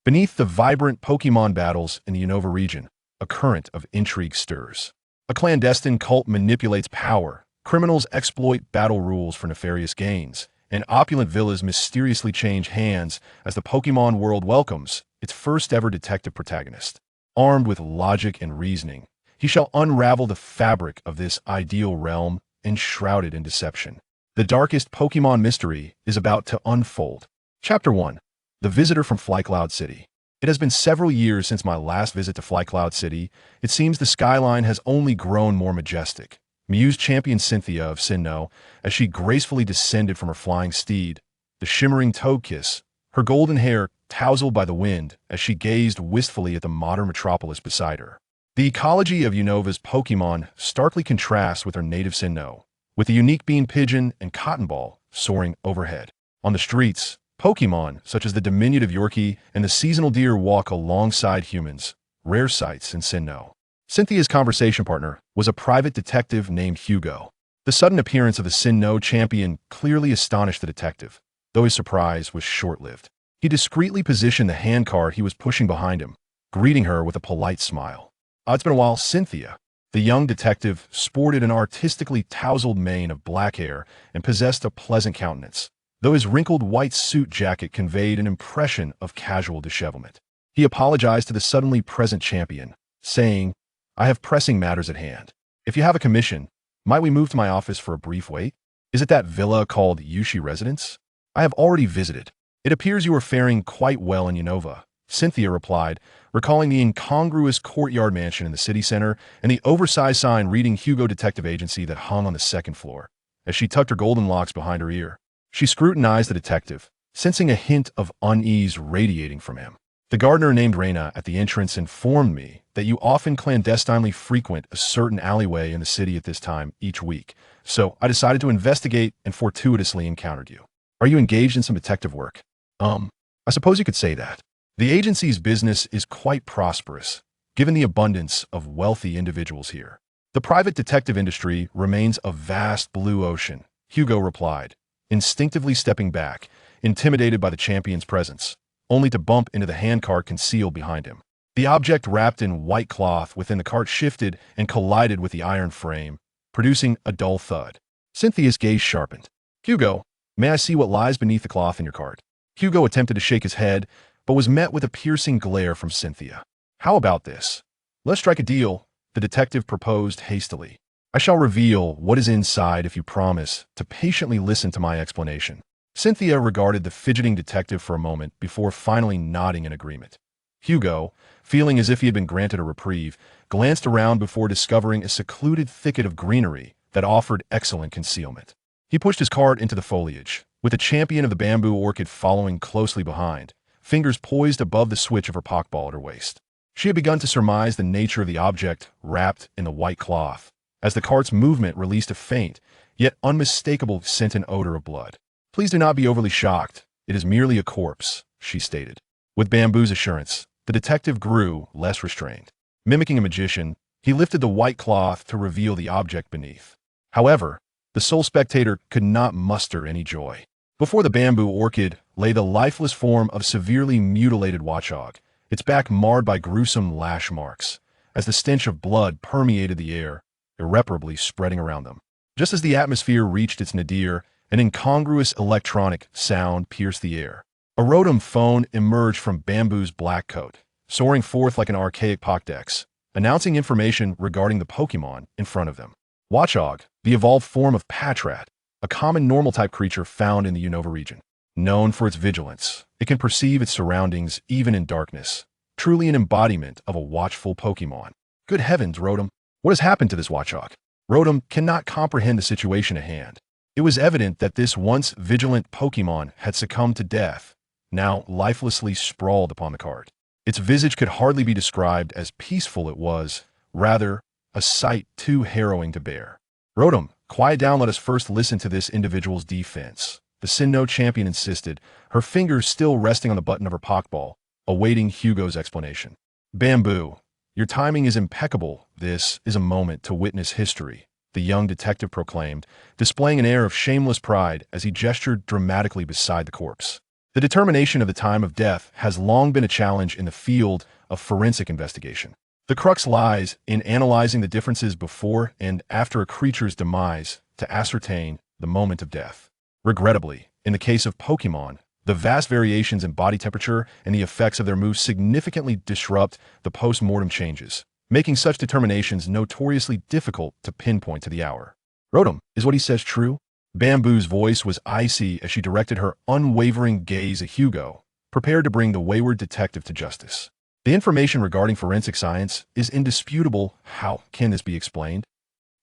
Beneath the vibrant Pokémon battles in the Unova region, a current of intrigue stirs. A clandestine cult manipulates power, criminals exploit battle rules for nefarious gains, and opulent villas mysteriously change hands as the Pokémon world welcomes its first-ever detective protagonist. Armed with logic and reasoning, he shall unravel the fabric of this ideal realm enshrouded in deception. The darkest Pokémon mystery is about to unfold. Chapter 1. The Visitor from Flycloud City. It has been several years since my last visit to Flycloud City. It seems the skyline has only grown more majestic. Mused champion Cynthia of Sinnoh, as she gracefully descended from her flying steed, the shimmering Togekiss, her golden hair tousled by the wind as she gazed wistfully at the modern metropolis beside her. The ecology of Unova's Pokémon starkly contrasts with her native Sinnoh, with the unique bean pigeon and cotton ball soaring overhead. On the streets, Pokémon, such as the diminutive Yorkie and the seasonal deer, walk alongside humans, rare sights in Sinnoh. Cynthia's conversation partner was a private detective named Hugo. The sudden appearance of the Sinnoh champion clearly astonished the detective, though his surprise was short-lived. He discreetly positioned the handcart he was pushing behind him, greeting her with a polite smile. It's been a while. Cynthia, the young detective, sported an artistically tousled mane of black hair and possessed a pleasant countenance, though his wrinkled white suit jacket conveyed an impression of casual dishevelment. He apologized to the suddenly present champion, saying, "I have pressing matters at hand. If you have a commission, might we move to my office for a brief wait? Is it that villa called Yushi Residence? I have already visited. It appears you are faring quite well in Unova," Cynthia replied, recalling the incongruous courtyard mansion in the city center and the oversized sign reading Hugo Detective Agency that hung on the second floor. As she tucked her golden locks behind her ear, she scrutinized the detective, sensing a hint of unease radiating from him. "The gardener named Reina at the entrance informed me that you often clandestinely frequent a certain alleyway in the city at this time each week, so I decided to investigate and fortuitously encountered you. Are you engaged in some detective work?" I suppose you could say that. The agency's business is quite prosperous, given the abundance of wealthy individuals here. The private detective industry remains a vast blue ocean, Hugo replied, instinctively stepping back, intimidated by the champion's presence, only to bump into the handcart concealed behind him. The object wrapped in white cloth within the cart shifted and collided with the iron frame, producing a dull thud. Cynthia's gaze sharpened. "Hugo, may I see what lies beneath the cloth in your cart?" Hugo attempted to shake his head, but was met with a piercing glare from Cynthia. "How about this? Let's strike a deal," the detective proposed hastily. "I shall reveal what is inside if you promise to patiently listen to my explanation." Cynthia regarded the fidgeting detective for a moment before finally nodding in agreement. Hugo, feeling as if he had been granted a reprieve, glanced around before discovering a secluded thicket of greenery that offered excellent concealment. He pushed his cart into the foliage, with the champion of the bamboo orchid following closely behind, fingers poised above the switch of her Pokéball at her waist. She had begun to surmise the nature of the object wrapped in the white cloth, as the cart's movement released a faint, yet unmistakable scent and odor of blood. "Please do not be overly shocked. It is merely a corpse," she stated. With bamboo's assurance, the detective grew less restrained. Mimicking a magician, he lifted the white cloth to reveal the object beneath. However, the sole spectator could not muster any joy. Before the bamboo orchid lay the lifeless form of severely mutilated Watchog, its back marred by gruesome lash marks, as the stench of blood permeated the air, irreparably spreading around them. Just as the atmosphere reached its nadir, an incongruous electronic sound pierced the air. A Rotom phone emerged from Bamboo's black coat, soaring forth like an archaic Pokédex, announcing information regarding the Pokémon in front of them. Watchog, the evolved form of Patrat, a common normal-type creature found in the Unova region. Known for its vigilance, it can perceive its surroundings even in darkness, truly an embodiment of a watchful Pokémon. "Good heavens, Rotom, what has happened to this Watchog?" Rotom cannot comprehend the situation at hand. It was evident that this once vigilant Pokémon had succumbed to death, now lifelessly sprawled upon the cart. Its visage could hardly be described as peaceful. It was, rather, a sight too harrowing to bear. "Rotom, quiet down. Let us first listen to this individual's defense," the Sinnoh champion insisted, her fingers still resting on the button of her Pokéball, awaiting Hugo's explanation. "Bamboo, your timing is impeccable. This is a moment to witness history," the young detective proclaimed, displaying an air of shameless pride as he gestured dramatically beside the corpse. The determination of the time of death has long been a challenge in the field of forensic investigation. The crux lies in analyzing the differences before and after a creature's demise to ascertain the moment of death. Regrettably, in the case of Pokémon, the vast variations in body temperature and the effects of their moves significantly disrupt the post-mortem changes, making such determinations notoriously difficult to pinpoint to the hour. Rotom, is what he says true? Bamboo's voice was icy as she directed her unwavering gaze at Hugo, prepared to bring the wayward detective to justice. The information regarding forensic science is indisputable. How can this be explained?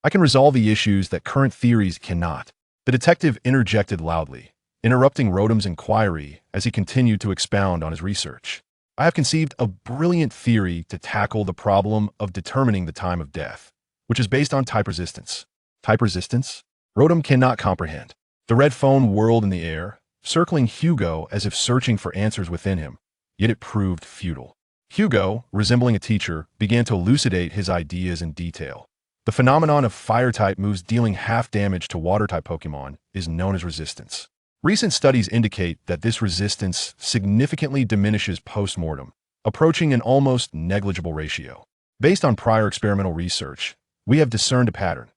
I can resolve the issues that current theories cannot. The detective interjected loudly, interrupting Rotom's inquiry as he continued to expound on his research. I have conceived a brilliant theory to tackle the problem of determining the time of death, which is based on type resistance. Type resistance? Rotom cannot comprehend. The red phone whirled in the air, circling Hugo as if searching for answers within him, yet it proved futile. Hugo, resembling a teacher, began to elucidate his ideas in detail. The phenomenon of fire-type moves dealing half damage to water-type Pokémon is known as resistance. Recent studies indicate that this resistance significantly diminishes post-mortem, approaching an almost negligible ratio. Based on prior experimental research, we have discerned a pattern.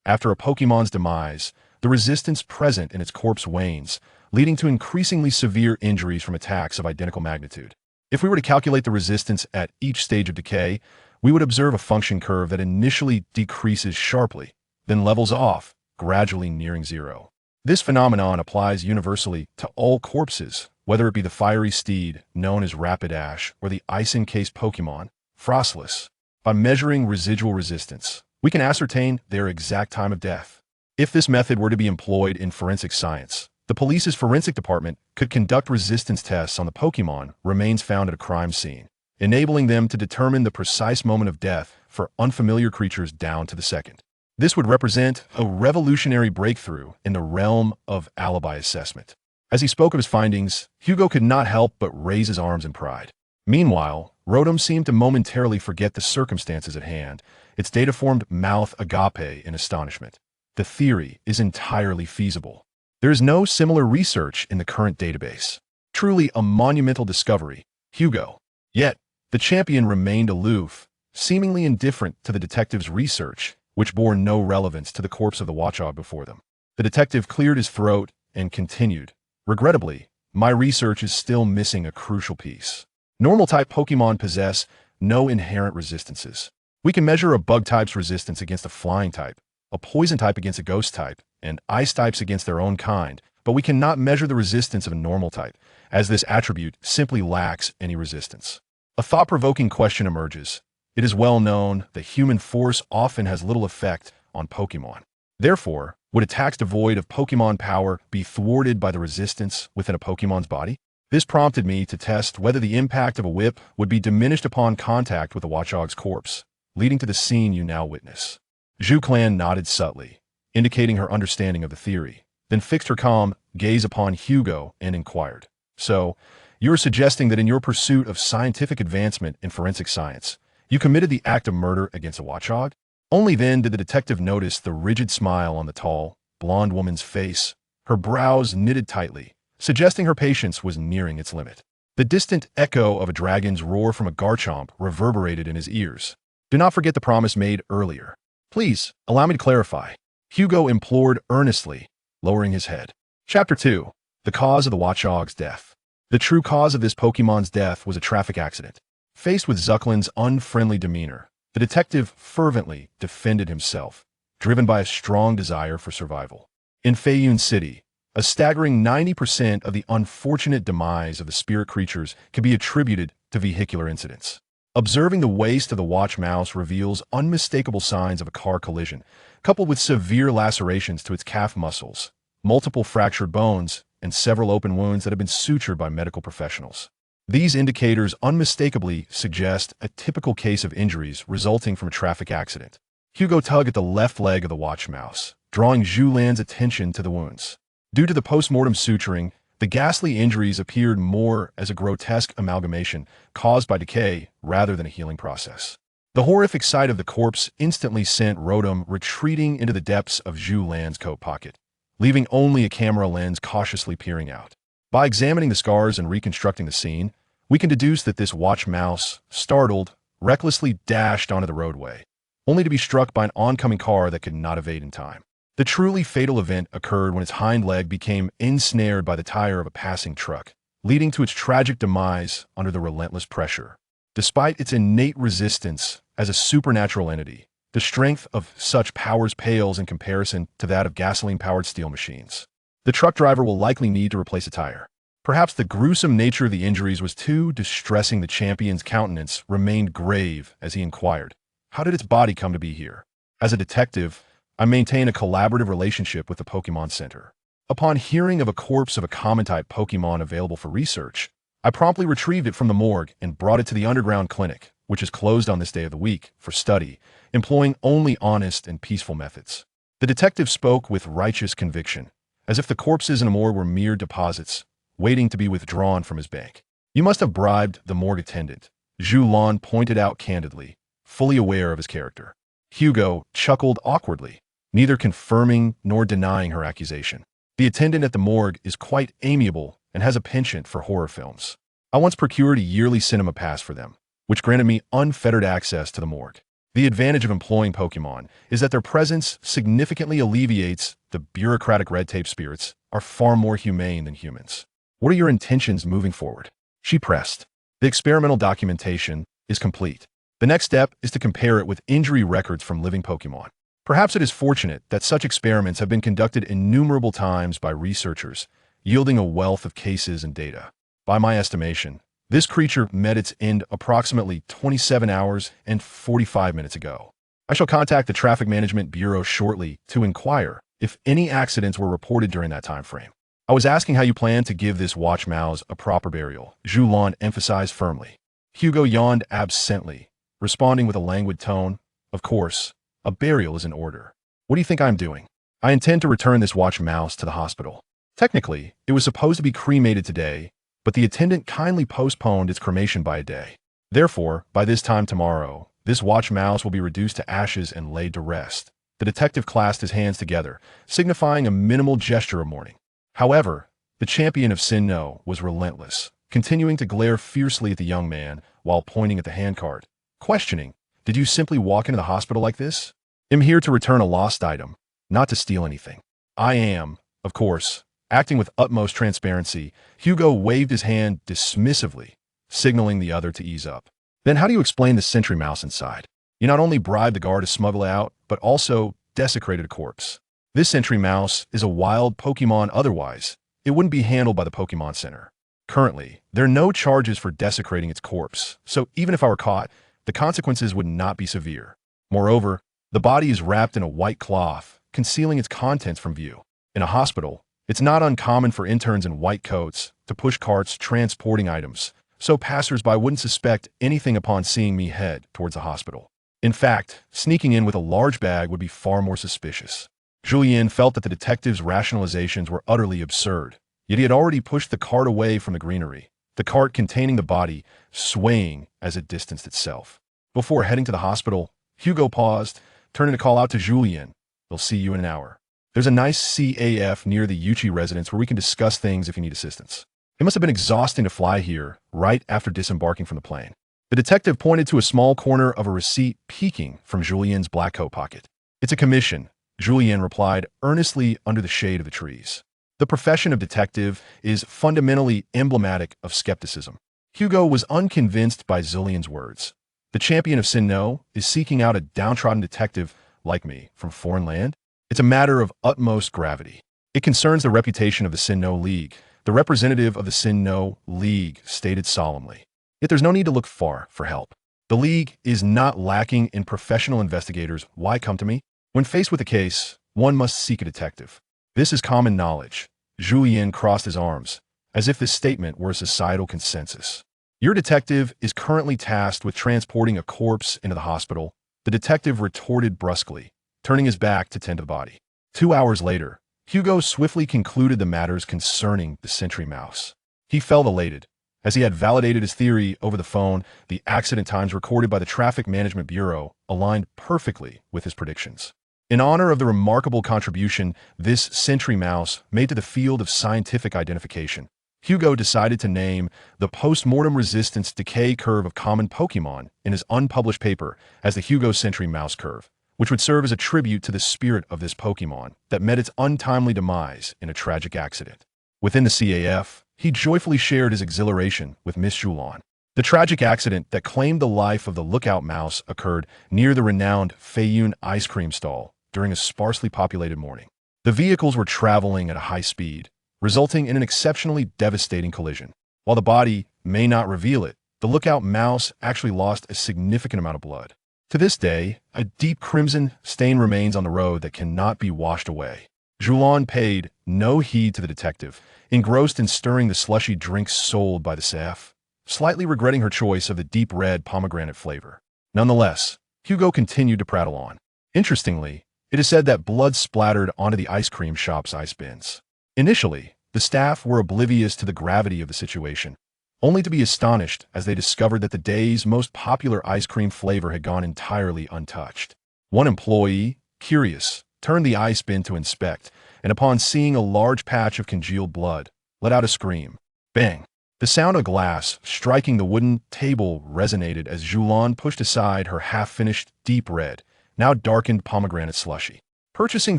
After a Pokémon's demise, the resistance present in its corpse wanes, leading to increasingly severe injuries from attacks of identical magnitude. If we were to calculate the resistance at each stage of decay, we would observe a function curve that initially decreases sharply, then levels off, gradually nearing zero. This phenomenon applies universally to all corpses, whether it be the fiery steed, known as Rapidash, or the ice-encased Pokémon, Frostless. By measuring residual resistance, we can ascertain their exact time of death. If this method were to be employed in forensic science, the police's forensic department could conduct resistance tests on the Pokémon remains found at a crime scene, enabling them to determine the precise moment of death for unfamiliar creatures down to the second. This would represent a revolutionary breakthrough in the realm of alibi assessment. As he spoke of his findings, Hugo could not help but raise his arms in pride. Meanwhile, Rotom seemed to momentarily forget the circumstances at hand, its data-formed mouth agape in astonishment. The theory is entirely feasible. There is no similar research in the current database. Truly a monumental discovery, Hugo. Yet, the champion remained aloof, seemingly indifferent to the detective's research, which bore no relevance to the corpse of the watchdog before them. The detective cleared his throat and continued. Regrettably, my research is still missing a crucial piece. Normal-type Pokémon possess no inherent resistances. We can measure a bug type's resistance against a flying type, a poison type against a ghost type, and ice types against their own kind, but we cannot measure the resistance of a normal type, as this attribute simply lacks any resistance. A thought-provoking question emerges. It is well known that human force often has little effect on Pokémon. Therefore, would attacks devoid of Pokémon power be thwarted by the resistance within a Pokémon's body? This prompted me to test whether the impact of a whip would be diminished upon contact with the watchdog's corpse, leading to the scene you now witness. Zhu Clan nodded subtly, indicating her understanding of the theory, then fixed her calm gaze upon Hugo and inquired. So, you're suggesting that in your pursuit of scientific advancement in forensic science, you committed the act of murder against a watchdog? Only then did the detective notice the rigid smile on the tall, blonde woman's face, her brows knitted tightly, suggesting her patience was nearing its limit. The distant echo of a dragon's roar from a Garchomp reverberated in his ears. Do not forget the promise made earlier. Please, allow me to clarify. Hugo implored earnestly, lowering his head. Chapter 2. The cause of the watchdog's death. The true cause of this Pokémon's death was a traffic accident. Faced with Zucklin's unfriendly demeanor, the detective fervently defended himself, driven by a strong desire for survival. In Feiyun City, a staggering 90% of the unfortunate demise of the spirit creatures can be attributed to vehicular incidents. Observing the waist of the watch mouse reveals unmistakable signs of a car collision, coupled with severe lacerations to its calf muscles, multiple fractured bones, and several open wounds that have been sutured by medical professionals. These indicators unmistakably suggest a typical case of injuries resulting from a traffic accident. Hugo tugged at the left leg of the watch mouse, drawing Zhu Lan's attention to the wounds. Due to the post-mortem suturing, the ghastly injuries appeared more as a grotesque amalgamation caused by decay rather than a healing process. The horrific sight of the corpse instantly sent Rotom retreating into the depths of Zhu Lan's coat pocket, leaving only a camera lens cautiously peering out. By examining the scars and reconstructing the scene, we can deduce that this watch mouse, startled, recklessly dashed onto the roadway, only to be struck by an oncoming car that could not evade in time. The truly fatal event occurred when its hind leg became ensnared by the tire of a passing truck, leading to its tragic demise under the relentless pressure. Despite its innate resistance as a supernatural entity, the strength of such powers pales in comparison to that of gasoline-powered steel machines. The truck driver will likely need to replace a tire. Perhaps the gruesome nature of the injuries was too distressing. The champion's countenance remained grave as he inquired, "How did its body come to be here?" As a detective, I maintain a collaborative relationship with the Pokémon Center. Upon hearing of a corpse of a common-type Pokémon available for research, I promptly retrieved it from the morgue and brought it to the underground clinic, which is closed on this day of the week, for study, employing only honest and peaceful methods. The detective spoke with righteous conviction, as if the corpses in a morgue were mere deposits, waiting to be withdrawn from his bank. "You must have bribed the morgue attendant," Zhu Lan pointed out candidly, fully aware of his character. Hugo chuckled awkwardly, neither confirming nor denying her accusation. "The attendant at the morgue is quite amiable and has a penchant for horror films. I once procured a yearly cinema pass for them, which granted me unfettered access to the morgue. The advantage of employing Pokémon is that their presence significantly alleviates the bureaucratic red tape. Spirits are far more humane than humans. What are your intentions moving forward?" She pressed. "The experimental documentation is complete. The next step is to compare it with injury records from living Pokémon. Perhaps it is fortunate that such experiments have been conducted innumerable times by researchers, yielding a wealth of cases and data. By my estimation, this creature met its end approximately 27 hours and 45 minutes ago. I shall contact the Traffic Management Bureau shortly to inquire if any accidents were reported during that time frame." "I was asking how you plan to give this watch mouse a proper burial," Zhu Lan emphasized firmly. Hugo yawned absently, responding with a languid tone, "Of course, a burial is in order. What do you think I'm doing? I intend to return this watch mouse to the hospital. Technically, it was supposed to be cremated today, but the attendant kindly postponed its cremation by a day. Therefore, by this time tomorrow, this watch mouse will be reduced to ashes and laid to rest." The detective clasped his hands together, signifying a minimal gesture of mourning. However, the champion of Sinnoh was relentless, continuing to glare fiercely at the young man while pointing at the handcart, questioning, "Did you simply walk into the hospital like this?" "I'm here to return a lost item, not to steal anything." "I am, of course." Acting with utmost transparency, Hugo waved his hand dismissively, signaling the other to ease up. "Then how do you explain the sentry mouse inside? You not only bribed the guard to smuggle it out, but also desecrated a corpse. This sentry mouse is a wild Pokémon. Otherwise, it wouldn't be handled by the Pokémon Center. Currently, there are no charges for desecrating its corpse, so even if I were caught, the consequences would not be severe. Moreover, the body is wrapped in a white cloth, concealing its contents from view. In a hospital, it's not uncommon for interns in white coats to push carts transporting items, so passers-by wouldn't suspect anything upon seeing me head towards the hospital. In fact, sneaking in with a large bag would be far more suspicious." Julien felt that the detective's rationalizations were utterly absurd, yet he had already pushed the cart away from the greenery, the cart containing the body swaying as it distanced itself. Before heading to the hospital, Hugo paused, turning to call out to Julien, "They'll see you in an hour. There's a nice CAF near the Yuchi residence where we can discuss things if you need assistance." It must have been exhausting to fly here right after disembarking from the plane. The detective pointed to a small corner of a receipt peeking from Julien's black coat pocket. "It's a commission," Julien replied earnestly under the shade of the trees. The profession of detective is fundamentally emblematic of skepticism. Hugo was unconvinced by Zillian's words. The champion of Sinnoh is seeking out a downtrodden detective like me from foreign land? It's a matter of utmost gravity. It concerns the reputation of the Sinnoh League, the representative of the Sinnoh League stated solemnly. Yet there's no need to look far for help. The League is not lacking in professional investigators. Why come to me? When faced with a case, one must seek a detective. This is common knowledge. Julien crossed his arms, as if this statement were a societal consensus. Your detective is currently tasked with transporting a corpse into the hospital, the detective retorted brusquely, turning his back to tend to the body. 2 hours later, Hugo swiftly concluded the matters concerning the sentry mouse. He felt elated. As he had validated his theory over the phone, the accident times recorded by the Traffic Management Bureau aligned perfectly with his predictions. In honor of the remarkable contribution this sentry mouse made to the field of scientific identification, Hugo decided to name the post-mortem resistance decay curve of common Pokémon in his unpublished paper as the Hugo Century Mouse Curve, which would serve as a tribute to the spirit of this Pokémon that met its untimely demise in a tragic accident. Within the CAF, he joyfully shared his exhilaration with Miss Julon. The tragic accident that claimed the life of the lookout mouse occurred near the renowned Fayun ice cream stall during a sparsely populated morning. The vehicles were traveling at a high speed, resulting in an exceptionally devastating collision. While the body may not reveal it, the lookout mouse actually lost a significant amount of blood. To this day, a deep crimson stain remains on the road that cannot be washed away. Julon paid no heed to the detective, engrossed in stirring the slushy drinks sold by the CAF, slightly regretting her choice of the deep red pomegranate flavor. Nonetheless, Hugo continued to prattle on. Interestingly, it is said that blood splattered onto the ice cream shop's ice bins. Initially, the staff were oblivious to the gravity of the situation, only to be astonished as they discovered that the day's most popular ice cream flavor had gone entirely untouched. One employee, curious, turned the ice bin to inspect, and upon seeing a large patch of congealed blood, let out a scream. Bang! The sound of glass striking the wooden table resonated as Julon pushed aside her half-finished, deep red, now darkened pomegranate slushy. Purchasing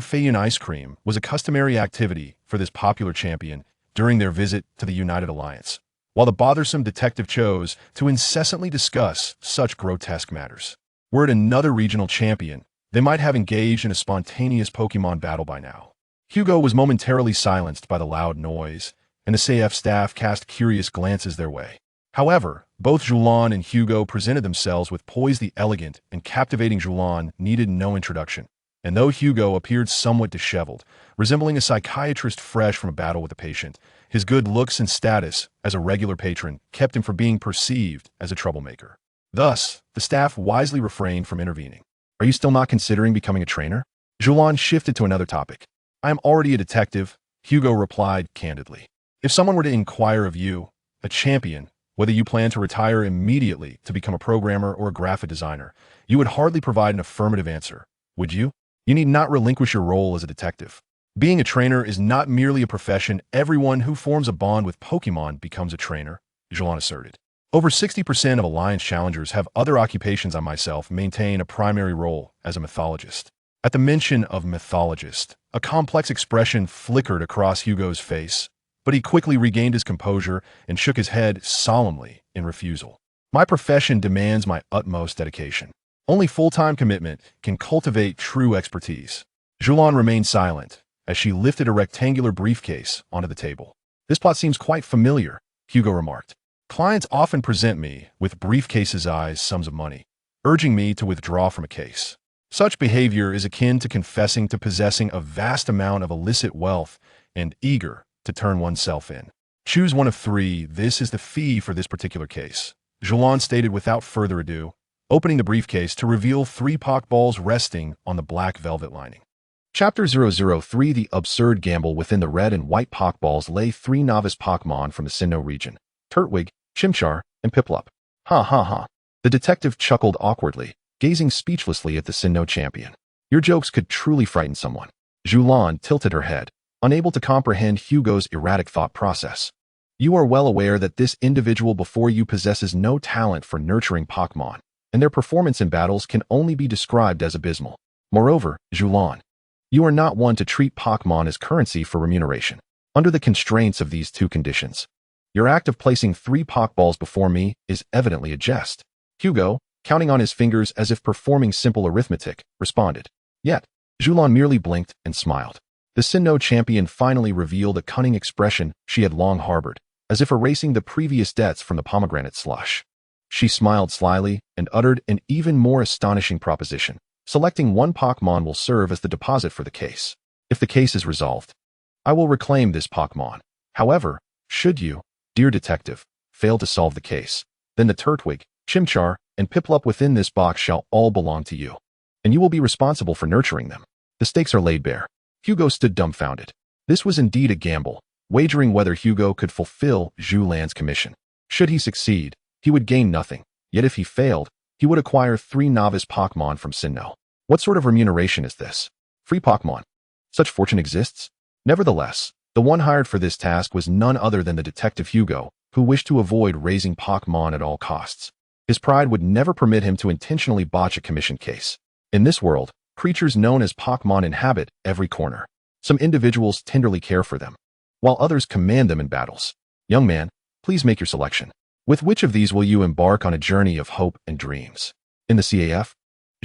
Fayun ice cream was a customary activity for this popular champion during their visit to the United Alliance, while the bothersome detective chose to incessantly discuss such grotesque matters. Were it another regional champion, they might have engaged in a spontaneous Pokémon battle by now. Hugo was momentarily silenced by the loud noise, and the CAF staff cast curious glances their way. However, both Julon and Hugo presented themselves with poise. The elegant and captivating Julon needed no introduction, and though Hugo appeared somewhat disheveled, resembling a psychiatrist fresh from a battle with a patient, his good looks and status as a regular patron kept him from being perceived as a troublemaker. Thus, the staff wisely refrained from intervening. Are you still not considering becoming a trainer? Julon shifted to another topic. I am already a detective, Hugo replied candidly. If someone were to inquire of you, a champion, whether you plan to retire immediately to become a programmer or a graphic designer, you would hardly provide an affirmative answer, would you? You need not relinquish your role as a detective. Being a trainer is not merely a profession. Everyone who forms a bond with Pokémon becomes a trainer, Julon asserted. Over 60% of Alliance challengers have other occupations. I myself maintain a primary role as a mythologist. At the mention of mythologist, a complex expression flickered across Hugo's face, but he quickly regained his composure and shook his head solemnly in refusal. My profession demands my utmost dedication. Only full-time commitment can cultivate true expertise. Julon remained silent as she lifted a rectangular briefcase onto the table. This plot seems quite familiar, Hugo remarked. Clients often present me with briefcases-sized sums of money, urging me to withdraw from a case. Such behavior is akin to confessing to possessing a vast amount of illicit wealth and eager to turn oneself in. Choose one of three. This is the fee for this particular case, Julon stated without further ado, opening the briefcase to reveal 3 Poké Balls resting on the black velvet lining. Chapter 003. The absurd gamble. Within the red and white Poké Balls lay 3 novice Pokémon from the Sinnoh region, Turtwig, Chimchar, and Piplup. Ha ha ha. The detective chuckled awkwardly, gazing speechlessly at the Sinnoh champion. Your jokes could truly frighten someone. Julon tilted her head, unable to comprehend Hugo's erratic thought process. You are well aware that this individual before you possesses no talent for nurturing Pokémon, and their performance in battles can only be described as abysmal. Moreover, Julon, you are not one to treat Pokémon as currency for remuneration. Under the constraints of these 2 conditions, your act of placing 3 Poké Balls before me is evidently a jest. Hugo, counting on his fingers as if performing simple arithmetic, responded. Yet, Julon merely blinked and smiled. The Sinnoh champion finally revealed a cunning expression she had long harbored, as if erasing the previous debts from the pomegranate slush. She smiled slyly and uttered an even more astonishing proposition. Selecting 1 Pokémon will serve as the deposit for the case. If the case is resolved, I will reclaim this Pokémon. However, should you, dear detective, fail to solve the case, then the Turtwig, Chimchar, and Piplup within this box shall all belong to you, and you will be responsible for nurturing them. The stakes are laid bare. Hugo stood dumbfounded. This was indeed a gamble, wagering whether Hugo could fulfill Julan's commission. Should he succeed, he would gain nothing, yet if he failed, he would acquire 3 novice Pokémon from Sinnoh. What sort of remuneration is this? Free Pokémon. Such fortune exists? Nevertheless, The one hired for this task was none other than the detective Hugo, who wished to avoid raising Pokémon at all costs. His pride would never permit him to intentionally botch a commission case. In this world, creatures known as Pokémon inhabit every corner. Some individuals tenderly care for them, while others command them in battles. Young man, please make your selection. With which of these will you embark on a journey of hope and dreams? In the CAF,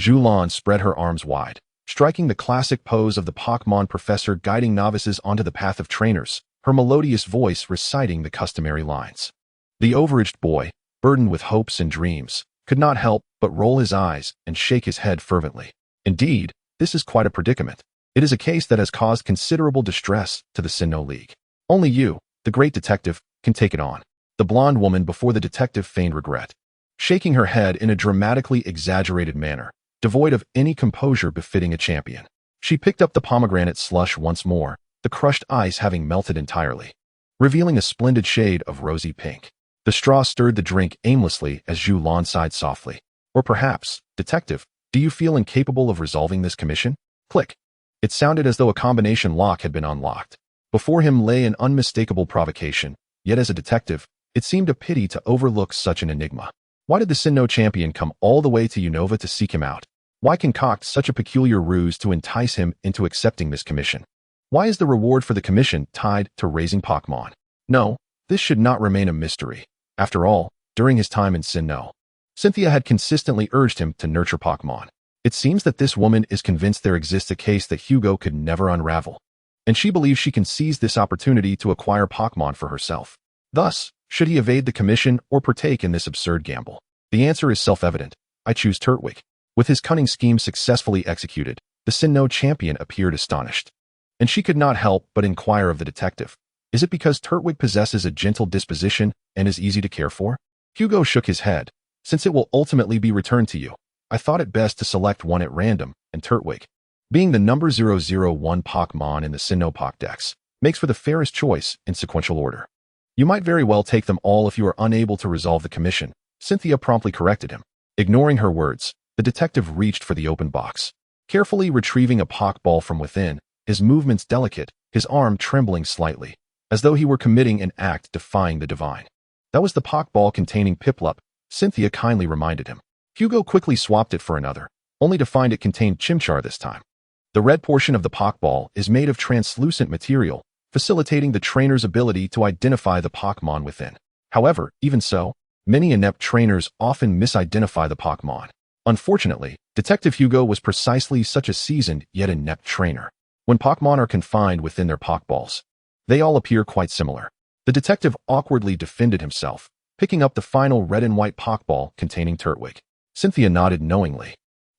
Julan spread her arms wide, striking the classic pose of the Pokémon professor guiding novices onto the path of trainers, her melodious voice reciting the customary lines. The overaged boy, burdened with hopes and dreams, could not help but roll his eyes and shake his head fervently. Indeed, this is quite a predicament. It is a case that has caused considerable distress to the Sinnoh League. Only you, the great detective, can take it on. The blonde woman before the detective feigned regret, shaking her head in a dramatically exaggerated manner, devoid of any composure befitting a champion. She picked up the pomegranate slush once more, the crushed ice having melted entirely, revealing a splendid shade of rosy pink. The straw stirred the drink aimlessly as Julan sighed softly. Or perhaps, detective, do you feel incapable of resolving this commission? Click. It sounded as though a combination lock had been unlocked. Before him lay an unmistakable provocation, yet as a detective, it seemed a pity to overlook such an enigma. Why did the Sinnoh champion come all the way to Unova to seek him out? Why concoct such a peculiar ruse to entice him into accepting this commission? Why is the reward for the commission tied to raising Pokémon? No, this should not remain a mystery. After all, during his time in Sinnoh, Cynthia had consistently urged him to nurture Pokémon. It seems that this woman is convinced there exists a case that Hugo could never unravel, and she believes she can seize this opportunity to acquire Pokémon for herself. Thus, should he evade the commission or partake in this absurd gamble? The answer is self-evident. I choose Turtwig. With his cunning scheme successfully executed, the Sinnoh champion appeared astonished, and she could not help but inquire of the detective. Is it because Turtwig possesses a gentle disposition and is easy to care for? Hugo shook his head. Since it will ultimately be returned to you, I thought it best to select one at random, and Turtwig, being the number 001 Pokémon in the Sinnoh Pokédex, makes for the fairest choice in sequential order. You might very well take them all if you are unable to resolve the commission, Cynthia promptly corrected him. Ignoring her words, the detective reached for the open box, carefully retrieving a Poké Ball from within, his movements delicate, his arm trembling slightly, as though he were committing an act defying the divine. That was the Poké Ball containing Piplup, Cynthia kindly reminded him. Hugo quickly swapped it for another, only to find it contained Chimchar this time. The red portion of the Poké Ball is made of translucent material, facilitating the trainer's ability to identify the Pokémon within. However, even so, many inept trainers often misidentify the Pokémon. Unfortunately, Detective Hugo was precisely such a seasoned yet inept trainer. When Pokémon are confined within their Pokéballs, they all appear quite similar. The detective awkwardly defended himself, picking up the final red and white Pokéball containing Turtwig. Cynthia nodded knowingly,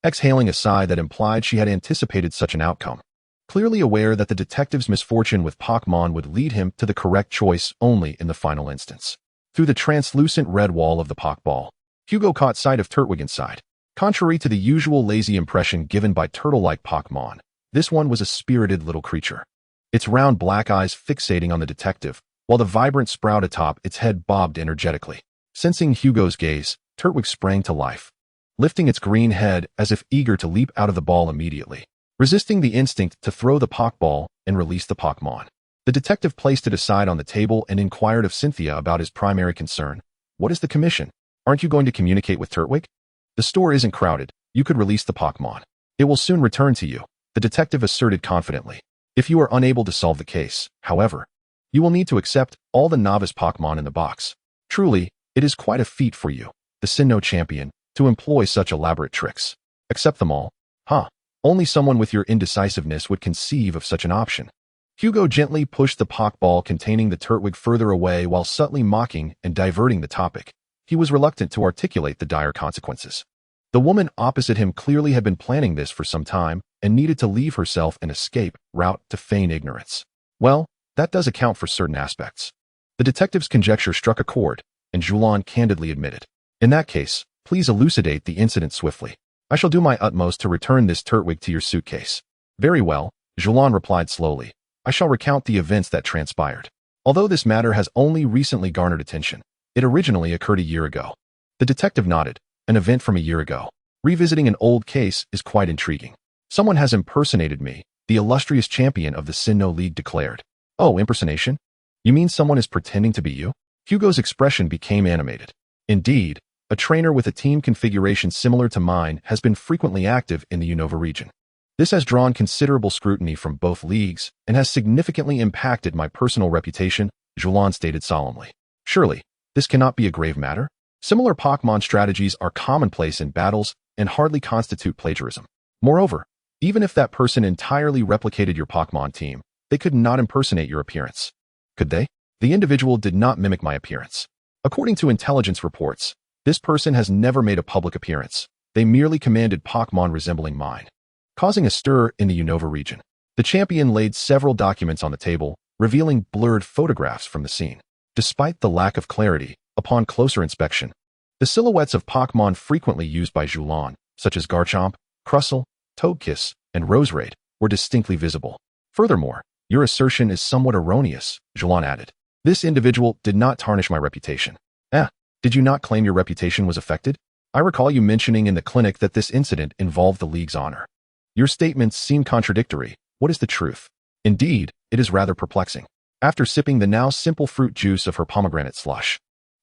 exhaling a sigh that implied she had anticipated such an outcome. Clearly aware that the detective's misfortune with Pokémon would lead him to the correct choice only in the final instance. Through the translucent red wall of the Pokéball, Hugo caught sight of Turtwig inside. Contrary to the usual lazy impression given by turtle-like Pokémon, this one was a spirited little creature, its round black eyes fixating on the detective, while the vibrant sprout atop its head bobbed energetically. Sensing Hugo's gaze, Turtwig sprang to life, lifting its green head as if eager to leap out of the ball immediately, resisting the instinct to throw the Pokéball and release the Pokémon. The detective placed it aside on the table and inquired of Cynthia about his primary concern. What is the commission? Aren't you going to communicate with Turtwig? The store isn't crowded. You could release the Pokémon. It will soon return to you, the detective asserted confidently. If you are unable to solve the case, however, you will need to accept all the novice Pokémon in the box. Truly, it is quite a feat for you, the Sinnoh champion, to employ such elaborate tricks. Accept them all? Huh. Only someone with your indecisiveness would conceive of such an option. Hugo gently pushed the Pokéball containing the Turtwig further away while subtly mocking and diverting the topic. He was reluctant to articulate the dire consequences. The woman opposite him clearly had been planning this for some time and needed to leave herself an escape route to feign ignorance. Well, that does account for certain aspects. The detective's conjecture struck a chord, and Julan candidly admitted. In that case, please elucidate the incident swiftly. I shall do my utmost to return this Turtwig to your suitcase. Very well, Julan replied slowly. I shall recount the events that transpired. Although this matter has only recently garnered attention, it originally occurred a year ago. The detective nodded. An event from a year ago. Revisiting an old case is quite intriguing. Someone has impersonated me, the illustrious champion of the Sinnoh League declared. Oh, impersonation? You mean someone is pretending to be you? Hugo's expression became animated. Indeed, a trainer with a team configuration similar to mine has been frequently active in the Unova region. This has drawn considerable scrutiny from both leagues and has significantly impacted my personal reputation, Julan stated solemnly. Surely, this cannot be a grave matter? Similar Pokémon strategies are commonplace in battles and hardly constitute plagiarism. Moreover, even if that person entirely replicated your Pokémon team, they could not impersonate your appearance. Could they? The individual did not mimic my appearance. According to intelligence reports, this person has never made a public appearance. They merely commanded Pokémon resembling mine, causing a stir in the Unova region. The champion laid several documents on the table, revealing blurred photographs from the scene. Despite the lack of clarity, upon closer inspection, the silhouettes of Pokémon frequently used by Julan, such as Garchomp, Crustle, Togekiss, and Roserade, were distinctly visible. Furthermore, your assertion is somewhat erroneous, Julan added. This individual did not tarnish my reputation. Did you not claim your reputation was affected? I recall you mentioning in the clinic that this incident involved the league's honor. Your statements seem contradictory. What is the truth? Indeed, it is rather perplexing. After sipping the now simple fruit juice of her pomegranate slush,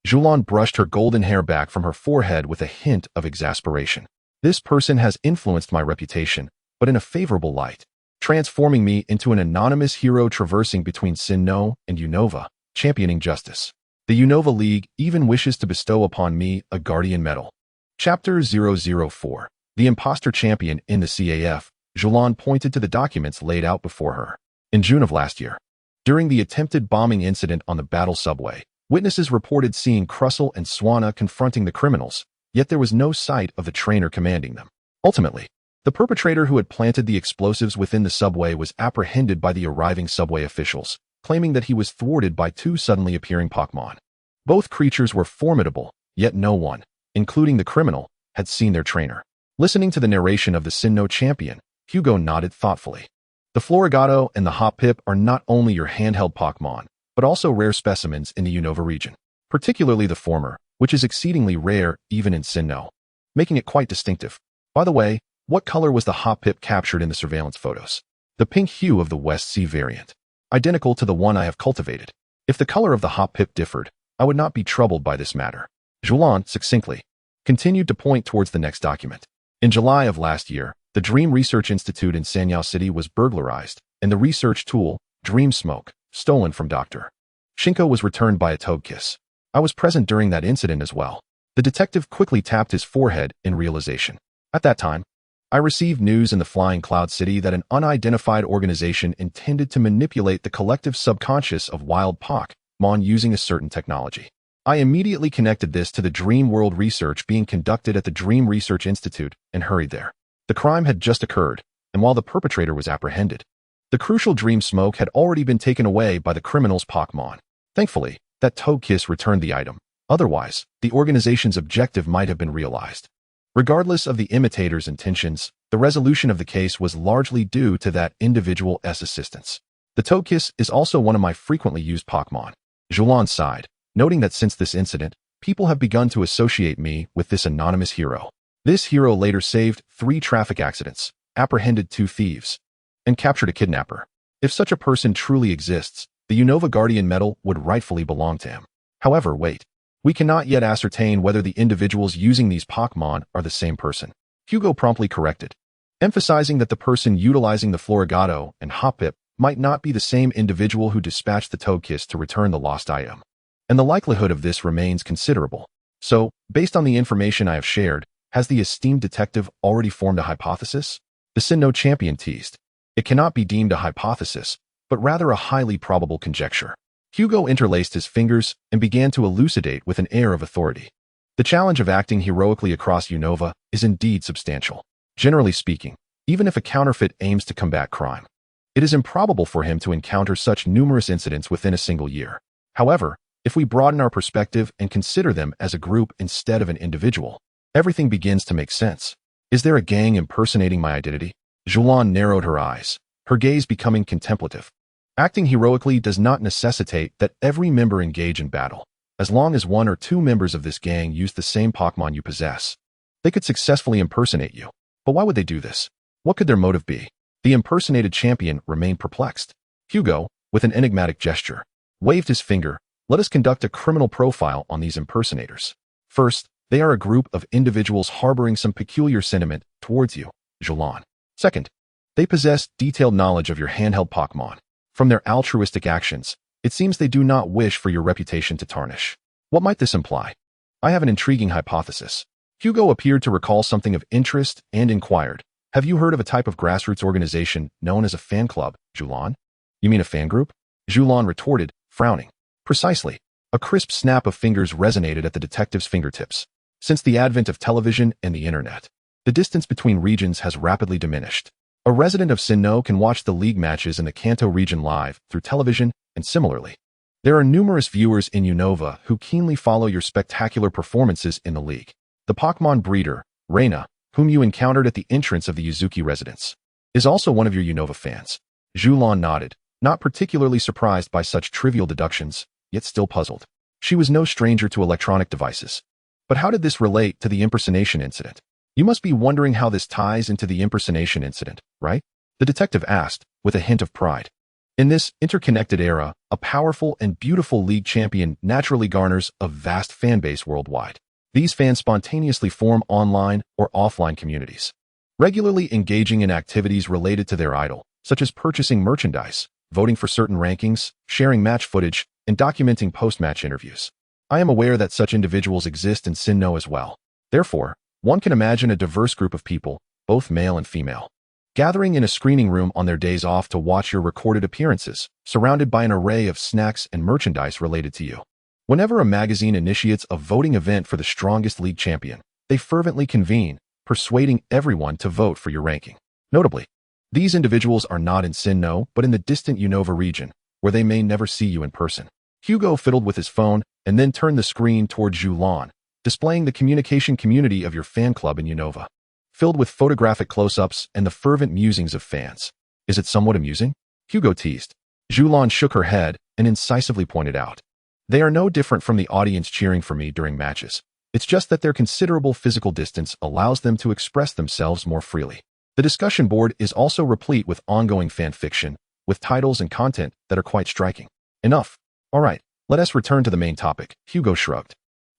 Julan brushed her golden hair back from her forehead with a hint of exasperation. This person has influenced my reputation, but in a favorable light, transforming me into an anonymous hero traversing between Sinnoh and Unova, championing justice. The Unova League even wishes to bestow upon me a Guardian Medal. Chapter 004. The Imposter Champion in the CAF. Julan pointed to the documents laid out before her. In June of last year, during the attempted bombing incident on the battle subway, witnesses reported seeing Crustle and Swanna confronting the criminals, yet there was no sight of the trainer commanding them. Ultimately, the perpetrator who had planted the explosives within the subway was apprehended by the arriving subway officials, claiming that he was thwarted by two suddenly appearing Pokémon. Both creatures were formidable, yet no one, including the criminal, had seen their trainer. Listening to the narration of the Sinnoh champion, Hugo nodded thoughtfully. The Floragato and the Hoppip are not only your handheld Pokémon, but also rare specimens in the Unova region, particularly the former, which is exceedingly rare even in Sinnoh, making it quite distinctive. By the way, what color was the Hoppip captured in the surveillance photos? The pink hue of the West Sea variant, identical to the one I have cultivated. If the color of the Hoppip differed, I would not be troubled by this matter. Julan, succinctly, continued to point towards the next document. In July of last year, the Dream Research Institute in Sanyao City was burglarized, and the research tool, Dream Smoke, stolen from Dr. Shinko was returned by a Togekiss. I was present during that incident as well. The detective quickly tapped his forehead in realization. At that time, I received news in the Flying Cloud City that an unidentified organization intended to manipulate the collective subconscious of wild Pokémon using a certain technology. I immediately connected this to the Dream World research being conducted at the Dream Research Institute and hurried there. The crime had just occurred, and while the perpetrator was apprehended, the crucial Dream Smoke had already been taken away by the criminal's Pokémon. Thankfully, that Togekiss returned the item. Otherwise, the organization's objective might have been realized. Regardless of the imitator's intentions, the resolution of the case was largely due to that individual's assistance. The Togekiss is also one of my frequently used Pokémon. Julan sighed, noting that since this incident, people have begun to associate me with this anonymous hero. This hero later saved 3 traffic accidents, apprehended 2 thieves, and captured a kidnapper. If such a person truly exists, the Unova Guardian Medal would rightfully belong to him. However, wait. We cannot yet ascertain whether the individuals using these Pokémon are the same person. Hugo promptly corrected, emphasizing that the person utilizing the Floragato and Hoppip might not be the same individual who dispatched the Togekiss to return the lost item. And the likelihood of this remains considerable. So, based on the information I have shared, has the esteemed detective already formed a hypothesis? The Sinnoh champion teased. It cannot be deemed a hypothesis, but rather a highly probable conjecture. Hugo interlaced his fingers and began to elucidate with an air of authority. The challenge of acting heroically across Unova is indeed substantial. Generally speaking, even if a counterfeit aims to combat crime, it is improbable for him to encounter such numerous incidents within a single year. However, if we broaden our perspective and consider them as a group instead of an individual, everything begins to make sense. Is there a gang impersonating my identity? Julan narrowed her eyes, her gaze becoming contemplative. Acting heroically does not necessitate that every member engage in battle. As long as 1 or 2 members of this gang use the same Pokémon you possess, they could successfully impersonate you. But why would they do this? What could their motive be? The impersonated champion remained perplexed. Hugo, with an enigmatic gesture, waved his finger. Let us conduct a criminal profile on these impersonators. First, they are a group of individuals harboring some peculiar sentiment towards you, Julan. Second, they possess detailed knowledge of your handheld Pokémon. From their altruistic actions, it seems they do not wish for your reputation to tarnish. What might this imply? I have an intriguing hypothesis. Hugo appeared to recall something of interest and inquired, have you heard of a type of grassroots organization known as a fan club, Julan? You mean a fan group? Julan retorted, frowning. Precisely. A crisp snap of fingers resonated at the detective's fingertips. Since the advent of television and the internet, the distance between regions has rapidly diminished. A resident of Sinnoh can watch the league matches in the Kanto region live through television, and similarly, there are numerous viewers in Unova who keenly follow your spectacular performances in the league. The Pokémon breeder, Reina, whom you encountered at the entrance of the Yuzuki residence, is also one of your Unova fans. Julan nodded, not particularly surprised by such trivial deductions, yet still puzzled. She was no stranger to electronic devices. But how did this relate to the impersonation incident? You must be wondering how this ties into the impersonation incident, right? The detective asked, with a hint of pride. In this interconnected era, a powerful and beautiful league champion naturally garners a vast fan base worldwide. These fans spontaneously form online or offline communities, regularly engaging in activities related to their idol, such as purchasing merchandise, voting for certain rankings, sharing match footage, and documenting post-match interviews. I am aware that such individuals exist in Sinnoh as well. Therefore, one can imagine a diverse group of people, both male and female, gathering in a screening room on their days off to watch your recorded appearances, surrounded by an array of snacks and merchandise related to you. Whenever a magazine initiates a voting event for the strongest league champion, they fervently convene, persuading everyone to vote for your ranking. Notably, these individuals are not in Sinnoh, but in the distant Unova region, where they may never see you in person. Hugo fiddled with his phone and then turned the screen toward Julan, displaying the communication community of your fan club in Unova, filled with photographic close-ups and the fervent musings of fans. Is it somewhat amusing? Hugo teased. Julan shook her head and incisively pointed out. They are no different from the audience cheering for me during matches. It's just that their considerable physical distance allows them to express themselves more freely. The discussion board is also replete with ongoing fan fiction, with titles and content that are quite striking. Enough. All right, let us return to the main topic, Hugo shrugged.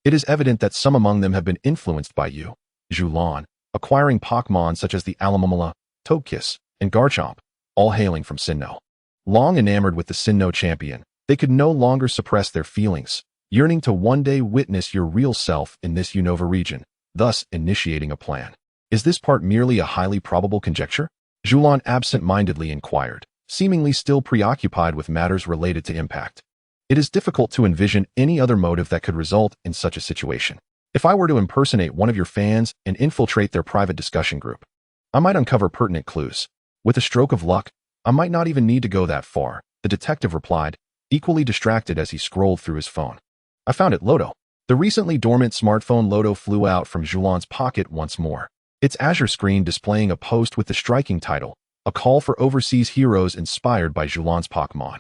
It is evident that some among them have been influenced by you, Julan, acquiring Pokémon such as the Alamomala, Togekiss, and Garchomp, all hailing from Sinnoh. Long enamored with the Sinnoh champion, they could no longer suppress their feelings, yearning to one day witness your real self in this Unova region, thus initiating a plan. Is this part merely a highly probable conjecture? Julan absent-mindedly inquired, seemingly still preoccupied with matters related to impact. It is difficult to envision any other motive that could result in such a situation. If I were to impersonate one of your fans and infiltrate their private discussion group, I might uncover pertinent clues. With a stroke of luck, I might not even need to go that far, the detective replied, equally distracted as he scrolled through his phone. I found it, Lodo. The recently dormant smartphone Lodo flew out from Julan's pocket once more, its azure screen displaying a post with the striking title, A Call for Overseas Heroes Inspired by Julan's Pokémon.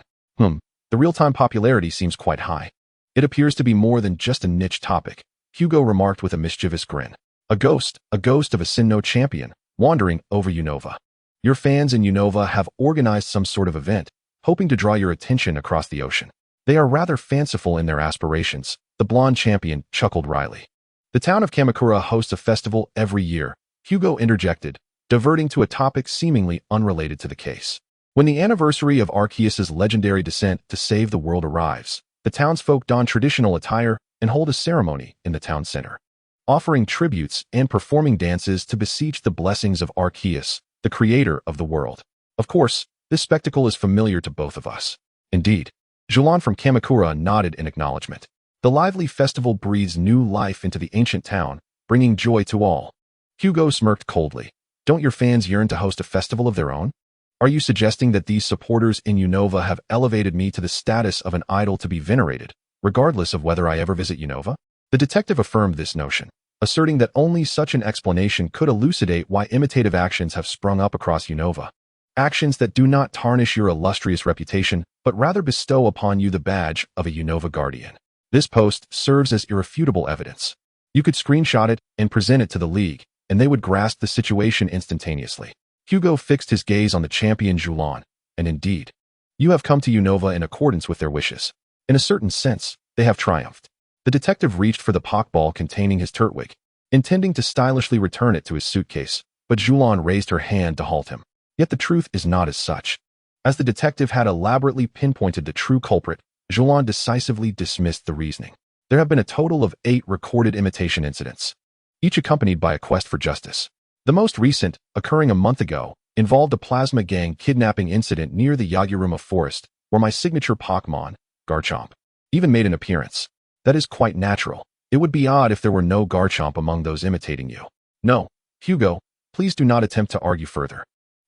The real-time popularity seems quite high. It appears to be more than just a niche topic, Hugo remarked with a mischievous grin. A ghost of a Sinnoh champion, wandering over Unova. Your fans in Unova have organized some sort of event, hoping to draw your attention across the ocean. They are rather fanciful in their aspirations, the blonde champion chuckled wryly. The town of Kamakura hosts a festival every year, Hugo interjected, diverting to a topic seemingly unrelated to the case. When the anniversary of Arceus's legendary descent to save the world arrives, the townsfolk don traditional attire and hold a ceremony in the town center, offering tributes and performing dances to beseech the blessings of Arceus, the creator of the world. Of course, this spectacle is familiar to both of us. Indeed, Julan from Kamakura nodded in acknowledgement. The lively festival breathes new life into the ancient town, bringing joy to all. Hugo smirked coldly. Don't your fans yearn to host a festival of their own? Are you suggesting that these supporters in Unova have elevated me to the status of an idol to be venerated, regardless of whether I ever visit Unova? The detective affirmed this notion, asserting that only such an explanation could elucidate why imitative actions have sprung up across Unova. Actions that do not tarnish your illustrious reputation, but rather bestow upon you the badge of a Unova guardian. This post serves as irrefutable evidence. You could screenshot it and present it to the league, and they would grasp the situation instantaneously. Hugo fixed his gaze on the champion Julan, and indeed, You have come to Unova in accordance with their wishes. In a certain sense, they have triumphed. The detective reached for the Poké Ball containing his turtwig, intending to stylishly return it to his suitcase, but Julan raised her hand to halt him. Yet the truth is not as such. As the detective had elaborately pinpointed the true culprit, Julan decisively dismissed the reasoning. There have been a total of 8 recorded imitation incidents, each accompanied by a quest for justice. The most recent, occurring a month ago, involved a plasma gang kidnapping incident near the Yaguruma forest, where my signature Pokémon, Garchomp, even made an appearance. That is quite natural. It would be odd if there were no Garchomp among those imitating you. No, Hugo, please do not attempt to argue further.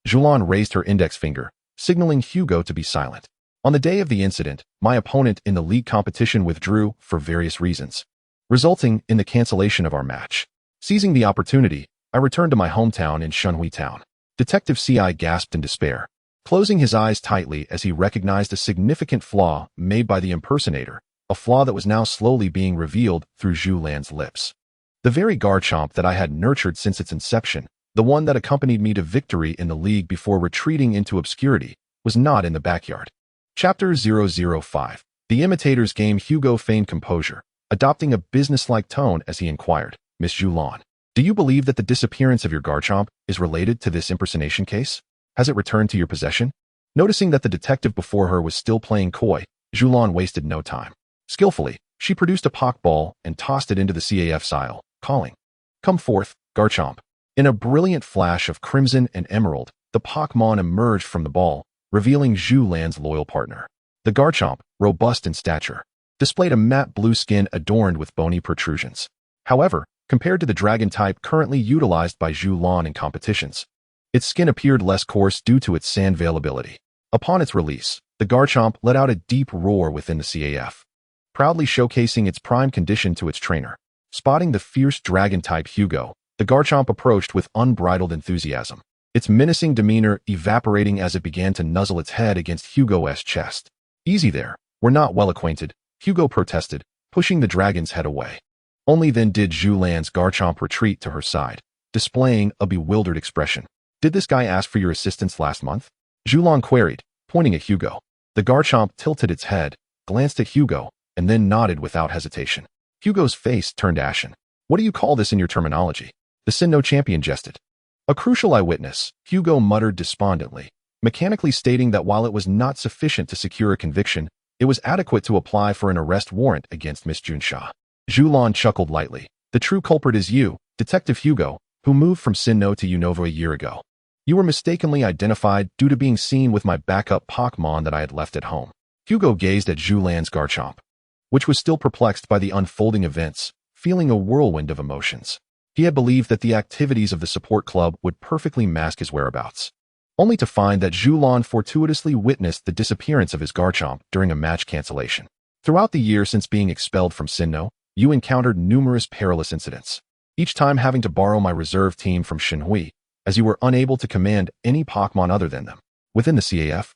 Julan raised her index finger, signaling Hugo to be silent. On the day of the incident, my opponent in the league competition withdrew for various reasons, resulting in the cancellation of our match. Seizing the opportunity, I returned to my hometown in Shunhui Town. Detective CI gasped in despair, closing his eyes tightly as he recognized a significant flaw made by the impersonator, a flaw that was now slowly being revealed through Zhu Lan's lips. The very Garchomp that I had nurtured since its inception, the one that accompanied me to victory in the league before retreating into obscurity, was not in the backyard. Chapter 005. The imitator's game. Hugo feigned composure, adopting a businesslike tone as he inquired, Miss Julan, do you believe that the disappearance of your Garchomp is related to this impersonation case? Has it returned to your possession? Noticing that the detective before her was still playing coy, Julan wasted no time. Skillfully, she produced a Poké Ball and tossed it into the CAF's aisle, calling, "Come forth, Garchomp." In a brilliant flash of crimson and emerald, the Pokémon emerged from the ball, revealing Zhu Lan's loyal partner. The Garchomp, robust in stature, displayed a matte blue skin adorned with bony protrusions. However, compared to the dragon type currently utilized by Zhu Lan in competitions, its skin appeared less coarse due to its sand availability. Upon its release, the Garchomp let out a deep roar within the CAF, proudly showcasing its prime condition to its trainer. Spotting the fierce dragon type Hugo, the Garchomp approached with unbridled enthusiasm, its menacing demeanor evaporating as it began to nuzzle its head against Hugo's chest. "Easy there, we're not well acquainted," Hugo protested, pushing the dragon's head away. Only then did Zhu Lan's Garchomp retreat to her side, displaying a bewildered expression. "Did this guy ask for your assistance last month?" Zhu Lan queried, pointing at Hugo. The Garchomp tilted its head, glanced at Hugo, and then nodded without hesitation. Hugo's face turned ashen. "What do you call this in your terminology?" The Sinnoh champion jested. "A crucial eyewitness," Hugo muttered despondently, mechanically stating that while it was not sufficient to secure a conviction, it was adequate to apply for an arrest warrant against Miss Junsha. Zhu Lan chuckled lightly. "The true culprit is you, Detective Hugo, who moved from Sinnoh to Unova a year ago. You were mistakenly identified due to being seen with my backup Pokémon that I had left at home." Hugo gazed at Zhu Lan's Garchomp, which was still perplexed by the unfolding events, feeling a whirlwind of emotions. He had believed that the activities of the support club would perfectly mask his whereabouts, only to find that Zhu Lan fortuitously witnessed the disappearance of his Garchomp during a match cancellation. Throughout the year since being expelled from Sinnoh, you encountered numerous perilous incidents, each time having to borrow my reserve team from Xinhui, as you were unable to command any Pokémon other than them. Within the CAF,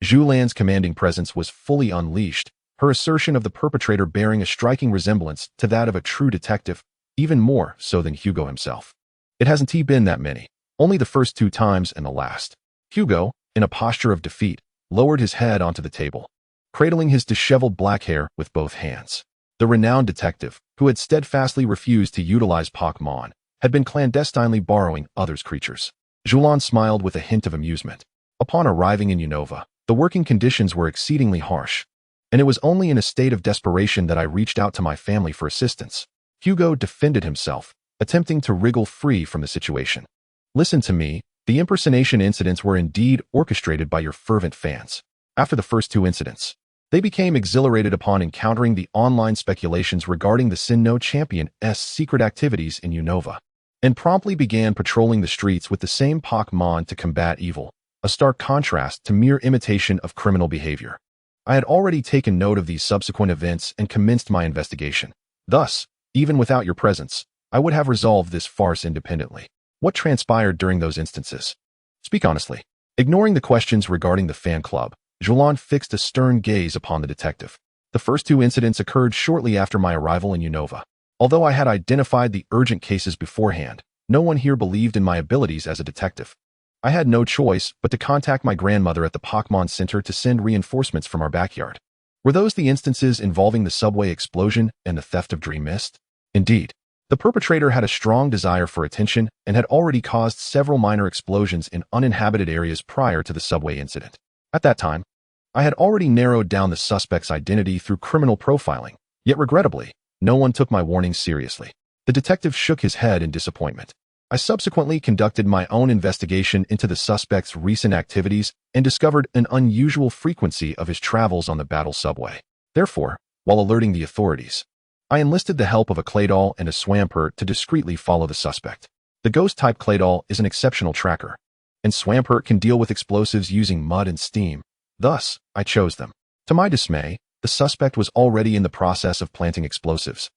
Zhu Lan's commanding presence was fully unleashed, her assertion of the perpetrator bearing a striking resemblance to that of a true detective, even more so than Hugo himself. "It hasn't been that many, only the first 2 times and the last." Hugo, in a posture of defeat, lowered his head onto the table, cradling his disheveled black hair with both hands. The renowned detective, who had steadfastly refused to utilize Pokémon, had been clandestinely borrowing others' creatures. Zhu Lan smiled with a hint of amusement. Upon arriving in Unova, the working conditions were exceedingly harsh, and it was only in a state of desperation that I reached out to my family for assistance. Hugo defended himself, attempting to wriggle free from the situation. "Listen to me, the impersonation incidents were indeed orchestrated by your fervent fans. After the first 2 incidents, they became exhilarated upon encountering the online speculations regarding the Sinnoh champion's secret activities in Unova, and promptly began patrolling the streets with the same Pokémon to combat evil, a stark contrast to mere imitation of criminal behavior. I had already taken note of these subsequent events and commenced my investigation. Thus, even without your presence, I would have resolved this farce independently. What transpired during those instances? Speak honestly." Ignoring the questions regarding the fan club, Zhu Lan fixed a stern gaze upon the detective. "The first 2 incidents occurred shortly after my arrival in Unova. Although I had identified the urgent cases beforehand, no one here believed in my abilities as a detective. I had no choice but to contact my grandmother at the Pokémon Center to send reinforcements from our backyard. Were those the instances involving the subway explosion and the theft of Dream Mist? Indeed. The perpetrator had a strong desire for attention and had already caused several minor explosions in uninhabited areas prior to the subway incident. At that time, I had already narrowed down the suspect's identity through criminal profiling, yet regrettably, no one took my warnings seriously. The detective shook his head in disappointment. I subsequently conducted my own investigation into the suspect's recent activities and discovered an unusual frequency of his travels on the Battle subway. Therefore, while alerting the authorities, I enlisted the help of a Claydol and a Swampert to discreetly follow the suspect. The ghost-type Claydol is an exceptional tracker, and Swampert can deal with explosives using mud and steam. Thus, I chose them. To my dismay, the suspect was already in the process of planting explosives,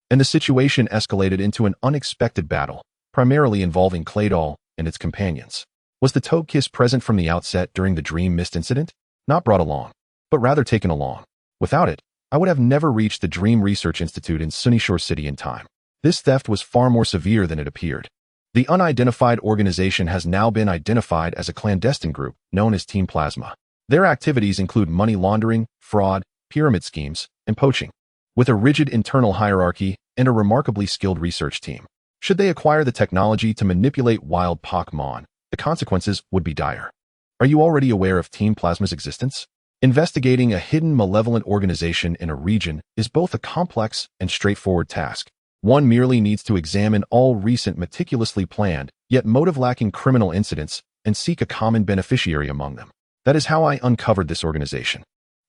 and the situation escalated into an unexpected battle, primarily involving Claydol and its companions. Was the Togekiss present from the outset during the Dream Mist incident? Not brought along, but rather taken along. Without it, I would have never reached the Dream Research Institute in Sunnyshore's City in time. This theft was far more severe than it appeared. The unidentified organization has now been identified as a clandestine group known as Team Plasma. Their activities include money laundering, fraud, pyramid schemes, and poaching, with a rigid internal hierarchy and a remarkably skilled research team. Should they acquire the technology to manipulate wild Pokémon, the consequences would be dire. Are you already aware of Team Plasma's existence? Investigating a hidden malevolent organization in a region is both a complex and straightforward task. One merely needs to examine all recent meticulously planned, yet motive-lacking criminal incidents and seek a common beneficiary among them. That is how I uncovered this organization.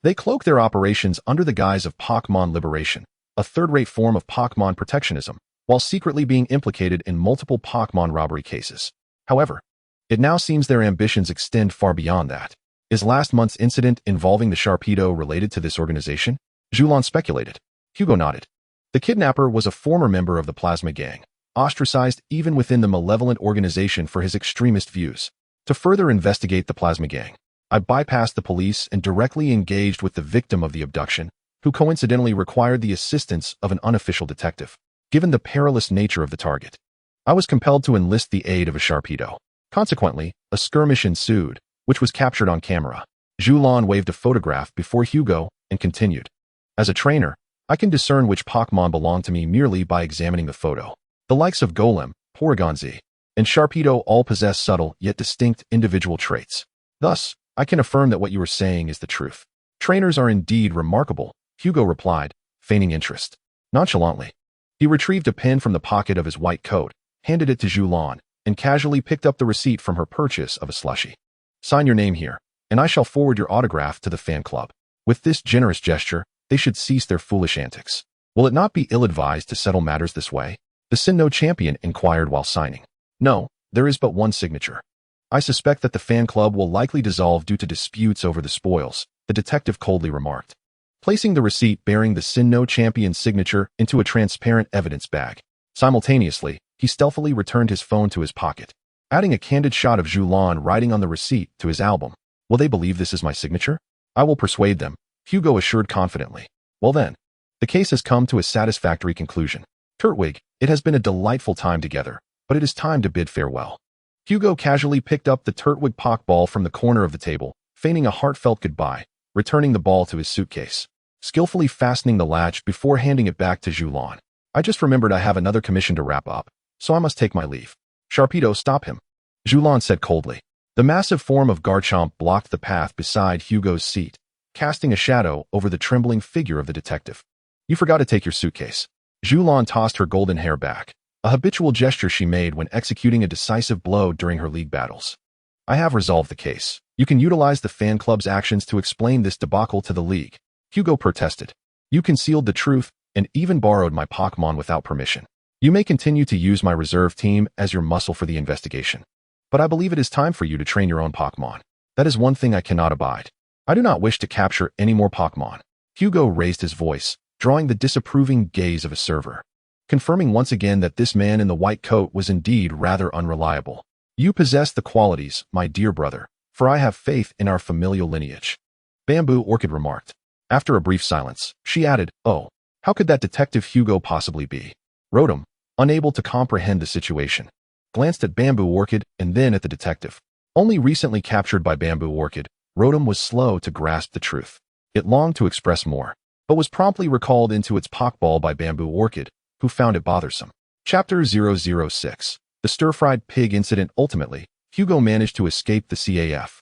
They cloak their operations under the guise of Pokémon liberation, a third-rate form of Pokémon protectionism, while secretly being implicated in multiple Pokémon robbery cases. However, it now seems their ambitions extend far beyond that. Is last month's incident involving the Sharpedo related to this organization? Julon speculated. Hugo nodded. The kidnapper was a former member of the Plasma Gang, ostracized even within the malevolent organization for his extremist views. To further investigate the Plasma Gang, I bypassed the police and directly engaged with the victim of the abduction, who coincidentally required the assistance of an unofficial detective. Given the perilous nature of the target, I was compelled to enlist the aid of a Sharpedo. Consequently, a skirmish ensued, which was captured on camera. Julon waved a photograph before Hugo and continued. As a trainer, I can discern which Pokémon belong to me merely by examining the photo. The likes of Golem, Porygon-Z, and Sharpedo all possess subtle yet distinct individual traits. Thus, I can affirm that what you are saying is the truth. Trainers are indeed remarkable, Hugo replied, feigning interest. Nonchalantly, he retrieved a pen from the pocket of his white coat, handed it to Julon, and casually picked up the receipt from her purchase of a slushie. Sign your name here, and I shall forward your autograph to the fan club. With this generous gesture, they should cease their foolish antics. Will it not be ill-advised to settle matters this way? The Sinnoh champion inquired while signing. No, there is but one signature. I suspect that the fan club will likely dissolve due to disputes over the spoils, the detective coldly remarked, placing the receipt bearing the Sinnoh champion's signature into a transparent evidence bag. Simultaneously, he stealthily returned his phone to his pocket, adding a candid shot of Julon writing on the receipt to his album. Will they believe this is my signature? I will persuade them, Hugo assured confidently. Well then, the case has come to a satisfactory conclusion. Turtwig, it has been a delightful time together, but it is time to bid farewell. Hugo casually picked up the Turtwig Poké Ball from the corner of the table, feigning a heartfelt goodbye, returning the ball to his suitcase, skillfully fastening the latch before handing it back to Julon. I just remembered I have another commission to wrap up, so I must take my leave. Sharpedo, stop him, Julon said coldly. The massive form of Garchomp blocked the path beside Hugo's seat, casting a shadow over the trembling figure of the detective. You forgot to take your suitcase. Julon tossed her golden hair back, a habitual gesture she made when executing a decisive blow during her league battles. I have resolved the case. You can utilize the fan club's actions to explain this debacle to the league, Hugo protested. You concealed the truth and even borrowed my Pokémon without permission. You may continue to use my reserve team as your muscle for the investigation, but I believe it is time for you to train your own Pokémon. That is one thing I cannot abide. I do not wish to capture any more Pokémon. Hugo raised his voice, drawing the disapproving gaze of a server, confirming once again that this man in the white coat was indeed rather unreliable. You possess the qualities, my dear brother, for I have faith in our familial lineage, Bamboo Orchid remarked. After a brief silence, she added, Oh, how could that Detective Hugo possibly be? Rotom, unable to comprehend the situation, glanced at Bamboo Orchid and then at the detective. Only recently captured by Bamboo Orchid, Rotom was slow to grasp the truth. It longed to express more, but was promptly recalled into its Poké Ball by Bamboo Orchid, who found it bothersome. Chapter 006. The Stir-Fried Pig Incident. Ultimately, Hugo managed to escape the CAF.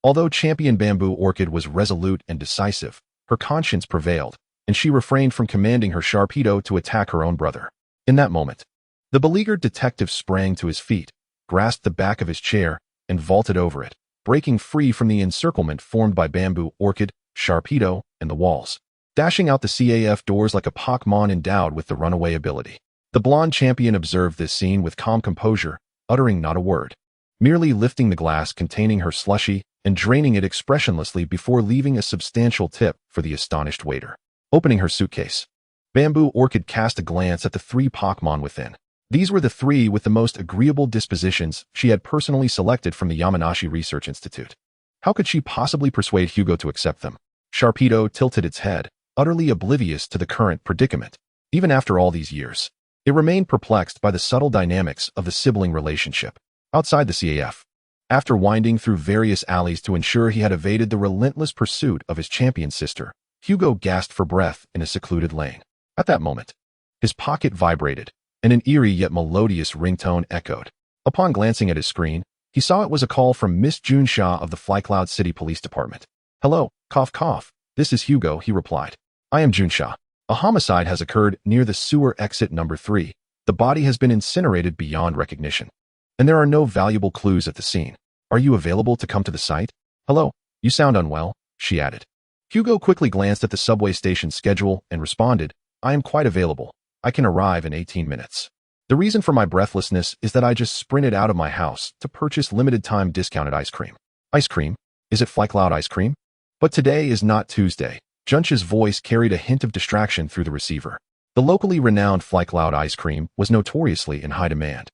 Although champion Bamboo Orchid was resolute and decisive, her conscience prevailed, and she refrained from commanding her Sharpedo to attack her own brother. In that moment, the beleaguered detective sprang to his feet, grasped the back of his chair, and vaulted over it, breaking free from the encirclement formed by Bamboo Orchid, Sharpedo, and the walls, dashing out the CAF doors like a Pokémon endowed with the runaway ability. The blonde champion observed this scene with calm composure, uttering not a word, merely lifting the glass containing her slushie and draining it expressionlessly before leaving a substantial tip for the astonished waiter. Opening her suitcase, Bamboo Orchid cast a glance at the 3 Pokémon within. These were the 3 with the most agreeable dispositions she had personally selected from the Yamanashi Research Institute. How could she possibly persuade Hugo to accept them? Sharpedo tilted its head, utterly oblivious to the current predicament. Even after all these years, it remained perplexed by the subtle dynamics of the sibling relationship. Outside the CAF, after winding through various alleys to ensure he had evaded the relentless pursuit of his champion sister, Hugo gasped for breath in a secluded lane. At that moment, his pocket vibrated, and an eerie yet melodious ringtone echoed. Upon glancing at his screen, he saw it was a call from Miss June Shaw of the Flycloud City Police Department. "Hello, cough cough. This is Hugo," he replied. "I am June Shaw. A homicide has occurred near the sewer exit number 3. The body has been incinerated beyond recognition, and there are no valuable clues at the scene. Are you available to come to the site?" "Hello, you sound unwell," she added. Hugo quickly glanced at the subway station schedule and responded, "I am quite available. I can arrive in 18 minutes. The reason for my breathlessness is that I just sprinted out of my house to purchase limited-time discounted ice cream." "Ice cream? Is it Flycloud ice cream?" "But today is not Tuesday." Junch's voice carried a hint of distraction through the receiver. The locally renowned Flycloud ice cream was notoriously in high demand,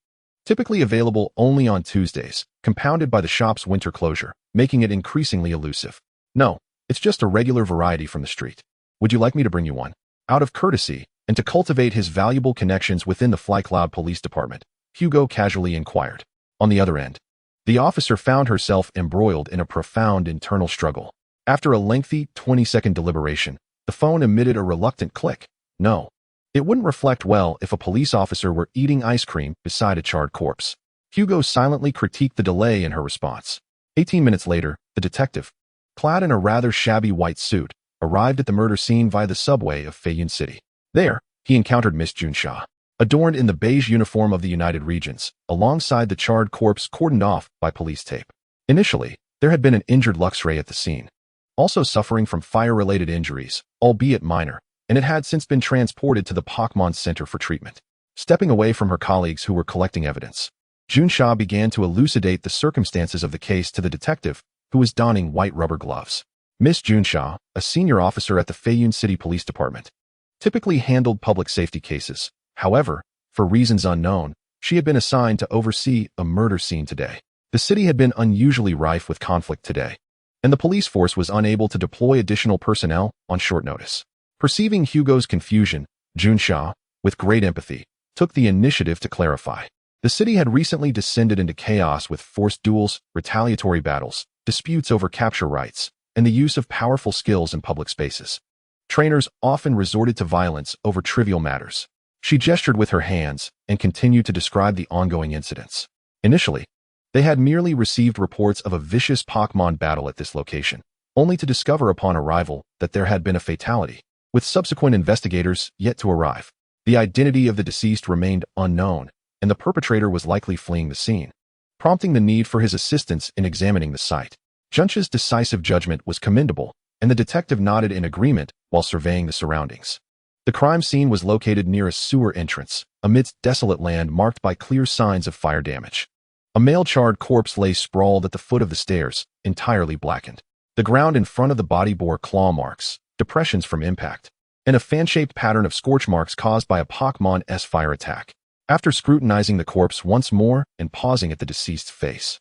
typically available only on Tuesdays, compounded by the shop's winter closure, making it increasingly elusive. "No, it's just a regular variety from the street. Would you like me to bring you one?" Out of courtesy, and to cultivate his valuable connections within the Flycloud Police Department, Hugo casually inquired. On the other end, the officer found herself embroiled in a profound internal struggle. After a lengthy 20-second deliberation, the phone emitted a reluctant click. No, it wouldn't reflect well if a police officer were eating ice cream beside a charred corpse. Hugo silently critiqued the delay in her response. 18 minutes later, the detective, clad in a rather shabby white suit, arrived at the murder scene via the subway of Feiyun City. There, he encountered Miss June Shaw, adorned in the beige uniform of the United Regions, alongside the charred corpse cordoned off by police tape. Initially, there had been an injured Luxray at the scene, also suffering from fire-related injuries, albeit minor, and it had since been transported to the Pokémon Center for treatment. Stepping away from her colleagues who were collecting evidence, June Shaw began to elucidate the circumstances of the case to the detective, who was donning white rubber gloves. Miss June Shaw, a senior officer at the Feiyun City Police Department, typically handled public safety cases. However, for reasons unknown, she had been assigned to oversee a murder scene today. The city had been unusually rife with conflict today, and the police force was unable to deploy additional personnel on short notice. Perceiving Hugo's confusion, June Shaw, with great empathy, took the initiative to clarify. The city had recently descended into chaos with forced duels, retaliatory battles, disputes over capture rights, and the use of powerful skills in public spaces. Trainers often resorted to violence over trivial matters. She gestured with her hands and continued to describe the ongoing incidents. Initially, they had merely received reports of a vicious Pokémon battle at this location, only to discover upon arrival that there had been a fatality, with subsequent investigators yet to arrive. The identity of the deceased remained unknown, and the perpetrator was likely fleeing the scene, prompting the need for his assistance in examining the site. Junch's decisive judgment was commendable, and the detective nodded in agreement while surveying the surroundings. The crime scene was located near a sewer entrance, amidst desolate land marked by clear signs of fire damage. A male charred corpse lay sprawled at the foot of the stairs, entirely blackened. The ground in front of the body bore claw marks, depressions from impact, and a fan-shaped pattern of scorch marks caused by a Pokémon-esque fire attack. After scrutinizing the corpse once more and pausing at the deceased's face,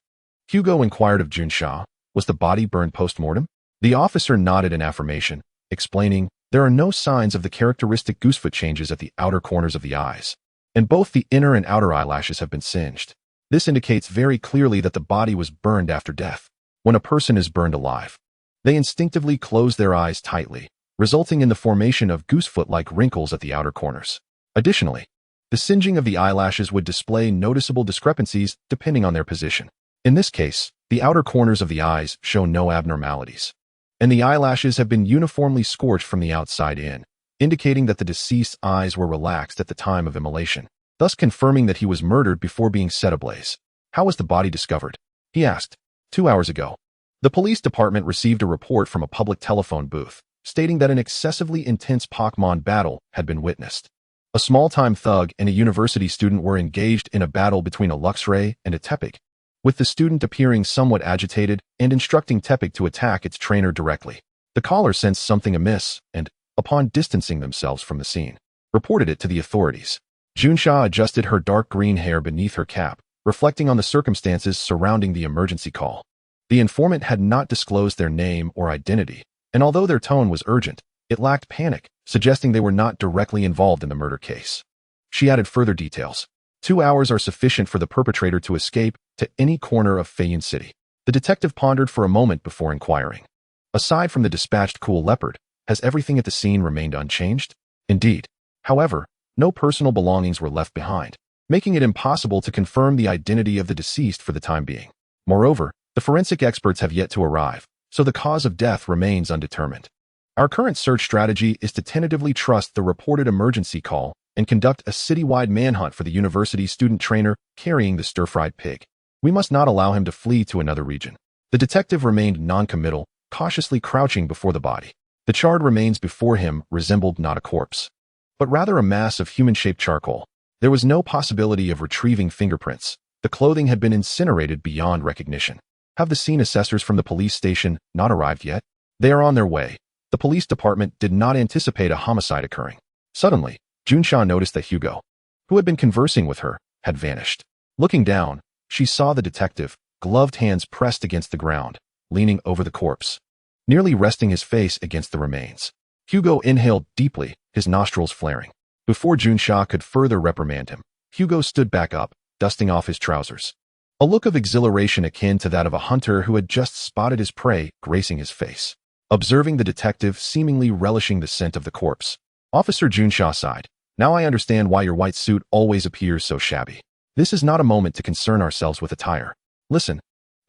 Hugo inquired of June Shaw, "Was the body burned post-mortem?" The officer nodded in affirmation, explaining, "There are no signs of the characteristic goosefoot changes at the outer corners of the eyes, and both the inner and outer eyelashes have been singed." This indicates very clearly that the body was burned after death. When a person is burned alive, they instinctively close their eyes tightly, resulting in the formation of goosefoot-like wrinkles at the outer corners. Additionally, the singeing of the eyelashes would display noticeable discrepancies depending on their position. In this case, the outer corners of the eyes show no abnormalities, and the eyelashes have been uniformly scorched from the outside in, indicating that the deceased's eyes were relaxed at the time of immolation, thus confirming that he was murdered before being set ablaze. How was the body discovered? He asked. 2 hours ago. The police department received a report from a public telephone booth, stating that an excessively intense Pokémon battle had been witnessed. A small-time thug and a university student were engaged in a battle between a Luxray and a Tepig, with the student appearing somewhat agitated and instructing Tepig to attack its trainer directly. The caller sensed something amiss and, upon distancing themselves from the scene, reported it to the authorities. Junsha adjusted her dark green hair beneath her cap, reflecting on the circumstances surrounding the emergency call. The informant had not disclosed their name or identity, and although their tone was urgent, it lacked panic, suggesting they were not directly involved in the murder case. She added further details. 2 hours are sufficient for the perpetrator to escape to any corner of Feiyan City. The detective pondered for a moment before inquiring. Aside from the dispatched cool leopard, has everything at the scene remained unchanged? Indeed. However, no personal belongings were left behind, making it impossible to confirm the identity of the deceased for the time being. Moreover, the forensic experts have yet to arrive, so the cause of death remains undetermined. Our current search strategy is to tentatively trust the reported emergency call and conduct a citywide manhunt for the university student trainer carrying the stir-fried pig. We must not allow him to flee to another region. The detective remained non-committal, cautiously crouching before the body. The charred remains before him resembled not a corpse, but rather a mass of human-shaped charcoal. There was no possibility of retrieving fingerprints. The clothing had been incinerated beyond recognition. Have the scene assessors from the police station not arrived yet? They are on their way. The police department did not anticipate a homicide occurring. Suddenly, Junsha noticed that Hugo, who had been conversing with her, had vanished. Looking down, she saw the detective, gloved hands pressed against the ground, leaning over the corpse, nearly resting his face against the remains. Hugo inhaled deeply, his nostrils flaring. Before Junsha could further reprimand him, Hugo stood back up, dusting off his trousers. A look of exhilaration akin to that of a hunter who had just spotted his prey gracing his face. Observing the detective seemingly relishing the scent of the corpse, Officer Junsha sighed. Now I understand why your white suit always appears so shabby. This is not a moment to concern ourselves with attire. Listen,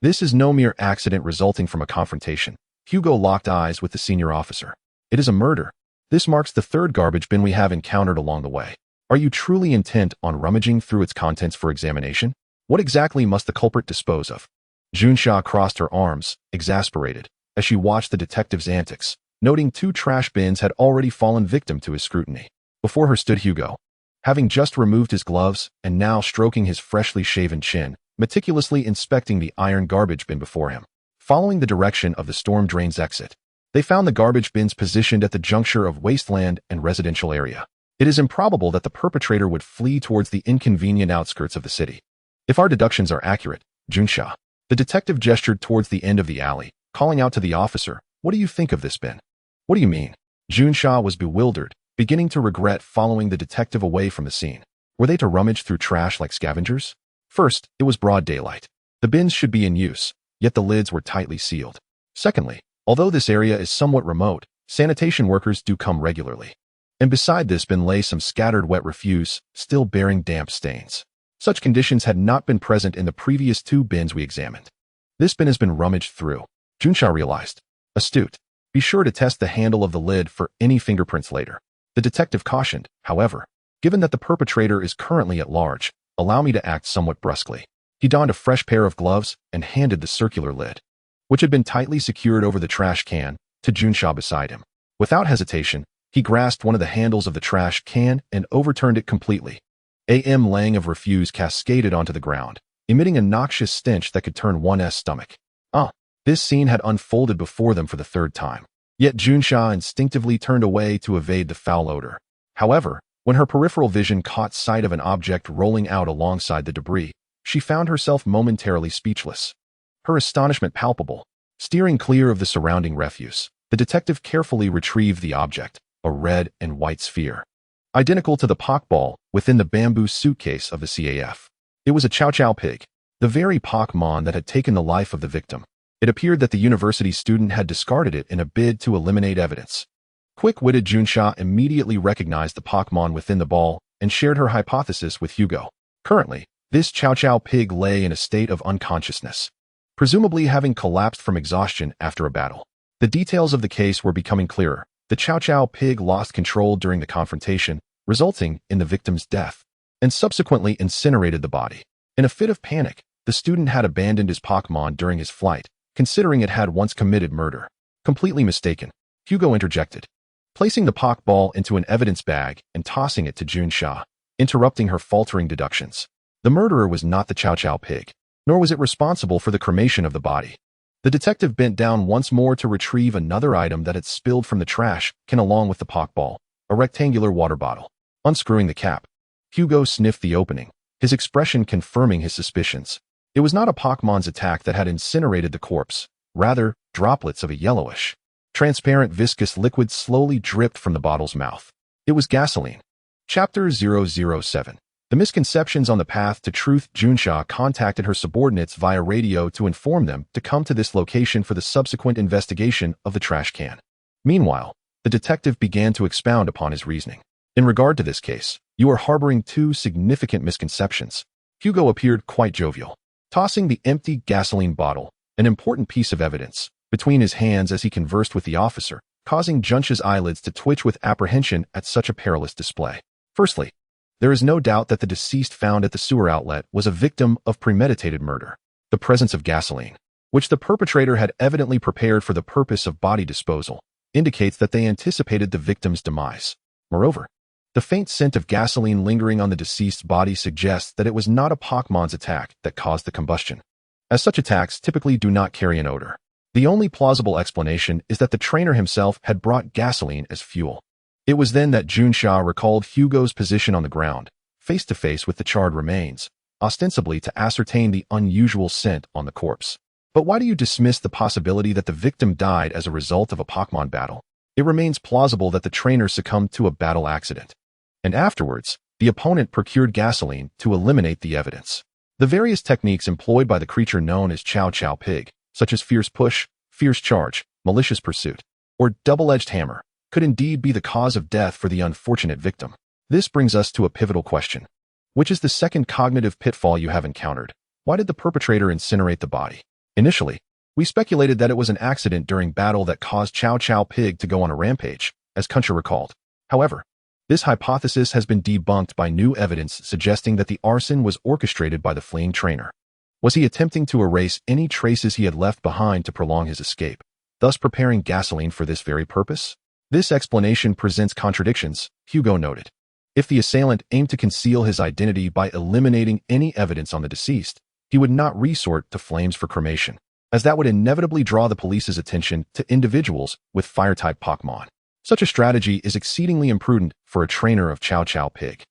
this is no mere accident resulting from a confrontation. Hugo locked eyes with the senior officer. It is a murder. This marks the third garbage bin we have encountered along the way. Are you truly intent on rummaging through its contents for examination? What exactly must the culprit dispose of? Junsha crossed her arms, exasperated, as she watched the detective's antics, noting 2 trash bins had already fallen victim to his scrutiny. Before her stood Hugo, having just removed his gloves and now stroking his freshly shaven chin, meticulously inspecting the iron garbage bin before him. Following the direction of the storm drain's exit, they found the garbage bins positioned at the juncture of wasteland and residential area. It is improbable that the perpetrator would flee towards the inconvenient outskirts of the city. If our deductions are accurate, Junsha, the detective gestured towards the end of the alley, calling out to the officer, what do you think of this bin? What do you mean? Junsha was bewildered, beginning to regret following the detective away from the scene. Were they to rummage through trash like scavengers? First, it was broad daylight. The bins should be in use, yet the lids were tightly sealed. Secondly, although this area is somewhat remote, sanitation workers do come regularly. And beside this bin lay some scattered wet refuse, still bearing damp stains. Such conditions had not been present in the previous 2 bins we examined. This bin has been rummaged through, Junsha realized. Astute. Be sure to test the handle of the lid for any fingerprints later. The detective cautioned, however, given that the perpetrator is currently at large, allow me to act somewhat brusquely. He donned a fresh pair of gloves and handed the circular lid, which had been tightly secured over the trash can, to Junsha beside him. Without hesitation, he grasped one of the handles of the trash can and overturned it completely. Lang of refuse cascaded onto the ground, emitting a noxious stench that could turn one's stomach. This scene had unfolded before them for the 3rd time. Yet Junsha instinctively turned away to evade the foul odor. However, when her peripheral vision caught sight of an object rolling out alongside the debris, she found herself momentarily speechless. Her astonishment palpable. Steering clear of the surrounding refuse, the detective carefully retrieved the object, a red and white sphere, identical to the Poké Ball within the bamboo suitcase of the CAF. It was a Chow Chow pig, the very Pokémon that had taken the life of the victim. It appeared that the university student had discarded it in a bid to eliminate evidence. Quick-witted Junsha immediately recognized the Pokémon within the ball and shared her hypothesis with Hugo. Currently, this Chow Chow pig lay in a state of unconsciousness, presumably having collapsed from exhaustion after a battle. The details of the case were becoming clearer. The Chow Chow pig lost control during the confrontation, resulting in the victim's death, and subsequently incinerated the body. In a fit of panic, the student had abandoned his Pokémon during his flight, considering it had once committed murder. Completely mistaken, Hugo interjected, placing the Poké Ball into an evidence bag and tossing it to Junsha, interrupting her faltering deductions. The murderer was not the Chow Chow pig, nor was it responsible for the cremation of the body. The detective bent down once more to retrieve another item that had spilled from the trash can along with the Poké Ball, a rectangular water bottle. Unscrewing the cap, Hugo sniffed the opening, his expression confirming his suspicions. It was not a Pokémon's attack that had incinerated the corpse. Rather, droplets of a yellowish, transparent viscous liquid slowly dripped from the bottle's mouth. It was gasoline. Chapter 007. The misconceptions on the path to truth. Junsha contacted her subordinates via radio to inform them to come to this location for the subsequent investigation of the trash can. Meanwhile, the detective began to expound upon his reasoning. In regard to this case, you are harboring two significant misconceptions. Hugo appeared quite jovial, tossing the empty gasoline bottle, an important piece of evidence, between his hands as he conversed with the officer, causing Junsha's eyelids to twitch with apprehension at such a perilous display. Firstly, there is no doubt that the deceased found at the sewer outlet was a victim of premeditated murder. The presence of gasoline, which the perpetrator had evidently prepared for the purpose of body disposal, indicates that they anticipated the victim's demise. Moreover, the faint scent of gasoline lingering on the deceased's body suggests that it was not a Pokémon's attack that caused the combustion, as such attacks typically do not carry an odor. The only plausible explanation is that the trainer himself had brought gasoline as fuel. It was then that Junsha recalled Hugo's position on the ground, face to face with the charred remains, ostensibly to ascertain the unusual scent on the corpse. But why do you dismiss the possibility that the victim died as a result of a Pokémon battle? It remains plausible that the trainer succumbed to a battle accident, and afterwards, the opponent procured gasoline to eliminate the evidence. The various techniques employed by the creature known as Chow Chow pig, such as fierce push, fierce charge, malicious pursuit, or double-edged hammer, could indeed be the cause of death for the unfortunate victim. This brings us to a pivotal question. Which is the second cognitive pitfall you have encountered? Why did the perpetrator incinerate the body? Initially, we speculated that it was an accident during battle that caused Chow Chow pig to go on a rampage, as Kuncha recalled. However, this hypothesis has been debunked by new evidence suggesting that the arson was orchestrated by the fleeing trainer. Was he attempting to erase any traces he had left behind to prolong his escape, thus preparing gasoline for this very purpose? This explanation presents contradictions, Hugo noted. If the assailant aimed to conceal his identity by eliminating any evidence on the deceased, he would not resort to flames for cremation, as that would inevitably draw the police's attention to individuals with fire-type Pokémon. Such a strategy is exceedingly imprudent for a trainer of Chow Chow pig.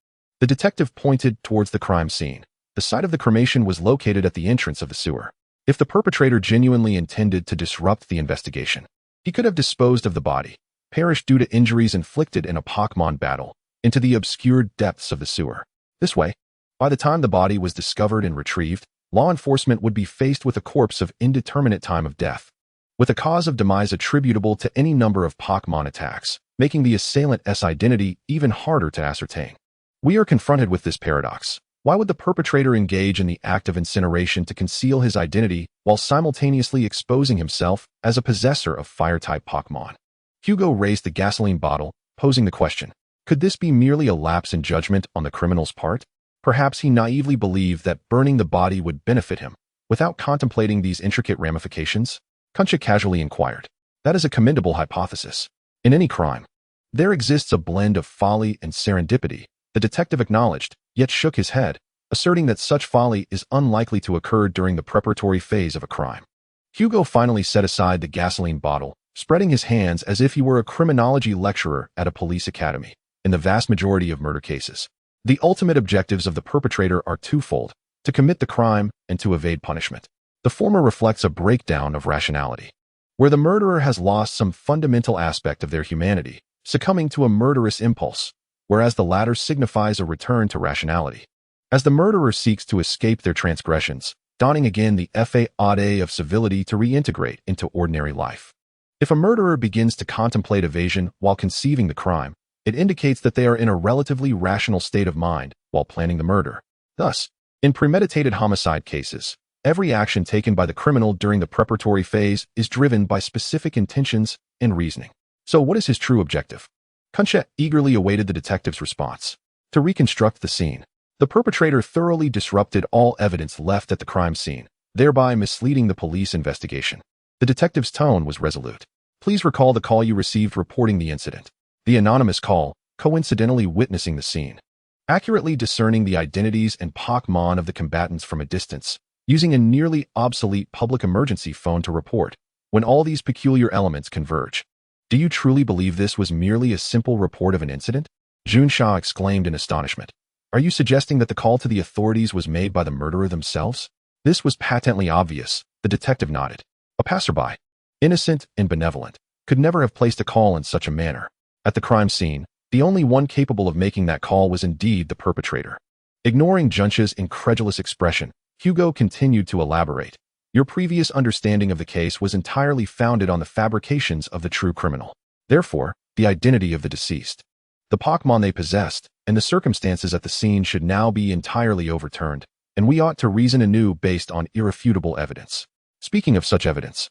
The detective pointed towards the crime scene. The site of the cremation was located at the entrance of the sewer. If the perpetrator genuinely intended to disrupt the investigation, he could have disposed of the body, perished due to injuries inflicted in a Pokémon battle, into the obscured depths of the sewer. This way, by the time the body was discovered and retrieved, law enforcement would be faced with a corpse of indeterminate time of death, with a cause of demise attributable to any number of Pokémon attacks, making the assailant's identity even harder to ascertain. We are confronted with this paradox. Why would the perpetrator engage in the act of incineration to conceal his identity while simultaneously exposing himself as a possessor of fire-type Pokémon? Hugo raised the gasoline bottle, posing the question. Could this be merely a lapse in judgment on the criminal's part? Perhaps he naively believed that burning the body would benefit him, without contemplating these intricate ramifications? Kuncha casually inquired. That is a commendable hypothesis. In any crime, there exists a blend of folly and serendipity, the detective acknowledged, yet shook his head, asserting that such folly is unlikely to occur during the preparatory phase of a crime. Hugo finally set aside the gasoline bottle, spreading his hands as if he were a criminology lecturer at a police academy. In the vast majority of murder cases, the ultimate objectives of the perpetrator are twofold: to commit the crime and to evade punishment. The former reflects a breakdown of rationality, where the murderer has lost some fundamental aspect of their humanity, succumbing to a murderous impulse, whereas the latter signifies a return to rationality, as the murderer seeks to escape their transgressions, donning again the facade of civility to reintegrate into ordinary life. If a murderer begins to contemplate evasion while conceiving the crime, it indicates that they are in a relatively rational state of mind while planning the murder. Thus, in premeditated homicide cases, every action taken by the criminal during the preparatory phase is driven by specific intentions and reasoning. So what is his true objective? Kunche eagerly awaited the detective's response. To reconstruct the scene, the perpetrator thoroughly disrupted all evidence left at the crime scene, thereby misleading the police investigation. The detective's tone was resolute. Please recall the call you received reporting the incident. The anonymous call, coincidentally witnessing the scene. Accurately discerning the identities and Pokémon of the combatants from a distance, using a nearly obsolete public emergency phone to report, when all these peculiar elements converge. Do you truly believe this was merely a simple report of an incident? Junsha exclaimed in astonishment. Are you suggesting that the call to the authorities was made by the murderer themselves? This was patently obvious, the detective nodded. A passerby, innocent and benevolent, could never have placed a call in such a manner. At the crime scene, the only one capable of making that call was indeed the perpetrator. Ignoring Junsha's incredulous expression, Hugo continued to elaborate. Your previous understanding of the case was entirely founded on the fabrications of the true criminal. Therefore, the identity of the deceased, the Pokémon they possessed, and the circumstances at the scene should now be entirely overturned, and we ought to reason anew based on irrefutable evidence. Speaking of such evidence,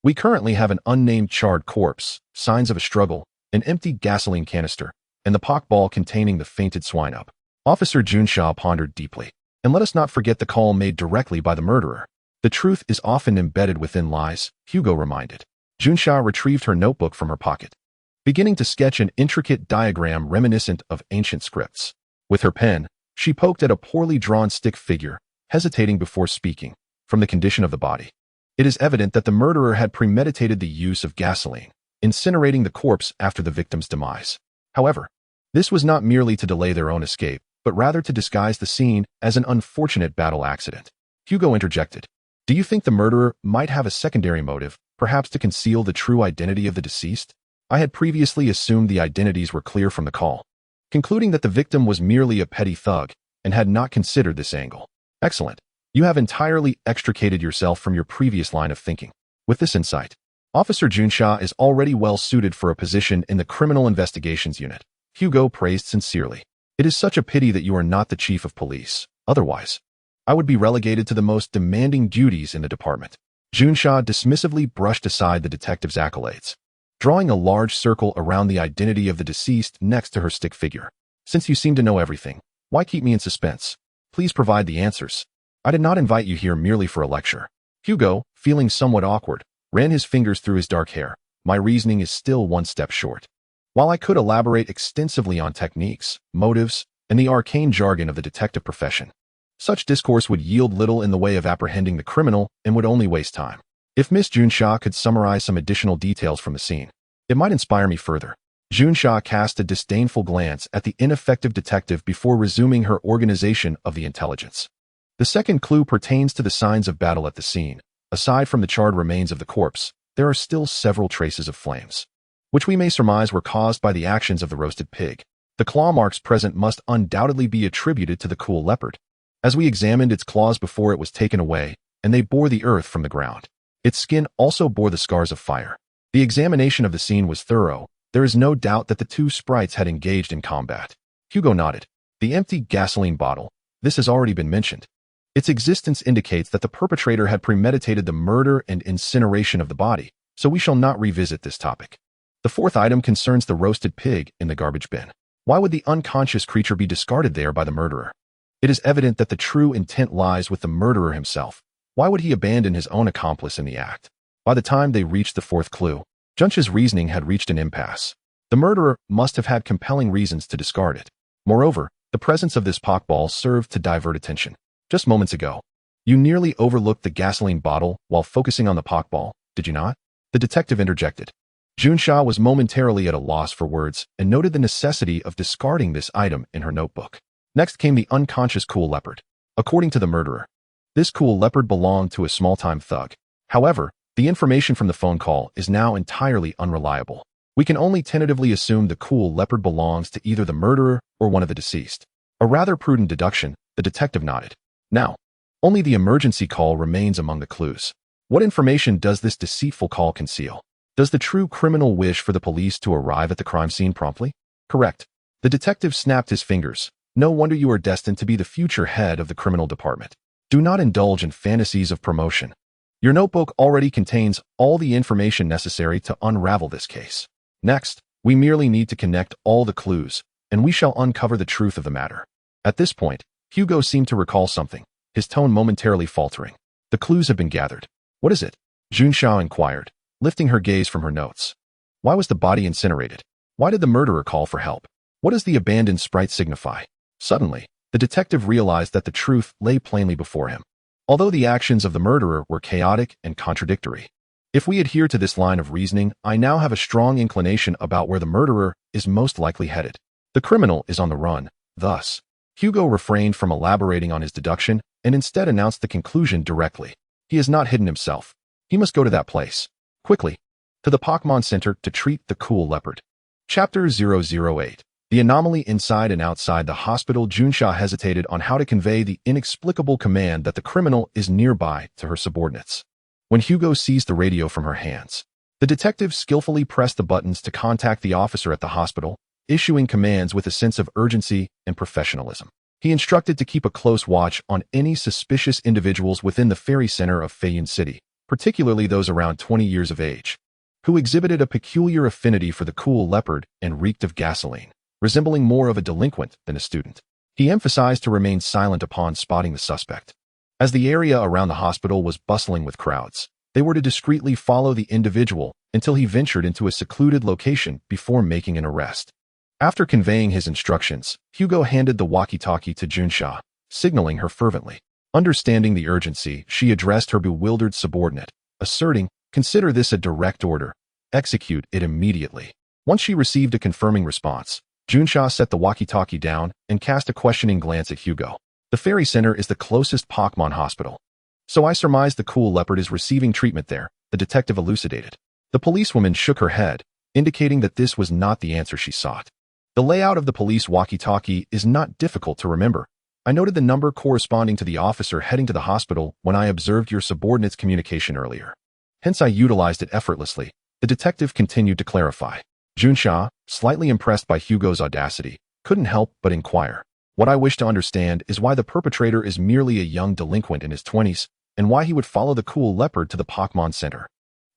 we currently have an unnamed charred corpse, signs of a struggle, an empty gasoline canister, and the Poké Ball containing the fainted swine-up. Officer Junsha pondered deeply. And let us not forget the call made directly by the murderer. The truth is often embedded within lies, Hugo reminded. Junsha retrieved her notebook from her pocket, beginning to sketch an intricate diagram reminiscent of ancient scripts. With her pen, she poked at a poorly drawn stick figure, hesitating before speaking. From the condition of the body, it is evident that the murderer had premeditated the use of gasoline, incinerating the corpse after the victim's demise. However, this was not merely to delay their own escape, but rather to disguise the scene as an unfortunate battle accident. Hugo interjected. Do you think the murderer might have a secondary motive, perhaps to conceal the true identity of the deceased? I had previously assumed the identities were clear from the call, concluding that the victim was merely a petty thug and had not considered this angle. Excellent. You have entirely extricated yourself from your previous line of thinking. With this insight, Officer Junsha is already well suited for a position in the Criminal Investigations Unit. Hugo praised sincerely. It is such a pity that you are not the chief of police. Otherwise, I would be relegated to the most demanding duties in the department. Junsha dismissively brushed aside the detective's accolades, drawing a large circle around the identity of the deceased next to her stick figure. Since you seem to know everything, why keep me in suspense? Please provide the answers. I did not invite you here merely for a lecture. Hugo, feeling somewhat awkward, ran his fingers through his dark hair. My reasoning is still one step short. While I could elaborate extensively on techniques, motives, and the arcane jargon of the detective profession, such discourse would yield little in the way of apprehending the criminal and would only waste time. If Miss Junsha could summarize some additional details from the scene, it might inspire me further. Junsha cast a disdainful glance at the ineffective detective before resuming her organization of the intelligence. The second clue pertains to the signs of battle at the scene. Aside from the charred remains of the corpse, there are still several traces of flames, which we may surmise were caused by the actions of the roasted pig. The claw marks present must undoubtedly be attributed to the cool leopard, as we examined its claws before it was taken away, and they bore the earth from the ground. Its skin also bore the scars of fire. The examination of the scene was thorough. There is no doubt that the two sprites had engaged in combat. Hugo nodded. The empty gasoline bottle. This has already been mentioned. Its existence indicates that the perpetrator had premeditated the murder and incineration of the body, so we shall not revisit this topic. The fourth item concerns the roasted pig in the garbage bin. Why would the unconscious creature be discarded there by the murderer? It is evident that the true intent lies with the murderer himself. Why would he abandon his own accomplice in the act? By the time they reached the fourth clue, Junsha's reasoning had reached an impasse. The murderer must have had compelling reasons to discard it. Moreover, the presence of this Poké Ball served to divert attention. Just moments ago, you nearly overlooked the gasoline bottle while focusing on the Poké Ball, did you not? The detective interjected. Junsha was momentarily at a loss for words and noted the necessity of discarding this item in her notebook. Next came the unconscious cool leopard. According to the murderer, this cool leopard belonged to a small-time thug. However, the information from the phone call is now entirely unreliable. We can only tentatively assume the cool leopard belongs to either the murderer or one of the deceased. A rather prudent deduction, The detective nodded. Now, only the emergency call remains among the clues. What information does this deceitful call conceal? Does the true criminal wish for the police to arrive at the crime scene promptly? Correct. The detective snapped his fingers. No wonder you are destined to be the future head of the criminal department. Do not indulge in fantasies of promotion. Your notebook already contains all the information necessary to unravel this case. Next, we merely need to connect all the clues, and we shall uncover the truth of the matter. At this point, Hugo seemed to recall something, his tone momentarily faltering. The clues have been gathered. What is it? Junsha inquired, lifting her gaze from her notes. Why was the body incinerated? Why did the murderer call for help? What does the abandoned sprite signify? Suddenly, the detective realized that the truth lay plainly before him. Although the actions of the murderer were chaotic and contradictory. If we adhere to this line of reasoning, I now have a strong inclination about where the murderer is most likely headed. The criminal is on the run, thus. Hugo refrained from elaborating on his deduction and instead announced the conclusion directly. He has not hidden himself. He must go to that place. Quickly. To the Pokémon Center to treat the cool leopard. Chapter 008. The anomaly inside and outside the hospital. Junsha hesitated on how to convey the inexplicable command that the criminal is nearby to her subordinates. When Hugo seized the radio from her hands, the detective skillfully pressed the buttons to contact the officer at the hospital, issuing commands with a sense of urgency and professionalism. He instructed to keep a close watch on any suspicious individuals within the ferry center of Feiyun City, particularly those around 20 years of age, who exhibited a peculiar affinity for the cool leopard and reeked of gasoline, resembling more of a delinquent than a student. He emphasized to remain silent upon spotting the suspect. As the area around the hospital was bustling with crowds, they were to discreetly follow the individual until he ventured into a secluded location before making an arrest. After conveying his instructions, Hugo handed the walkie-talkie to Junsha, signaling her fervently. Understanding the urgency, she addressed her bewildered subordinate, asserting, "Consider this a direct order. Execute it immediately." Once she received a confirming response, Junsha set the walkie-talkie down and cast a questioning glance at Hugo. The ferry center is the closest Pokémon hospital. So I surmise the cool leopard is receiving treatment there, the detective elucidated. The policewoman shook her head, indicating that this was not the answer she sought. The layout of the police walkie-talkie is not difficult to remember. I noted the number corresponding to the officer heading to the hospital when I observed your subordinate's communication earlier. Hence I utilized it effortlessly. The detective continued to clarify. Junsha, slightly impressed by Hugo's audacity, couldn't help but inquire. What I wish to understand is why the perpetrator is merely a young delinquent in his 20s, and why he would follow the cool leopard to the Pokémon Center.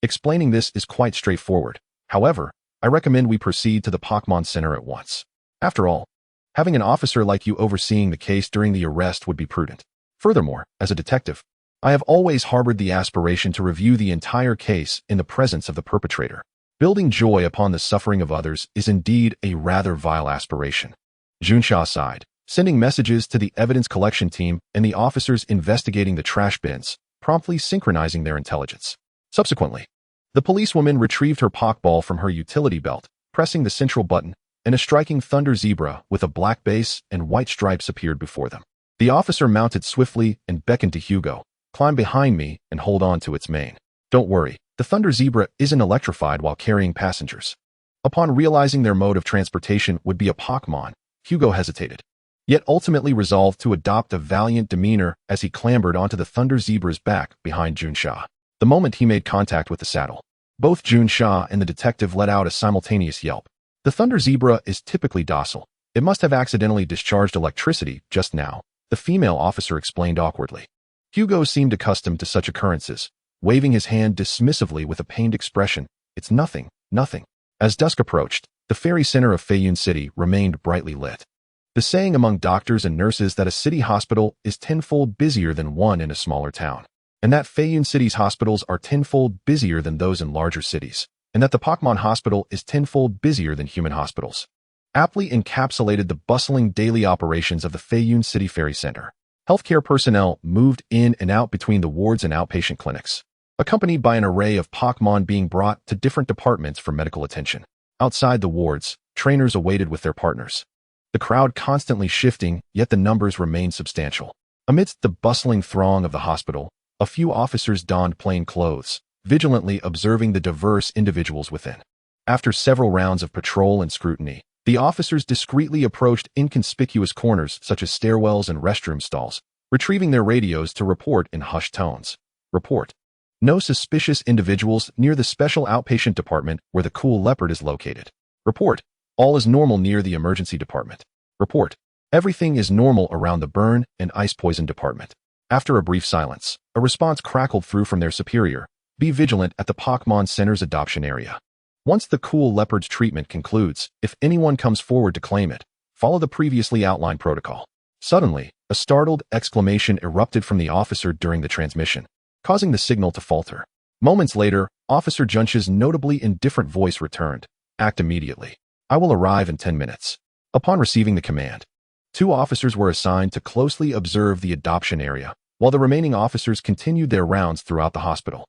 Explaining this is quite straightforward. However, I recommend we proceed to the Pokémon Center at once. After all, having an officer like you overseeing the case during the arrest would be prudent. Furthermore, as a detective, I have always harbored the aspiration to review the entire case in the presence of the perpetrator. Building joy upon the suffering of others is indeed a rather vile aspiration. Junsha sighed, sending messages to the evidence collection team and the officers investigating the trash bins, promptly synchronizing their intelligence. Subsequently, the policewoman retrieved her Poké Ball from her utility belt, pressing the central button, and a striking thunder zebra with a black base and white stripes appeared before them. The officer mounted swiftly and beckoned to Hugo, "Climb behind me and hold on to its mane. Don't worry, the thunder zebra isn't electrified while carrying passengers." Upon realizing their mode of transportation would be a Pokémon, Hugo hesitated, yet ultimately resolved to adopt a valiant demeanor as he clambered onto the thunder zebra's back behind Junsha. The moment he made contact with the saddle, both Junsha and the detective let out a simultaneous yelp. The thunder zebra is typically docile. It must have accidentally discharged electricity just now, the female officer explained awkwardly. Hugo seemed accustomed to such occurrences, waving his hand dismissively with a pained expression. "It's nothing, nothing." As dusk approached, the ferry center of Feiyun City remained brightly lit. The saying among doctors and nurses that a city hospital is tenfold busier than one in a smaller town, and that Feiyun City's hospitals are tenfold busier than those in larger cities, and that the Pokémon Hospital is tenfold busier than human hospitals, aptly encapsulated the bustling daily operations of the Feiyun City Ferry Center. Healthcare personnel moved in and out between the wards and outpatient clinics, accompanied by an array of Pokémon being brought to different departments for medical attention. Outside the wards, trainers awaited with their partners. The crowd constantly shifting, yet the numbers remained substantial. Amidst the bustling throng of the hospital, a few officers donned plain clothes, vigilantly observing the diverse individuals within. After several rounds of patrol and scrutiny, The officers discreetly approached inconspicuous corners such as stairwells and restroom stalls, retrieving their radios to report in hushed tones. Report: no suspicious individuals near the special outpatient department where the Cool Leopard is located. Report: all is normal near the emergency department. Report: everything is normal around the burn and ice poison department. After a brief silence, a response crackled through from their superior: be vigilant at the Pokémon Center's adoption area. Once the Cool Leopard's treatment concludes, if anyone comes forward to claim it, follow the previously outlined protocol. Suddenly, a startled exclamation erupted from the officer during the transmission, causing the signal to falter. Moments later, Officer Junsh's notably indifferent voice returned: act immediately. I will arrive in 10 minutes. Upon receiving the command, 2 officers were assigned to closely observe the adoption area, while the remaining officers continued their rounds throughout the hospital.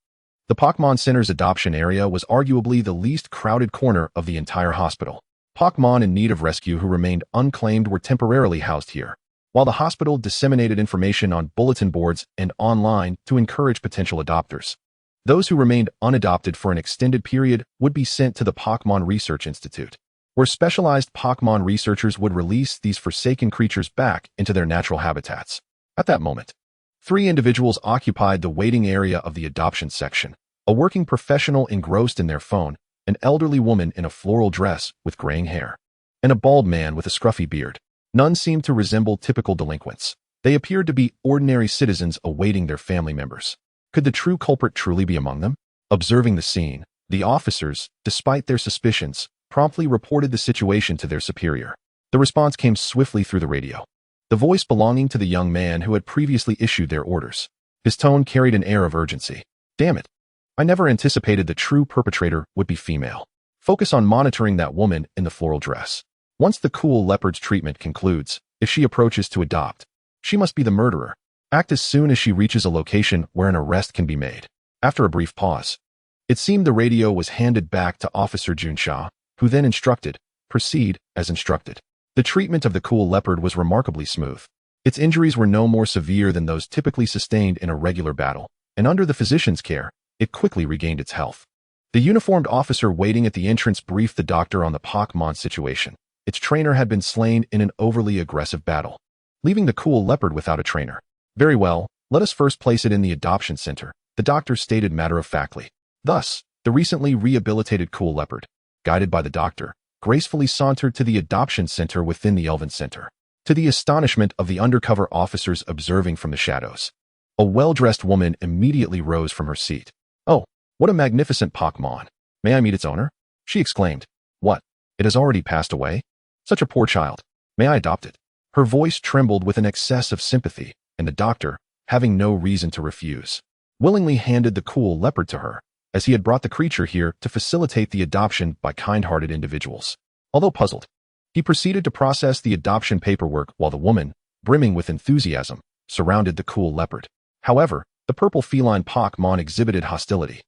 The Pokémon Center's adoption area was arguably the least crowded corner of the entire hospital. Pokémon in need of rescue who remained unclaimed were temporarily housed here, while the hospital disseminated information on bulletin boards and online to encourage potential adopters. Those who remained unadopted for an extended period would be sent to the Pokémon Research Institute, where specialized Pokémon researchers would release these forsaken creatures back into their natural habitats. At that moment, 3 individuals occupied the waiting area of the adoption section: a working professional engrossed in their phone, an elderly woman in a floral dress with graying hair, and a bald man with a scruffy beard. None seemed to resemble typical delinquents. They appeared to be ordinary citizens awaiting their family members. Could the true culprit truly be among them? Observing the scene, the officers, despite their suspicions, promptly reported the situation to their superior. The response came swiftly through the radio, the voice belonging to the young man who had previously issued their orders. His tone carried an air of urgency. Damn it. I never anticipated the true perpetrator would be female. Focus on monitoring that woman in the floral dress. Once the Cool Leopard's treatment concludes, if she approaches to adopt, she must be the murderer. Act as soon as she reaches a location where an arrest can be made. After a brief pause, it seemed the radio was handed back to Officer Junsha, who then instructed, proceed as instructed. The treatment of the Cool Leopard was remarkably smooth. Its injuries were no more severe than those typically sustained in a regular battle, and under the physician's care, it quickly regained its health. The uniformed officer waiting at the entrance briefed the doctor on the Pokémon situation. Its trainer had been slain in an overly aggressive battle, leaving the Cool Leopard without a trainer. Very well, let us first place it in the adoption center, the doctor stated matter-of-factly. Thus, the recently rehabilitated Cool Leopard, guided by the doctor, gracefully sauntered to the adoption center within the Elven Center. To the astonishment of the undercover officers observing from the shadows, a well-dressed woman immediately rose from her seat. Oh, what a magnificent Pokémon! May I meet its owner? She exclaimed. What? It has already passed away? Such a poor child. May I adopt it? Her voice trembled with an excess of sympathy, and the doctor, having no reason to refuse, willingly handed the Cool Leopard to her, as he had brought the creature here to facilitate the adoption by kind-hearted individuals. Although puzzled, he proceeded to process the adoption paperwork while the woman, brimming with enthusiasm, surrounded the Cool Leopard. However, the purple feline Pokémon exhibited hostility,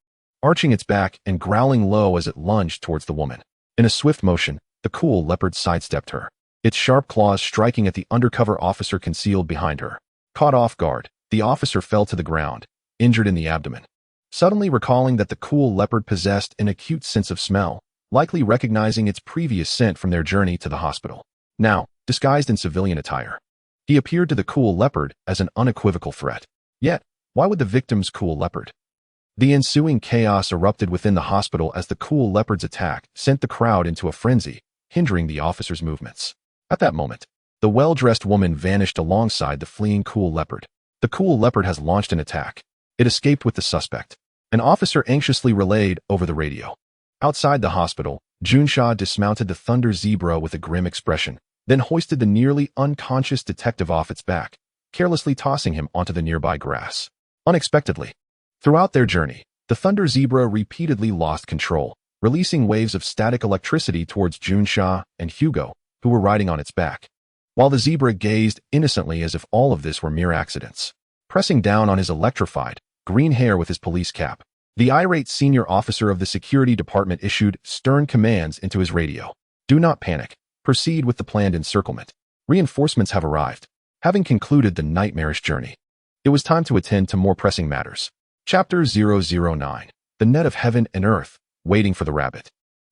arching its back and growling low as it lunged towards the woman. In a swift motion, the Cool Leopard sidestepped her, its sharp claws striking at the undercover officer concealed behind her. Caught off guard, the officer fell to the ground, injured in the abdomen. Suddenly recalling that the Cool Leopard possessed an acute sense of smell, likely recognizing its previous scent from their journey to the hospital. Now, disguised in civilian attire, he appeared to the Cool Leopard as an unequivocal threat. Yet, why would the victim's Cool Leopard? The ensuing chaos erupted within the hospital as the Cool Leopard's attack sent the crowd into a frenzy, hindering the officer's movements. At that moment, the well-dressed woman vanished alongside the fleeing Cool Leopard. The Cool Leopard has launched an attack. It escaped with the suspect. An officer anxiously relayed over the radio. Outside the hospital, Junsha dismounted the Thunder Zebra with a grim expression, then hoisted the nearly unconscious detective off its back, carelessly tossing him onto the nearby grass. Unexpectedly, throughout their journey, the Thunder Zebra repeatedly lost control, releasing waves of static electricity towards Junsha and Hugo, who were riding on its back, while the zebra gazed innocently as if all of this were mere accidents. Pressing down on his electrified, green hair with his police cap, the irate senior officer of the security department issued stern commands into his radio. Do not panic. Proceed with the planned encirclement. Reinforcements have arrived. Having concluded the nightmarish journey, it was time to attend to more pressing matters. Chapter 009. The Net of Heaven and Earth, Waiting for the Rabbit.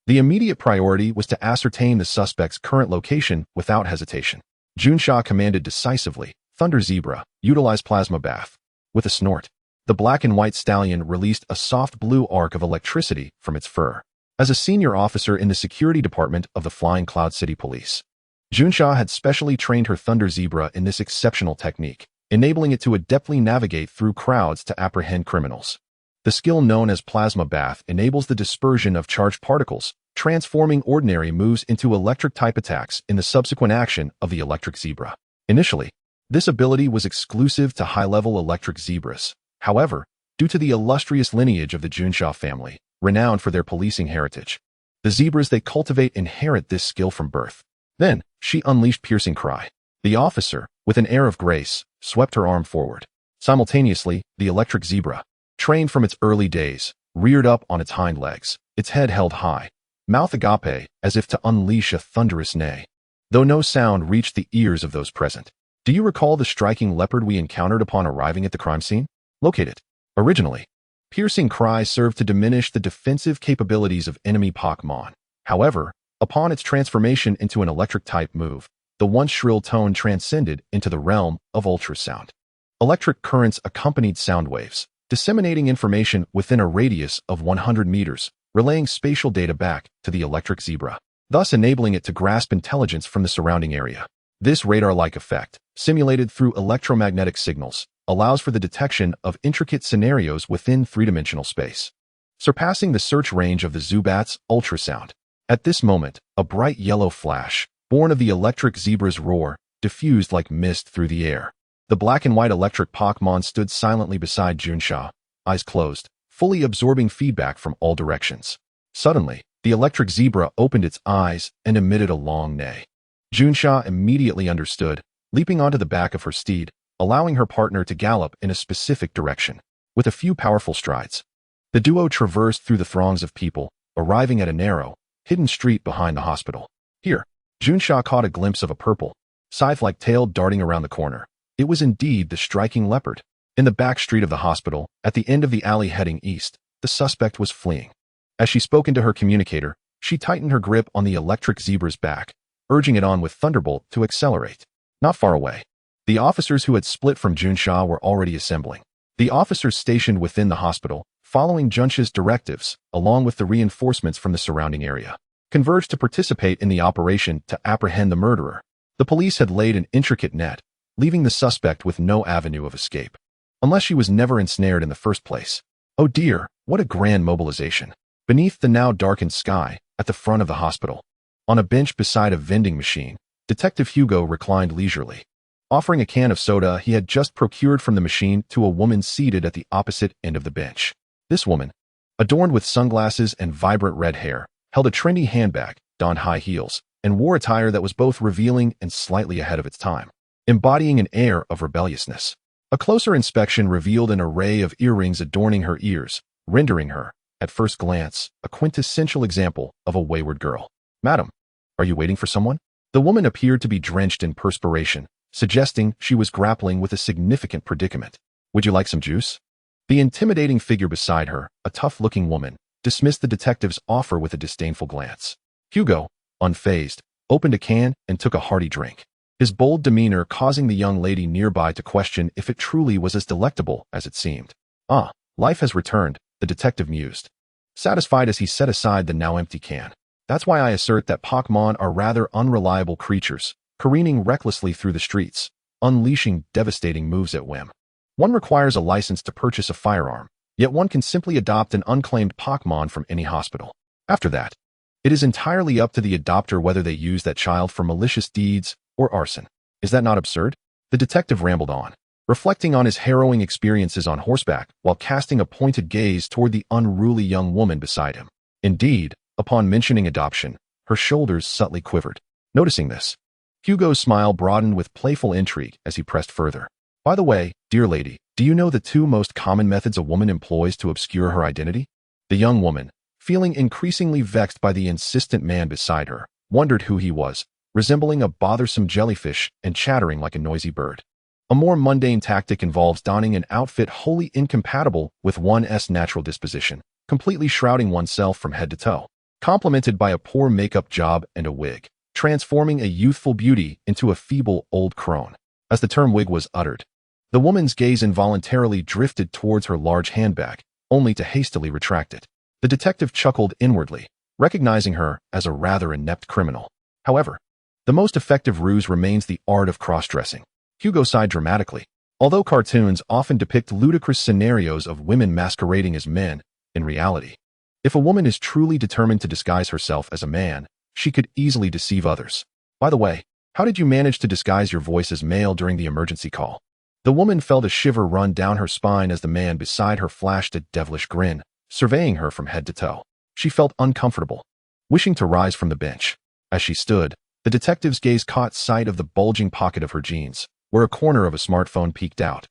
The immediate priority was to ascertain the suspect's current location without hesitation. Junsha commanded decisively, "Thunder Zebra, utilize plasma bath." With a snort, the black and white stallion released a soft blue arc of electricity from its fur. As a senior officer in the security department of the Flying Cloud City Police, Junsha had specially trained her Thunder Zebra in this exceptional technique, enabling it to adeptly navigate through crowds to apprehend criminals. The skill known as plasma bath enables the dispersion of charged particles, transforming ordinary moves into electric-type attacks in the subsequent action of the electric zebra. Initially, this ability was exclusive to high-level electric zebras. However, due to the illustrious lineage of the Junsha family, renowned for their policing heritage, the zebras they cultivate inherit this skill from birth. Then, she unleashed piercing cry. The officer, with an air of grace, swept her arm forward. Simultaneously, the electric zebra, trained from its early days, reared up on its hind legs, its head held high, mouth agape, as if to unleash a thunderous neigh. Though no sound reached the ears of those present. Do you recall the striking leopard we encountered upon arriving at the crime scene? Locate it. Originally, piercing cries served to diminish the defensive capabilities of enemy Pokémon. However, upon its transformation into an electric-type move, the once shrill tone transcended into the realm of ultrasound. Electric currents accompanied sound waves, disseminating information within a radius of 100 meters, relaying spatial data back to the electric zebra, thus enabling it to grasp intelligence from the surrounding area. This radar-like effect, simulated through electromagnetic signals, allows for the detection of intricate scenarios within three-dimensional space, surpassing the search range of the Zubat's ultrasound. At this moment, a bright yellow flash, born of the electric zebra's roar, diffused like mist through the air. The black and white electric Pokémon stood silently beside Junsha, eyes closed, fully absorbing feedback from all directions. Suddenly, the electric zebra opened its eyes and emitted a long neigh. Junsha immediately understood, leaping onto the back of her steed, allowing her partner to gallop in a specific direction. With a few powerful strides, the duo traversed through the throngs of people, arriving at a narrow, hidden street behind the hospital. Here, Junsha caught a glimpse of a purple, scythe-like tail darting around the corner. It was indeed the striking leopard. In the back street of the hospital, at the end of the alley heading east, the suspect was fleeing. As she spoke into her communicator, she tightened her grip on the electric zebra's back, urging it on with Thunderbolt to accelerate. Not far away, the officers who had split from Junsha were already assembling. The officers stationed within the hospital, following Junsha's directives, along with the reinforcements from the surrounding area, converged to participate in the operation to apprehend the murderer. The police had laid an intricate net, leaving the suspect with no avenue of escape, unless she was never ensnared in the first place. Oh dear, what a grand mobilization. Beneath the now darkened sky, at the front of the hospital, on a bench beside a vending machine, Detective Hugo reclined leisurely, offering a can of soda he had just procured from the machine to a woman seated at the opposite end of the bench. This woman, adorned with sunglasses and vibrant red hair, held a trendy handbag, donned high heels, and wore attire that was both revealing and slightly ahead of its time, embodying an air of rebelliousness. A closer inspection revealed an array of earrings adorning her ears, rendering her, at first glance, a quintessential example of a wayward girl. "Madam, are you waiting for someone?" The woman appeared to be drenched in perspiration, suggesting she was grappling with a significant predicament. "Would you like some juice?" The intimidating figure beside her, a tough-looking woman, dismissed the detective's offer with a disdainful glance. Hugo, unfazed, opened a can and took a hearty drink, his bold demeanor causing the young lady nearby to question if it truly was as delectable as it seemed. "Ah, life has returned," the detective mused, satisfied as he set aside the now empty can. "That's why I assert that Pokémon are rather unreliable creatures, careening recklessly through the streets, unleashing devastating moves at whim. One requires a license to purchase a firearm, yet one can simply adopt an unclaimed Pokémon from any hospital. After that, it is entirely up to the adopter whether they use that child for malicious deeds or arson. Is that not absurd?" The detective rambled on, reflecting on his harrowing experiences on horseback while casting a pointed gaze toward the unruly young woman beside him. Indeed, upon mentioning adoption, her shoulders subtly quivered. Noticing this, Hugo's smile broadened with playful intrigue as he pressed further. "By the way, dear lady, do you know the two most common methods a woman employs to obscure her identity?" The young woman, feeling increasingly vexed by the insistent man beside her, wondered who he was, resembling a bothersome jellyfish and chattering like a noisy bird. A more mundane tactic involves donning an outfit wholly incompatible with one's natural disposition, completely shrouding oneself from head to toe. complemented by a poor makeup job and a wig, transforming a youthful beauty into a feeble old crone. As the term wig was uttered, the woman's gaze involuntarily drifted towards her large handbag, only to hastily retract it. The detective chuckled inwardly, recognizing her as a rather inept criminal. However, the most effective ruse remains the art of cross-dressing. Hugo sighed dramatically. Although cartoons often depict ludicrous scenarios of women masquerading as men, in reality, if a woman is truly determined to disguise herself as a man, she could easily deceive others. By the way, how did you manage to disguise your voice as male during the emergency call? The woman felt a shiver run down her spine as the man beside her flashed a devilish grin, surveying her from head to toe. She felt uncomfortable, wishing to rise from the bench. As she stood, the detective's gaze caught sight of the bulging pocket of her jeans, where a corner of a smartphone peeked out,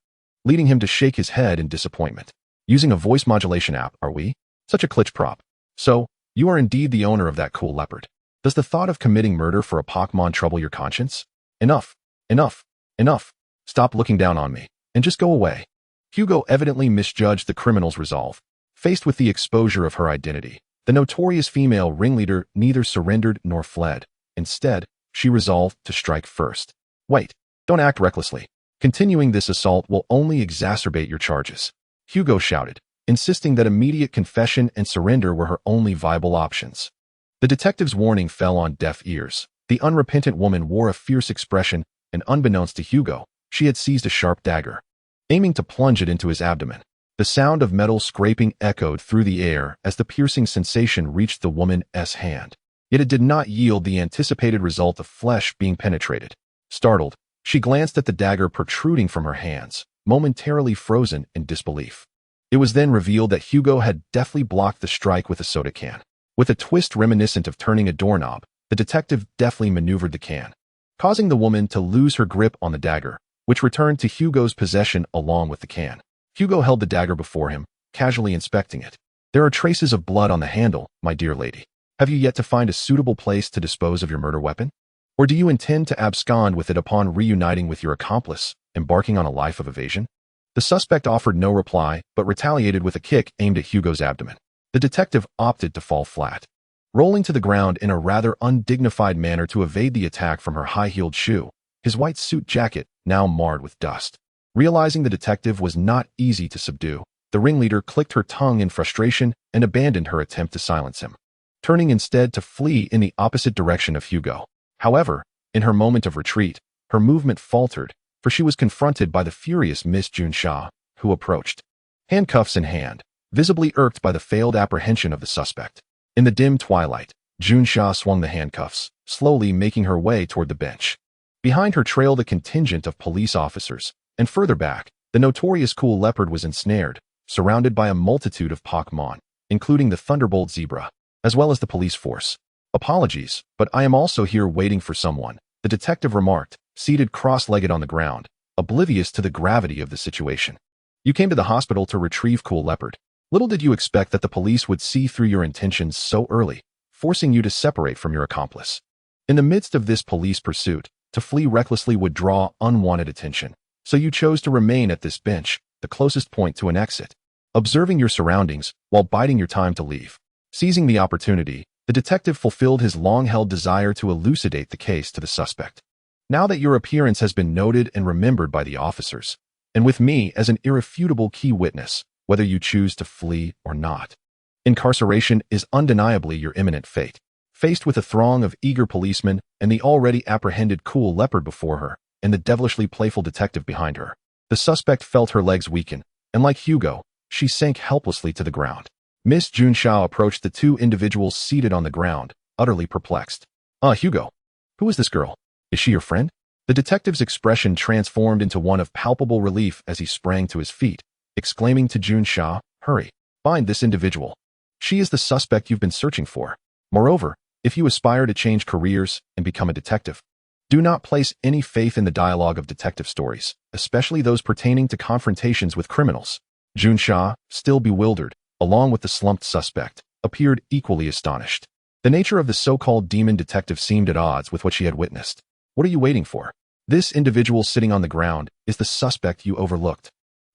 leading him to shake his head in disappointment. Using a voice modulation app, are we? Such a klitsch prop. So, you are indeed the owner of that cool leopard. Does the thought of committing murder for a Pokémon trouble your conscience? Enough. Enough. Enough. Stop looking down on me, and just go away. Hugo evidently misjudged the criminal's resolve. Faced with the exposure of her identity, the notorious female ringleader neither surrendered nor fled. Instead, she resolved to strike first. Wait. Don't act recklessly. Continuing this assault will only exacerbate your charges, Hugo shouted, insisting that immediate confession and surrender were her only viable options. The detective's warning fell on deaf ears. The unrepentant woman wore a fierce expression, and unbeknownst to Hugo, she had seized a sharp dagger, aiming to plunge it into his abdomen. The sound of metal scraping echoed through the air as the piercing sensation reached the woman's hand. Yet it did not yield the anticipated result of flesh being penetrated. Startled, she glanced at the dagger protruding from her hands, momentarily frozen in disbelief. It was then revealed that Hugo had deftly blocked the strike with a soda can. With a twist reminiscent of turning a doorknob, the detective deftly maneuvered the can, causing the woman to lose her grip on the dagger, which returned to Hugo's possession along with the can. Hugo held the dagger before him, casually inspecting it. There are traces of blood on the handle, my dear lady. Have you yet to find a suitable place to dispose of your murder weapon? Or do you intend to abscond with it upon reuniting with your accomplice, embarking on a life of evasion? The suspect offered no reply, but retaliated with a kick aimed at Hugo's abdomen. The detective opted to fall flat, rolling to the ground in a rather undignified manner to evade the attack from her high-heeled shoe, his white suit jacket now marred with dust. Realizing the detective was not easy to subdue, the ringleader clicked her tongue in frustration and abandoned her attempt to silence him, turning instead to flee in the opposite direction of Hugo. However, in her moment of retreat, her movement faltered, for she was confronted by the furious Miss Junsha, who approached, handcuffs in hand, visibly irked by the failed apprehension of the suspect. In the dim twilight, Junsha swung the handcuffs, slowly making her way toward the bench. Behind her trailed a contingent of police officers, and further back, the notorious cool leopard was ensnared, surrounded by a multitude of Pokémon, including the Thunderbolt zebra, as well as the police force. Apologies, but I am also here waiting for someone, the detective remarked, seated cross-legged on the ground, oblivious to the gravity of the situation. You came to the hospital to retrieve Cool Leopard. Little did you expect that the police would see through your intentions so early, forcing you to separate from your accomplice. In the midst of this police pursuit, to flee recklessly would draw unwanted attention, so you chose to remain at this bench, the closest point to an exit, observing your surroundings while biding your time to leave. Seizing the opportunity, the detective fulfilled his long-held desire to elucidate the case to the suspect. Now that your appearance has been noted and remembered by the officers, and with me as an irrefutable key witness, whether you choose to flee or not, incarceration is undeniably your imminent fate. Faced with a throng of eager policemen and the already apprehended Cool Leopard before her, and the devilishly playful detective behind her, the suspect felt her legs weaken, and like Hugo, she sank helplessly to the ground. Miss Junsha approached the two individuals seated on the ground, utterly perplexed. Hugo. Who is this girl? Is she your friend? The detective's expression transformed into one of palpable relief as he sprang to his feet, exclaiming to Junsha, hurry, find this individual. She is the suspect you've been searching for. Moreover, if you aspire to change careers and become a detective, do not place any faith in the dialogue of detective stories, especially those pertaining to confrontations with criminals. Junsha, still bewildered, along with the slumped suspect, appeared equally astonished. The nature of the so-called demon detective seemed at odds with what she had witnessed. What are you waiting for? This individual sitting on the ground is the suspect you overlooked.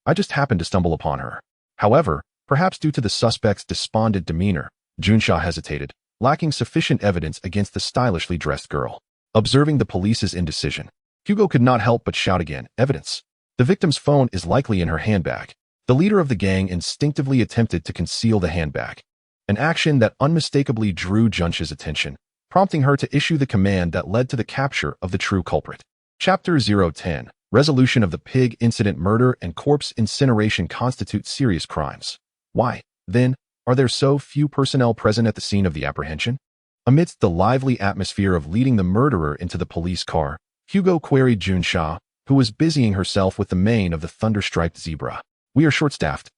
I just happened to stumble upon her. However, perhaps due to the suspect's despondent demeanor, Junsha hesitated, lacking sufficient evidence against the stylishly dressed girl. Observing the police's indecision, Hugo could not help but shout again, "Evidence! The victim's phone is likely in her handbag." The leader of the gang instinctively attempted to conceal the handbag, an action that unmistakably drew Junxia's attention, prompting her to issue the command that led to the capture of the true culprit. Chapter 010. Resolution of the pig incident. Murder and corpse incineration constitute serious crimes. Why, then, are there so few personnel present at the scene of the apprehension? Amidst the lively atmosphere of leading the murderer into the police car, Hugo queried Junxia, who was busying herself with the mane of the thunder-striped zebra. "We are short-staffed,"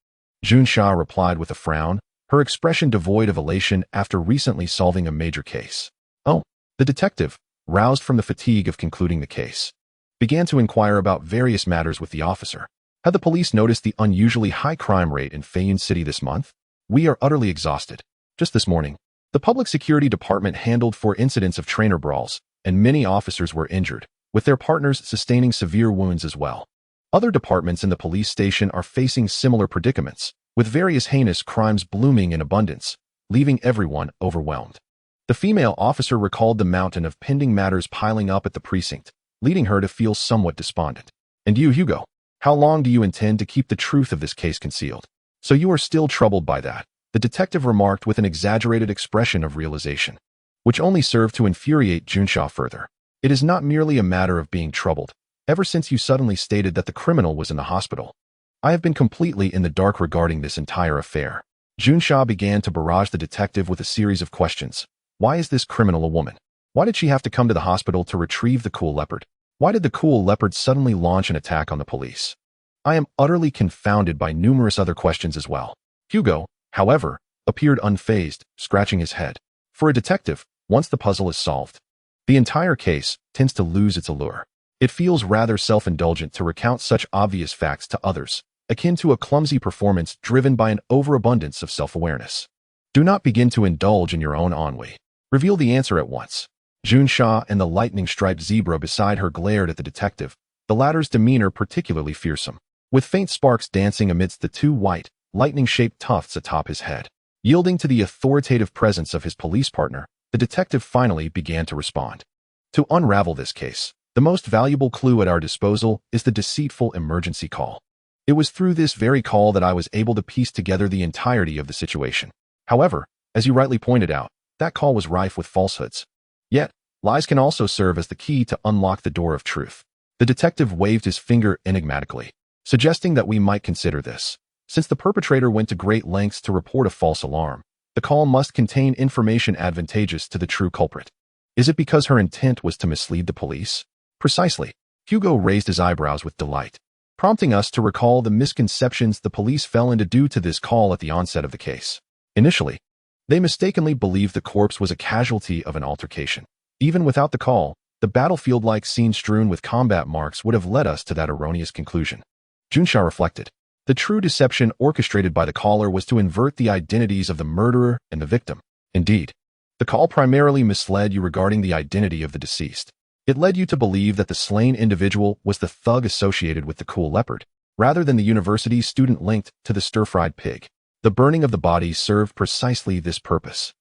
Junxia replied with a frown, her expression devoid of elation after recently solving a major case. Oh, the detective, roused from the fatigue of concluding the case, began to inquire about various matters with the officer. Had the police noticed the unusually high crime rate in Feiyun City this month? "We are utterly exhausted. Just this morning, the public security department handled 4 incidents of trainer brawls, and many officers were injured, with their partners sustaining severe wounds as well. Other departments in the police station are facing similar predicaments, with various heinous crimes blooming in abundance, leaving everyone overwhelmed." The female officer recalled the mountain of pending matters piling up at the precinct, leading her to feel somewhat despondent. "And you, Hugo, how long do you intend to keep the truth of this case concealed?" "So you are still troubled by that," the detective remarked with an exaggerated expression of realization, which only served to infuriate Junxia further. "It is not merely a matter of being troubled. Ever since you suddenly stated that the criminal was in the hospital, I have been completely in the dark regarding this entire affair." Junxia began to barrage the detective with a series of questions. Why is this criminal a woman? Why did she have to come to the hospital to retrieve the cool leopard? Why did the cool leopard suddenly launch an attack on the police? I am utterly confounded by numerous other questions as well. Hugo, however, appeared unfazed, scratching his head. For a detective, once the puzzle is solved, the entire case tends to lose its allure. It feels rather self-indulgent to recount such obvious facts to others, akin to a clumsy performance driven by an overabundance of self-awareness. Do not begin to indulge in your own ennui. Reveal the answer at once. Junxia and the lightning-striped zebra beside her glared at the detective, the latter's demeanor particularly fearsome, with faint sparks dancing amidst the 2 white, lightning-shaped tufts atop his head. Yielding to the authoritative presence of his police partner, the detective finally began to respond. "To unravel this case, the most valuable clue at our disposal is the deceitful emergency call. It was through this very call that I was able to piece together the entirety of the situation. However, as you rightly pointed out, that call was rife with falsehoods. Yet, lies can also serve as the key to unlock the door of truth." The detective waved his finger enigmatically, suggesting that we might consider this. Since the perpetrator went to great lengths to report a false alarm, the call must contain information advantageous to the true culprit. Is it because her intent was to mislead the police? Precisely. Hugo raised his eyebrows with delight, prompting us to recall the misconceptions the police fell into due to this call at the onset of the case. Initially, they mistakenly believed the corpse was a casualty of an altercation. Even without the call, the battlefield-like scene strewn with combat marks would have led us to that erroneous conclusion. Junxia reflected. The true deception orchestrated by the caller was to invert the identities of the murderer and the victim. Indeed, the call primarily misled you regarding the identity of the deceased. It led you to believe that the slain individual was the thug associated with the cool leopard, rather than the university student linked to the stir-fried pig. The burning of the bodies served precisely this purpose.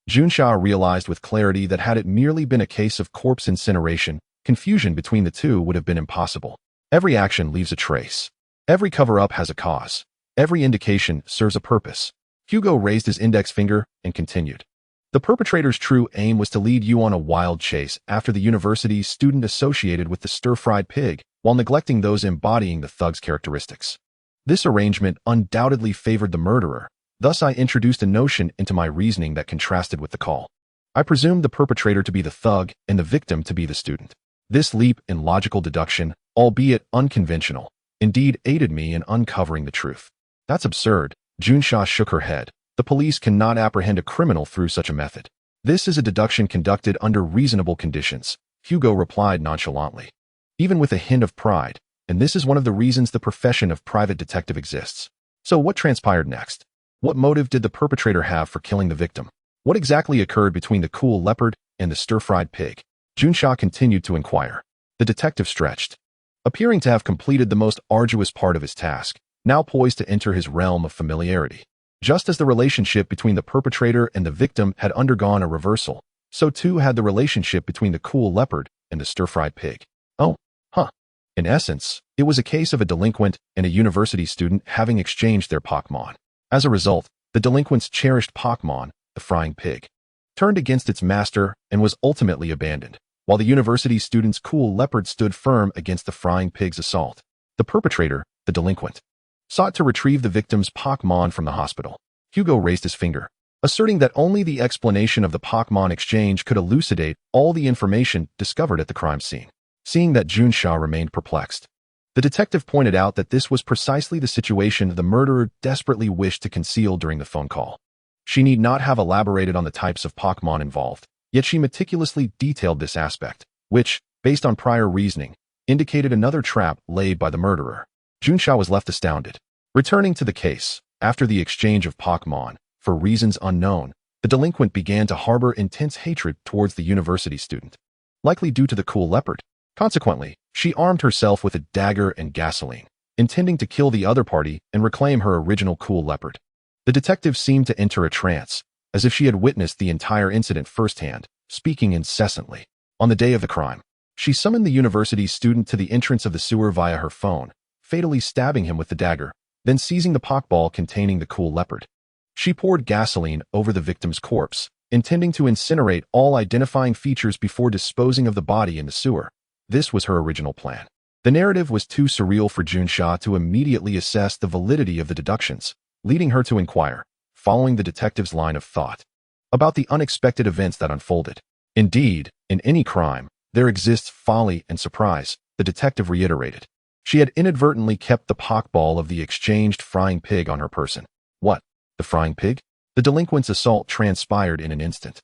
Junxia realized with clarity that had it merely been a case of corpse incineration, confusion between the two would have been impossible. Every action leaves a trace. Every cover-up has a cause. Every indication serves a purpose. Hugo raised his index finger and continued. The perpetrator's true aim was to lead you on a wild chase after the university's student associated with the stir-fried pig, while neglecting those embodying the thug's characteristics. This arrangement undoubtedly favored the murderer. Thus I introduced a notion into my reasoning that contrasted with the call. I presumed the perpetrator to be the thug and the victim to be the student. This leap in logical deduction, albeit unconventional, indeed aided me in uncovering the truth. That's absurd. Junxia shook her head. The police cannot apprehend a criminal through such a method. This is a deduction conducted under reasonable conditions, Hugo replied nonchalantly, even with a hint of pride, and this is one of the reasons the profession of private detective exists. So what transpired next? What motive did the perpetrator have for killing the victim? What exactly occurred between the cool leopard and the stir-fried pig? Junxia continued to inquire. The detective stretched, appearing to have completed the most arduous part of his task, now poised to enter his realm of familiarity. Just as the relationship between the perpetrator and the victim had undergone a reversal, so too had the relationship between the cool leopard and the stir-fried pig. Oh, huh. In essence, it was a case of a delinquent and a university student having exchanged their Pokémon. As a result, the delinquent's cherished Pokémon, the frying pig, turned against its master and was ultimately abandoned, while the university student's cool leopard stood firm against the frying pig's assault. The perpetrator, the delinquent, sought to retrieve the victim's Pokémon from the hospital. Hugo raised his finger, asserting that only the explanation of the Pokémon exchange could elucidate all the information discovered at the crime scene. Seeing that Junsha remained perplexed, the detective pointed out that this was precisely the situation the murderer desperately wished to conceal during the phone call. She need not have elaborated on the types of Pokémon involved, yet she meticulously detailed this aspect, which, based on prior reasoning, indicated another trap laid by the murderer. Junsha was left astounded. Returning to the case, after the exchange of Pokémon, for reasons unknown, the delinquent began to harbor intense hatred towards the university student, likely due to the cool leopard. Consequently, she armed herself with a dagger and gasoline, intending to kill the other party and reclaim her original cool leopard. The detective seemed to enter a trance, as if she had witnessed the entire incident firsthand, speaking incessantly. On the day of the crime, she summoned the university student to the entrance of the sewer via her phone, fatally stabbing him with the dagger, then seizing the Pokéball containing the cool leopard. She poured gasoline over the victim's corpse, intending to incinerate all identifying features before disposing of the body in the sewer. This was her original plan. The narrative was too surreal for Junsha to immediately assess the validity of the deductions, leading her to inquire, following the detective's line of thought, about the unexpected events that unfolded. Indeed, in any crime, there exists folly and surprise, the detective reiterated. She had inadvertently kept the Pokéball of the exchanged frying pig on her person. What? The frying pig? The delinquent's assault transpired in an instant.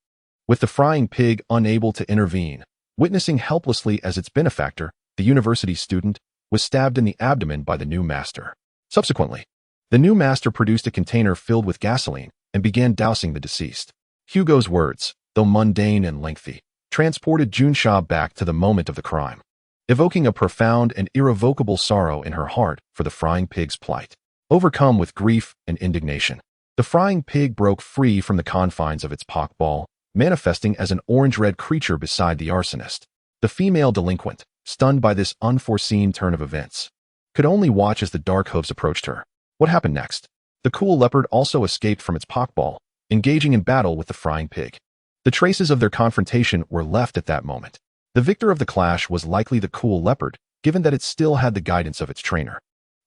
With the frying pig unable to intervene, witnessing helplessly as its benefactor, the university student, was stabbed in the abdomen by the new master. Subsequently, the new master produced a container filled with gasoline and began dousing the deceased. Hugo's words, though mundane and lengthy, transported Junsha back to the moment of the crime, evoking a profound and irrevocable sorrow in her heart for the frying pig's plight. Overcome with grief and indignation, the frying pig broke free from the confines of its Pokéball, manifesting as an orange-red creature beside the arsonist. The female delinquent, stunned by this unforeseen turn of events, could only watch as the dark hooves approached her. What happened next? The cool leopard also escaped from its Pokéball, engaging in battle with the frying pig. The traces of their confrontation were left at that moment. The victor of the clash was likely the cool leopard, given that it still had the guidance of its trainer.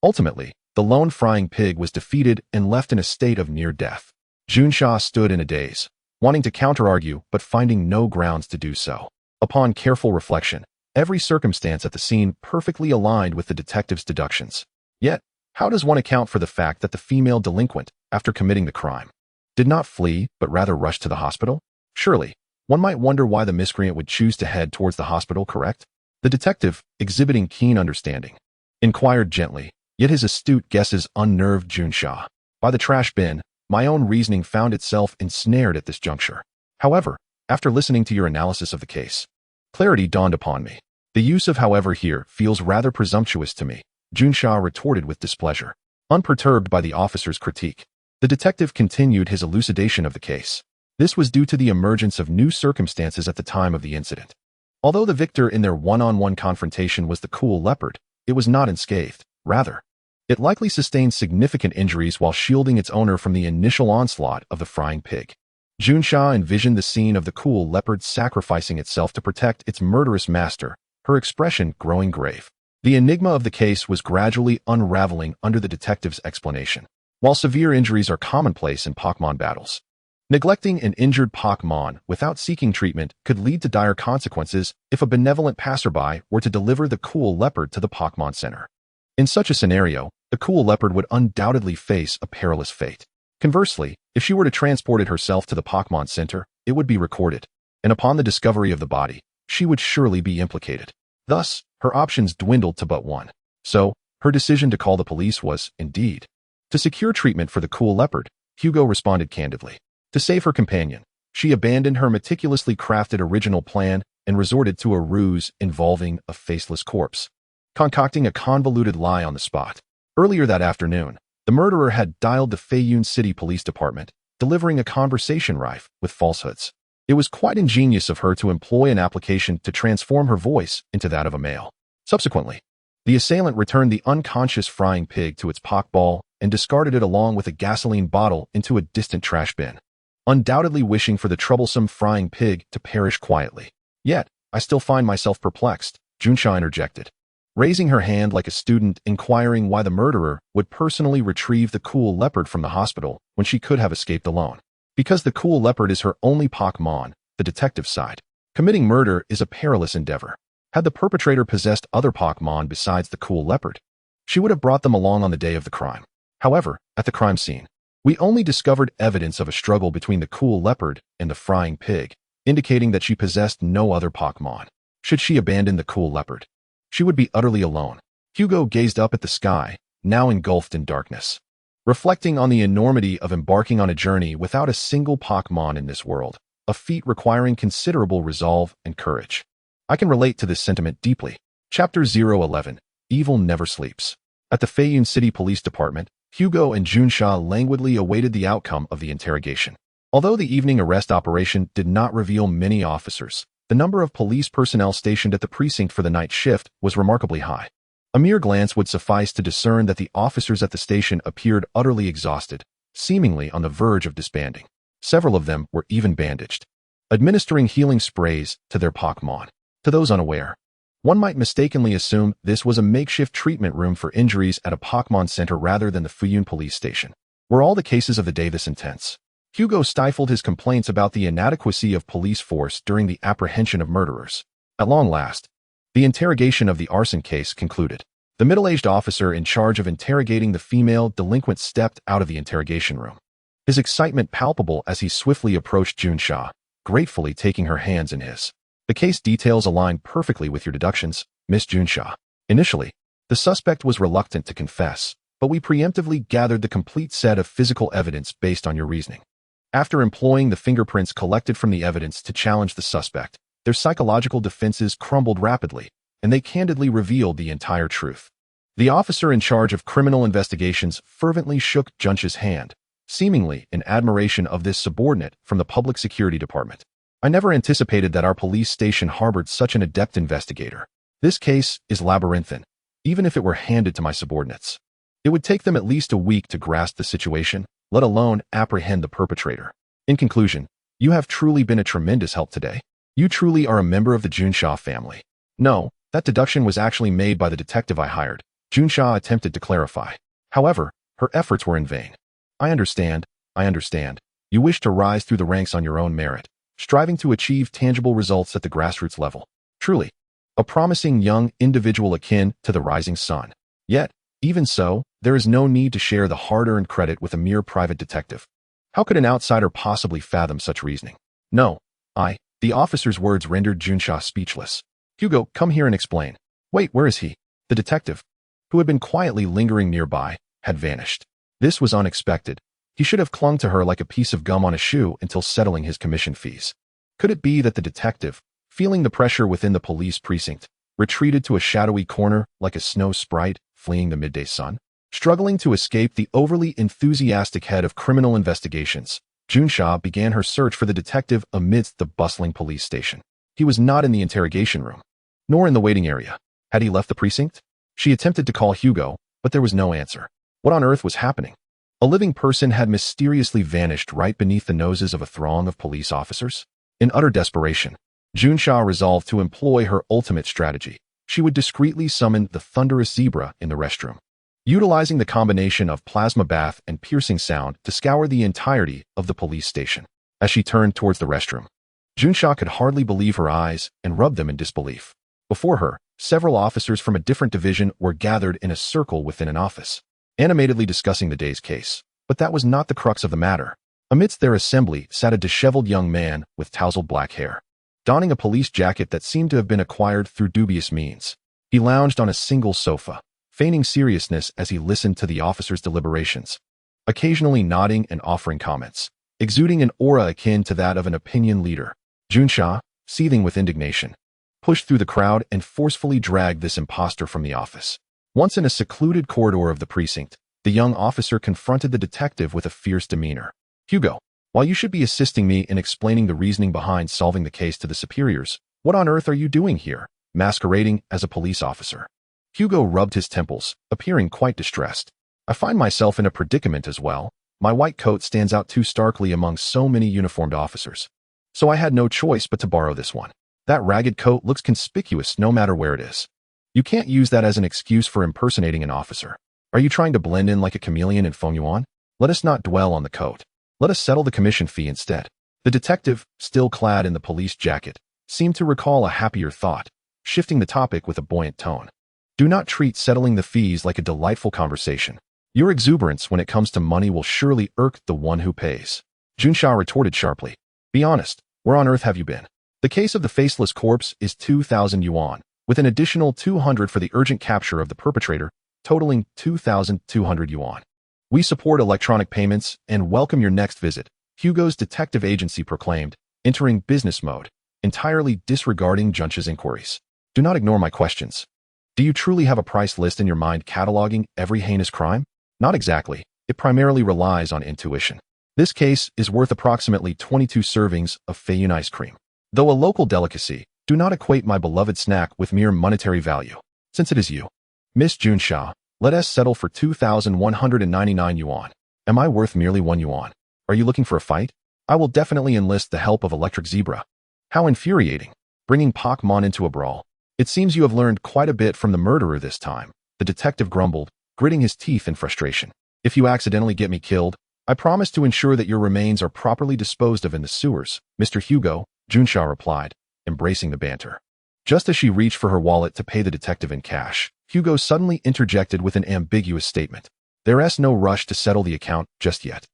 Ultimately, the lone frying pig was defeated and left in a state of near death. Junsha stood in a daze, wanting to counter-argue but finding no grounds to do so. Upon careful reflection, every circumstance at the scene perfectly aligned with the detective's deductions. Yet, how does one account for the fact that the female delinquent, after committing the crime, did not flee but rather rush to the hospital? Surely, one might wonder why the miscreant would choose to head towards the hospital, correct? The detective, exhibiting keen understanding, inquired gently, yet his astute guesses unnerved Junsha. By the trash bin, my own reasoning found itself ensnared at this juncture. However, after listening to your analysis of the case, clarity dawned upon me. The use of however here feels rather presumptuous to me, Junsha retorted with displeasure. Unperturbed by the officer's critique, the detective continued his elucidation of the case. This was due to the emergence of new circumstances at the time of the incident. Although the victor in their one-on-one confrontation was the cool leopard, it was not unscathed. Rather, it likely sustained significant injuries while shielding its owner from the initial onslaught of the frying pig. Junsha envisioned the scene of the cool leopard sacrificing itself to protect its murderous master, her expression growing grave. The enigma of the case was gradually unraveling under the detective's explanation. While severe injuries are commonplace in Pokémon battles, neglecting an injured Pokémon without seeking treatment could lead to dire consequences if a benevolent passerby were to deliver the cool leopard to the Pokémon Center. In such a scenario, the cool leopard would undoubtedly face a perilous fate. Conversely, if she were to transport it herself to the Pokémon Center, it would be recorded, and upon the discovery of the body, she would surely be implicated. Thus, her options dwindled to but one. So, her decision to call the police was, indeed, to secure treatment for the cool leopard. Hugo responded candidly. To save her companion, she abandoned her meticulously crafted original plan and resorted to a ruse involving a faceless corpse, concocting a convoluted lie on the spot. Earlier that afternoon, The murderer had dialed the Feiyun City Police Department, delivering a conversation rife with falsehoods. It was quite ingenious of her to employ an application to transform her voice into that of a male. Subsequently, the assailant returned the unconscious frying pig to its Poké Ball and discarded it along with a gasoline bottle into a distant trash bin, undoubtedly wishing for the troublesome frying pig to perish quietly. Yet, I still find myself perplexed, Junsha interjected, raising her hand like a student inquiring why the murderer would personally retrieve the cool leopard from the hospital when she could have escaped alone. Because the cool leopard is her only Pokémon, the detective sighed. Committing murder is a perilous endeavor. Had the perpetrator possessed other Pokémon besides the cool leopard, she would have brought them along on the day of the crime. However, at the crime scene, we only discovered evidence of a struggle between the cool leopard and the frying pig, indicating that she possessed no other Pokémon. Should she abandon the cool leopard, she would be utterly alone. Hugo gazed up at the sky, now engulfed in darkness, reflecting on the enormity of embarking on a journey without a single Pokémon in this world, a feat requiring considerable resolve and courage. I can relate to this sentiment deeply. Chapter 011, Evil Never Sleeps. At the Feiyun City Police Department, Hugo and Junsha languidly awaited the outcome of the interrogation. Although the evening arrest operation did not reveal many officers, the number of police personnel stationed at the precinct for the night shift was remarkably high. A mere glance would suffice to discern that the officers at the station appeared utterly exhausted, seemingly on the verge of disbanding. Several of them were even bandaged, administering healing sprays to their Pokémon. To those unaware, one might mistakenly assume this was a makeshift treatment room for injuries at a Pokémon center rather than the Feiyun police station. Were all the cases of the day this intense? Hugo stifled his complaints about the inadequacy of police force during the apprehension of murderers. At long last, the interrogation of the arson case concluded. The middle-aged officer in charge of interrogating the female delinquent stepped out of the interrogation room, his excitement palpable as he swiftly approached Junsha, gratefully taking her hands in his. The case details align perfectly with your deductions, Miss Junsha. Initially, the suspect was reluctant to confess, but we preemptively gathered the complete set of physical evidence based on your reasoning. After employing the fingerprints collected from the evidence to challenge the suspect, their psychological defenses crumbled rapidly, and they candidly revealed the entire truth. The officer in charge of criminal investigations fervently shook Junsha's hand, seemingly in admiration of this subordinate from the Public Security Department. I never anticipated that our police station harbored such an adept investigator. This case is labyrinthine, even if it were handed to my subordinates. It would take them at least a week to grasp the situation, let alone apprehend the perpetrator. In conclusion, you have truly been a tremendous help today. You truly are a member of the Junsha family. No, that deduction was actually made by the detective I hired, Junsha attempted to clarify. However, her efforts were in vain. I understand. You wish to rise through the ranks on your own merit, striving to achieve tangible results at the grassroots level. Truly, a promising young individual akin to the rising sun. Yet, even so, there is no need to share the hard-earned credit with a mere private detective. How could an outsider possibly fathom such reasoning? No, the officer's words rendered Junsha speechless. Hugo, come here and explain. Wait, where is he? The detective, who had been quietly lingering nearby, had vanished. This was unexpected. He should have clung to her like a piece of gum on a shoe until settling his commission fees. Could it be that the detective, feeling the pressure within the police precinct, retreated to a shadowy corner like a snow sprite fleeing the midday sun? Struggling to escape the overly enthusiastic head of criminal investigations, Junsha began her search for the detective amidst the bustling police station. He was not in the interrogation room, nor in the waiting area. Had he left the precinct? She attempted to call Hugo, but there was no answer. What on earth was happening? A living person had mysteriously vanished right beneath the noses of a throng of police officers. In utter desperation, Junsha resolved to employ her ultimate strategy. She would discreetly summon the thunderous zebra in the restroom, utilizing the combination of plasma bath and piercing sound to scour the entirety of the police station. As she turned towards the restroom, Junsha could hardly believe her eyes and rubbed them in disbelief. Before her, several officers from a different division were gathered in a circle within an office, animatedly discussing the day's case. But that was not the crux of the matter. Amidst their assembly sat a disheveled young man with tousled black hair, donning a police jacket that seemed to have been acquired through dubious means. He lounged on a single sofa, feigning seriousness as he listened to the officers' deliberations, occasionally nodding and offering comments, exuding an aura akin to that of an opinion leader. Junsha, seething with indignation, pushed through the crowd and forcefully dragged this impostor from the office. Once in a secluded corridor of the precinct, The young officer confronted the detective with a fierce demeanor. Hugo, while you should be assisting me in explaining the reasoning behind solving the case to the superiors, what on earth are you doing here, masquerading as a police officer? Hugo rubbed his temples, appearing quite distressed. I find myself in a predicament as well. My white coat stands out too starkly among so many uniformed officers. So I had no choice but to borrow this one. That ragged coat looks conspicuous no matter where it is. You can't use that as an excuse for impersonating an officer. Are you trying to blend in like a chameleon and phone you on? Let us not dwell on the coat. Let us settle the commission fee instead. The detective, still clad in the police jacket, seemed to recall a happier thought, shifting the topic with a buoyant tone. Do not treat settling the fees like a delightful conversation. Your exuberance when it comes to money will surely irk the one who pays. Junsha retorted sharply. Be honest, where on earth have you been? The case of the faceless corpse is 2,000 yuan, with an additional 200 for the urgent capture of the perpetrator, totaling 2,200 yuan. We support electronic payments and welcome your next visit, Hugo's detective agency proclaimed, entering business mode, entirely disregarding Junsha's inquiries. Do not ignore my questions. Do you truly have a price list in your mind cataloging every heinous crime? Not exactly. It primarily relies on intuition. This case is worth approximately 22 servings of Feiyyun ice cream. Though a local delicacy, do not equate my beloved snack with mere monetary value. Since it is you, Miss Junsha, let us settle for 2,199 yuan. Am I worth merely 1 yuan? Are you looking for a fight? I will definitely enlist the help of Electric Zebra. How infuriating, bringing Pokémon into a brawl. It seems you have learned quite a bit from the murderer this time, the detective grumbled, gritting his teeth in frustration. If you accidentally get me killed, I promise to ensure that your remains are properly disposed of in the sewers, Mr. Hugo, Junsha replied, embracing the banter. Just as she reached for her wallet to pay the detective in cash, Hugo suddenly interjected with an ambiguous statement. There's no rush to settle the account just yet.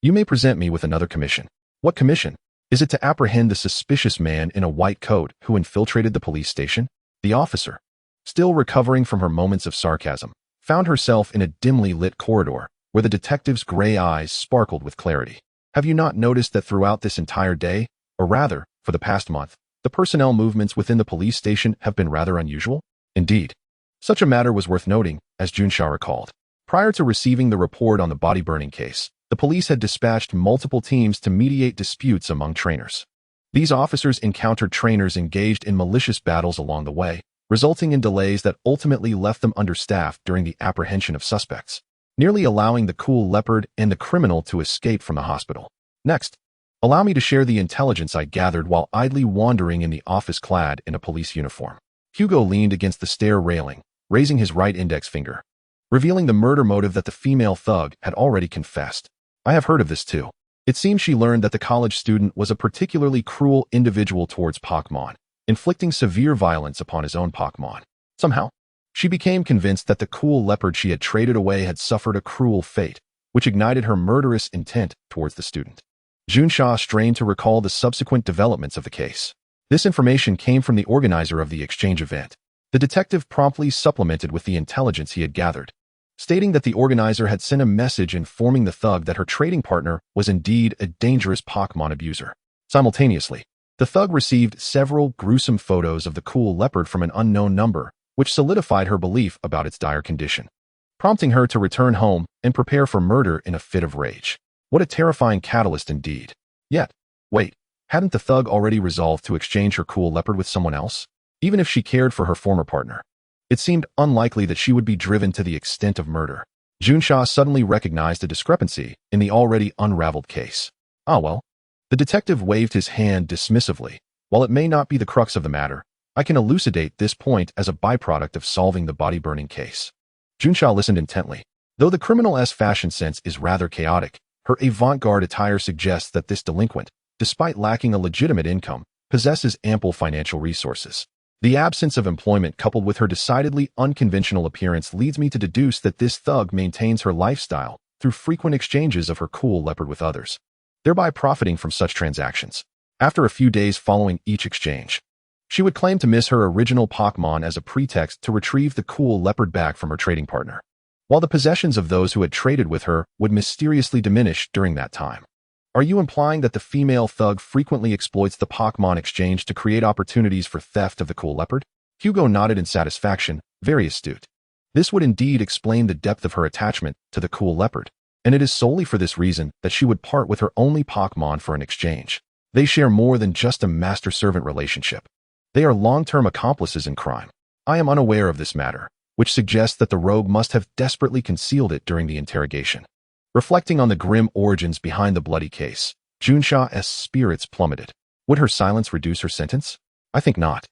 You may present me with another commission. What commission? Is it to apprehend the suspicious man in a white coat who infiltrated the police station? The officer, still recovering from her moments of sarcasm, found herself in a dimly lit corridor where the detective's gray eyes sparkled with clarity. Have you not noticed that throughout this entire day, or rather, for the past month, the personnel movements within the police station have been rather unusual? Indeed. Such a matter was worth noting, as Junsha recalled. Prior to receiving the report on the body burning case, the police had dispatched multiple teams to mediate disputes among trainers. These officers encountered trainers engaged in malicious battles along the way, resulting in delays that ultimately left them understaffed during the apprehension of suspects, nearly allowing the cool leopard and the criminal to escape from the hospital. Next, allow me to share the intelligence I gathered while idly wandering in the office clad in a police uniform. Hugo leaned against the stair railing, raising his right index finger, revealing the murder motive that the female thug had already confessed. I have heard of this too. It seems she learned that the college student was a particularly cruel individual towards Pokémon, inflicting severe violence upon his own Pokémon. Somehow, she became convinced that the cool leopard she had traded away had suffered a cruel fate, which ignited her murderous intent towards the student. Junsha strained to recall the subsequent developments of the case. This information came from the organizer of the exchange event. The detective promptly supplemented with the intelligence he had gathered, stating that the organizer had sent a message informing the thug that her trading partner was indeed a dangerous Pokémon abuser. Simultaneously, the thug received several gruesome photos of the cool leopard from an unknown number, which solidified her belief about its dire condition, prompting her to return home and prepare for murder in a fit of rage. What a terrifying catalyst indeed. Yet, wait, hadn't the thug already resolved to exchange her cool leopard with someone else, even if she cared for her former partner? It seemed unlikely that she would be driven to the extent of murder. Junsha suddenly recognized a discrepancy in the already unraveled case. Ah well. The detective waved his hand dismissively. While it may not be the crux of the matter, I can elucidate this point as a byproduct of solving the body-burning case. Junsha listened intently. Though the criminal's fashion sense is rather chaotic, her avant-garde attire suggests that this delinquent, despite lacking a legitimate income, possesses ample financial resources. The absence of employment coupled with her decidedly unconventional appearance leads me to deduce that this thug maintains her lifestyle through frequent exchanges of her cool leopard with others, thereby profiting from such transactions. After a few days following each exchange, she would claim to miss her original Pokémon as a pretext to retrieve the cool leopard back from her trading partner, while the possessions of those who had traded with her would mysteriously diminish during that time. Are you implying that the female thug frequently exploits the Pokémon exchange to create opportunities for theft of the cool leopard? Hugo nodded in satisfaction, very astute. This would indeed explain the depth of her attachment to the cool leopard, and it is solely for this reason that she would part with her only Pokémon for an exchange. They share more than just a master-servant relationship. They are long-term accomplices in crime. I am unaware of this matter, which suggests that the rogue must have desperately concealed it during the interrogation. Reflecting on the grim origins behind the bloody case, Junsha's spirits plummeted. Would her silence reduce her sentence? I think not.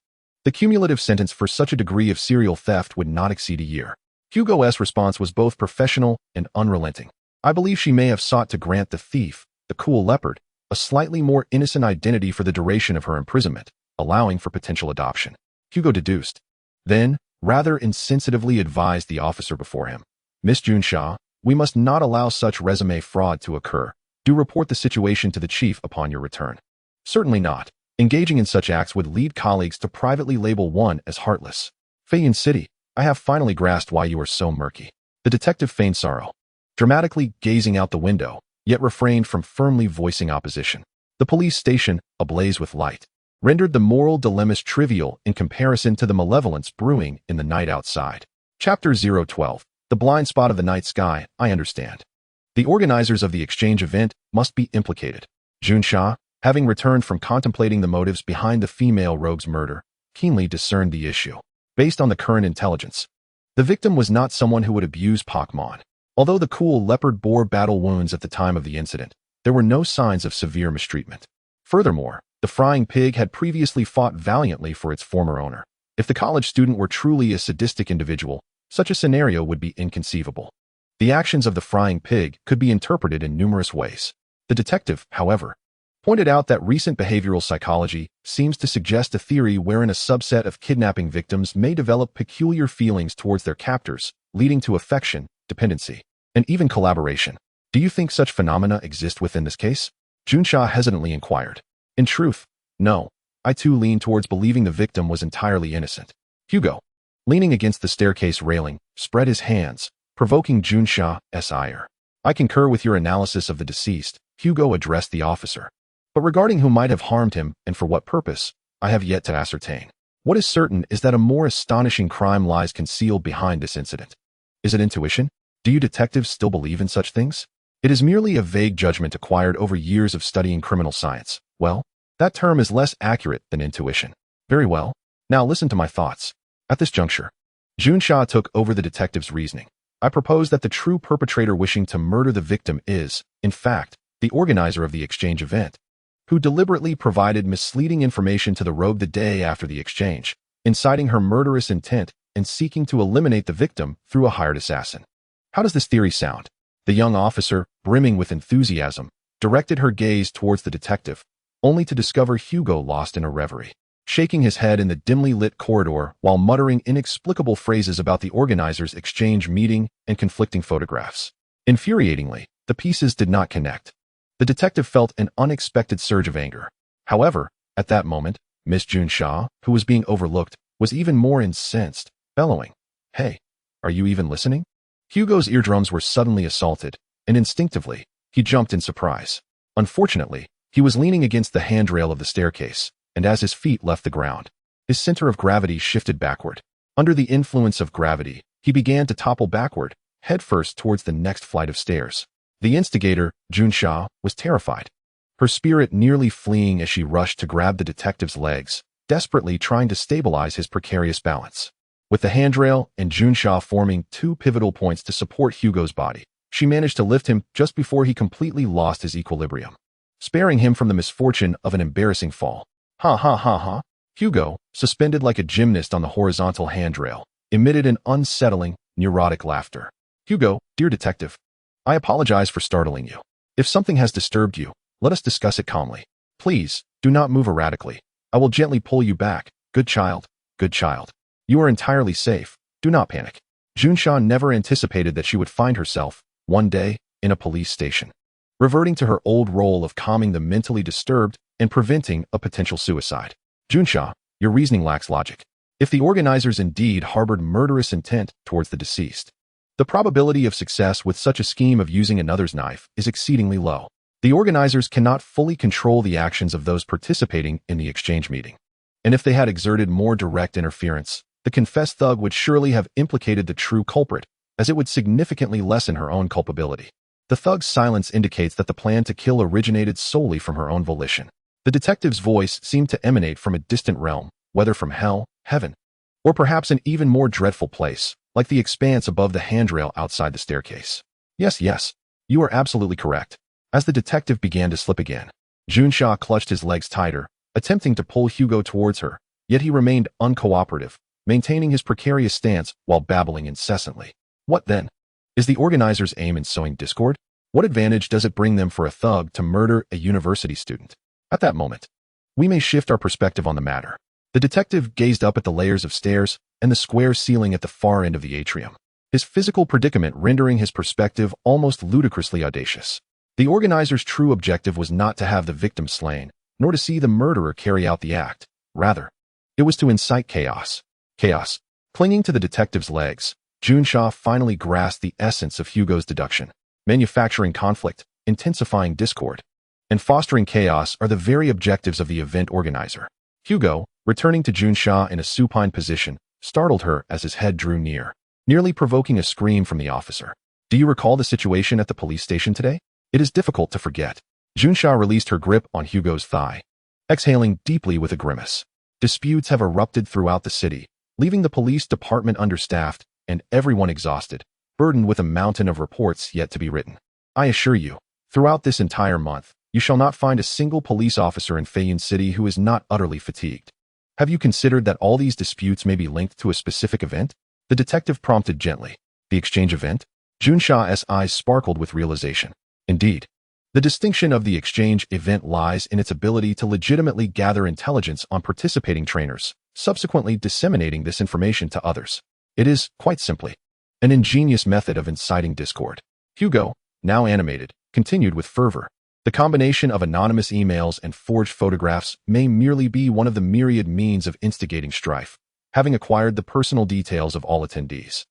The cumulative sentence for such a degree of serial theft would not exceed a year. Hugo's response was both professional and unrelenting. I believe she may have sought to grant the thief, the cool leopard, a slightly more innocent identity for the duration of her imprisonment, allowing for potential adoption. Hugo deduced. Then, rather insensitively advised the officer before him. Miss Junsha, we must not allow such resume fraud to occur. Do report the situation to the chief upon your return. Certainly not. Engaging in such acts would lead colleagues to privately label one as heartless. Feiyan City, I have finally grasped why you are so murky. The detective feigned sorrow, dramatically gazing out the window, yet refrained from firmly voicing opposition. The police station, ablaze with light, rendered the moral dilemmas trivial in comparison to the malevolence brewing in the night outside. Chapter 012. The blind spot of the night sky, I understand. The organizers of the exchange event must be implicated. Junsha, having returned from contemplating the motives behind the female rogue's murder, keenly discerned the issue. Based on the current intelligence, the victim was not someone who would abuse Pokémon. Although the cool leopard bore battle wounds at the time of the incident, there were no signs of severe mistreatment. Furthermore, the frying pig had previously fought valiantly for its former owner. If the college student were truly a sadistic individual, such a scenario would be inconceivable. The actions of the frying pig could be interpreted in numerous ways. The detective, however, pointed out that recent behavioral psychology seems to suggest a theory wherein a subset of kidnapping victims may develop peculiar feelings towards their captors, leading to affection, dependency, and even collaboration. Do you think such phenomena exist within this case? Junsha hesitantly inquired. In truth, no. I too lean towards believing the victim was entirely innocent. Hugo, leaning against the staircase railing, spread his hands, provoking Junsha's ire. I concur with your analysis of the deceased, Hugo addressed the officer. But regarding who might have harmed him and for what purpose, I have yet to ascertain. What is certain is that a more astonishing crime lies concealed behind this incident. Is it intuition? Do you detectives still believe in such things? It is merely a vague judgment acquired over years of studying criminal science. Well, that term is less accurate than intuition. Very well. Now listen to my thoughts. At this juncture, Junsha took over the detective's reasoning. I propose that the true perpetrator wishing to murder the victim is, in fact, the organizer of the exchange event, who deliberately provided misleading information to the rogue the day after the exchange, inciting her murderous intent and seeking to eliminate the victim through a hired assassin. How does this theory sound? The young officer, brimming with enthusiasm, directed her gaze towards the detective, only to discover Hugo lost in a reverie, shaking his head in the dimly lit corridor while muttering inexplicable phrases about the organizers' exchange meeting and conflicting photographs. Infuriatingly, the pieces did not connect. The detective felt an unexpected surge of anger. However, at that moment, Miss Junsha, who was being overlooked, was even more incensed, bellowing, "Hey, are you even listening?" Hugo's eardrums were suddenly assaulted, and instinctively, he jumped in surprise. Unfortunately, he was leaning against the handrail of the staircase, and as his feet left the ground, his center of gravity shifted backward. Under the influence of gravity, he began to topple backward, headfirst towards the next flight of stairs. The instigator, Junsha, was terrified, her spirit nearly fleeing as she rushed to grab the detective's legs, desperately trying to stabilize his precarious balance. With the handrail and Junsha forming two pivotal points to support Hugo's body, she managed to lift him just before he completely lost his equilibrium, sparing him from the misfortune of an embarrassing fall. Ha ha ha ha. Hugo, suspended like a gymnast on the horizontal handrail, emitted an unsettling, neurotic laughter. Hugo, dear detective, I apologize for startling you. If something has disturbed you, let us discuss it calmly. Please, do not move erratically. I will gently pull you back. Good child, good child. You are entirely safe. Do not panic. Junsha never anticipated that she would find herself, one day, in a police station, reverting to her old role of calming the mentally disturbed and preventing a potential suicide. Junsha, your reasoning lacks logic. If the organizers indeed harbored murderous intent towards the deceased, the probability of success with such a scheme of using another's knife is exceedingly low. The organizers cannot fully control the actions of those participating in the exchange meeting, and if they had exerted more direct interference, The confessed thug would surely have implicated the true culprit, as it would significantly lessen her own culpability. The thug's silence indicates that the plan to kill originated solely from her own volition. The detective's voice seemed to emanate from a distant realm, whether from hell, heaven, or perhaps an even more dreadful place, like the expanse above the handrail outside the staircase. Yes, you are absolutely correct. As the detective began to slip again, Junsha clutched his legs tighter, attempting to pull Hugo towards her, yet he remained uncooperative, maintaining his precarious stance while babbling incessantly. What then? Is the organizer's aim in sowing discord? What advantage does it bring them for a thug to murder a university student? At that moment, we may shift our perspective on the matter. The detective gazed up at the layers of stairs and the square ceiling at the far end of the atrium, his physical predicament rendering his perspective almost ludicrously audacious. The organizer's true objective was not to have the victim slain, nor to see the murderer carry out the act. Rather, it was to incite chaos. Chaos. Clinging to the detective's legs, Junsha finally grasped the essence of Hugo's deduction. Manufacturing conflict, intensifying discord, and fostering chaos are the very objectives of the event organizer. Hugo, returning to Junsha in a supine position, startled her as his head drew near, nearly provoking a scream from the officer. Do you recall the situation at the police station today? It is difficult to forget. Junsha released her grip on Hugo's thigh, exhaling deeply with a grimace. Disputes have erupted throughout the city, leaving the police department understaffed and everyone exhausted, burdened with a mountain of reports yet to be written. I assure you, throughout this entire month, you shall not find a single police officer in Feiyun City who is not utterly fatigued. Have you considered that all these disputes may be linked to a specific event? The detective prompted gently. The exchange event? Junsha's eyes sparkled with realization. Indeed, the distinction of the exchange event lies in its ability to legitimately gather intelligence on participating trainers, subsequently disseminating this information to others. It is, quite simply, an ingenious method of inciting discord. Hugo, now animated, continued with fervor. The combination of anonymous emails and forged photographs may merely be one of the myriad means of instigating strife, having acquired the personal details of all attendees.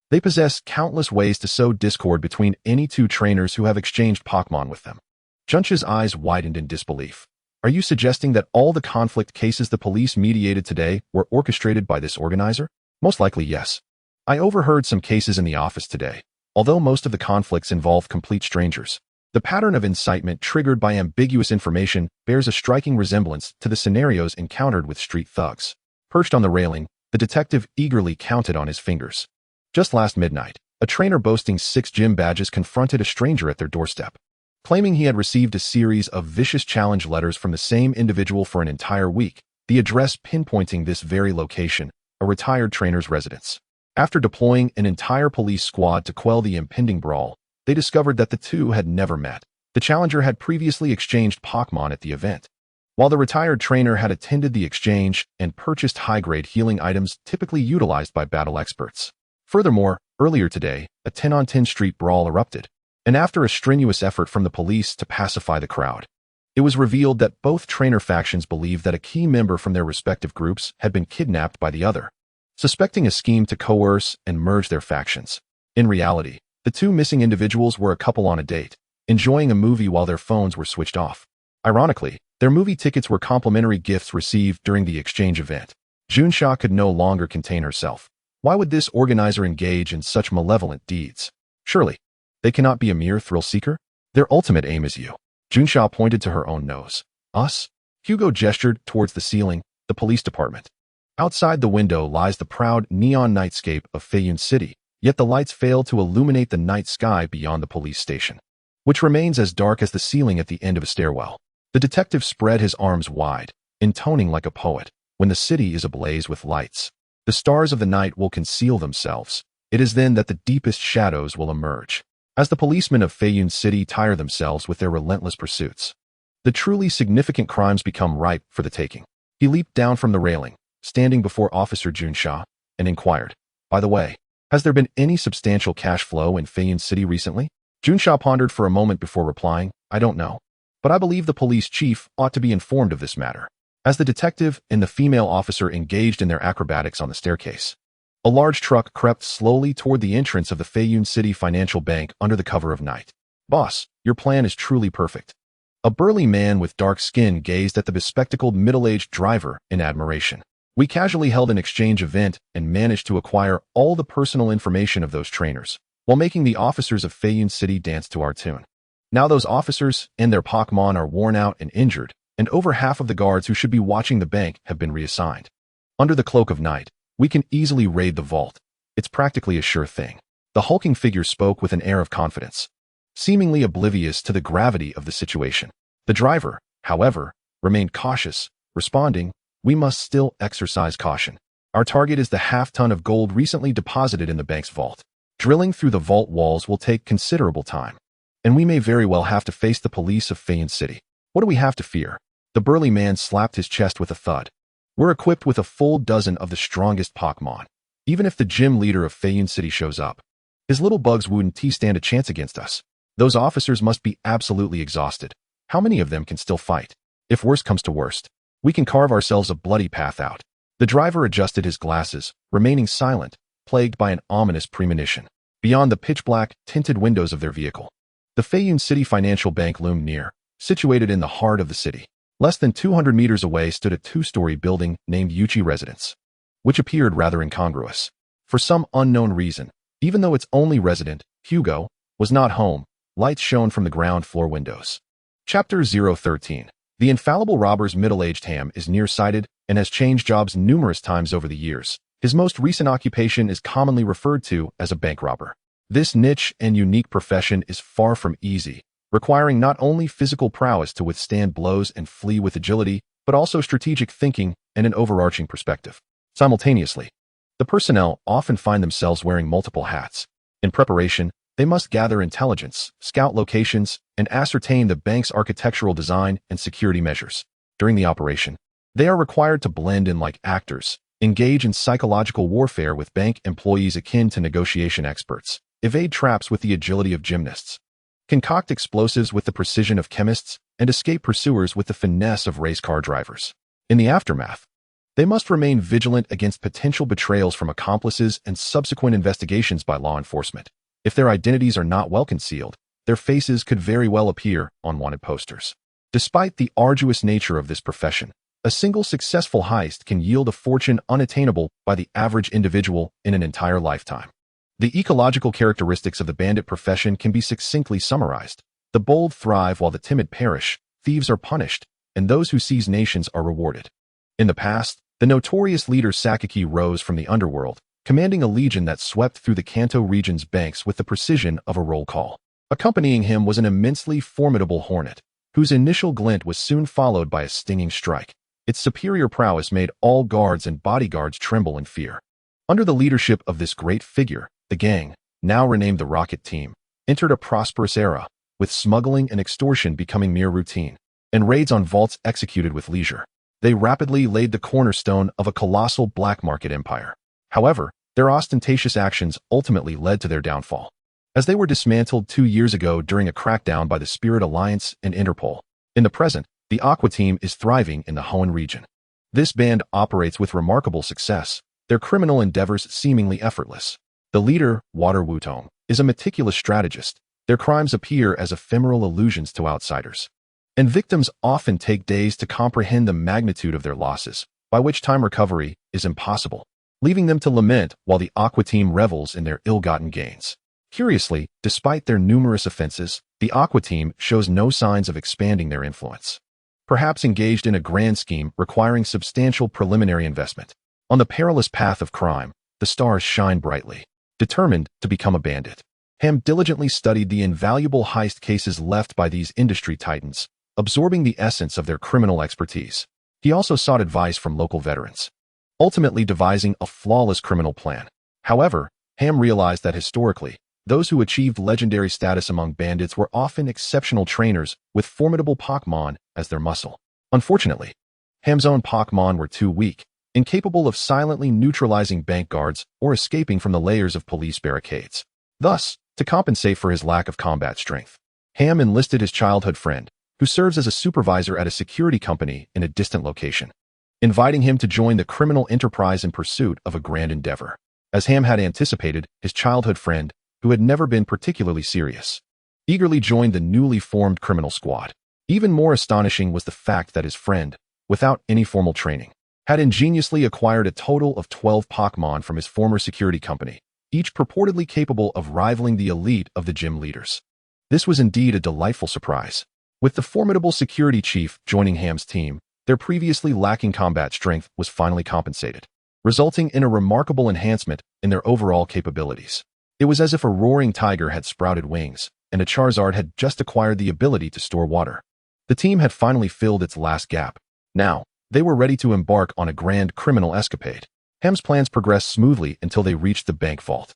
They possess countless ways to sow discord between any two trainers who have exchanged Pokémon with them. Junsha's eyes widened in disbelief. Are you suggesting that all the conflict cases the police mediated today were orchestrated by this organizer? Most likely, yes. I overheard some cases in the office today. Although most of the conflicts involve complete strangers, the pattern of incitement triggered by ambiguous information bears a striking resemblance to the scenarios encountered with street thugs. Perched on the railing, the detective eagerly counted on his fingers. Just last midnight, a trainer boasting 6 gym badges confronted a stranger at their doorstep, claiming he had received a series of vicious challenge letters from the same individual for an entire week, the address pinpointing this very location, a retired trainer's residence. After deploying an entire police squad to quell the impending brawl, they discovered that the two had never met. The challenger had previously exchanged Pokémon at the event, while the retired trainer had attended the exchange and purchased high-grade healing items typically utilized by battle experts. Furthermore, earlier today, a 10-on-10 street brawl erupted, and after a strenuous effort from the police to pacify the crowd, it was revealed that both trainer factions believed that a key member from their respective groups had been kidnapped by the other, suspecting a scheme to coerce and merge their factions. In reality, the two missing individuals were a couple on a date, enjoying a movie while their phones were switched off. Ironically, their movie tickets were complimentary gifts received during the exchange event. Junsha could no longer contain herself. Why would this organizer engage in such malevolent deeds? Surely, they cannot be a mere thrill-seeker? Their ultimate aim is you. Junsha pointed to her own nose. Us? Hugo gestured towards the ceiling, the police department. Outside the window lies the proud neon nightscape of Feiyun City, yet the lights fail to illuminate the night sky beyond the police station, which remains as dark as the ceiling at the end of a stairwell. The detective spread his arms wide, intoning like a poet. When the city is ablaze with lights, the stars of the night will conceal themselves. It is then that the deepest shadows will emerge, as the policemen of Feiyun City tire themselves with their relentless pursuits. The truly significant crimes become ripe for the taking. He leaped down from the railing, standing before Officer Junsha, and inquired, by the way, has there been any substantial cash flow in Feiyun City recently? Junsha pondered for a moment before replying, I don't know, but I believe the police chief ought to be informed of this matter. As the detective and the female officer engaged in their acrobatics on the staircase, a large truck crept slowly toward the entrance of the Feiyun City Financial Bank under the cover of night. Boss, your plan is truly perfect. A burly man with dark skin gazed at the bespectacled middle-aged driver in admiration. We casually held an exchange event and managed to acquire all the personal information of those trainers, while making the officers of Feiyun City dance to our tune. Now those officers and their Pokémon are worn out and injured, and over half of the guards who should be watching the bank have been reassigned. Under the cloak of night, we can easily raid the vault. It's practically a sure thing. The hulking figure spoke with an air of confidence, seemingly oblivious to the gravity of the situation. The driver, however, remained cautious, responding, "We must still exercise caution. Our target is the half-ton of gold recently deposited in the bank's vault. Drilling through the vault walls will take considerable time, and we may very well have to face the police of Feiyun City. What do we have to fear?" The burly man slapped his chest with a thud. "We're equipped with a full dozen of the strongest Pokémon. Even if the gym leader of Feiyun City shows up, his little bugs wouldn't stand a chance against us. Those officers must be absolutely exhausted. How many of them can still fight? If worst comes to worst, we can carve ourselves a bloody path out." The driver adjusted his glasses, remaining silent, plagued by an ominous premonition. Beyond the pitch-black, tinted windows of their vehicle, the Feiyun City Financial Bank loomed near, situated in the heart of the city. Less than 200 meters away stood a two-story building named Yuchi Residence, which appeared rather incongruous. For some unknown reason, even though its only resident, Hugo, was not home, lights shone from the ground floor windows. Chapter 013. The infallible robber's middle-aged Ham is nearsighted and has changed jobs numerous times over the years. His most recent occupation is commonly referred to as a bank robber. This niche and unique profession is far from easy, requiring not only physical prowess to withstand blows and flee with agility, but also strategic thinking and an overarching perspective. Simultaneously, the personnel often find themselves wearing multiple hats. In preparation, they must gather intelligence, scout locations, and ascertain the bank's architectural design and security measures. During the operation, they are required to blend in like actors, engage in psychological warfare with bank employees akin to negotiation experts, evade traps with the agility of gymnasts, concoct explosives with the precision of chemists, and escape pursuers with the finesse of race car drivers. In the aftermath, they must remain vigilant against potential betrayals from accomplices and subsequent investigations by law enforcement. If their identities are not well concealed, their faces could very well appear on wanted posters. Despite the arduous nature of this profession, a single successful heist can yield a fortune unattainable by the average individual in an entire lifetime. The ecological characteristics of the bandit profession can be succinctly summarized. The bold thrive while the timid perish, thieves are punished, and those who seize nations are rewarded. In the past, the notorious leader Sakaki rose from the underworld, commanding a legion that swept through the Kanto region's banks with the precision of a roll call. Accompanying him was an immensely formidable hornet, whose initial glint was soon followed by a stinging strike. Its superior prowess made all guards and bodyguards tremble in fear. Under the leadership of this great figure, the gang, now renamed the Rocket Team, entered a prosperous era, with smuggling and extortion becoming mere routine, and raids on vaults executed with leisure. They rapidly laid the cornerstone of a colossal black market empire. However, their ostentatious actions ultimately led to their downfall, as they were dismantled 2 years ago during a crackdown by the Spirit Alliance and Interpol. In the present, the Aqua Team is thriving in the Hoenn region. This band operates with remarkable success, their criminal endeavors seemingly effortless. The leader, Water Wutong, is a meticulous strategist. Their crimes appear as ephemeral illusions to outsiders, and victims often take days to comprehend the magnitude of their losses, by which time recovery is impossible, leaving them to lament while the Aqua Team revels in their ill-gotten gains. Curiously, despite their numerous offenses, the Aqua Team shows no signs of expanding their influence, perhaps engaged in a grand scheme requiring substantial preliminary investment. On the perilous path of crime, the stars shine brightly. Determined to become a bandit, Ham diligently studied the invaluable heist cases left by these industry titans, absorbing the essence of their criminal expertise. He also sought advice from local veterans, ultimately devising a flawless criminal plan. However, Ham realized that historically, those who achieved legendary status among bandits were often exceptional trainers with formidable Pokémon as their muscle. Unfortunately, Ham's own Pokémon were too weak, incapable of silently neutralizing bank guards or escaping from the layers of police barricades. Thus, to compensate for his lack of combat strength, Ham enlisted his childhood friend, who serves as a supervisor at a security company in a distant location, inviting him to join the criminal enterprise in pursuit of a grand endeavor. As Ham had anticipated, his childhood friend, who had never been particularly serious, eagerly joined the newly formed criminal squad. Even more astonishing was the fact that his friend, without any formal training, had ingeniously acquired a total of 12 Pokémon from his former security company, each purportedly capable of rivaling the elite of the gym leaders. This was indeed a delightful surprise. With the formidable security chief joining Ham's team, their previously lacking combat strength was finally compensated, resulting in a remarkable enhancement in their overall capabilities. It was as if a roaring tiger had sprouted wings, and a Charizard had just acquired the ability to store water. The team had finally filled its last gap. Now, they were ready to embark on a grand criminal escapade. Ham's plans progressed smoothly until they reached the bank vault.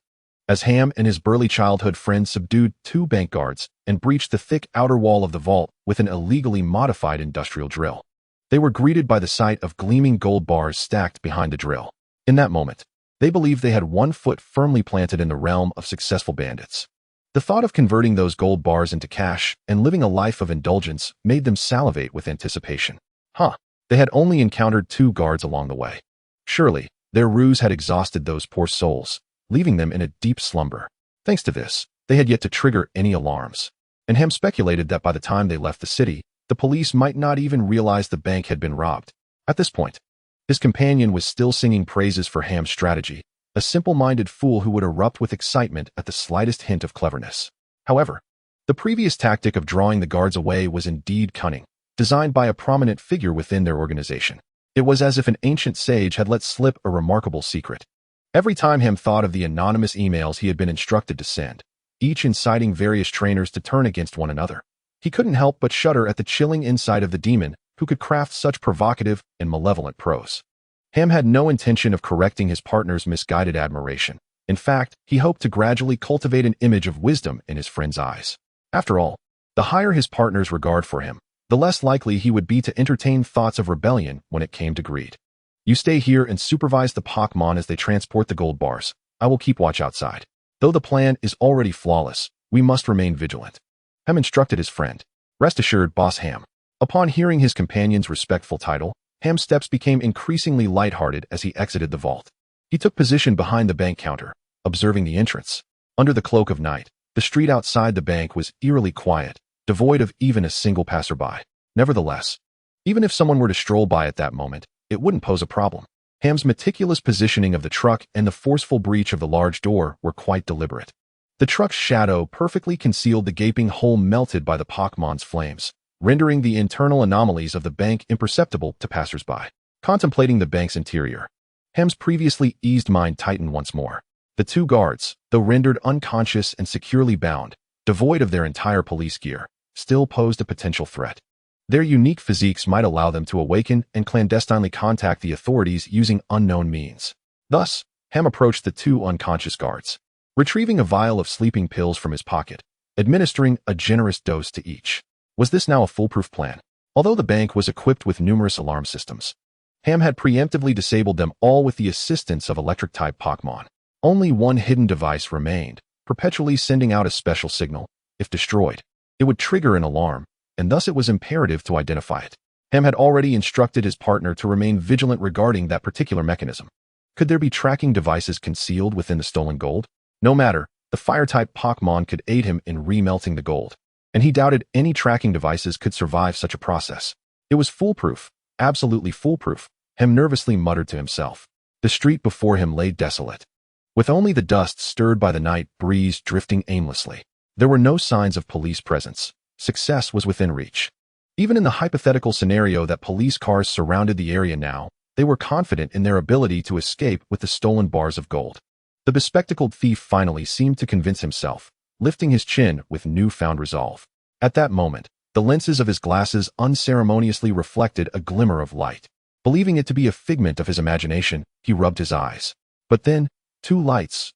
As Ham and his burly childhood friend subdued 2 bank guards and breached the thick outer wall of the vault with an illegally modified industrial drill, they were greeted by the sight of gleaming gold bars stacked behind the drill. In that moment, they believed they had one foot firmly planted in the realm of successful bandits. The thought of converting those gold bars into cash and living a life of indulgence made them salivate with anticipation. They had only encountered 2 guards along the way. Surely, their ruse had exhausted those poor souls, leaving them in a deep slumber. Thanks to this, they had yet to trigger any alarms. And Ham speculated that by the time they left the city, the police might not even realize the bank had been robbed. At this point, his companion was still singing praises for Ham's strategy, a simple-minded fool who would erupt with excitement at the slightest hint of cleverness. However, the previous tactic of drawing the guards away was indeed cunning, designed by a prominent figure within their organization. It was as if an ancient sage had let slip a remarkable secret. Every time Ham thought of the anonymous emails he had been instructed to send, each inciting various trainers to turn against one another, he couldn't help but shudder at the chilling insight of the demon who could craft such provocative and malevolent prose. Ham had no intention of correcting his partner's misguided admiration. In fact, he hoped to gradually cultivate an image of wisdom in his friend's eyes. After all, the higher his partner's regard for him, the less likely he would be to entertain thoughts of rebellion when it came to greed. You stay here and supervise the Pokémon as they transport the gold bars. I will keep watch outside. Though the plan is already flawless, we must remain vigilant. Ham instructed his friend. Rest assured, Boss Ham. Upon hearing his companion's respectful title, Ham's steps became increasingly lighthearted as he exited the vault. He took position behind the bank counter, observing the entrance. Under the cloak of night, the street outside the bank was eerily quiet, devoid of even a single passerby. Nevertheless, even if someone were to stroll by at that moment, it wouldn't pose a problem. Ham's meticulous positioning of the truck and the forceful breach of the large door were quite deliberate. The truck's shadow perfectly concealed the gaping hole melted by the Pokémon's flames, rendering the internal anomalies of the bank imperceptible to passersby. Contemplating the bank's interior, Ham's previously eased mind tightened once more. The 2 guards, though rendered unconscious and securely bound, devoid of their entire police gear, still posed a potential threat. Their unique physiques might allow them to awaken and clandestinely contact the authorities using unknown means. Thus, Ham approached the 2 unconscious guards, retrieving a vial of sleeping pills from his pocket, administering a generous dose to each. Was this now a foolproof plan? Although the bank was equipped with numerous alarm systems, Ham had preemptively disabled them all with the assistance of electric-type Pokémon. Only one hidden device remained, perpetually sending out a special signal. If destroyed, it would trigger an alarm, and thus it was imperative to identify it. Ham had already instructed his partner to remain vigilant regarding that particular mechanism. Could there be tracking devices concealed within the stolen gold? No matter, the fire-type Pokémon could aid him in remelting the gold, and he doubted any tracking devices could survive such a process. It was foolproof, absolutely foolproof, Ham nervously muttered to himself. The street before him lay desolate, with only the dust stirred by the night breeze drifting aimlessly. There were no signs of police presence. Success was within reach. Even in the hypothetical scenario that police cars surrounded the area now, they were confident in their ability to escape with the stolen bars of gold. The bespectacled thief finally seemed to convince himself, lifting his chin with newfound resolve. At that moment, the lenses of his glasses unceremoniously reflected a glimmer of light. Believing it to be a figment of his imagination, he rubbed his eyes. But then, 2 lights,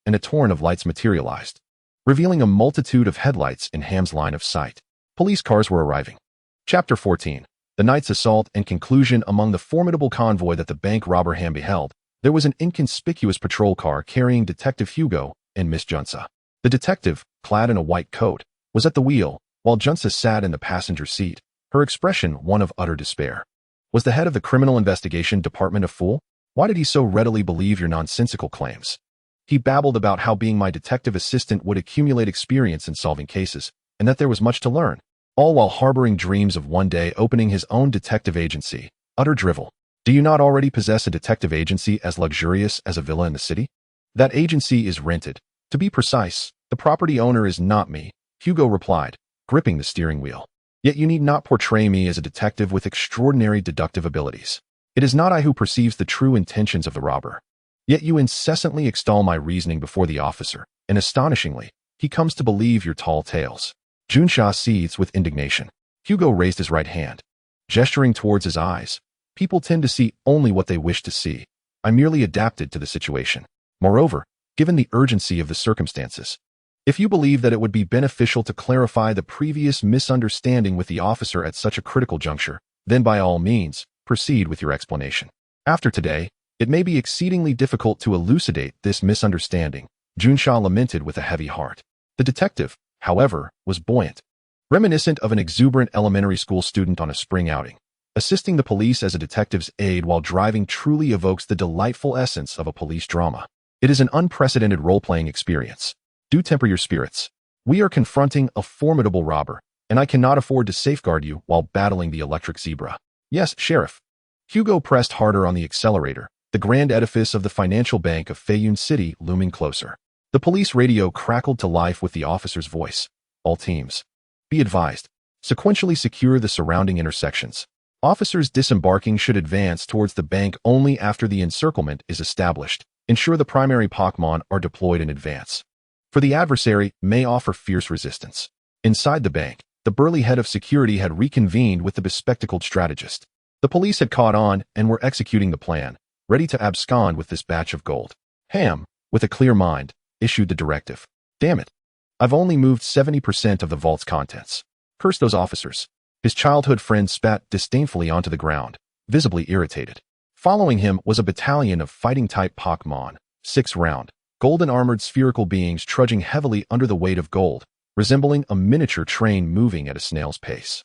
and a torrent of lights materialized, revealing a multitude of headlights in Ham's line of sight. Police cars were arriving. Chapter 14. The night's assault and conclusion. Among the formidable convoy that the bank robber Ham beheld, there was an inconspicuous patrol car carrying Detective Hugo and Miss Junsa. The detective, clad in a white coat, was at the wheel, while Junsa sat in the passenger seat, her expression one of utter despair. Was the head of the Criminal Investigation Department a fool? Why did he so readily believe your nonsensical claims? He babbled about how being my detective assistant would accumulate experience in solving cases, and that there was much to learn, all while harboring dreams of one day opening his own detective agency. Utter drivel. Do you not already possess a detective agency as luxurious as a villa in the city? That agency is rented. To be precise, the property owner is not me, Hugo replied, gripping the steering wheel. Yet you need not portray me as a detective with extraordinary deductive abilities. It is not I who perceives the true intentions of the robber. Yet you incessantly extol my reasoning before the officer, and astonishingly, he comes to believe your tall tales. Junsha seethes with indignation. Hugo raised his right hand, gesturing towards his eyes. People tend to see only what they wish to see. I merely adapted to the situation. Moreover, given the urgency of the circumstances, if you believe that it would be beneficial to clarify the previous misunderstanding with the officer at such a critical juncture, then by all means, proceed with your explanation. After today, it may be exceedingly difficult to elucidate this misunderstanding, Junsha lamented with a heavy heart. The detective, however, was buoyant, reminiscent of an exuberant elementary school student on a spring outing. Assisting the police as a detective's aide while driving truly evokes the delightful essence of a police drama. It is an unprecedented role-playing experience. Do temper your spirits. We are confronting a formidable robber, and I cannot afford to safeguard you while battling the electric zebra. Yes, Sheriff. Hugo pressed harder on the accelerator, the grand edifice of the financial bank of Fayoum City looming closer. The police radio crackled to life with the officer's voice. All teams, be advised. Sequentially secure the surrounding intersections. Officers disembarking should advance towards the bank only after the encirclement is established. Ensure the primary Pokémon are deployed in advance. For the adversary may offer fierce resistance. Inside the bank, the burly head of security had reconvened with the bespectacled strategist. The police had caught on and were executing the plan, ready to abscond with this batch of gold. Ham, with a clear mind, issued the directive. Damn it. I've only moved 70% of the vault's contents. Curse those officers. His childhood friend spat disdainfully onto the ground, visibly irritated. Following him was a battalion of fighting-type Pokémon, 6-round, golden-armored spherical beings trudging heavily under the weight of gold, resembling a miniature train moving at a snail's pace.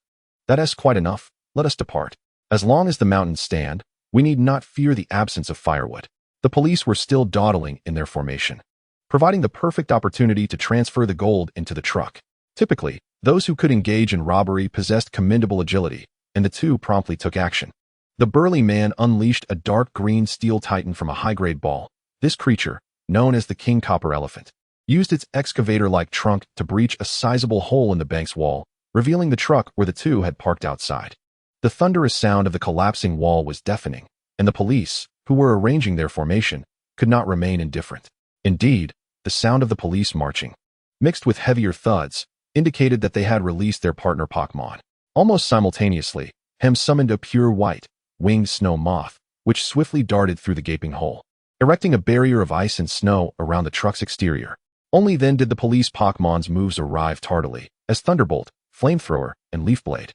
That's quite enough. Let us depart. As long as the mountains stand, we need not fear the absence of firewood. The police were still dawdling in their formation, providing the perfect opportunity to transfer the gold into the truck. Typically, those who could engage in robbery possessed commendable agility, and the two promptly took action. The burly man unleashed a dark green steel titan from a high-grade ball. This creature, known as the King Copper Elephant, used its excavator-like trunk to breach a sizable hole in the bank's wall, revealing the truck where the two had parked outside. The thunderous sound of the collapsing wall was deafening, and the police, who were arranging their formation, could not remain indifferent. Indeed, the sound of the police marching, mixed with heavier thuds, indicated that they had released their partner Pokémon. Almost simultaneously, Hem summoned a pure white, winged snow moth, which swiftly darted through the gaping hole, erecting a barrier of ice and snow around the truck's exterior. Only then did the police Pokémon's moves arrive tardily, as Thunderbolt, Flamethrower, and Leafblade,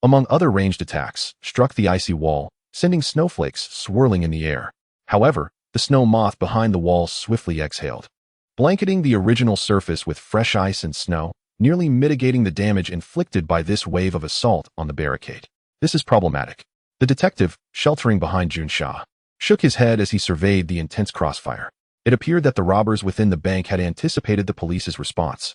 among other ranged attacks, struck the icy wall, sending snowflakes swirling in the air. However, the snow moth behind the wall swiftly exhaled, blanketing the original surface with fresh ice and snow, nearly mitigating the damage inflicted by this wave of assault on the barricade. This is problematic. The detective, sheltering behind Junsha, shook his head as he surveyed the intense crossfire. It appeared that the robbers within the bank had anticipated the police's response,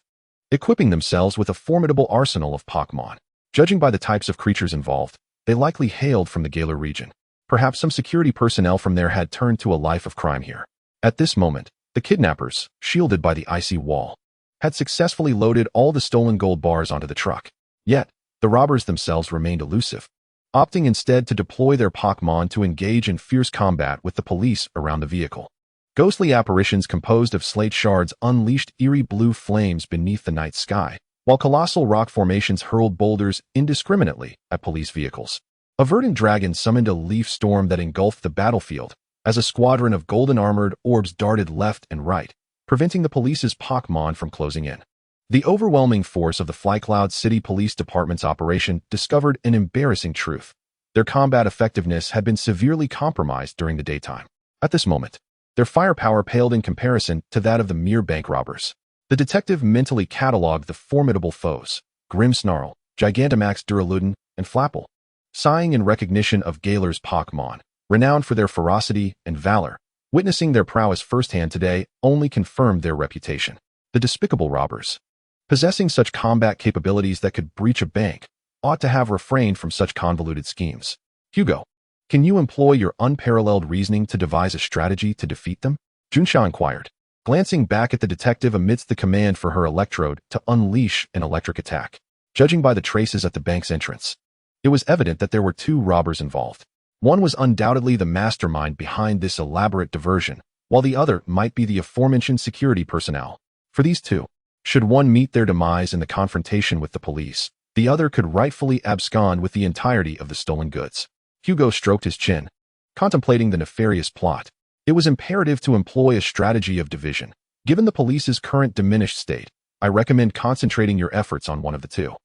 equipping themselves with a formidable arsenal of Pokémon. Judging by the types of creatures involved, they likely hailed from the Galar region. Perhaps some security personnel from there had turned to a life of crime here. At this moment, the kidnappers, shielded by the icy wall, had successfully loaded all the stolen gold bars onto the truck. Yet, the robbers themselves remained elusive, opting instead to deploy their Pokémon to engage in fierce combat with the police around the vehicle. Ghostly apparitions composed of slate shards unleashed eerie blue flames beneath the night sky, while colossal rock formations hurled boulders indiscriminately at police vehicles. A verdant dragon summoned a leaf storm that engulfed the battlefield, as a squadron of golden-armored orbs darted left and right, preventing the police's Pokémon from closing in. The overwhelming force of the Flycloud City Police Department's operation discovered an embarrassing truth. Their combat effectiveness had been severely compromised during the daytime. At this moment, their firepower paled in comparison to that of the mere bank robbers. The detective mentally cataloged the formidable foes: Grimmsnarl, Gigantamax Duraludon, and Flapple. Sighing in recognition of Galar's Pokémon, renowned for their ferocity and valor, witnessing their prowess firsthand today only confirmed their reputation. The despicable robbers, possessing such combat capabilities that could breach a bank, ought to have refrained from such convoluted schemes. Hugo, Can you employ your unparalleled reasoning to devise a strategy to defeat them? Junsha inquired, glancing back at the detective amidst the command for her electrode to unleash an electric attack. Judging by the traces at the bank's entrance, it was evident that there were two robbers involved. One was undoubtedly the mastermind behind this elaborate diversion, while the other might be the aforementioned security personnel. For these two, should one meet their demise in the confrontation with the police, the other could rightfully abscond with the entirety of the stolen goods. Hugo stroked his chin, contemplating the nefarious plot. It was imperative to employ a strategy of division. Given the police's current diminished state, I recommend concentrating your efforts on one of the two.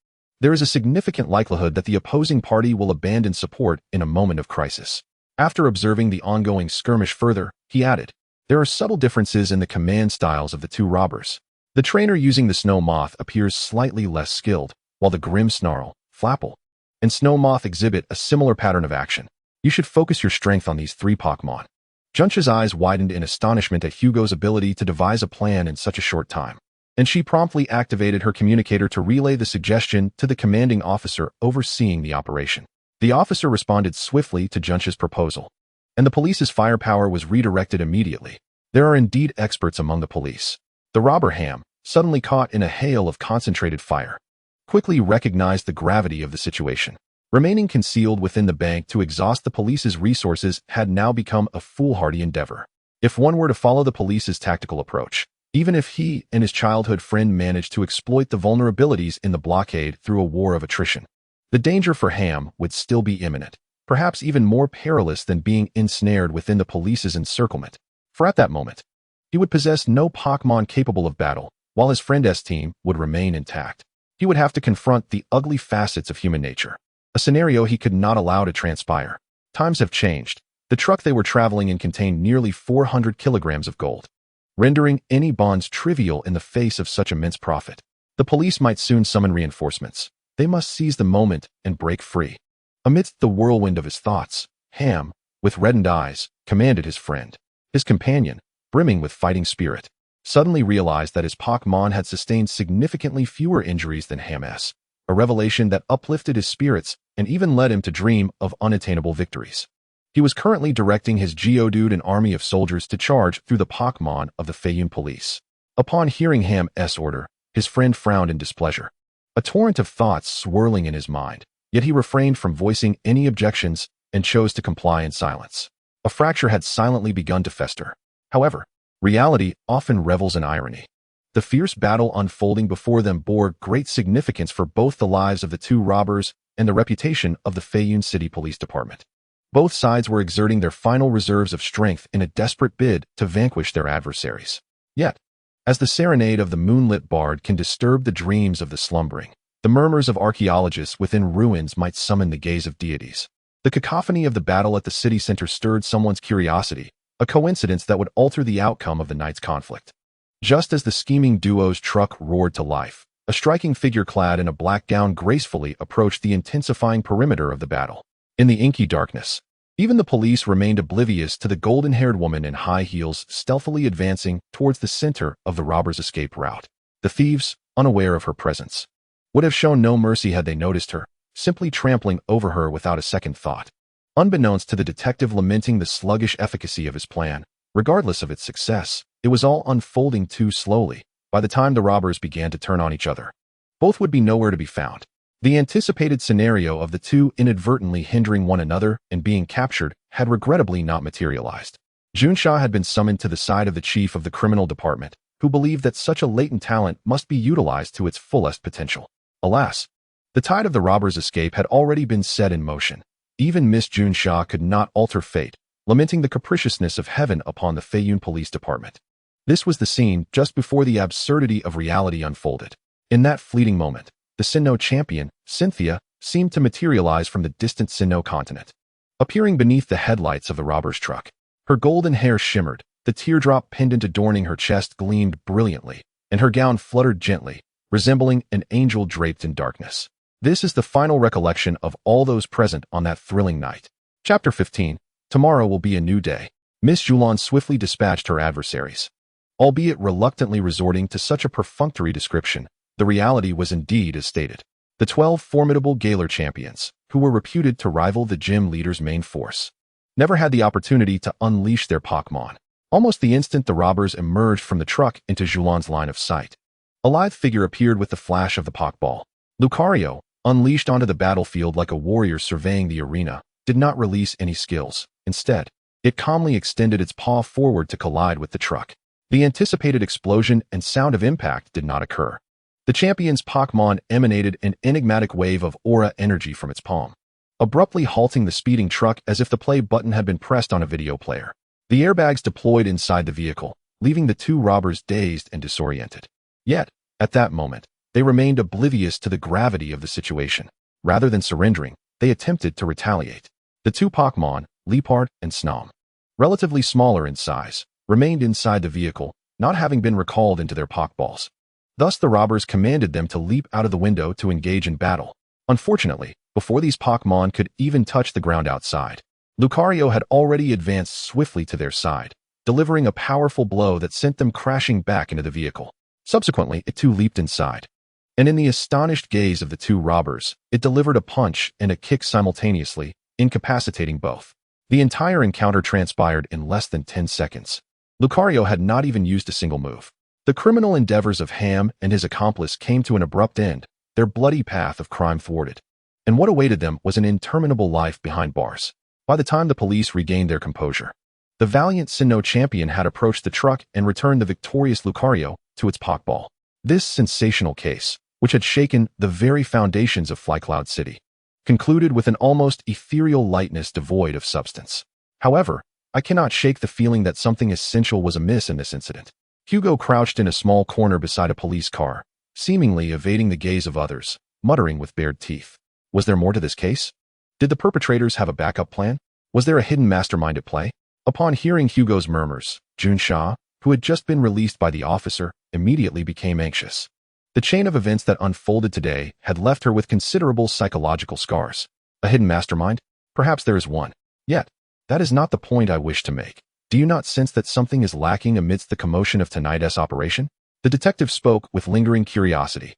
There is a significant likelihood that the opposing party will abandon support in a moment of crisis. After observing the ongoing skirmish further, he added, there are subtle differences in the command styles of the two robbers. The trainer using the Snow Moth appears slightly less skilled, while the Grim Snarl, Flapple, and Snow Moth exhibit a similar pattern of action. You should focus your strength on these three Pokémon. Junsha's eyes widened in astonishment at Hugo's ability to devise a plan in such a short time, and she promptly activated her communicator to relay the suggestion to the commanding officer overseeing the operation. The officer responded swiftly to Junsha's proposal, and the police's firepower was redirected immediately. There are indeed experts among the police. The robber Ham, suddenly caught in a hail of concentrated fire, quickly recognized the gravity of the situation. Remaining concealed within the bank to exhaust the police's resources had now become a foolhardy endeavor. If one were to follow the police's tactical approach, even if he and his childhood friend managed to exploit the vulnerabilities in the blockade through a war of attrition, the danger for Ham would still be imminent, perhaps even more perilous than being ensnared within the police's encirclement. For at that moment, he would possess no Pokémon capable of battle, while his friend's team would remain intact. He would have to confront the ugly facets of human nature, a scenario he could not allow to transpire. Times have changed. The truck they were traveling in contained nearly 400 kilograms of gold, rendering any bonds trivial in the face of such immense profit. The police might soon summon reinforcements. They must seize the moment and break free. Amidst the whirlwind of his thoughts, Ham, with reddened eyes, commanded his friend. His companion, brimming with fighting spirit, suddenly realized that his Pokémon had sustained significantly fewer injuries than Ham's, a revelation that uplifted his spirits and even led him to dream of unattainable victories. He was currently directing his Geodude and army of soldiers to charge through the Pokémon of the Feiyun police. Upon hearing Ham's order, his friend frowned in displeasure, a torrent of thoughts swirling in his mind, yet he refrained from voicing any objections and chose to comply in silence. A fracture had silently begun to fester. However, reality often revels in irony. The fierce battle unfolding before them bore great significance for both the lives of the two robbers and the reputation of the Feiyun City Police Department. Both sides were exerting their final reserves of strength in a desperate bid to vanquish their adversaries. Yet, as the serenade of the moonlit bard can disturb the dreams of the slumbering, the murmurs of archaeologists within ruins might summon the gaze of deities. The cacophony of the battle at the city center stirred someone's curiosity, a coincidence that would alter the outcome of the night's conflict. Just as the scheming duo's truck roared to life, a striking figure clad in a black gown gracefully approached the intensifying perimeter of the battle. In the inky darkness, even the police remained oblivious to the golden-haired woman in high heels stealthily advancing towards the center of the robbers' escape route. The thieves, unaware of her presence, would have shown no mercy had they noticed her, simply trampling over her without a second thought. Unbeknownst to the detective lamenting the sluggish efficacy of his plan, regardless of its success, it was all unfolding too slowly. By the time the robbers began to turn on each other, both would be nowhere to be found. The anticipated scenario of the two inadvertently hindering one another and being captured had regrettably not materialized. Junsha had been summoned to the side of the chief of the criminal department, who believed that such a latent talent must be utilized to its fullest potential. Alas, the tide of the robbers' escape had already been set in motion. Even Miss Junsha could not alter fate, lamenting the capriciousness of heaven upon the Feiyun Police Department. This was the scene just before the absurdity of reality unfolded. In that fleeting moment, the Sinnoh champion, Cynthia, seemed to materialize from the distant Sinnoh continent. Appearing beneath the headlights of the robber's truck, her golden hair shimmered, the teardrop pendant adorning her chest gleamed brilliantly, and her gown fluttered gently, resembling an angel draped in darkness. This is the final recollection of all those present on that thrilling night. Chapter 15. Tomorrow will be a new day. Miss Julan swiftly dispatched her adversaries. Albeit reluctantly resorting to such a perfunctory description, the reality was indeed as stated. The 12 formidable Galar champions, who were reputed to rival the gym leader's main force, never had the opportunity to unleash their Pokémon. Almost the instant the robbers emerged from the truck into Julan's line of sight, a lithe figure appeared with the flash of the Poké Ball. Lucario, unleashed onto the battlefield like a warrior surveying the arena, did not release any skills. Instead, it calmly extended its paw forward to collide with the truck. The anticipated explosion and sound of impact did not occur. The champion's Pokémon emanated an enigmatic wave of aura energy from its palm, abruptly halting the speeding truck as if the play button had been pressed on a video player. The airbags deployed inside the vehicle, leaving the two robbers dazed and disoriented. Yet, at that moment, they remained oblivious to the gravity of the situation. Rather than surrendering, they attempted to retaliate. The two Pokémon, Liepard and Snom, relatively smaller in size, remained inside the vehicle, not having been recalled into their Pokéballs. Thus the robbers commanded them to leap out of the window to engage in battle. Unfortunately, before these Pokémon could even touch the ground outside, Lucario had already advanced swiftly to their side, delivering a powerful blow that sent them crashing back into the vehicle. Subsequently, it too leaped inside, and in the astonished gaze of the two robbers, it delivered a punch and a kick simultaneously, incapacitating both. The entire encounter transpired in less than 10 seconds. Lucario had not even used a single move. The criminal endeavors of Ham and his accomplice came to an abrupt end, their bloody path of crime thwarted. And what awaited them was an interminable life behind bars. By the time the police regained their composure, the valiant Sinnoh champion had approached the truck and returned the victorious Lucario to its Poké Ball. This sensational case, which had shaken the very foundations of Flycloud City, concluded with an almost ethereal lightness devoid of substance. However, I cannot shake the feeling that something essential was amiss in this incident. Hugo crouched in a small corner beside a police car, seemingly evading the gaze of others, muttering with bared teeth. Was there more to this case? Did the perpetrators have a backup plan? Was there a hidden mastermind at play? Upon hearing Hugo's murmurs, Junsha, who had just been released by the officer, immediately became anxious. The chain of events that unfolded today had left her with considerable psychological scars. A hidden mastermind? Perhaps there is one. Yet, that is not the point I wish to make. Do you not sense that something is lacking amidst the commotion of tonight's operation? The detective spoke with lingering curiosity.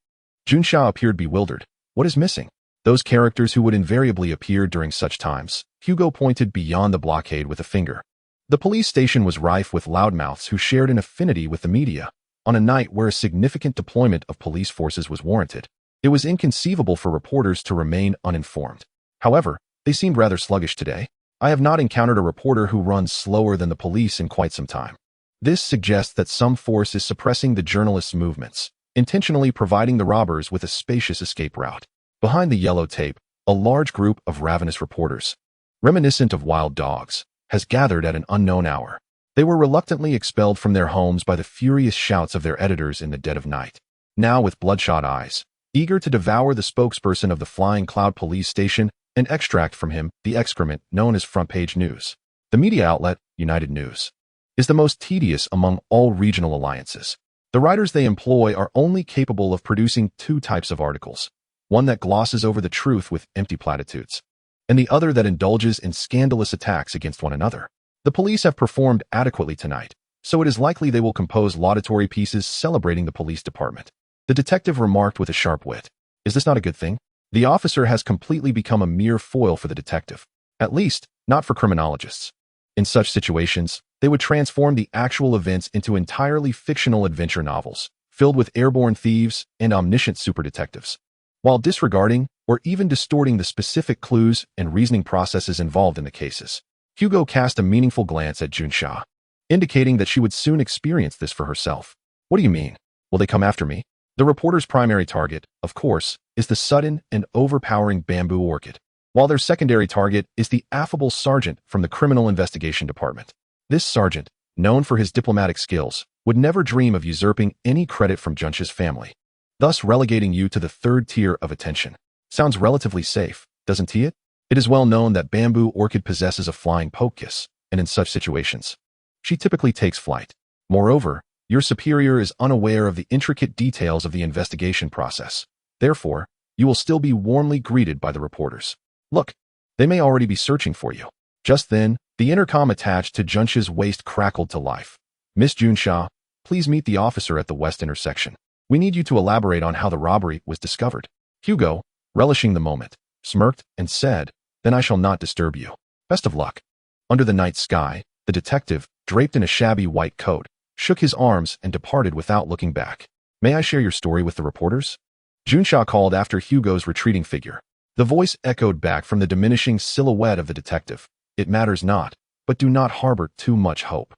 Junsha appeared bewildered. What is missing? Those characters who would invariably appear during such times. Hugo pointed beyond the blockade with a finger. The police station was rife with loudmouths who shared an affinity with the media. On a night where a significant deployment of police forces was warranted, it was inconceivable for reporters to remain uninformed. However, they seemed rather sluggish today. I have not encountered a reporter who runs slower than the police in quite some time. This suggests that some force is suppressing the journalists' movements, intentionally providing the robbers with a spacious escape route. Behind the yellow tape, a large group of ravenous reporters, reminiscent of wild dogs, has gathered at an unknown hour. They were reluctantly expelled from their homes by the furious shouts of their editors in the dead of night. Now with bloodshot eyes, eager to devour the spokesperson of the Flying Cloud police station and extract from him the excrement known as front-page news. The media outlet, United News, is the most tedious among all regional alliances. The writers they employ are only capable of producing two types of articles, one that glosses over the truth with empty platitudes, and the other that indulges in scandalous attacks against one another. The police have performed adequately tonight, so it is likely they will compose laudatory pieces celebrating the police department. The detective remarked with a sharp wit. Is this not a good thing? The officer has completely become a mere foil for the detective. At least, not for criminologists. In such situations, they would transform the actual events into entirely fictional adventure novels, filled with airborne thieves and omniscient super detectives, while disregarding or even distorting the specific clues and reasoning processes involved in the cases. Hugo cast a meaningful glance at Junsha, indicating that she would soon experience this for herself. What do you mean? Will they come after me? The reporter's primary target, of course, is the sudden and overpowering bamboo orchid, while their secondary target is the affable sergeant from the Criminal Investigation Department. This sergeant, known for his diplomatic skills, would never dream of usurping any credit from Junsha's family, thus relegating you to the third tier of attention. Sounds relatively safe, doesn't it? It is well known that Bamboo Orchid possesses a flying poke kiss, and in such situations, she typically takes flight. Moreover, your superior is unaware of the intricate details of the investigation process. Therefore, you will still be warmly greeted by the reporters. Look, they may already be searching for you. Just then, the intercom attached to Junsha's waist crackled to life. Miss Junsha, please meet the officer at the west intersection. We need you to elaborate on how the robbery was discovered. Hugo, relishing the moment, smirked, and said, "Then I shall not disturb you. Best of luck." Under the night sky, the detective, draped in a shabby white coat, shook his arms and departed without looking back. "May I share your story with the reporters?" Junsha called after Hugo's retreating figure. The voice echoed back from the diminishing silhouette of the detective. "It matters not, but do not harbor too much hope.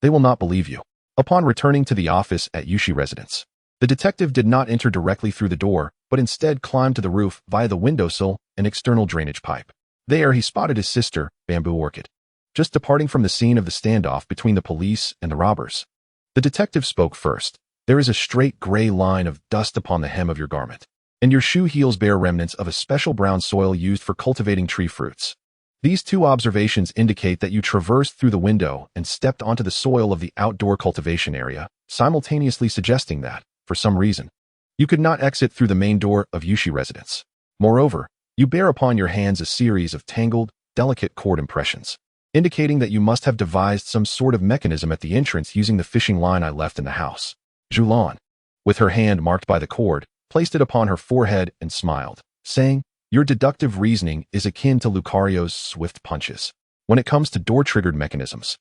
They will not believe you." Upon returning to the office at Yushi residence, the detective did not enter directly through the door, but instead climbed to the roof via the windowsill and external drainage pipe. There he spotted his sister, Bamboo Orchid, just departing from the scene of the standoff between the police and the robbers. The detective spoke first. "There is a straight gray line of dust upon the hem of your garment, and your shoe heels bear remnants of a special brown soil used for cultivating tree fruits. These two observations indicate that you traversed through the window and stepped onto the soil of the outdoor cultivation area, simultaneously suggesting that, for some reason, you could not exit through the main door of Yushi residence. Moreover, you bear upon your hands a series of tangled, delicate cord impressions, indicating that you must have devised some sort of mechanism at the entrance using the fishing line I left in the house." Julan, with her hand marked by the cord, placed it upon her forehead and smiled, saying, "Your deductive reasoning is akin to Lucario's swift punches. When it comes to door-triggered mechanisms,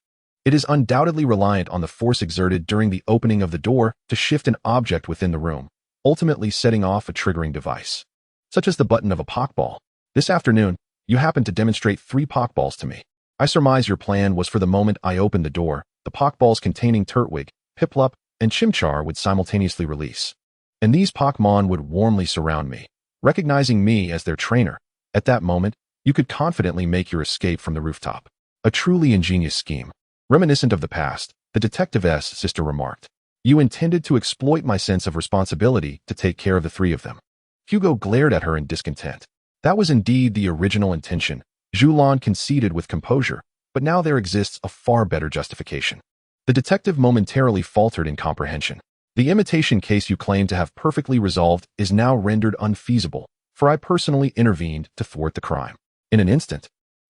it is undoubtedly reliant on the force exerted during the opening of the door to shift an object within the room, ultimately setting off a triggering device, such as the button of a Poké Ball. This afternoon, you happened to demonstrate 3 Poké Balls to me. I surmise your plan was for the moment I opened the door, the Poké Balls containing Turtwig, Piplup, and Chimchar would simultaneously release, and these Pokémon would warmly surround me, recognizing me as their trainer. At that moment, you could confidently make your escape from the rooftop. A truly ingenious scheme. Reminiscent of the past, the detective's sister remarked, "You intended to exploit my sense of responsibility to take care of the 3 of them." Hugo glared at her in discontent. "That was indeed the original intention," Julan conceded with composure, "but now there exists a far better justification." The detective momentarily faltered in comprehension. "The imitation case you claim to have perfectly resolved is now rendered unfeasible, for I personally intervened to thwart the crime." In an instant,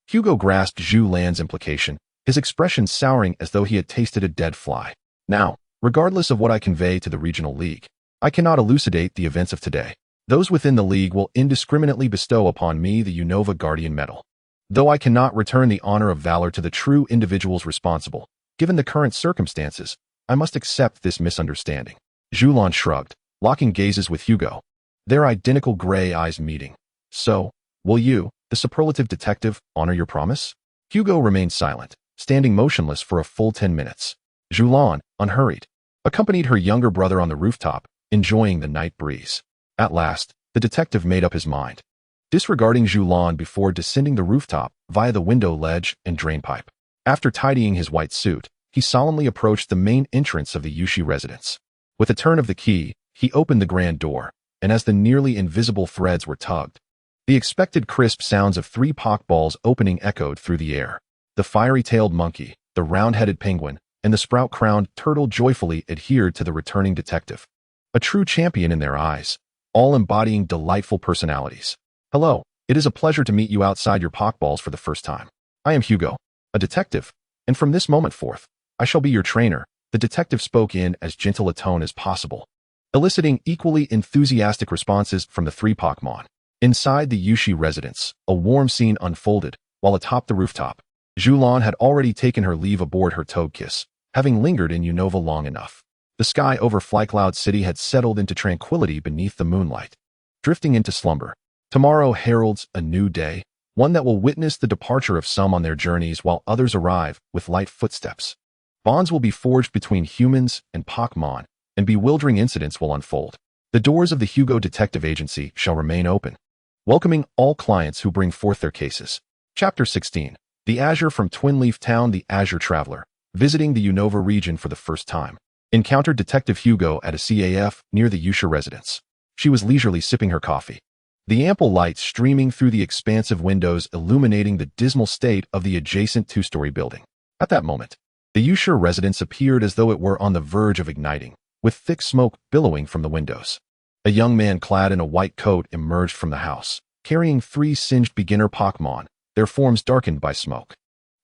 Hugo grasped Zhu Lan's implication, his expression souring as though he had tasted a dead fly. "Now, regardless of what I convey to the regional league, I cannot elucidate the events of today. Those within the league will indiscriminately bestow upon me the Unova Guardian Medal. Though I cannot return the honor of valor to the true individuals responsible, given the current circumstances, I must accept this misunderstanding." Julan shrugged, locking gazes with Hugo, their identical gray eyes meeting. "So, will you, the superlative detective, honor your promise?" Hugo remained silent, standing motionless for a full 10 minutes. Julan, unhurried, accompanied her younger brother on the rooftop, enjoying the night breeze. At last, the detective made up his mind, disregarding Julan before descending the rooftop via the window ledge and drainpipe. After tidying his white suit, he solemnly approached the main entrance of the Yushi residence. With a turn of the key, he opened the grand door, and as the nearly invisible threads were tugged, the expected crisp sounds of 3 Poké Balls opening echoed through the air. The fiery-tailed monkey, the round-headed penguin, and the sprout-crowned turtle joyfully adhered to the returning detective. A true champion in their eyes, all embodying delightful personalities. "Hello, it is a pleasure to meet you outside your Poké Balls for the first time. I am Hugo, a detective, and from this moment forth, I shall be your trainer." The detective spoke in as gentle a tone as possible, eliciting equally enthusiastic responses from the 3 Pokémon. Inside the Yushi residence, a warm scene unfolded, while atop the rooftop, Julan had already taken her leave aboard her Togekiss, having lingered in Unova long enough. The sky over Flycloud City had settled into tranquility beneath the moonlight, drifting into slumber. Tomorrow heralds a new day, one that will witness the departure of some on their journeys while others arrive with light footsteps. Bonds will be forged between humans and Pokémon, and bewildering incidents will unfold. The doors of the Hugo Detective Agency shall remain open, welcoming all clients who bring forth their cases. Chapter 16. The Azure from Twin Leaf Town. The Azure Traveler, visiting the Unova region for the first time, encountered Detective Hugo at a CAF near the Yushi residence. She was leisurely sipping her coffee, the ample light streaming through the expansive windows illuminating the dismal state of the adjacent 2-story building. At that moment, the Yushi residence appeared as though it were on the verge of igniting, with thick smoke billowing from the windows. A young man clad in a white coat emerged from the house, carrying 3 singed beginner Pokémon, their forms darkened by smoke.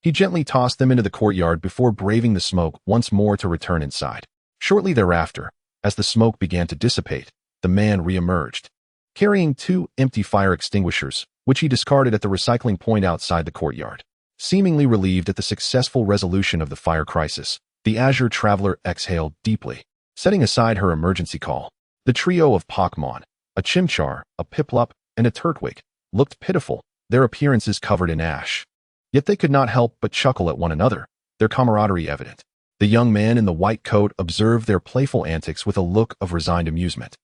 He gently tossed them into the courtyard before braving the smoke once more to return inside. Shortly thereafter, as the smoke began to dissipate, the man re-emerged, carrying 2 empty fire extinguishers, which he discarded at the recycling point outside the courtyard. Seemingly relieved at the successful resolution of the fire crisis, the Azure Traveler exhaled deeply. Setting aside her emergency call, the trio of Pokémon, a Chimchar, a Piplup, and a Turtwig, looked pitiful, their appearances covered in ash. Yet they could not help but chuckle at one another, their camaraderie evident. The young man in the white coat observed their playful antics with a look of resigned amusement.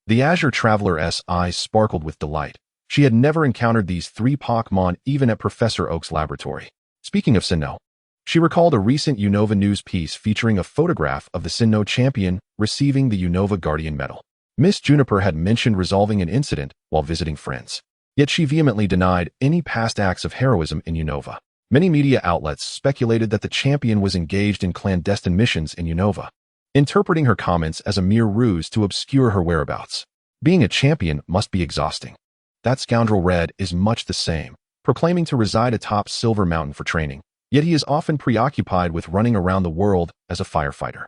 The Azure Traveler's eyes sparkled with delight. She had never encountered these three Pokémon even at Professor Oak's laboratory. Speaking of Sinnoh, she recalled a recent Unova news piece featuring a photograph of the Sinnoh champion receiving the Unova Guardian Medal. Miss Juniper had mentioned resolving an incident while visiting friends. Yet she vehemently denied any past acts of heroism in Unova. Many media outlets speculated that the champion was engaged in clandestine missions in Unova, interpreting her comments as a mere ruse to obscure her whereabouts. Being a champion must be exhausting. That scoundrel Red is much the same, proclaiming to reside atop Silver Mountain for training, yet he is often preoccupied with running around the world as a firefighter.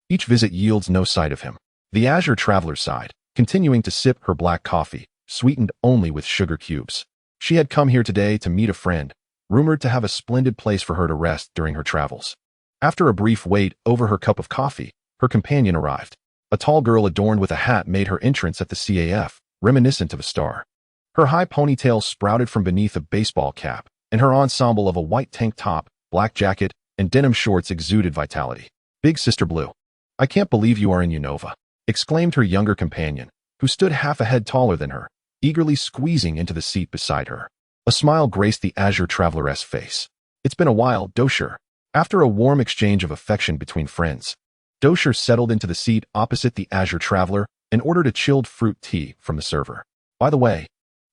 Each visit yields no sight of him. The Azure Traveler sighed, continuing to sip her black coffee, sweetened only with sugar cubes. She had come here today to meet a friend, rumored to have a splendid place for her to rest during her travels. After a brief wait over her cup of coffee, her companion arrived. A tall girl adorned with a hat made her entrance at the CAF, reminiscent of a star. Her high ponytail sprouted from beneath a baseball cap, and her ensemble of a white tank top, black jacket, and denim shorts exuded vitality. "Big Sister Blue, I can't believe you are in Unova," exclaimed her younger companion, who stood half a head taller than her, eagerly squeezing into the seat beside her. A smile graced the Azure Traveler's face. "It's been a while, Dosher." After a warm exchange of affection between friends, Dosher settled into the seat opposite the Azure Traveler and ordered a chilled fruit tea from the server. "By the way,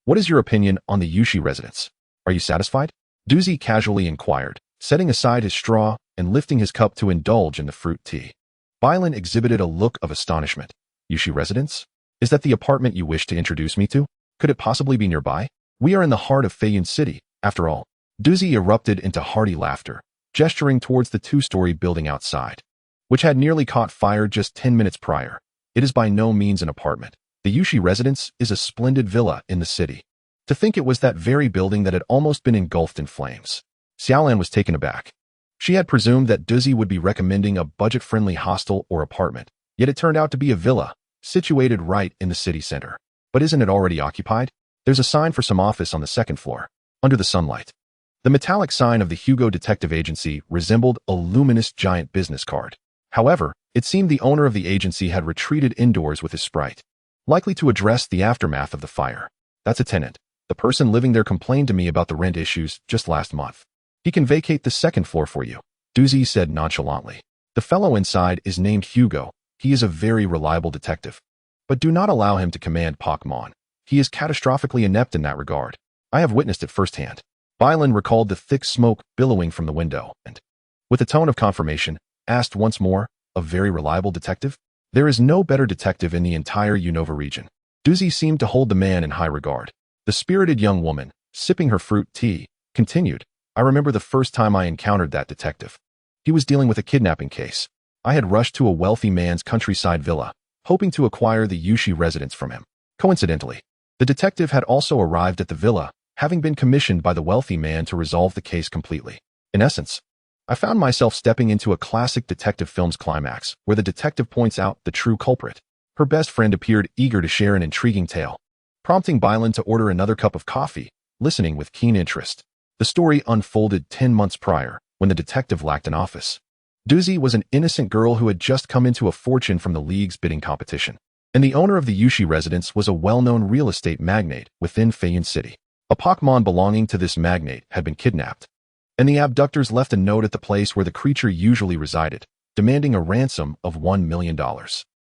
what is your opinion on the Yushi residence? Are you satisfied?" Doozy casually inquired, setting aside his straw and lifting his cup to indulge in the fruit tea. Bylan exhibited a look of astonishment. "Yushi residence? Is that the apartment you wish to introduce me to? Could it possibly be nearby? We are in the heart of Feiyun City, after all." Doozy erupted into hearty laughter, gesturing towards the two-story building outside, which had nearly caught fire just 10 minutes prior. "It is by no means an apartment. The Yushi residence is a splendid villa in the city." To think it was that very building that had almost been engulfed in flames. Xiaolan was taken aback. She had presumed that Doozy would be recommending a budget-friendly hostel or apartment, yet it turned out to be a villa, situated right in the city center. "But isn't it already occupied? There's a sign for some office on the second floor, under the sunlight." The metallic sign of the Hugo Detective Agency resembled a luminous giant business card. However, it seemed the owner of the agency had retreated indoors with his sprite, likely to address the aftermath of the fire. "That's a tenant. The person living there complained to me about the rent issues just last month. He can vacate the second floor for you," Doozy said nonchalantly. "The fellow inside is named Hugo. He is a very reliable detective. But do not allow him to command Pokémon. He is catastrophically inept in that regard. I have witnessed it firsthand." Bylan recalled the thick smoke billowing from the window and, with a tone of confirmation, asked once more, "A very reliable detective? There is no better detective in the entire Unova region." Doozy seemed to hold the man in high regard. The spirited young woman, sipping her fruit tea, continued, "I remember the first time I encountered that detective. He was dealing with a kidnapping case. I had rushed to a wealthy man's countryside villa, hoping to acquire the Yushi residence from him. Coincidentally, the detective had also arrived at the villa, having been commissioned by the wealthy man to resolve the case completely. In essence, I found myself stepping into a classic detective film's climax, where the detective points out the true culprit." Her best friend appeared eager to share an intriguing tale, prompting Bylan to order another cup of coffee, listening with keen interest. The story unfolded 10 months prior, when the detective lacked an office. Doozy was an innocent girl who had just come into a fortune from the league's bidding competition, and the owner of the Yushi residence was a well-known real estate magnate within Feiyun City. A Pokémon belonging to this magnate had been kidnapped, and the abductors left a note at the place where the creature usually resided, demanding a ransom of $1 million.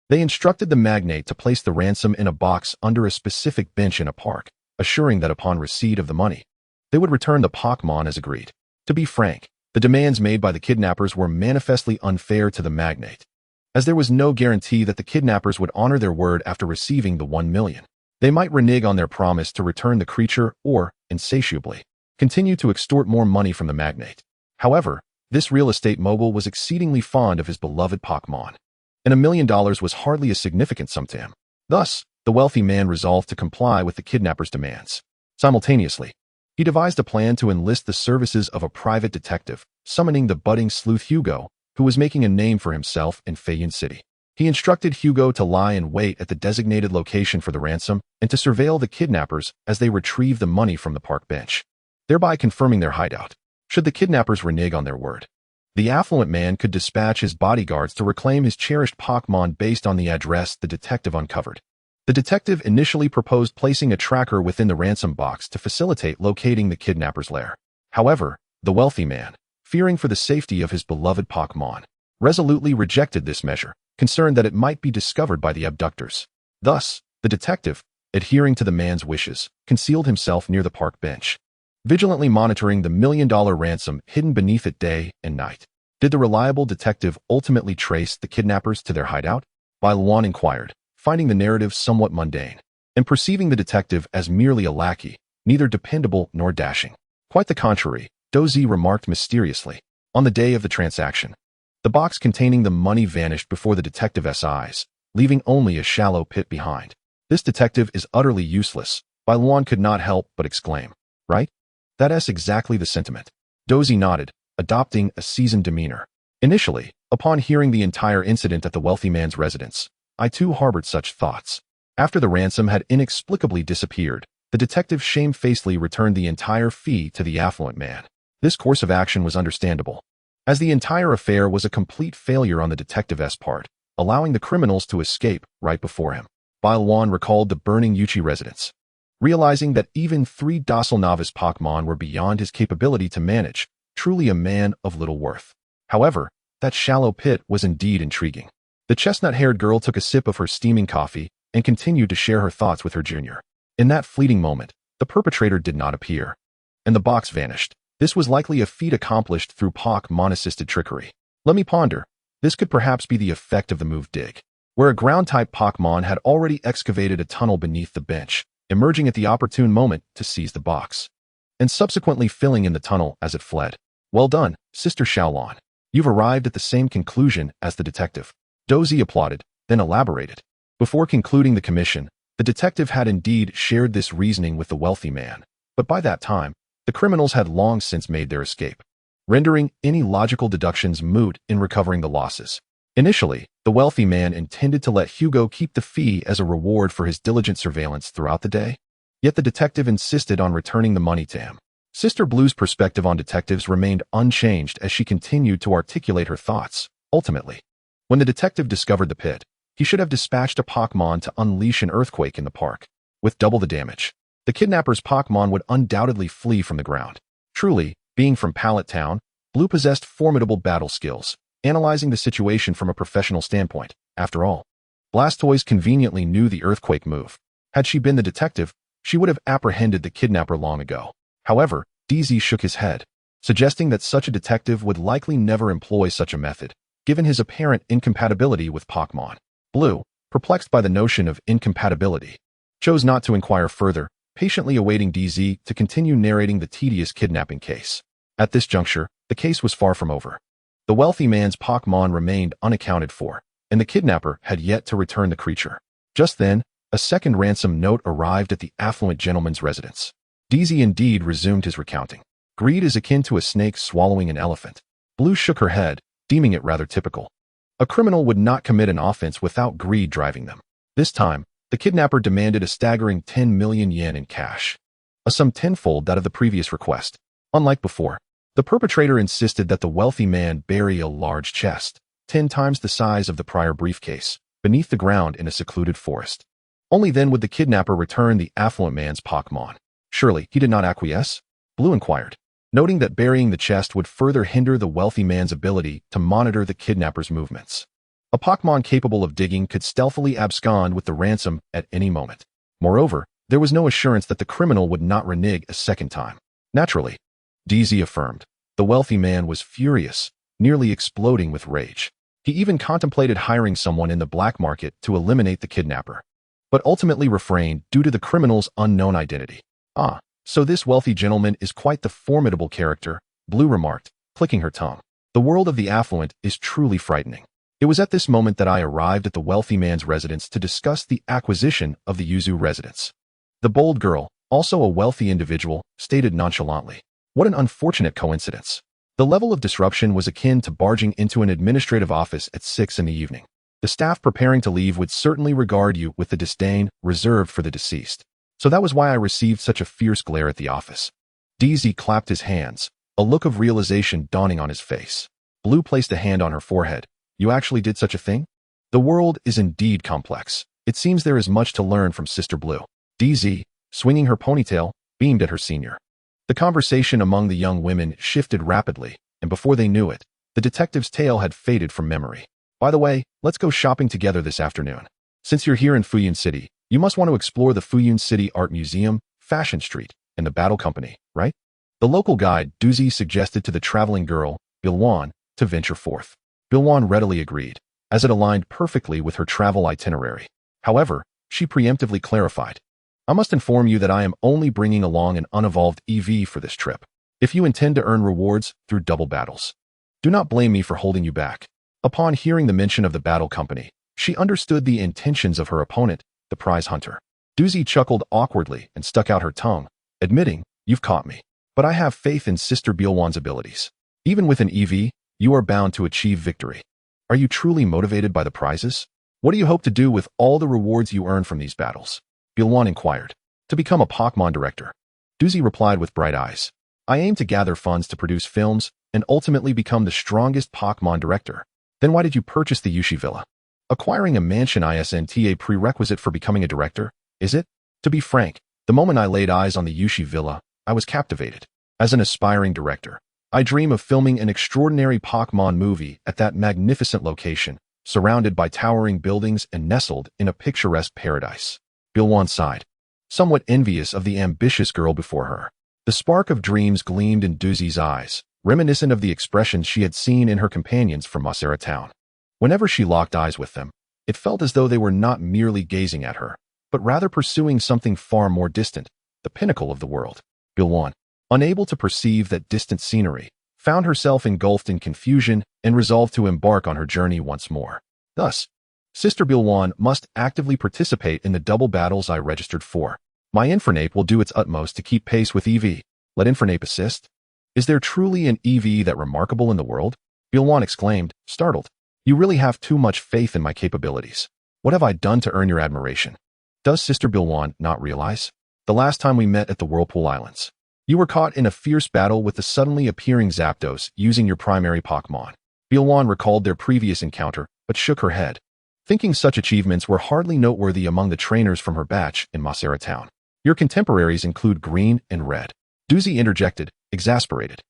They instructed the magnate to place the ransom in a box under a specific bench in a park, assuring that upon receipt of the money, they would return the Pokémon as agreed. To be frank, the demands made by the kidnappers were manifestly unfair to the magnate, as there was no guarantee that the kidnappers would honor their word after receiving the $1 million. They might renege on their promise to return the creature or, insatiably, continue to extort more money from the magnate. However, this real estate mogul was exceedingly fond of his beloved Pokémon, and $1 million was hardly a significant sum to him. Thus, the wealthy man resolved to comply with the kidnappers' demands. Simultaneously, he devised a plan to enlist the services of a private detective, summoning the budding sleuth Hugo, who was making a name for himself in Feiyun City. He instructed Hugo to lie in wait at the designated location for the ransom and to surveil the kidnappers as they retrieve the money from the park bench, thereby confirming their hideout. Should the kidnappers renege on their word, the affluent man could dispatch his bodyguards to reclaim his cherished Pokémon based on the address the detective uncovered. The detective initially proposed placing a tracker within the ransom box to facilitate locating the kidnapper's lair. However, the wealthy man, fearing for the safety of his beloved Pokémon, resolutely rejected this measure, concerned that it might be discovered by the abductors. Thus, the detective, adhering to the man's wishes, concealed himself near the park bench, vigilantly monitoring the $1 million ransom hidden beneath it day and night. Did the reliable detective ultimately trace the kidnappers to their hideout? Bailuan inquired, finding the narrative somewhat mundane, and perceiving the detective as merely a lackey, neither dependable nor dashing. Quite the contrary, Dozy remarked mysteriously. On the day of the transaction, the box containing the money vanished before the detective's eyes, leaving only a shallow pit behind. This detective is utterly useless, Bailuan could not help but exclaim. Right? That's exactly the sentiment. Dozy nodded, adopting a seasoned demeanor. Initially, upon hearing the entire incident at the wealthy man's residence, I too harbored such thoughts. After the ransom had inexplicably disappeared, the detective shamefacedly returned the entire fee to the affluent man. This course of action was understandable, as the entire affair was a complete failure on the detective's part, allowing the criminals to escape right before him. Bailuan recalled the burning Yuchi residence, realizing that even 3 docile novice Pokémon were beyond his capability to manage, truly a man of little worth. However, that shallow pit was indeed intriguing. The chestnut-haired girl took a sip of her steaming coffee and continued to share her thoughts with her junior. In that fleeting moment, the perpetrator did not appear, and the box vanished. This was likely a feat accomplished through Pokémon-assisted trickery. Let me ponder. This could perhaps be the effect of the move Dig, where a ground-type Pokémon had already excavated a tunnel beneath the bench, emerging at the opportune moment to seize the box, and subsequently filling in the tunnel as it fled. Well done, Sister Xiaolan. You've arrived at the same conclusion as the detective. Dozy applauded, then elaborated. Before concluding the commission, the detective had indeed shared this reasoning with the wealthy man, but by that time, the criminals had long since made their escape, rendering any logical deductions moot in recovering the losses. Initially, the wealthy man intended to let Hugo keep the fee as a reward for his diligent surveillance throughout the day, yet the detective insisted on returning the money to him. Sister Blue's perspective on detectives remained unchanged as she continued to articulate her thoughts. Ultimately, when the detective discovered the pit, he should have dispatched a Pokémon to unleash an earthquake in the park. With double the damage, the kidnapper's Pokémon would undoubtedly flee from the ground. Truly, being from Pallet Town, Blue possessed formidable battle skills, analyzing the situation from a professional standpoint. After all, Blastoise conveniently knew the earthquake move. Had she been the detective, she would have apprehended the kidnapper long ago. However, DZ shook his head, suggesting that such a detective would likely never employ such a method, given his apparent incompatibility with Pokémon. Blue, perplexed by the notion of incompatibility, chose not to inquire further, patiently awaiting DZ to continue narrating the tedious kidnapping case. At this juncture, the case was far from over. The wealthy man's Pokémon remained unaccounted for, and the kidnapper had yet to return the creature. Just then, a second ransom note arrived at the affluent gentleman's residence. DZ indeed resumed his recounting. Greed is akin to a snake swallowing an elephant. Blue shook her head, deeming it rather typical. A criminal would not commit an offense without greed driving them. This time, the kidnapper demanded a staggering 10 million yen in cash, a sum tenfold that of the previous request. Unlike before, the perpetrator insisted that the wealthy man bury a large chest, 10 times the size of the prior briefcase, beneath the ground in a secluded forest. Only then would the kidnapper return the affluent man's Pokémon. Surely, he did not acquiesce? Blue inquired, noting that burying the chest would further hinder the wealthy man's ability to monitor the kidnapper's movements. A Pokémon capable of digging could stealthily abscond with the ransom at any moment. Moreover, there was no assurance that the criminal would not renege a second time. Naturally, DZ affirmed. The wealthy man was furious, nearly exploding with rage. He even contemplated hiring someone in the black market to eliminate the kidnapper, but ultimately refrained due to the criminal's unknown identity. Ah, so this wealthy gentleman is quite the formidable character, Blue remarked, clicking her tongue. The world of the affluent is truly frightening. It was at this moment that I arrived at the wealthy man's residence to discuss the acquisition of the Yuzu residence. The bold girl, Also a wealthy individual, stated nonchalantly. What an unfortunate coincidence. The level of disruption was akin to barging into an administrative office at 6 in the evening. The staff preparing to leave would certainly regard you with the disdain reserved for the deceased. So that was why I received such a fierce glare at the office. DZ clapped his hands, a look of realization dawning on his face. Blue placed a hand on her forehead. You actually did such a thing? The world is indeed complex. It seems there is much to learn from Sister Blue. DZ, swinging her ponytail, beamed at her senior. The conversation among the young women shifted rapidly, and before they knew it, the detective's tale had faded from memory. By the way, let's go shopping together this afternoon. Since you're here in Fuyun City, you must want to explore the Fuyun City Art Museum, Fashion Street, and the Battle Company, right? The local guide, Duzi, suggested to the traveling girl, Bilwan, to venture forth. Bilwan readily agreed, as it aligned perfectly with her travel itinerary. However, she preemptively clarified, I must inform you that I am only bringing along an unevolved EV for this trip. If you intend to earn rewards through double battles, do not blame me for holding you back. Upon hearing the mention of the Battle Company, she understood the intentions of her opponent, the prize hunter. Duzi chuckled awkwardly and stuck out her tongue, admitting, You've caught me. But I have faith in Sister Bilwan's abilities. Even with an EV, you are bound to achieve victory. Are you truly motivated by the prizes? What do you hope to do with all the rewards you earn from these battles? Bilwan inquired. To become a Pokémon director. Duzi replied with bright eyes. I aim to gather funds to produce films and ultimately become the strongest Pokémon director. Then why did you purchase the Yushi Villa? Acquiring a mansion isn't a prerequisite for becoming a director, is it? To be frank, the moment I laid eyes on the Yushi Villa, I was captivated. As an aspiring director, I dream of filming an extraordinary Pokémon movie at that magnificent location, surrounded by towering buildings and nestled in a picturesque paradise. Bilwan sighed, somewhat envious of the ambitious girl before her. The spark of dreams gleamed in Duzi's eyes, reminiscent of the expressions she had seen in her companions from Masera Town. Whenever she locked eyes with them, it felt as though they were not merely gazing at her, but rather pursuing something far more distant, the pinnacle of the world. Bilwan, unable to perceive that distant scenery, found herself engulfed in confusion and resolved to embark on her journey once more. Thus, Sister Bilwan must actively participate in the double battles I registered for. My Infernape will do its utmost to keep pace with EV. Let Infernape assist. Is there truly an EV that remarkable in the world? Bilwan exclaimed, startled. You really have too much faith in my capabilities. What have I done to earn your admiration? Does Sister Bilwan not realize? The last time we met at the Whirlpool Islands, you were caught in a fierce battle with the suddenly appearing Zapdos using your primary Pokémon. Bilwan recalled their previous encounter, but shook her head, thinking such achievements were hardly noteworthy among the trainers from her batch in Masera Town. Your contemporaries include Green and Red. Duzi interjected, exasperated.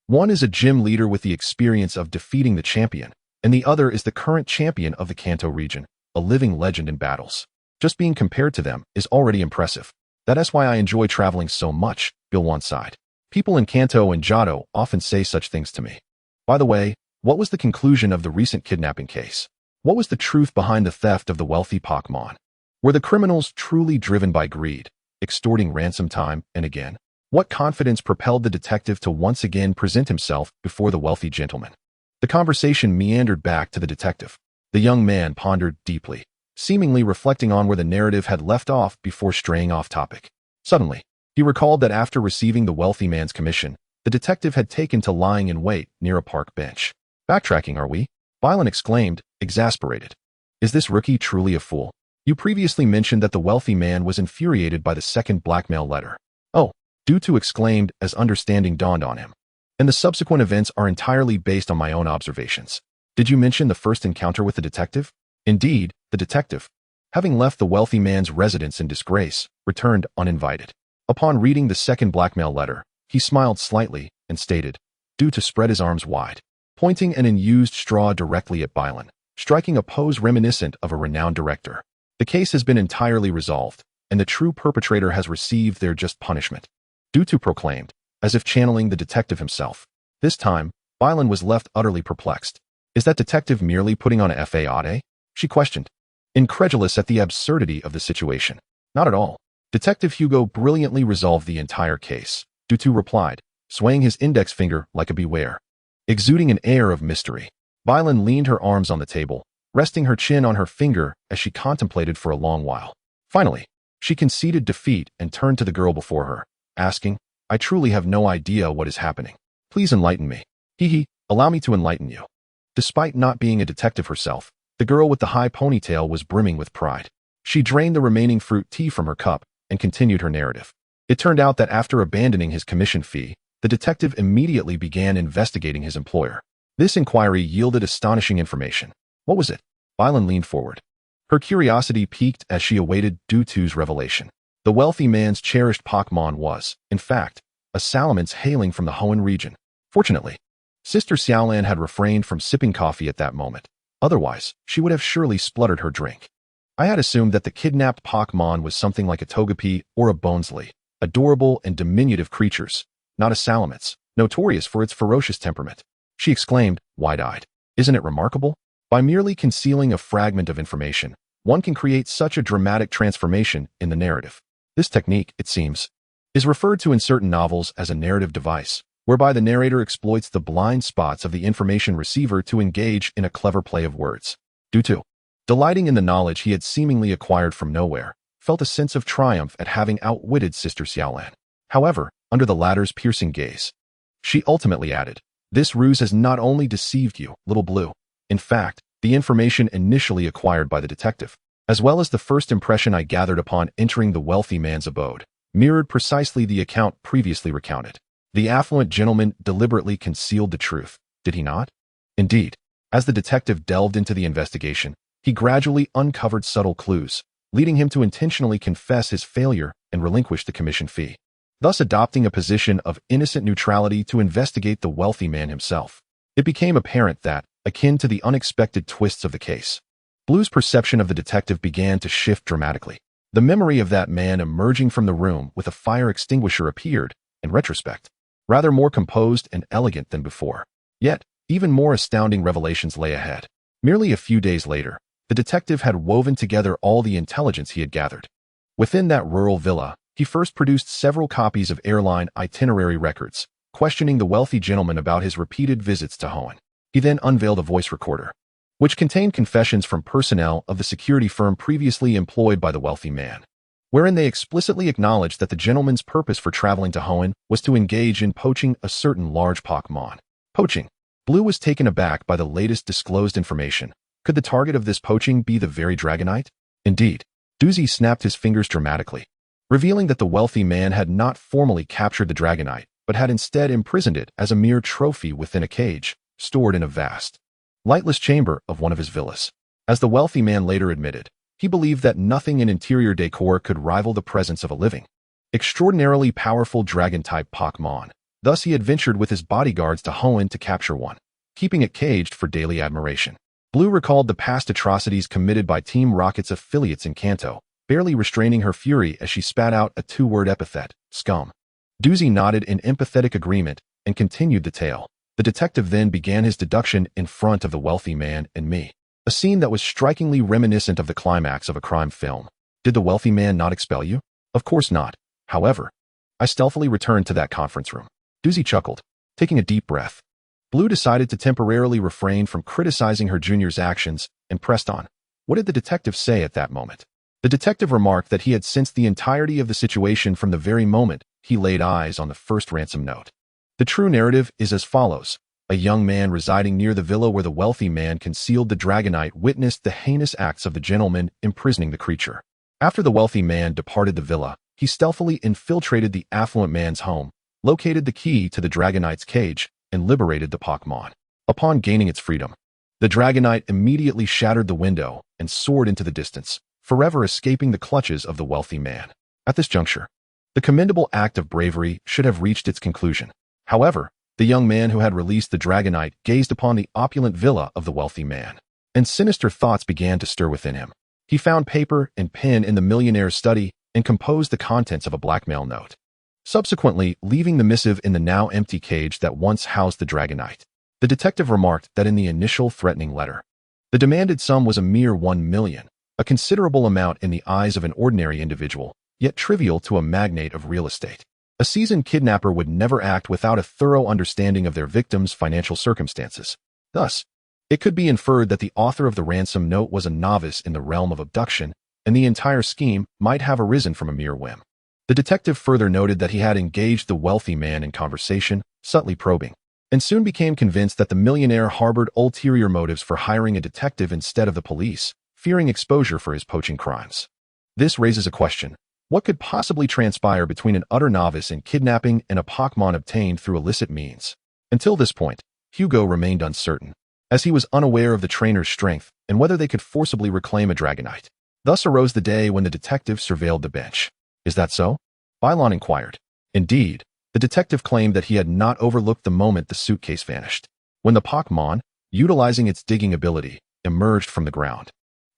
One is a gym leader with the experience of defeating the champion, and the other is the current champion of the Kanto region, a living legend in battles. Just being compared to them is already impressive. That's why I enjoy traveling so much, Bilwan sighed. People in Kanto and Johto often say such things to me. By the way, what was the conclusion of the recent kidnapping case? What was the truth behind the theft of the wealthy Pokémon? Were the criminals truly driven by greed, extorting ransom time and again? What confidence propelled the detective to once again present himself before the wealthy gentleman? The conversation meandered back to the detective. The young man pondered deeply, seemingly reflecting on where the narrative had left off before straying off topic. Suddenly, he recalled that after receiving the wealthy man's commission, the detective had taken to lying in wait near a park bench. Backtracking, are we? Bylan exclaimed, exasperated. Is this rookie truly a fool? You previously mentioned that the wealthy man was infuriated by the second blackmail letter. Oh, Dutu exclaimed as understanding dawned on him. And the subsequent events are entirely based on my own observations. Did you mention the first encounter with the detective? Indeed, the detective, having left the wealthy man's residence in disgrace, returned uninvited. Upon reading the second blackmail letter, he smiled slightly and stated, due to spread his arms wide, pointing an unused straw directly at Bylan, striking a pose reminiscent of a renowned director. The case has been entirely resolved, and the true perpetrator has received their just punishment. Dutu proclaimed, as if channeling the detective himself. This time, Bylan was left utterly perplexed. Is that detective merely putting on a fade? She questioned, incredulous at the absurdity of the situation. Not at all. Detective Hugo brilliantly resolved the entire case, Dutu replied, swaying his index finger like a beware. Exuding an air of mystery, Bylan leaned her arms on the table, resting her chin on her finger as she contemplated for a long while. Finally, She conceded defeat and turned to the girl before her, asking, "I truly have no idea what is happening. Please enlighten me." "Hee, allow me to enlighten you." Despite not being a detective herself, the girl with the high ponytail was brimming with pride. She drained the remaining fruit tea from her cup and continued her narrative. It turned out that after abandoning his commission fee, the detective immediately began investigating his employer. This inquiry yielded astonishing information. What was it? Violen leaned forward. Her curiosity piqued as she awaited Dutu's revelation. The wealthy man's cherished Pokémon was, in fact, a salamence hailing from the Hoenn region. Fortunately, Sister Xiaolan had refrained from sipping coffee at that moment. Otherwise, she would have surely spluttered her drink. I had assumed that the kidnapped Pokémon was something like a Togepi or a Bonesley, adorable and diminutive creatures, not a salamence, notorious for its ferocious temperament. She exclaimed, wide-eyed. Isn't it remarkable? By merely concealing a fragment of information, one can create such a dramatic transformation in the narrative. This technique, it seems, is referred to in certain novels as a narrative device, whereby the narrator exploits the blind spots of the information receiver to engage in a clever play of words. Dutu, delighting in the knowledge he had seemingly acquired from nowhere, felt a sense of triumph at having outwitted Sister Xiaolan. However, under the latter's piercing gaze, she ultimately added, "This ruse has not only deceived you, little blue. In fact, the information initially acquired by the detective, as well as the first impression I gathered upon entering the wealthy man's abode, mirrored precisely the account previously recounted. The affluent gentleman deliberately concealed the truth, did he not?" Indeed, as the detective delved into the investigation, he gradually uncovered subtle clues, leading him to intentionally confess his failure and relinquish the commission fee, thus adopting a position of innocent neutrality to investigate the wealthy man himself. It became apparent that, akin to the unexpected twists of the case, Blue's perception of the detective began to shift dramatically. The memory of that man emerging from the room with a fire extinguisher appeared, in retrospect, rather more composed and elegant than before. Yet, even more astounding revelations lay ahead. Merely a few days later, the detective had woven together all the intelligence he had gathered. Within that rural villa, he first produced several copies of airline itinerary records, questioning the wealthy gentleman about his repeated visits to Hoenn. He then unveiled a voice recorder, which contained confessions from personnel of the security firm previously employed by the wealthy man, wherein they explicitly acknowledged that the gentleman's purpose for traveling to Hoenn was to engage in poaching a certain large Pokémon. Poaching. Blue was taken aback by the latest disclosed information. Could the target of this poaching be the very Dragonite? Indeed, Doozy snapped his fingers dramatically, revealing that the wealthy man had not formally captured the Dragonite, but had instead imprisoned it as a mere trophy within a cage, stored in a vast, lightless chamber of one of his villas. As the wealthy man later admitted, he believed that nothing in interior decor could rival the presence of a living, extraordinarily powerful dragon-type Pokémon. Thus he had ventured with his bodyguards to Hoenn to capture one, keeping it caged for daily admiration. Blue recalled the past atrocities committed by Team Rocket's affiliates in Kanto, barely restraining her fury as she spat out a two-word epithet, scum. Doozy nodded in empathetic agreement and continued the tale. The detective then began his deduction in front of the wealthy man and me, a scene that was strikingly reminiscent of the climax of a crime film. Did the wealthy man not expel you? Of course not. However, I stealthily returned to that conference room. Doozy chuckled, taking a deep breath. Blue decided to temporarily refrain from criticizing her junior's actions and pressed on. What did the detective say at that moment? The detective remarked that he had sensed the entirety of the situation from the very moment he laid eyes on the first ransom note. The true narrative is as follows. A young man residing near the villa where the wealthy man concealed the Dragonite witnessed the heinous acts of the gentleman imprisoning the creature. After the wealthy man departed the villa, he stealthily infiltrated the affluent man's home, located the key to the Dragonite's cage, and liberated the Pokémon. Upon gaining its freedom, the Dragonite immediately shattered the window and soared into the distance, forever escaping the clutches of the wealthy man. At this juncture, the commendable act of bravery should have reached its conclusion. However, the young man who had released the Dragonite gazed upon the opulent villa of the wealthy man, and sinister thoughts began to stir within him. He found paper and pen in the millionaire's study and composed the contents of a blackmail note, subsequently leaving the missive in the now empty cage that once housed the Dragonite. The detective remarked that in the initial threatening letter, the demanded sum was a mere 1 million, a considerable amount in the eyes of an ordinary individual, yet trivial to a magnate of real estate. A seasoned kidnapper would never act without a thorough understanding of their victim's financial circumstances. Thus, it could be inferred that the author of the ransom note was a novice in the realm of abduction and the entire scheme might have arisen from a mere whim. The detective further noted that he had engaged the wealthy man in conversation, subtly probing, and soon became convinced that the millionaire harbored ulterior motives for hiring a detective instead of the police, fearing exposure for his poaching crimes. This raises a question. What could possibly transpire between an utter novice in kidnapping and a Pokémon obtained through illicit means? Until this point, Hugo remained uncertain, as he was unaware of the trainer's strength and whether they could forcibly reclaim a Dragonite. Thus arose the day when the detective surveilled the bench. Is that so? Bylon inquired. Indeed, the detective claimed that he had not overlooked the moment the suitcase vanished. When the Pokémon, utilizing its digging ability, emerged from the ground,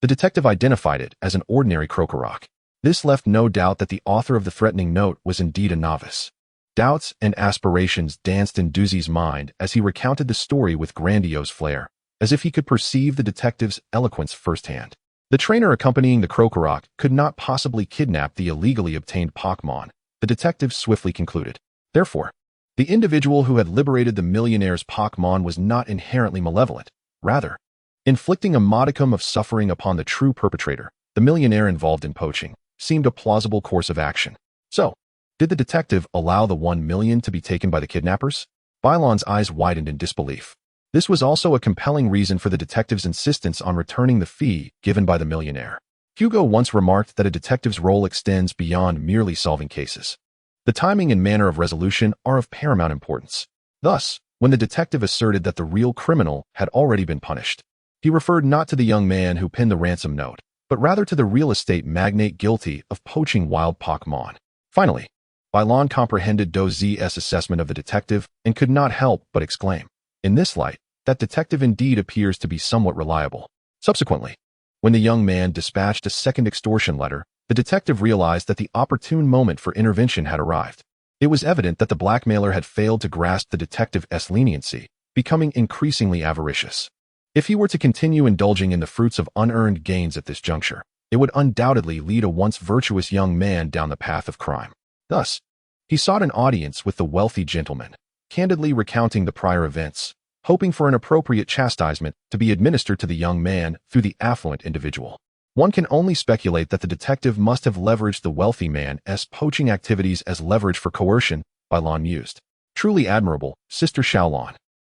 the detective identified it as an ordinary Krokorok. This left no doubt that the author of the threatening note was indeed a novice. Doubts and aspirations danced in Doozy's mind as he recounted the story with grandiose flair, as if he could perceive the detective's eloquence firsthand. The trainer accompanying the Krokorok could not possibly kidnap the illegally obtained Pokémon, the detective swiftly concluded. Therefore, the individual who had liberated the millionaire's Pokémon was not inherently malevolent. Rather, inflicting a modicum of suffering upon the true perpetrator, the millionaire involved in poaching, seemed a plausible course of action. So, did the detective allow the 1 million to be taken by the kidnappers? Bylon's eyes widened in disbelief. This was also a compelling reason for the detective's insistence on returning the fee given by the millionaire. Hugo once remarked that a detective's role extends beyond merely solving cases. The timing and manner of resolution are of paramount importance. Thus, when the detective asserted that the real criminal had already been punished, he referred not to the young man who penned the ransom note, but rather to the real estate magnate guilty of poaching wild Pokémon. Finally, Bylon comprehended Doozy's assessment of the detective and could not help but exclaim, "In this light, that detective indeed appears to be somewhat reliable." Subsequently, when the young man dispatched a second extortion letter, the detective realized that the opportune moment for intervention had arrived. It was evident that the blackmailer had failed to grasp the detective's leniency, becoming increasingly avaricious. If he were to continue indulging in the fruits of unearned gains at this juncture, it would undoubtedly lead a once virtuous young man down the path of crime. Thus, he sought an audience with the wealthy gentleman, candidly recounting the prior events, hoping for an appropriate chastisement to be administered to the young man through the affluent individual. One can only speculate that the detective must have leveraged the wealthy man's poaching activities as leverage for coercion, Bylon mused. Truly admirable, Sister Shaolon.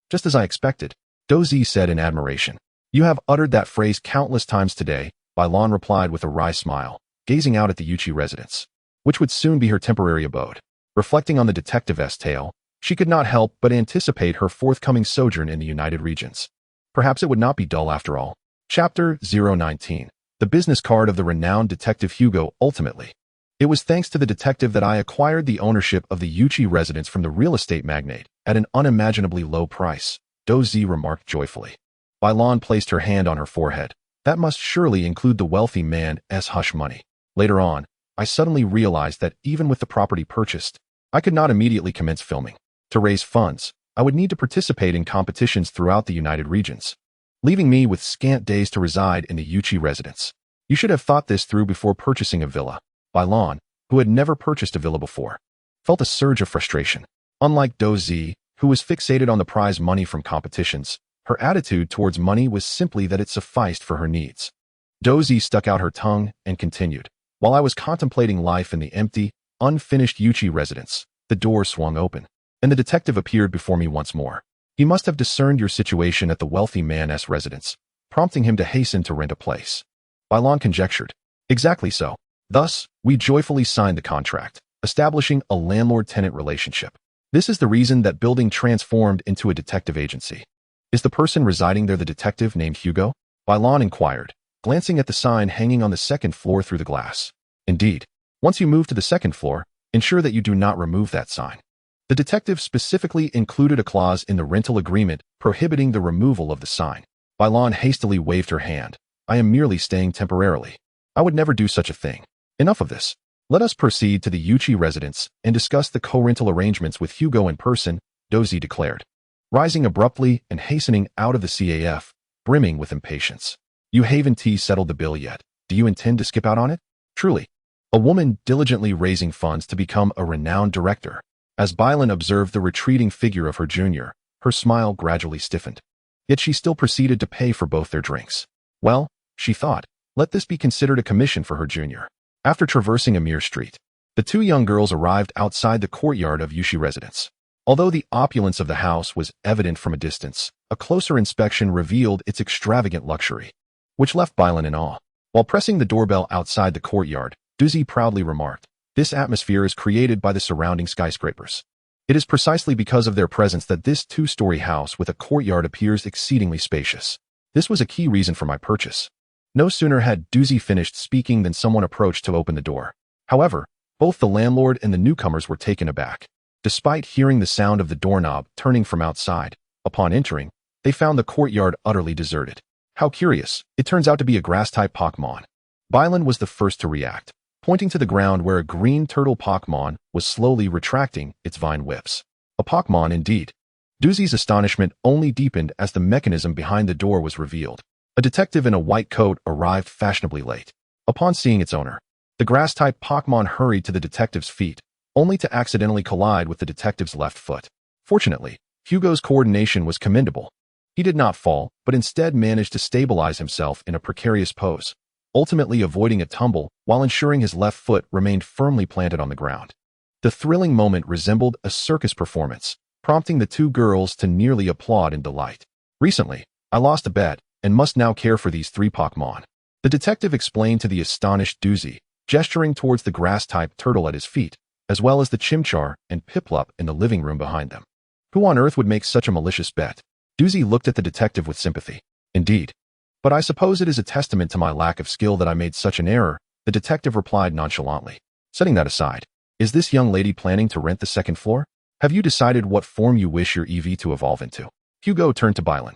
Just as I expected, Doozy said in admiration. You have uttered that phrase countless times today, Bylon replied with a wry smile, gazing out at the Yuchi residence, which would soon be her temporary abode. Reflecting on the detective's tale, she could not help but anticipate her forthcoming sojourn in the United Regions. Perhaps it would not be dull after all. Chapter 019. The business card of the renowned detective Hugo. Ultimately, it was thanks to the detective that I acquired the ownership of the Yuchi residence from the real estate magnate at an unimaginably low price, Doozy remarked joyfully. Bylon placed her hand on her forehead. That must surely include the wealthy man's hush money. Later on, I suddenly realized that even with the property purchased, I could not immediately commence filming. To raise funds, I would need to participate in competitions throughout the United Regions, leaving me with scant days to reside in the Yuchi residence. You should have thought this through before purchasing a villa. Bylon, who had never purchased a villa before, felt a surge of frustration. Unlike Doozy, who was fixated on the prize money from competitions, her attitude towards money was simply that it sufficed for her needs. Doozy stuck out her tongue and continued. While I was contemplating life in the empty, unfinished Yuchi residence, the door swung open, and the detective appeared before me once more. He must have discerned your situation at the wealthy man's residence, prompting him to hasten to rent a place. Bylon conjectured. Exactly so. Thus, we joyfully signed the contract, establishing a landlord-tenant relationship. This is the reason that building transformed into a detective agency. Is the person residing there the detective named Hugo? Bylon inquired, glancing at the sign hanging on the second floor through the glass. Indeed. Once you move to the second floor, ensure that you do not remove that sign. The detective specifically included a clause in the rental agreement prohibiting the removal of the sign. Bylon hastily waved her hand. I am merely staying temporarily. I would never do such a thing. Enough of this. Let us proceed to the Yuchi residence and discuss the co-rental arrangements with Hugo in person, Doozy declared, rising abruptly and hastening out of the CAF, brimming with impatience. You haven't settled the bill yet. Do you intend to skip out on it? Truly. A woman diligently raising funds to become a renowned director. As Bylon observed the retreating figure of her junior, her smile gradually stiffened. Yet she still proceeded to pay for both their drinks. Well, she thought, Let this be considered a commission for her junior. After traversing a mere street, the two young girls arrived outside the courtyard of Yushi residence. Although the opulence of the house was evident from a distance, a closer inspection revealed its extravagant luxury, which left Bylan in awe. While pressing the doorbell outside the courtyard, Duzi proudly remarked, "This atmosphere is created by the surrounding skyscrapers. It is precisely because of their presence that this two-story house with a courtyard appears exceedingly spacious. This was a key reason for my purchase." No sooner had Duzi finished speaking than someone approached to open the door. However, both the landlord and the newcomers were taken aback. Despite hearing the sound of the doorknob turning from outside, upon entering, they found the courtyard utterly deserted. How curious, it turns out to be a grass-type Pokémon. Bylan was the first to react, pointing to the ground where a green turtle Pokémon was slowly retracting its vine whips. A Pokémon indeed. Duzi's astonishment only deepened as the mechanism behind the door was revealed. A detective in a white coat arrived fashionably late. Upon seeing its owner, the grass-type Pokémon hurried to the detective's feet, only to accidentally collide with the detective's left foot. Fortunately, Hugo's coordination was commendable. He did not fall, but instead managed to stabilize himself in a precarious pose, ultimately avoiding a tumble while ensuring his left foot remained firmly planted on the ground. The thrilling moment resembled a circus performance, prompting the two girls to nearly applaud in delight. "Recently, I lost a bet and must now care for these three Pokémon," the detective explained to the astonished Duzi, gesturing towards the grass-type turtle at his feet, as well as the Chimchar and Piplup in the living room behind them. Who on earth would make such a malicious bet? Duzi looked at the detective with sympathy. "Indeed. But I suppose it is a testament to my lack of skill that I made such an error," the detective replied nonchalantly. "Setting that aside, is this young lady planning to rent the second floor? Have you decided what form you wish your EV to evolve into?" Hugo turned to Bylan,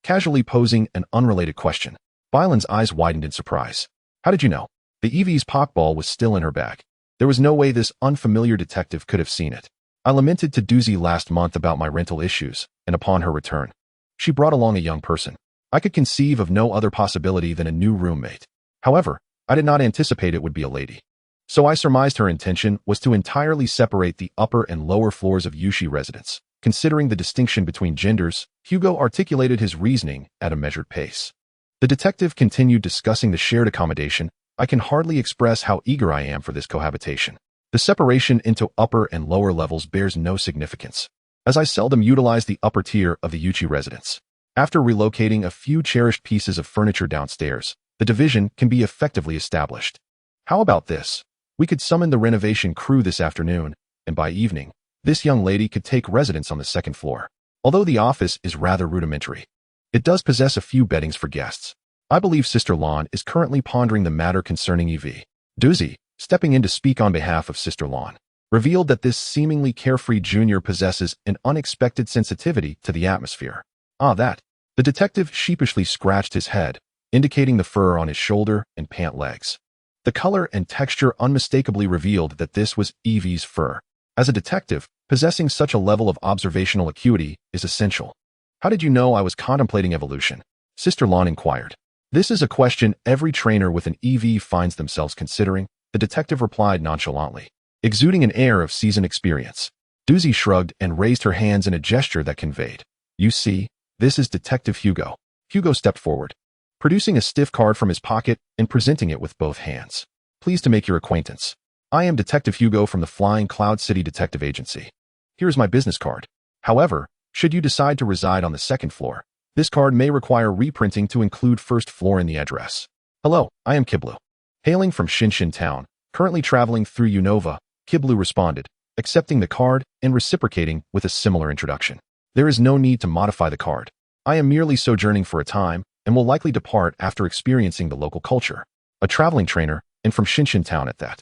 casually posing an unrelated question. Bylan's eyes widened in surprise. "How did you know?" The EV's Pokeball was still in her bag. There was no way this unfamiliar detective could have seen it. "I lamented to Duzi last month about my rental issues, and upon her return, she brought along a young person. I could conceive of no other possibility than a new roommate. However, I did not anticipate it would be a lady. So I surmised her intention was to entirely separate the upper and lower floors of Yushi residence. Considering the distinction between genders, Hugo articulated his reasoning at a measured pace. The detective continued discussing the shared accommodation. "I can hardly express how eager I am for this cohabitation. The separation into upper and lower levels bears no significance, as I seldom utilize the upper tier of the Yuchi residence. After relocating a few cherished pieces of furniture downstairs, the division can be effectively established. How about this? We could summon the renovation crew this afternoon, and by evening, this young lady could take residence on the second floor. Although the office is rather rudimentary, it does possess a few beddings for guests. I believe Sister Lon is currently pondering the matter concerning EV." Duzi, stepping in to speak on behalf of Sister Lon, revealed that this seemingly carefree junior possesses an unexpected sensitivity to the atmosphere. That. The detective sheepishly scratched his head, indicating the fur on his shoulder and pant legs. The color and texture unmistakably revealed that this was Evie's fur. As a detective, possessing such a level of observational acuity is essential. "How did you know I was contemplating evolution?" Sister Lon inquired. "This is a question every trainer with an EV finds themselves considering," the detective replied nonchalantly, exuding an air of seasoned experience. Duzi shrugged and raised her hands in a gesture that conveyed, "You see, this is Detective Hugo." Hugo stepped forward, producing a stiff card from his pocket and presenting it with both hands. "Pleased to make your acquaintance. I am Detective Hugo from the Flying Cloud City Detective Agency. Here is my business card. However, should you decide to reside on the second floor, this card may require reprinting to include first floor in the address." "Hello, I am Kiblu. Hailing from Shinshin Town, currently traveling through Unova," Kiblu responded, accepting the card and reciprocating with a similar introduction. "There is no need to modify the card. I am merely sojourning for a time and will likely depart after experiencing the local culture. A traveling trainer, and from Shinshin Town at that.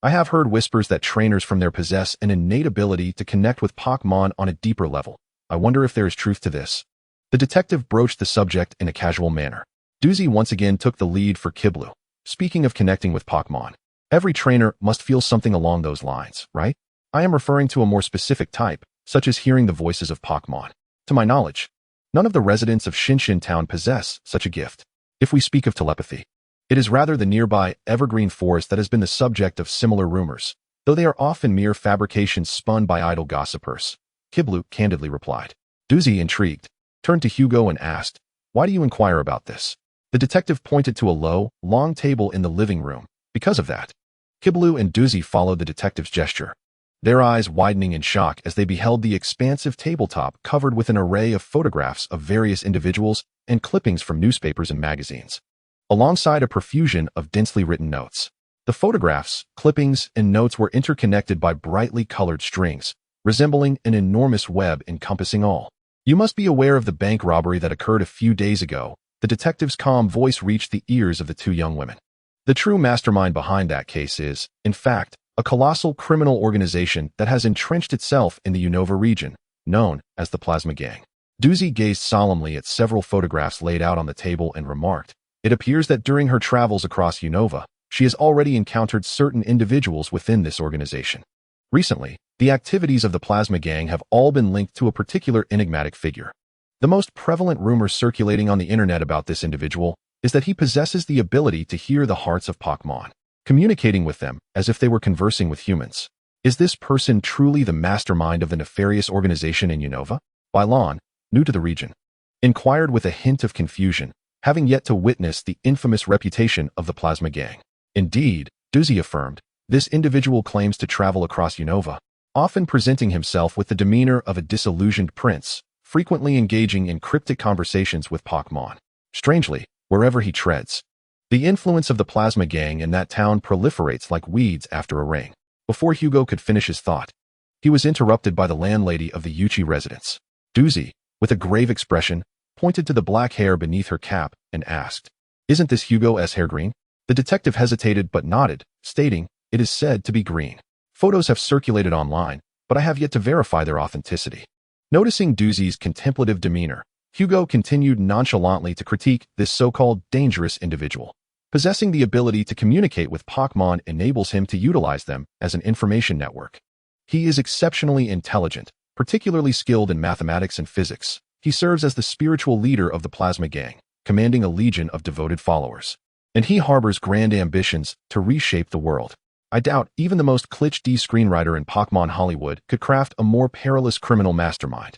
I have heard whispers that trainers from there possess an innate ability to connect with Pokémon on a deeper level. I wonder if there is truth to this." The detective broached the subject in a casual manner. Duzi once again took the lead for Kiblu. "Speaking of connecting with Pokémon, every trainer must feel something along those lines, right? I am referring to a more specific type, such as hearing the voices of Pokémon. To my knowledge, none of the residents of Shinshin Town possess such a gift. If we speak of telepathy, it is rather the nearby evergreen forest that has been the subject of similar rumors, though they are often mere fabrications spun by idle gossipers," Kiblu candidly replied. Duzi, intrigued, turned to Hugo and asked, "Why do you inquire about this?" The detective pointed to a low, long table in the living room. Because of that, Kiblu and Doozy followed the detective's gesture, their eyes widening in shock as they beheld the expansive tabletop covered with an array of photographs of various individuals and clippings from newspapers and magazines, alongside a profusion of densely written notes. The photographs, clippings, and notes were interconnected by brightly colored strings, resembling an enormous web encompassing all. "You must be aware of the bank robbery that occurred a few days ago." The detective's calm voice reached the ears of the two young women. "The true mastermind behind that case is, in fact, a colossal criminal organization that has entrenched itself in the Unova region, known as the Plasma Gang." Doozy gazed solemnly at several photographs laid out on the table and remarked, "It appears that during her travels across Unova, she has already encountered certain individuals within this organization. Recently, the activities of the Plasma Gang have all been linked to a particular enigmatic figure. The most prevalent rumor circulating on the internet about this individual is that he possesses the ability to hear the hearts of Pokémon, communicating with them as if they were conversing with humans. Is this person truly the mastermind of the nefarious organization in Unova?" Bailon, new to the region, inquired with a hint of confusion, having yet to witness the infamous reputation of the Plasma Gang. "Indeed," Doozy affirmed, "this individual claims to travel across Unova, often presenting himself with the demeanor of a disillusioned prince, frequently engaging in cryptic conversations with Pokémon. Strangely, wherever he treads, the influence of the Plasma Gang in that town proliferates like weeds after a rain." Before Hugo could finish his thought, he was interrupted by the landlady of the Yuchi residence. Doozy, with a grave expression, pointed to the black hair beneath her cap and asked, "Isn't this Hugo's hair green?" The detective hesitated but nodded, stating, "It is said to be green. Photos have circulated online, but I have yet to verify their authenticity." Noticing Doozy's contemplative demeanor, Hugo continued nonchalantly to critique this so-called dangerous individual. Possessing the ability to communicate with Pokémon enables him to utilize them as an information network. He is exceptionally intelligent, particularly skilled in mathematics and physics. He serves as the spiritual leader of the Plasma Gang, commanding a legion of devoted followers. And he harbors grand ambitions to reshape the world. I doubt even the most cliché screenwriter in Pokémon Hollywood could craft a more perilous criminal mastermind.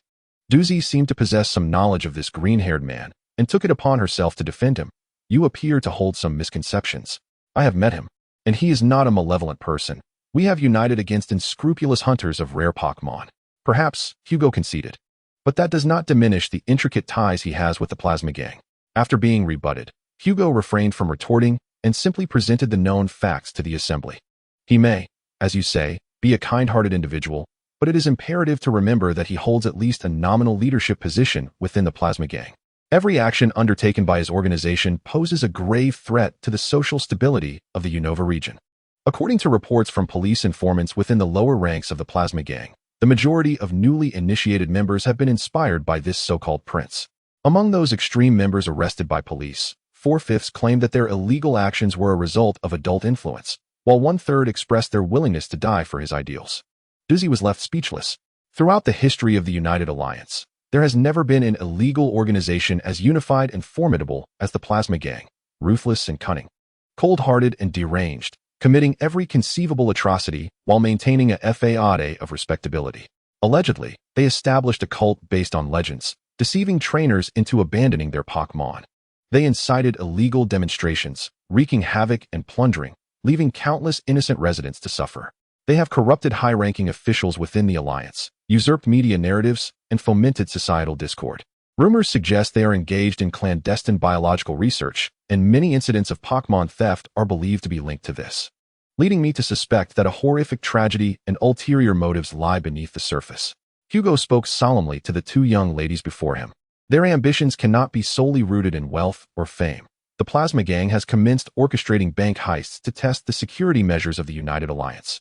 Doozy seemed to possess some knowledge of this green-haired man and took it upon herself to defend him. "You appear to hold some misconceptions. I have met him, and he is not a malevolent person. We have united against unscrupulous hunters of rare Pokémon." Perhaps, Hugo conceded. But that does not diminish the intricate ties he has with the Plasma Gang. After being rebutted, Hugo refrained from retorting and simply presented the known facts to the assembly. "He may, as you say, be a kind-hearted individual, but it is imperative to remember that he holds at least a nominal leadership position within the Plasma Gang. Every action undertaken by his organization poses a grave threat to the social stability of the Unova region." According to reports from police informants within the lower ranks of the Plasma Gang, the majority of newly initiated members have been inspired by this so-called prince. Among those extreme members arrested by police, 4/5 claimed that their illegal actions were a result of adult influence, while 1/3 expressed their willingness to die for his ideals. Doozy was left speechless. Throughout the history of the United Alliance, there has never been an illegal organization as unified and formidable as the Plasma Gang, ruthless and cunning, cold-hearted and deranged, committing every conceivable atrocity while maintaining a facade of respectability. Allegedly, they established a cult based on legends, deceiving trainers into abandoning their Pokémon. They incited illegal demonstrations, wreaking havoc and plundering, leaving countless innocent residents to suffer. They have corrupted high-ranking officials within the Alliance, usurped media narratives, and fomented societal discord. Rumors suggest they are engaged in clandestine biological research, and many incidents of Pokémon theft are believed to be linked to this, leading me to suspect that a horrific tragedy and ulterior motives lie beneath the surface. Hugo spoke solemnly to the two young ladies before him. Their ambitions cannot be solely rooted in wealth or fame. The Plasma Gang has commenced orchestrating bank heists to test the security measures of the United Alliance,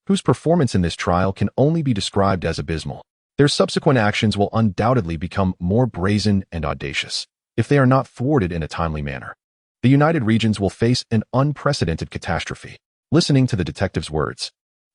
whose performance in this trial can only be described as abysmal. Their subsequent actions will undoubtedly become more brazen and audacious if they are not thwarted in a timely manner. The United Regions will face an unprecedented catastrophe. Listening to the detective's words,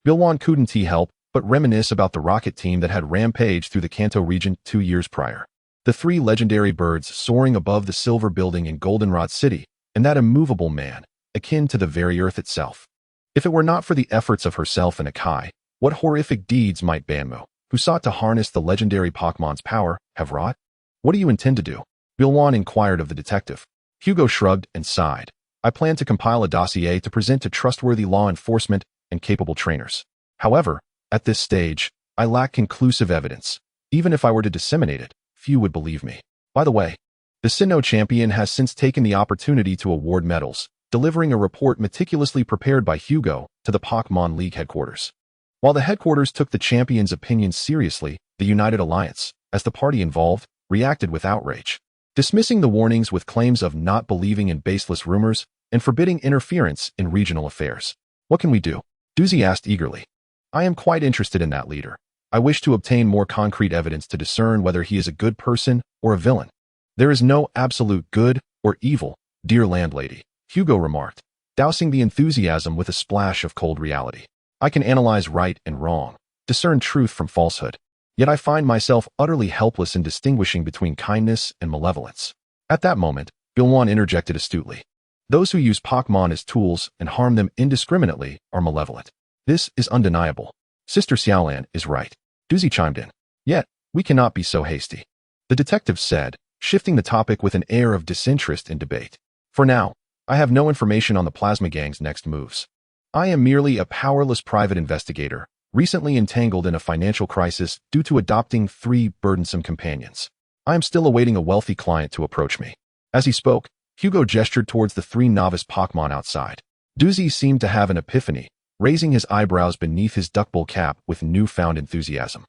Bilwan couldn't help but reminisce about the rocket team that had rampaged through the Kanto region 2 years prior. The 3 legendary birds soaring above the silver building in Goldenrod City, and that immovable man, akin to the very earth itself. If it were not for the efforts of herself and Akai, what horrific deeds might Banmu, who sought to harness the legendary Pokémon's power, have wrought? What do you intend to do? Bilwan inquired of the detective. Hugo shrugged and sighed. I plan to compile a dossier to present to trustworthy law enforcement and capable trainers. However, at this stage, I lack conclusive evidence. Even if I were to disseminate it, few would believe me. By the way, the Sinnoh champion has since taken the opportunity to award medals, delivering a report meticulously prepared by Hugo to the Pokémon League headquarters. While the headquarters took the champion's opinions seriously, the United Alliance, as the party involved, reacted with outrage, dismissing the warnings with claims of not believing in baseless rumors and forbidding interference in regional affairs. What can we do? Duzi asked eagerly. I am quite interested in that leader. I wish to obtain more concrete evidence to discern whether he is a good person or a villain. There is no absolute good or evil, dear landlady, Hugo remarked, dousing the enthusiasm with a splash of cold reality. I can analyze right and wrong, discern truth from falsehood. Yet I find myself utterly helpless in distinguishing between kindness and malevolence. At that moment, Bilwan interjected astutely. Those who use Pokémon as tools and harm them indiscriminately are malevolent. This is undeniable. Sister Xiaolan is right. Duzi chimed in. Yet, we cannot be so hasty. The detective said, shifting the topic with an air of disinterest in debate. For now, I have no information on the Plasma Gang's next moves. I am merely a powerless private investigator, recently entangled in a financial crisis due to adopting 3 burdensome companions. I am still awaiting a wealthy client to approach me. As he spoke, Hugo gestured towards the 3 novice Pokémon outside. Duzi seemed to have an epiphany, raising his eyebrows beneath his duckbill cap with newfound enthusiasm.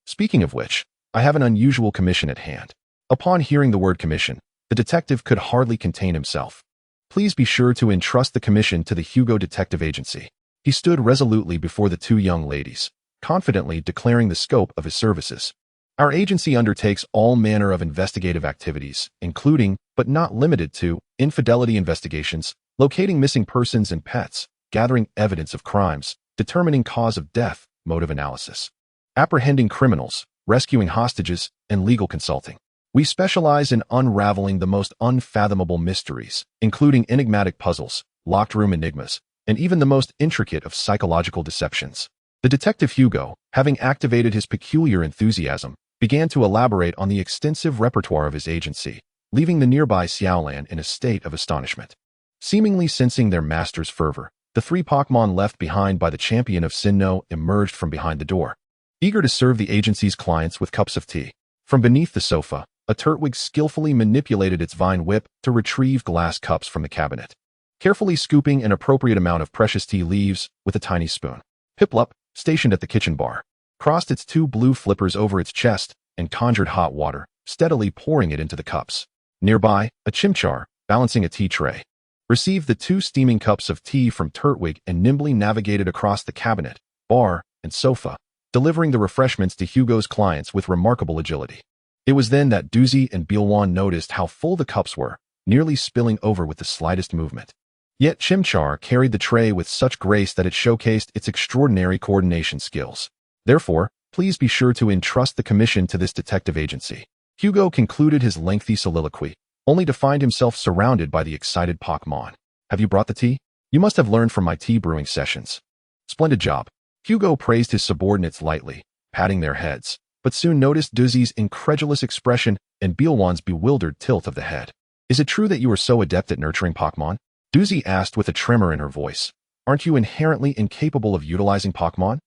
Speaking of which, I have an unusual commission at hand. Upon hearing the word commission, the detective could hardly contain himself. Please be sure to entrust the commission to the Hugo Detective Agency. He stood resolutely before the 2 young ladies, confidently declaring the scope of his services. Our agency undertakes all manner of investigative activities, including, but not limited to, infidelity investigations, locating missing persons and pets, gathering evidence of crimes, determining cause of death, motive analysis, apprehending criminals, rescuing hostages, and legal consulting. We specialize in unraveling the most unfathomable mysteries, including enigmatic puzzles, locked room enigmas, and even the most intricate of psychological deceptions. The detective Hugo, having activated his peculiar enthusiasm, began to elaborate on the extensive repertoire of his agency, leaving the nearby Xiaolan in a state of astonishment. Seemingly sensing their master's fervor, the 3 Pokémon left behind by the champion of Sinnoh emerged from behind the door, eager to serve the agency's clients with cups of tea. From beneath the sofa, a Turtwig skillfully manipulated its vine whip to retrieve glass cups from the cabinet, carefully scooping an appropriate amount of precious tea leaves with a tiny spoon. Piplup, stationed at the kitchen bar, crossed its 2 blue flippers over its chest and conjured hot water, steadily pouring it into the cups. Nearby, a Chimchar, balancing a tea tray, received the 2 steaming cups of tea from Turtwig and nimbly navigated across the cabinet, bar, and sofa, delivering the refreshments to Hugo's clients with remarkable agility. It was then that Duzi and Bilwan noticed how full the cups were, nearly spilling over with the slightest movement. Yet Chimchar carried the tray with such grace that it showcased its extraordinary coordination skills. Therefore, please be sure to entrust the commission to this detective agency. Hugo concluded his lengthy soliloquy, only to find himself surrounded by the excited Pokémon. Have you brought the tea? You must have learned from my tea brewing sessions. Splendid job. Hugo praised his subordinates lightly, patting their heads, but soon noticed Duzi's incredulous expression and Bilwan's bewildered tilt of the head. Is it true that you are so adept at nurturing Pokémon? Duzi asked with a tremor in her voice. Aren't you inherently incapable of utilizing Pokémon?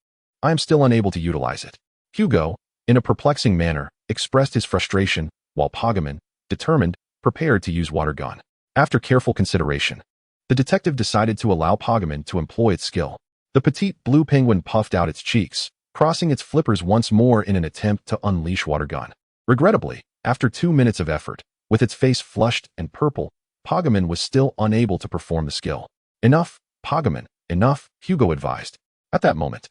I am still unable to utilize it. Hugo, in a perplexing manner, expressed his frustration, while Pokémon, determined, prepared to use water gun. After careful consideration, the detective decided to allow Pokémon to employ its skill. The petite blue penguin puffed out its cheeks, crossing its flippers once more in an attempt to unleash water gun. Regrettably, after 2 minutes of effort, with its face flushed and purple, Pokémon was still unable to perform the skill. Enough, Pokémon, enough, Hugo advised. At that moment,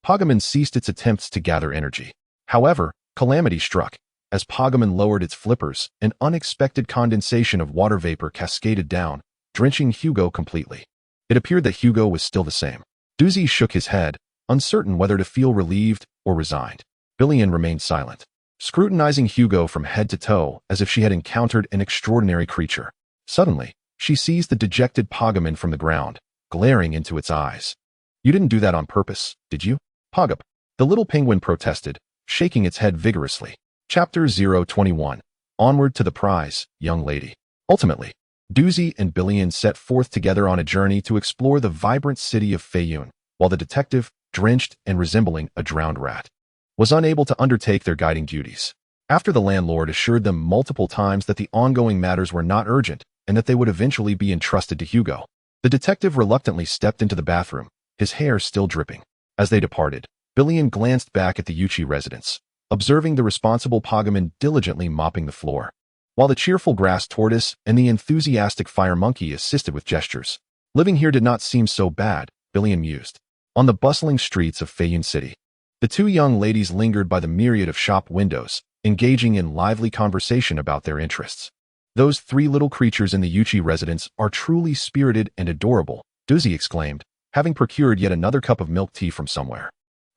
Pokémon ceased its attempts to gather energy. However, calamity struck. As Pokémon lowered its flippers, an unexpected condensation of water vapor cascaded down, drenching Hugo completely. It appeared that Hugo was still the same. Duzi shook his head, uncertain whether to feel relieved or resigned. Billian remained silent, scrutinizing Hugo from head to toe as if she had encountered an extraordinary creature. Suddenly, she seized the dejected Pokémon from the ground, glaring into its eyes. You didn't do that on purpose, did you? Pogup, the little penguin protested, shaking its head vigorously. Chapter 021. Onward to the prize, young lady. Ultimately, Doozy and Billion set forth together on a journey to explore the vibrant city of Feiyun, while the detective, drenched and resembling a drowned rat, was unable to undertake their guiding duties. After the landlord assured them multiple times that the ongoing matters were not urgent and that they would eventually be entrusted to Hugo, the detective reluctantly stepped into the bathroom, his hair still dripping. As they departed, Billion glanced back at the Yuchi residence, observing the responsible Pokémon diligently mopping the floor, while the cheerful grass tortoise and the enthusiastic fire monkey assisted with gestures. Living here did not seem so bad, Billion mused. On the bustling streets of Feiyun City, the two young ladies lingered by the myriad of shop windows, engaging in lively conversation about their interests. Those three little creatures in the Yuchi residence are truly spirited and adorable, Doozy exclaimed, having procured yet another cup of milk tea from somewhere,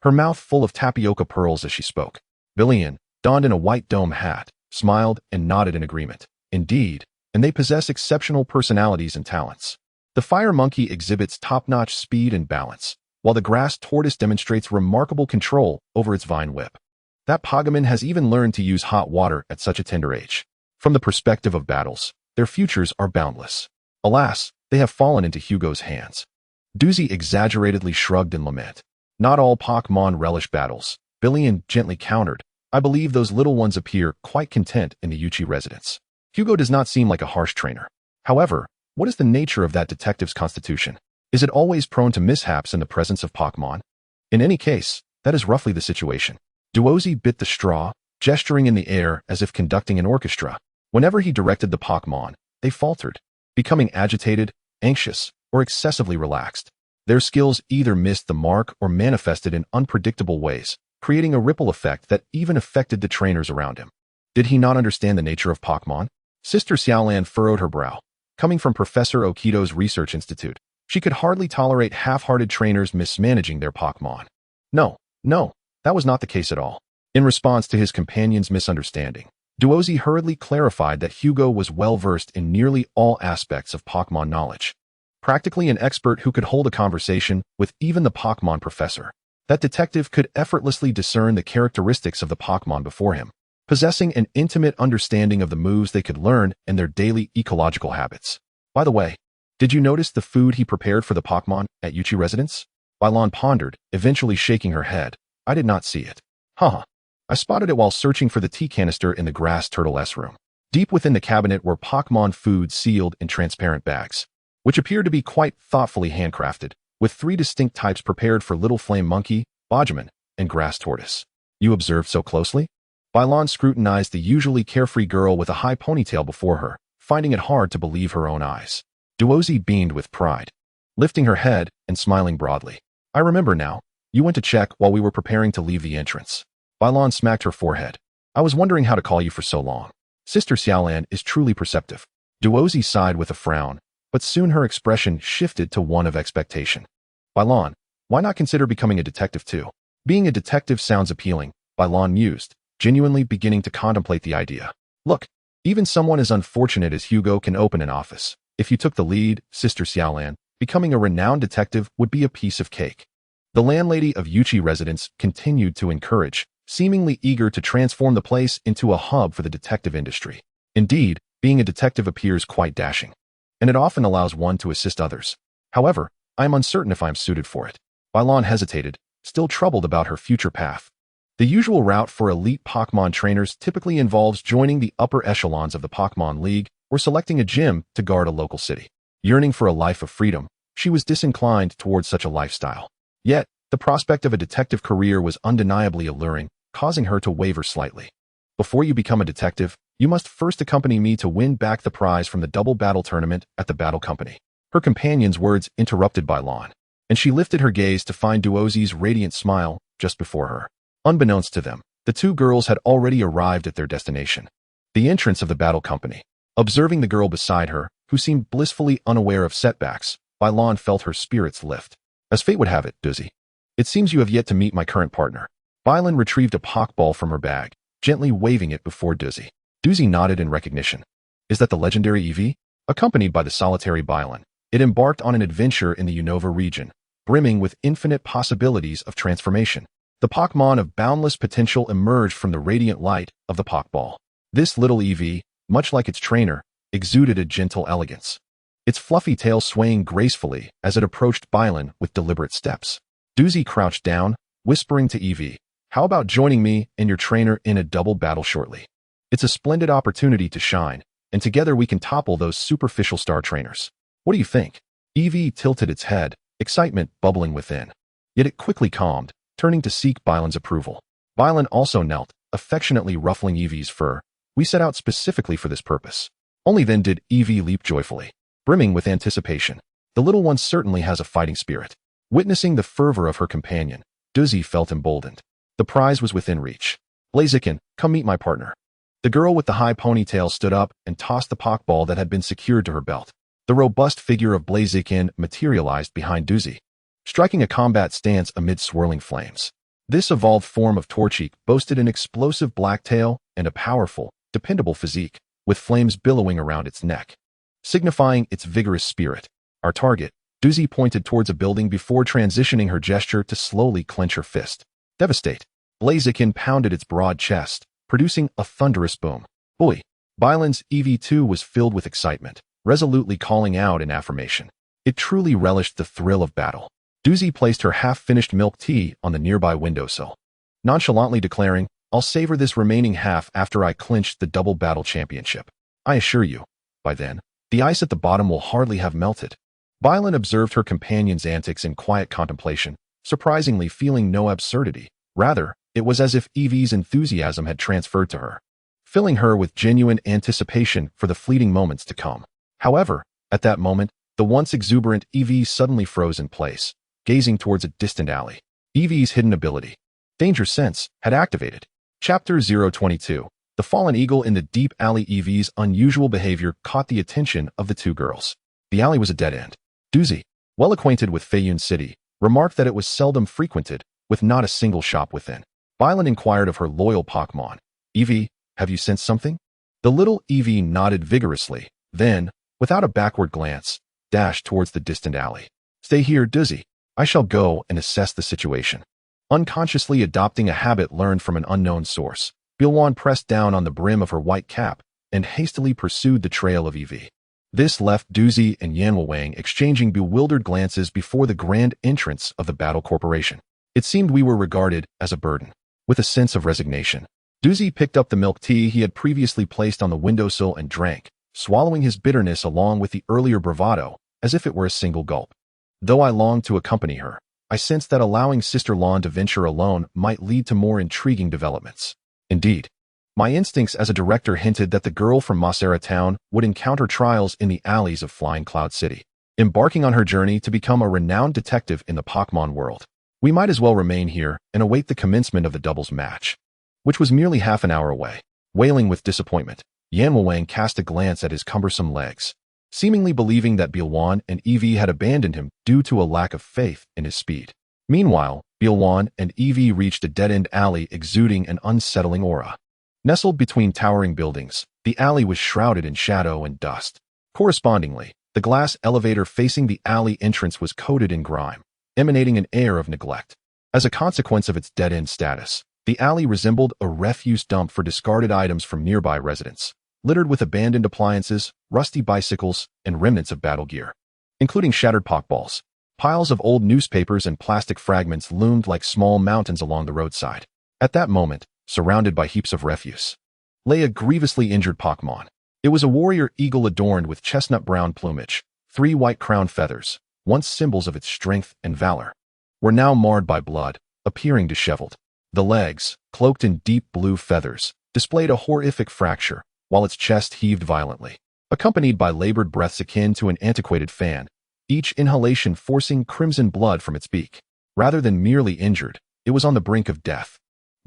her mouth full of tapioca pearls as she spoke. Billion, donned in a white dome hat, smiled and nodded in agreement. Indeed, and they possess exceptional personalities and talents. The fire monkey exhibits top-notch speed and balance, while the grass tortoise demonstrates remarkable control over its vine whip. That Pokémon has even learned to use hot water at such a tender age. From the perspective of battles, their futures are boundless. Alas, they have fallen into Hugo's hands. Doozy exaggeratedly shrugged in lament. Not all Pokémon relish battles, Billion gently countered. I believe those little ones appear quite content in the Yuchi residence. Hugo does not seem like a harsh trainer. However, what is the nature of that detective's constitution? Is it always prone to mishaps in the presence of Pokémon? In any case, that is roughly the situation. Doozy bit the straw, gesturing in the air as if conducting an orchestra. Whenever he directed the Pokémon, they faltered, becoming agitated, anxious, or excessively relaxed. Their skills either missed the mark or manifested in unpredictable ways, creating a ripple effect that even affected the trainers around him. Did he not understand the nature of Pokémon? Sister Xiaolan furrowed her brow. Coming from Professor Okito's research institute, she could hardly tolerate half-hearted trainers mismanaging their Pokémon. No, that was not the case at all. In response to his companion's misunderstanding, Doozy hurriedly clarified that Hugo was well-versed in nearly all aspects of Pokémon knowledge. Practically an expert who could hold a conversation with even the Pokémon professor. That detective could effortlessly discern the characteristics of the Pokémon before him, possessing an intimate understanding of the moves they could learn and their daily ecological habits. By the way, did you notice the food he prepared for the Pokémon at Yuchi residence? Bylon pondered, eventually shaking her head. I did not see it. I spotted it while searching for the tea canister in the grass turtle's room. Deep within the cabinet were Pokémon food sealed in transparent bags, which appeared to be quite thoughtfully handcrafted, with 3 distinct types prepared for Little Flame Monkey, Bodgeman, and Grass Tortoise. You observed so closely? Bylon scrutinized the usually carefree girl with a high ponytail before her, finding it hard to believe her own eyes. Doozy beamed with pride, lifting her head and smiling broadly. I remember now. You went to check while we were preparing to leave the entrance. Bylon smacked her forehead. I was wondering how to call you for so long. Sister Xiaolan is truly perceptive. Doozy sighed with a frown, but soon her expression shifted to one of expectation. Bylon, why not consider becoming a detective too? Being a detective sounds appealing, Bylon mused, genuinely beginning to contemplate the idea. Look, even someone as unfortunate as Hugo can open an office. If you took the lead, Sister Xiaolan, becoming a renowned detective would be a piece of cake. The landlady of Yuchi residence continued to encourage, seemingly eager to transform the place into a hub for the detective industry. Indeed, being a detective appears quite dashing, and it often allows one to assist others. However, I am uncertain if I am suited for it. Bylon hesitated, still troubled about her future path. The usual route for elite Pokémon trainers typically involves joining the upper echelons of the Pokémon League or selecting a gym to guard a local city. Yearning for a life of freedom, she was disinclined towards such a lifestyle. Yet, the prospect of a detective career was undeniably alluring, causing her to waver slightly. Before you become a detective, you must first accompany me to win back the prize from the double battle tournament at the Battle Company. Her companion's words interrupted Bylon, and she lifted her gaze to find Doozy's radiant smile just before her. Unbeknownst to them, the two girls had already arrived at their destination, the entrance of the Battle Company. Observing the girl beside her, who seemed blissfully unaware of setbacks, Bylon felt her spirits lift. As fate would have it, Doozy, it seems you have yet to meet my current partner. Bylon retrieved a Poké Ball from her bag, gently waving it before Doozy. Doozy nodded in recognition. Is that the legendary Eevee? Accompanied by the solitary Bylon, it embarked on an adventure in the Unova region, brimming with infinite possibilities of transformation. The Pokémon of boundless potential emerged from the radiant light of the Poké Ball. This little Eevee, much like its trainer, exuded a gentle elegance, its fluffy tail swaying gracefully as it approached Bylan with deliberate steps. Doozy crouched down, whispering to Evie, "How about joining me and your trainer in a double battle shortly? It's a splendid opportunity to shine, and together we can topple those superficial star trainers. What do you think?" Evie tilted its head, excitement bubbling within. Yet it quickly calmed, turning to seek Bylan's approval. Bylan also knelt, affectionately ruffling Evie's fur. "We set out specifically for this purpose." Only then did Evie leap joyfully, brimming with anticipation. The little one certainly has a fighting spirit. Witnessing the fervor of her companion, Doozy felt emboldened. The prize was within reach. "Blaziken, come meet my partner." The girl with the high ponytail stood up and tossed the Poké Ball that had been secured to her belt. The robust figure of Blaziken materialized behind Doozy, striking a combat stance amid swirling flames. This evolved form of Torchic boasted an explosive black tail and a powerful, dependable physique, with flames billowing around its neck, signifying its vigorous spirit. "Our target." Doozy pointed towards a building before transitioning her gesture to slowly clench her fist. "Devastate." Blaziken pounded its broad chest, producing a thunderous boom. "Boy!" Bylan's EV2 was filled with excitement, resolutely calling out in affirmation. It truly relished the thrill of battle. Doozy placed her half-finished milk tea on the nearby windowsill, nonchalantly declaring, "I'll savor this remaining half after I clinch the double battle championship. I assure you, by then, the ice at the bottom will hardly have melted." Bylan observed her companion's antics in quiet contemplation, surprisingly feeling no absurdity. Rather, it was as if Evie's enthusiasm had transferred to her, filling her with genuine anticipation for the fleeting moments to come. However, at that moment, the once exuberant Evie suddenly froze in place, gazing towards a distant alley. Evie's hidden ability, Danger Sense, had activated. Chapter 022. The Fallen Eagle in the deep alley. Evie's unusual behavior caught the attention of the two girls. The alley was a dead end. Doozy, well acquainted with Feiyun City, remarked that it was seldom frequented, with not a single shop within. Bylan inquired of her loyal Pokémon, "Evie, have you sensed something?" The little Evie nodded vigorously, then, without a backward glance, dashed towards the distant alley. "Stay here, Doozy. I shall go and assess the situation." Unconsciously adopting a habit learned from an unknown source, Bilwan pressed down on the brim of her white cap and hastily pursued the trail of Evie. This left Doozy and Yanwang exchanging bewildered glances before the grand entrance of the Battle Corporation. It seemed we were regarded as a burden. With a sense of resignation, Doozy picked up the milk tea he had previously placed on the windowsill and drank, swallowing his bitterness along with the earlier bravado, as if it were a single gulp. Though I longed to accompany her, I sensed that allowing Sister Lawn to venture alone might lead to more intriguing developments. Indeed, my instincts as a director hinted that the girl from Masera Town would encounter trials in the alleys of Flying Cloud City. Embarking on her journey to become a renowned detective in the Pokémon world, we might as well remain here and await the commencement of the doubles match, which was merely half an hour away. Wailing with disappointment, Yanwang cast a glance at his cumbersome legs, seemingly believing that Bilwan and Evie had abandoned him due to a lack of faith in his speed. Meanwhile, Bilwan and Evie reached a dead-end alley exuding an unsettling aura. Nestled between towering buildings, the alley was shrouded in shadow and dust. Correspondingly, the glass elevator facing the alley entrance was coated in grime, emanating an air of neglect. As a consequence of its dead-end status, the alley resembled a refuse dump for discarded items from nearby residents, littered with abandoned appliances, rusty bicycles, and remnants of battle gear, including shattered Poké Balls. Piles of old newspapers and plastic fragments loomed like small mountains along the roadside. At that moment, surrounded by heaps of refuse, lay a grievously injured Pokémon. It was a warrior eagle adorned with chestnut-brown plumage. 3 white crown feathers, once symbols of its strength and valor, were now marred by blood, appearing disheveled. The legs, cloaked in deep blue feathers, displayed a horrific fracture, while its chest heaved violently, accompanied by labored breaths akin to an antiquated fan, each inhalation forcing crimson blood from its beak. Rather than merely injured, it was on the brink of death.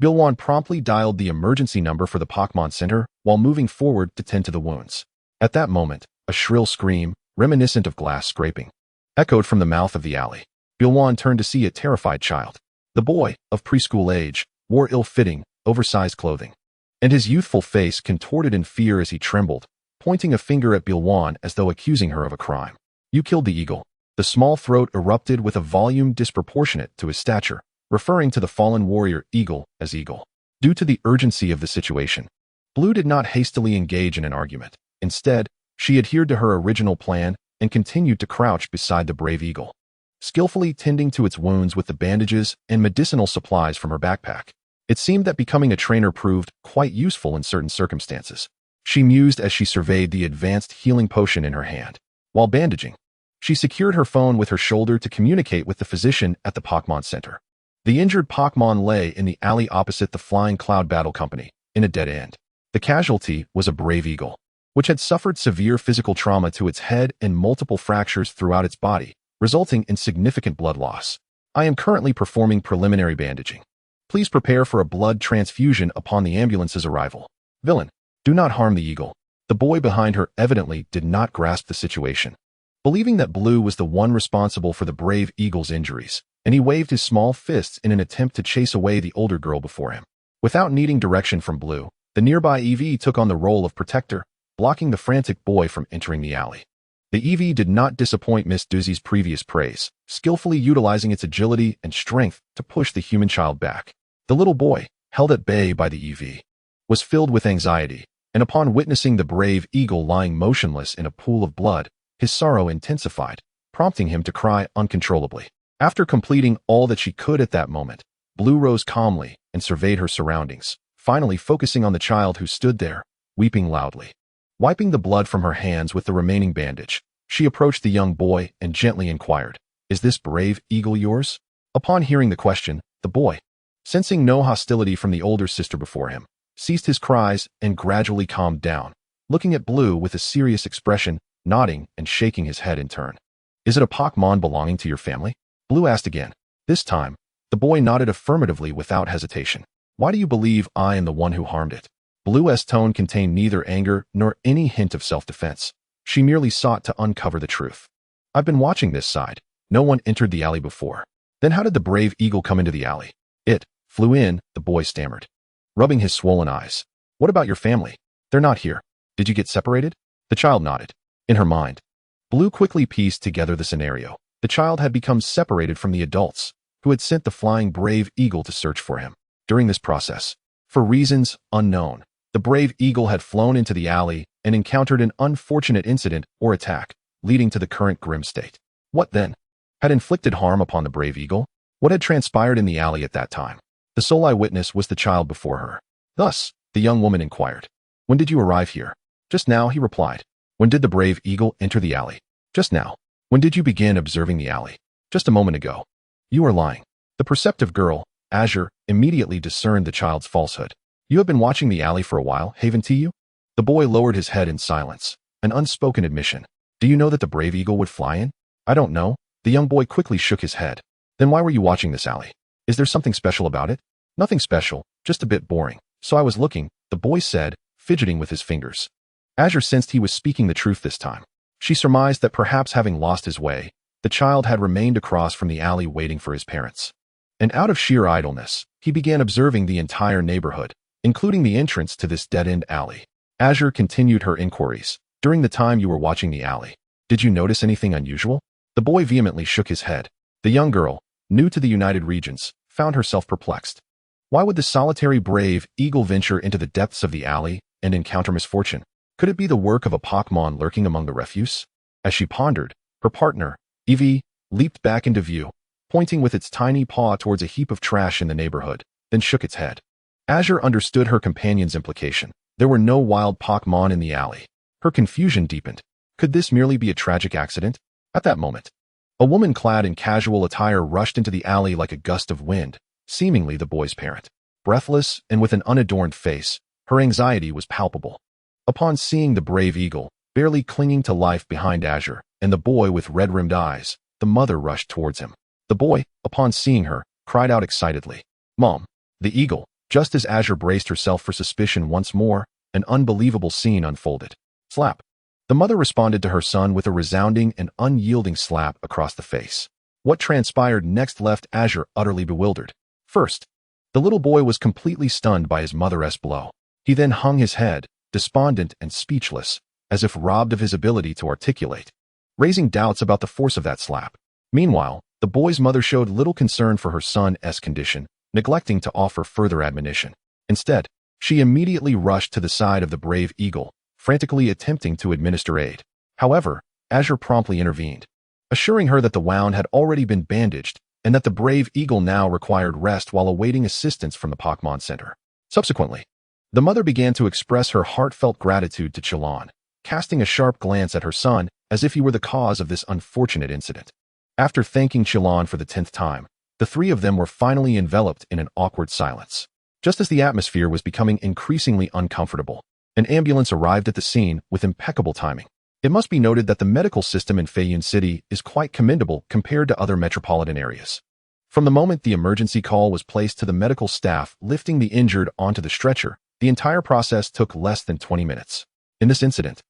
Bilwan promptly dialed the emergency number for the Pokémon Center while moving forward to tend to the wounds. At that moment, a shrill scream, reminiscent of glass scraping, echoed from the mouth of the alley. Bilwan turned to see a terrified child. The boy, of preschool age, wore ill-fitting, oversized clothing, and his youthful face contorted in fear as he trembled, pointing a finger at Bilwan as though accusing her of a crime. "You killed the eagle." The small throat erupted with a volume disproportionate to his stature, referring to the fallen warrior eagle as Eagle. Due to the urgency of the situation, Blue did not hastily engage in an argument. Instead, She adhered to her original plan and continued to crouch beside the brave eagle, skillfully tending to its wounds with the bandages and medicinal supplies from her backpack. It seemed that becoming a trainer proved quite useful in certain circumstances. She mused as she surveyed the advanced healing potion in her hand. While bandaging, she secured her phone with her shoulder to communicate with the physician at the Pokémon Center. The injured Pokémon lay in the alley opposite the Flying Cloud Battle Company, in a dead end. The casualty was a brave eagle, which had suffered severe physical trauma to its head and multiple fractures throughout its body, resulting in significant blood loss. I am currently performing preliminary bandaging. Please prepare for a blood transfusion upon the ambulance's arrival. Villain, do not harm the eagle. The boy behind her evidently did not grasp the situation, believing that Blue was the one responsible for the brave eagle's injuries, and he waved his small fists in an attempt to chase away the older girl before him. Without needing direction from Blue, the nearby EV took on the role of protector, blocking the frantic boy from entering the alley. The EV did not disappoint Miss Doozy's previous praise, skillfully utilizing its agility and strength to push the human child back. The little boy, held at bay by the EV, was filled with anxiety, and upon witnessing the brave eagle lying motionless in a pool of blood, his sorrow intensified, prompting him to cry uncontrollably. After completing all that she could at that moment, Blue rose calmly and surveyed her surroundings, finally focusing on the child who stood there, weeping loudly. Wiping the blood from her hands with the remaining bandage, she approached the young boy and gently inquired, "Is this brave eagle yours?" Upon hearing the question, the boy, sensing no hostility from the older sister before him, ceased his cries and gradually calmed down, looking at Blue with a serious expression, nodding and shaking his head in turn. "Is it a Pokémon belonging to your family?" Blue asked again. This time, the boy nodded affirmatively without hesitation. "Why do you believe I am the one who harmed it?" Blue's tone contained neither anger nor any hint of self-defense. She merely sought to uncover the truth. "I've been watching this side. No one entered the alley before." "Then how did the brave eagle come into the alley?" "It flew in," the boy stammered, rubbing his swollen eyes. "What about your family? They're not here. Did you get separated?" The child nodded. In her mind, Blue quickly pieced together the scenario. The child had become separated from the adults, who had sent the flying brave eagle to search for him. During this process, for reasons unknown, the brave eagle had flown into the alley and encountered an unfortunate incident or attack, leading to the current grim state. What then? Had inflicted harm upon the brave eagle? What had transpired in the alley at that time? The sole eyewitness was the child before her. Thus, the young woman inquired, "When did you arrive here?" "Just now," he replied. "When did the brave eagle enter the alley?" "Just now." "When did you begin observing the alley?" "Just a moment ago." "You are lying." The perceptive girl, Azure, immediately discerned the child's falsehood. "You have been watching the alley for a while, haven't you?" The boy lowered his head in silence, an unspoken admission. "Do you know that the brave eagle would fly in?" "I don't know." The young boy quickly shook his head. "Then why were you watching this alley? Is there something special about it?" "Nothing special, just a bit boring. So I was looking," the boy said, fidgeting with his fingers. Azure sensed he was speaking the truth this time. She surmised that perhaps having lost his way, the child had remained across from the alley waiting for his parents. And out of sheer idleness, he began observing the entire neighborhood, including the entrance to this dead-end alley. Azure continued her inquiries. "During the time you were watching the alley, did you notice anything unusual?" The boy vehemently shook his head. The young girl, new to the United Regions, found herself perplexed. Why would the solitary brave eagle venture into the depths of the alley and encounter misfortune? Could it be the work of a Pokémon lurking among the refuse? As she pondered, her partner, Eevee, leaped back into view, pointing with its tiny paw towards a heap of trash in the neighborhood, then shook its head. Azure understood her companion's implication. There were no wild Pokémon in the alley. Her confusion deepened. Could this merely be a tragic accident? At that moment, a woman clad in casual attire rushed into the alley like a gust of wind, seemingly the boy's parent. Breathless and with an unadorned face, her anxiety was palpable. Upon seeing the brave eagle, barely clinging to life behind Azure, and the boy with red-rimmed eyes, the mother rushed towards him. The boy, upon seeing her, cried out excitedly, "Mom!" The eagle, just as Azure braced herself for suspicion once more, an unbelievable scene unfolded. Slap. The mother responded to her son with a resounding and unyielding slap across the face. What transpired next left Azure utterly bewildered. First, the little boy was completely stunned by his mother's blow. He then hung his head, despondent and speechless, as if robbed of his ability to articulate, raising doubts about the force of that slap. Meanwhile, the boy's mother showed little concern for her son's condition, neglecting to offer further admonition. Instead, she immediately rushed to the side of the brave eagle, frantically attempting to administer aid. However, Azure promptly intervened, assuring her that the wound had already been bandaged and that the brave eagle now required rest while awaiting assistance from the Pokémon Center. Subsequently, the mother began to express her heartfelt gratitude to Chilon, casting a sharp glance at her son as if he were the cause of this unfortunate incident. After thanking Chilon for the 10th time, the three of them were finally enveloped in an awkward silence. Just as the atmosphere was becoming increasingly uncomfortable, an ambulance arrived at the scene with impeccable timing. It must be noted that the medical system in Feiyun City is quite commendable compared to other metropolitan areas. From the moment the emergency call was placed to the medical staff lifting the injured onto the stretcher, the entire process took less than 20 minutes. In this incident,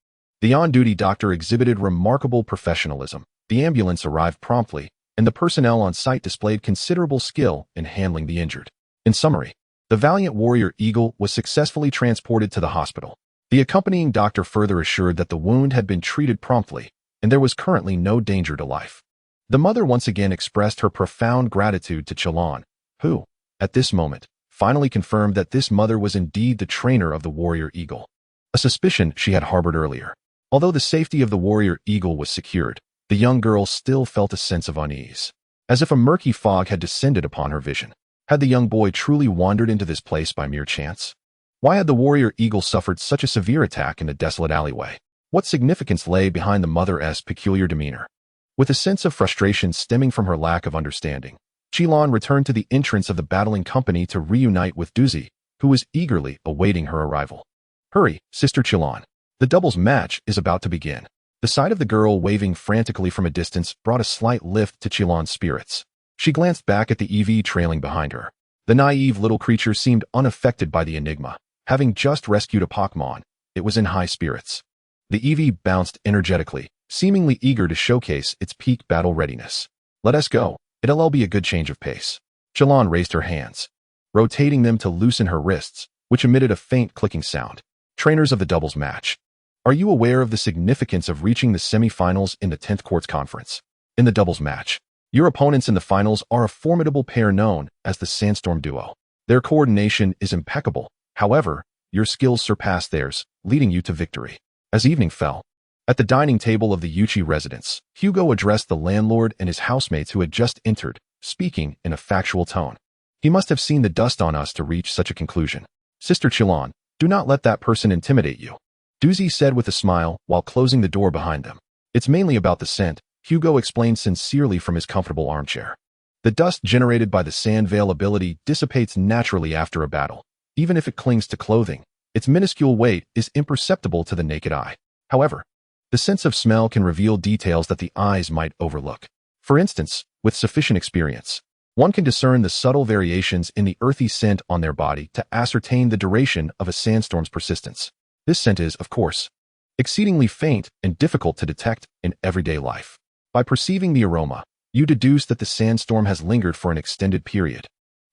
the on-duty doctor exhibited remarkable professionalism. The ambulance arrived promptly, and the personnel on site displayed considerable skill in handling the injured. In summary, the valiant warrior Eagle was successfully transported to the hospital. The accompanying doctor further assured that the wound had been treated promptly, and there was currently no danger to life. The mother once again expressed her profound gratitude to Chilon, who, at this moment, finally confirmed that this mother was indeed the trainer of the warrior Eagle, a suspicion she had harbored earlier. Although the safety of the warrior Eagle was secured, the young girl still felt a sense of unease, as if a murky fog had descended upon her vision. Had the young boy truly wandered into this place by mere chance? Why had the warrior Eagle suffered such a severe attack in the desolate alleyway? What significance lay behind the mother's peculiar demeanor? With a sense of frustration stemming from her lack of understanding, Chilon returned to the entrance of the battling company to reunite with Duzi, who was eagerly awaiting her arrival. Hurry, Sister Chilon. The doubles match is about to begin. The sight of the girl waving frantically from a distance brought a slight lift to Chilon's spirits. She glanced back at the EV trailing behind her. The naive little creature seemed unaffected by the enigma. Having just rescued a Pokémon, it was in high spirits. The EV bounced energetically, seemingly eager to showcase its peak battle readiness. Let us go. It'll be a good change of pace. Chilon raised her hands, rotating them to loosen her wrists, which emitted a faint clicking sound. Trainers of the doubles match. Are you aware of the significance of reaching the semi-finals in the 10th Quartz Conference? In the doubles match, your opponents in the finals are a formidable pair known as the Sandstorm Duo. Their coordination is impeccable. However, your skills surpass theirs, leading you to victory. As evening fell, at the dining table of the Yuchi residence, Hugo addressed the landlord and his housemates who had just entered, speaking in a factual tone. He must have seen the dust on us to reach such a conclusion. Sister Chilon, do not let that person intimidate you, Duzi said with a smile while closing the door behind them. It's mainly about the scent, Hugo explained sincerely from his comfortable armchair. The dust generated by the sand veil ability dissipates naturally after a battle. Even if it clings to clothing, its minuscule weight is imperceptible to the naked eye. However, the sense of smell can reveal details that the eyes might overlook. For instance, with sufficient experience, one can discern the subtle variations in the earthy scent on their body to ascertain the duration of a sandstorm's persistence. This scent is, of course, exceedingly faint and difficult to detect in everyday life. By perceiving the aroma, you deduce that the sandstorm has lingered for an extended period,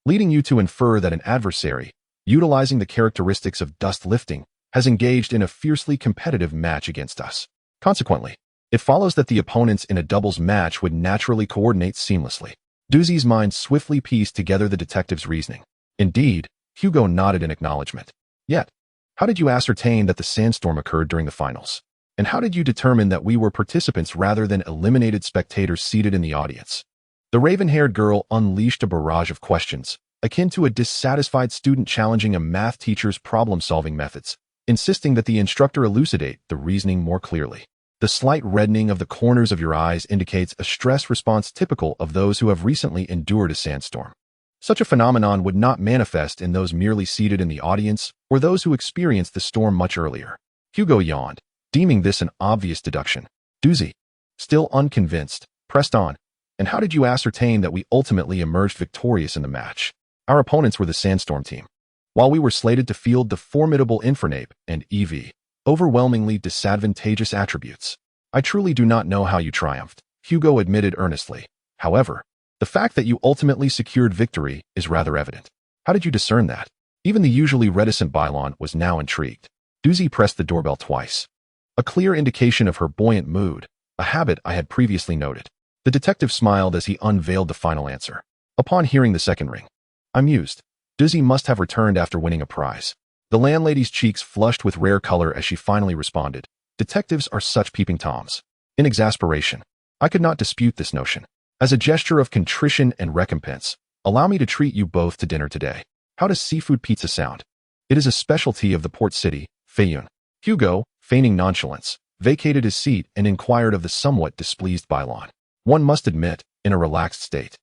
leading you to infer that an adversary, utilizing the characteristics of dust lifting, has engaged in a fiercely competitive match against us. Consequently, it follows that the opponents in a doubles match would naturally coordinate seamlessly. Duzi's mind swiftly pieced together the detective's reasoning. Indeed, Hugo nodded in acknowledgement. Yet, how did you ascertain that the sandstorm occurred during the finals? And how did you determine that we were participants rather than eliminated spectators seated in the audience? The raven-haired girl unleashed a barrage of questions, akin to a dissatisfied student challenging a math teacher's problem-solving methods, insisting that the instructor elucidate the reasoning more clearly. The slight reddening of the corners of your eyes indicates a stress response typical of those who have recently endured a sandstorm. Such a phenomenon would not manifest in those merely seated in the audience or those who experienced the storm much earlier. Hugo yawned, deeming this an obvious deduction. Duzi, still unconvinced, pressed on. And how did you ascertain that we ultimately emerged victorious in the match? Our opponents were the Sandstorm team, while we were slated to field the formidable Infernape and EV, overwhelmingly disadvantageous attributes. I truly do not know how you triumphed, Hugo admitted earnestly. However, the fact that you ultimately secured victory is rather evident. How did you discern that? Even the usually reticent Bylon was now intrigued. Duzi pressed the doorbell twice, a clear indication of her buoyant mood, a habit I had previously noted. The detective smiled as he unveiled the final answer. Upon hearing the second ring, I mused. Duzi must have returned after winning a prize. The landlady's cheeks flushed with rare color as she finally responded. Detectives are such peeping toms. In exasperation, I could not dispute this notion. As a gesture of contrition and recompense, allow me to treat you both to dinner today. How does seafood pizza sound? It is a specialty of the port city, Fayun. Hugo, feigning nonchalance, vacated his seat and inquired of the somewhat displeased Bylon. One must admit, in a relaxed state.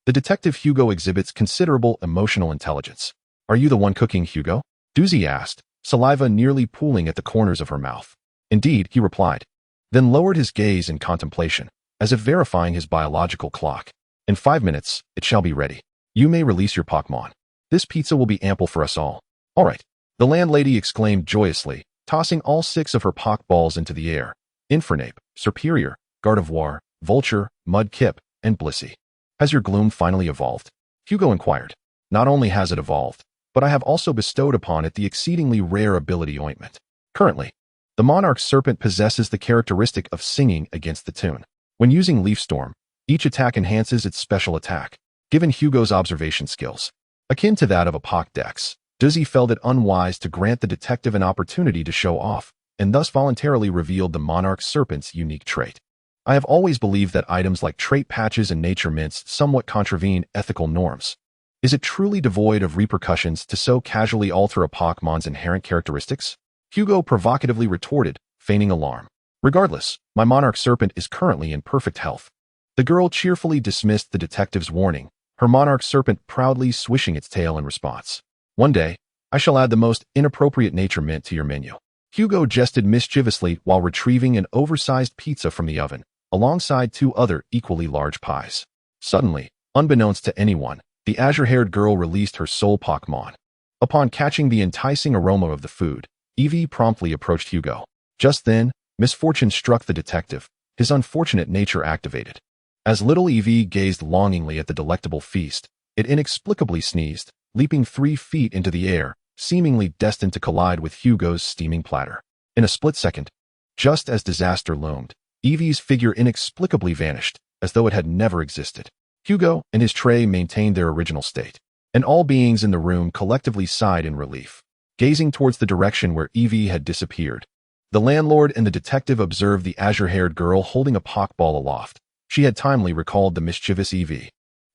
The detective Hugo exhibits considerable emotional intelligence. Are you the one cooking, Hugo? Doozy asked, saliva nearly pooling at the corners of her mouth. Indeed, he replied, then lowered his gaze in contemplation, as if verifying his biological clock. In 5 minutes, it shall be ready. You may release your Pokémon. This pizza will be ample for us all. All right, the landlady exclaimed joyously, tossing all 6 of her Poké Balls into the air. Infernape, Superior, Gardevoir, Vulture, Mudkip, and Blissey. Has your gloom finally evolved? Hugo inquired. Not only has it evolved, but I have also bestowed upon it the exceedingly rare ability Ointment. Currently, the Monarch Serpent possesses the characteristic of singing against the tune. When using Leaf Storm, each attack enhances its special attack. Given Hugo's observation skills, akin to that of a Pokédex, Doozy felt it unwise to grant the detective an opportunity to show off, and thus voluntarily revealed the Monarch Serpent's unique trait. I have always believed that items like trait patches and nature mints somewhat contravene ethical norms. Is it truly devoid of repercussions to so casually alter a Pokémon's inherent characteristics? Hugo provocatively retorted, feigning alarm. Regardless, my Monarch Serpent is currently in perfect health. The girl cheerfully dismissed the detective's warning, her Monarch Serpent proudly swishing its tail in response. One day, I shall add the most inappropriate nature mint to your menu. Hugo jested mischievously while retrieving an oversized pizza from the oven, alongside 2 other equally large pies. Suddenly, unbeknownst to anyone, the azure-haired girl released her sole Pokémon. Upon catching the enticing aroma of the food, Eevee promptly approached Hugo. Just then, misfortune struck the detective, his unfortunate nature activated. As little Eevee gazed longingly at the delectable feast, it inexplicably sneezed, leaping 3 feet into the air, seemingly destined to collide with Hugo's steaming platter. In a split second, just as disaster loomed, Eevee's figure inexplicably vanished, as though it had never existed. Hugo and his tray maintained their original state, and all beings in the room collectively sighed in relief, gazing towards the direction where Eevee had disappeared. The landlord and the detective observed the azure-haired girl holding a Pokéball aloft. She had timely recalled the mischievous Eevee.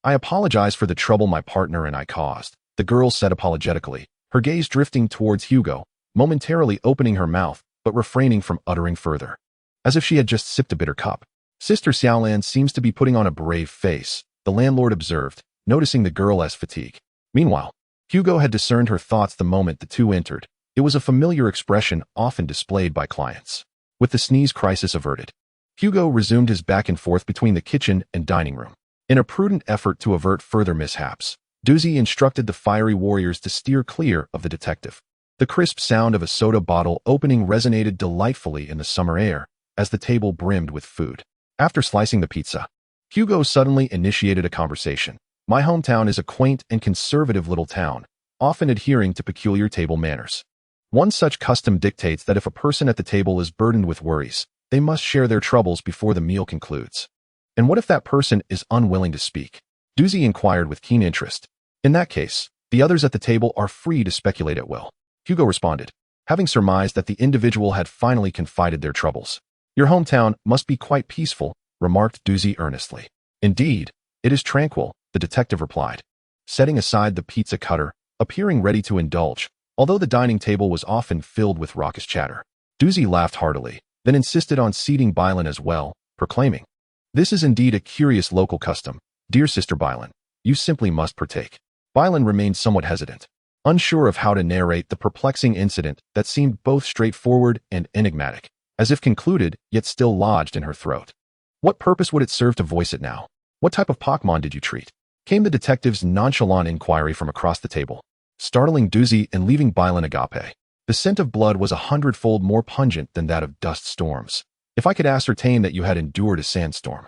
I apologize for the trouble my partner and I caused, the girl said apologetically, her gaze drifting towards Hugo, momentarily opening her mouth, but refraining from uttering further. As if she had just sipped a bitter cup. Sister Xiaolan seems to be putting on a brave face, the landlord observed, noticing the girl as fatigue. Meanwhile, Hugo had discerned her thoughts the moment the two entered. It was a familiar expression often displayed by clients. With the sneeze crisis averted, Hugo resumed his back and forth between the kitchen and dining room. In a prudent effort to avert further mishaps, Doozy instructed the fiery warriors to steer clear of the detective. The crisp sound of a soda bottle opening resonated delightfully in the summer air as the table brimmed with food. After slicing the pizza, Hugo suddenly initiated a conversation. My hometown is a quaint and conservative little town, often adhering to peculiar table manners. One such custom dictates that if a person at the table is burdened with worries, they must share their troubles before the meal concludes. And what if that person is unwilling to speak? Doozy inquired with keen interest. In that case, the others at the table are free to speculate at will. Hugo responded, having surmised that the individual had finally confided their troubles. Your hometown must be quite peaceful, remarked Doozy earnestly. Indeed, it is tranquil, the detective replied, setting aside the pizza cutter, appearing ready to indulge, although the dining table was often filled with raucous chatter. Doozy laughed heartily, then insisted on seating Bylon as well, proclaiming, "This is indeed a curious local custom. Dear Sister Bylon, you simply must partake." Bylon remained somewhat hesitant, unsure of how to narrate the perplexing incident that seemed both straightforward and enigmatic, as if concluded yet still lodged in her throat. What purpose would it serve to voice it now? What type of Pokémon did you treat? Came the detective's nonchalant inquiry from across the table, startling Doozy and leaving Bylon agape. The scent of blood was 100-fold more pungent than that of dust storms. If I could ascertain that you had endured a sandstorm,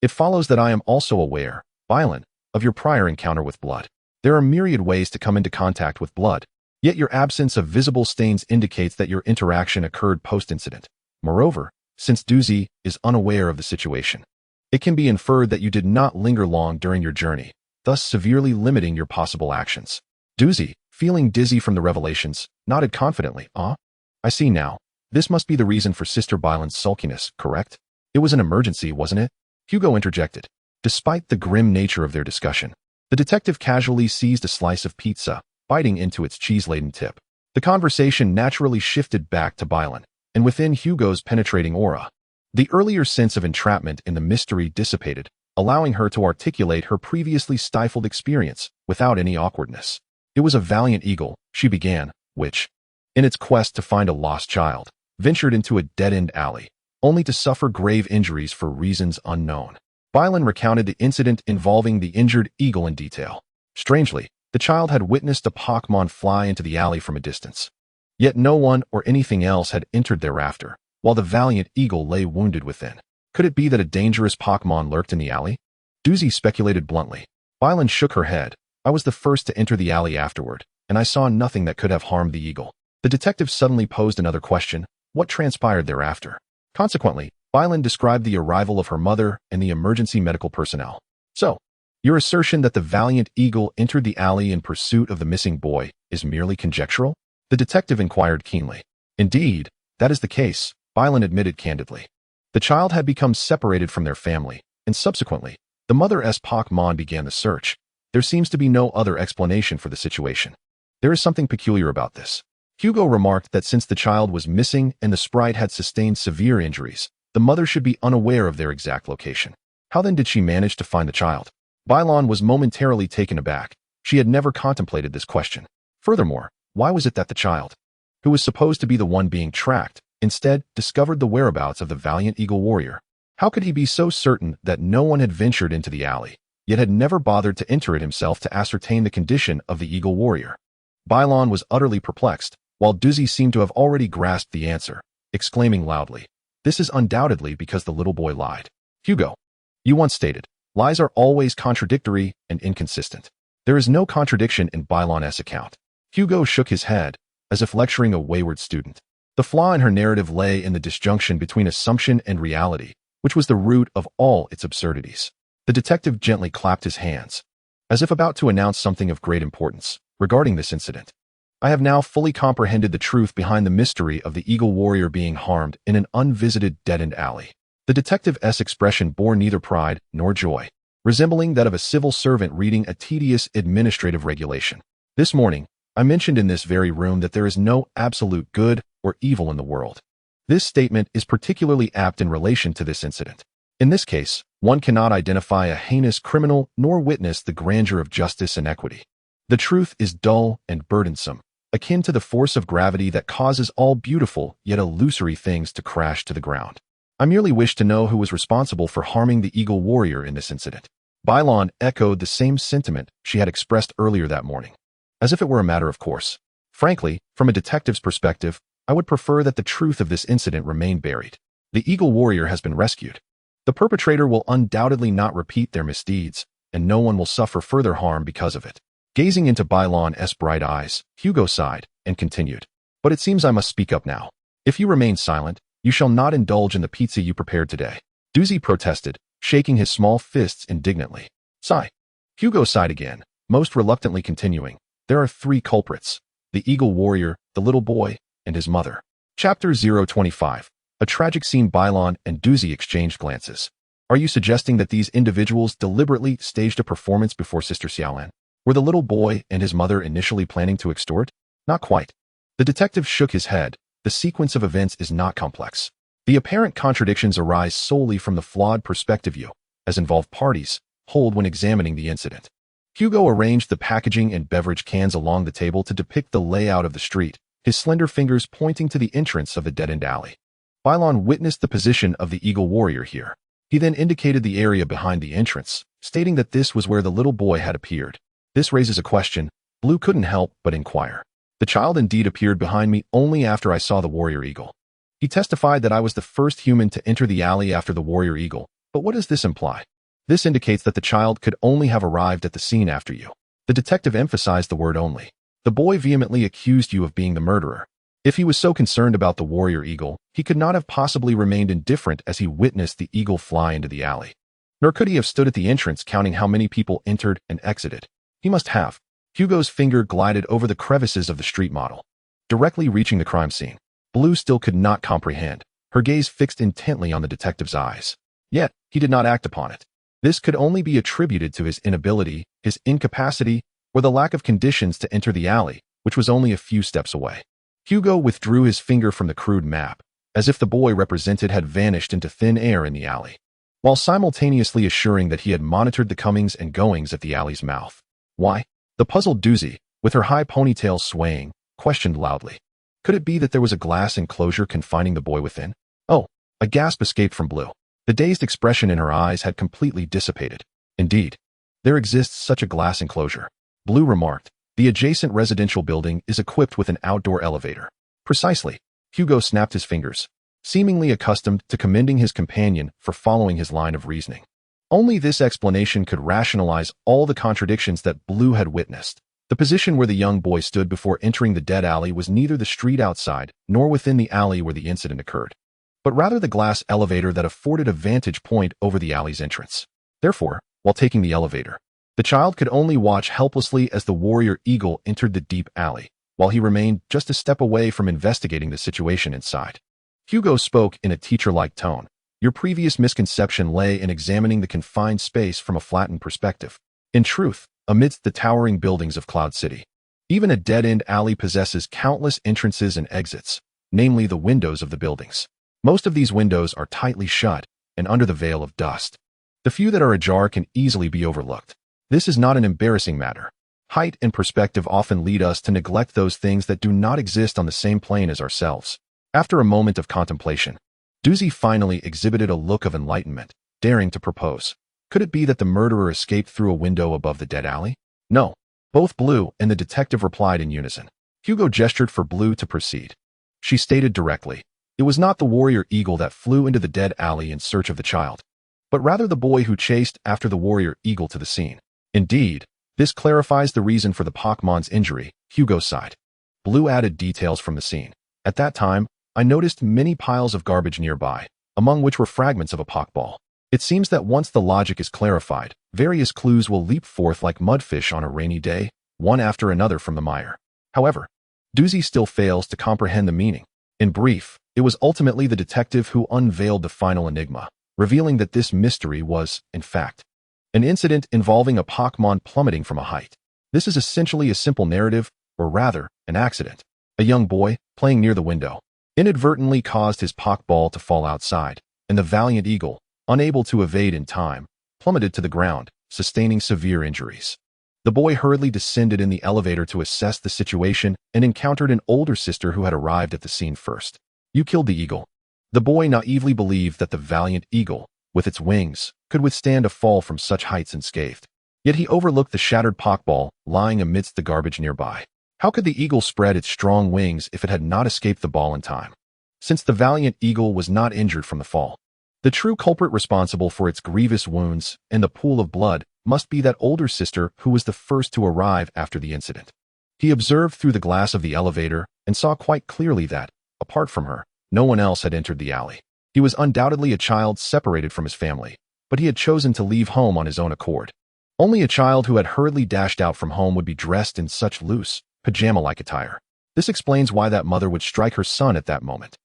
it follows that I am also aware, Bylon, of your prior encounter with blood. There are myriad ways to come into contact with blood, yet your absence of visible stains indicates that your interaction occurred post-incident. Moreover, since Doozy is unaware of the situation, it can be inferred that you did not linger long during your journey, thus severely limiting your possible actions. Doozy, feeling dizzy from the revelations, nodded confidently. I see now. This must be the reason for Sister Bylan's sulkiness, correct? It was an emergency, wasn't it? Hugo interjected. Despite the grim nature of their discussion, the detective casually seized a slice of pizza, biting into its cheese-laden tip. The conversation naturally shifted back to Bylan, and within Hugo's penetrating aura, the earlier sense of entrapment in the mystery dissipated, allowing her to articulate her previously stifled experience without any awkwardness. It was a valiant eagle, she began, which, in its quest to find a lost child, ventured into a dead-end alley, only to suffer grave injuries for reasons unknown. Bylan recounted the incident involving the injured eagle in detail. Strangely, the child had witnessed a Pokémon fly into the alley from a distance. Yet no one or anything else had entered thereafter, while the valiant eagle lay wounded within. Could it be that a dangerous Pokémon lurked in the alley? Doozy speculated bluntly. Bylan shook her head. I was the first to enter the alley afterward, and I saw nothing that could have harmed the eagle. The detective suddenly posed another question. What transpired thereafter? Consequently, Bylan described the arrival of her mother and the emergency medical personnel. So, your assertion that the valiant eagle entered the alley in pursuit of the missing boy is merely conjectural? The detective inquired keenly. Indeed, that is the case, Bylan admitted candidly. The child had become separated from their family, and subsequently, the mother's Pokémon began the search. There seems to be no other explanation for the situation. There is something peculiar about this. Hugo remarked that since the child was missing and the sprite had sustained severe injuries, the mother should be unaware of their exact location. How then did she manage to find the child? Bylan was momentarily taken aback. She had never contemplated this question. Furthermore, why was it that the child, who was supposed to be the one being tracked, instead discovered the whereabouts of the valiant eagle warrior? How could he be so certain that no one had ventured into the alley, yet had never bothered to enter it himself to ascertain the condition of the eagle warrior? Bylan was utterly perplexed, while Doozy seemed to have already grasped the answer, exclaiming loudly, "This is undoubtedly because the little boy lied." Hugo, you once stated, lies are always contradictory and inconsistent. There is no contradiction in Bylan's account. Hugo shook his head, as if lecturing a wayward student. The flaw in her narrative lay in the disjunction between assumption and reality, which was the root of all its absurdities. The detective gently clapped his hands, as if about to announce something of great importance regarding this incident. I have now fully comprehended the truth behind the mystery of the eagle warrior being harmed in an unvisited dead-end alley. The detective's expression bore neither pride nor joy, resembling that of a civil servant reading a tedious administrative regulation. This morning, I mentioned in this very room that there is no absolute good or evil in the world. This statement is particularly apt in relation to this incident. In this case, one cannot identify a heinous criminal nor witness the grandeur of justice and equity. The truth is dull and burdensome, akin to the force of gravity that causes all beautiful yet illusory things to crash to the ground. I merely wish to know who was responsible for harming the eagle warrior in this incident. Bylan echoed the same sentiment she had expressed earlier that morning, as if it were a matter of course. Frankly, from a detective's perspective, I would prefer that the truth of this incident remain buried. The eagle warrior has been rescued. The perpetrator will undoubtedly not repeat their misdeeds, and no one will suffer further harm because of it. Gazing into Bylan's bright eyes, Hugo sighed and continued. But it seems I must speak up now. If you remain silent, you shall not indulge in the pizza you prepared today. Doozy protested, shaking his small fists indignantly. Sigh. Hugo sighed again, most reluctantly continuing. There are three culprits: the eagle warrior, the little boy, and his mother. Chapter 025. A tragic scene. Bylan and Doozy exchanged glances. Are you suggesting that these individuals deliberately staged a performance before Sister Xiaolan? Were the little boy and his mother initially planning to extort? Not quite. The detective shook his head. The sequence of events is not complex. The apparent contradictions arise solely from the flawed perspective you, as involved parties, hold when examining the incident. Hugo arranged the packaging and beverage cans along the table to depict the layout of the street, his slender fingers pointing to the entrance of the dead-end alley. Bylan witnessed the position of the eagle warrior here. He then indicated the area behind the entrance, stating that this was where the little boy had appeared. This raises a question. Blue couldn't help but inquire. The child indeed appeared behind me only after I saw the warrior eagle. He testified that I was the first human to enter the alley after the warrior eagle. But what does this imply? This indicates that the child could only have arrived at the scene after you. The detective emphasized the word only. The boy vehemently accused you of being the murderer. If he was so concerned about the warrior eagle, he could not have possibly remained indifferent as he witnessed the eagle fly into the alley. Nor could he have stood at the entrance counting how many people entered and exited. He must have. Hugo's finger glided over the crevices of the street model, directly reaching the crime scene. Blue still could not comprehend, her gaze fixed intently on the detective's eyes. Yet, he did not act upon it. This could only be attributed to his inability, his incapacity, or the lack of conditions to enter the alley, which was only a few steps away. Hugo withdrew his finger from the crude map, as if the boy represented had vanished into thin air in the alley, while simultaneously assuring that he had monitored the comings and goings at the alley's mouth. Why? The puzzled Doozy, with her high ponytail swaying, questioned loudly. Could it be that there was a glass enclosure confining the boy within? Oh, a gasp escaped from Blue. The dazed expression in her eyes had completely dissipated. Indeed, there exists such a glass enclosure. Blue remarked. The adjacent residential building is equipped with an outdoor elevator. Precisely. Hugo snapped his fingers, seemingly accustomed to commending his companion for following his line of reasoning. Only this explanation could rationalize all the contradictions that Blue had witnessed. The position where the young boy stood before entering the dead alley was neither the street outside nor within the alley where the incident occurred, but rather the glass elevator that afforded a vantage point over the alley's entrance. Therefore, while taking the elevator, the child could only watch helplessly as the warrior eagle entered the deep alley, while he remained just a step away from investigating the situation inside. Hugo spoke in a teacher-like tone. Your previous misconception lay in examining the confined space from a flattened perspective. In truth, amidst the towering buildings of Cloud City, even a dead-end alley possesses countless entrances and exits, namely the windows of the buildings. Most of these windows are tightly shut and under the veil of dust. The few that are ajar can easily be overlooked. This is not an embarrassing matter. Height and perspective often lead us to neglect those things that do not exist on the same plane as ourselves. After a moment of contemplation, Doozy finally exhibited a look of enlightenment, daring to propose. Could it be that the murderer escaped through a window above the dead alley? No. Both Blue and the detective replied in unison. Hugo gestured for Blue to proceed. She stated directly, it was not the warrior eagle that flew into the dead alley in search of the child, but rather the boy who chased after the warrior eagle to the scene. Indeed, this clarifies the reason for the Pokémon's injury, Hugo sighed. Blue added details from the scene. At that time, I noticed many piles of garbage nearby, among which were fragments of a Poké Ball. It seems that once the logic is clarified, various clues will leap forth like mudfish on a rainy day, one after another from the mire. However, Doozy still fails to comprehend the meaning. In brief, it was ultimately the detective who unveiled the final enigma, revealing that this mystery was, in fact, an incident involving a Pokémon plummeting from a height. This is essentially a simple narrative, or rather, an accident. A young boy, playing near the window, inadvertently caused his Poké Ball to fall outside, and the valiant eagle, unable to evade in time, plummeted to the ground, sustaining severe injuries. The boy hurriedly descended in the elevator to assess the situation and encountered an older sister who had arrived at the scene first. You killed the eagle. The boy naively believed that the valiant eagle, with its wings, could withstand a fall from such heights unscathed. Yet he overlooked the shattered Poké Ball lying amidst the garbage nearby. How could the eagle spread its strong wings if it had not escaped the ball in time? Since the valiant eagle was not injured from the fall, the true culprit responsible for its grievous wounds and the pool of blood must be that older sister who was the first to arrive after the incident. He observed through the glass of the elevator and saw quite clearly that, apart from her, no one else had entered the alley. He was undoubtedly a child separated from his family, but he had chosen to leave home on his own accord. Only a child who had hurriedly dashed out from home would be dressed in such loose, pajama-like attire. This explains why that mother would strike her son at that moment.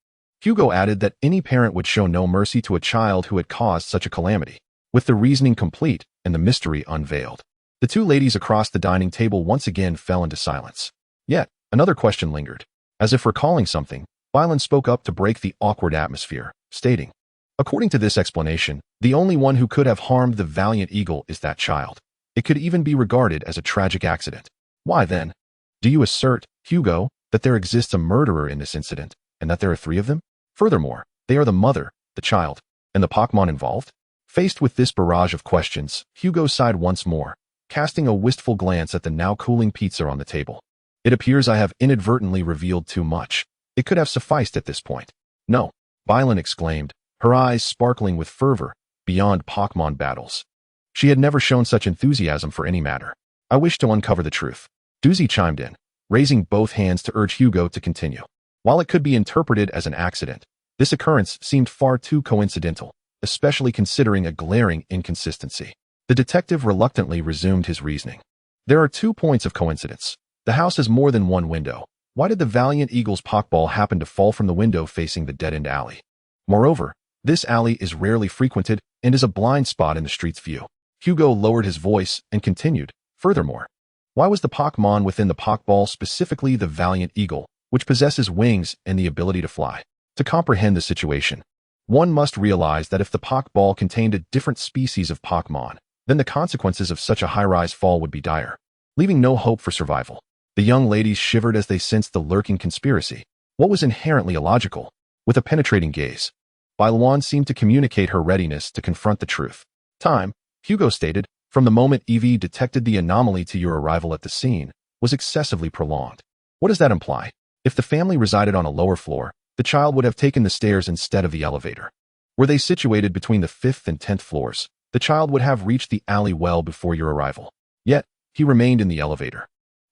Hugo added that any parent would show no mercy to a child who had caused such a calamity. With the reasoning complete and the mystery unveiled, the two ladies across the dining table once again fell into silence. Yet, another question lingered. As if recalling something, Violen spoke up to break the awkward atmosphere, stating, according to this explanation, the only one who could have harmed the valiant eagle is that child. It could even be regarded as a tragic accident. Why then? Do you assert, Hugo, that there exists a murderer in this incident, and that there are 3 of them? Furthermore, they are the mother, the child, and the Pokémon involved? Faced with this barrage of questions, Hugo sighed once more, casting a wistful glance at the now cooling pizza on the table. It appears I have inadvertently revealed too much. It could have sufficed at this point. No, Violen exclaimed, her eyes sparkling with fervor, beyond Pokémon battles. She had never shown such enthusiasm for any matter. I wish to uncover the truth. Doozy chimed in, raising both hands to urge Hugo to continue. While it could be interpreted as an accident, this occurrence seemed far too coincidental, especially considering a glaring inconsistency. The detective reluctantly resumed his reasoning. There are 2 points of coincidence. The house has more than one window. Why did the valiant eagle's Pokéball happen to fall from the window facing the dead-end alley? Moreover, this alley is rarely frequented and is a blind spot in the street's view. Hugo lowered his voice and continued, furthermore, why was the Pokémon within the Pokéball specifically the valiant eagle, which possesses wings and the ability to fly? To comprehend the situation, one must realize that if the Pokéball contained a different species of Pokémon, then the consequences of such a high-rise fall would be dire, leaving no hope for survival. The young ladies shivered as they sensed the lurking conspiracy. What was inherently illogical? With a penetrating gaze, Bailuan seemed to communicate her readiness to confront the truth. Time, Hugo stated, from the moment Evie detected the anomaly to your arrival at the scene, was excessively prolonged. What does that imply? If the family resided on a lower floor, the child would have taken the stairs instead of the elevator. Were they situated between the 5th and 10th floors, the child would have reached the alley well before your arrival. Yet, he remained in the elevator,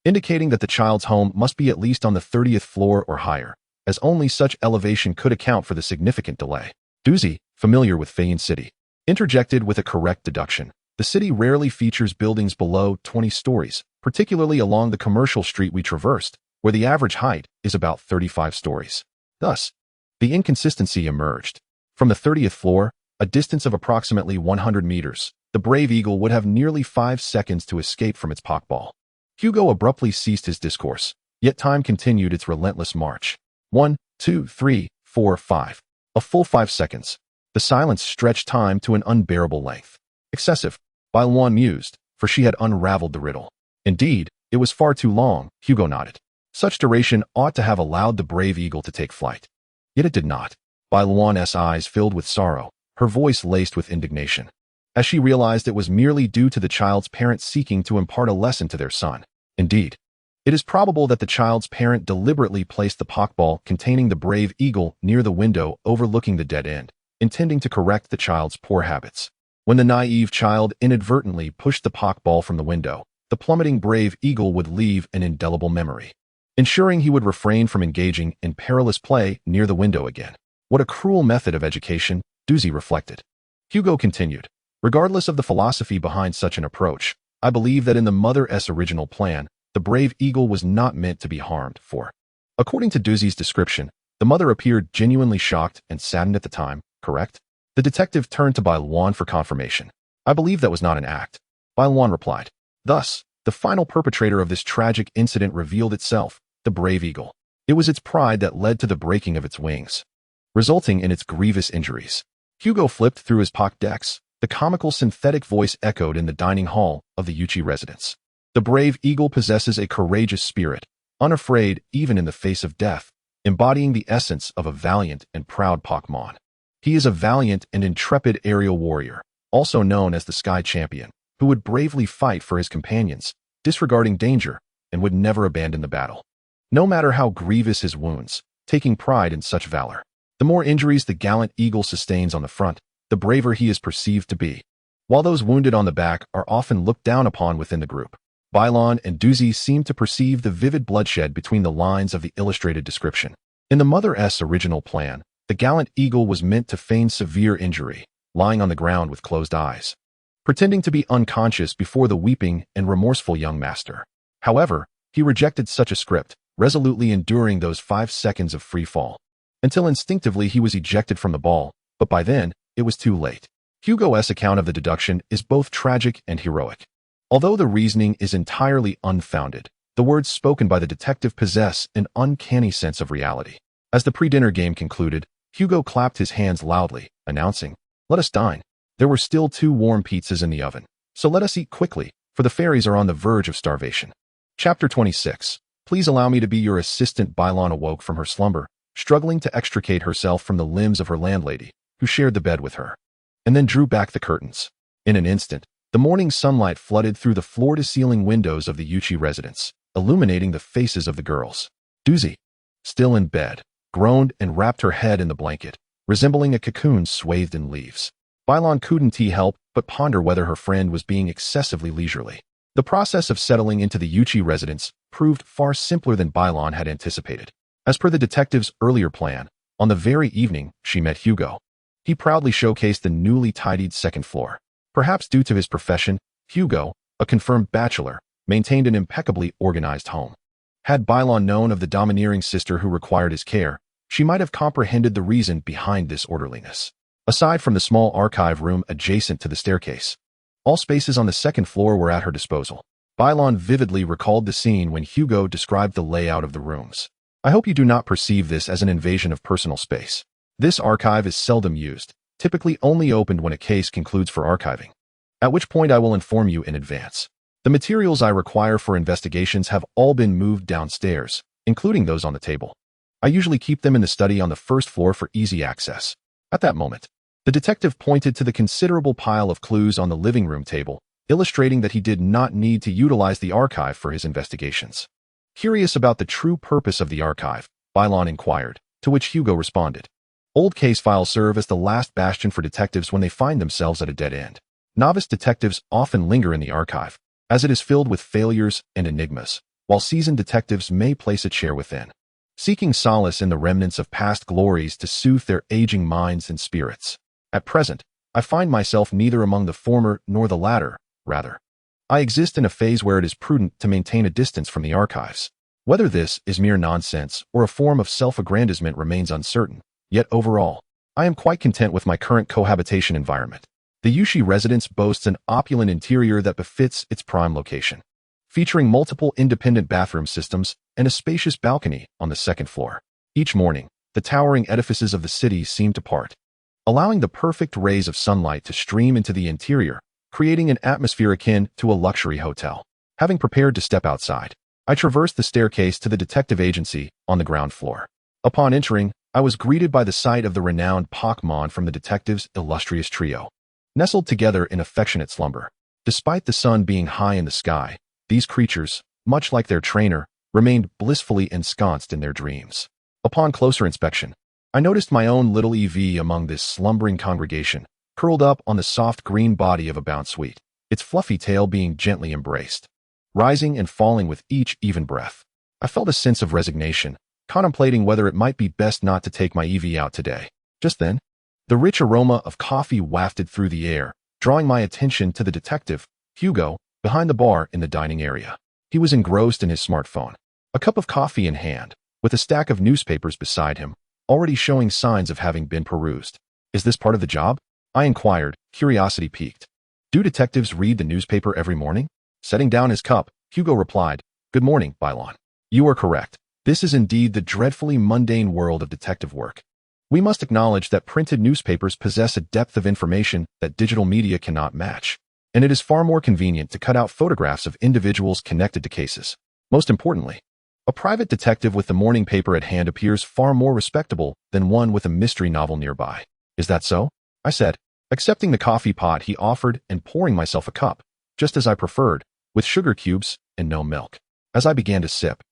indicating that the child's home must be at least on the 30th floor or higher, as only such elevation could account for the significant delay. Duzi, familiar with Feiyan City, interjected with a correct deduction. The city rarely features buildings below 20 stories, particularly along the commercial street we traversed, where the average height is about 35 stories. Thus, the inconsistency emerged. From the 30th floor, a distance of approximately 100 meters, the brave eagle would have nearly 5 seconds to escape from its Pokéball. Hugo abruptly ceased his discourse, yet time continued its relentless march. 1, 2, 3, 4, 5. A full 5 seconds. The silence stretched time to an unbearable length. Excessive, Bailuan mused, for she had unraveled the riddle. Indeed, it was far too long, Hugo nodded. Such duration ought to have allowed the brave eagle to take flight. Yet it did not. Bailuan's eyes filled with sorrow, her voice laced with indignation, as she realized it was merely due to the child's parents seeking to impart a lesson to their son. Indeed, it is probable that the child's parent deliberately placed the Pokéball containing the brave eagle near the window overlooking the dead end, intending to correct the child's poor habits. When the naive child inadvertently pushed the Pokéball from the window, the plummeting brave eagle would leave an indelible memory, ensuring he would refrain from engaging in perilous play near the window again. What a cruel method of education, Duzi reflected. Hugo continued, regardless of the philosophy behind such an approach, I believe that in the Mother's original plan, the brave eagle was not meant to be harmed, for, according to Duzi's description, the mother appeared genuinely shocked and saddened at the time, correct? The detective turned to Bailuan for confirmation. I believe that was not an act. Bailuan replied. Thus, the final perpetrator of this tragic incident revealed itself, the brave eagle. It was its pride that led to the breaking of its wings, resulting in its grievous injuries. Hugo flipped through his Pokédex. The comical synthetic voice echoed in the dining hall of the Yuchi residence. The brave eagle possesses a courageous spirit, unafraid even in the face of death, embodying the essence of a valiant and proud Pokémon. He is a valiant and intrepid aerial warrior, also known as the Sky Champion, who would bravely fight for his companions, disregarding danger, and would never abandon the battle. No matter how grievous his wounds, taking pride in such valor. The more injuries the gallant eagle sustains on the front, the braver he is perceived to be, while those wounded on the back are often looked down upon within the group. Bailuan and Duzi seemed to perceive the vivid bloodshed between the lines of the illustrated description. In the Mother's original plan, the gallant eagle was meant to feign severe injury, lying on the ground with closed eyes, pretending to be unconscious before the weeping and remorseful young master. However, he rejected such a script, resolutely enduring those 5 seconds of free fall, until instinctively he was ejected from the ball, but by then, it was too late. Hugo's account of the deduction is both tragic and heroic. Although the reasoning is entirely unfounded, the words spoken by the detective possess an uncanny sense of reality. As the pre-dinner game concluded, Hugo clapped his hands loudly, announcing, "Let us dine." There were still 2 warm pizzas in the oven, so let us eat quickly, for the fairies are on the verge of starvation. Chapter 26. Please allow me to be your assistant. Bailuan awoke from her slumber, struggling to extricate herself from the limbs of her landlady, who shared the bed with her, and then drew back the curtains. In an instant, the morning sunlight flooded through the floor-to-ceiling windows of the Yuchi residence, illuminating the faces of the girls. Duzi, still in bed, groaned and wrapped her head in the blanket, resembling a cocoon swathed in leaves. Bailuan couldn't help but ponder whether her friend was being excessively leisurely. The process of settling into the Yuchi residence proved far simpler than Bailuan had anticipated. As per the detective's earlier plan, on the very evening she met Hugo, he proudly showcased the newly tidied second floor. Perhaps due to his profession, Hugo, a confirmed bachelor, maintained an impeccably organized home. Had Bylon known of the domineering sister who required his care, she might have comprehended the reason behind this orderliness. Aside from the small archive room adjacent to the staircase, all spaces on the second floor were at her disposal. Bylon vividly recalled the scene when Hugo described the layout of the rooms. I hope you do not perceive this as an invasion of personal space. This archive is seldom used, typically only opened when a case concludes for archiving, at which point I will inform you in advance. The materials I require for investigations have all been moved downstairs, including those on the table. I usually keep them in the study on the first floor for easy access. At that moment, the detective pointed to the considerable pile of clues on the living room table, illustrating that he did not need to utilize the archive for his investigations. Curious about the true purpose of the archive, Bylon inquired, to which Hugo responded. Old case files serve as the last bastion for detectives when they find themselves at a dead end. Novice detectives often linger in the archive, as it is filled with failures and enigmas, while seasoned detectives may place a chair within, seeking solace in the remnants of past glories to soothe their aging minds and spirits. At present, I find myself neither among the former nor the latter, rather. I exist in a phase where it is prudent to maintain a distance from the archives. Whether this is mere nonsense or a form of self-aggrandizement remains uncertain, yet overall, I am quite content with my current cohabitation environment. The Yushi residence boasts an opulent interior that befits its prime location, featuring multiple independent bathroom systems and a spacious balcony on the second floor. Each morning, the towering edifices of the city seem to part, allowing the perfect rays of sunlight to stream into the interior, creating an atmosphere akin to a luxury hotel. Having prepared to step outside, I traversed the staircase to the detective agency on the ground floor. Upon entering, I was greeted by the sight of the renowned Pokémon from the detective's illustrious trio, nestled together in affectionate slumber. Despite the sun being high in the sky, these creatures, much like their trainer, remained blissfully ensconced in their dreams. Upon closer inspection, I noticed my own little EV among this slumbering congregation, curled up on the soft green body of a Bounsweet, its fluffy tail being gently embraced, rising and falling with each even breath. I felt a sense of resignation, contemplating whether it might be best not to take my EV out today. Just then, the rich aroma of coffee wafted through the air, drawing my attention to the detective, Hugo, behind the bar in the dining area. He was engrossed in his smartphone, a cup of coffee in hand, with a stack of newspapers beside him, already showing signs of having been perused. Is this part of the job? I inquired, curiosity piqued. Do detectives read the newspaper every morning? Setting down his cup, Hugo replied, Good morning, Bylon. You are correct. This is indeed the dreadfully mundane world of detective work. We must acknowledge that printed newspapers possess a depth of information that digital media cannot match, and it is far more convenient to cut out photographs of individuals connected to cases. Most importantly, a private detective with the morning paper at hand appears far more respectable than one with a mystery novel nearby. Is that so? I said, accepting the coffee pot he offered and pouring myself a cup, just as I preferred, with sugar cubes and no milk. As I began to sip,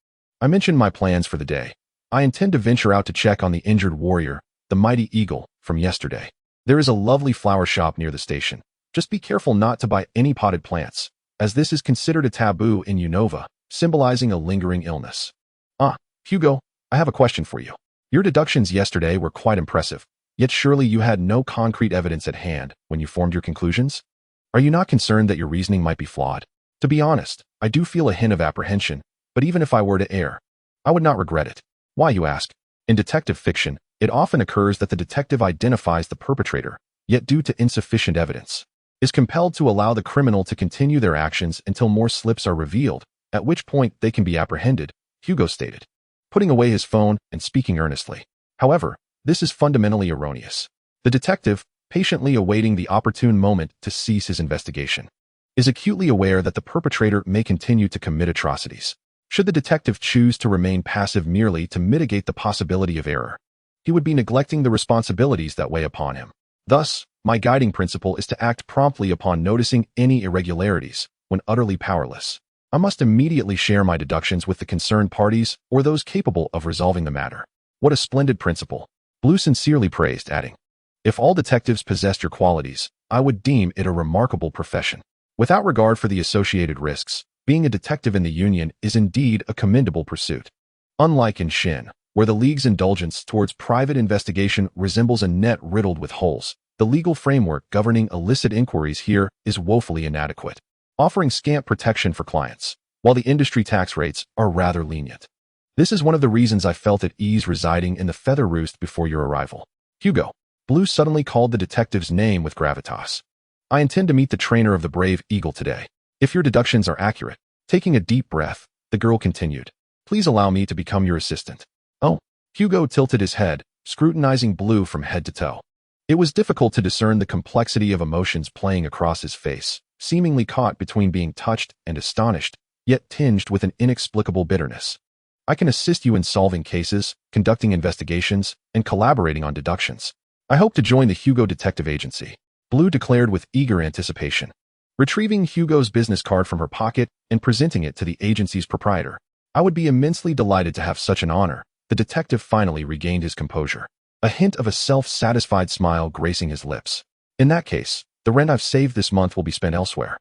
I mentioned my plans for the day. I intend to venture out to check on the injured warrior, the mighty eagle, from yesterday. There is a lovely flower shop near the station. Just be careful not to buy any potted plants, as this is considered a taboo in Unova, symbolizing a lingering illness. Hugo, I have a question for you. Your deductions yesterday were quite impressive, yet surely you had no concrete evidence at hand when you formed your conclusions? Are you not concerned that your reasoning might be flawed? To be honest, I do feel a hint of apprehension, but even if I were to err, I would not regret it. Why, you ask? In detective fiction, it often occurs that the detective identifies the perpetrator, yet due to insufficient evidence, is compelled to allow the criminal to continue their actions until more slips are revealed, at which point they can be apprehended, Hugo stated, putting away his phone and speaking earnestly. However, this is fundamentally erroneous. The detective, patiently awaiting the opportune moment to cease his investigation, is acutely aware that the perpetrator may continue to commit atrocities. Should the detective choose to remain passive merely to mitigate the possibility of error, he would be neglecting the responsibilities that weigh upon him. Thus, my guiding principle is to act promptly upon noticing any irregularities, when utterly powerless. I must immediately share my deductions with the concerned parties or those capable of resolving the matter. What a splendid principle, Blue sincerely praised, adding, If all detectives possessed your qualities, I would deem it a remarkable profession. Without regard for the associated risks, being a detective in the Union is indeed a commendable pursuit. Unlike in Shin, where the League's indulgence towards private investigation resembles a net riddled with holes, the legal framework governing illicit inquiries here is woefully inadequate, offering scant protection for clients. while the industry tax rates are rather lenient. This is one of the reasons I felt at ease residing in the feather roost before your arrival. Hugo. Blue suddenly called the detective's name with gravitas. I intend to meet the trainer of the Brave Eagle today. If your deductions are accurate. Taking a deep breath, the girl continued. Please allow me to become your assistant. Oh. Hugo tilted his head, scrutinizing Blue from head to toe. It was difficult to discern the complexity of emotions playing across his face, seemingly caught between being touched and astonished, yet tinged with an inexplicable bitterness. I can assist you in solving cases, conducting investigations, and collaborating on deductions. I hope to join the Hugo Detective Agency, Blue declared with eager anticipation. Retrieving Hugo's business card from her pocket and presenting it to the agency's proprietor. I would be immensely delighted to have such an honor. The detective finally regained his composure, a hint of a self-satisfied smile gracing his lips. In that case, the rent I've saved this month will be spent elsewhere.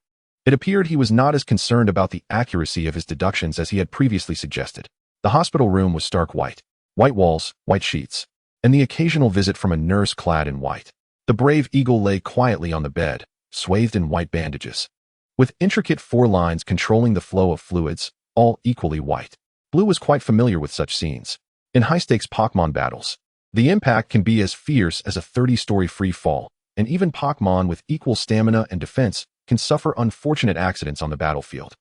It appeared he was not as concerned about the accuracy of his deductions as he had previously suggested. The hospital room was stark white. White walls, white sheets, and the occasional visit from a nurse clad in white. The Brave Eagle lay quietly on the bed, swathed in white bandages, with intricate four lines controlling the flow of fluids, all equally white. Blue was quite familiar with such scenes. In high-stakes Pokémon battles, the impact can be as fierce as a 30-story free fall, and even Pokémon with equal stamina and defense can suffer unfortunate accidents on the battlefield.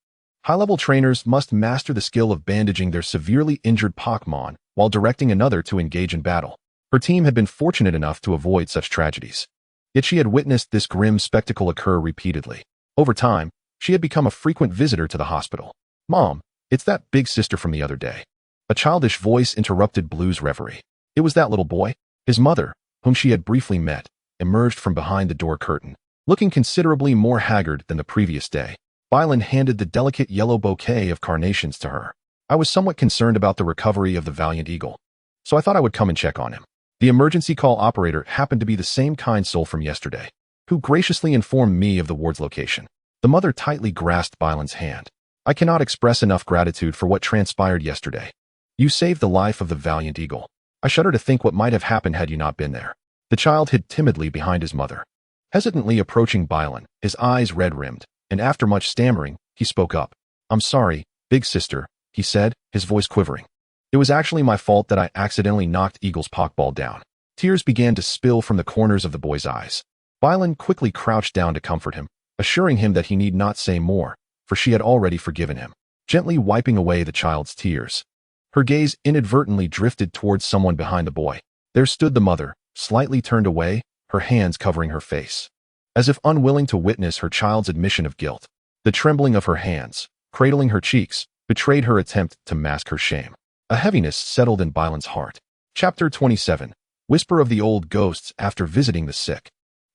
High-level trainers must master the skill of bandaging their severely injured Pokémon while directing another to engage in battle. Her team had been fortunate enough to avoid such tragedies. Yet she had witnessed this grim spectacle occur repeatedly. Over time, she had become a frequent visitor to the hospital. Mom, it's that big sister from the other day. A childish voice interrupted Blue's reverie. It was that little boy. His mother, whom she had briefly met, emerged from behind the door curtain, looking considerably more haggard than the previous day. Bylan handed the delicate yellow bouquet of carnations to her. I was somewhat concerned about the recovery of the valiant eagle, so I thought I would come and check on him. The emergency call operator happened to be the same kind soul from yesterday, who graciously informed me of the ward's location. The mother tightly grasped Bylan's hand. I cannot express enough gratitude for what transpired yesterday. You saved the life of the valiant eagle. I shudder to think what might have happened had you not been there. The child hid timidly behind his mother, hesitantly approaching Bylan, his eyes red-rimmed, and after much stammering, he spoke up. I'm sorry, big sister, he said, his voice quivering. It was actually my fault that I accidentally knocked Eagle's Poké Ball down. Tears began to spill from the corners of the boy's eyes. Bylan quickly crouched down to comfort him, assuring him that he need not say more, for she had already forgiven him, gently wiping away the child's tears. Her gaze inadvertently drifted towards someone behind the boy. There stood the mother, slightly turned away, her hands covering her face, as if unwilling to witness her child's admission of guilt. The trembling of her hands, cradling her cheeks, betrayed her attempt to mask her shame. A heaviness settled in Bylan's heart. Chapter 27. Whisper of the Old Ghosts After Visiting the Sick.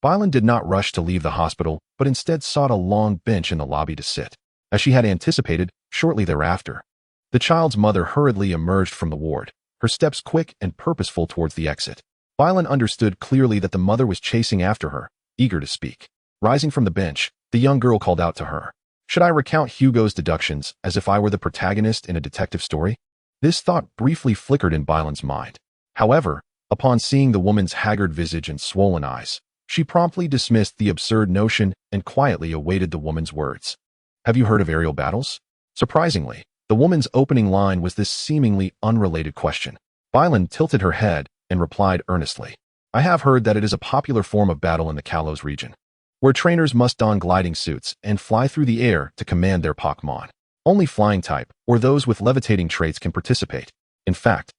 Bylan did not rush to leave the hospital, but instead sought a long bench in the lobby to sit. As she had anticipated, shortly thereafter, the child's mother hurriedly emerged from the ward, her steps quick and purposeful towards the exit. Bylan understood clearly that the mother was chasing after her, eager to speak. Rising from the bench, the young girl called out to her. Should I recount Hugo's deductions as if I were the protagonist in a detective story? This thought briefly flickered in Bylan's mind. However, upon seeing the woman's haggard visage and swollen eyes, she promptly dismissed the absurd notion and quietly awaited the woman's words. Have you heard of aerial battles? Surprisingly, the woman's opening line was this seemingly unrelated question. Bylan tilted her head and replied earnestly. I have heard that it is a popular form of battle in the Kalos region, where trainers must don gliding suits and fly through the air to command their Pokémon. Only flying type, or those with levitating traits can participate. In fact,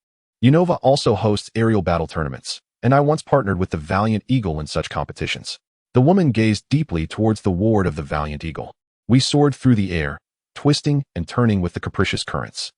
Unova also hosts aerial battle tournaments, and I once partnered with the Valiant Eagle in such competitions. The woman gazed deeply towards the ward of the Valiant Eagle. We soared through the air, twisting and turning with the capricious currents,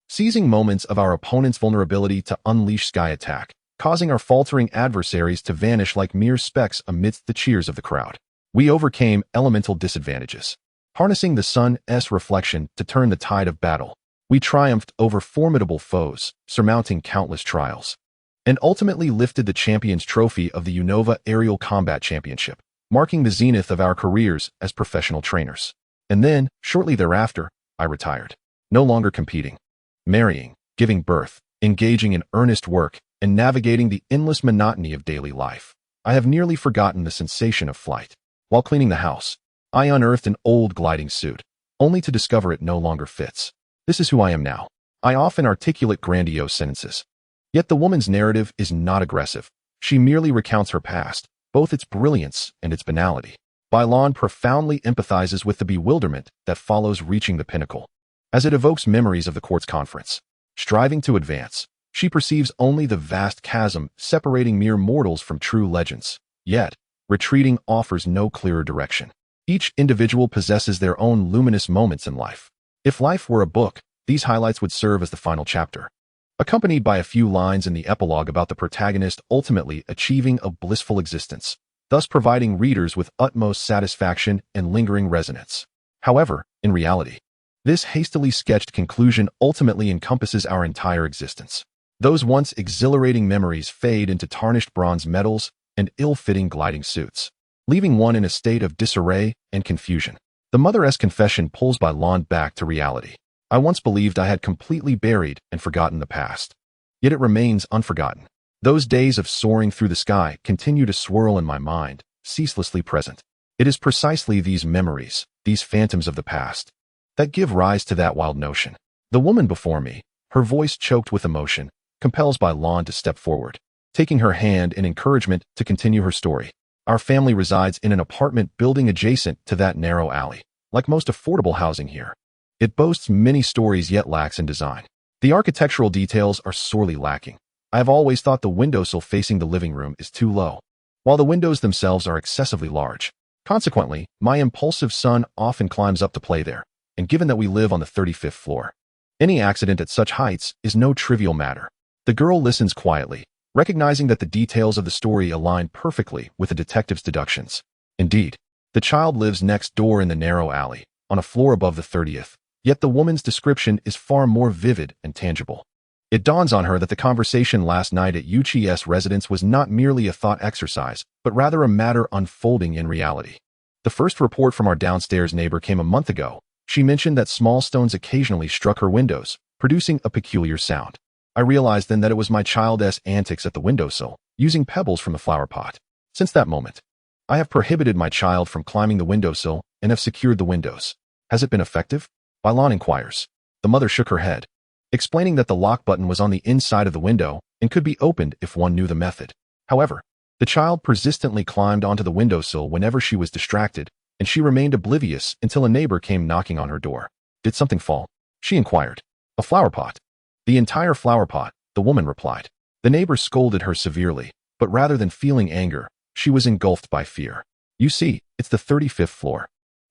seizing moments of our opponent's vulnerability to unleash sky attack, causing our faltering adversaries to vanish like mere specks amidst the cheers of the crowd. We overcame elemental disadvantages, harnessing the sun's reflection to turn the tide of battle. We triumphed over formidable foes, surmounting countless trials, and ultimately lifted the champion's trophy of the Unova Aerial Combat Championship, marking the zenith of our careers as professional trainers. And then, shortly thereafter, I retired, no longer competing, marrying, giving birth, engaging in earnest work, and navigating the endless monotony of daily life. I have nearly forgotten the sensation of flight. While cleaning the house, I unearthed an old gliding suit, only to discover it no longer fits. This is who I am now. I often articulate grandiose sentences. Yet the woman's narrative is not aggressive. She merely recounts her past, both its brilliance and its banality. Bailan profoundly empathizes with the bewilderment that follows reaching the pinnacle, as it evokes memories of the court's conference. Striving to advance, she perceives only the vast chasm separating mere mortals from true legends. Yet, retreating offers no clearer direction. Each individual possesses their own luminous moments in life. If life were a book, these highlights would serve as the final chapter, accompanied by a few lines in the epilogue about the protagonist ultimately achieving a blissful existence, thus providing readers with utmost satisfaction and lingering resonance. However, in reality, this hastily sketched conclusion ultimately encompasses our entire existence. Those once exhilarating memories fade into tarnished bronze medals and ill-fitting gliding suits, leaving one in a state of disarray and confusion. The mother-esque confession pulls Bailan back to reality. I once believed I had completely buried and forgotten the past. Yet it remains unforgotten. Those days of soaring through the sky continue to swirl in my mind, ceaselessly present. It is precisely these memories, these phantoms of the past, that give rise to that wild notion. The woman before me, her voice choked with emotion, compels Bailan to step forward, taking her hand in encouragement to continue her story. Our family resides in an apartment building adjacent to that narrow alley. Like most affordable housing here, it boasts many stories yet lacks in design. The architectural details are sorely lacking. I have always thought the windowsill facing the living room is too low, while the windows themselves are excessively large. Consequently, my impulsive son often climbs up to play there, and given that we live on the 35th floor, any accident at such heights is no trivial matter. The girl listens quietly, recognizing that the details of the story align perfectly with the detective's deductions. Indeed, the child lives next door in the narrow alley, on a floor above the 30th, yet the woman's description is far more vivid and tangible. It dawns on her that the conversation last night at Uchi's residence was not merely a thought exercise, but rather a matter unfolding in reality. The first report from our downstairs neighbor came a month ago. She mentioned that small stones occasionally struck her windows, producing a peculiar sound. I realized then that it was my child's antics at the windowsill, using pebbles from the flower pot. Since that moment, I have prohibited my child from climbing the windowsill and have secured the windows. Has it been effective? Bailan inquires. The mother shook her head, explaining that the lock button was on the inside of the window and could be opened if one knew the method. However, the child persistently climbed onto the windowsill whenever she was distracted, and she remained oblivious until a neighbor came knocking on her door. Did something fall? She inquired. A flower pot. The entire flower pot, the woman replied. The neighbor scolded her severely, but rather than feeling anger, she was engulfed by fear. You see, it's the 35th floor.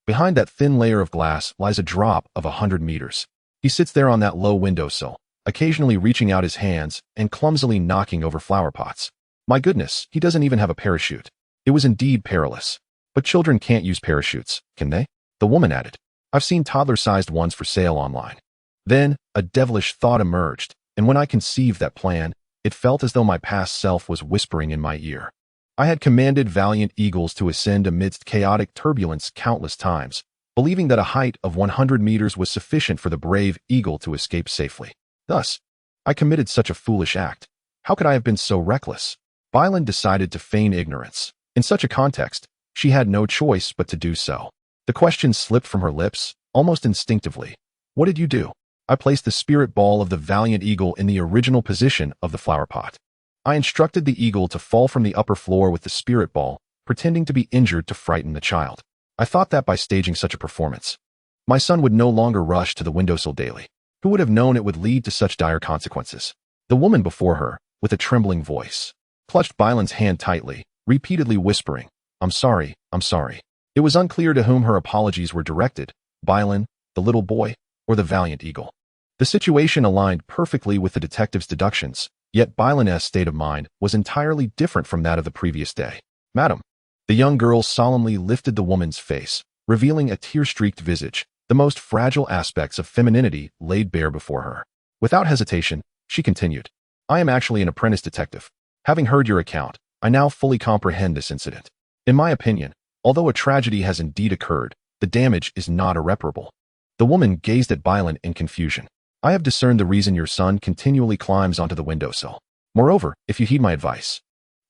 Behind that thin layer of glass lies a drop of 100 meters. He sits there on that low windowsill, occasionally reaching out his hands and clumsily knocking over flower pots. My goodness, he doesn't even have a parachute. It was indeed perilous. But children can't use parachutes, can they? The woman added. I've seen toddler-sized ones for sale online. Then, a devilish thought emerged, and when I conceived that plan, it felt as though my past self was whispering in my ear. I had commanded valiant eagles to ascend amidst chaotic turbulence countless times, believing that a height of 100 meters was sufficient for the brave eagle to escape safely. Thus, I committed such a foolish act. How could I have been so reckless? Bailan decided to feign ignorance. In such a context, she had no choice but to do so. The question slipped from her lips, almost instinctively. What did you do? I placed the spirit ball of the valiant eagle in the original position of the flower pot. I instructed the eagle to fall from the upper floor with the spirit ball, pretending to be injured to frighten the child. I thought that by staging such a performance, my son would no longer rush to the windowsill daily. Who would have known it would lead to such dire consequences? The woman before her, with a trembling voice, clutched Bailan's hand tightly, repeatedly whispering, I'm sorry, I'm sorry. It was unclear to whom her apologies were directed, Bailan, the little boy, or the valiant eagle. The situation aligned perfectly with the detective's deductions, yet Bailan's state of mind was entirely different from that of the previous day. Madam. The young girl solemnly lifted the woman's face, revealing a tear-streaked visage, the most fragile aspects of femininity laid bare before her. Without hesitation, she continued, I am actually an apprentice detective. Having heard your account, I now fully comprehend this incident. In my opinion, although a tragedy has indeed occurred, the damage is not irreparable. The woman gazed at Bailan in confusion. I have discerned the reason your son continually climbs onto the windowsill. Moreover, if you heed my advice,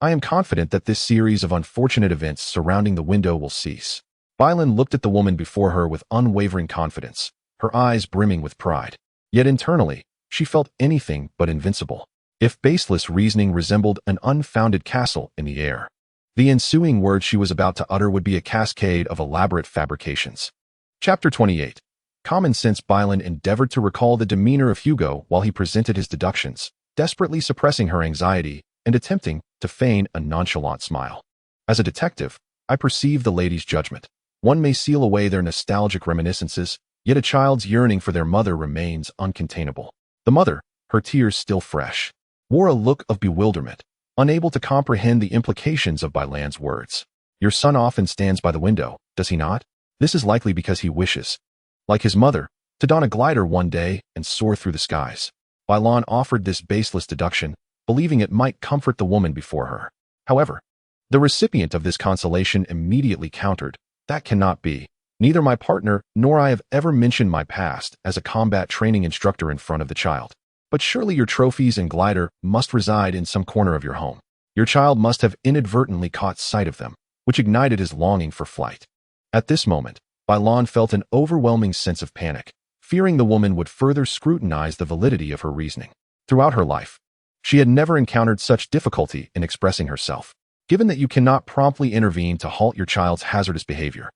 I am confident that this series of unfortunate events surrounding the window will cease. Bylan looked at the woman before her with unwavering confidence, her eyes brimming with pride. Yet internally, she felt anything but invincible. If baseless reasoning resembled an unfounded castle in the air, the ensuing words she was about to utter would be a cascade of elaborate fabrications. Chapter 28. Common sense. Bylan endeavored to recall the demeanor of Hugo while he presented his deductions, desperately suppressing her anxiety and attempting to feign a nonchalant smile. As a detective, I perceive the lady's judgment. One may seal away their nostalgic reminiscences, yet a child's yearning for their mother remains uncontainable. The mother, her tears still fresh, wore a look of bewilderment, unable to comprehend the implications of Bylan's words. Your son often stands by the window, does he not? This is likely because he wishes, like his mother, to don a glider one day and soar through the skies. Bylan offered this baseless deduction, believing it might comfort the woman before her. However, the recipient of this consolation immediately countered, that cannot be. Neither my partner nor I have ever mentioned my past as a combat training instructor in front of the child. But surely your trophies and glider must reside in some corner of your home. Your child must have inadvertently caught sight of them, which ignited his longing for flight. At this moment, Bylan felt an overwhelming sense of panic, fearing the woman would further scrutinize the validity of her reasoning. Throughout her life, she had never encountered such difficulty in expressing herself. Given that you cannot promptly intervene to halt your child's hazardous behavior,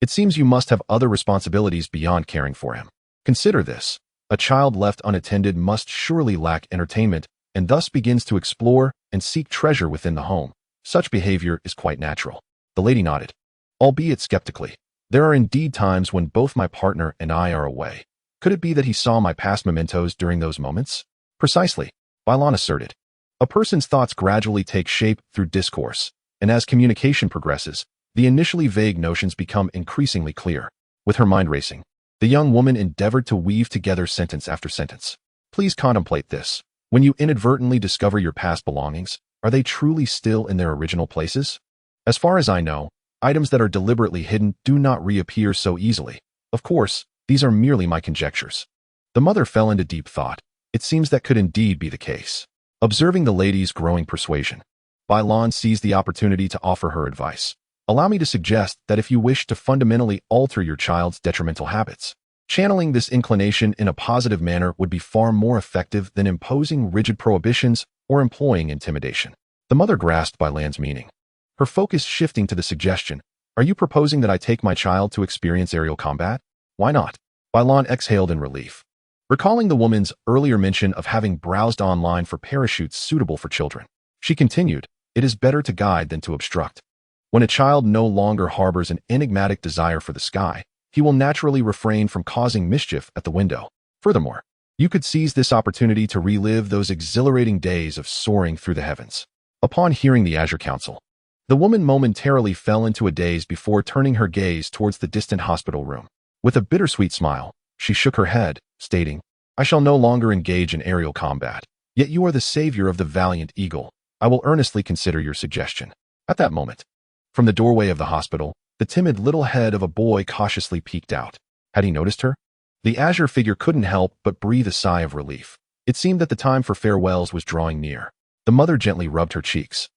it seems you must have other responsibilities beyond caring for him. Consider this. A child left unattended must surely lack entertainment and thus begins to explore and seek treasure within the home. Such behavior is quite natural. The lady nodded, albeit skeptically. There are indeed times when both my partner and I are away. Could it be that he saw my past mementos during those moments? Precisely, Bylan asserted. A person's thoughts gradually take shape through discourse, and as communication progresses, the initially vague notions become increasingly clear. With her mind racing, the young woman endeavored to weave together sentence after sentence. Please contemplate this. When you inadvertently discover your past belongings, are they truly still in their original places? As far as I know, items that are deliberately hidden do not reappear so easily. Of course, these are merely my conjectures. The mother fell into deep thought. It seems that could indeed be the case. Observing the lady's growing persuasion, Bylan seized the opportunity to offer her advice. Allow me to suggest that if you wish to fundamentally alter your child's detrimental habits, channeling this inclination in a positive manner would be far more effective than imposing rigid prohibitions or employing intimidation. The mother grasped Bylan's meaning, her focus shifting to the suggestion, are you proposing that I take my child to experience aerial combat? Why not? Bylan exhaled in relief, recalling the woman's earlier mention of having browsed online for parachutes suitable for children. She continued, it is better to guide than to obstruct. When a child no longer harbors an enigmatic desire for the sky, he will naturally refrain from causing mischief at the window. Furthermore, you could seize this opportunity to relive those exhilarating days of soaring through the heavens. Upon hearing the Azure Council, the woman momentarily fell into a daze before turning her gaze towards the distant hospital room. With a bittersweet smile, she shook her head, stating, I shall no longer engage in aerial combat. Yet you are the savior of the valiant eagle. I will earnestly consider your suggestion. At that moment, from the doorway of the hospital, the timid little head of a boy cautiously peeked out. Had he noticed her? The azure figure couldn't help but breathe a sigh of relief. It seemed that the time for farewells was drawing near. The mother gently rubbed her cheeks,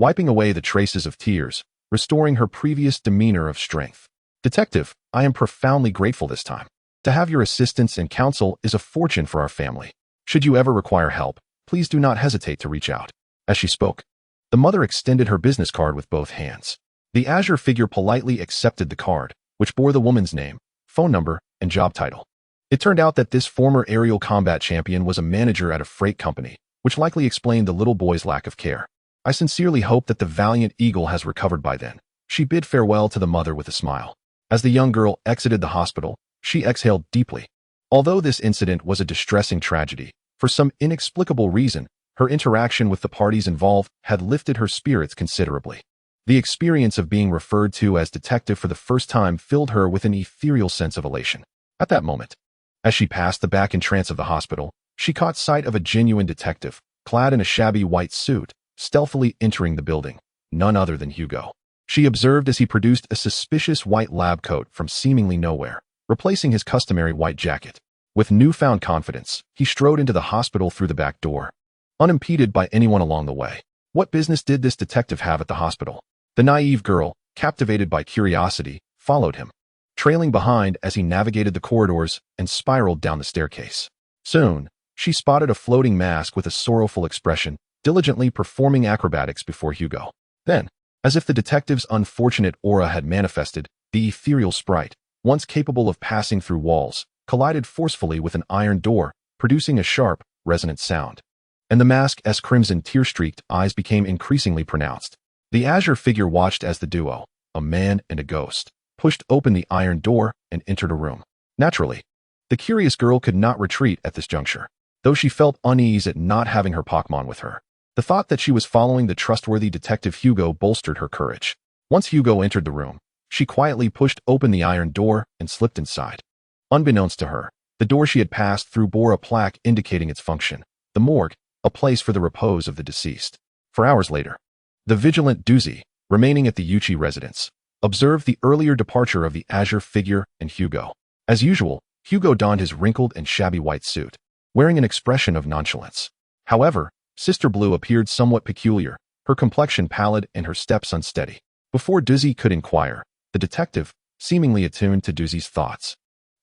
wiping away the traces of tears, restoring her previous demeanor of strength. Detective, I am profoundly grateful this time. To have your assistance and counsel is a fortune for our family. Should you ever require help, please do not hesitate to reach out. As she spoke, the mother extended her business card with both hands. The azure figure politely accepted the card, which bore the woman's name, phone number, and job title. It turned out that this former aerial combat champion was a manager at a freight company, which likely explained the little boy's lack of care. I sincerely hope that the valiant eagle has recovered by then. She bid farewell to the mother with a smile. As the young girl exited the hospital, she exhaled deeply. Although this incident was a distressing tragedy, for some inexplicable reason, her interaction with the parties involved had lifted her spirits considerably. The experience of being referred to as detective for the first time filled her with an ethereal sense of elation. At that moment, as she passed the back entrance of the hospital, she caught sight of a genuine detective, clad in a shabby white suit, stealthily entering the building, none other than Hugo. She observed as he produced a suspicious white lab coat from seemingly nowhere, replacing his customary white jacket. With newfound confidence, he strode into the hospital through the back door, unimpeded by anyone along the way. What business did this detective have at the hospital? The naive girl, captivated by curiosity, followed him, trailing behind as he navigated the corridors and spiraled down the staircase. Soon, she spotted a floating mask with a sorrowful expression, diligently performing acrobatics before Hugo. Then, as if the detective's unfortunate aura had manifested, the ethereal sprite, once capable of passing through walls, collided forcefully with an iron door, producing a sharp, resonant sound. And the mask's crimson tear-streaked eyes became increasingly pronounced. The azure figure watched as the duo, a man and a ghost, pushed open the iron door and entered a room. Naturally, the curious girl could not retreat at this juncture, though she felt unease at not having her Pokémon with her. The thought that she was following the trustworthy detective Hugo bolstered her courage. Once Hugo entered the room, she quietly pushed open the iron door and slipped inside. Unbeknownst to her, the door she had passed through bore a plaque indicating its function, the morgue, a place for the repose of the deceased. For hours later, the vigilant Duzi, remaining at the Yuchi residence, observed the earlier departure of the azure figure and Hugo. As usual, Hugo donned his wrinkled and shabby white suit, wearing an expression of nonchalance. However, Sister Blue appeared somewhat peculiar, her complexion pallid and her steps unsteady. Before Duzi could inquire, the detective, seemingly attuned to Duzi's thoughts,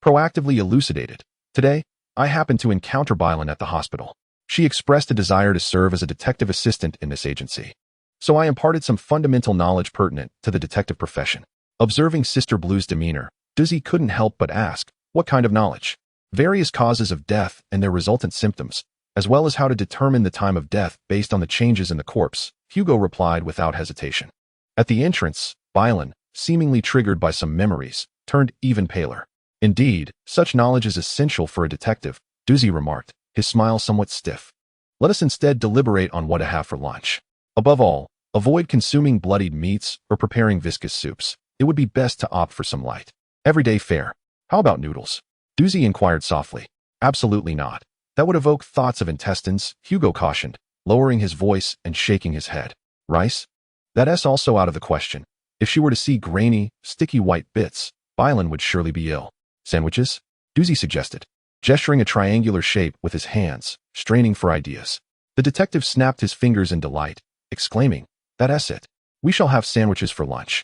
proactively elucidated. "Today, I happened to encounter Bylan at the hospital. She expressed a desire to serve as a detective assistant in this agency. So I imparted some fundamental knowledge pertinent to the detective profession." Observing Sister Blue's demeanor, Duzi couldn't help but ask, "What kind of knowledge?" "Various causes of death and their resultant symptoms, as well as how to determine the time of death based on the changes in the corpse," Hugo replied without hesitation. At the entrance, Bylan, seemingly triggered by some memories, turned even paler. "Indeed, such knowledge is essential for a detective," Duzi remarked, his smile somewhat stiff. "Let us instead deliberate on what to have for lunch. Above all, avoid consuming bloodied meats or preparing viscous soups. It would be best to opt for some light, everyday fare. How about noodles?" Duzi inquired softly. "Absolutely not. That would evoke thoughts of intestines," Hugo cautioned, lowering his voice and shaking his head. "Rice? That's also out of the question. If she were to see grainy, sticky white bits, Bylan would surely be ill." "Sandwiches?" Duzi suggested, gesturing a triangular shape with his hands, straining for ideas. The detective snapped his fingers in delight, exclaiming, "That's it. We shall have sandwiches for lunch."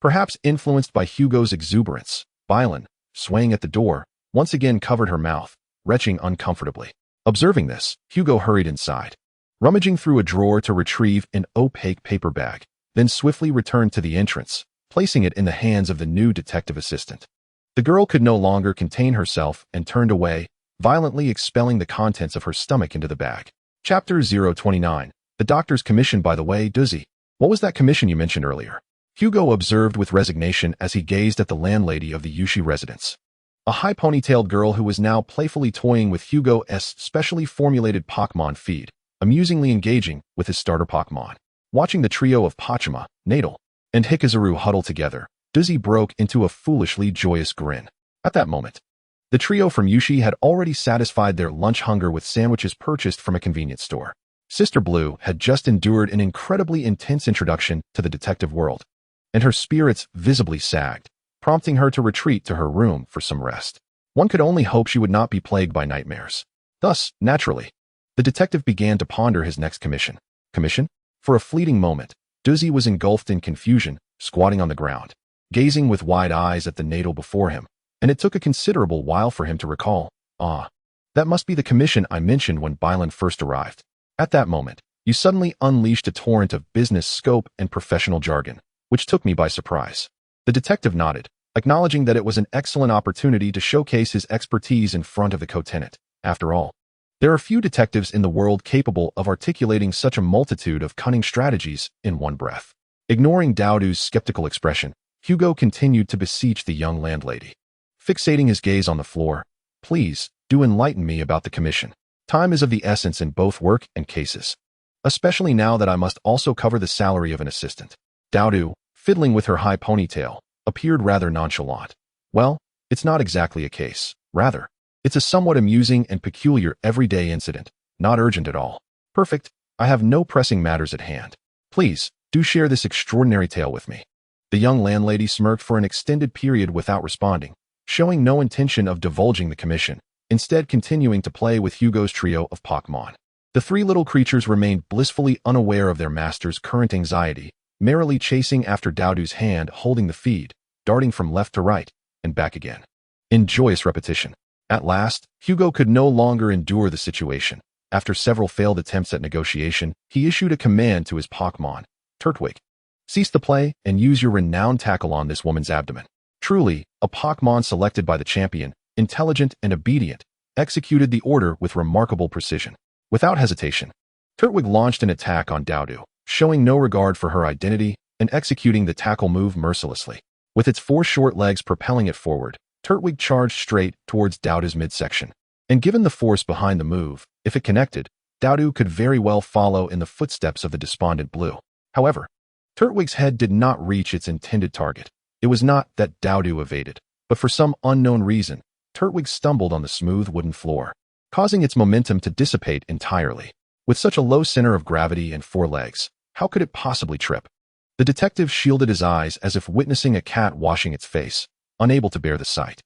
Perhaps influenced by Hugo's exuberance, Bylan, swaying at the door, once again covered her mouth, retching uncomfortably. Observing this, Hugo hurried inside, rummaging through a drawer to retrieve an opaque paper bag, then swiftly returned to the entrance, placing it in the hands of the new detective assistant. The girl could no longer contain herself and turned away, violently expelling the contents of her stomach into the bag. Chapter 029. The doctor's commission. "By the way, Duzi, what was that commission you mentioned earlier?" Hugo observed with resignation as he gazed at the landlady of the Yushi residence, a high ponytailed girl who was now playfully toying with Hugo's specially formulated Pokémon feed, amusingly engaging with his starter Pokémon. Watching the trio of Pachima, Natal, and Hikazaru huddle together, Duzi broke into a foolishly joyous grin. At that moment, the trio from Yushi had already satisfied their lunch hunger with sandwiches purchased from a convenience store. Sister Blue had just endured an incredibly intense introduction to the detective world, and her spirits visibly sagged, prompting her to retreat to her room for some rest. One could only hope she would not be plagued by nightmares. Thus, naturally, the detective began to ponder his next commission. Commission? For a fleeting moment, Duzi was engulfed in confusion, squatting on the ground, gazing with wide eyes at the Natal before him, and it took a considerable while for him to recall. "Ah, that must be the commission I mentioned when Bylan first arrived." At that moment, you suddenly unleashed a torrent of business scope and professional jargon, which took me by surprise. The detective nodded, acknowledging that it was an excellent opportunity to showcase his expertise in front of the co-tenant. After all, there are few detectives in the world capable of articulating such a multitude of cunning strategies in one breath. Ignoring Dowdu's skeptical expression, Hugo continued to beseech the young landlady, fixating his gaze on the floor. "Please, do enlighten me about the commission. Time is of the essence in both work and cases, especially now that I must also cover the salary of an assistant." Dowdu, fiddling with her high ponytail, appeared rather nonchalant. "Well, it's not exactly a case. Rather, it's a somewhat amusing and peculiar everyday incident, not urgent at all." "Perfect. I have no pressing matters at hand. Please, do share this extraordinary tale with me." The young landlady smirked for an extended period without responding, showing no intention of divulging the commission, instead continuing to play with Hugo's trio of Pokémon. The three little creatures remained blissfully unaware of their master's current anxiety, merrily chasing after Dowdu's hand holding the feed, darting from left to right and back again, in joyous repetition. At last, Hugo could no longer endure the situation. After several failed attempts at negotiation, he issued a command to his Pokémon, Turtwig. Cease the play and use your renowned tackle on this woman's abdomen. Truly, a Pokémon selected by the champion, intelligent and obedient, executed the order with remarkable precision. Without hesitation, Turtwig launched an attack on Doudou, showing no regard for her identity and executing the tackle move mercilessly. With its 4 short legs propelling it forward, Turtwig charged straight towards Doudou's midsection. And given the force behind the move, if it connected, Doudou could very well follow in the footsteps of the despondent Blue. However, Turtwig's head did not reach its intended target. It was not that Doudou evaded, but for some unknown reason, Turtwig stumbled on the smooth wooden floor, causing its momentum to dissipate entirely. With such a low center of gravity and 4 legs, how could it possibly trip? The detective shielded his eyes as if witnessing a cat washing its face, unable to bear the sight.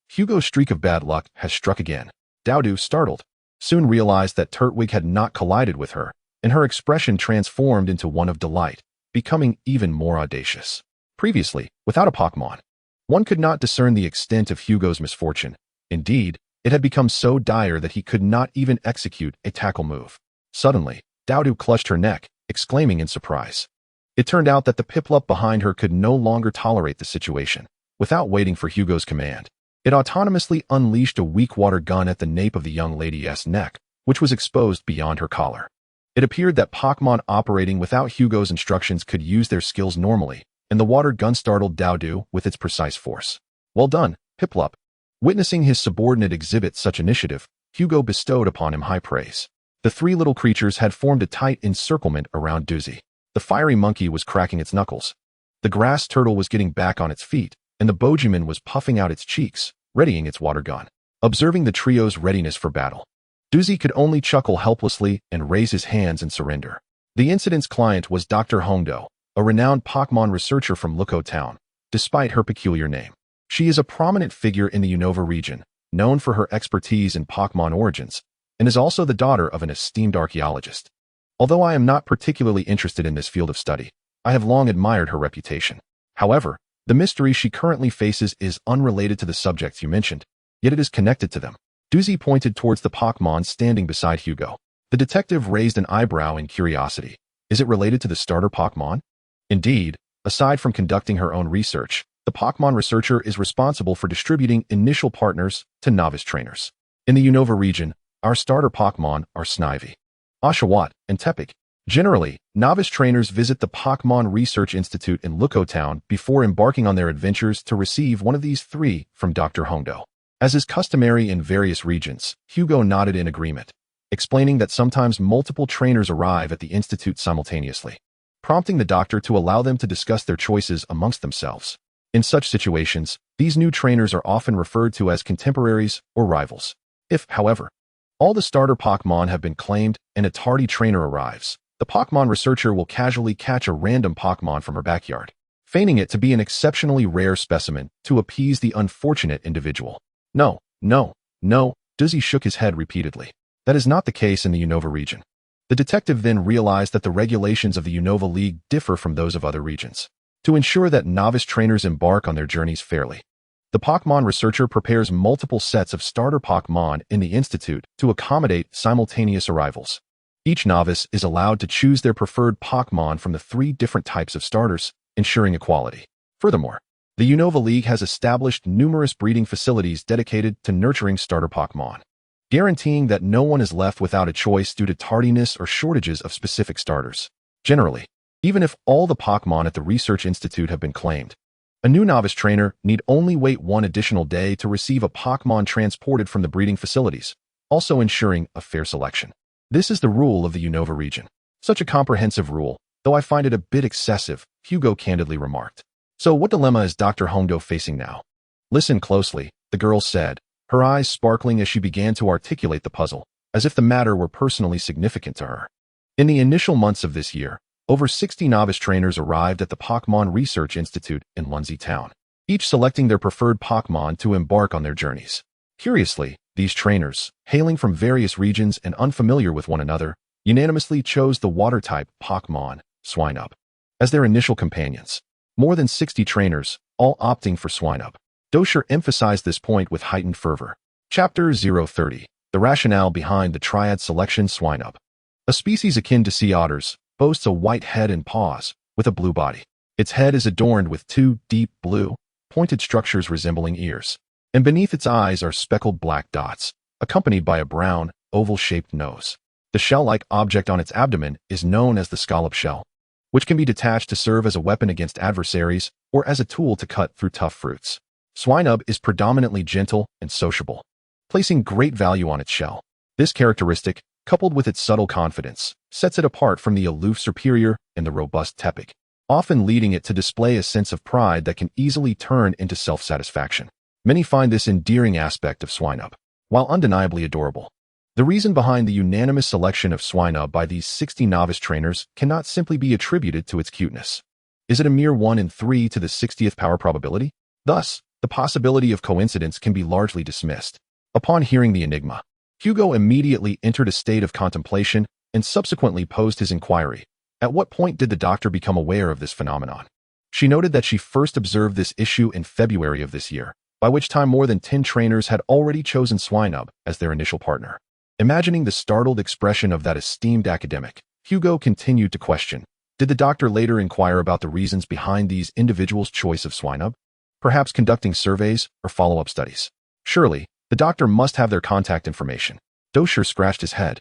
Hugo's streak of bad luck has struck again. Doudou, startled, soon realized that Turtwig had not collided with her, and her expression transformed into one of delight, becoming even more audacious. Previously, without a Pokémon, one could not discern the extent of Hugo's misfortune. Indeed, it had become so dire that he could not even execute a tackle move. Suddenly, Doudou clutched her neck, exclaiming in surprise. It turned out that the Piplup behind her could no longer tolerate the situation. Without waiting for Hugo's command, it autonomously unleashed a weak water gun at the nape of the young lady's neck, which was exposed beyond her collar. It appeared that Pokémon operating without Hugo's instructions could use their skills normally, and the water gun startled Doudou with its precise force. Well done, Piplup. Witnessing his subordinate exhibit such initiative, Hugo bestowed upon him high praise. The 3 little creatures had formed a tight encirclement around Doozy. The fiery monkey was cracking its knuckles. The grass turtle was getting back on its feet, and the Bogeman was puffing out its cheeks, readying its water gun. Observing the trio's readiness for battle, Doozy could only chuckle helplessly and raise his hands in surrender. The incident's client was Dr. Hongdo, a renowned Pokémon researcher from Luko Town, despite her peculiar name. She is a prominent figure in the Unova region, known for her expertise in Pokémon origins, and is also the daughter of an esteemed archaeologist. Although I am not particularly interested in this field of study, I have long admired her reputation. However, the mystery she currently faces is unrelated to the subjects you mentioned, yet it is connected to them. Doozy pointed towards the Pokémon standing beside Hugo. The detective raised an eyebrow in curiosity. Is it related to the starter Pokémon? Indeed, aside from conducting her own research, the Pokémon researcher is responsible for distributing initial partners to novice trainers. In the Unova region, our starter Pokémon are Snivy, Oshawott, and Tepig. Generally, novice trainers visit the Pokémon Research Institute in Luko Town before embarking on their adventures to receive one of these 3 from Dr. Hongdo. As is customary in various regions, Hugo nodded in agreement, explaining that sometimes multiple trainers arrive at the institute simultaneously, prompting the doctor to allow them to discuss their choices amongst themselves. In such situations, these new trainers are often referred to as contemporaries or rivals. If, however, all the starter Pokémon have been claimed and a tardy trainer arrives, the Pokémon researcher will casually catch a random Pokémon from her backyard, feigning it to be an exceptionally rare specimen to appease the unfortunate individual. No, Doozy shook his head repeatedly. That is not the case in the Unova region. The detective then realized that the regulations of the Unova League differ from those of other regions. To ensure that novice trainers embark on their journeys fairly, the Pokémon researcher prepares multiple sets of starter Pokémon in the institute to accommodate simultaneous arrivals. Each novice is allowed to choose their preferred Pokémon from the 3 different types of starters, ensuring equality. Furthermore, the Unova League has established numerous breeding facilities dedicated to nurturing starter Pokémon, guaranteeing that no one is left without a choice due to tardiness or shortages of specific starters. Generally, even if all the Pokémon at the Research Institute have been claimed, a new novice trainer need only wait 1 additional day to receive a Pokémon transported from the breeding facilities, also ensuring a fair selection. This is the rule of the Unova region. Such a comprehensive rule, though I find it a bit excessive, Hugo candidly remarked. So what dilemma is Dr. Hongdo facing now? Listen closely, the girl said, her eyes sparkling as she began to articulate the puzzle, as if the matter were personally significant to her. In the initial months of this year, over 60 novice trainers arrived at the Pokémon Research Institute in Lunzi Town, each selecting their preferred Pokémon to embark on their journeys. Curiously, these trainers, hailing from various regions and unfamiliar with one another, unanimously chose the water-type Pokémon, Swinub, as their initial companions. More than 60 trainers, all opting for swine-up. Dosher emphasized this point with heightened fervor. Chapter 030. The rationale behind the triad selection swine-up. A species akin to sea otters, boasts a white head and paws, with a blue body. Its head is adorned with two deep blue, pointed structures resembling ears, and beneath its eyes are speckled black dots, accompanied by a brown, oval-shaped nose. The shell-like object on its abdomen is known as the scallop shell, which can be detached to serve as a weapon against adversaries or as a tool to cut through tough fruits. Swinub is predominantly gentle and sociable, placing great value on its shell. This characteristic, coupled with its subtle confidence, sets it apart from the aloof superior and the robust tepig, often leading it to display a sense of pride that can easily turn into self-satisfaction. Many find this endearing aspect of swinub, while undeniably adorable. The reason behind the unanimous selection of swinub by these 60 novice trainers cannot simply be attributed to its cuteness. Is it a mere 1 in 3 to the 60th power probability? Thus, the possibility of coincidence can be largely dismissed. Upon hearing the enigma, Hugo immediately entered a state of contemplation and subsequently posed his inquiry. At what point did the doctor become aware of this phenomenon? She noted that she first observed this issue in February of this year, by which time more than 10 trainers had already chosen swinub as their initial partner. Imagining the startled expression of that esteemed academic, Hugo continued to question. Did the doctor later inquire about the reasons behind these individuals' choice of swinub? Perhaps conducting surveys or follow-up studies. Surely, the doctor must have their contact information. Dosher scratched his head,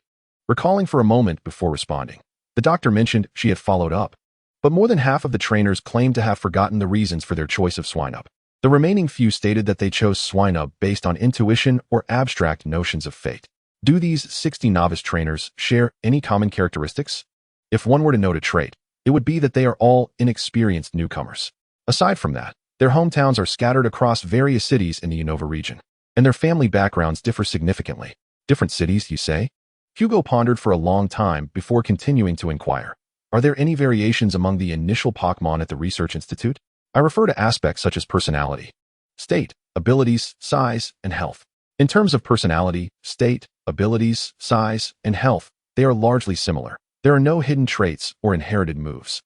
recalling for a moment before responding. The doctor mentioned she had followed up, but more than half of the trainers claimed to have forgotten the reasons for their choice of swinub. The remaining few stated that they chose swinub based on intuition or abstract notions of fate. Do these 60 novice trainers share any common characteristics? If one were to note a trait, it would be that they are all inexperienced newcomers. Aside from that, their hometowns are scattered across various cities in the Unova region, and their family backgrounds differ significantly. Different cities, you say? Hugo pondered for a long time before continuing to inquire. Are there any variations among the initial Pokémon at the Research Institute? I refer to aspects such as personality, state, abilities, size, and health. In terms of personality, state, abilities, size, and health, they are largely similar. There are no hidden traits or inherited moves.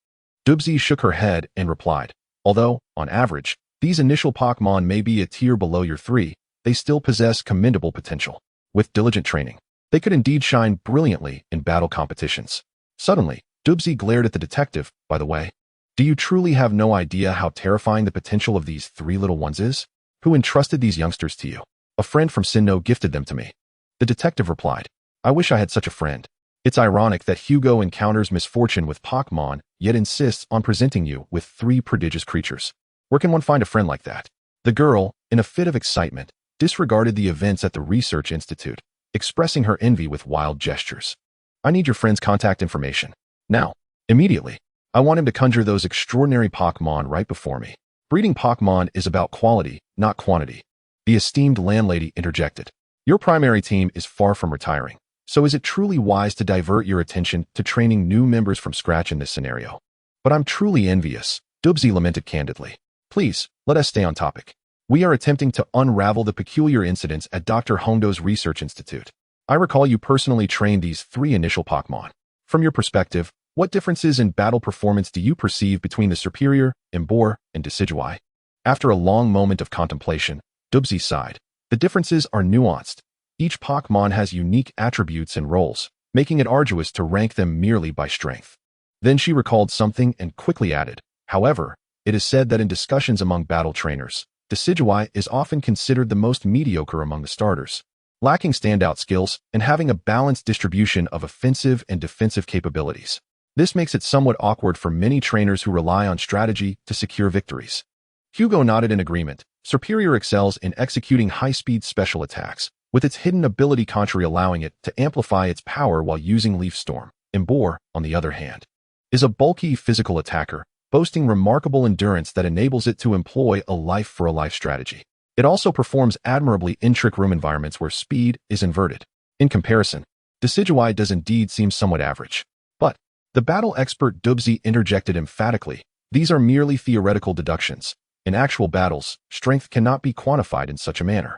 Dubsy shook her head and replied, although, on average, these initial Pokémon may be a tier below your 3, they still possess commendable potential. With diligent training, they could indeed shine brilliantly in battle competitions. Suddenly, Dubsy glared at the detective. By the way, do you truly have no idea how terrifying the potential of these 3 little ones is? Who entrusted these youngsters to you? A friend from Sinnoh gifted them to me. The detective replied, I wish I had such a friend. It's ironic that Hugo encounters misfortune with Pokémon, yet insists on presenting you with 3 prodigious creatures. Where can one find a friend like that? The girl, in a fit of excitement, disregarded the events at the Research Institute, expressing her envy with wild gestures. I need your friend's contact information. Now, immediately. I want him to conjure those extraordinary Pokémon right before me. Breeding Pokémon is about quality, not quantity. The esteemed landlady interjected. Your primary team is far from retiring, so is it truly wise to divert your attention to training new members from scratch in this scenario? But I'm truly envious, Dubsy lamented candidly. Please, let us stay on topic. We are attempting to unravel the peculiar incidents at Dr. Hondo's Research Institute. I recall you personally trained these 3 initial Pokémon. From your perspective, what differences in battle performance do you perceive between the Superior, Embor, and Decidueye? After a long moment of contemplation, Dubsy sighed. The differences are nuanced. Each Pokémon has unique attributes and roles, making it arduous to rank them merely by strength. Then she recalled something and quickly added, however, it is said that in discussions among battle trainers, Decidueye is often considered the most mediocre among the starters, lacking standout skills and having a balanced distribution of offensive and defensive capabilities. This makes it somewhat awkward for many trainers who rely on strategy to secure victories. Hugo nodded in agreement. Superior excels in executing high-speed special attacks, with its hidden ability contrary allowing it to amplify its power while using Leaf Storm. Embor, on the other hand, is a bulky physical attacker, boasting remarkable endurance that enables it to employ a life-for-a-life strategy. It also performs admirably in trick room environments where speed is inverted. In comparison, Decidueye does indeed seem somewhat average. But, the battle expert Dubsy interjected emphatically, these are merely theoretical deductions. In actual battles, strength cannot be quantified in such a manner.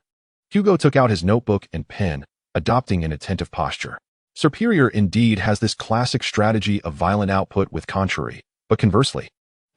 Hugo took out his notebook and pen, adopting an attentive posture. Superior indeed has this classic strategy of violent output with contrary, but conversely,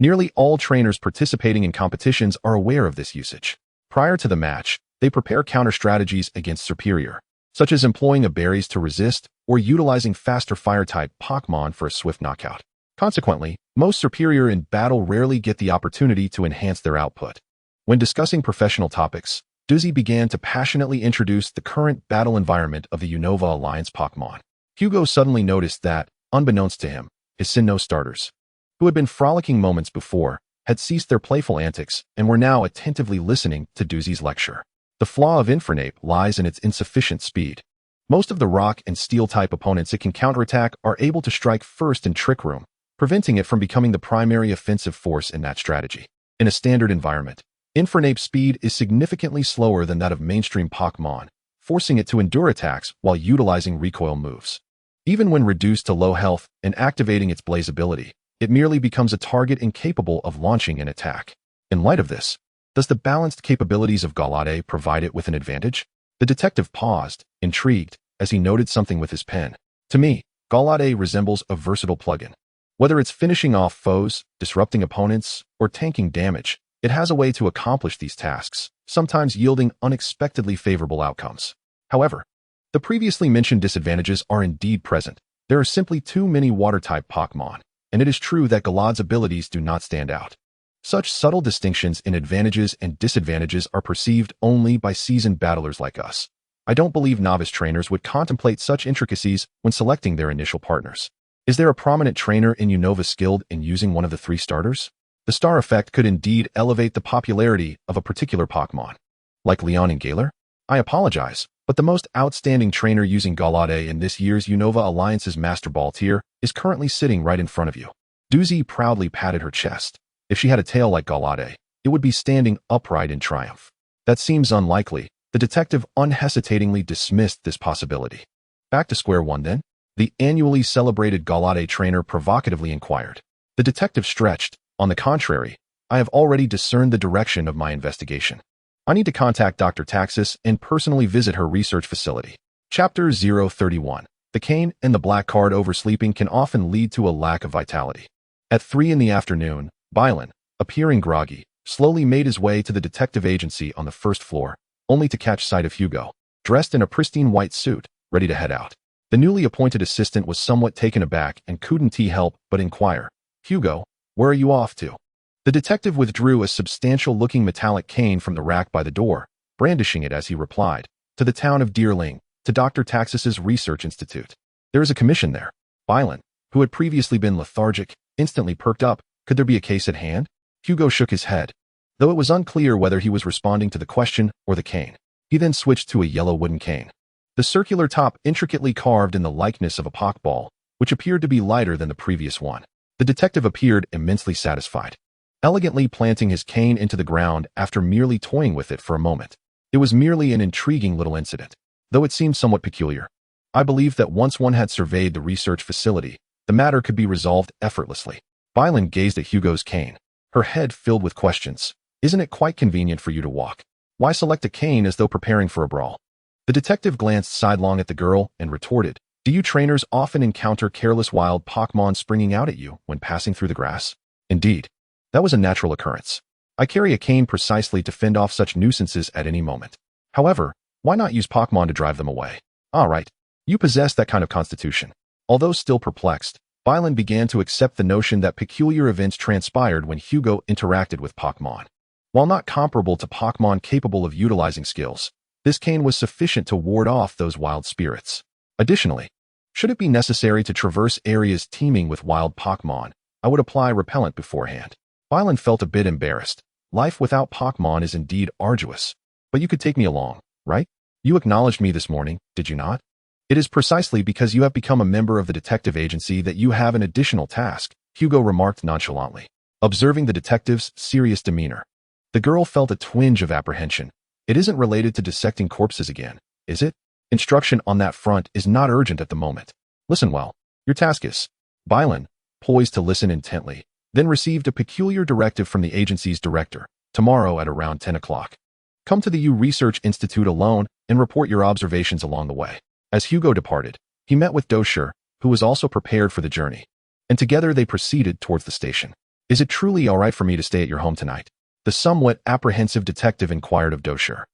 Nearly all trainers participating in competitions are aware of this usage. Prior to the match, they prepare counter-strategies against superior, such as employing a berries to resist or utilizing faster fire-type Pokémon for a swift knockout. Consequently, most superior in battle rarely get the opportunity to enhance their output. When discussing professional topics, Duzzy began to passionately introduce the current battle environment of the Unova Alliance Pokémon. Hugo suddenly noticed that, unbeknownst to him, his Sinnoh starters, who had been frolicking moments before, had ceased their playful antics and were now attentively listening to Duzzy's lecture. The flaw of Infernape lies in its insufficient speed. Most of the rock and steel-type opponents it can counterattack are able to strike first in Trick Room, preventing it from becoming the primary offensive force in that strategy. In a standard environment, Infernape's speed is significantly slower than that of mainstream Pokémon, forcing it to endure attacks while utilizing recoil moves. Even when reduced to low health and activating its Blaze ability, it merely becomes a target incapable of launching an attack. In light of this, does the balanced capabilities of Gallade provide it with an advantage? The detective paused, intrigued, as he noted something with his pen. To me, Gallade resembles a versatile plugin. Whether it's finishing off foes, disrupting opponents, or tanking damage, it has a way to accomplish these tasks, sometimes yielding unexpectedly favorable outcomes. However, the previously mentioned disadvantages are indeed present. There are simply too many water-type Pokémon, and it is true that Gallade's abilities do not stand out. Such subtle distinctions in advantages and disadvantages are perceived only by seasoned battlers like us. I don't believe novice trainers would contemplate such intricacies when selecting their initial partners. Is there a prominent trainer in Unova skilled in using one of the 3 starters? The star effect could indeed elevate the popularity of a particular Pokémon. Like Leon and Galar? I apologize, but the most outstanding trainer using Gallade in this year's Unova Alliance's Master Ball tier is currently sitting right in front of you. Duzzy proudly patted her chest. If she had a tail like Gallade, it would be standing upright in triumph. That seems unlikely. The detective unhesitatingly dismissed this possibility. Back to square one then? The annually celebrated Gallade trainer provocatively inquired. The detective stretched. On the contrary, I have already discerned the direction of my investigation. I need to contact Dr. Taxis and personally visit her research facility. Chapter 031. The cane and the black card oversleeping can often lead to a lack of vitality. At 3 in the afternoon, Bylan, appearing groggy, slowly made his way to the detective agency on the 1st floor, only to catch sight of Hugo, dressed in a pristine white suit, ready to head out. The newly appointed assistant was somewhat taken aback and couldn't help but inquire, "Hugo, where are you off to?" The detective withdrew a substantial-looking metallic cane from the rack by the door, brandishing it as he replied, "To the town of Deerling, to Dr. Taxis's research institute. There is a commission there." Bylan, who had previously been lethargic, instantly perked up. Could there be a case at hand? Hugo shook his head, though it was unclear whether he was responding to the question or the cane. He then switched to a yellow wooden cane. The circular top intricately carved in the likeness of a Poké Ball, which appeared to be lighter than the previous one. The detective appeared immensely satisfied, elegantly planting his cane into the ground after merely toying with it for a moment. It was merely an intriguing little incident, though it seemed somewhat peculiar. I believed that once one had surveyed the research facility, the matter could be resolved effortlessly. Bylan gazed at Hugo's cane, her head filled with questions. Isn't it quite convenient for you to walk? Why select a cane as though preparing for a brawl? The detective glanced sidelong at the girl and retorted, "Do you trainers often encounter careless wild Pokémon springing out at you when passing through the grass?" Indeed, that was a natural occurrence. I carry a cane precisely to fend off such nuisances at any moment. However, why not use Pokémon to drive them away? All right, you possess that kind of constitution. Although still perplexed, Bylan began to accept the notion that peculiar events transpired when Hugo interacted with Pokémon. While not comparable to Pokémon capable of utilizing skills, this cane was sufficient to ward off those wild spirits. Additionally, should it be necessary to traverse areas teeming with wild Pokémon, I would apply repellent beforehand. Bylan felt a bit embarrassed. Life without Pokémon is indeed arduous. But you could take me along, right? You acknowledged me this morning, did you not? It is precisely because you have become a member of the detective agency that you have an additional task, Hugo remarked nonchalantly, observing the detective's serious demeanor. The girl felt a twinge of apprehension. It isn't related to dissecting corpses again, is it? Instruction on that front is not urgent at the moment. Listen well. Your task is. Bylan, poised to listen intently, then received a peculiar directive from the agency's director, tomorrow at around 10 o'clock. Come to the U Research Institute alone and report your observations along the way. As Hugo departed, he met with Dosher, who was also prepared for the journey, and together they proceeded towards the station. Is it truly all right for me to stay at your home tonight? The somewhat apprehensive detective inquired of Dosher,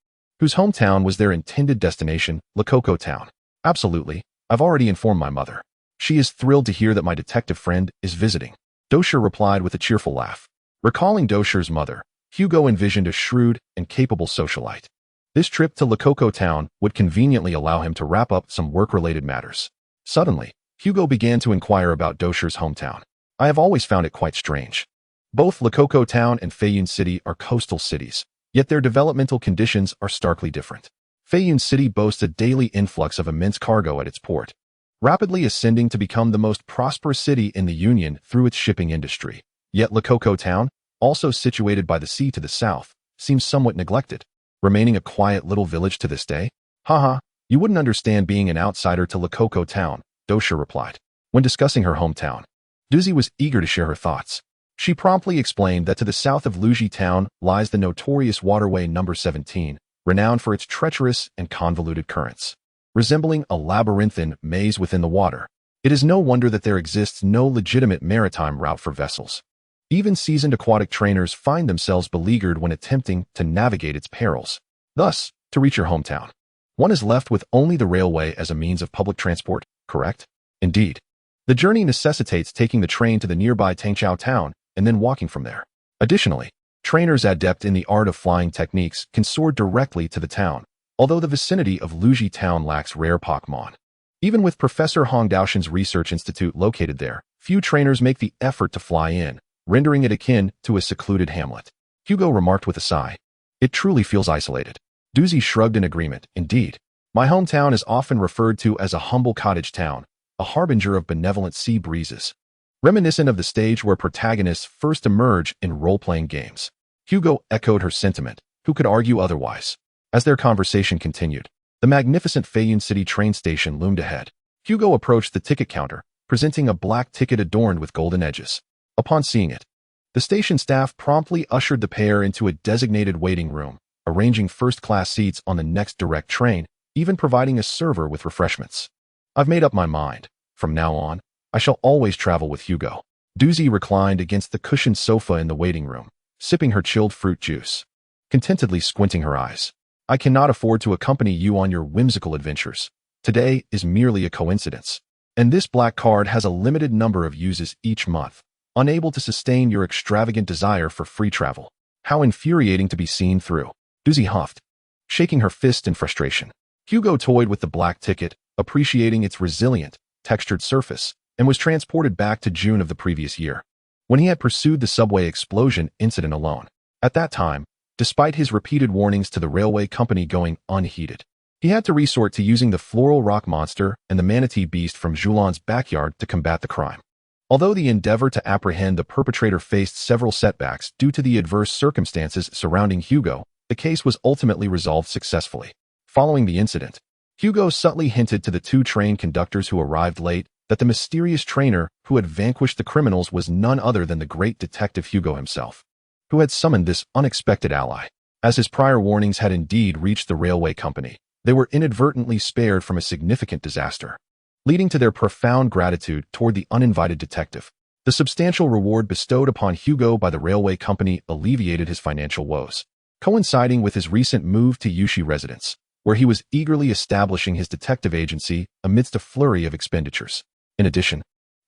whose hometown was their intended destination, Lakoko Town. Absolutely. I've already informed my mother. She is thrilled to hear that my detective friend is visiting. Dosher replied with a cheerful laugh. Recalling Dosher's mother, Hugo envisioned a shrewd and capable socialite. This trip to Lakoko Town would conveniently allow him to wrap up some work-related matters. Suddenly, Hugo began to inquire about Dosher's hometown. I have always found it quite strange. Both Lakoko Town and Fayoum City are coastal cities, yet their developmental conditions are starkly different. Fayoum City boasts a daily influx of immense cargo at its port, rapidly ascending to become the most prosperous city in the Union through its shipping industry. Yet Lakoko Town, also situated by the sea to the south, seems somewhat neglected, remaining a quiet little village to this day. Haha, you wouldn't understand being an outsider to Lakoko Town, Dosher replied. When discussing her hometown, Duzi was eager to share her thoughts. She promptly explained that to the south of Luji Town lies the notorious waterway number 17, renowned for its treacherous and convoluted currents. Resembling a labyrinthine maze within the water, it is no wonder that there exists no legitimate maritime route for vessels. Even seasoned aquatic trainers find themselves beleaguered when attempting to navigate its perils. Thus, to reach your hometown, one is left with only the railway as a means of public transport, correct? Indeed. The journey necessitates taking the train to the nearby Tangchao town and then walking from there. Additionally, trainers adept in the art of flying techniques can soar directly to the town, although the vicinity of Luji Town lacks rare Pokémon. Even with Professor Hong Daoshan's research institute located there, few trainers make the effort to fly in, rendering it akin to a secluded hamlet. Hugo remarked with a sigh. It truly feels isolated. Duzi shrugged in agreement. Indeed, my hometown is often referred to as a humble cottage town, a harbinger of benevolent sea breezes, reminiscent of the stage where protagonists first emerge in role-playing games. Hugo echoed her sentiment. Who could argue otherwise? As their conversation continued, the magnificent Fayoum City train station loomed ahead. Hugo approached the ticket counter, presenting a black ticket adorned with golden edges. Upon seeing it, the station staff promptly ushered the pair into a designated waiting room, arranging first-class seats on the next direct train, even providing a server with refreshments. I've made up my mind. From now on, I shall always travel with Hugo. Duzi reclined against the cushioned sofa in the waiting room, sipping her chilled fruit juice, contentedly squinting her eyes. I cannot afford to accompany you on your whimsical adventures. Today is merely a coincidence, and this black card has a limited number of uses each month, unable to sustain your extravagant desire for free travel. How infuriating to be seen through. Duzi huffed, shaking her fist in frustration. Hugo toyed with the black ticket, appreciating its resilient, textured surface, and was transported back to June of the previous year, when he had pursued the subway explosion incident alone. At that time, despite his repeated warnings to the railway company going unheeded, he had to resort to using the floral rock monster and the manatee beast from Julan's backyard to combat the crime. Although the endeavor to apprehend the perpetrator faced several setbacks due to the adverse circumstances surrounding Hugo, the case was ultimately resolved successfully. Following the incident, Hugo subtly hinted to the two train conductors who arrived late that the mysterious trainer who had vanquished the criminals was none other than the great detective Hugo himself, who had summoned this unexpected ally. As his prior warnings had indeed reached the railway company, they were inadvertently spared from a significant disaster, leading to their profound gratitude toward the uninvited detective. The substantial reward bestowed upon Hugo by the railway company alleviated his financial woes, coinciding with his recent move to Yushi residence, where he was eagerly establishing his detective agency amidst a flurry of expenditures. In addition,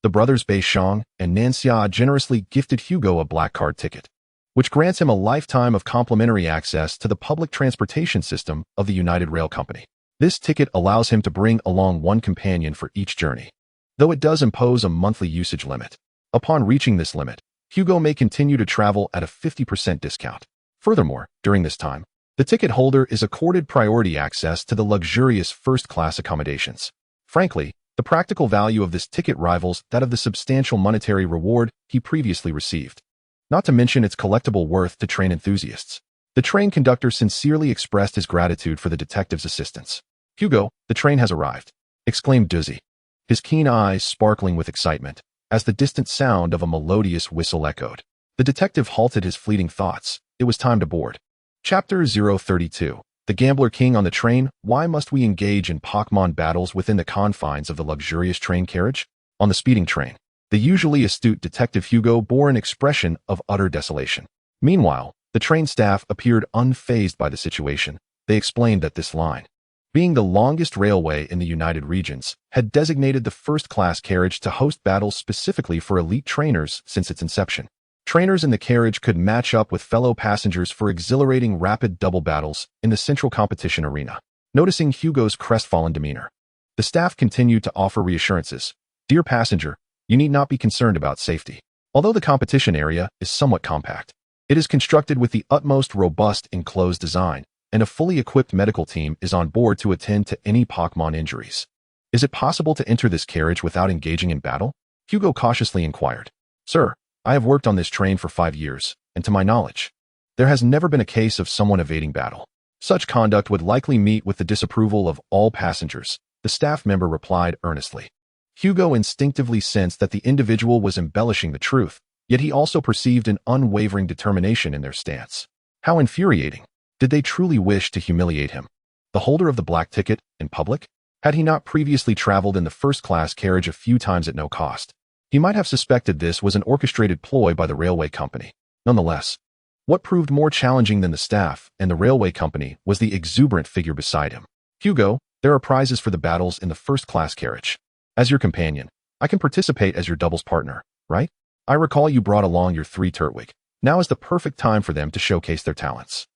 the brothers Beishang and Nanxia generously gifted Hugo a black card ticket, which grants him a lifetime of complimentary access to the public transportation system of the United Rail Company. This ticket allows him to bring along one companion for each journey, though it does impose a monthly usage limit. Upon reaching this limit, Hugo may continue to travel at a 50% discount. Furthermore, during this time, the ticket holder is accorded priority access to the luxurious first-class accommodations. Frankly, the practical value of this ticket rivals that of the substantial monetary reward he previously received, not to mention its collectible worth to train enthusiasts. The train conductor sincerely expressed his gratitude for the detective's assistance. Hugo, the train has arrived, exclaimed Duzi, his keen eyes sparkling with excitement, as the distant sound of a melodious whistle echoed. The detective halted his fleeting thoughts. It was time to board. Chapter 032. The Gambler King on the train. Why must we engage in Pokémon battles within the confines of the luxurious train carriage? On the speeding train, The usually astute Detective Hugo bore an expression of utter desolation. Meanwhile, the train staff appeared unfazed by the situation. They explained that this line, being the longest railway in the United Regions, had designated the first-class carriage to host battles specifically for elite trainers since its inception. Trainers in the carriage could match up with fellow passengers for exhilarating rapid double battles in the central competition arena. Noticing Hugo's crestfallen demeanor, the staff continued to offer reassurances. Dear passenger, you need not be concerned about safety. Although the competition area is somewhat compact, it is constructed with the utmost robust enclosed design, and a fully equipped medical team is on board to attend to any Pokémon injuries. Is it possible to enter this carriage without engaging in battle? Hugo cautiously inquired. Sir, I have worked on this train for 5 years, and to my knowledge, there has never been a case of someone evading battle. Such conduct would likely meet with the disapproval of all passengers, the staff member replied earnestly. Hugo instinctively sensed that the individual was embellishing the truth, yet he also perceived an unwavering determination in their stance. How infuriating! Did they truly wish to humiliate him? The holder of the black ticket, in public? Had he not previously traveled in the first-class carriage a few times at no cost? He might have suspected this was an orchestrated ploy by the railway company. Nonetheless, what proved more challenging than the staff and the railway company was the exuberant figure beside him. Hugo, there are prizes for the battles in the first-class carriage. As your companion, I can participate as your doubles partner, right? I recall you brought along your 3 Turtwig. Now is the perfect time for them to showcase their talents.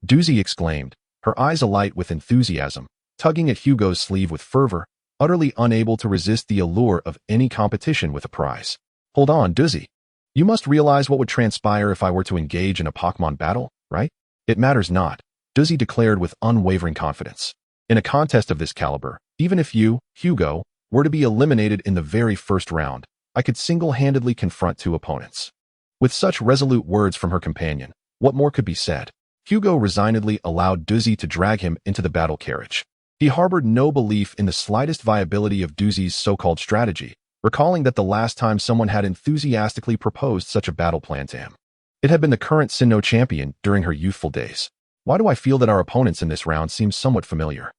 Doozy exclaimed, her eyes alight with enthusiasm, tugging at Hugo's sleeve with fervor, utterly unable to resist the allure of any competition with a prize. Hold on, Doozy. You must realize what would transpire if I were to engage in a Pokémon battle, right? It matters not, Doozy declared with unwavering confidence. In a contest of this caliber, even if you, Hugo, were to be eliminated in the very first round, I could single-handedly confront 2 opponents. With such resolute words from her companion, what more could be said? Hugo resignedly allowed Doozy to drag him into the battle carriage. He harbored no belief in the slightest viability of Doozy's so-called strategy, recalling that the last time someone had enthusiastically proposed such a battle plan to him, it had been the current Sinnoh champion during her youthful days. Why do I feel that our opponents in this round seem somewhat familiar?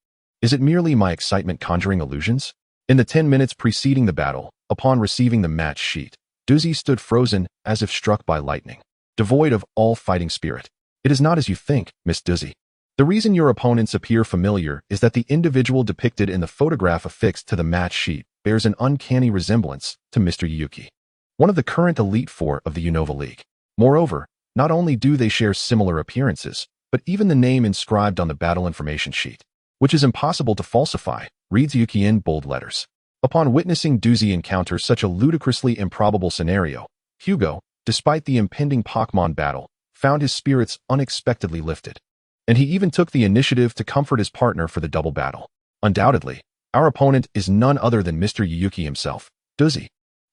Is it merely my excitement conjuring illusions? In the 10 minutes preceding the battle, upon receiving the match sheet, Doozy stood frozen as if struck by lightning, devoid of all fighting spirit. It is not as you think, Miss Doozy. The reason your opponents appear familiar is that the individual depicted in the photograph affixed to the match sheet bears an uncanny resemblance to Mr. Yuki, one of the current Elite Four of the Unova League. Moreover, not only do they share similar appearances, but even the name inscribed on the battle information sheet, which is impossible to falsify, reads Yuki in bold letters. Upon witnessing Doozy encounter such a ludicrously improbable scenario, Hugo, despite the impending Pokémon battle, found his spirits unexpectedly lifted. And he even took the initiative to comfort his partner for the double battle. Undoubtedly, our opponent is none other than Mr. Yuki himself, Doozy.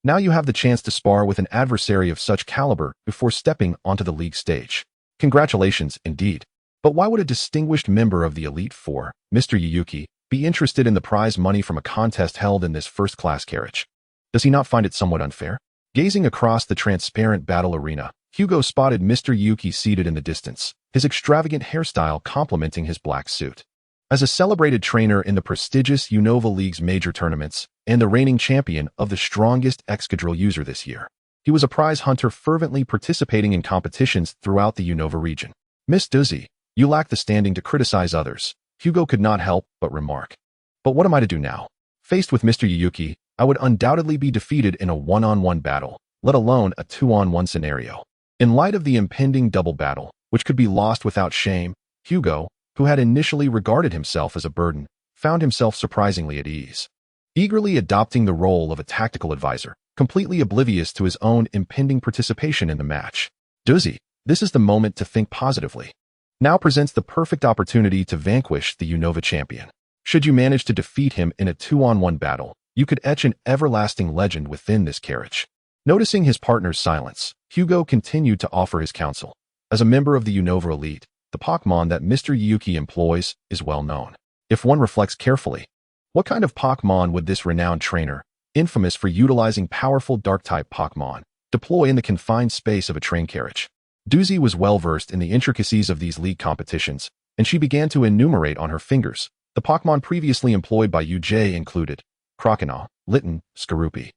Now you have the chance to spar with an adversary of such caliber before stepping onto the league stage. Congratulations, indeed. But why would a distinguished member of the Elite Four, Mr. Yuki, be interested in the prize money from a contest held in this first-class carriage? Does he not find it somewhat unfair? Gazing across the transparent battle arena, Hugo spotted Mr. Yuki seated in the distance, his extravagant hairstyle complementing his black suit. As a celebrated trainer in the prestigious Unova League's major tournaments and the reigning champion of the strongest Excadrill user this year, he was a prize hunter fervently participating in competitions throughout the Unova region. Miss Doozy, you lack the standing to criticize others, Hugo could not help but remark. But what am I to do now? Faced with Mr. Yuki, I would undoubtedly be defeated in a one-on-one battle, let alone a two-on-one scenario. In light of the impending double battle, which could be lost without shame, Hugo, who had initially regarded himself as a burden, found himself surprisingly at ease. Eagerly adopting the role of a tactical advisor, completely oblivious to his own impending participation in the match. Doozy, this is the moment to think positively. Now presents the perfect opportunity to vanquish the Unova champion. Should you manage to defeat him in a two-on-one battle, you could etch an everlasting legend within this carriage. Noticing his partner's silence, Hugo continued to offer his counsel. As a member of the Unova Elite, the Pokémon that Mr. Yuki employs is well known. If one reflects carefully, what kind of Pokémon would this renowned trainer, infamous for utilizing powerful Dark-type Pokémon, deploy in the confined space of a train carriage? Doozy was well-versed in the intricacies of these league competitions, and she began to enumerate on her fingers. The Pokémon previously employed by UJ included Croconaw, Litten, Skorupi,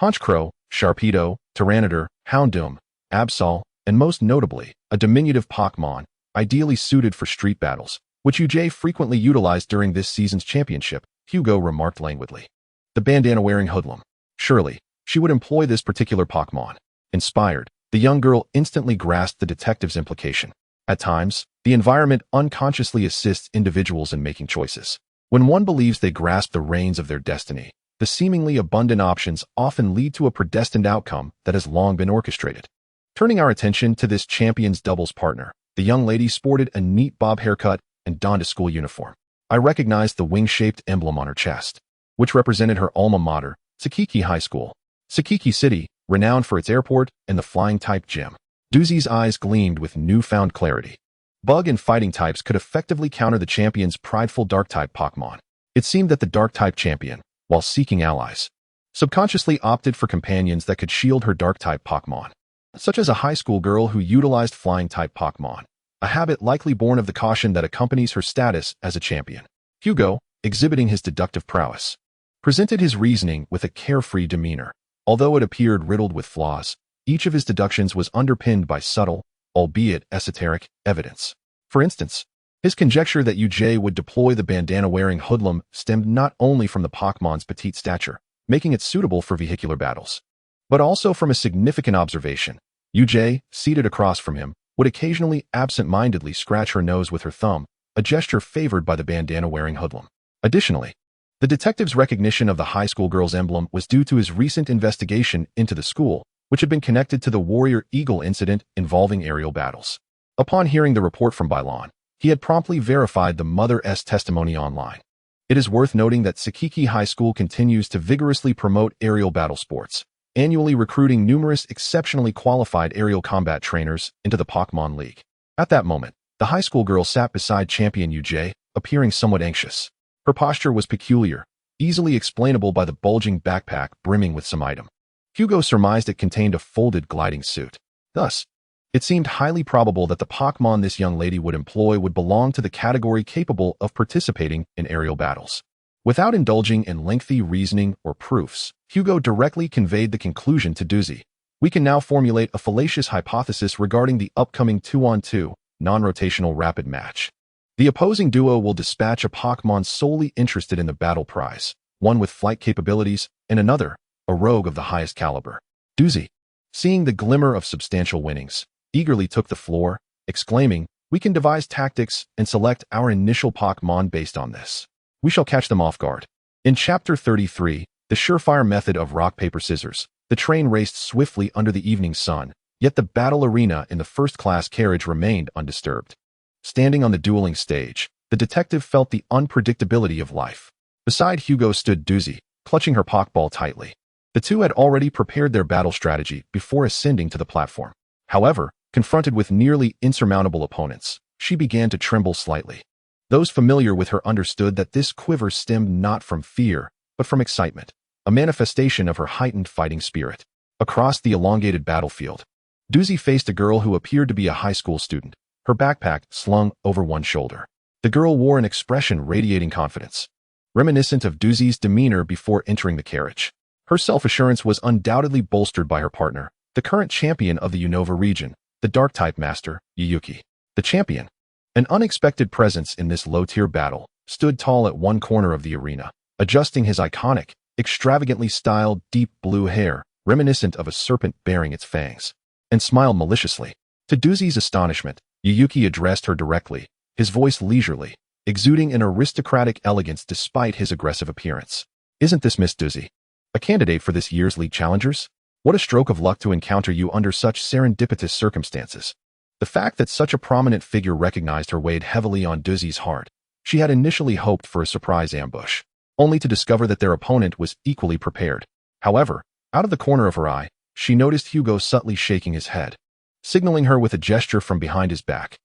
Honchkrow, Sharpedo, Tyranitar, Houndoom, Absol, and most notably, a diminutive Pokémon, ideally suited for street battles, which UJ frequently utilized during this season's championship, Hugo remarked languidly. The bandana-wearing hoodlum. Surely, she would employ this particular Pokémon. Inspired, the young girl instantly grasped the detective's implication. At times, the environment unconsciously assists individuals in making choices. When one believes they grasp the reins of their destiny, the seemingly abundant options often lead to a predestined outcome that has long been orchestrated. Turning our attention to this champion's doubles partner, the young lady sported a neat bob haircut and donned a school uniform. I recognized the wing-shaped emblem on her chest, which represented her alma mater, Sakiki High School. Sakiki City, renowned for its airport and the flying-type gym. Doozy's eyes gleamed with newfound clarity. Bug and fighting types could effectively counter the champion's prideful dark-type Pokémon. It seemed that the dark-type champion, while seeking allies, subconsciously opted for companions that could shield her dark-type Pokémon, such as a high school girl who utilized flying-type Pokémon, a habit likely born of the caution that accompanies her status as a champion. Hugo, exhibiting his deductive prowess, presented his reasoning with a carefree demeanor. Although it appeared riddled with flaws, each of his deductions was underpinned by subtle, albeit esoteric, evidence. For instance, his conjecture that UJ would deploy the bandana-wearing hoodlum stemmed not only from the Pokémon's petite stature, making it suitable for vehicular battles, but also from a significant observation. UJ, seated across from him, would occasionally absent-mindedly scratch her nose with her thumb, a gesture favored by the bandana-wearing hoodlum. Additionally, the detective's recognition of the high school girl's emblem was due to his recent investigation into the school, which had been connected to the Warrior Eagle incident involving aerial battles. Upon hearing the report from Bylon, he had promptly verified the mother's testimony online. It is worth noting that Sakiki High School continues to vigorously promote aerial battle sports, annually recruiting numerous exceptionally qualified aerial combat trainers into the Pokémon League. At that moment, the high school girl sat beside champion UJ, appearing somewhat anxious. Her posture was peculiar, easily explainable by the bulging backpack brimming with some item. Hugo surmised it contained a folded gliding suit. Thus, it seemed highly probable that the Pokémon this young lady would employ would belong to the category capable of participating in aerial battles. Without indulging in lengthy reasoning or proofs, Hugo directly conveyed the conclusion to Doozy. We can now formulate a fallacious hypothesis regarding the upcoming 2-on-2, non-rotational rapid match. The opposing duo will dispatch a Pokémon solely interested in the battle prize, one with flight capabilities, and another, a rogue of the highest caliber. Doozy, seeing the glimmer of substantial winnings, eagerly took the floor, exclaiming, "We can devise tactics and select our initial Pokémon based on this. We shall catch them off guard." In Chapter 33, the surefire method of rock, paper, scissors, the train raced swiftly under the evening sun, yet the battle arena in the first-class carriage remained undisturbed. Standing on the dueling stage, the detective felt the unpredictability of life. Beside Hugo stood Doozy, clutching her Pokéball tightly. The two had already prepared their battle strategy before ascending to the platform. However, confronted with nearly insurmountable opponents, she began to tremble slightly. Those familiar with her understood that this quiver stemmed not from fear, but from excitement, a manifestation of her heightened fighting spirit. Across the elongated battlefield, Doozy faced a girl who appeared to be a high school student, her backpack slung over one shoulder. The girl wore an expression radiating confidence, reminiscent of Doozy's demeanor before entering the carriage. Her self-assurance was undoubtedly bolstered by her partner, the current champion of the Unova region, the Dark-type master, Yuyuki. The champion, an unexpected presence in this low-tier battle, stood tall at one corner of the arena, adjusting his iconic, extravagantly styled deep blue hair, reminiscent of a serpent bearing its fangs, and smiled maliciously. To Doozy's astonishment, Yuyuki addressed her directly, his voice leisurely, exuding an aristocratic elegance despite his aggressive appearance. "Isn't this Miss Doozy, a candidate for this year's League Challengers? What a stroke of luck to encounter you under such serendipitous circumstances." The fact that such a prominent figure recognized her weighed heavily on Doozy's heart. She had initially hoped for a surprise ambush, only to discover that their opponent was equally prepared. However, out of the corner of her eye, she noticed Hugo subtly shaking his head, signaling her with a gesture from behind his back.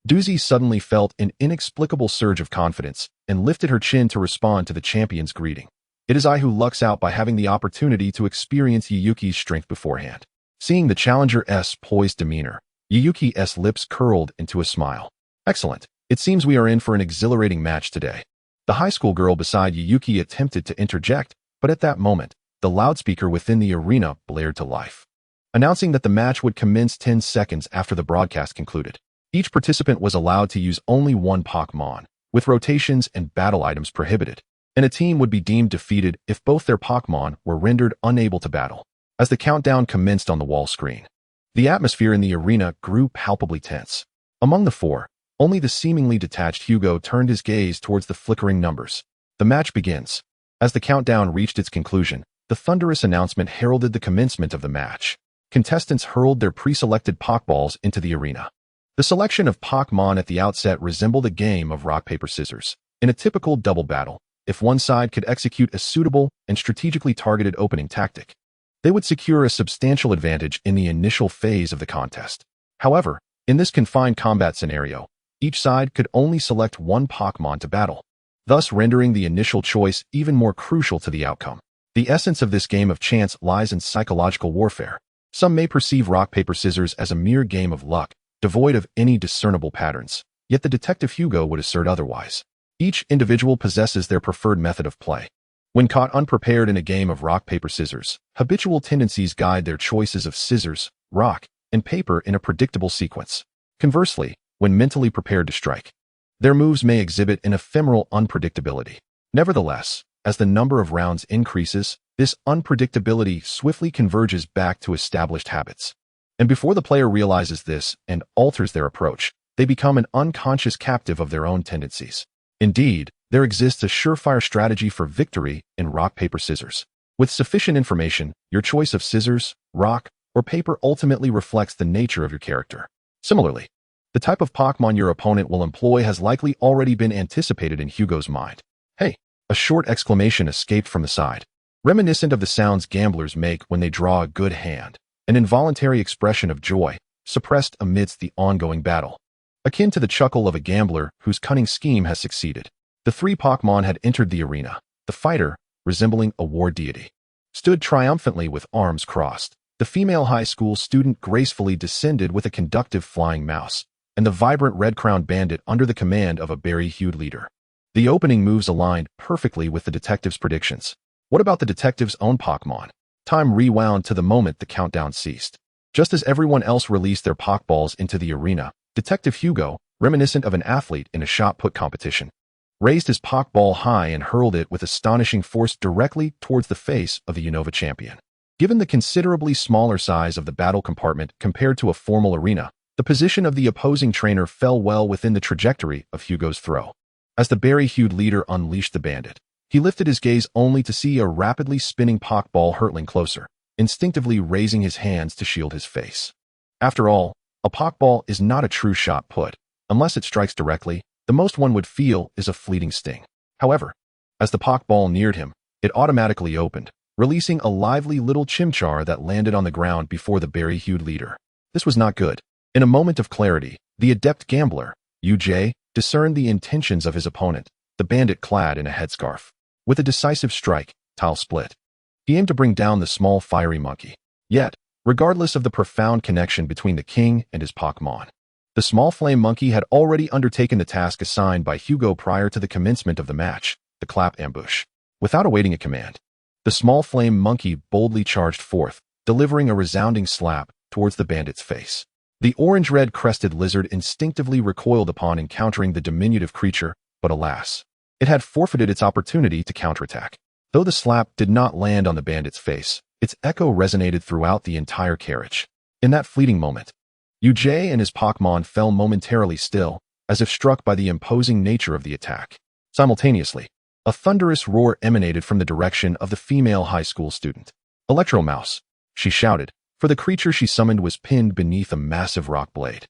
Doozy suddenly felt an inexplicable surge of confidence and lifted her chin to respond to the champion's greeting. "It is I who lucks out by having the opportunity to experience Yuyuki's strength beforehand." Seeing the challenger's poised demeanor, Yuyuki's lips curled into a smile. "Excellent. It seems we are in for an exhilarating match today." The high school girl beside Yuyuki attempted to interject, but at that moment, the loudspeaker within the arena blared to life, announcing that the match would commence 10 seconds after the broadcast concluded. Each participant was allowed to use only one Pokémon, with rotations and battle items prohibited, and a team would be deemed defeated if both their Pokémon were rendered unable to battle. As the countdown commenced on the wall screen, the atmosphere in the arena grew palpably tense. Among the four, only the seemingly detached Hugo turned his gaze towards the flickering numbers. The match begins. As the countdown reached its conclusion, the thunderous announcement heralded the commencement of the match. Contestants hurled their pre-selected Pokeballs into the arena. The selection of Pokémon at the outset resembled a game of rock, paper, scissors. In a typical double battle, if one side could execute a suitable and strategically targeted opening tactic, they would secure a substantial advantage in the initial phase of the contest. However, in this confined combat scenario, each side could only select one Pokémon to battle, thus rendering the initial choice even more crucial to the outcome. The essence of this game of chance lies in psychological warfare. Some may perceive rock, paper, scissors as a mere game of luck, devoid of any discernible patterns, yet the detective Hugo would assert otherwise. Each individual possesses their preferred method of play. When caught unprepared in a game of rock, paper, scissors, habitual tendencies guide their choices of scissors, rock, and paper in a predictable sequence. Conversely, when mentally prepared to strike, their moves may exhibit an ephemeral unpredictability. Nevertheless, as the number of rounds increases, this unpredictability swiftly converges back to established habits. And before the player realizes this and alters their approach, they become an unconscious captive of their own tendencies. Indeed, there exists a surefire strategy for victory in rock, paper, scissors. With sufficient information, your choice of scissors, rock, or paper ultimately reflects the nature of your character. Similarly, the type of Pokémon your opponent will employ has likely already been anticipated in Hugo's mind. Hey! A short exclamation escaped from the side, reminiscent of the sounds gamblers make when they draw a good hand. An involuntary expression of joy, suppressed amidst the ongoing battle, akin to the chuckle of a gambler whose cunning scheme has succeeded. The three Pokémon had entered the arena. The fighter, resembling a war deity, stood triumphantly with arms crossed. The female high school student gracefully descended with a conductive flying mouse, and the vibrant red-crowned bandit under the command of a berry-hued leader. The opening moves aligned perfectly with the detective's predictions. What about the detective's own Pokémon? Time rewound to the moment the countdown ceased. Just as everyone else released their Pokeballs into the arena, Detective Hugo, reminiscent of an athlete in a shot put competition, raised his Pokeball high and hurled it with astonishing force directly towards the face of the Unova champion. Given the considerably smaller size of the battle compartment compared to a formal arena, the position of the opposing trainer fell well within the trajectory of Hugo's throw. As the berry-hued leader unleashed the bandit, he lifted his gaze only to see a rapidly spinning Pokeball hurtling closer, instinctively raising his hands to shield his face. After all, a Pokeball is not a true shot put. Unless it strikes directly, the most one would feel is a fleeting sting. However, as the Pokeball neared him, it automatically opened, releasing a lively little Chimchar that landed on the ground before the berry-hued leader. This was not good. In a moment of clarity, the adept gambler, UJ, discerned the intentions of his opponent, the bandit clad in a headscarf. With a decisive strike, Tile split. He aimed to bring down the small fiery monkey. Yet, regardless of the profound connection between the king and his Pokémon, the small flame monkey had already undertaken the task assigned by Hugo prior to the commencement of the match, the clap ambush. Without awaiting a command, the small flame monkey boldly charged forth, delivering a resounding slap towards the bandit's face. The orange-red crested lizard instinctively recoiled upon encountering the diminutive creature, but alas, it had forfeited its opportunity to counterattack. Though the slap did not land on the bandit's face, its echo resonated throughout the entire carriage. In that fleeting moment, UJ and his Pokémon fell momentarily still, as if struck by the imposing nature of the attack. Simultaneously, a thunderous roar emanated from the direction of the female high school student. "Electro Mouse," she shouted, for the creature she summoned was pinned beneath a massive rock blade,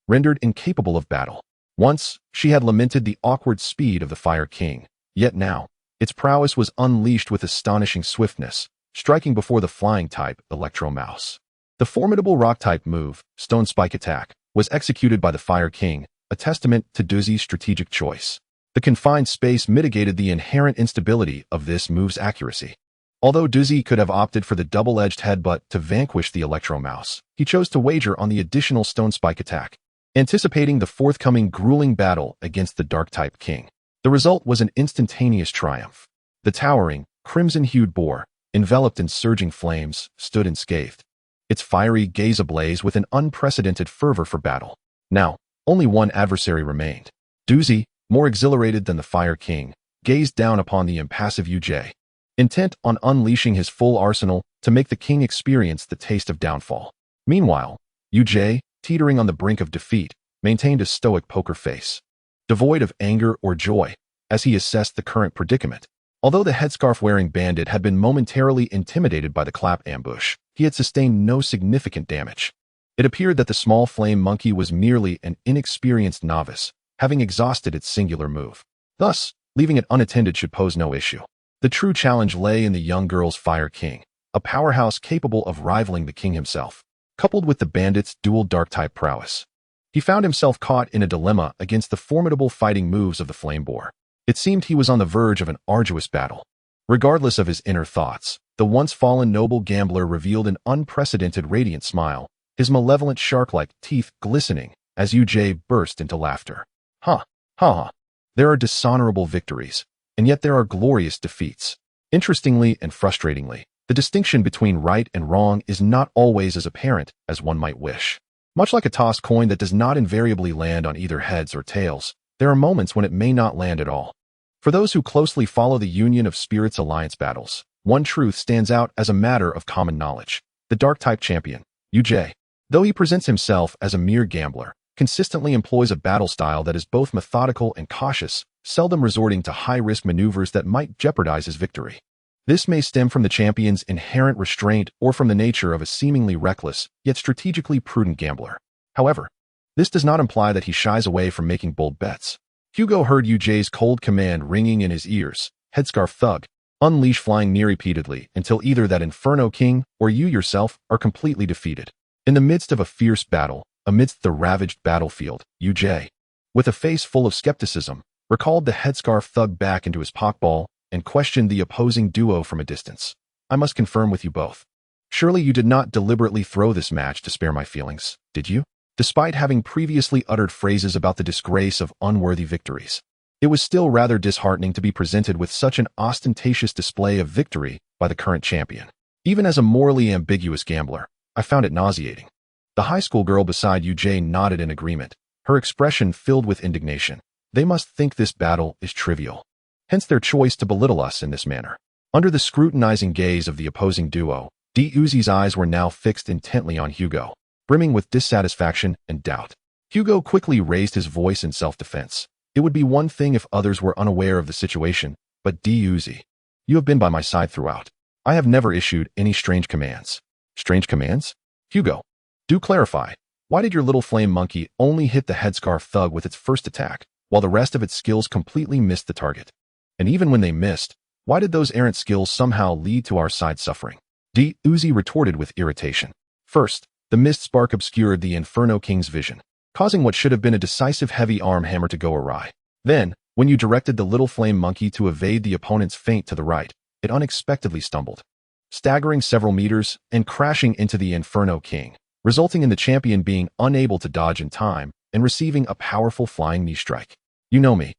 rendered incapable of battle. Once, she had lamented the awkward speed of the Fire King, yet now, its prowess was unleashed with astonishing swiftness, striking before the flying-type Electro Mouse. The formidable rock-type move, Stone Spike Attack, was executed by the Fire King, a testament to Duzzy's strategic choice. The confined space mitigated the inherent instability of this move's accuracy. Although Duzzy could have opted for the double-edged headbutt to vanquish the Electro Mouse, he chose to wager on the additional Stone Spike Attack, anticipating the forthcoming grueling battle against the Dark-type King. The result was an instantaneous triumph. The towering, crimson-hued boar, enveloped in surging flames, stood unscathed, its fiery gaze ablaze with an unprecedented fervor for battle. Now, only one adversary remained. Doozy, more exhilarated than the Fire King, gazed down upon the impassive UJ, intent on unleashing his full arsenal to make the king experience the taste of downfall. Meanwhile, UJ, teetering on the brink of defeat, maintained a stoic poker face, devoid of anger or joy, as he assessed the current predicament. Although the headscarf-wearing bandit had been momentarily intimidated by the clap ambush, he had sustained no significant damage. It appeared that the small flame monkey was merely an inexperienced novice, having exhausted its singular move. Thus, leaving it unattended should pose no issue. The true challenge lay in the young girl's Fire King, a powerhouse capable of rivaling the king himself, coupled with the bandit's dual dark-type prowess. He found himself caught in a dilemma against the formidable fighting moves of the flame boar. It seemed he was on the verge of an arduous battle. Regardless of his inner thoughts, the once-fallen noble gambler revealed an unprecedented radiant smile, his malevolent shark-like teeth glistening as UJ burst into laughter. Ha, ha, ha. There are dishonorable victories, and yet there are glorious defeats. Interestingly and frustratingly, the distinction between right and wrong is not always as apparent as one might wish. Much like a tossed coin that does not invariably land on either heads or tails, there are moments when it may not land at all. For those who closely follow the Union of Spirits Alliance battles, one truth stands out as a matter of common knowledge. The Dark-type champion, UJ, though he presents himself as a mere gambler, consistently employs a battle style that is both methodical and cautious, seldom resorting to high-risk maneuvers that might jeopardize his victory. This may stem from the champion's inherent restraint or from the nature of a seemingly reckless, yet strategically prudent gambler. However, this does not imply that he shies away from making bold bets. Hugo heard UJ's cold command ringing in his ears, headscarf thug, unleash flying near repeatedly until either that Inferno King or you yourself are completely defeated. In the midst of a fierce battle, amidst the ravaged battlefield, UJ, with a face full of skepticism, recalled the headscarf thug back into his Poké Ball and questioned the opposing duo from a distance. I must confirm with you both. Surely you did not deliberately throw this match to spare my feelings, did you? Despite having previously uttered phrases about the disgrace of unworthy victories, it was still rather disheartening to be presented with such an ostentatious display of victory by the current champion. Even as a morally ambiguous gambler, I found it nauseating. The high school girl beside UJ nodded in agreement, her expression filled with indignation. They must think this battle is trivial. Hence their choice to belittle us in this manner. Under the scrutinizing gaze of the opposing duo, Uzi's eyes were now fixed intently on Hugo, brimming with dissatisfaction and doubt. Hugo quickly raised his voice in self-defense. It would be one thing if others were unaware of the situation, but Uzi, you have been by my side throughout. I have never issued any strange commands. Strange commands? Hugo, do clarify. Why did your little flame monkey only hit the headscarf thug with its first attack, while the rest of its skills completely missed the target? And even when they missed, why did those errant skills somehow lead to our side suffering? Uzi retorted with irritation. First, the mist spark obscured the Inferno King's vision, causing what should have been a decisive heavy arm hammer to go awry. Then, when you directed the little flame monkey to evade the opponent's feint to the right, it unexpectedly stumbled, staggering several meters and crashing into the Inferno King, resulting in the champion being unable to dodge in time and receiving a powerful flying knee strike. You know me.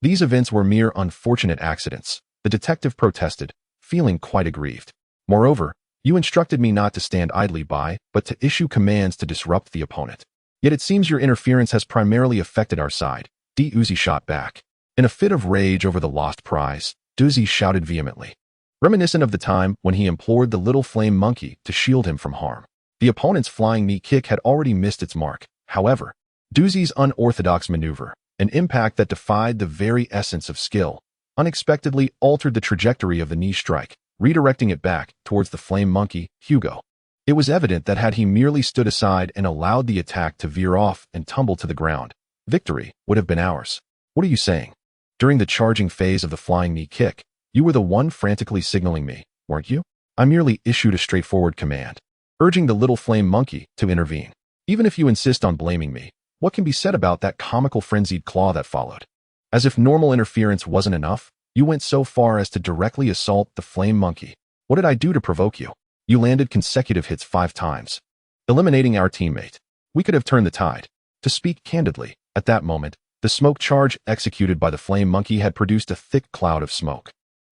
These events were mere unfortunate accidents, the detective protested, feeling quite aggrieved. Moreover, you instructed me not to stand idly by, but to issue commands to disrupt the opponent. Yet it seems your interference has primarily affected our side, Uzi shot back. In a fit of rage over the lost prize, Uzi shouted vehemently, reminiscent of the time when he implored the little flame monkey to shield him from harm. The opponent's flying knee kick had already missed its mark. However, Uzi's unorthodox maneuver, an impact that defied the very essence of skill, unexpectedly altered the trajectory of the knee strike, redirecting it back towards the flame monkey, Hugo. It was evident that had he merely stood aside and allowed the attack to veer off and tumble to the ground, victory would have been ours. What are you saying? During the charging phase of the flying knee kick, you were the one frantically signaling me, weren't you? I merely issued a straightforward command, urging the little flame monkey to intervene. Even if you insist on blaming me, what can be said about that comical frenzied claw that followed? As if normal interference wasn't enough, you went so far as to directly assault the flame monkey. What did I do to provoke you? You landed consecutive hits 5 times, eliminating our teammate. We could have turned the tide. To speak candidly, at that moment, the smoke charge executed by the flame monkey had produced a thick cloud of smoke,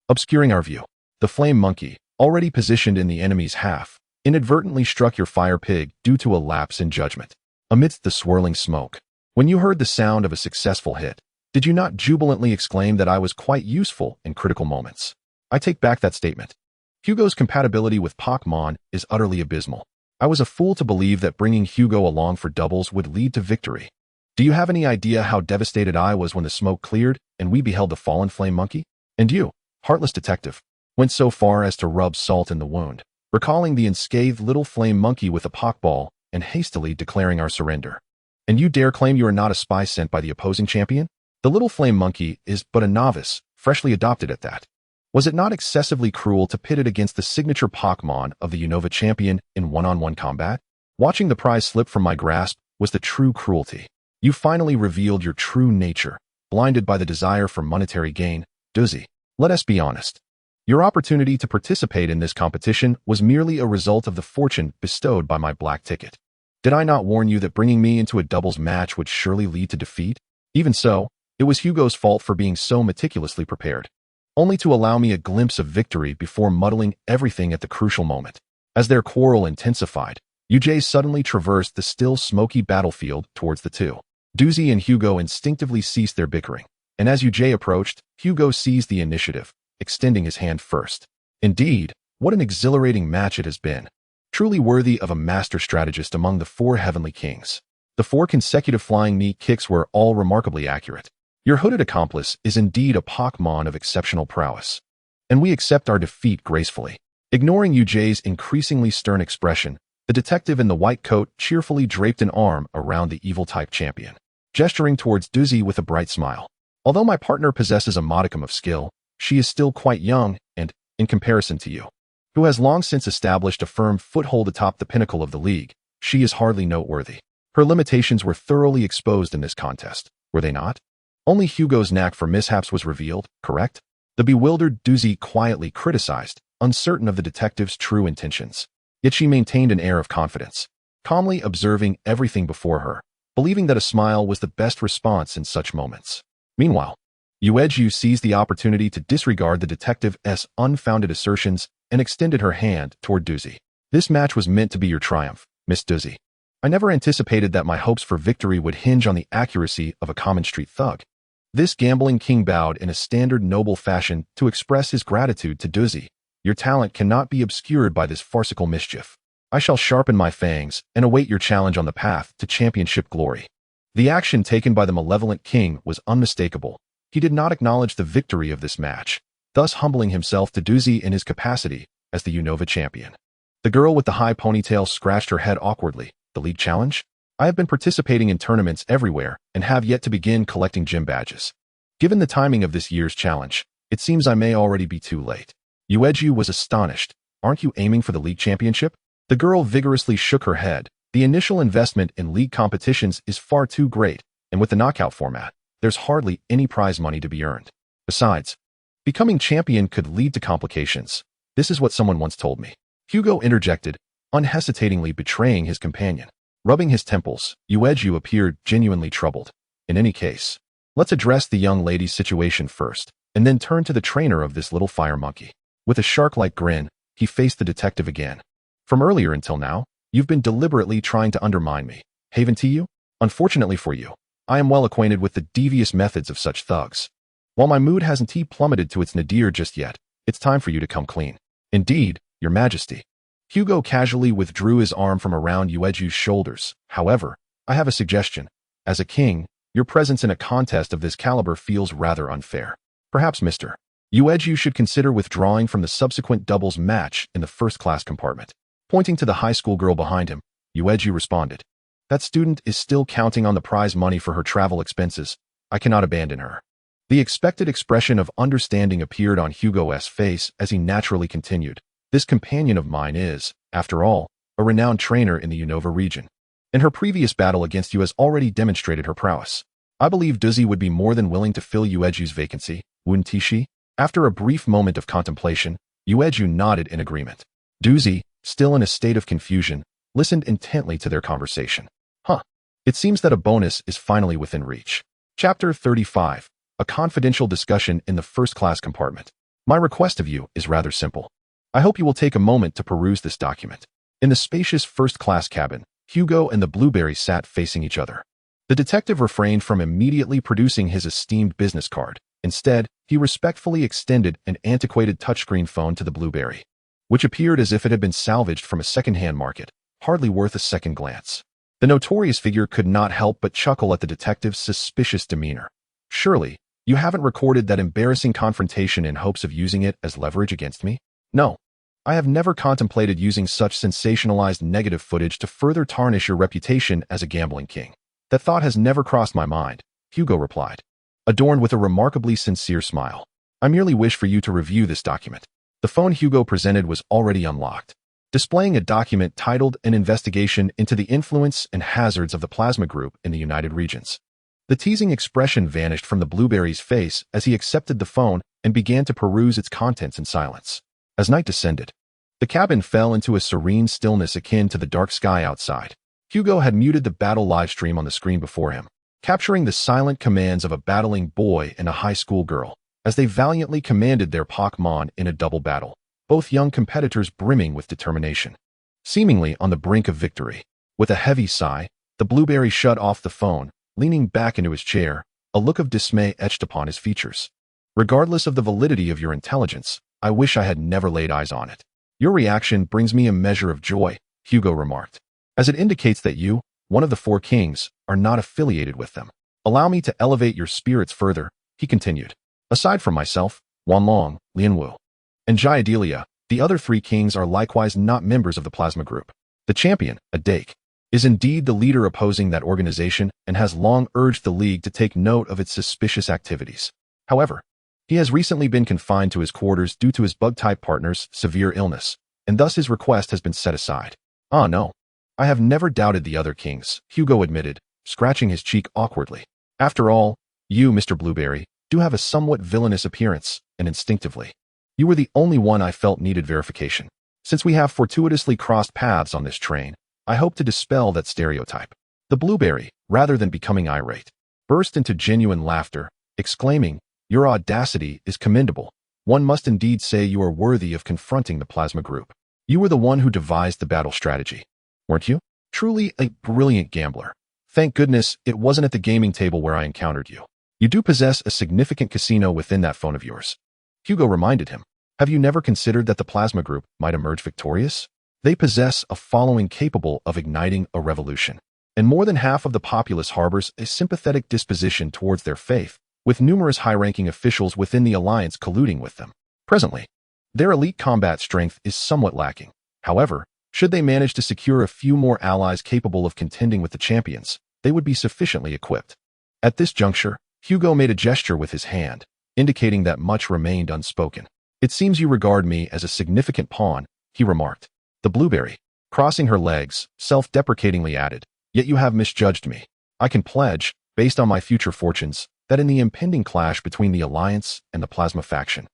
obscuring our view. The flame monkey, already positioned in the enemy's half, inadvertently struck your fire pig due to a lapse in judgment. Amidst the swirling smoke, when you heard the sound of a successful hit, did you not jubilantly exclaim that I was quite useful in critical moments? I take back that statement. Hugo's compatibility with Pokémon is utterly abysmal. I was a fool to believe that bringing Hugo along for doubles would lead to victory. Do you have any idea how devastated I was when the smoke cleared and we beheld the fallen flame monkey? And you, heartless detective, went so far as to rub salt in the wound, recalling the unscathed little flame monkey with a Poké Ball and hastily declaring our surrender. And you dare claim you are not a spy sent by the opposing champion? The little flame monkey is but a novice, freshly adopted at that. Was it not excessively cruel to pit it against the signature Pokémon of the Unova champion in one-on-one combat? Watching the prize slip from my grasp was the true cruelty. You finally revealed your true nature, blinded by the desire for monetary gain. Doozy, let us be honest. Your opportunity to participate in this competition was merely a result of the fortune bestowed by my black ticket. Did I not warn you that bringing me into a doubles match would surely lead to defeat? Even so, it was Hugo's fault for being so meticulously prepared, only to allow me a glimpse of victory before muddling everything at the crucial moment. As their quarrel intensified, UJ suddenly traversed the still smoky battlefield towards the two. Doozy and Hugo instinctively ceased their bickering, and as UJ approached, Hugo seized the initiative, extending his hand first. Indeed, what an exhilarating match it has been. Truly worthy of a master strategist among the 4 heavenly kings. The 4 consecutive flying knee kicks were all remarkably accurate. Your hooded accomplice is indeed a Pokémon of exceptional prowess, and we accept our defeat gracefully. Ignoring UJ's increasingly stern expression, the detective in the white coat cheerfully draped an arm around the evil-type champion, gesturing towards Doozy with a bright smile. Although my partner possesses a modicum of skill, she is still quite young and, in comparison to you, who has long since established a firm foothold atop the pinnacle of the league, she is hardly noteworthy. Her limitations were thoroughly exposed in this contest, were they not? Only Hugo's knack for mishaps was revealed, correct? The bewildered Doozy quietly criticized, uncertain of the detective's true intentions. Yet she maintained an air of confidence, calmly observing everything before her, believing that a smile was the best response in such moments. Meanwhile, Ueju seized the opportunity to disregard the detective's unfounded assertions and extended her hand toward Doozy. This match was meant to be your triumph, Miss Doozy. I never anticipated that my hopes for victory would hinge on the accuracy of a common street thug. This gambling king bowed in a standard noble fashion to express his gratitude to Doozy. Your talent cannot be obscured by this farcical mischief. I shall sharpen my fangs and await your challenge on the path to championship glory. The action taken by the malevolent king was unmistakable. He did not acknowledge the victory of this match, thus humbling himself to Doozy in his capacity as the Unova champion. The girl with the high ponytail scratched her head awkwardly. The league challenge? I have been participating in tournaments everywhere and have yet to begin collecting gym badges. Given the timing of this year's challenge, it seems I may already be too late. Ueju was astonished. Aren't you aiming for the league championship? The girl vigorously shook her head. The initial investment in league competitions is far too great, and with the knockout format, there's hardly any prize money to be earned. Besides, becoming champion could lead to complications. This is what someone once told me. Hugo interjected, unhesitatingly betraying his companion. Rubbing his temples, Ueju appeared genuinely troubled. In any case, let's address the young lady's situation first, and then turn to the trainer of this little fire monkey. With a shark-like grin, he faced the detective again. From earlier until now, you've been deliberately trying to undermine me. Haven't you? Unfortunately for you, I am well acquainted with the devious methods of such thugs. While my mood hasn't plummeted to its nadir just yet, it's time for you to come clean. Indeed, Your Majesty. Hugo casually withdrew his arm from around Ueju's shoulders. However, I have a suggestion. As a king, your presence in a contest of this caliber feels rather unfair. Perhaps Mr. Ueju should consider withdrawing from the subsequent doubles match in the first-class compartment. Pointing to the high school girl behind him, Ueju responded. That student is still counting on the prize money for her travel expenses. I cannot abandon her. The expected expression of understanding appeared on Hugo's face as he naturally continued. This companion of mine is, after all, a renowned trainer in the Unova region. In her previous battle against you has already demonstrated her prowess. I believe Doozy would be more than willing to fill Ueju's vacancy, wouldn't she? After a brief moment of contemplation, Ueju nodded in agreement. Doozy, still in a state of confusion, listened intently to their conversation. It seems that a bonus is finally within reach. Chapter 35. A confidential discussion in the first-class compartment. My request of you is rather simple. I hope you will take a moment to peruse this document. In the spacious first-class cabin, Hugo and the Blueberry sat facing each other. The detective refrained from immediately producing his esteemed business card. Instead, he respectfully extended an antiquated touchscreen phone to the Blueberry, which appeared as if it had been salvaged from a second-hand market, hardly worth a second glance. The notorious figure could not help but chuckle at the detective's suspicious demeanor. Surely, you haven't recorded that embarrassing confrontation in hopes of using it as leverage against me? No. I have never contemplated using such sensationalized negative footage to further tarnish your reputation as a gambling king. That thought has never crossed my mind, Hugo replied, adorned with a remarkably sincere smile. I merely wish for you to review this document. The phone Hugo presented was already unlocked, displaying a document titled An Investigation into the Influence and Hazards of the Plasma Group in the United Regions. The teasing expression vanished from the Blueberry's face as he accepted the phone and began to peruse its contents in silence. As night descended, the cabin fell into a serene stillness akin to the dark sky outside. Hugo had muted the battle livestream on the screen before him, capturing the silent commands of a battling boy and a high school girl, as they valiantly commanded their Pokémon in a double battle, both young competitors brimming with determination. Seemingly on the brink of victory, with a heavy sigh, the Blueberry shut off the phone, leaning back into his chair, a look of dismay etched upon his features. Regardless of the validity of your intelligence, I wish I had never laid eyes on it. Your reaction brings me a measure of joy, Hugo remarked, as it indicates that you, one of the four kings, are not affiliated with them. Allow me to elevate your spirits further, he continued. Aside from myself, Wanlong, Lianwu, and Jaidelia, the other three kings are likewise not members of the Plasma Group. The champion, Adake, is indeed the leader opposing that organization and has long urged the League to take note of its suspicious activities. However, he has recently been confined to his quarters due to his bug-type partner's severe illness, and thus his request has been set aside. Ah, no. I have never doubted the other kings, Hugo admitted, scratching his cheek awkwardly. After all, you, Mr. Blueberry, do have a somewhat villainous appearance, and instinctively, you were the only one I felt needed verification. Since we have fortuitously crossed paths on this train, I hope to dispel that stereotype. The Blueberry, rather than becoming irate, burst into genuine laughter, exclaiming, your audacity is commendable. One must indeed say you are worthy of confronting the Plasma Group. You were the one who devised the battle strategy, weren't you? Truly a brilliant gambler. Thank goodness it wasn't at the gaming table where I encountered you. You do possess a significant casino within that phone of yours. Hugo reminded him. Have you never considered that the Plasma Group might emerge victorious? They possess a following capable of igniting a revolution, and more than half of the populace harbors a sympathetic disposition towards their faith, with numerous high-ranking officials within the alliance colluding with them. Presently, their elite combat strength is somewhat lacking. However, should they manage to secure a few more allies capable of contending with the champions, they would be sufficiently equipped. At this juncture, Hugo made a gesture with his hand, indicating that much remained unspoken. It seems you regard me as a significant pawn, he remarked. The Blueberry, crossing her legs, self-deprecatingly added, yet you have misjudged me. I can pledge, based on my future fortunes, that in the impending clash between the Alliance and the Plasma faction,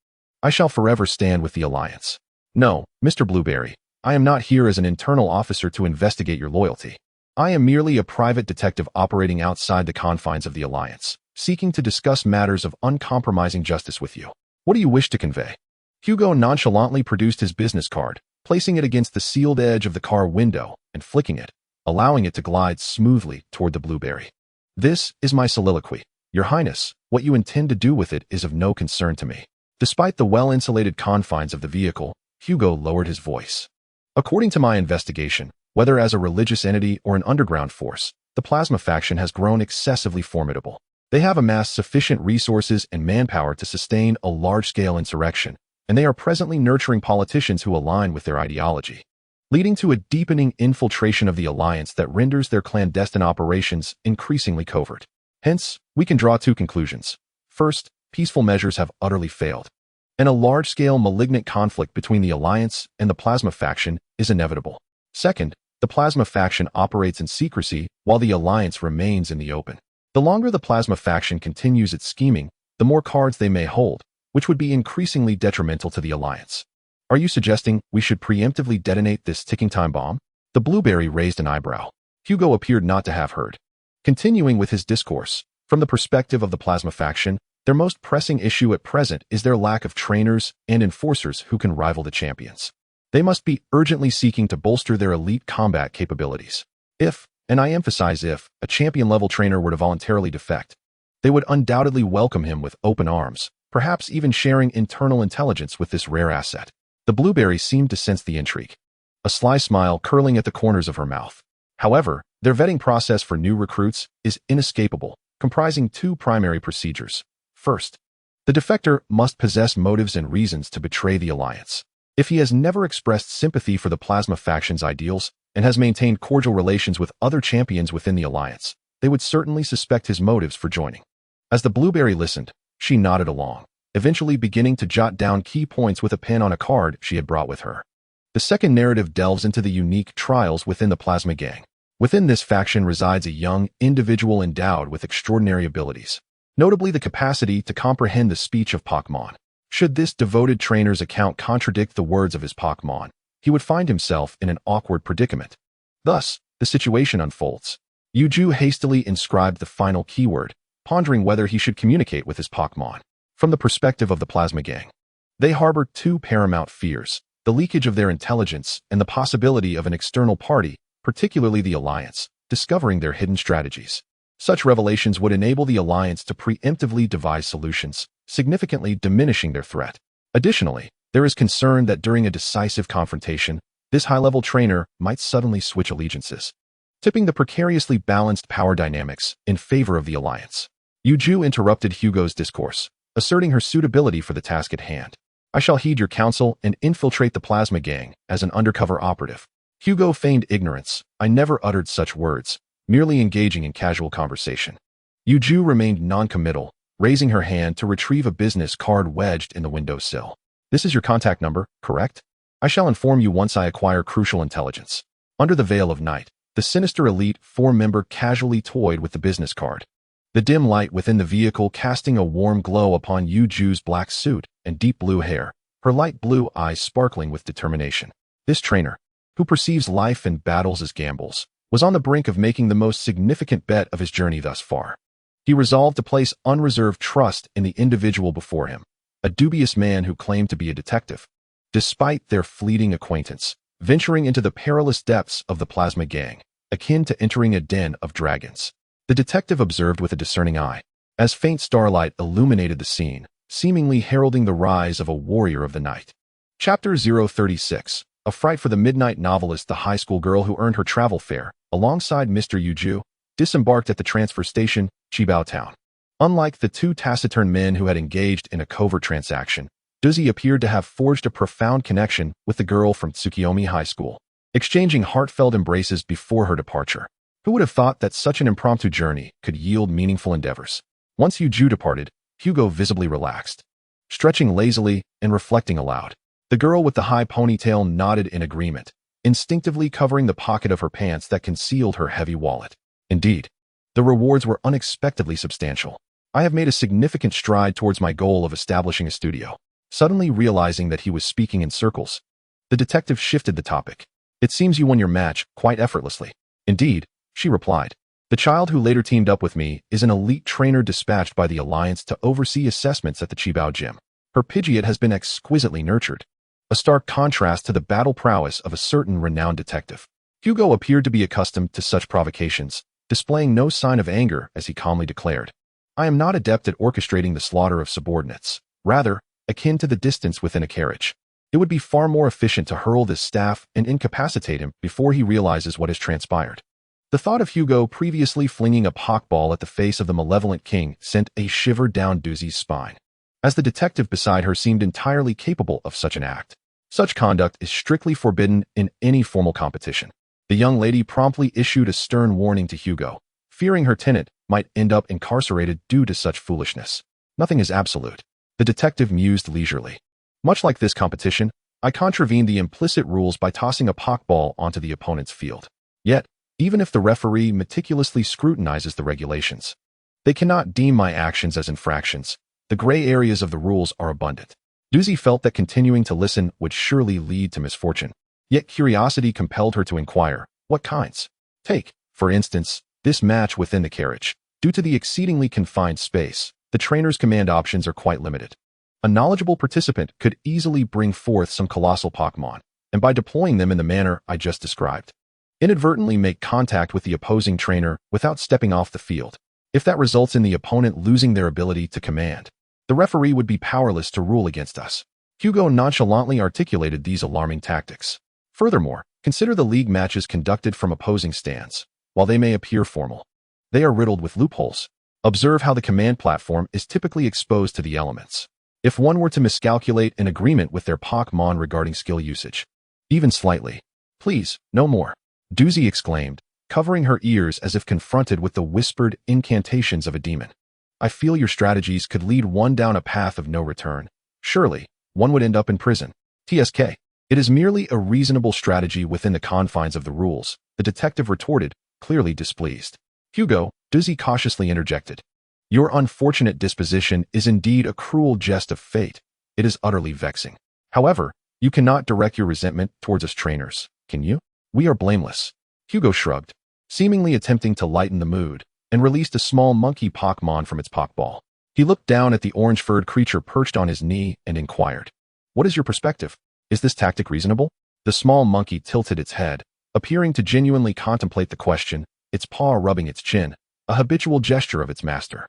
I shall forever stand with the Alliance. No, Mr. Blueberry, I am not here as an internal officer to investigate your loyalty. I am merely a private detective operating outside the confines of the Alliance, seeking to discuss matters of uncompromising justice with you. What do you wish to convey? Hugo nonchalantly produced his business card, placing it against the sealed edge of the car window and flicking it, allowing it to glide smoothly toward the Blueberry. This is my soliloquy. Your Highness, what you intend to do with it is of no concern to me. Despite the well-insulated confines of the vehicle, Hugo lowered his voice. According to my investigation, whether as a religious entity or an underground force, the Plasma faction has grown excessively formidable. They have amassed sufficient resources and manpower to sustain a large-scale insurrection, and they are presently nurturing politicians who align with their ideology, leading to a deepening infiltration of the Alliance that renders their clandestine operations increasingly covert. Hence, we can draw two conclusions. First, peaceful measures have utterly failed, and a large-scale malignant conflict between the Alliance and the Plasma faction is inevitable. Second, the Plasma faction operates in secrecy while the Alliance remains in the open. The longer the Plasma faction continues its scheming, the more cards they may hold, which would be increasingly detrimental to the Alliance. Are you suggesting we should preemptively detonate this ticking time bomb? The Blueberry raised an eyebrow. Hugo appeared not to have heard. Continuing with his discourse, from the perspective of the Plasma faction, Their most pressing issue at present is their lack of trainers and enforcers who can rival the champions. They must be urgently seeking to bolster their elite combat capabilities. If, and I emphasize if, a champion-level trainer were to voluntarily defect, they would undoubtedly welcome him with open arms, perhaps even sharing internal intelligence with this rare asset. The blueberry seemed to sense the intrigue, a sly smile curling at the corners of her mouth. However, their vetting process for new recruits is inescapable, comprising two primary procedures. First, the defector must possess motives and reasons to betray the alliance. If he has never expressed sympathy for the plasma faction's ideals and has maintained cordial relations with other champions within the alliance, they would certainly suspect his motives for joining. As the blueberry listened, she nodded along, eventually beginning to jot down key points with a pen on a card she had brought with her. The second narrative delves into the unique trials within the plasma gang. Within this faction resides a young individual endowed with extraordinary abilities, notably the capacity to comprehend the speech of Pokémon. Should this devoted trainer's account contradict the words of his Pokémon, he would find himself in an awkward predicament. Thus, the situation unfolds. Yuju hastily inscribed the final keyword, pondering whether he should communicate with his Pokémon. From the perspective of the Plasma Gang, they harbor two paramount fears: the leakage of their intelligence and the possibility of an external party, particularly the Alliance, discovering their hidden strategies. Such revelations would enable the Alliance to preemptively devise solutions, significantly diminishing their threat. Additionally, there is concern that during a decisive confrontation, this high-level trainer might suddenly switch allegiances, tipping the precariously balanced power dynamics in favor of the Alliance. Yuju interrupted Hugo's discourse, asserting her suitability for the task at hand. I shall heed your counsel and infiltrate the Plasma Gang as an undercover operative. Hugo feigned ignorance. I never uttered such words, merely engaging in casual conversation. Yuju remained non-committal, raising her hand to retrieve a business card wedged in the windowsill. This is your contact number, correct? I shall inform you once I acquire crucial intelligence. Under the veil of night, the sinister Elite Four member casually toyed with the business card, the dim light within the vehicle casting a warm glow upon Yuju's black suit and deep blue hair, her light blue eyes sparkling with determination. This trainer, who perceives life and battles as gambles, was on the brink of making the most significant bet of his journey thus far. He resolved to place unreserved trust in the individual before him, a dubious man who claimed to be a detective. Despite their fleeting acquaintance, venturing into the perilous depths of the Plasma Gang, akin to entering a den of dragons, the detective observed with a discerning eye, as faint starlight illuminated the scene, seemingly heralding the rise of a warrior of the night. Chapter 036. A fright for the midnight novelist. The high school girl who earned her travel fare, alongside Mr. Yuju, disembarked at the transfer station, Chibao Town. Unlike the two taciturn men who had engaged in a covert transaction, Duzi appeared to have forged a profound connection with the girl from Tsukiyomi High School, exchanging heartfelt embraces before her departure. Who would have thought that such an impromptu journey could yield meaningful endeavors? Once Yuju departed, Hugo visibly relaxed, stretching lazily and reflecting aloud. The girl with the high ponytail nodded in agreement, instinctively covering the pocket of her pants that concealed her heavy wallet. Indeed, the rewards were unexpectedly substantial. I have made a significant stride towards my goal of establishing a studio. Suddenly realizing that he was speaking in circles, the detective shifted the topic. It seems you won your match quite effortlessly. Indeed, she replied. The child who later teamed up with me is an elite trainer dispatched by the Alliance to oversee assessments at the Chibao Gym. Her Pidgeot has been exquisitely nurtured, a stark contrast to the battle prowess of a certain renowned detective. Hugo appeared to be accustomed to such provocations, displaying no sign of anger as he calmly declared, I am not adept at orchestrating the slaughter of subordinates, rather, akin to the distance within a carriage. It would be far more efficient to hurl this staff and incapacitate him before he realizes what has transpired. The thought of Hugo previously flinging a Pokéball at the face of the malevolent king sent a shiver down Duzi's spine, as the detective beside her seemed entirely capable of such an act. Such conduct is strictly forbidden in any formal competition. The young lady promptly issued a stern warning to Hugo, fearing her tenant might end up incarcerated due to such foolishness. Nothing is absolute. The detective mused leisurely. Much like this competition, I contravened the implicit rules by tossing a Pokéball onto the opponent's field. Yet, even if the referee meticulously scrutinizes the regulations, they cannot deem my actions as infractions. The gray areas of the rules are abundant. Duzi felt that continuing to listen would surely lead to misfortune. Yet curiosity compelled her to inquire, what kinds? Take, for instance, this match within the carriage. Due to the exceedingly confined space, the trainer's command options are quite limited. A knowledgeable participant could easily bring forth some colossal Pokémon, and by deploying them in the manner I just described, inadvertently make contact with the opposing trainer without stepping off the field. If that results in the opponent losing their ability to command, the referee would be powerless to rule against us. Hugo nonchalantly articulated these alarming tactics. Furthermore, consider the league matches conducted from opposing stands. While they may appear formal, they are riddled with loopholes. Observe how the command platform is typically exposed to the elements. If one were to miscalculate an agreement with their Pokémon regarding skill usage, even slightly, please, no more, Doozy exclaimed, covering her ears as if confronted with the whispered incantations of a demon. I feel your strategies could lead one down a path of no return. Surely, one would end up in prison. TSK. It is merely a reasonable strategy within the confines of the rules, the detective retorted, clearly displeased. Hugo, Doozy cautiously interjected. Your unfortunate disposition is indeed a cruel jest of fate. It is utterly vexing. However, you cannot direct your resentment towards us trainers, can you? We are blameless. Hugo shrugged, seemingly attempting to lighten the mood, and released a small monkey Pokémon from its Pokeball. He looked down at the orange-furred creature perched on his knee and inquired, what is your perspective? Is this tactic reasonable? The small monkey tilted its head, appearing to genuinely contemplate the question, its paw rubbing its chin, a habitual gesture of its master.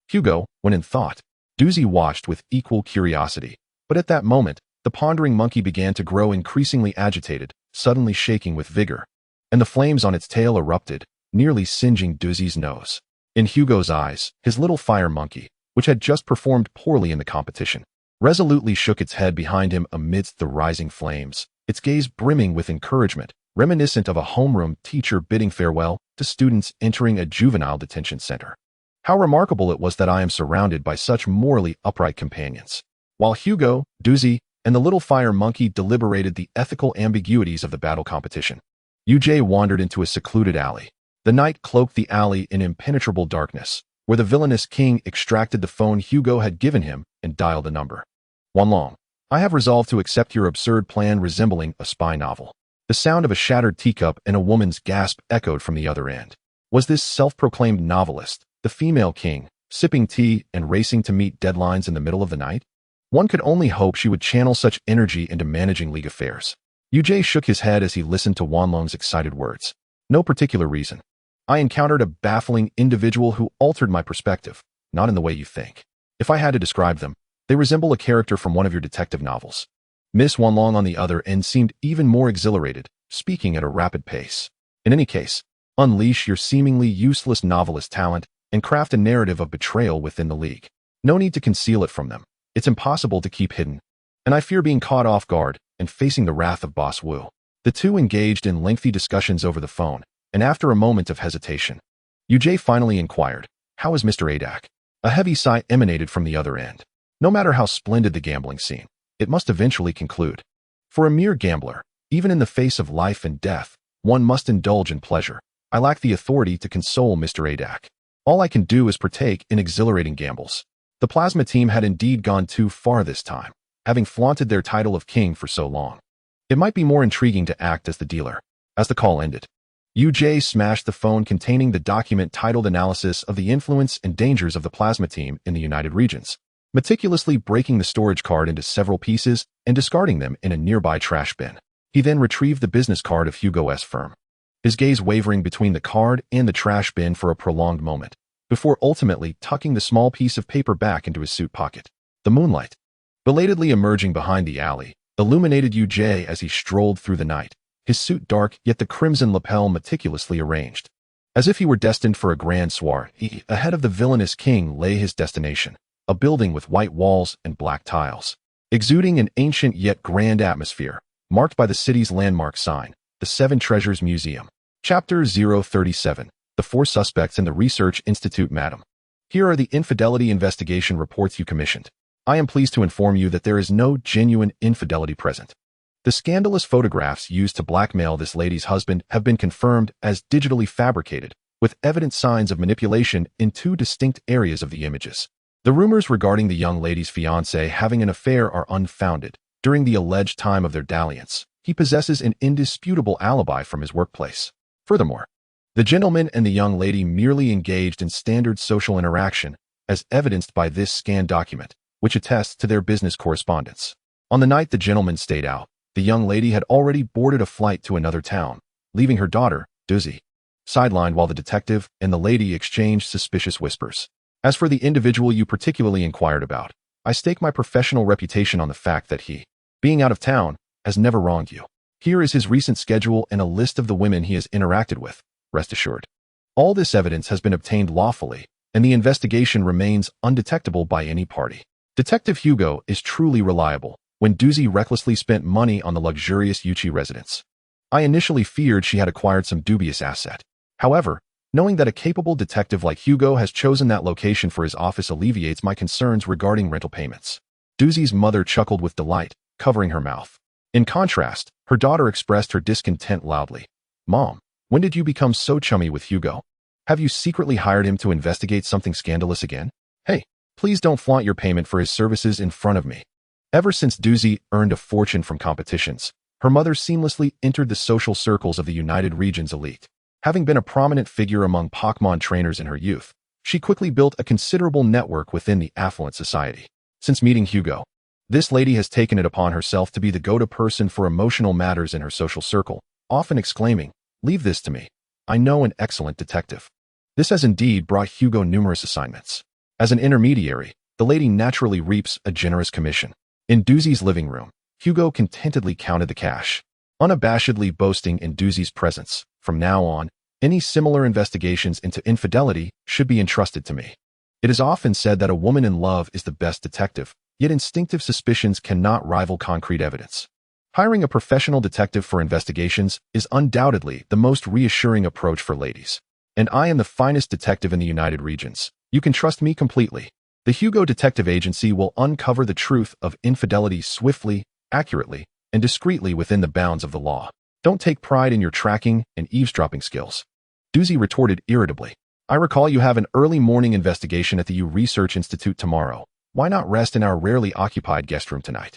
Hugo, when in thought, Doozy watched with equal curiosity, but at that moment, the pondering monkey began to grow increasingly agitated, suddenly shaking with vigor, and the flames on its tail erupted, nearly singeing Doozy's nose. In Hugo's eyes, his little fire monkey, which had just performed poorly in the competition, resolutely shook its head behind him amidst the rising flames, its gaze brimming with encouragement, reminiscent of a homeroom teacher bidding farewell to students entering a juvenile detention center. How remarkable it was that I am surrounded by such morally upright companions. While Hugo, Doozy, and the little fire monkey deliberated the ethical ambiguities of the battle competition, UJ wandered into a secluded alley. The night cloaked the alley in impenetrable darkness, where the villainous king extracted the phone Hugo had given him and dialed a number. Wanlong, I have resolved to accept your absurd plan resembling a spy novel. The sound of a shattered teacup and a woman's gasp echoed from the other end. Was this self-proclaimed novelist, the female king, sipping tea and racing to meet deadlines in the middle of the night? One could only hope she would channel such energy into managing league affairs. UJ shook his head as he listened to Wanlong's excited words. No particular reason. I encountered a baffling individual who altered my perspective, not in the way you think. If I had to describe them, they resemble a character from one of your detective novels. Miss Wanlong on the other end seemed even more exhilarated, speaking at a rapid pace. In any case, unleash your seemingly useless novelist talent and craft a narrative of betrayal within the league. No need to conceal it from them. It's impossible to keep hidden, and I fear being caught off guard and facing the wrath of Boss Wu. The two engaged in lengthy discussions over the phone, and after a moment of hesitation, UJ finally inquired, how is Mr. Adak? A heavy sigh emanated from the other end. No matter how splendid the gambling scene, it must eventually conclude. For a mere gambler, even in the face of life and death, one must indulge in pleasure. I lack the authority to console Mr. Adak. All I can do is partake in exhilarating gambles. The plasma team had indeed gone too far this time, having flaunted their title of king for so long. It might be more intriguing to act as the dealer. As the call ended, UJ smashed the phone containing the document titled Analysis of the Influence and Dangers of the Plasma Team in the United Regions, meticulously breaking the storage card into several pieces and discarding them in a nearby trash bin. He then retrieved the business card of Hugo's firm, his gaze wavering between the card and the trash bin for a prolonged moment, before ultimately tucking the small piece of paper back into his suit pocket. The moonlight, belatedly emerging behind the alley, illuminated UJ as he strolled through the night, his suit dark yet the crimson lapel meticulously arranged. As if he were destined for a grand soiree, ahead of the villainous king lay his destination, a building with white walls and black tiles, exuding an ancient yet grand atmosphere, marked by the city's landmark sign, the Seven Treasures Museum. Chapter 037. The Four Suspects in the Research Institute. Madam, here are the infidelity investigation reports you commissioned. I am pleased to inform you that there is no genuine infidelity present. The scandalous photographs used to blackmail this lady's husband have been confirmed as digitally fabricated, with evident signs of manipulation in two distinct areas of the images. The rumors regarding the young lady's fiancé having an affair are unfounded. During the alleged time of their dalliance, he possesses an indisputable alibi from his workplace. Furthermore, the gentleman and the young lady merely engaged in standard social interaction, as evidenced by this scanned document, which attests to their business correspondence. On the night the gentleman stayed out, the young lady had already boarded a flight to another town, leaving her daughter, Duzi, sidelined while the detective and the lady exchanged suspicious whispers. As for the individual you particularly inquired about, I stake my professional reputation on the fact that he, being out of town, has never wronged you. Here is his recent schedule and a list of the women he has interacted with, rest assured. All this evidence has been obtained lawfully, and the investigation remains undetectable by any party. Detective Hugo is truly reliable when Duzi recklessly spent money on the luxurious Yuchi residence. I initially feared she had acquired some dubious asset. However, knowing that a capable detective like Hugo has chosen that location for his office alleviates my concerns regarding rental payments. Duzi's mother chuckled with delight, covering her mouth. In contrast, her daughter expressed her discontent loudly. Mom, when did you become so chummy with Hugo? Have you secretly hired him to investigate something scandalous again? Hey, please don't flaunt your payment for his services in front of me. Ever since Duzi earned a fortune from competitions, her mother seamlessly entered the social circles of the United Region's elite. Having been a prominent figure among Pokémon trainers in her youth, she quickly built a considerable network within the affluent society. Since meeting Hugo, this lady has taken it upon herself to be the go-to person for emotional matters in her social circle, often exclaiming, "Leave this to me. I know an excellent detective." This has indeed brought Hugo numerous assignments. As an intermediary, the lady naturally reaps a generous commission. In Duzi's living room, Hugo contentedly counted the cash, unabashedly boasting in Duzi's presence. From now on, any similar investigations into infidelity should be entrusted to me. It is often said that a woman in love is the best detective, yet instinctive suspicions cannot rival concrete evidence. Hiring a professional detective for investigations is undoubtedly the most reassuring approach for ladies. And I am the finest detective in the United Regions. You can trust me completely. The Hugo Detective Agency will uncover the truth of infidelity swiftly, accurately, and discreetly within the bounds of the law. Don't take pride in your tracking and eavesdropping skills. Duzi retorted irritably. I recall you have an early morning investigation at the U Research Institute tomorrow. Why not rest in our rarely occupied guest room tonight?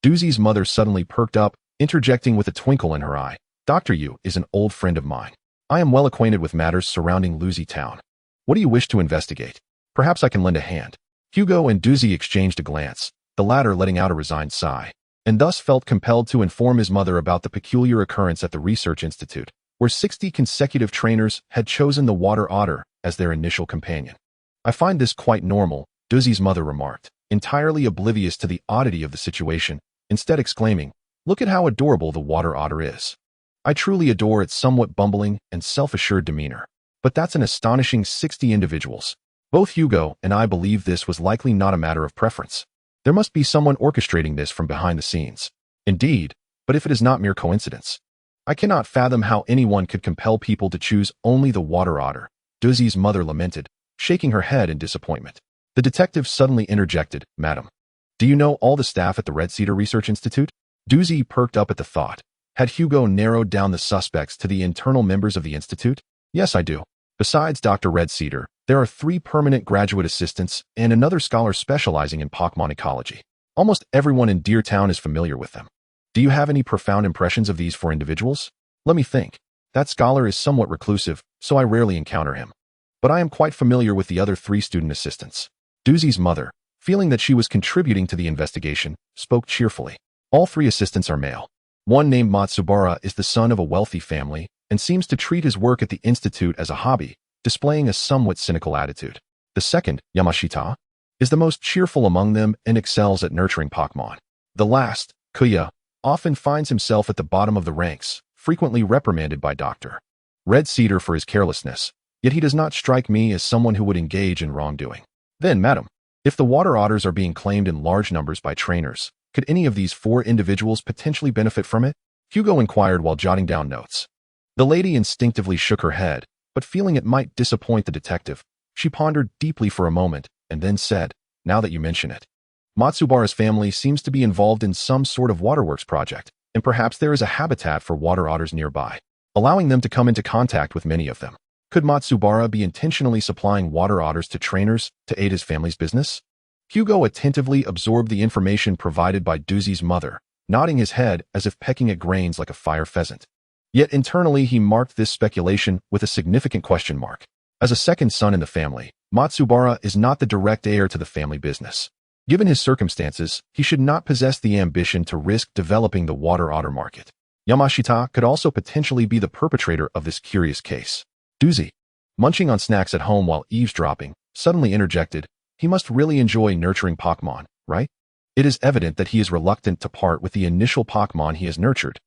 Duzi's mother suddenly perked up, interjecting with a twinkle in her eye. Dr. Yu is an old friend of mine. I am well acquainted with matters surrounding Luzi Town. What do you wish to investigate? Perhaps I can lend a hand. Hugo and Duzi exchanged a glance, the latter letting out a resigned sigh, and thus felt compelled to inform his mother about the peculiar occurrence at the Research Institute, where 60 consecutive trainers had chosen the water otter as their initial companion. I find this quite normal, Duzi's mother remarked, entirely oblivious to the oddity of the situation, instead exclaiming, "Look at how adorable the water otter is. I truly adore its somewhat bumbling and self-assured demeanor. But that's an astonishing 60 individuals. Both Hugo and I believe this was likely not a matter of preference. There must be someone orchestrating this from behind the scenes. Indeed, but if it is not mere coincidence, I cannot fathom how anyone could compel people to choose only the water otter," Duzi's mother lamented, shaking her head in disappointment. The detective suddenly interjected, "Madam, do you know all the staff at the Red Cedar Research Institute?" Duzi perked up at the thought. Had Hugo narrowed down the suspects to the internal members of the institute? "Yes, I do. Besides Dr. Red Cedar, there are 3 permanent graduate assistants and another scholar specializing in Pokémon ecology. Almost everyone in Deer Town is familiar with them. Do you have any profound impressions of these 4 individuals? Let me think. That scholar is somewhat reclusive, so I rarely encounter him. But I am quite familiar with the other 3 student assistants." Duzi's mother, feeling that she was contributing to the investigation, spoke cheerfully. "All 3 assistants are male. One named Matsubara is the son of a wealthy family and seems to treat his work at the institute as a hobby, displaying a somewhat cynical attitude. The second, Yamashita, is the most cheerful among them and excels at nurturing Pokémon. The last, Kuya, often finds himself at the bottom of the ranks, frequently reprimanded by Dr. Red Cedar for his carelessness, yet he does not strike me as someone who would engage in wrongdoing. Then, madam, if the water otters are being claimed in large numbers by trainers, could any of these 4 individuals potentially benefit from it?" Hugo inquired while jotting down notes. The lady instinctively shook her head, but feeling it might disappoint the detective, she pondered deeply for a moment and then said, "Now that you mention it, Matsubara's family seems to be involved in some sort of waterworks project, and perhaps there is a habitat for water otters nearby, allowing them to come into contact with many of them. Could Matsubara be intentionally supplying water otters to trainers to aid his family's business?" Hugo attentively absorbed the information provided by Duzi's mother, nodding his head as if pecking at grains like a fire pheasant. Yet internally he marked this speculation with a significant question mark. As a second son in the family, Matsubara is not the direct heir to the family business. Given his circumstances, he should not possess the ambition to risk developing the water otter market. Yamashita could also potentially be the perpetrator of this curious case. Doozy, munching on snacks at home while eavesdropping, suddenly interjected, he must really enjoy nurturing Pokémon, right? It is evident that he is reluctant to part with the initial Pokémon he has nurtured,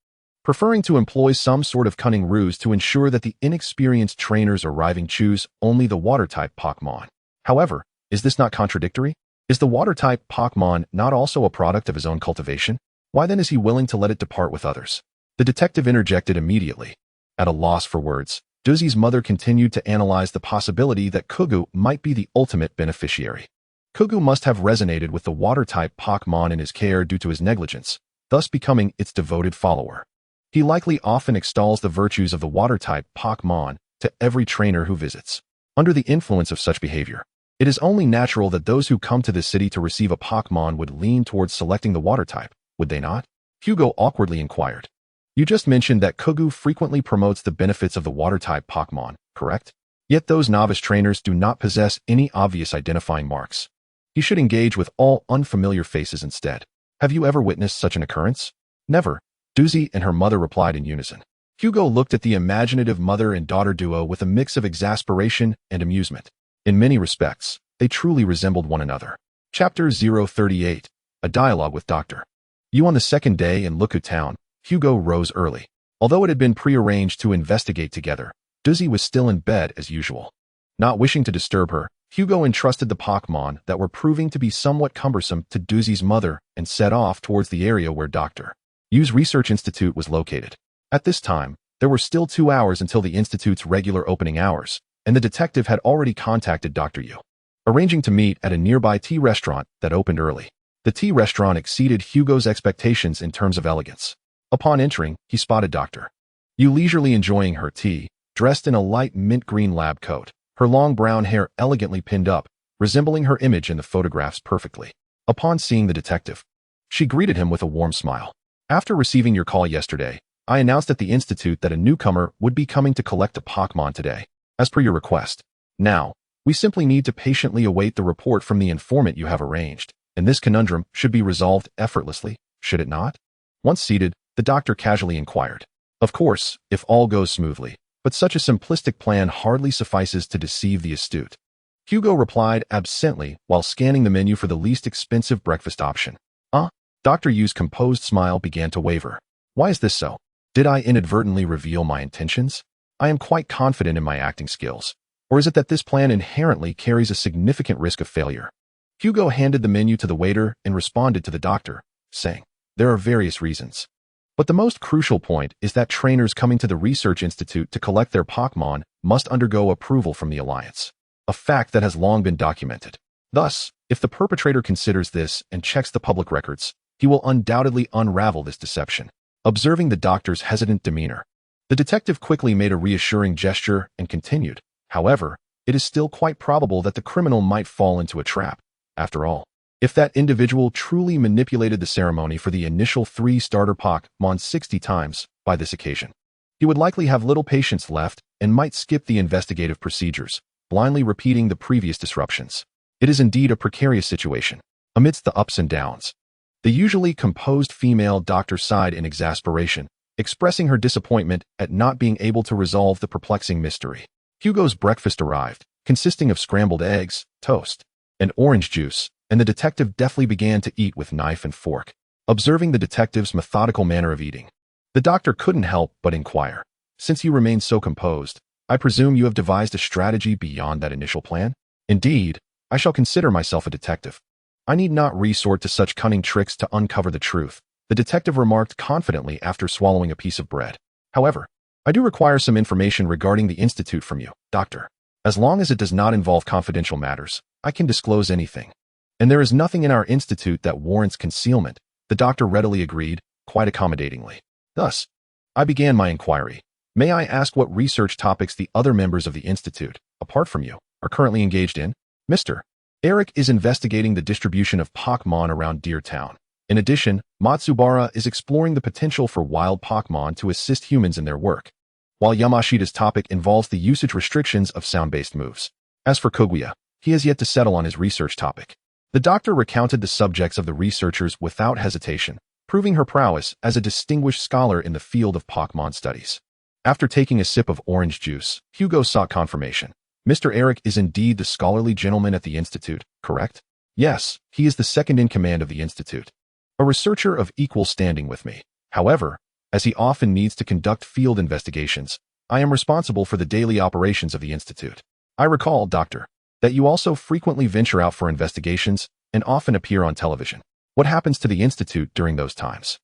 preferring to employ some sort of cunning ruse to ensure that the inexperienced trainers arriving choose only the water-type Pokémon. However, is this not contradictory? Is the water-type Pokémon not also a product of his own cultivation? Why then is he willing to let it depart with others? The detective interjected immediately. At a loss for words, Doozy's mother continued to analyze the possibility that Kugu might be the ultimate beneficiary. Kugu must have resonated with the water-type Pokémon in his care due to his negligence, thus becoming its devoted follower. He likely often extols the virtues of the water-type Pokémon to every trainer who visits. Under the influence of such behavior, it is only natural that those who come to this city to receive a Pokémon would lean towards selecting the water type, would they not? Hugo awkwardly inquired. You just mentioned that Kugu frequently promotes the benefits of the water-type Pokémon, correct? Yet those novice trainers do not possess any obvious identifying marks. You should engage with all unfamiliar faces instead. Have you ever witnessed such an occurrence? Never, Doozy and her mother replied in unison. Hugo looked at the imaginative mother and daughter duo with a mix of exasperation and amusement. In many respects, they truly resembled one another. Chapter 038, A Dialogue with Dr. You. On the second day in Luku Town, Hugo rose early. Although it had been prearranged to investigate together, Doozy was still in bed as usual. Not wishing to disturb her, Hugo entrusted the Pokémon that were proving to be somewhat cumbersome to Doozy's mother and set off towards the area where Dr. Yu's research institute was located. At this time, there were still 2 hours until the institute's regular opening hours, and the detective had already contacted Dr. Yu, arranging to meet at a nearby tea restaurant that opened early. The tea restaurant exceeded Hugo's expectations in terms of elegance. Upon entering, he spotted Dr. Yu leisurely enjoying her tea, dressed in a light mint green lab coat, her long brown hair elegantly pinned up, resembling her image in the photographs perfectly. Upon seeing the detective, she greeted him with a warm smile. After receiving your call yesterday, I announced at the institute that a newcomer would be coming to collect a Pokémon today, as per your request. Now, we simply need to patiently await the report from the informant you have arranged, and this conundrum should be resolved effortlessly, should it not? Once seated, the doctor casually inquired. Of course, if all goes smoothly, but such a simplistic plan hardly suffices to deceive the astute. Hugo replied absently while scanning the menu for the least expensive breakfast option. Dr. Yu's composed smile began to waver. Why is this so? Did I inadvertently reveal my intentions? I am quite confident in my acting skills. Or is it that this plan inherently carries a significant risk of failure? Hugo handed the menu to the waiter and responded to the doctor, saying, there are various reasons. But the most crucial point is that trainers coming to the Research Institute to collect their Pokémon must undergo approval from the Alliance, a fact that has long been documented. Thus, if the perpetrator considers this and checks the public records, he will undoubtedly unravel this deception. Observing the doctor's hesitant demeanor, the detective quickly made a reassuring gesture and continued, however, it is still quite probable that the criminal might fall into a trap. After all, if that individual truly manipulated the ceremony for the initial 3 starter Pokémon 60 times by this occasion, he would likely have little patience left and might skip the investigative procedures, blindly repeating the previous disruptions. It is indeed a precarious situation. Amidst the ups and downs, the usually composed female doctor sighed in exasperation, expressing her disappointment at not being able to resolve the perplexing mystery. Hugo's breakfast arrived, consisting of scrambled eggs, toast, and orange juice, and the detective deftly began to eat with knife and fork. Observing the detective's methodical manner of eating, the doctor couldn't help but inquire, since you remain so composed, I presume you have devised a strategy beyond that initial plan? Indeed, I shall consider myself a detective. I need not resort to such cunning tricks to uncover the truth, the detective remarked confidently after swallowing a piece of bread. However, I do require some information regarding the institute from you, doctor. As long as it does not involve confidential matters, I can disclose anything. And there is nothing in our institute that warrants concealment, the doctor readily agreed, quite accommodatingly. Thus, I began my inquiry. May I ask what research topics the other members of the institute, apart from you, are currently engaged in? Mr. Eric is investigating the distribution of Pokémon around Deer Town. In addition, Matsubara is exploring the potential for wild Pokémon to assist humans in their work, while Yamashita's topic involves the usage restrictions of sound-based moves. As for Kaguya, he has yet to settle on his research topic. The doctor recounted the subjects of the researchers without hesitation, proving her prowess as a distinguished scholar in the field of Pokémon studies. After taking a sip of orange juice, Hugo sought confirmation. Mr. Eric is indeed the scholarly gentleman at the Institute, correct? Yes, he is the second in command of the Institute. A researcher of equal standing with me. However, as he often needs to conduct field investigations, I am responsible for the daily operations of the Institute. I recall, Doctor, that you also frequently venture out for investigations and often appear on television. What happens to the Institute during those times?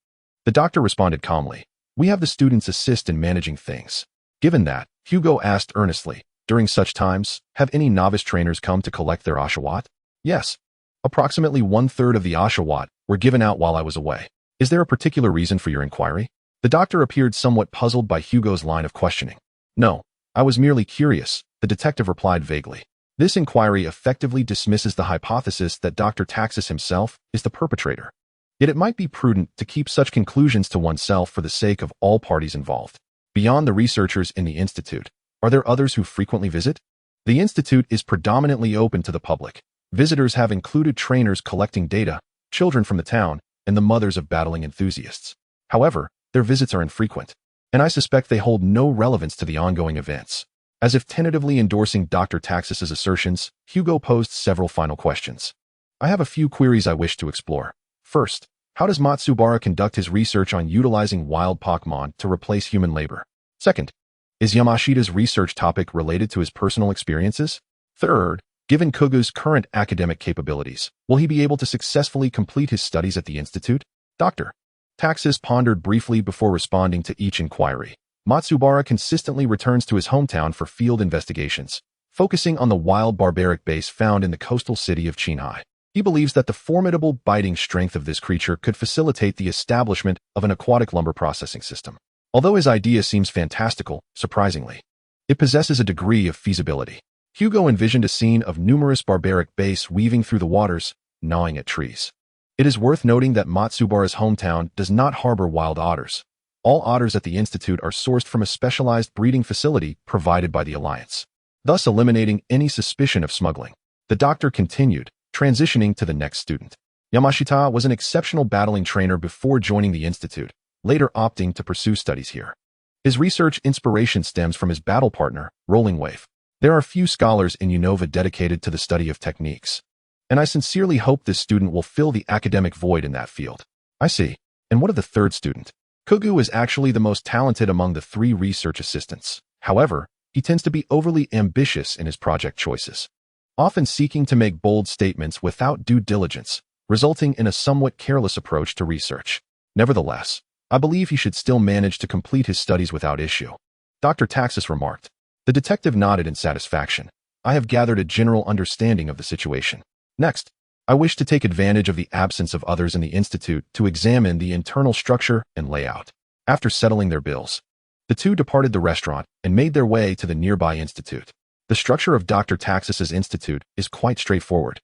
The doctor responded calmly. We have the students assist in managing things. Given that, Hugo asked earnestly, during such times, have any novice trainers come to collect their Oshawott? Yes. Approximately 1/3 of the Oshawott were given out while I was away. Is there a particular reason for your inquiry? The doctor appeared somewhat puzzled by Hugo's line of questioning. No, I was merely curious, the detective replied vaguely. This inquiry effectively dismisses the hypothesis that Dr. Taxis himself is the perpetrator. Yet it might be prudent to keep such conclusions to oneself for the sake of all parties involved. Beyond the researchers in the Institute, are there others who frequently visit? The Institute is predominantly open to the public. Visitors have included trainers collecting data, children from the town, and the mothers of battling enthusiasts. However, their visits are infrequent, and I suspect they hold no relevance to the ongoing events. As if tentatively endorsing Dr. Taxis's assertions, Hugo posed several final questions. I have a few queries I wish to explore. First, how does Matsubara conduct his research on utilizing wild Pokémon to replace human labor? Second, is Yamashita's research topic related to his personal experiences? Third, given Kugu's current academic capabilities, will he be able to successfully complete his studies at the Institute? Dr. Taxis pondered briefly before responding to each inquiry. Matsubara consistently returns to his hometown for field investigations, focusing on the wild barbaric base found in the coastal city of Qinghai. He believes that the formidable biting strength of this creature could facilitate the establishment of an aquatic lumber processing system. Although his idea seems fantastical, surprisingly, it possesses a degree of feasibility. Hugo envisioned a scene of numerous barbaric base weaving through the waters, gnawing at trees. It is worth noting that Matsubara's hometown does not harbor wild otters. All otters at the Institute are sourced from a specialized breeding facility provided by the Alliance, thus eliminating any suspicion of smuggling. The doctor continued, transitioning to the next student. Yamashita was an exceptional battling trainer before joining the Institute, later opting to pursue studies here. His research inspiration stems from his battle partner, Rolling Wave. There are few scholars in Unova dedicated to the study of techniques, and I sincerely hope this student will fill the academic void in that field. I see. And what of the third student? Kugu is actually the most talented among the 3 research assistants. However, he tends to be overly ambitious in his project choices, often seeking to make bold statements without due diligence, resulting in a somewhat careless approach to research. Nevertheless, I believe he should still manage to complete his studies without issue. Dr. Taxis remarked. The detective nodded in satisfaction. I have gathered a general understanding of the situation. Next, I wish to take advantage of the absence of others in the Institute to examine the internal structure and layout. After settling their bills, the two departed the restaurant and made their way to the nearby Institute. The structure of Dr. Taxis's Institute is quite straightforward,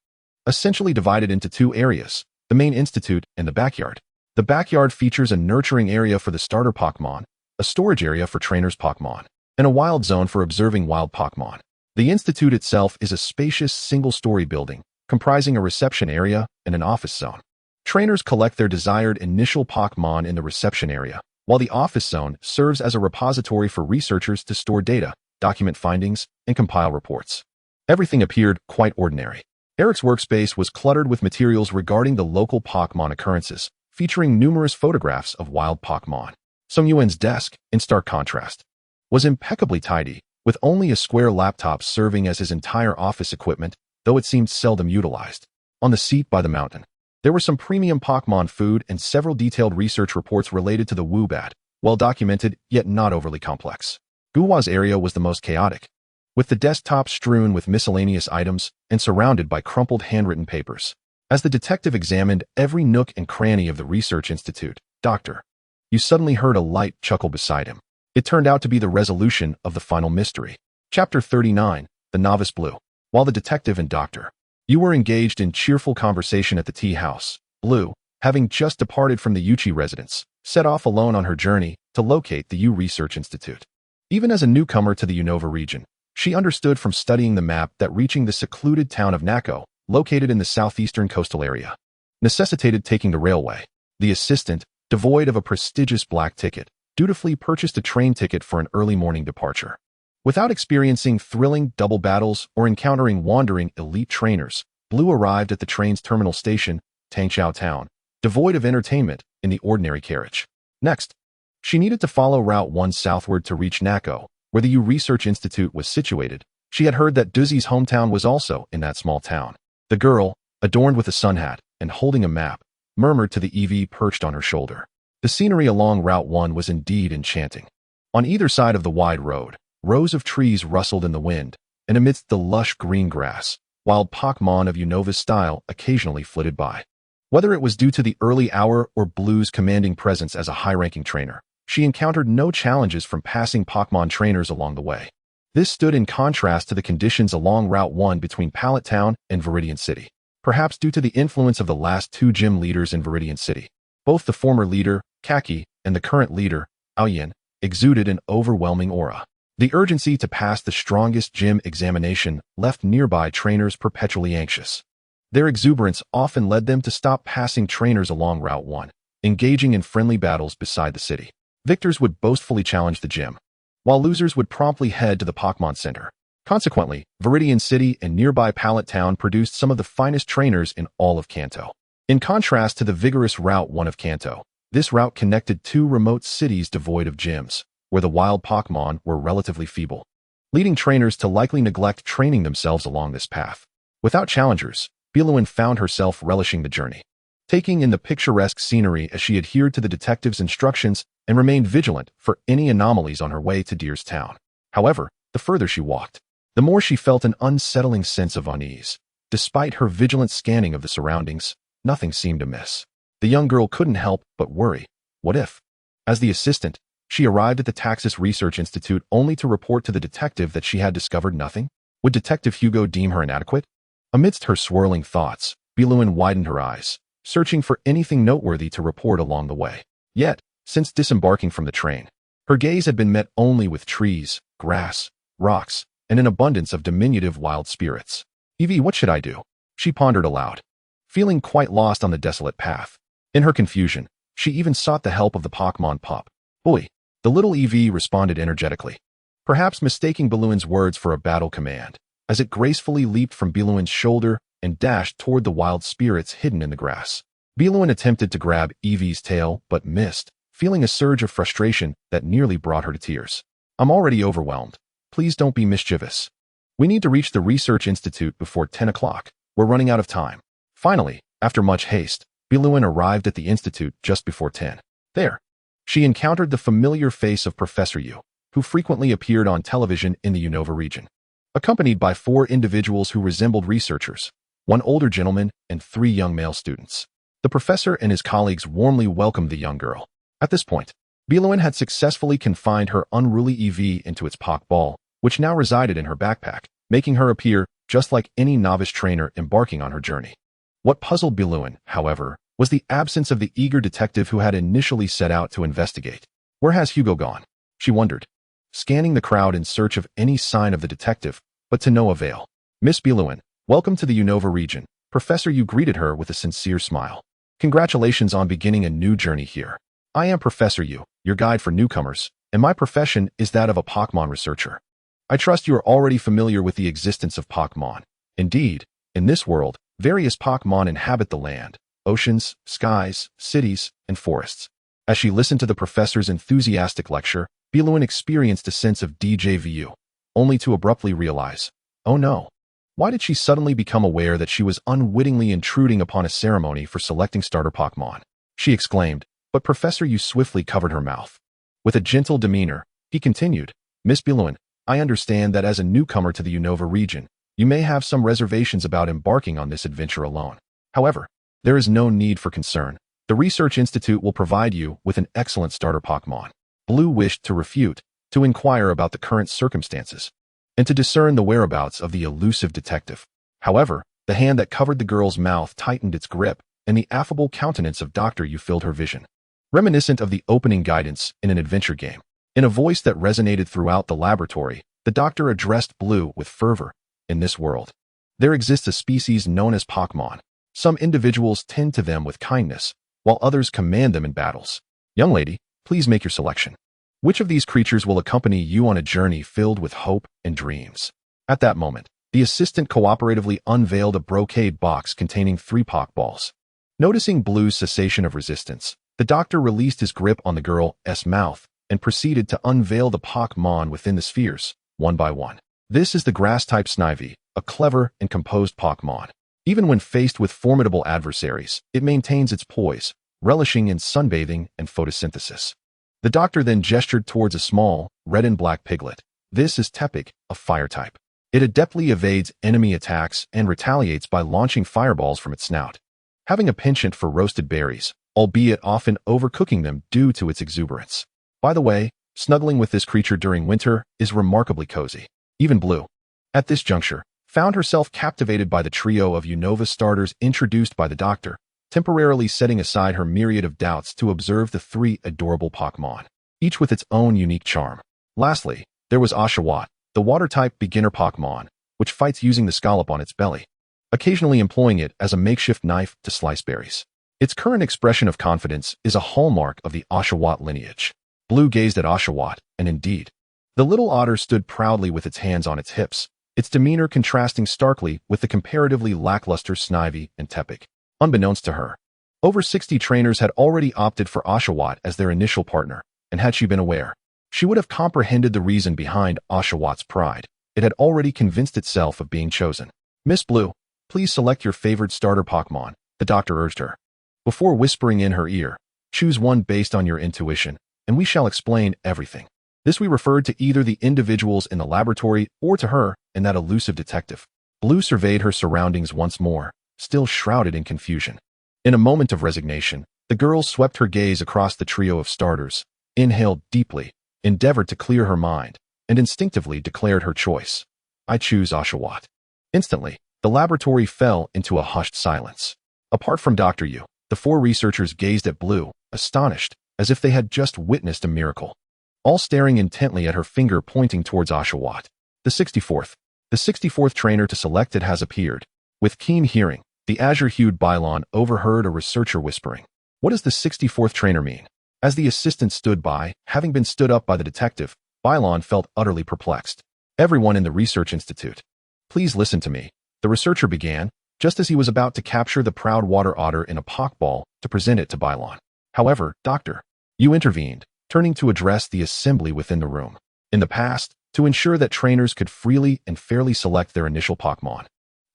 essentially divided into 2 areas, the main Institute and the backyard. The backyard features a nurturing area for the starter Pokémon, a storage area for trainers Pokémon, and a wild zone for observing wild Pokémon. The Institute itself is a spacious single-story building, comprising a reception area and an office zone. Trainers collect their desired initial Pokémon in the reception area, while the office zone serves as a repository for researchers to store data, document findings, and compile reports. Everything appeared quite ordinary. Eric's workspace was cluttered with materials regarding the local Pokémon occurrences, featuring numerous photographs of wild Pokémon. Sung Yuan's desk, in stark contrast, was impeccably tidy, with only a square laptop serving as his entire office equipment, though it seemed seldom utilized. On the seat by the mountain, there were some premium Pokémon food and several detailed research reports related to the Woobat, well documented yet not overly complex. Guwa's area was the most chaotic, with the desktop strewn with miscellaneous items and surrounded by crumpled handwritten papers. As the detective examined every nook and cranny of the research institute, Doctor, you suddenly heard a light chuckle beside him. It turned out to be the resolution of the final mystery. Chapter 39, The Novice Blue. While the detective and Doctor, you were engaged in cheerful conversation at the tea house, Blue, having just departed from the Yuchi residence, set off alone on her journey to locate the U Research Institute. Even as a newcomer to the Unova region, She understood from studying the map that reaching the secluded town of Nako, located in the southeastern coastal area, necessitated taking the railway. The assistant, devoid of a prestigious black ticket, dutifully purchased a train ticket for an early morning departure. Without experiencing thrilling double battles or encountering wandering elite trainers, Blue arrived at the train's terminal station, Tangqiao Town, devoid of entertainment in the ordinary carriage. Next, she needed to follow Route 1 southward to reach Nako, where the U Research Institute was situated. She had heard that Duzi's hometown was also in that small town. The girl, adorned with a sun hat and holding a map, murmured to the EV perched on her shoulder. The scenery along Route 1 was indeed enchanting. On either side of the wide road, rows of trees rustled in the wind, and amidst the lush green grass, wild Pokémon of Unova's style occasionally flitted by. Whether it was due to the early hour or Blue's commanding presence as a high-ranking trainer, she encountered no challenges from passing Pokémon trainers along the way. This stood in contrast to the conditions along Route 1 between Pallet Town and Viridian City, perhaps due to the influence of the last two gym leaders in Viridian City. Both the former leader, Kaki, and the current leader, Aoyan, exuded an overwhelming aura. The urgency to pass the strongest gym examination left nearby trainers perpetually anxious. Their exuberance often led them to stop passing trainers along Route 1, engaging in friendly battles beside the city. Victors would boastfully challenge the gym, while losers would promptly head to the Pokémon Center. Consequently, Viridian City and nearby Pallet Town produced some of the finest trainers in all of Kanto. In contrast to the vigorous Route 1 of Kanto, this route connected two remote cities devoid of gyms, where the wild Pokémon were relatively feeble, leading trainers to likely neglect training themselves along this path. Without challengers, Biluin found herself relishing the journey, taking in the picturesque scenery as she adhered to the detective's instructions and remained vigilant for any anomalies on her way to Deer's Town. However, the further she walked, the more she felt an unsettling sense of unease. Despite her vigilant scanning of the surroundings, nothing seemed amiss. The young girl couldn't help but worry. What if? As the assistant, she arrived at the Taxis Research Institute only to report to the detective that she had discovered nothing? Would Detective Hugo deem her inadequate? Amidst her swirling thoughts, Biluin widened her eyes, searching for anything noteworthy to report along the way. Yet, since disembarking from the train, her gaze had been met only with trees, grass, rocks, and an abundance of diminutive wild spirits. Evie, what should I do? She pondered aloud, feeling quite lost on the desolate path. In her confusion, she even sought the help of the Pokémon pup. Boy, the little EV responded energetically, perhaps mistaking Biluin's words for a battle command, as it gracefully leaped from Biluin's shoulder and dashed toward the wild spirits hidden in the grass. Biluin attempted to grab Evie's tail but missed, feeling a surge of frustration that nearly brought her to tears. I'm already overwhelmed. Please don't be mischievous. We need to reach the Research Institute before 10 o'clock. We're running out of time. Finally, after much haste, Biluin arrived at the Institute just before 10. There, she encountered the familiar face of Professor Yu, who frequently appeared on television in the Unova region, accompanied by 4 individuals who resembled researchers, 1 older gentleman and 3 young male students. The professor and his colleagues warmly welcomed the young girl. At this point, Biluin had successfully confined her unruly EV into its Poké Ball, which now resided in her backpack, making her appear just like any novice trainer embarking on her journey. What puzzled Biluin, however, was the absence of the eager detective who had initially set out to investigate. Where has Hugo gone? She wondered, scanning the crowd in search of any sign of the detective, but to no avail. Miss Biluin, welcome to the Unova region. Professor Yu greeted her with a sincere smile. Congratulations on beginning a new journey here. I am Professor Yu, your guide for newcomers, and my profession is that of a Pokémon researcher. I trust you are already familiar with the existence of Pokémon. Indeed, in this world, various Pokémon inhabit the land, oceans, skies, cities, and forests. As she listened to the professor's enthusiastic lecture, Biluin experienced a sense of déjà vu, only to abruptly realize, oh no. Why did she suddenly become aware that she was unwittingly intruding upon a ceremony for selecting starter Pokémon? She exclaimed, but Professor Yu swiftly covered her mouth. With a gentle demeanor, he continued, Miss Biluin, I understand that as a newcomer to the Unova region, you may have some reservations about embarking on this adventure alone. However, there is no need for concern. The Research Institute will provide you with an excellent starter Pokémon. Blue wished to refute, to inquire about the current circumstances, and to discern the whereabouts of the elusive detective. However, the hand that covered the girl's mouth tightened its grip, and the affable countenance of Dr. Yu filled her vision, reminiscent of the opening guidance in an adventure game. In a voice that resonated throughout the laboratory, The doctor addressed Blue with fervor. In this world, there exists a species known as Pokémon. Some individuals tend to them with kindness, while others command them in battles. Young lady, please make your selection. Which of these creatures will accompany you on a journey filled with hope and dreams? At that moment, the assistant cooperatively unveiled a brocade box containing 3 Poké Balls. Noticing Blue's cessation of resistance, the doctor released his grip on the girl's mouth and proceeded to unveil the Pokémon within the spheres, one by one. This is the grass-type Snivy, a clever and composed Pokémon. Even when faced with formidable adversaries, it maintains its poise, relishing in sunbathing and photosynthesis. The doctor then gestured towards a small, red and black piglet. This is Tepig, a fire type. It adeptly evades enemy attacks and retaliates by launching fireballs from its snout. Having a penchant for roasted berries, albeit often overcooking them due to its exuberance. By the way, snuggling with this creature during winter is remarkably cozy. Even Blue, at this juncture, found herself captivated by the trio of Unova starters introduced by the doctor, temporarily setting aside her myriad of doubts to observe the 3 adorable Pokémon, each with its own unique charm. Lastly, there was Oshawott, the water-type beginner Pokémon, which fights using the scallop on its belly, occasionally employing it as a makeshift knife to slice berries. Its current expression of confidence is a hallmark of the Oshawott lineage. Blue gazed at Oshawott, and indeed, the little otter stood proudly with its hands on its hips, its demeanor contrasting starkly with the comparatively lackluster Snivy and Tepig. Unbeknownst to her, over 60 trainers had already opted for Oshawott as their initial partner, and had she been aware, she would have comprehended the reason behind Oshawott's pride. It had already convinced itself of being chosen. Miss Blue, please select your favored starter Pokémon, the doctor urged her. Before whispering in her ear, choose one based on your intuition, and we shall explain everything. This we referred to either the individuals in the laboratory or to her and that elusive detective. Blue surveyed her surroundings once more, still shrouded in confusion. In a moment of resignation, the girl swept her gaze across the trio of starters, inhaled deeply, endeavored to clear her mind, and instinctively declared her choice. I choose Oshawott. Instantly, the laboratory fell into a hushed silence. Apart from Dr. Yu, the 4 researchers gazed at Blue, astonished, as if they had just witnessed a miracle. All staring intently at her finger pointing towards Oshawott. The 64th trainer to select it has appeared. With keen hearing, the azure-hued Bylon overheard a researcher whispering. What does the 64th trainer mean? As the assistant stood by, having been stood up by the detective, Bylon felt utterly perplexed. Everyone in the research institute. Please listen to me, the researcher began, just as he was about to capture the proud water otter in a Poké Ball to present it to Bylon. However, Doctor, you intervened, turning to address the assembly within the room. In the past, to ensure that trainers could freely and fairly select their initial Pokémon,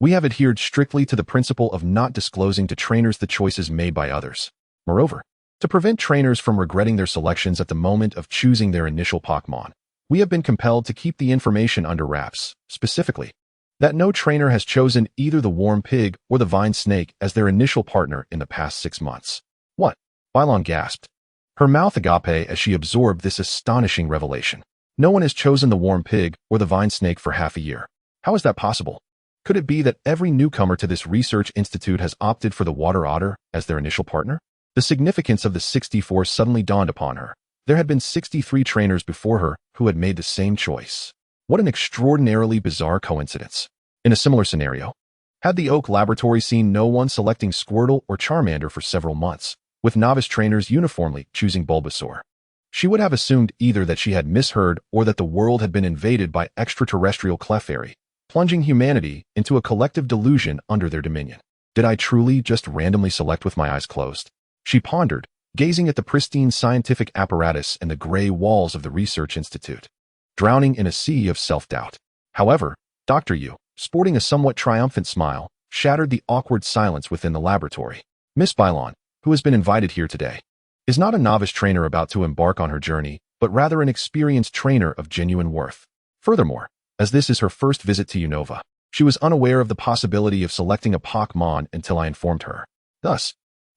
we have adhered strictly to the principle of not disclosing to trainers the choices made by others. Moreover, to prevent trainers from regretting their selections at the moment of choosing their initial Pokémon, we have been compelled to keep the information under wraps, specifically, that no trainer has chosen either the warm pig or the vine snake as their initial partner in the past 6 months. What? Bylon gasped, her mouth agape as she absorbed this astonishing revelation. No one has chosen the warm pig or the vine snake for half a year. How is that possible? Could it be that every newcomer to this research institute has opted for the water otter as their initial partner? The significance of the 64 suddenly dawned upon her. There had been 63 trainers before her who had made the same choice. What an extraordinarily bizarre coincidence. In a similar scenario, had the Oak Laboratory seen no one selecting Squirtle or Charmander for several months, with novice trainers uniformly choosing Bulbasaur, she would have assumed either that she had misheard or that the world had been invaded by extraterrestrial Clefairy, plunging humanity into a collective delusion under their dominion. Did I truly just randomly select with my eyes closed? She pondered, gazing at the pristine scientific apparatus and the gray walls of the research institute, drowning in a sea of self-doubt. However, Dr. Yu, sporting a somewhat triumphant smile, shattered the awkward silence within the laboratory. Miss Bylon, who has been invited here today, is not a novice trainer about to embark on her journey, but rather an experienced trainer of genuine worth. Furthermore, as this is her first visit to Unova, she was unaware of the possibility of selecting a Pokémon until I informed her. Thus,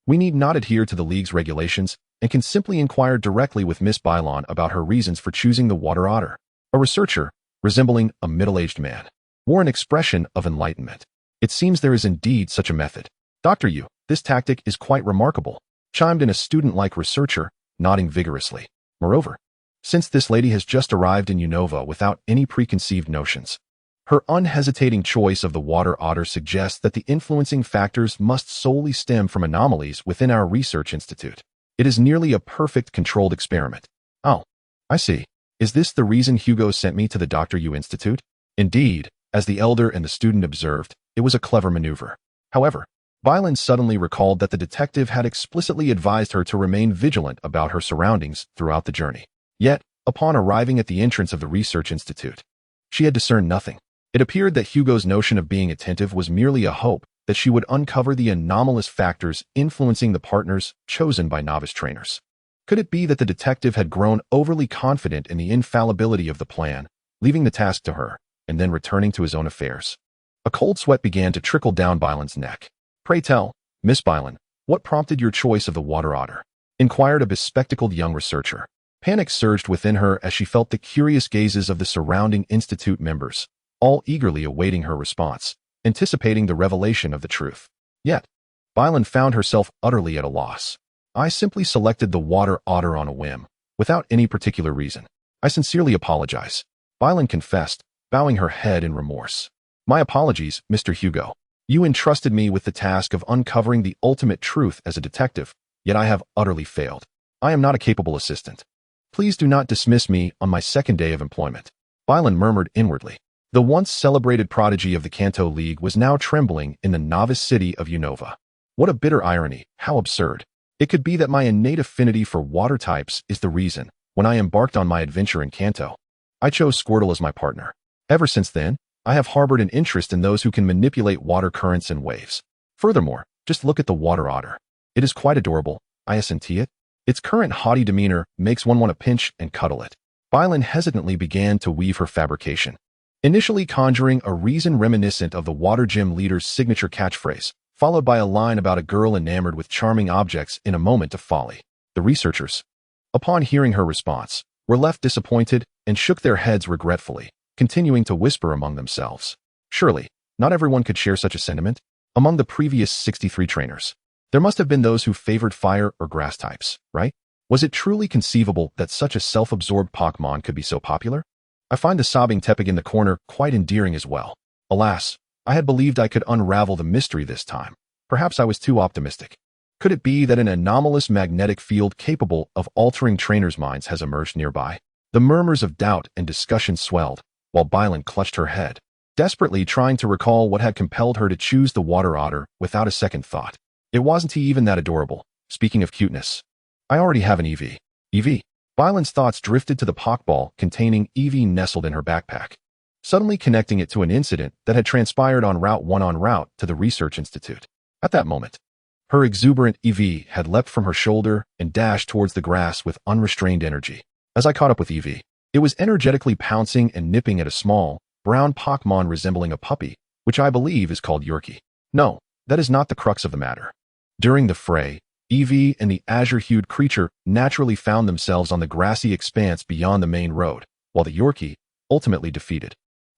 we need not adhere to the League's regulations and can simply inquire directly with Miss Bylon about her reasons for choosing the water otter. A researcher, resembling a middle-aged man, wore an expression of enlightenment. It seems there is indeed such a method. Dr. Yu, this tactic is quite remarkable, chimed in a student-like researcher, nodding vigorously. Moreover, since this lady has just arrived in Unova without any preconceived notions. Her unhesitating choice of the water otter suggests that the influencing factors must solely stem from anomalies within our research institute. It is nearly a perfect controlled experiment. Oh, I see. Is this the reason Hugo sent me to the Dr. U Institute? Indeed, as the elder and the student observed, it was a clever maneuver. However, Violet suddenly recalled that the detective had explicitly advised her to remain vigilant about her surroundings throughout the journey. Yet, upon arriving at the entrance of the research institute, she had discerned nothing. It appeared that Hugo's notion of being attentive was merely a hope that she would uncover the anomalous factors influencing the partners chosen by novice trainers. Could it be that the detective had grown overly confident in the infallibility of the plan, leaving the task to her, and then returning to his own affairs? A cold sweat began to trickle down Violet's neck. "Pray tell, Miss Violet, what prompted your choice of the water otter?" inquired a bespectacled young researcher. Panic surged within her as she felt the curious gazes of the surrounding institute members, all eagerly awaiting her response, anticipating the revelation of the truth. Yet, Violet found herself utterly at a loss. "I simply selected the water otter on a whim, without any particular reason. I sincerely apologize," Violet confessed, bowing her head in remorse. "My apologies, Mr. Hugo. You entrusted me with the task of uncovering the ultimate truth as a detective, yet I have utterly failed. I am not a capable assistant. Please do not dismiss me on my second day of employment," Violet murmured inwardly. The once celebrated prodigy of the Kanto League was now trembling in the novice city of Unova. What a bitter irony, how absurd. It could be that my innate affinity for water types is the reason. When I embarked on my adventure in Kanto, I chose Squirtle as my partner. Ever since then, I have harbored an interest in those who can manipulate water currents and waves. Furthermore, just look at the water otter. It is quite adorable, I assent it. Its current haughty demeanor makes one want to pinch and cuddle it. Violet hesitantly began to weave her fabrication, initially conjuring a reason reminiscent of the water gym leader's signature catchphrase, followed by a line about a girl enamored with charming objects in a moment of folly. The researchers, upon hearing her response, were left disappointed and shook their heads regretfully, continuing to whisper among themselves. Surely, not everyone could share such a sentiment. Among the previous 63 trainers, there must have been those who favored fire or grass types, right? Was it truly conceivable that such a self-absorbed Pokémon could be so popular? I find the sobbing Tepig in the corner quite endearing as well. Alas, I had believed I could unravel the mystery this time. Perhaps I was too optimistic. Could it be that an anomalous magnetic field capable of altering trainers' minds has emerged nearby? The murmurs of doubt and discussion swelled, while Violet clutched her head, desperately trying to recall what had compelled her to choose the water otter without a second thought. It wasn't he even that adorable. Speaking of cuteness, I already have an EV. EV? Violet's thoughts drifted to the Poké Ball containing EV nestled in her backpack, suddenly connecting it to an incident that had transpired on Route 1 en route to the Research Institute. At that moment, her exuberant EV had leapt from her shoulder and dashed towards the grass with unrestrained energy. As I caught up with EV, it was energetically pouncing and nipping at a small, brown Pokémon resembling a puppy, which I believe is called Yorkie. No, that is not the crux of the matter. During the fray, Eevee and the azure-hued creature naturally found themselves on the grassy expanse beyond the main road, while the Yorkie, ultimately defeated,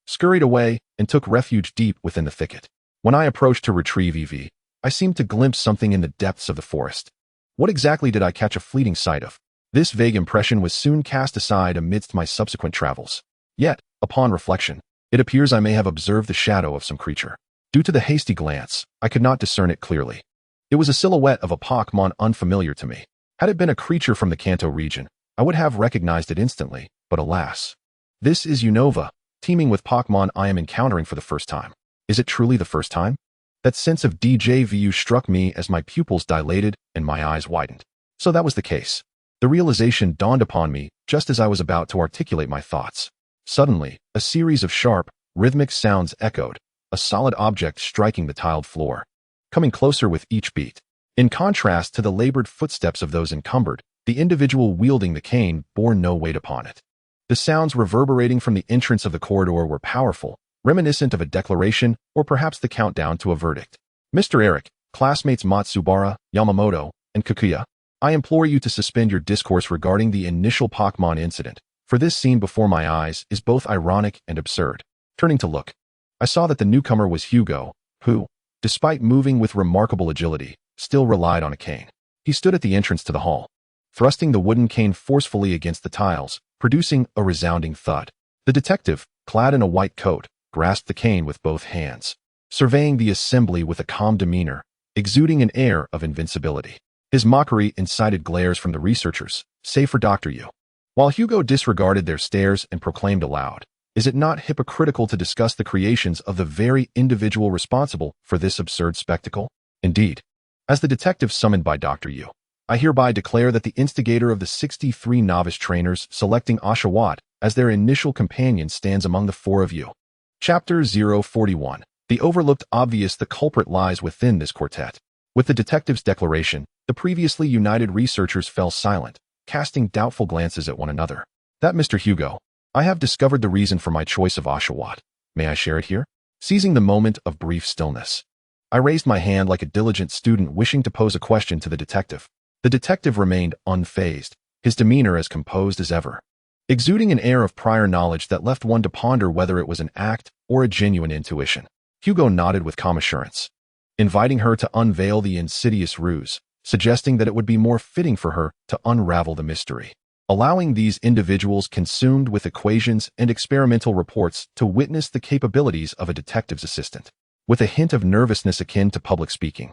scurried away and took refuge deep within the thicket. When I approached to retrieve Eevee, I seemed to glimpse something in the depths of the forest. What exactly did I catch a fleeting sight of? This vague impression was soon cast aside amidst my subsequent travels. Yet, upon reflection, it appears I may have observed the shadow of some creature. Due to the hasty glance, I could not discern it clearly. It was a silhouette of a Pokémon unfamiliar to me. Had it been a creature from the Kanto region, I would have recognized it instantly, but alas. This is Unova, teeming with Pokémon I am encountering for the first time. Is it truly the first time? That sense of déjà vu struck me as my pupils dilated and my eyes widened. So that was the case. The realization dawned upon me just as I was about to articulate my thoughts. Suddenly, a series of sharp, rhythmic sounds echoed, a solid object striking the tiled floor, coming closer with each beat. In contrast to the labored footsteps of those encumbered, the individual wielding the cane bore no weight upon it. The sounds reverberating from the entrance of the corridor were powerful, reminiscent of a declaration or perhaps the countdown to a verdict. Mr. Eric, classmates Matsubara, Yamamoto, and Kakuya, I implore you to suspend your discourse regarding the initial Pokémon incident, for this scene before my eyes is both ironic and absurd. Turning to look, I saw that the newcomer was Hugo, who, despite moving with remarkable agility, still relied on a cane. He stood at the entrance to the hall, thrusting the wooden cane forcefully against the tiles, producing a resounding thud. The detective, clad in a white coat, grasped the cane with both hands, surveying the assembly with a calm demeanor, exuding an air of invincibility. His mockery incited glares from the researchers, save for Dr. Yu. While Hugo disregarded their stares and proclaimed aloud, "Is it not hypocritical to discuss the creations of the very individual responsible for this absurd spectacle? Indeed, as the detective summoned by Dr. Yu, I hereby declare that the instigator of the 63 novice trainers selecting Oshawott as their initial companion stands among the four of you." Chapter 041. The overlooked obvious. The culprit lies within this quartet. With the detective's declaration, the previously united researchers fell silent, casting doubtful glances at one another. "That Mr. Hugo, I have discovered the reason for my choice of Oshawott. May I share it here?" Seizing the moment of brief stillness, I raised my hand like a diligent student wishing to pose a question to the detective. The detective remained unfazed, his demeanor as composed as ever, exuding an air of prior knowledge that left one to ponder whether it was an act or a genuine intuition. Hugo nodded with calm assurance, inviting her to unveil the insidious ruse, suggesting that it would be more fitting for her to unravel the mystery, allowing these individuals consumed with equations and experimental reports to witness the capabilities of a detective's assistant. With a hint of nervousness akin to public speaking,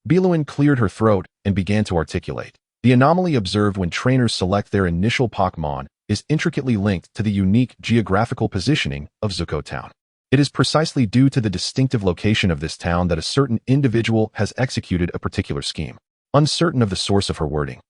Belouin cleared her throat and began to articulate. The anomaly observed when trainers select their initial Pokémon is intricately linked to the unique geographical positioning of Zuko Town. It is precisely due to the distinctive location of this town that a certain individual has executed a particular scheme. Uncertain of the source of her wording,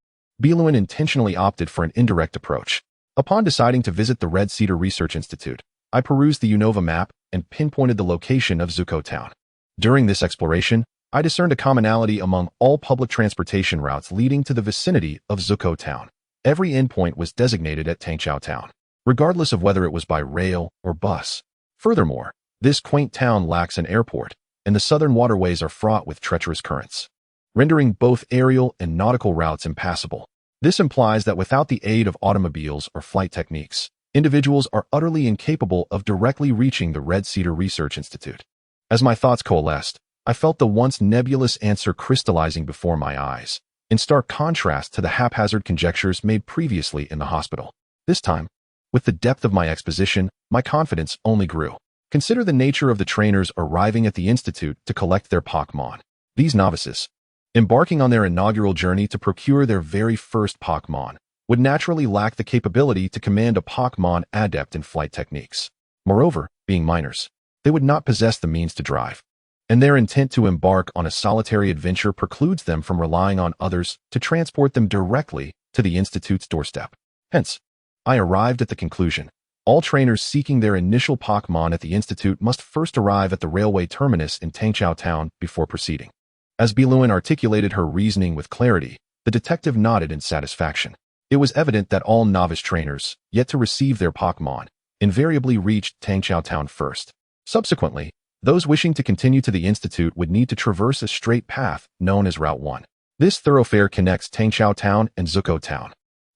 Belouin intentionally opted for an indirect approach. Upon deciding to visit the Red Cedar Research Institute, I perused the Unova map and pinpointed the location of Zuko Town. During this exploration, I discerned a commonality among all public transportation routes leading to the vicinity of Zuko Town. Every endpoint was designated at Tangchao Town, regardless of whether it was by rail or bus. Furthermore, this quaint town lacks an airport, and the southern waterways are fraught with treacherous currents, rendering both aerial and nautical routes impassable. This implies that without the aid of automobiles or flight techniques, individuals are utterly incapable of directly reaching the Red Cedar Research Institute. As my thoughts coalesced, I felt the once nebulous answer crystallizing before my eyes, in stark contrast to the haphazard conjectures made previously in the hospital. This time, with the depth of my exposition, my confidence only grew. Consider the nature of the trainers arriving at the Institute to collect their Pokémon. These novices, embarking on their inaugural journey to procure their very first Pokémon, would naturally lack the capability to command a Pokémon adept in flight techniques. Moreover, being minors, they would not possess the means to drive, and their intent to embark on a solitary adventure precludes them from relying on others to transport them directly to the Institute's doorstep. Hence, I arrived at the conclusion: all trainers seeking their initial Pokémon at the Institute must first arrive at the railway terminus in Tangchao Town before proceeding. As Belouin articulated her reasoning with clarity, the detective nodded in satisfaction. It was evident that all novice trainers, yet to receive their Pokémon, invariably reached Tangchao Town first. Subsequently, those wishing to continue to the Institute would need to traverse a straight path known as Route 1. This thoroughfare connects Tangchao Town and Zuko Town,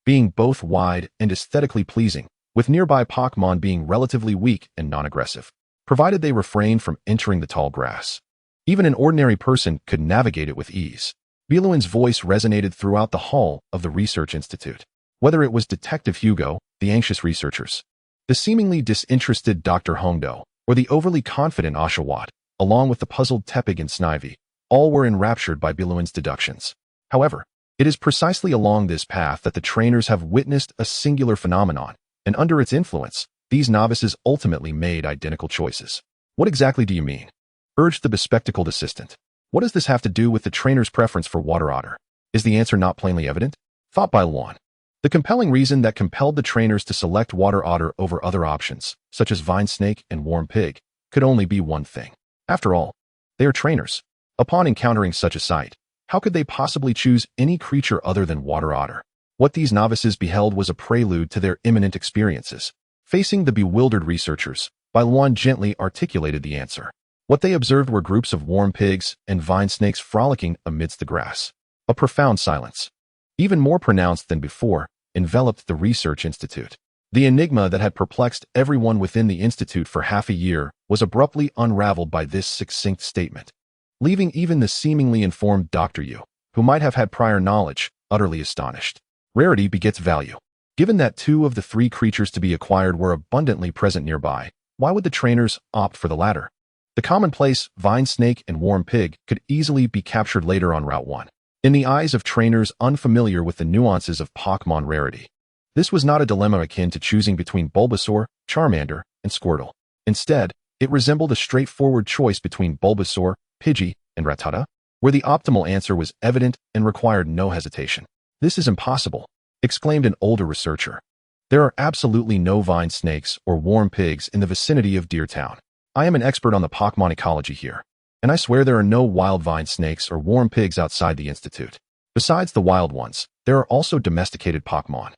being both wide and aesthetically pleasing, with nearby Pokémon being relatively weak and non-aggressive, provided they refrain from entering the tall grass. Even an ordinary person could navigate it with ease. Belouin's voice resonated throughout the hall of the Research Institute. Whether it was Detective Hugo, the anxious researchers, the seemingly disinterested Dr. Hongdo, or the overly confident Oshawott, along with the puzzled Tepig and Snivy, all were enraptured by Belouin's deductions. However, it is precisely along this path that the trainers have witnessed a singular phenomenon, and under its influence, these novices ultimately made identical choices. "What exactly do you mean?" urged the bespectacled assistant. "What does this have to do with the trainer's preference for water otter? Is the answer not plainly evident?" Thought by Luan. The compelling reason that compelled the trainers to select water otter over other options, such as vine snake and warm pig, could only be one thing. After all, they are trainers. Upon encountering such a sight, how could they possibly choose any creature other than water otter? What these novices beheld was a prelude to their imminent experiences. Facing the bewildered researchers, Luan gently articulated the answer. What they observed were groups of warm pigs and vine snakes frolicking amidst the grass. A profound silence, even more pronounced than before, enveloped the Research Institute. The enigma that had perplexed everyone within the Institute for half a year was abruptly unraveled by this succinct statement, leaving even the seemingly informed Dr. Yu, who might have had prior knowledge, utterly astonished. Rarity begets value. Given that 2 of the 3 creatures to be acquired were abundantly present nearby, why would the trainers opt for the latter? The commonplace vine snake and warm pig could easily be captured later on Route 1. In the eyes of trainers unfamiliar with the nuances of Pokémon rarity, this was not a dilemma akin to choosing between Bulbasaur, Charmander, and Squirtle. Instead, it resembled a straightforward choice between Bulbasaur, Pidgey, and Rattata, where the optimal answer was evident and required no hesitation. "This is impossible," exclaimed an older researcher. "There are absolutely no vine snakes or warm pigs in the vicinity of Deer Town. I am an expert on the Pokémon ecology here, and I swear there are no wild vine snakes or warm pigs outside the Institute. Besides the wild ones, there are also domesticated Pokémon,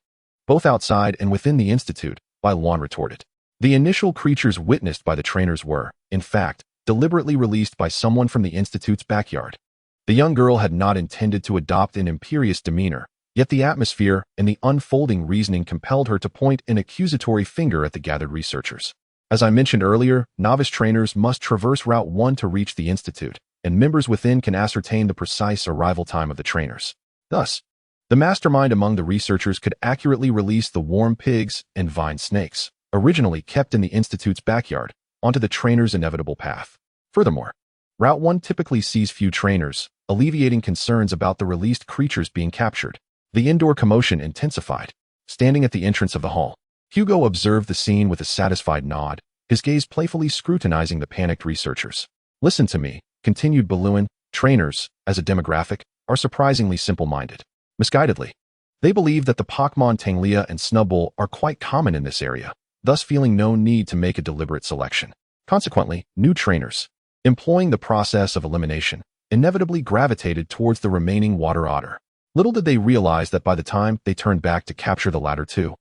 both outside and within the Institute," Luan retorted. The initial creatures witnessed by the trainers were, in fact, deliberately released by someone from the Institute's backyard. The young girl had not intended to adopt an imperious demeanor, yet the atmosphere and the unfolding reasoning compelled her to point an accusatory finger at the gathered researchers. As I mentioned earlier, novice trainers must traverse Route 1 to reach the Institute, and members within can ascertain the precise arrival time of the trainers. Thus, the mastermind among the researchers could accurately release the warm pigs and vine snakes, originally kept in the Institute's backyard, onto the trainers' inevitable path. Furthermore, Route 1 typically sees few trainers, alleviating concerns about the released creatures being captured. The indoor commotion intensified. Standing at the entrance of the hall, Hugo observed the scene with a satisfied nod, his gaze playfully scrutinizing the panicked researchers. "Listen to me," continued Balloon. "Trainers, as a demographic, are surprisingly simple-minded. Misguidedly, they believe that the Pokémon Tanglia and Snubbull are quite common in this area, thus feeling no need to make a deliberate selection. Consequently, new trainers, employing the process of elimination, inevitably gravitated towards the remaining water otter. Little did they realize that by the time they turned back to capture the latter 2,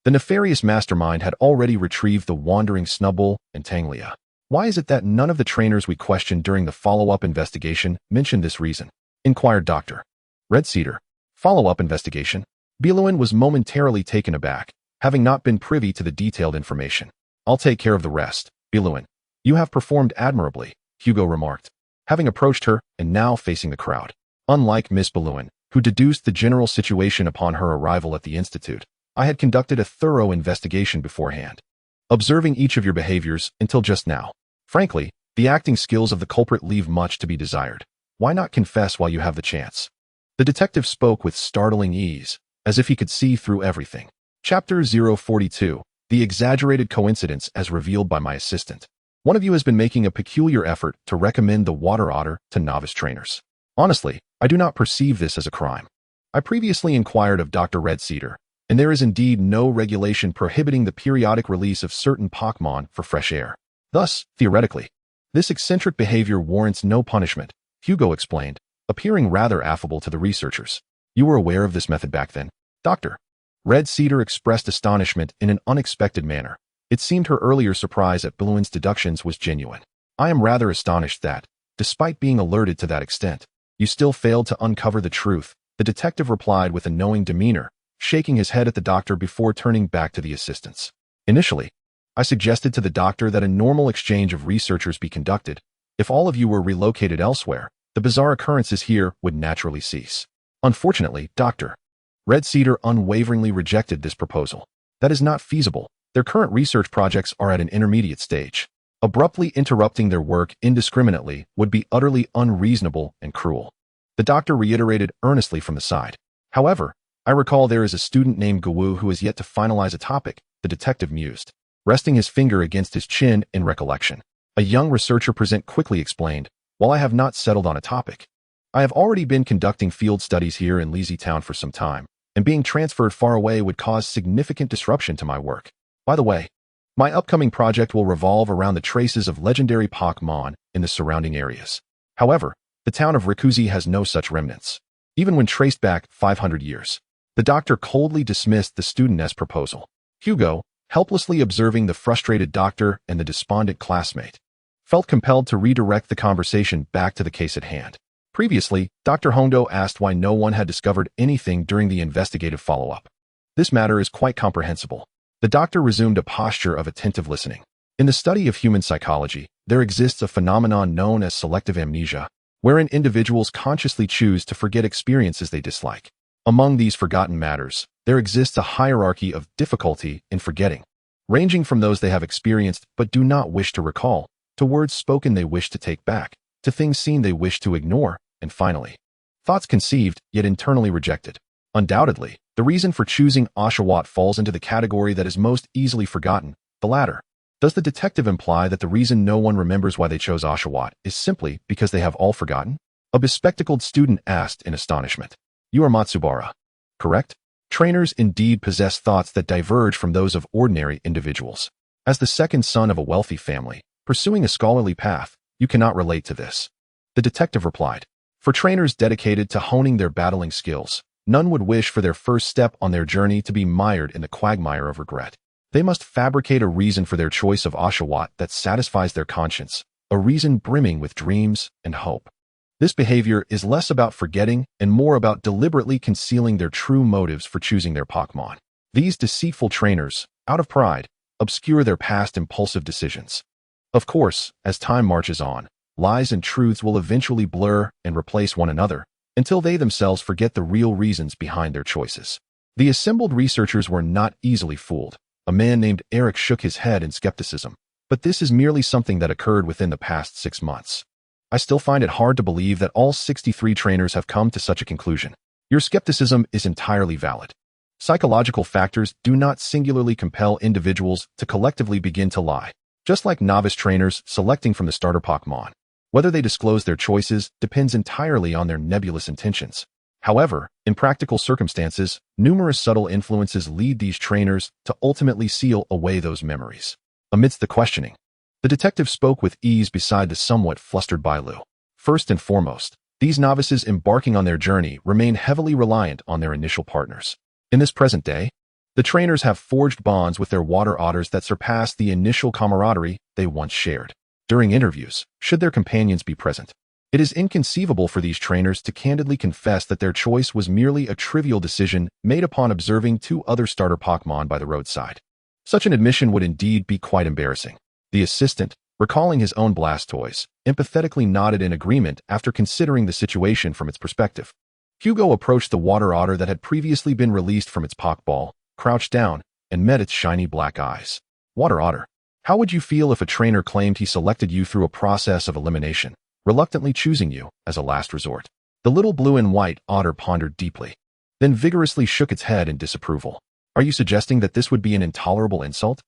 the nefarious mastermind had already retrieved the wandering Snubbull and Tanglia. Why is it that none of the trainers we questioned during the follow-up investigation mentioned this reason?" inquired Dr. Red Cedar. "Follow-up investigation?" Balloon was momentarily taken aback, having not been privy to the detailed information. "I'll take care of the rest, Balloon. You have performed admirably," Hugo remarked, having approached her and now facing the crowd. Unlike Miss Balloon, who deduced the general situation upon her arrival at the Institute, I had conducted a thorough investigation beforehand, observing each of your behaviors until just now. Frankly, the acting skills of the culprit leave much to be desired. Why not confess while you have the chance?" The detective spoke with startling ease, as if he could see through everything. Chapter 042, The Exaggerated Coincidence as Revealed by My Assistant. "One of you has been making a peculiar effort to recommend the water otter to novice trainers. Honestly, I do not perceive this as a crime. I previously inquired of Dr. Red Cedar, and there is indeed no regulation prohibiting the periodic release of certain Pokémon for fresh air. Thus, theoretically, this eccentric behavior warrants no punishment," Hugo explained, appearing rather affable to the researchers. "You were aware of this method back then?" Dr. Red Cedar expressed astonishment in an unexpected manner. It seemed her earlier surprise at Balloon's deductions was genuine. "I am rather astonished that, despite being alerted to that extent, you still failed to uncover the truth," the detective replied with a knowing demeanor, shaking his head at the doctor before turning back to the assistants. "Initially, I suggested to the doctor that a normal exchange of researchers be conducted. If all of you were relocated elsewhere, the bizarre occurrences here would naturally cease. Unfortunately, Dr. Red Cedar unwaveringly rejected this proposal. That is not feasible. Their current research projects are at an intermediate stage. Abruptly interrupting their work indiscriminately would be utterly unreasonable and cruel." The doctor reiterated earnestly from the side. "However, I recall there is a student named Gawu who has yet to finalize a topic," the detective mused, resting his finger against his chin in recollection. A young researcher present quickly explained, "While I have not settled on a topic, I have already been conducting field studies here in Lazy Town for some time, and being transferred far away would cause significant disruption to my work. By the way, my upcoming project will revolve around the traces of legendary Pokémon in the surrounding areas. However, the town of Rikuzi has no such remnants, even when traced back 500 years. The doctor coldly dismissed the studentess proposal. Hugo, helplessly observing the frustrated doctor and the despondent classmate, felt compelled to redirect the conversation back to the case at hand. Previously, Dr. Hondo asked why no one had discovered anything during the investigative follow-up. "This matter is quite comprehensible." The doctor resumed a posture of attentive listening. "In the study of human psychology, there exists a phenomenon known as selective amnesia, wherein individuals consciously choose to forget experiences they dislike. Among these forgotten matters, there exists a hierarchy of difficulty in forgetting, ranging from those they have experienced but do not wish to recall, to words spoken they wish to take back, to things seen they wish to ignore, and finally, thoughts conceived yet internally rejected. Undoubtedly, the reason for choosing Oshawott falls into the category that is most easily forgotten, the latter. Does the detective imply that the reason no one remembers why they chose Oshawott is simply because they have all forgotten? A bespectacled student asked in astonishment. You are Matsubara, correct? Trainers indeed possess thoughts that diverge from those of ordinary individuals. As the second son of a wealthy family, pursuing a scholarly path, you cannot relate to this. The detective replied. For trainers dedicated to honing their battling skills, none would wish for their first step on their journey to be mired in the quagmire of regret. They must fabricate a reason for their choice of Oshawott that satisfies their conscience, a reason brimming with dreams and hope. This behavior is less about forgetting and more about deliberately concealing their true motives for choosing their Pokémon. These deceitful trainers, out of pride, obscure their past impulsive decisions. Of course, as time marches on, lies and truths will eventually blur and replace one another, until they themselves forget the real reasons behind their choices. The assembled researchers were not easily fooled. A man named Eric shook his head in skepticism, but this is merely something that occurred within the past 6 months. I still find it hard to believe that all 63 trainers have come to such a conclusion. Your skepticism is entirely valid. Psychological factors do not singularly compel individuals to collectively begin to lie, just like novice trainers selecting from the starter Pokémon. Whether they disclose their choices depends entirely on their nebulous intentions. However, in practical circumstances, numerous subtle influences lead these trainers to ultimately seal away those memories. Amidst the questioning, the detective spoke with ease beside the somewhat flustered Bailu. First and foremost, these novices embarking on their journey remain heavily reliant on their initial partners. In this present day, the trainers have forged bonds with their water otters that surpass the initial camaraderie they once shared. During interviews, should their companions be present, it is inconceivable for these trainers to candidly confess that their choice was merely a trivial decision made upon observing 2 other starter Pokémon by the roadside. Such an admission would indeed be quite embarrassing. The assistant, recalling his own Blastoise, empathetically nodded in agreement after considering the situation from its perspective. Hugo approached the water otter that had previously been released from its Poké Ball, crouched down, and met its shiny black eyes. Water otter, how would you feel if a trainer claimed he selected you through a process of elimination, reluctantly choosing you as a last resort? The little blue and white otter pondered deeply, then vigorously shook its head in disapproval. Are you suggesting that this would be an intolerable insult?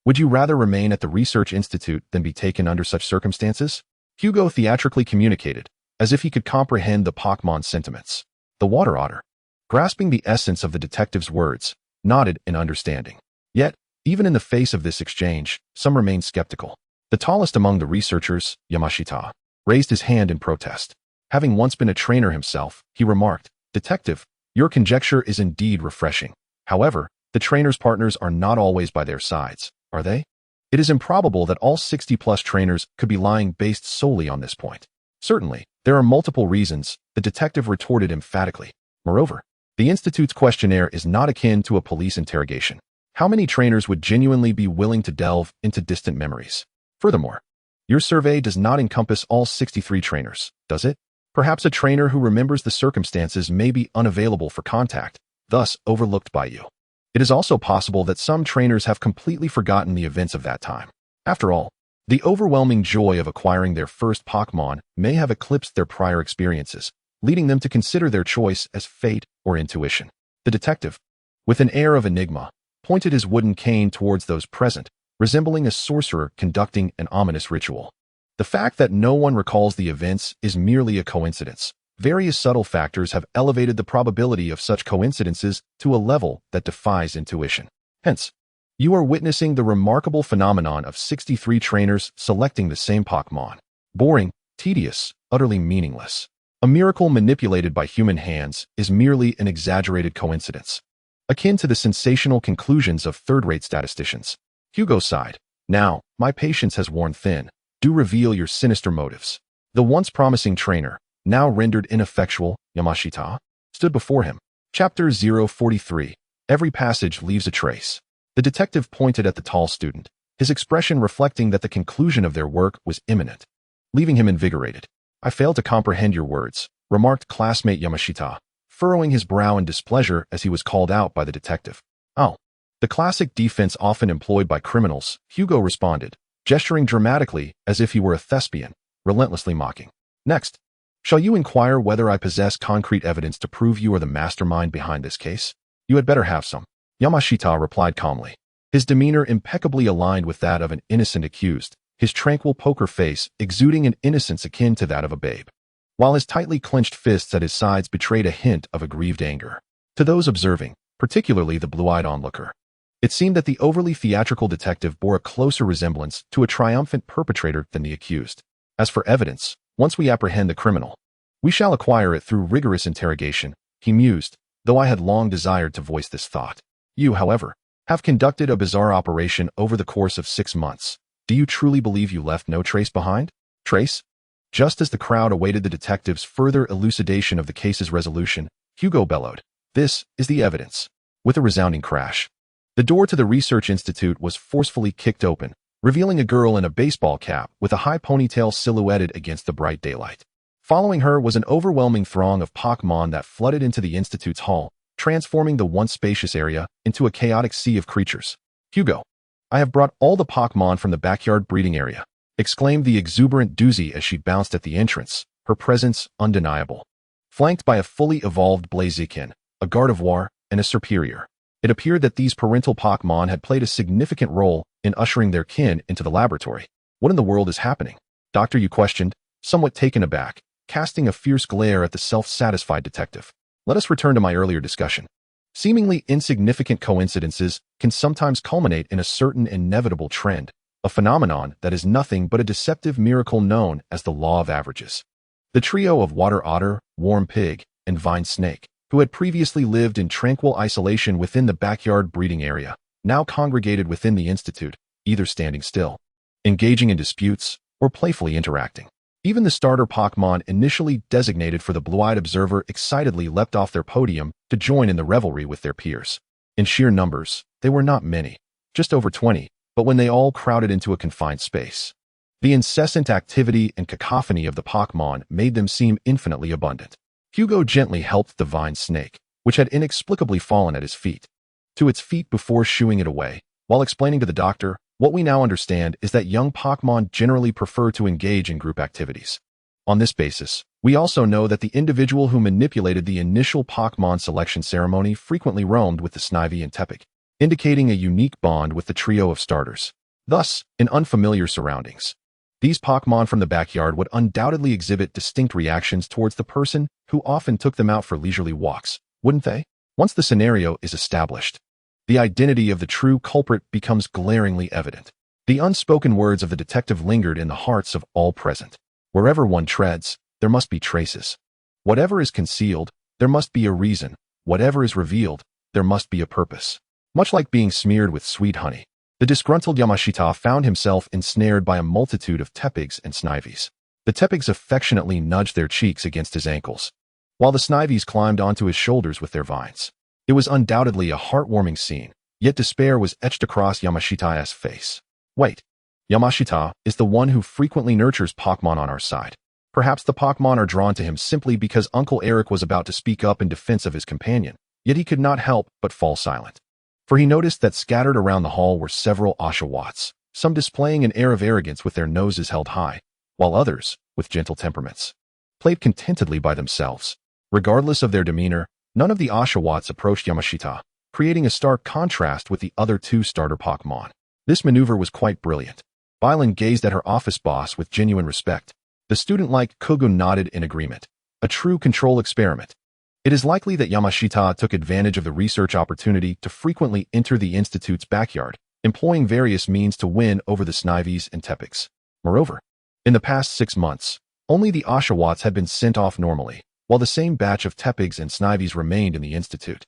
Would you rather remain at the research institute than be taken under such circumstances? Hugo theatrically communicated, as if he could comprehend the Pokémon's sentiments. The water otter, grasping the essence of the detective's words, nodded in understanding. Yet, even in the face of this exchange, some remained skeptical. The tallest among the researchers, Yamashita, raised his hand in protest. Having once been a trainer himself, he remarked, Detective, your conjecture is indeed refreshing. However, the trainer's partners are not always by their sides, are they? It is improbable that all 60-plus trainers could be lying based solely on this point. Certainly, there are multiple reasons, the detective retorted emphatically. Moreover, the Institute's questionnaire is not akin to a police interrogation. How many trainers would genuinely be willing to delve into distant memories? Furthermore, your survey does not encompass all 63 trainers, does it? Perhaps a trainer who remembers the circumstances may be unavailable for contact, thus overlooked by you. It is also possible that some trainers have completely forgotten the events of that time. After all, the overwhelming joy of acquiring their first Pokémon may have eclipsed their prior experiences, leading them to consider their choice as fate or intuition. The detective, with an air of enigma, pointed his wooden cane towards those present, resembling a sorcerer conducting an ominous ritual. The fact that no one recalls the events is merely a coincidence. Various subtle factors have elevated the probability of such coincidences to a level that defies intuition. Hence, you are witnessing the remarkable phenomenon of 63 trainers selecting the same Pokémon. Boring, tedious, utterly meaningless. A miracle manipulated by human hands is merely an exaggerated coincidence, akin to the sensational conclusions of third-rate statisticians. Hugo sighed. Now, my patience has worn thin. Do reveal your sinister motives. The once promising trainer, now rendered ineffectual, Yamashita, stood before him. Chapter 043. Every passage leaves a trace. The detective pointed at the tall student, his expression reflecting that the conclusion of their work was imminent, leaving him invigorated. I fail to comprehend your words, remarked classmate Yamashita, furrowing his brow in displeasure as he was called out by the detective. "Oh, the classic defense often employed by criminals," Hugo responded, gesturing dramatically as if he were a thespian, relentlessly mocking. "Next, shall you inquire whether I possess concrete evidence to prove you are the mastermind behind this case? You had better have some," Yamashita replied calmly, his demeanor impeccably aligned with that of an innocent accused, his tranquil poker face exuding an innocence akin to that of a babe, while his tightly clenched fists at his sides betrayed a hint of aggrieved anger. To those observing, particularly the blue-eyed onlooker, it seemed that the overly theatrical detective bore a closer resemblance to a triumphant perpetrator than the accused. "As for evidence, once we apprehend the criminal, we shall acquire it through rigorous interrogation," he mused, though I had long desired to voice this thought. "You, however, have conducted a bizarre operation over the course of 6 months. Do you truly believe you left no trace behind?" "Trace?" Just as the crowd awaited the detective's further elucidation of the case's resolution, Hugo bellowed, "This is the evidence." With a resounding crash, the door to the research institute was forcefully kicked open, revealing a girl in a baseball cap with a high ponytail silhouetted against the bright daylight. Following her was an overwhelming throng of Pokémon that flooded into the institute's hall, transforming the once spacious area into a chaotic sea of creatures. "Hugo, I have brought all the Pokémon from the backyard breeding area," exclaimed the exuberant Doozy as she bounced at the entrance, her presence undeniable. Flanked by a fully evolved Blaziken, a Gardevoir, and a Superior, it appeared that these parental Pokémon had played a significant role in ushering their kin into the laboratory. "What in the world is happening, Doctor?" you questioned, somewhat taken aback, casting a fierce glare at the self-satisfied detective. "Let us return to my earlier discussion. Seemingly insignificant coincidences can sometimes culminate in a certain inevitable trend, a phenomenon that is nothing but a deceptive miracle known as the law of averages." The trio of Water Otter, Warm Pig, and Vine Snake, who had previously lived in tranquil isolation within the backyard breeding area, now congregated within the institute, either standing still, engaging in disputes, or playfully interacting. Even the starter Pokémon initially designated for the blue-eyed observer excitedly leapt off their podium to join in the revelry with their peers. In sheer numbers, they were not many, just over 20, but when they all crowded into a confined space, the incessant activity and cacophony of the Pokémon made them seem infinitely abundant. Hugo gently helped the Vine Snake, which had inexplicably fallen at his feet, to its feet before shooing it away, while explaining to the doctor, "What we now understand is that young Pokémon generally prefer to engage in group activities. On this basis, we also know that the individual who manipulated the initial Pokémon selection ceremony frequently roamed with the Snivy and Tepig, indicating a unique bond with the trio of starters. Thus, in unfamiliar surroundings, these Pokémon from the backyard would undoubtedly exhibit distinct reactions towards the person who often took them out for leisurely walks, wouldn't they? Once the scenario is established, the identity of the true culprit becomes glaringly evident. The unspoken words of the detective lingered in the hearts of all present. Wherever one treads, there must be traces. Whatever is concealed, there must be a reason. Whatever is revealed, there must be a purpose. Much like being smeared with sweet honey, the disgruntled Yamashita found himself ensnared by a multitude of Tepigs and Snivies. The Tepigs affectionately nudged their cheeks against his ankles, while the Snivies climbed onto his shoulders with their vines. It was undoubtedly a heartwarming scene, yet despair was etched across Yamashita's face. "Wait, Yamashita is the one who frequently nurtures Pokémon on our side. Perhaps the Pokémon are drawn to him simply because Uncle Eric was about to speak up in defense of his companion, yet he could not help but fall silent. For he noticed that scattered around the hall were several Oshawotts, some displaying an air of arrogance with their noses held high, while others, with gentle temperaments, played contentedly by themselves. Regardless of their demeanor, none of the Oshawotts approached Yamashita, creating a stark contrast with the other two starter Pokémon. This maneuver was quite brilliant. Bylin gazed at her office boss with genuine respect. The student-like Kugun nodded in agreement. A true control experiment. It is likely that Yamashita took advantage of the research opportunity to frequently enter the Institute's backyard, employing various means to win over the Snivies and Tepigs. Moreover, in the past 6 months, only the Oshawotts had been sent off normally, while the same batch of Tepigs and Snivies remained in the Institute,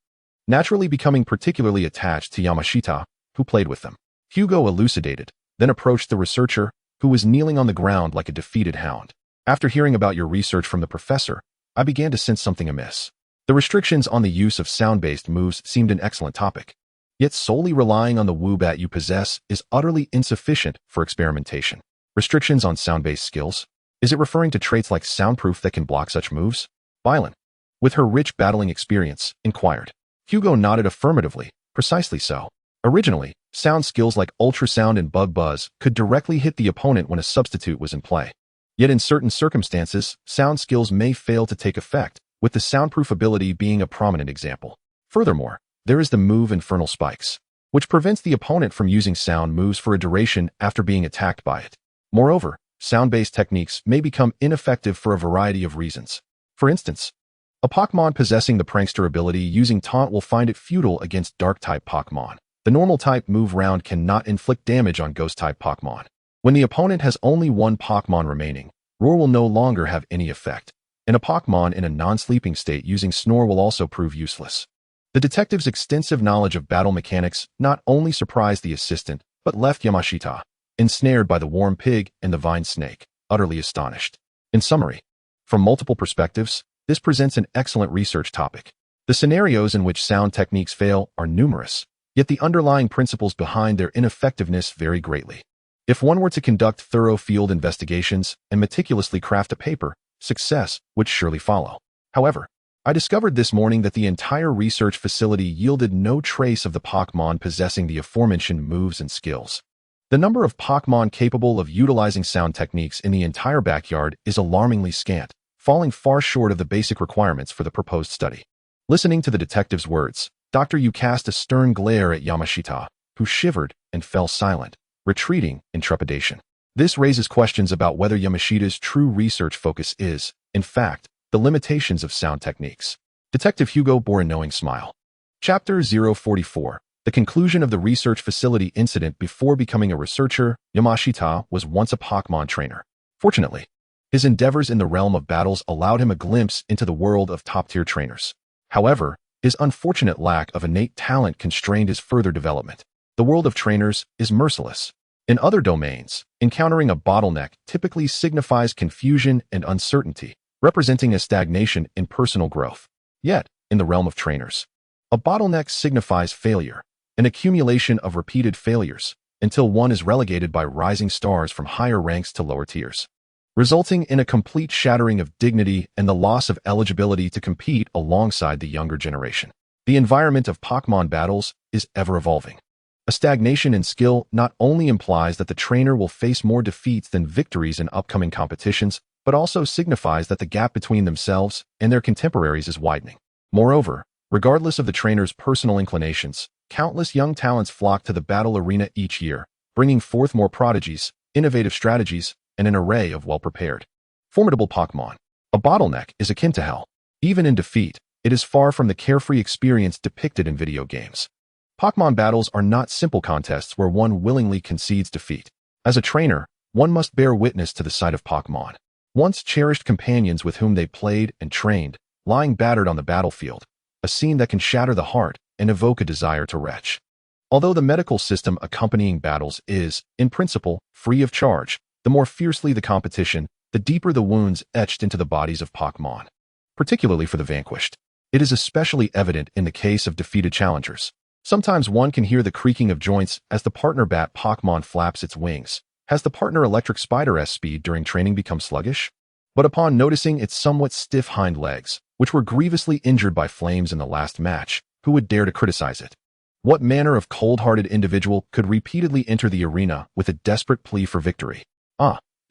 naturally becoming particularly attached to Yamashita, who played with them. Hugo elucidated, then approached the researcher, who was kneeling on the ground like a defeated hound. "After hearing about your research from the professor, I began to sense something amiss. The restrictions on the use of sound-based moves seemed an excellent topic. Yet solely relying on the Woobat you possess is utterly insufficient for experimentation. Restrictions on sound-based skills? Is it referring to traits like soundproof that can block such moves?" "Bylin, with her rich battling experience, inquired. Hugo nodded affirmatively. Precisely so. Originally, sound skills like ultrasound and bug buzz could directly hit the opponent when a substitute was in play. Yet in certain circumstances, sound skills may fail to take effect, with the soundproof ability being a prominent example. Furthermore, there is the move Infernal Spikes, which prevents the opponent from using sound moves for a duration after being attacked by it. Moreover, sound-based techniques may become ineffective for a variety of reasons. For instance, a Pokémon possessing the Prankster ability using Taunt will find it futile against Dark-type Pokémon. The normal-type move round cannot inflict damage on Ghost-type Pokémon. When the opponent has only one Pokémon remaining, Roar will no longer have any effect, and a Pokémon in a non-sleeping state using Snore will also prove useless. The detective's extensive knowledge of battle mechanics not only surprised the assistant, but left Yamashita, ensnared by the warm pig and the vine snake, utterly astonished. In summary, from multiple perspectives, this presents an excellent research topic. The scenarios in which sound techniques fail are numerous, yet the underlying principles behind their ineffectiveness vary greatly. If one were to conduct thorough field investigations and meticulously craft a paper, success would surely follow. However, I discovered this morning that the entire research facility yielded no trace of the Pokémon possessing the aforementioned moves and skills. The number of Pokémon capable of utilizing sound techniques in the entire backyard is alarmingly scant, falling far short of the basic requirements for the proposed study. Listening to the detective's words, Dr. Yu cast a stern glare at Yamashita, who shivered and fell silent, retreating in trepidation. This raises questions about whether Yamashita's true research focus is, in fact, the limitations of sound techniques. Detective Hugo bore a knowing smile. Chapter 044. The conclusion of the research facility incident. Before becoming a researcher, Yamashita was once a Pokémon trainer. Fortunately, his endeavors in the realm of battles allowed him a glimpse into the world of top-tier trainers. However, his unfortunate lack of innate talent constrained his further development. The world of trainers is merciless. In other domains, encountering a bottleneck typically signifies confusion and uncertainty, representing a stagnation in personal growth. Yet, in the realm of trainers, a bottleneck signifies failure, an accumulation of repeated failures, until one is relegated by rising stars from higher ranks to lower tiers, resulting in a complete shattering of dignity and the loss of eligibility to compete alongside the younger generation. The environment of Pokémon battles is ever-evolving. A stagnation in skill not only implies that the trainer will face more defeats than victories in upcoming competitions, but also signifies that the gap between themselves and their contemporaries is widening. Moreover, regardless of the trainer's personal inclinations, countless young talents flock to the battle arena each year, bringing forth more prodigies, innovative strategies, and an array of well-prepared, formidable Pokémon. A bottleneck is akin to hell. Even in defeat, it is far from the carefree experience depicted in video games. Pokémon battles are not simple contests where one willingly concedes defeat. As a trainer, one must bear witness to the sight of Pokémon, once cherished companions with whom they played and trained, lying battered on the battlefield, a scene that can shatter the heart and evoke a desire to retch. Although the medical system accompanying battles is, in principle, free of charge, the more fiercely the competition, the deeper the wounds etched into the bodies of Pokémon. Particularly for the vanquished, it is especially evident in the case of defeated challengers. Sometimes one can hear the creaking of joints as the partner bat Pokémon flaps its wings. Has the partner electric spider speed during training become sluggish? But upon noticing its somewhat stiff hind legs, which were grievously injured by flames in the last match, who would dare to criticize it? What manner of cold-hearted individual could repeatedly enter the arena with a desperate plea for victory?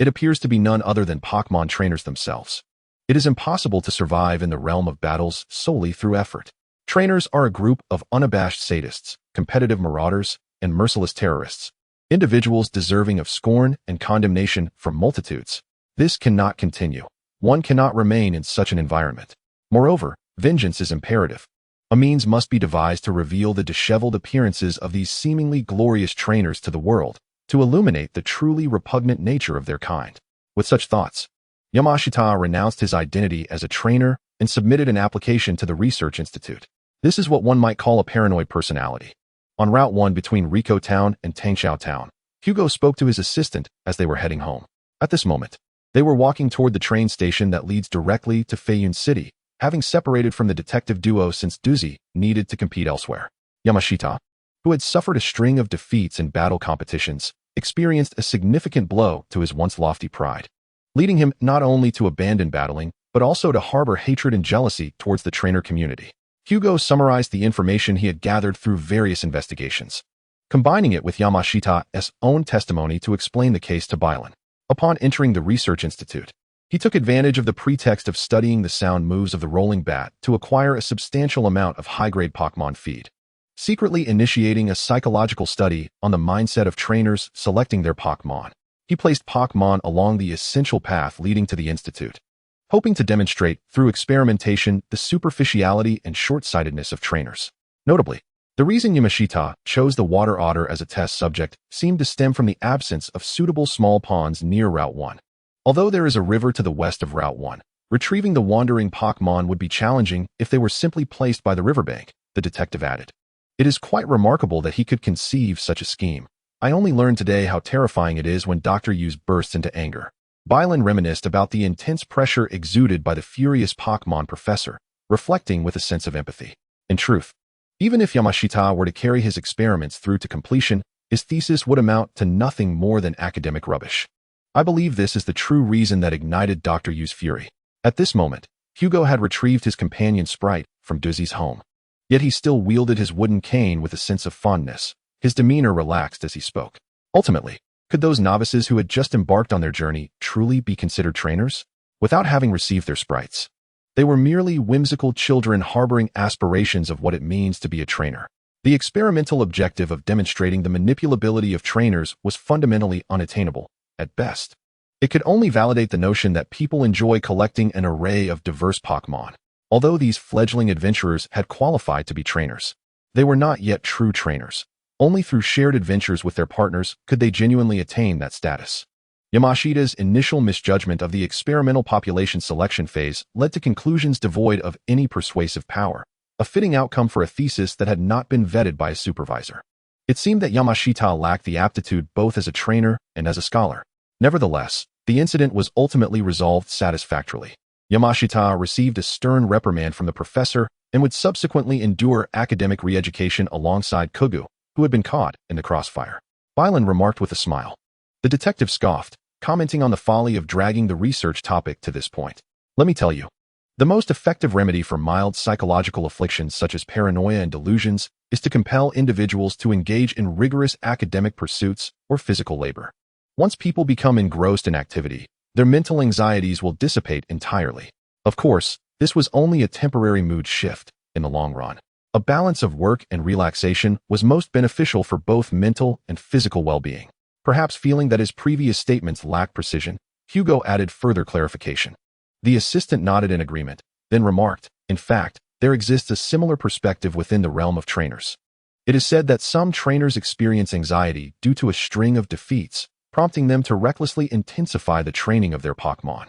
It appears to be none other than Pokémon trainers themselves. It is impossible to survive in the realm of battles solely through effort. Trainers are a group of unabashed sadists, competitive marauders, and merciless terrorists, individuals deserving of scorn and condemnation from multitudes. This cannot continue. One cannot remain in such an environment. Moreover, vengeance is imperative. A means must be devised to reveal the disheveled appearances of these seemingly glorious trainers to the world, to illuminate the truly repugnant nature of their kind. With such thoughts, Yamashita renounced his identity as a trainer and submitted an application to the Research Institute. This is what one might call a paranoid personality. On Route 1 between Rico Town and Tangshao Town, Hugo spoke to his assistant as they were heading home. At this moment, they were walking toward the train station that leads directly to Feiyun City, having separated from the detective duo since Duzi needed to compete elsewhere. Yamashita, who had suffered a string of defeats in battle competitions, experienced a significant blow to his once lofty pride, leading him not only to abandon battling, but also to harbor hatred and jealousy towards the trainer community. Hugo summarized the information he had gathered through various investigations, combining it with Yamashita's own testimony to explain the case to Bylan. Upon entering the research institute, he took advantage of the pretext of studying the sound moves of the rolling bat to acquire a substantial amount of high-grade Pokémon feed, secretly initiating a psychological study on the mindset of trainers selecting their Pokémon. He placed Pokémon along the essential path leading to the institute, hoping to demonstrate through experimentation the superficiality and short-sightedness of trainers. Notably, the reason Yamashita chose the water otter as a test subject seemed to stem from the absence of suitable small ponds near Route 1. Although there is a river to the west of Route 1, retrieving the wandering Pokémon would be challenging if they were simply placed by the riverbank, the detective added. It is quite remarkable that he could conceive such a scheme. I only learned today how terrifying it is when Dr. Hughes bursts into anger. Bylan reminisced about the intense pressure exuded by the furious Pokémon professor, reflecting with a sense of empathy. In truth, even if Yamashita were to carry his experiments through to completion, his thesis would amount to nothing more than academic rubbish. I believe this is the true reason that ignited Dr. Yu's fury. At this moment, Hugo had retrieved his companion Sprite from Duzzy's home. Yet he still wielded his wooden cane with a sense of fondness. His demeanor relaxed as he spoke. Ultimately, could those novices who had just embarked on their journey truly be considered trainers? Without having received their sprites, they were merely whimsical children harboring aspirations of what it means to be a trainer. The experimental objective of demonstrating the manipulability of trainers was fundamentally unattainable. At best, it could only validate the notion that people enjoy collecting an array of diverse Pokémon. Although these fledgling adventurers had qualified to be trainers, they were not yet true trainers. Only through shared adventures with their partners could they genuinely attain that status. Yamashita's initial misjudgment of the experimental population selection phase led to conclusions devoid of any persuasive power, a fitting outcome for a thesis that had not been vetted by a supervisor. It seemed that Yamashita lacked the aptitude both as a trainer and as a scholar. Nevertheless, the incident was ultimately resolved satisfactorily. Yamashita received a stern reprimand from the professor and would subsequently endure academic re-education alongside Kugu, who had been caught in the crossfire. Bylan remarked with a smile. The detective scoffed, commenting on the folly of dragging the research topic to this point. Let me tell you, the most effective remedy for mild psychological afflictions such as paranoia and delusions is to compel individuals to engage in rigorous academic pursuits or physical labor. Once people become engrossed in activity, their mental anxieties will dissipate entirely. Of course, this was only a temporary mood shift. In the long run, a balance of work and relaxation was most beneficial for both mental and physical well-being. Perhaps feeling that his previous statements lacked precision, Hugo added further clarification. The assistant nodded in agreement, then remarked, in fact, there exists a similar perspective within the realm of trainers. It is said that some trainers experience anxiety due to a string of defeats, prompting them to recklessly intensify the training of their Pokémon,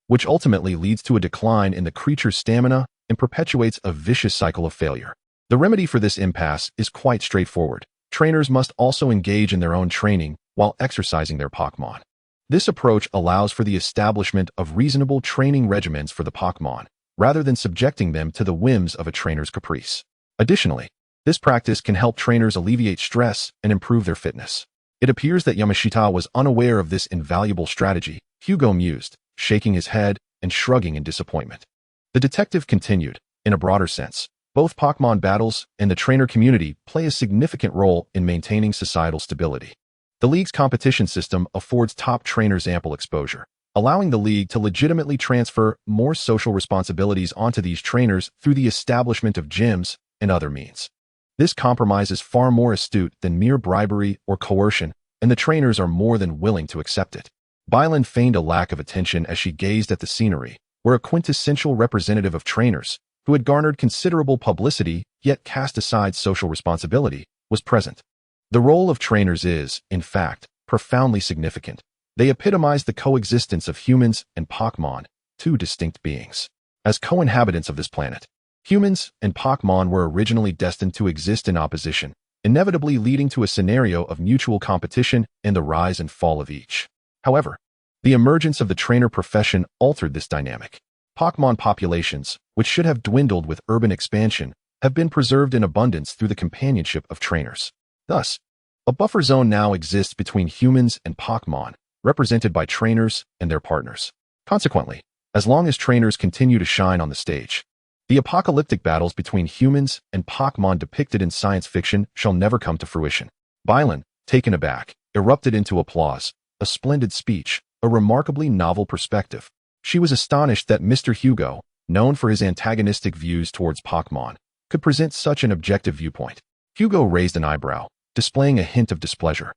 which ultimately leads to a decline in the creature's stamina and perpetuates a vicious cycle of failure. The remedy for this impasse is quite straightforward. Trainers must also engage in their own training while exercising their Pokémon. This approach allows for the establishment of reasonable training regimens for the Pokémon, rather than subjecting them to the whims of a trainer's caprice. Additionally, this practice can help trainers alleviate stress and improve their fitness. It appears that Yamashita was unaware of this invaluable strategy, Hugo mused, shaking his head and shrugging in disappointment. The detective continued, in a broader sense, both Pokémon battles and the trainer community play a significant role in maintaining societal stability. The league's competition system affords top trainers ample exposure, allowing the league to legitimately transfer more social responsibilities onto these trainers through the establishment of gyms and other means. This compromise is far more astute than mere bribery or coercion, and the trainers are more than willing to accept it. Bylan feigned a lack of attention as she gazed at the scenery, where a quintessential representative of trainers, who had garnered considerable publicity yet cast aside social responsibility, was present. The role of trainers is, in fact, profoundly significant. They epitomize the coexistence of humans and Pokémon, two distinct beings. As co-inhabitants of this planet, humans and Pokémon were originally destined to exist in opposition, inevitably leading to a scenario of mutual competition and the rise and fall of each. However, the emergence of the trainer profession altered this dynamic. Pokémon populations, which should have dwindled with urban expansion, have been preserved in abundance through the companionship of trainers. Thus, a buffer zone now exists between humans and Pokémon, represented by trainers and their partners. Consequently, as long as trainers continue to shine on the stage. The apocalyptic battles between humans and Pokémon depicted in science fiction shall never come to fruition. Bylan, taken aback, erupted into applause. A splendid speech, a remarkably novel perspective. She was astonished that Mr. Hugo, known for his antagonistic views towards Pokémon, could present such an objective viewpoint. Hugo raised an eyebrow, displaying a hint of displeasure,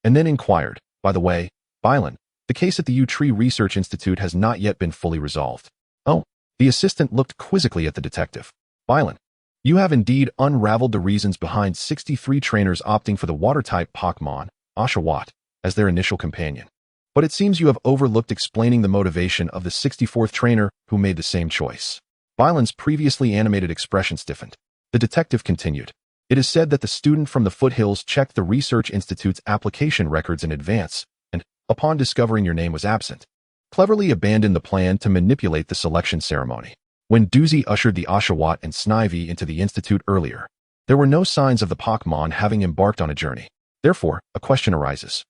and then inquired, "By the way, Bylan, the case at the U-Tree Research Institute has not yet been fully resolved." "Oh." The assistant looked quizzically at the detective. "Bylan, you have indeed unraveled the reasons behind 63 trainers opting for the water-type Pokémon, Oshawott, as their initial companion. But it seems you have overlooked explaining the motivation of the 64th trainer who made the same choice." Bylan's previously animated expression stiffened. The detective continued. "It is said that the student from the foothills checked the Research Institute's application records in advance, and, upon discovering your name was absent, cleverly abandoned the plan to manipulate the selection ceremony. When Doozy ushered the Oshawott and Snivy into the Institute earlier, there were no signs of the Pokémon having embarked on a journey. Therefore, a question arises."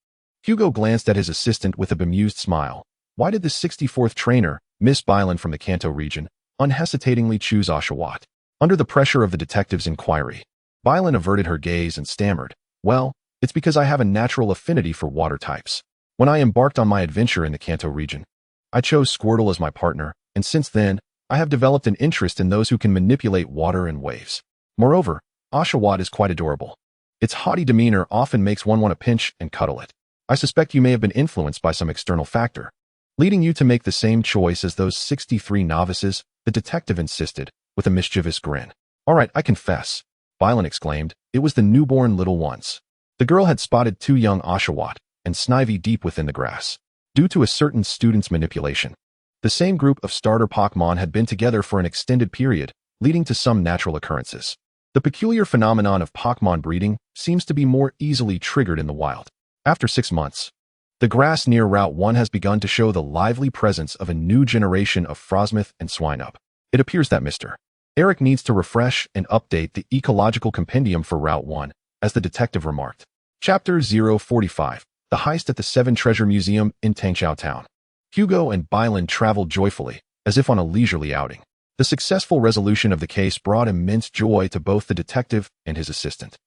Hugo glanced at his assistant with a bemused smile. Why did the 64th trainer, Miss Bylan from the Kanto region, unhesitatingly choose Oshawott? Under the pressure of the detective's inquiry, Bylan averted her gaze and stammered, "Well, it's because I have a natural affinity for water types. When I embarked on my adventure in the Kanto region, I chose Squirtle as my partner, and since then, I have developed an interest in those who can manipulate water and waves. Moreover, Oshawott is quite adorable. Its haughty demeanor often makes one want to pinch and cuddle it. I suspect you may have been influenced by some external factor, leading you to make the same choice as those 63 novices," the detective insisted, with a mischievous grin. "All right, I confess," Bylan exclaimed. "It was the newborn little ones." The girl had spotted 2 young Oshawott and Snivy deep within the grass. Due to a certain student's manipulation, the same group of starter Pokémon had been together for an extended period, leading to some natural occurrences. The peculiar phenomenon of Pokémon breeding seems to be more easily triggered in the wild. After 6 months, the grass near Route 1 has begun to show the lively presence of a new generation of Frosmoth and Swinub. It appears that Mr. Eric needs to refresh and update the ecological compendium for Route 1, as the detective remarked. Chapter 045, The Heist at the Seven Treasure Museum in Tangqiao Town. Hugo and Bylan traveled joyfully, as if on a leisurely outing. The successful resolution of the case brought immense joy to both the detective and his assistant,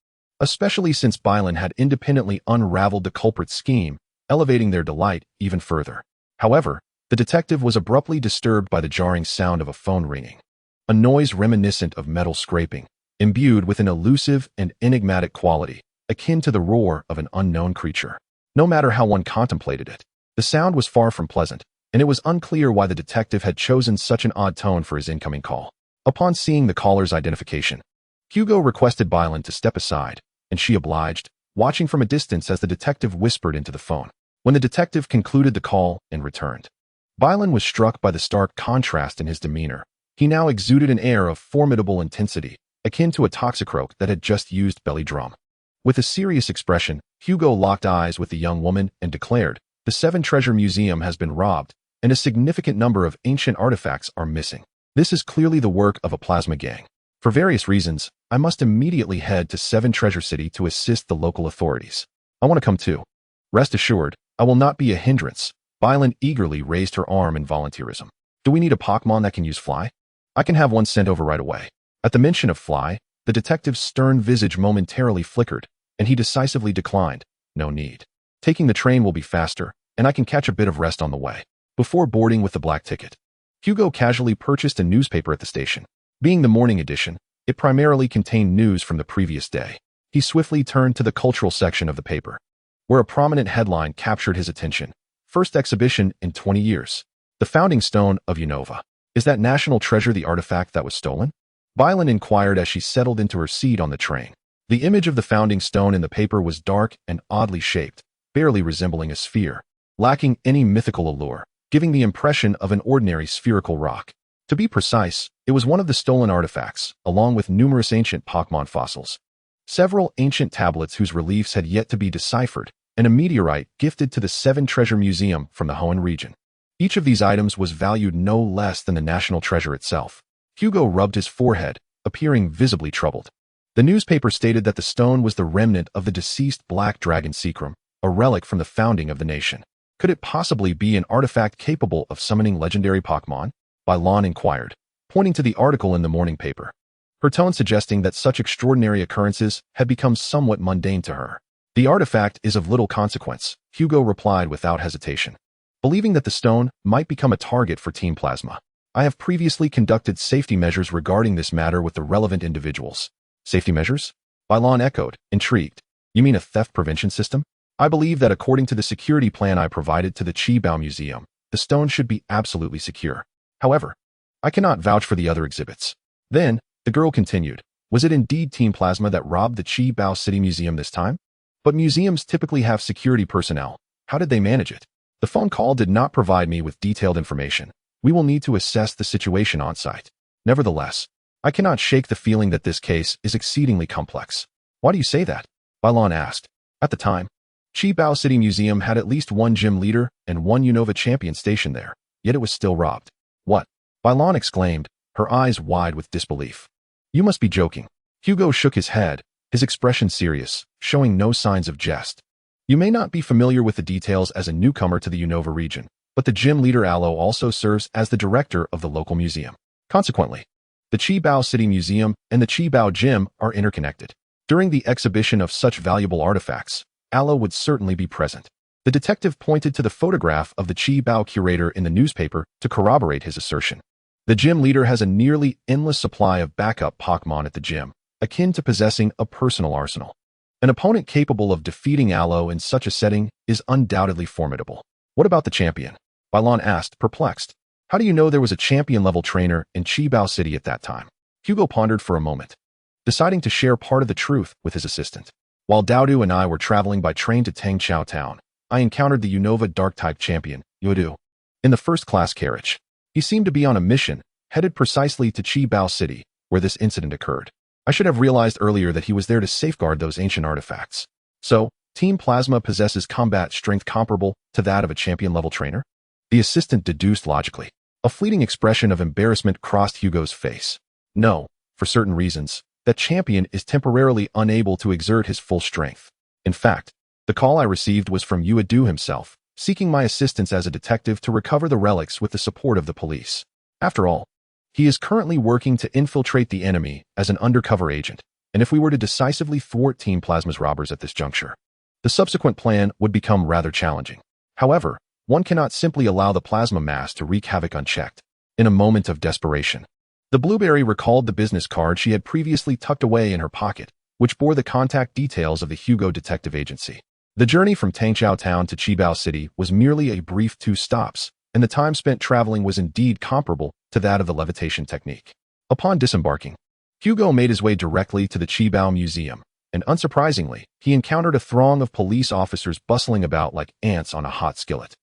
especially since Bylan had independently unraveled the culprit's scheme, elevating their delight even further. However, the detective was abruptly disturbed by the jarring sound of a phone ringing, a noise reminiscent of metal scraping, imbued with an elusive and enigmatic quality, akin to the roar of an unknown creature. No matter how one contemplated it, the sound was far from pleasant, and it was unclear why the detective had chosen such an odd tone for his incoming call. Upon seeing the caller's identification, Hugo requested Bylan to step aside, and she obliged, watching from a distance as the detective whispered into the phone. When the detective concluded the call and returned, Bylan was struck by the stark contrast in his demeanor. He now exuded an air of formidable intensity, akin to a toxicroak that had just used belly drum. With a serious expression, Hugo locked eyes with the young woman and declared, "The Seven Treasure Museum has been robbed, and a significant number of ancient artifacts are missing. This is clearly the work of a plasma gang. For various reasons, I must immediately head to Seven Treasure City to assist the local authorities. I want to come too. Rest assured, I will not be a hindrance." Bylan eagerly raised her arm in volunteerism. "Do we need a Pokémon that can use Fly? I can have one sent over right away." At the mention of Fly, the detective's stern visage momentarily flickered, and he decisively declined. "No need. Taking the train will be faster, and I can catch a bit of rest on the way." Before boarding with the black ticket, Hugo casually purchased a newspaper at the station. Being the morning edition, it primarily contained news from the previous day. He swiftly turned to the cultural section of the paper, where a prominent headline captured his attention. "First exhibition in 20 years. The founding stone of Unova. Is that national treasure the artifact that was stolen?" Bylan inquired as she settled into her seat on the train. The image of the founding stone in the paper was dark and oddly shaped, barely resembling a sphere, lacking any mythical allure, giving the impression of an ordinary spherical rock. To be precise, it was one of the stolen artifacts, along with numerous ancient Pokémon fossils, several ancient tablets whose reliefs had yet to be deciphered, and a meteorite gifted to the Seven Treasure Museum from the Hoenn region. Each of these items was valued no less than the national treasure itself. Hugo rubbed his forehead, appearing visibly troubled. The newspaper stated that the stone was the remnant of the deceased Black Dragon Seacrum, a relic from the founding of the nation. Could it possibly be an artifact capable of summoning legendary Pokémon? Bailon inquired, pointing to the article in the morning paper, her tone suggesting that such extraordinary occurrences had become somewhat mundane to her. The artifact is of little consequence, Hugo replied without hesitation, believing that the stone might become a target for Team Plasma. I have previously conducted safety measures regarding this matter with the relevant individuals. Safety measures? Bailon echoed, intrigued. You mean a theft prevention system? I believe that according to the security plan I provided to the Qibao Museum, the stone should be absolutely secure. However, I cannot vouch for the other exhibits. Then, the girl continued, was it indeed Team Plasma that robbed the Qibao City Museum this time? But museums typically have security personnel. How did they manage it? The phone call did not provide me with detailed information. We will need to assess the situation on site. Nevertheless, I cannot shake the feeling that this case is exceedingly complex. Why do you say that? Bailon asked. At the time, Qibao City Museum had at least one gym leader and one Unova champion stationed there, yet it was still robbed. What? Bailon exclaimed, her eyes wide with disbelief. You must be joking. Hugo shook his head, his expression serious, showing no signs of jest. You may not be familiar with the details as a newcomer to the Unova region, but the gym leader Aloe also serves as the director of the local museum. Consequently, the Qibao City Museum and the Qibao Gym are interconnected. During the exhibition of such valuable artifacts, Aloe would certainly be present. The detective pointed to the photograph of the Qibao curator in the newspaper to corroborate his assertion. The gym leader has a nearly endless supply of backup Pokémon at the gym, akin to possessing a personal arsenal. An opponent capable of defeating Aloe in such a setting is undoubtedly formidable. What about the champion? Bailon asked, perplexed. How do you know there was a champion-level trainer in Qibao City at that time? Hugo pondered for a moment, deciding to share part of the truth with his assistant. While Daodu and I were traveling by train to Tangqiao Town, I encountered the Unova Dark-type champion, Yodu, in the first-class carriage. He seemed to be on a mission, headed precisely to Qibao City, where this incident occurred. I should have realized earlier that he was there to safeguard those ancient artifacts. So, Team Plasma possesses combat strength comparable to that of a champion-level trainer? The assistant deduced logically. A fleeting expression of embarrassment crossed Hugo's face. No, for certain reasons, that champion is temporarily unable to exert his full strength. In fact, the call I received was from Yuadu himself, seeking my assistance as a detective to recover the relics with the support of the police. After all, he is currently working to infiltrate the enemy as an undercover agent, and if we were to decisively thwart Team Plasma's robbers at this juncture, the subsequent plan would become rather challenging. However, one cannot simply allow the plasma mass to wreak havoc unchecked. In a moment of desperation, the blueberry recalled the business card she had previously tucked away in her pocket, which bore the contact details of the Hugo Detective Agency. The journey from Tangqiao Town to Qibao City was merely a brief 2 stops, and the time spent traveling was indeed comparable to that of the levitation technique. Upon disembarking, Hugo made his way directly to the Qibao Museum, and unsurprisingly, he encountered a throng of police officers bustling about like ants on a hot skillet.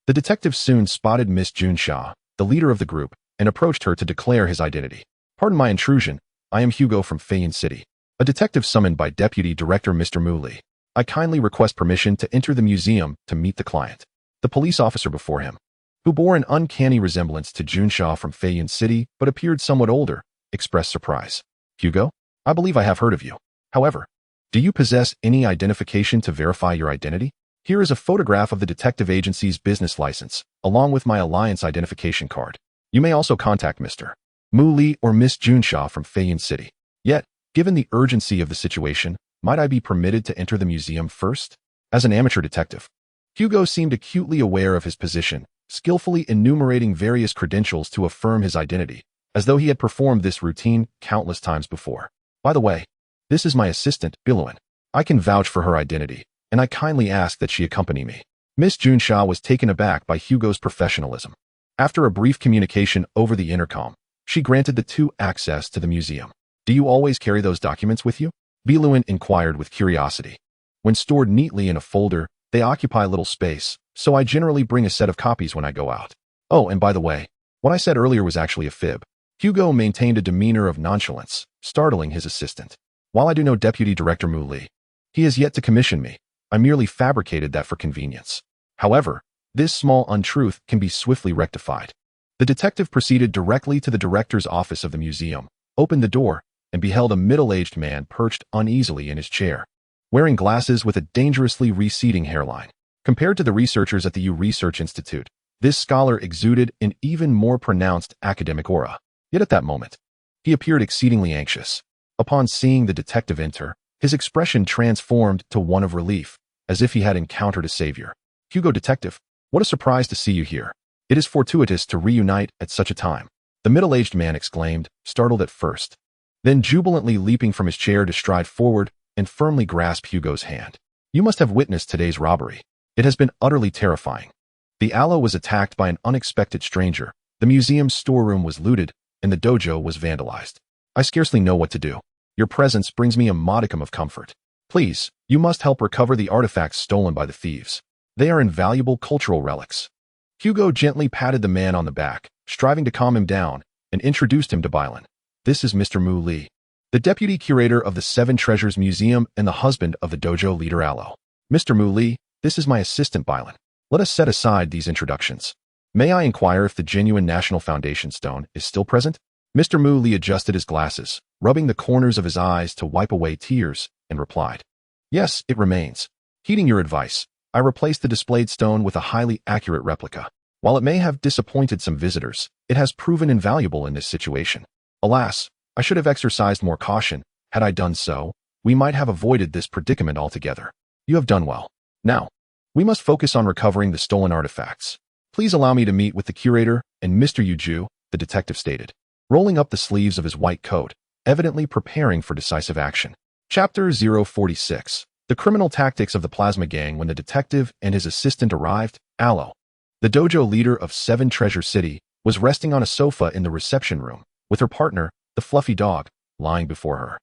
The detective soon spotted Miss Junsha, the leader of the group, and approached her to declare his identity. Pardon my intrusion, I am Hugo from Feiyan City, a detective summoned by Deputy Director Mr. Mu Li. I kindly request permission to enter the museum to meet the client. The police officer before him, who bore an uncanny resemblance to Junsha from Feiyan City but appeared somewhat older, expressed surprise. Hugo, I believe I have heard of you. However, do you possess any identification to verify your identity? Here is a photograph of the detective agency's business license, along with my alliance identification card. You may also contact Mr. Mu Li or Miss Junsha from Feiyan City. Yet, given the urgency of the situation, might I be permitted to enter the museum first? As an amateur detective, Hugo seemed acutely aware of his position, skillfully enumerating various credentials to affirm his identity, as though he had performed this routine countless times before. By the way, this is my assistant, Biluan. I can vouch for her identity, and I kindly ask that she accompany me. Miss Junsha was taken aback by Hugo's professionalism. After a brief communication over the intercom, she granted the two access to the museum. Do you always carry those documents with you? Biluan inquired with curiosity. When stored neatly in a folder, they occupy little space, so I generally bring a set of copies when I go out. Oh, and by the way, what I said earlier was actually a fib. Hugo maintained a demeanor of nonchalance, startling his assistant. While I do know Deputy Director Mu Li, he has yet to commission me. I merely fabricated that for convenience. However, this small untruth can be swiftly rectified. The detective proceeded directly to the director's office of the museum, opened the door, and beheld a middle-aged man perched uneasily in his chair, wearing glasses with a dangerously receding hairline. Compared to the researchers at the U Research Institute, this scholar exuded an even more pronounced academic aura. Yet at that moment, he appeared exceedingly anxious. Upon seeing the detective enter, his expression transformed to one of relief, as if he had encountered a savior. "Hugo, detective, what a surprise to see you here. It is fortuitous to reunite at such a time," the middle-aged man exclaimed, startled at first, then jubilantly leaping from his chair to stride forward and firmly grasp Hugo's hand. "You must have witnessed today's robbery. It has been utterly terrifying. The aloe was attacked by an unexpected stranger, the museum's storeroom was looted, and the dojo was vandalized. I scarcely know what to do. Your presence brings me a modicum of comfort. Please, you must help recover the artifacts stolen by the thieves. They are invaluable cultural relics." Hugo gently patted the man on the back, striving to calm him down, and introduced him to Bylan. "This is Mr. Mu Li, the deputy curator of the Seven Treasures Museum and the husband of the dojo leader Aloe. Mr. Mu Li, this is my assistant Bylan. Let us set aside these introductions. May I inquire if the genuine National Foundation stone is still present?" Mr. Mu Li adjusted his glasses, rubbing the corners of his eyes to wipe away tears, and replied, "Yes, it remains. Heeding your advice, I replaced the displayed stone with a highly accurate replica. While it may have disappointed some visitors, it has proven invaluable in this situation. Alas, I should have exercised more caution. Had I done so, we might have avoided this predicament altogether. You have done well. Now, we must focus on recovering the stolen artifacts. Please allow me to meet with the curator and Mr. Yuju," the detective stated, rolling up the sleeves of his white coat, evidently preparing for decisive action. Chapter 046. The criminal tactics of the Plasma Gang. When the detective and his assistant arrived, Aloe, the dojo leader of Seven Treasure City, was resting on a sofa in the reception room, with her partner, the fluffy dog, lying before her.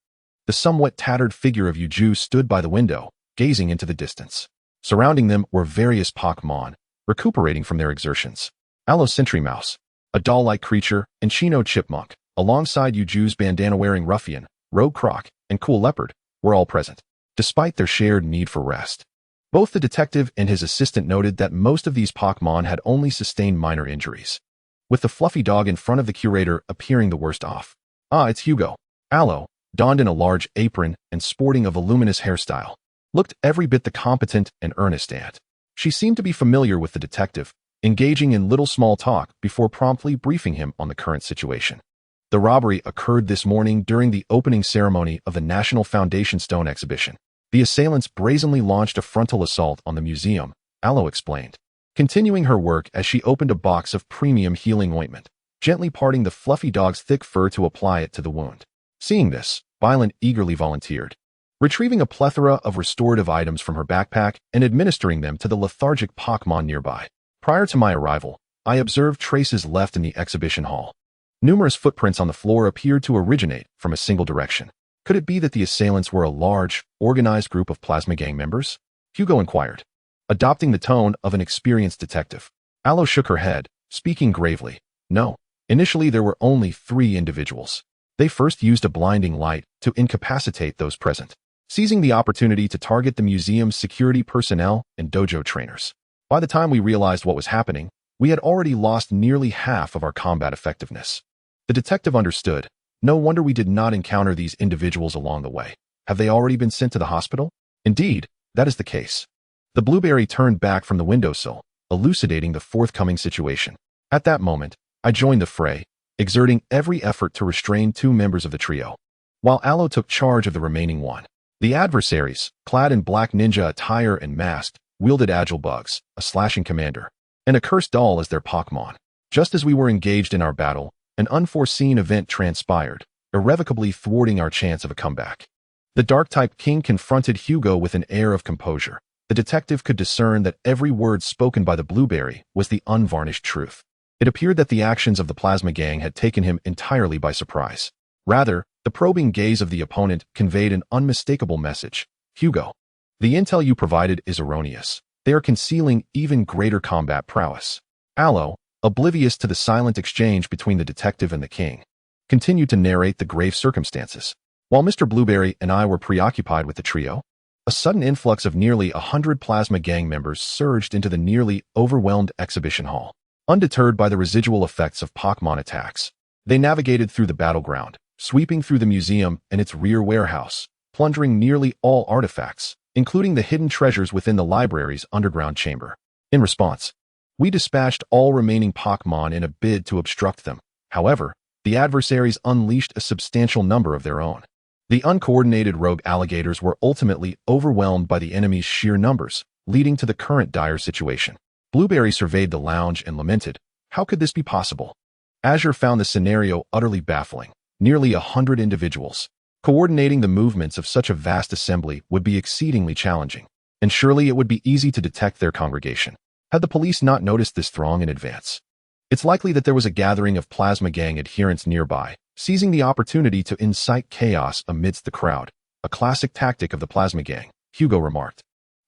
The somewhat tattered figure of Yuju stood by the window, gazing into the distance. Surrounding them were various Pokémon, recuperating from their exertions. Aloe Sentry Mouse, a doll-like creature, and Chino Chipmunk, alongside Yuju's bandana-wearing ruffian, Rogue Croc, and Cool Leopard, were all present. Despite their shared need for rest, both the detective and his assistant noted that most of these Pokémon had only sustained minor injuries, with the fluffy dog in front of the curator appearing the worst off. "Ah, it's Hugo." Aloe, donned in a large apron and sporting a voluminous hairstyle, looked every bit the competent and earnest aunt. She seemed to be familiar with the detective, engaging in little small talk before promptly briefing him on the current situation. "The robbery occurred this morning during the opening ceremony of the National Foundation Stone exhibition. The assailants brazenly launched a frontal assault on the museum," Aloe explained, continuing her work as she opened a box of premium healing ointment, gently parting the fluffy dog's thick fur to apply it to the wound. Seeing this, Bylan eagerly volunteered, retrieving a plethora of restorative items from her backpack and administering them to the lethargic Pokémon nearby. "Prior to my arrival, I observed traces left in the exhibition hall. Numerous footprints on the floor appeared to originate from a single direction. Could it be that the assailants were a large, organized group of Plasma Gang members?" Hugo inquired, adopting the tone of an experienced detective. Aloe shook her head, speaking gravely. "No. Initially there were only 3 individuals. They first used a blinding light to incapacitate those present, seizing the opportunity to target the museum's security personnel and dojo trainers. By the time we realized what was happening, we had already lost nearly half of our combat effectiveness." The detective understood. "No wonder we did not encounter these individuals along the way. Have they already been sent to the hospital?" "Indeed, that is the case." The blueberry turned back from the windowsill, elucidating the forthcoming situation. At that moment, I joined the fray, exerting every effort to restrain 2 members of the trio, while Aloe took charge of the remaining one. The adversaries, clad in black ninja attire and masked, wielded agile bugs, a slashing commander, and a cursed doll as their Pokémon. Just as we were engaged in our battle, an unforeseen event transpired, irrevocably thwarting our chance of a comeback. The Dark-type king confronted Hugo with an air of composure. The detective could discern that every word spoken by the blueberry was the unvarnished truth. It appeared that the actions of the Plasma Gang had taken him entirely by surprise. Rather, the probing gaze of the opponent conveyed an unmistakable message. "Hugo, the intel you provided is erroneous. They are concealing even greater combat prowess." Aloe, oblivious to the silent exchange between the detective and the king, continued to narrate the grave circumstances. While Mr. Blueberry and I were preoccupied with the trio, a sudden influx of nearly 100 Plasma Gang members surged into the nearly overwhelmed exhibition hall. Undeterred by the residual effects of Pokémon attacks, they navigated through the battleground, sweeping through the museum and its rear warehouse, plundering nearly all artifacts, including the hidden treasures within the library's underground chamber. In response, we dispatched all remaining Pokémon in a bid to obstruct them. However, the adversaries unleashed a substantial number of their own. The uncoordinated rogue alligators were ultimately overwhelmed by the enemy's sheer numbers, leading to the current dire situation. Blueberry surveyed the lounge and lamented, "How could this be possible?" Azure found the scenario utterly baffling. Nearly 100 individuals. Coordinating the movements of such a vast assembly would be exceedingly challenging, and surely it would be easy to detect their congregation. Had the police not noticed this throng in advance? It's likely that there was a gathering of Plasma Gang adherents nearby, seizing the opportunity to incite chaos amidst the crowd, a classic tactic of the Plasma Gang, Hugo remarked,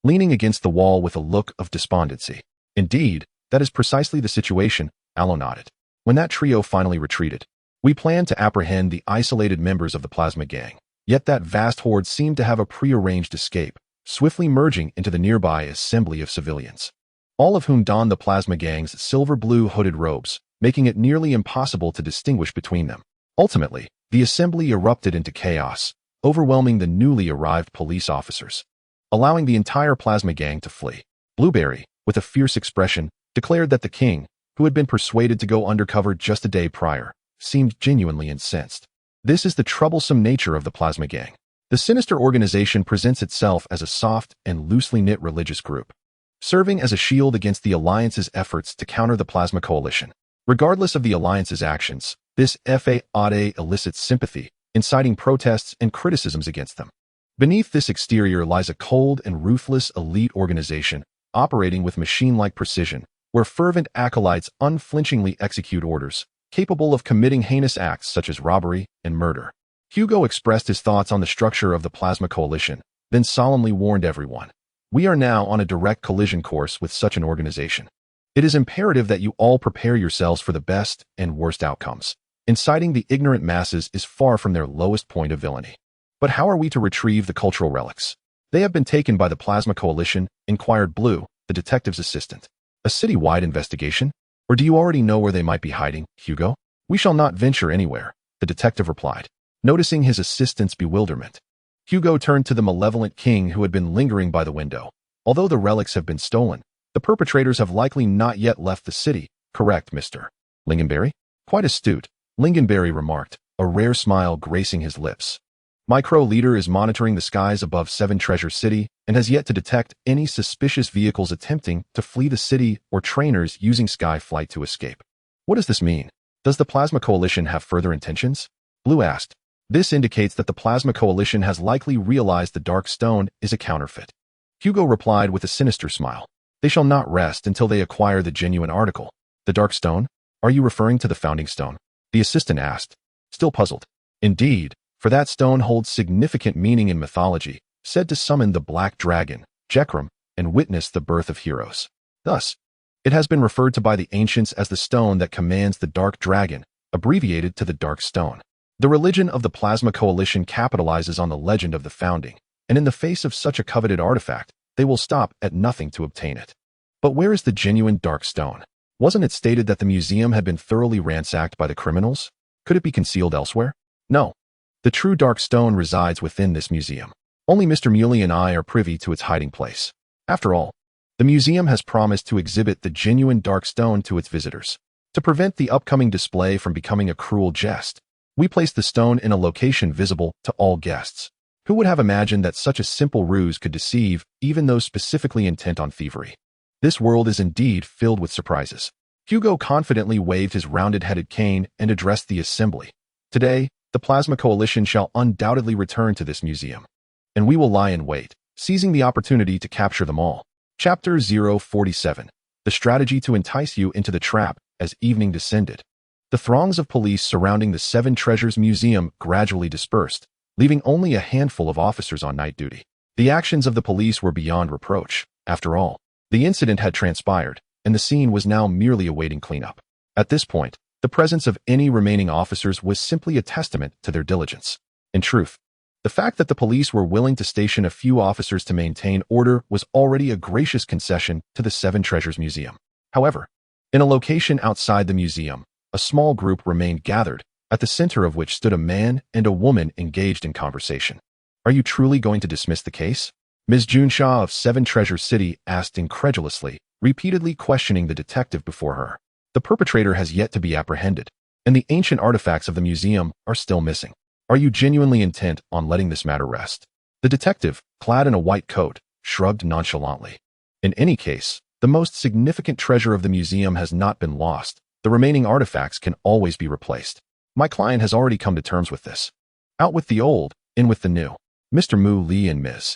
leaning against the wall with a look of despondency. Indeed, that is precisely the situation, Aloe nodded. When that trio finally retreated, we planned to apprehend the isolated members of the Plasma Gang, yet that vast horde seemed to have a prearranged escape, swiftly merging into the nearby assembly of civilians, all of whom donned the Plasma Gang's silver-blue hooded robes, making it nearly impossible to distinguish between them. Ultimately, the assembly erupted into chaos, overwhelming the newly arrived police officers, allowing the entire Plasma Gang to flee. Blueberry, with a fierce expression, declared that the king, who had been persuaded to go undercover just a day prior, seemed genuinely incensed. This is the troublesome nature of the Plasma Gang. The sinister organization presents itself as a soft and loosely knit religious group, serving as a shield against the Alliance's efforts to counter the Plasma Coalition. Regardless of the Alliance's actions, this FAAD elicits sympathy, inciting protests and criticisms against them. Beneath this exterior lies a cold and ruthless elite organization, operating with machine-like precision, where fervent acolytes unflinchingly execute orders, capable of committing heinous acts such as robbery and murder. Hugo expressed his thoughts on the structure of the Plasma Coalition, then solemnly warned everyone, "We are now on a direct collision course with such an organization. It is imperative that you all prepare yourselves for the best and worst outcomes. Inciting the ignorant masses is far from their lowest point of villainy." "But how are we to retrieve the cultural relics? They have been taken by the Plasma Coalition," inquired Blue, the detective's assistant. "A city-wide investigation? Or do you already know where they might be hiding, Hugo?" "We shall not venture anywhere," the detective replied, noticing his assistant's bewilderment. Hugo turned to the malevolent king who had been lingering by the window. "Although the relics have been stolen, the perpetrators have likely not yet left the city, correct, Mr. Lingonberry?" "Quite astute," Lingonberry remarked, a rare smile gracing his lips. "My Crow leader is monitoring the skies above Seven Treasure City and has yet to detect any suspicious vehicles attempting to flee the city or trainers using sky flight to escape." "What does this mean? Does the Plasma Coalition have further intentions?" Blue asked. "This indicates that the Plasma Coalition has likely realized the Dark Stone is a counterfeit." Hugo replied with a sinister smile. "They shall not rest until they acquire the genuine article." "The Dark Stone? Are you referring to the Founding Stone?" the assistant asked, still puzzled. "Indeed, for that stone holds significant meaning in mythology, said to summon the Black Dragon, Jekrom, and witness the birth of heroes. Thus, it has been referred to by the ancients as the stone that commands the Dark Dragon, abbreviated to the Dark Stone. The religion of the Plasma Coalition capitalizes on the legend of the founding, and in the face of such a coveted artifact, they will stop at nothing to obtain it. But where is the genuine Dark Stone? Wasn't it stated that the museum had been thoroughly ransacked by the criminals? Could it be concealed elsewhere? No. The true Dark Stone resides within this museum. Only Mr. Muley and I are privy to its hiding place. After all, the museum has promised to exhibit the genuine Dark Stone to its visitors. To prevent the upcoming display from becoming a cruel jest, we place the stone in a location visible to all guests. Who would have imagined that such a simple ruse could deceive even those specifically intent on thievery? This world is indeed filled with surprises. Hugo confidently waved his rounded-headed cane and addressed the assembly. Today, the Plasma Coalition shall undoubtedly return to this museum, and we will lie in wait, seizing the opportunity to capture them all. Chapter 047. The strategy to entice you into the trap as evening descended. The throngs of police surrounding the Seven Treasures Museum gradually dispersed, leaving only a handful of officers on night duty. The actions of the police were beyond reproach. After all, the incident had transpired, and the scene was now merely awaiting cleanup. At this point, the presence of any remaining officers was simply a testament to their diligence. In truth, the fact that the police were willing to station a few officers to maintain order was already a gracious concession to the Seven Treasures Museum. However, in a location outside the museum, a small group remained gathered, at the center of which stood a man and a woman engaged in conversation. "Are you truly going to dismiss the case?" Ms. Junshaw of Seven Treasures City asked incredulously, repeatedly questioning the detective before her. The perpetrator has yet to be apprehended, and the ancient artifacts of the museum are still missing. Are you genuinely intent on letting this matter rest? The detective, clad in a white coat, shrugged nonchalantly. In any case, the most significant treasure of the museum has not been lost. The remaining artifacts can always be replaced. My client has already come to terms with this. Out with the old, in with the new. Mr. Mu Li and Ms.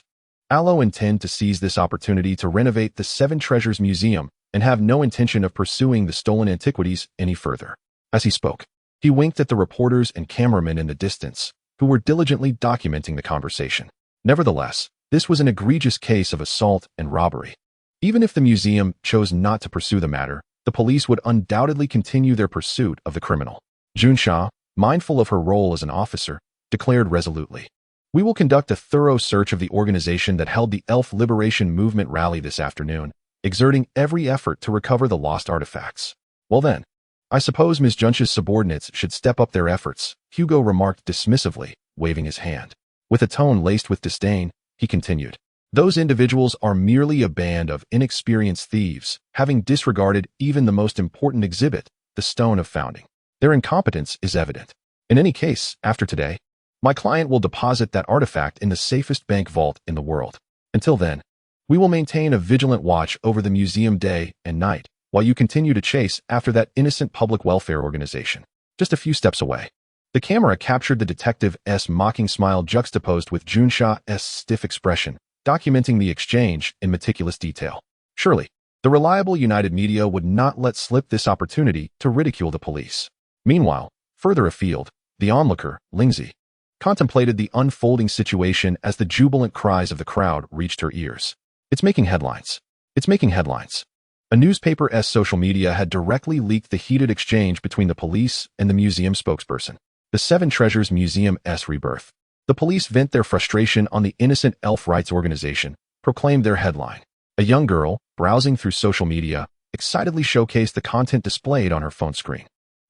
Allo intend to seize this opportunity to renovate the Seven Treasures Museum and have no intention of pursuing the stolen antiquities any further. As he spoke, he winked at the reporters and cameramen in the distance, who were diligently documenting the conversation. Nevertheless, this was an egregious case of assault and robbery. Even if the museum chose not to pursue the matter, the police would undoubtedly continue their pursuit of the criminal. Junshaw, mindful of her role as an officer, declared resolutely, "We will conduct a thorough search of the organization that held the Elf Liberation Movement rally this afternoon, exerting every effort to recover the lost artifacts." "Well then, I suppose Ms. Junsh's subordinates should step up their efforts," Hugo remarked dismissively, waving his hand. With a tone laced with disdain, he continued, "Those individuals are merely a band of inexperienced thieves, having disregarded even the most important exhibit, the Stone of Founding. Their incompetence is evident. In any case, after today, my client will deposit that artifact in the safest bank vault in the world. Until then, we will maintain a vigilant watch over the museum day and night, while you continue to chase after that innocent public welfare organization, just a few steps away." The camera captured the detective's mocking smile juxtaposed with Junshaw's stiff expression, documenting the exchange in meticulous detail. Surely, the reliable United Media would not let slip this opportunity to ridicule the police. Meanwhile, further afield, the onlooker, Lingzi, contemplated the unfolding situation as the jubilant cries of the crowd reached her ears. "It's making headlines. It's making headlines." A newspaper's social media had directly leaked the heated exchange between the police and the museum spokesperson. The Seven Treasures Museum's rebirth. The police vent their frustration on the innocent elf rights organization, proclaimed their headline. A young girl, browsing through social media, excitedly showcased the content displayed on her phone screen.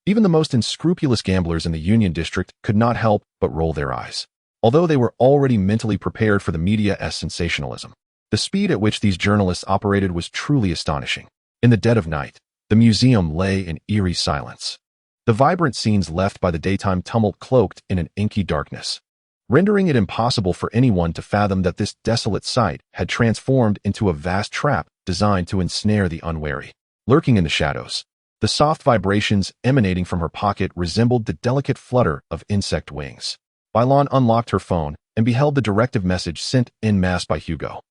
Even the most unscrupulous gamblers in the Union District could not help but roll their eyes, although they were already mentally prepared for the media's sensationalism. The speed at which these journalists operated was truly astonishing. In the dead of night, the museum lay in eerie silence. The vibrant scenes left by the daytime tumult cloaked in an inky darkness, rendering it impossible for anyone to fathom that this desolate site had transformed into a vast trap designed to ensnare the unwary. Lurking in the shadows, the soft vibrations emanating from her pocket resembled the delicate flutter of insect wings. Bailon unlocked her phone and beheld the directive message sent en masse by Hugo.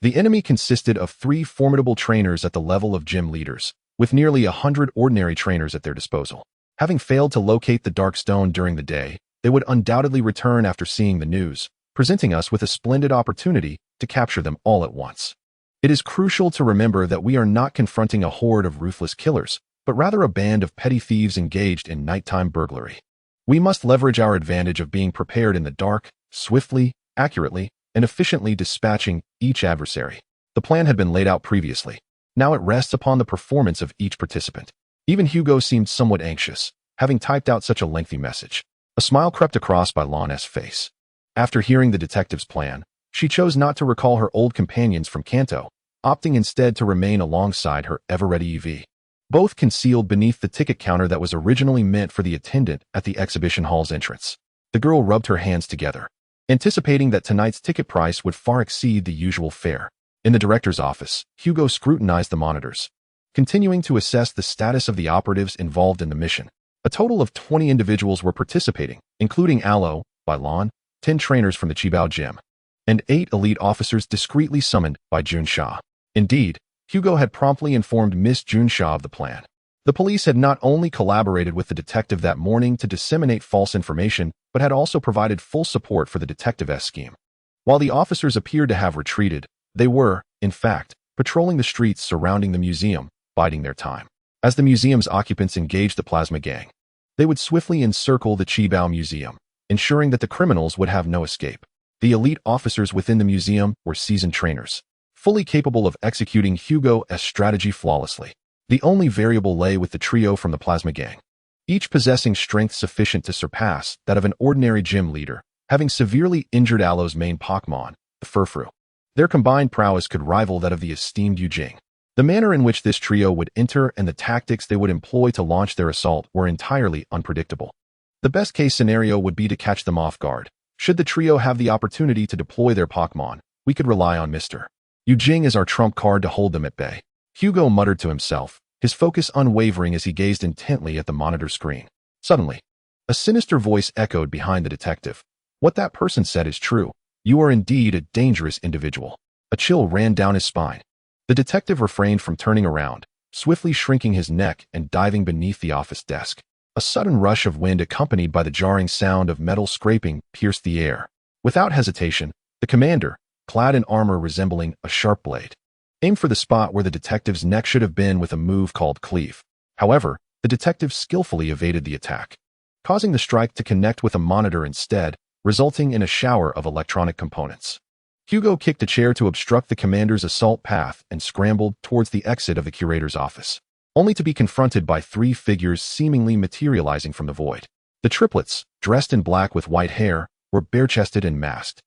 The enemy consisted of 3 formidable trainers at the level of gym leaders, with nearly 100 ordinary trainers at their disposal. Having failed to locate the Dark Stone during the day, they would undoubtedly return after seeing the news, presenting us with a splendid opportunity to capture them all at once. It is crucial to remember that we are not confronting a horde of ruthless killers, but rather a band of petty thieves engaged in nighttime burglary. We must leverage our advantage of being prepared in the dark, swiftly, accurately, and efficiently dispatching each adversary. The plan had been laid out previously. Now it rests upon the performance of each participant. Even Hugo seemed somewhat anxious, having typed out such a lengthy message. A smile crept across Bailon's face. After hearing the detective's plan, she chose not to recall her old companions from Kanto, opting instead to remain alongside her ever-ready EV. Both concealed beneath the ticket counter that was originally meant for the attendant at the exhibition hall's entrance. The girl rubbed her hands together, anticipating that tonight's ticket price would far exceed the usual fare. In the director's office, Hugo scrutinized the monitors, continuing to assess the status of the operatives involved in the mission. A total of 20 individuals were participating, including Allo, Bailon, 10 trainers from the Qibao Gym, and 8 elite officers discreetly summoned by Junshaw. Indeed, Hugo had promptly informed Miss Junshaw of the plan. The police had not only collaborated with the detective that morning to disseminate false information, but had also provided full support for the detective's scheme. While the officers appeared to have retreated, they were, in fact, patrolling the streets surrounding the museum, biding their time. As the museum's occupants engaged the plasma gang, they would swiftly encircle the Qibao Museum, ensuring that the criminals would have no escape. The elite officers within the museum were seasoned trainers, fully capable of executing Hugo's strategy flawlessly. The only variable lay with the trio from the plasma gang, each possessing strength sufficient to surpass that of an ordinary gym leader, having severely injured Allo's main Pokémon, the Furfru. Their combined prowess could rival that of the esteemed Yu Jing. The manner in which this trio would enter and the tactics they would employ to launch their assault were entirely unpredictable. The best-case scenario would be to catch them off guard. Should the trio have the opportunity to deploy their Pokémon, we could rely on Mr. Yu Jing as our trump card to hold them at bay. Hugo muttered to himself, his focus unwavering as he gazed intently at the monitor screen. Suddenly, a sinister voice echoed behind the detective. What that person said is true. You are indeed a dangerous individual. A chill ran down his spine. The detective refrained from turning around, swiftly shrinking his neck and diving beneath the office desk. A sudden rush of wind accompanied by the jarring sound of metal scraping pierced the air. Without hesitation, the commander, clad in armor resembling a sharp blade, aimed for the spot where the detective's neck should have been with a move called cleave. However, the detective skillfully evaded the attack, causing the strike to connect with a monitor instead, resulting in a shower of electronic components. Hugo kicked a chair to obstruct the commander's assault path and scrambled towards the exit of the curator's office, only to be confronted by three figures seemingly materializing from the void. The triplets, dressed in black with white hair, were bare-chested and masked,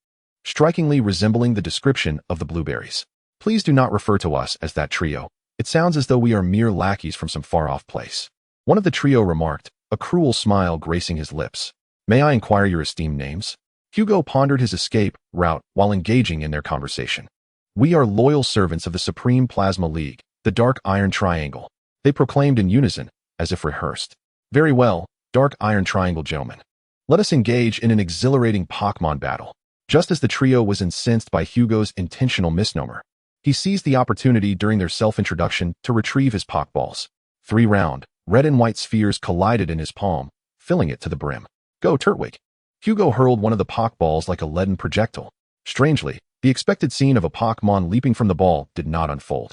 strikingly resembling the description of the blueberries. Please do not refer to us as that trio. It sounds as though we are mere lackeys from some far-off place. One of the trio remarked, a cruel smile gracing his lips. May I inquire your esteemed names? Hugo pondered his escape route while engaging in their conversation. We are loyal servants of the Supreme Plasma League, the Dark Iron Triangle, they proclaimed in unison, as if rehearsed. Very well, Dark Iron Triangle gentlemen. Let us engage in an exhilarating Pokémon battle. Just as the trio was incensed by Hugo's intentional misnomer, he seized the opportunity during their self-introduction to retrieve his Pokéballs. 3 round, red and white spheres collided in his palm, filling it to the brim. Go, Turtwig! Hugo hurled one of the Pokéballs like a leaden projectile. Strangely, the expected scene of a Pokémon leaping from the ball did not unfold.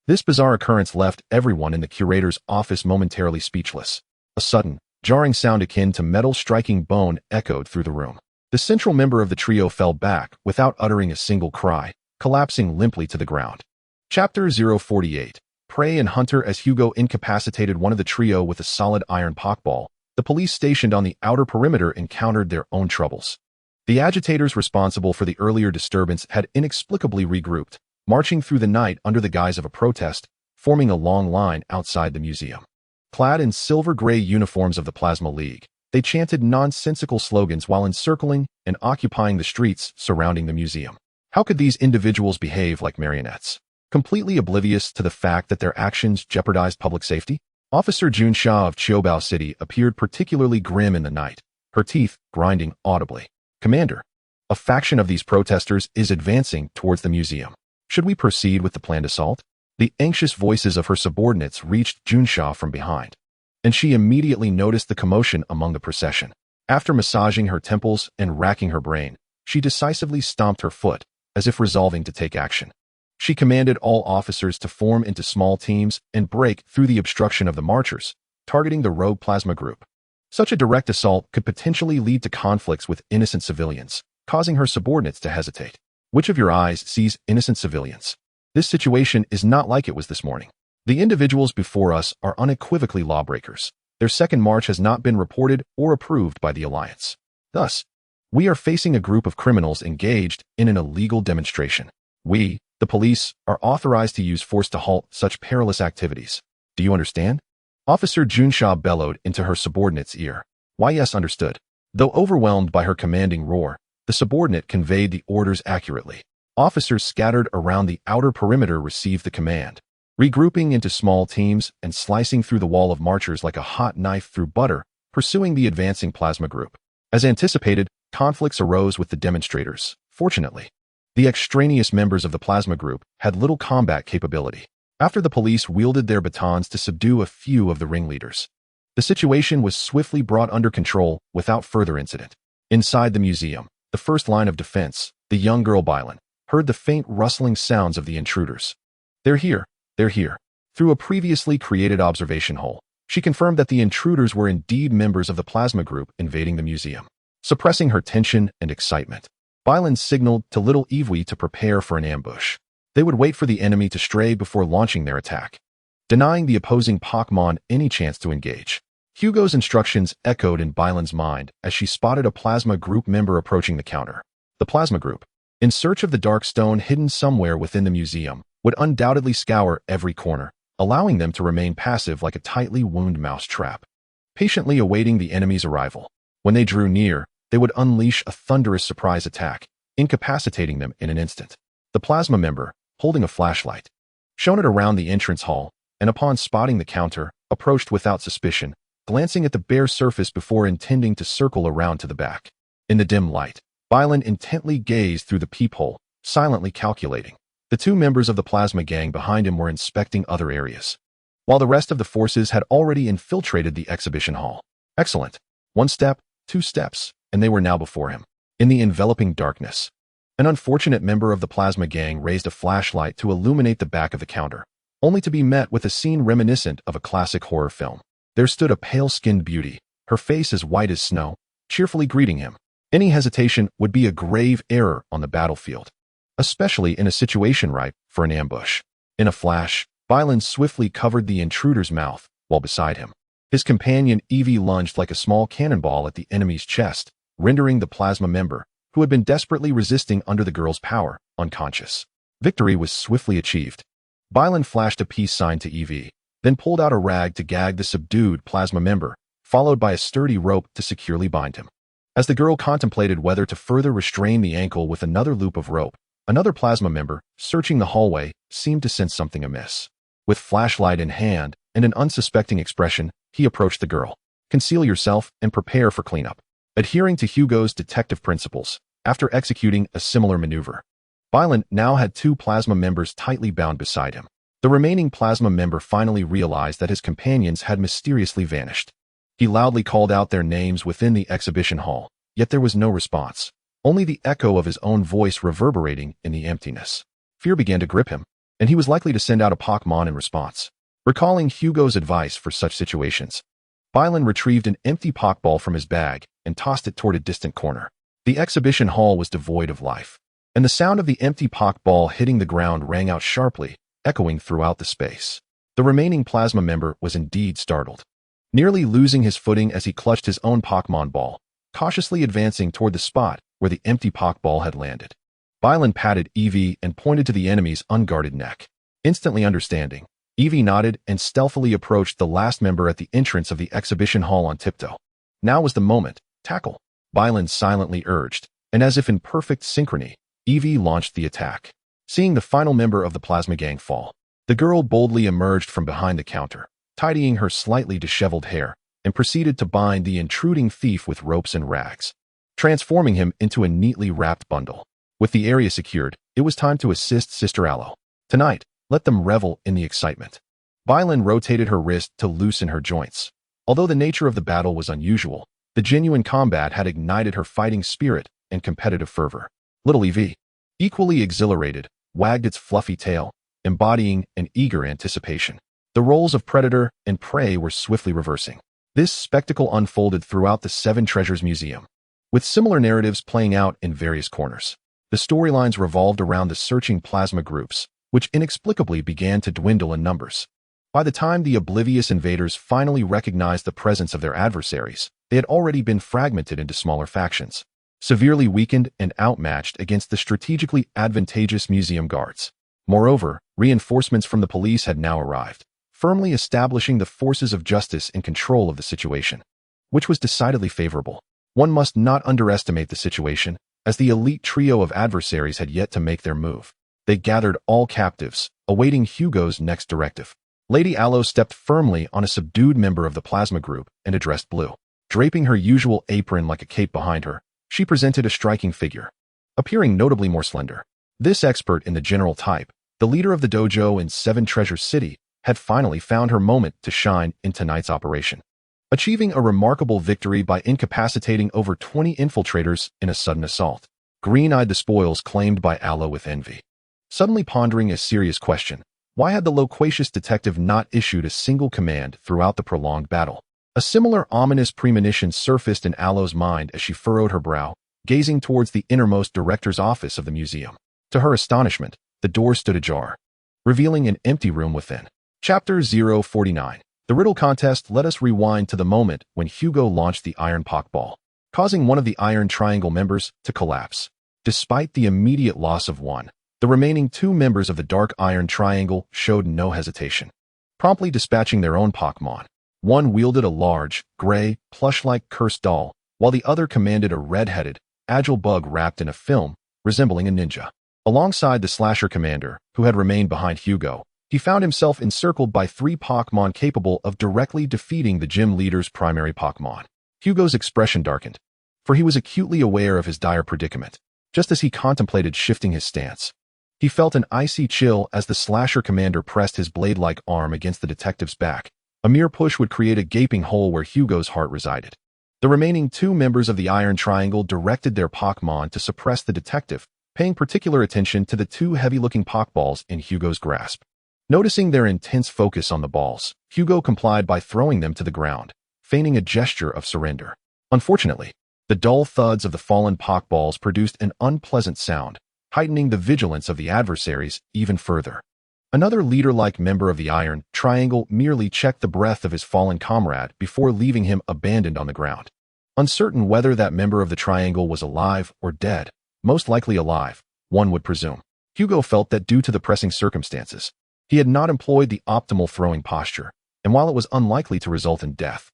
This bizarre occurrence left everyone in the curator's office momentarily speechless. A sudden, jarring sound akin to metal striking bone echoed through the room. The central member of the trio fell back without uttering a single cry, collapsing limply to the ground. Chapter 048. Prey and Hunter. As Hugo incapacitated one of the trio with a solid iron Pokéball, the police stationed on the outer perimeter encountered their own troubles. The agitators responsible for the earlier disturbance had inexplicably regrouped, marching through the night under the guise of a protest, forming a long line outside the museum. Clad in silver-gray uniforms of the Plasma League, they chanted nonsensical slogans while encircling and occupying the streets surrounding the museum. How could these individuals behave like marionettes, completely oblivious to the fact that their actions jeopardized public safety? Officer Jun Sha of Qiubao City appeared particularly grim in the night, her teeth grinding audibly. Commander, a faction of these protesters is advancing towards the museum. Should we proceed with the planned assault? The anxious voices of her subordinates reached Jun Sha from behind, and she immediately noticed the commotion among the procession. After massaging her temples and racking her brain, she decisively stomped her foot, as if resolving to take action. She commanded all officers to form into small teams and break through the obstruction of the marchers, targeting the rogue plasma group. Such a direct assault could potentially lead to conflicts with innocent civilians, causing her subordinates to hesitate. Which of your eyes sees innocent civilians? This situation is not like it was this morning. The individuals before us are unequivocally lawbreakers. Their second march has not been reported or approved by the Alliance. Thus, we are facing a group of criminals engaged in an illegal demonstration. We, the police, are authorized to use force to halt such perilous activities. Do you understand? Officer Junsha bellowed into her subordinate's ear. Why, yes, understood. Though overwhelmed by her commanding roar, the subordinate conveyed the orders accurately. Officers scattered around the outer perimeter received the command, regrouping into small teams and slicing through the wall of marchers like a hot knife through butter, pursuing the advancing plasma group. As anticipated, conflicts arose with the demonstrators. Fortunately, the extraneous members of the plasma group had little combat capability. After the police wielded their batons to subdue a few of the ringleaders, the situation was swiftly brought under control without further incident. Inside the museum, the first line of defense, the young girl Bylan, heard the faint rustling sounds of the intruders. They're here. Through a previously created observation hole, she confirmed that the intruders were indeed members of the plasma group invading the museum. Suppressing her tension and excitement, Bylan signaled to little Evie to prepare for an ambush. They would wait for the enemy to stray before launching their attack, denying the opposing Pokémon any chance to engage. Hugo's instructions echoed in Bylan's mind as she spotted a plasma group member approaching the counter. The plasma group. in search of the dark stone hidden somewhere within the museum, would undoubtedly scour every corner, allowing them to remain passive like a tightly wound mouse trap, patiently awaiting the enemy's arrival. When they drew near, they would unleash a thunderous surprise attack, incapacitating them in an instant. The plasma member, holding a flashlight, shone it around the entrance hall, and upon spotting the counter, approached without suspicion, glancing at the bare surface before intending to circle around to the back. In the dim light, Bylan intently gazed through the peephole, silently calculating. The two members of the plasma gang behind him were inspecting other areas, while the rest of the forces had already infiltrated the exhibition hall. Excellent. 1 step, 2 steps, and they were now before him. In the enveloping darkness, an unfortunate member of the plasma gang raised a flashlight to illuminate the back of the counter, only to be met with a scene reminiscent of a classic horror film. There stood a pale-skinned beauty, her face as white as snow, cheerfully greeting him. Any hesitation would be a grave error on the battlefield, especially in a situation ripe for an ambush. In a flash, Bylan swiftly covered the intruder's mouth, while beside him, his companion Evie lunged like a small cannonball at the enemy's chest, rendering the plasma member, who had been desperately resisting under the girl's power, unconscious. Victory was swiftly achieved. Bylan flashed a peace sign to Evie, then pulled out a rag to gag the subdued plasma member, followed by a sturdy rope to securely bind him. As the girl contemplated whether to further restrain the ankle with another loop of rope, another plasma member, searching the hallway, seemed to sense something amiss. With flashlight in hand and an unsuspecting expression, he approached the girl. Conceal yourself and prepare for cleanup. Adhering to Hugo's detective principles, after executing a similar maneuver, Bylan now had 2 plasma members tightly bound beside him. The remaining plasma member finally realized that his companions had mysteriously vanished. He loudly called out their names within the exhibition hall, yet there was no response, only the echo of his own voice reverberating in the emptiness. Fear began to grip him, and he was likely to send out a Pokémon in response. Recalling Hugo's advice for such situations, Bylan retrieved an empty Pokéball from his bag and tossed it toward a distant corner. The exhibition hall was devoid of life, and the sound of the empty Pokéball hitting the ground rang out sharply, echoing throughout the space. The remaining plasma member was indeed startled, nearly losing his footing as he clutched his own Pokémon ball, cautiously advancing toward the spot where the empty Pokéball had landed. Bylan patted Evie and pointed to the enemy's unguarded neck. Instantly understanding, Evie nodded and stealthily approached the last member at the entrance of the exhibition hall on tiptoe. Now was the moment. Tackle, Bylan silently urged, and as if in perfect synchrony, Evie launched the attack. Seeing the final member of the plasma gang fall, the girl boldly emerged from behind the counter, tidying her slightly disheveled hair, and proceeded to bind the intruding thief with ropes and rags, transforming him into a neatly wrapped bundle. With the area secured, it was time to assist Sister Aloe. Tonight, let them revel in the excitement. Bylan rotated her wrist to loosen her joints. Although the nature of the battle was unusual, the genuine combat had ignited her fighting spirit and competitive fervor. Little Evie, equally exhilarated, wagged its fluffy tail, embodying an eager anticipation. The roles of predator and prey were swiftly reversing. This spectacle unfolded throughout the Seven Treasures Museum, with similar narratives playing out in various corners. The storylines revolved around the searching plasma groups, which inexplicably began to dwindle in numbers. By the time the oblivious invaders finally recognized the presence of their adversaries, they had already been fragmented into smaller factions, severely weakened and outmatched against the strategically advantageous museum guards. Moreover, reinforcements from the police had now arrived, firmly establishing the forces of justice in control of the situation, which was decidedly favorable. One must not underestimate the situation, as the elite trio of adversaries had yet to make their move. They gathered all captives, awaiting Hugo's next directive. Lady Aloe stepped firmly on a subdued member of the plasma group and addressed Blue. Draping her usual apron like a cape behind her, she presented a striking figure, appearing notably more slender. This expert in the general type, the leader of the dojo in Seven Treasures City, had finally found her moment to shine in tonight's operation, achieving a remarkable victory by incapacitating over 20 infiltrators in a sudden assault. Green-eyed the spoils claimed by Aloe with envy. Suddenly pondering a serious question, why had the loquacious detective not issued a single command throughout the prolonged battle? A similar ominous premonition surfaced in Aloe's mind as she furrowed her brow, gazing towards the innermost director's office of the museum. To her astonishment, the door stood ajar, revealing an empty room within. Chapter 049. The riddle contest. Let us rewind to the moment when Hugo launched the Iron Poké Ball, causing one of the Iron Triangle members to collapse. Despite the immediate loss of one, the remaining two members of the Dark Iron Triangle showed no hesitation, promptly dispatching their own Pokémon. One wielded a large, gray, plush-like cursed doll, while the other commanded a red-headed, agile bug wrapped in a film, resembling a ninja. Alongside the Slasher Commander, who had remained behind Hugo, he found himself encircled by three Pokémon capable of directly defeating the gym leader's primary Pokémon. Hugo's expression darkened, for he was acutely aware of his dire predicament, just as he contemplated shifting his stance. He felt an icy chill as the Slasher Commander pressed his blade-like arm against the detective's back. A mere push would create a gaping hole where Hugo's heart resided. The remaining two members of the Iron Triangle directed their Pokémon to suppress the detective, paying particular attention to the two heavy-looking Pokeballs in Hugo's grasp. Noticing their intense focus on the balls, Hugo complied by throwing them to the ground, feigning a gesture of surrender. Unfortunately, the dull thuds of the fallen Pokeballs produced an unpleasant sound, heightening the vigilance of the adversaries even further. Another leader-like member of the Iron Triangle merely checked the breath of his fallen comrade before leaving him abandoned on the ground. Uncertain whether that member of the Triangle was alive or dead, most likely alive, one would presume. Hugo felt that due to the pressing circumstances, he had not employed the optimal throwing posture, and while it was unlikely to result in death,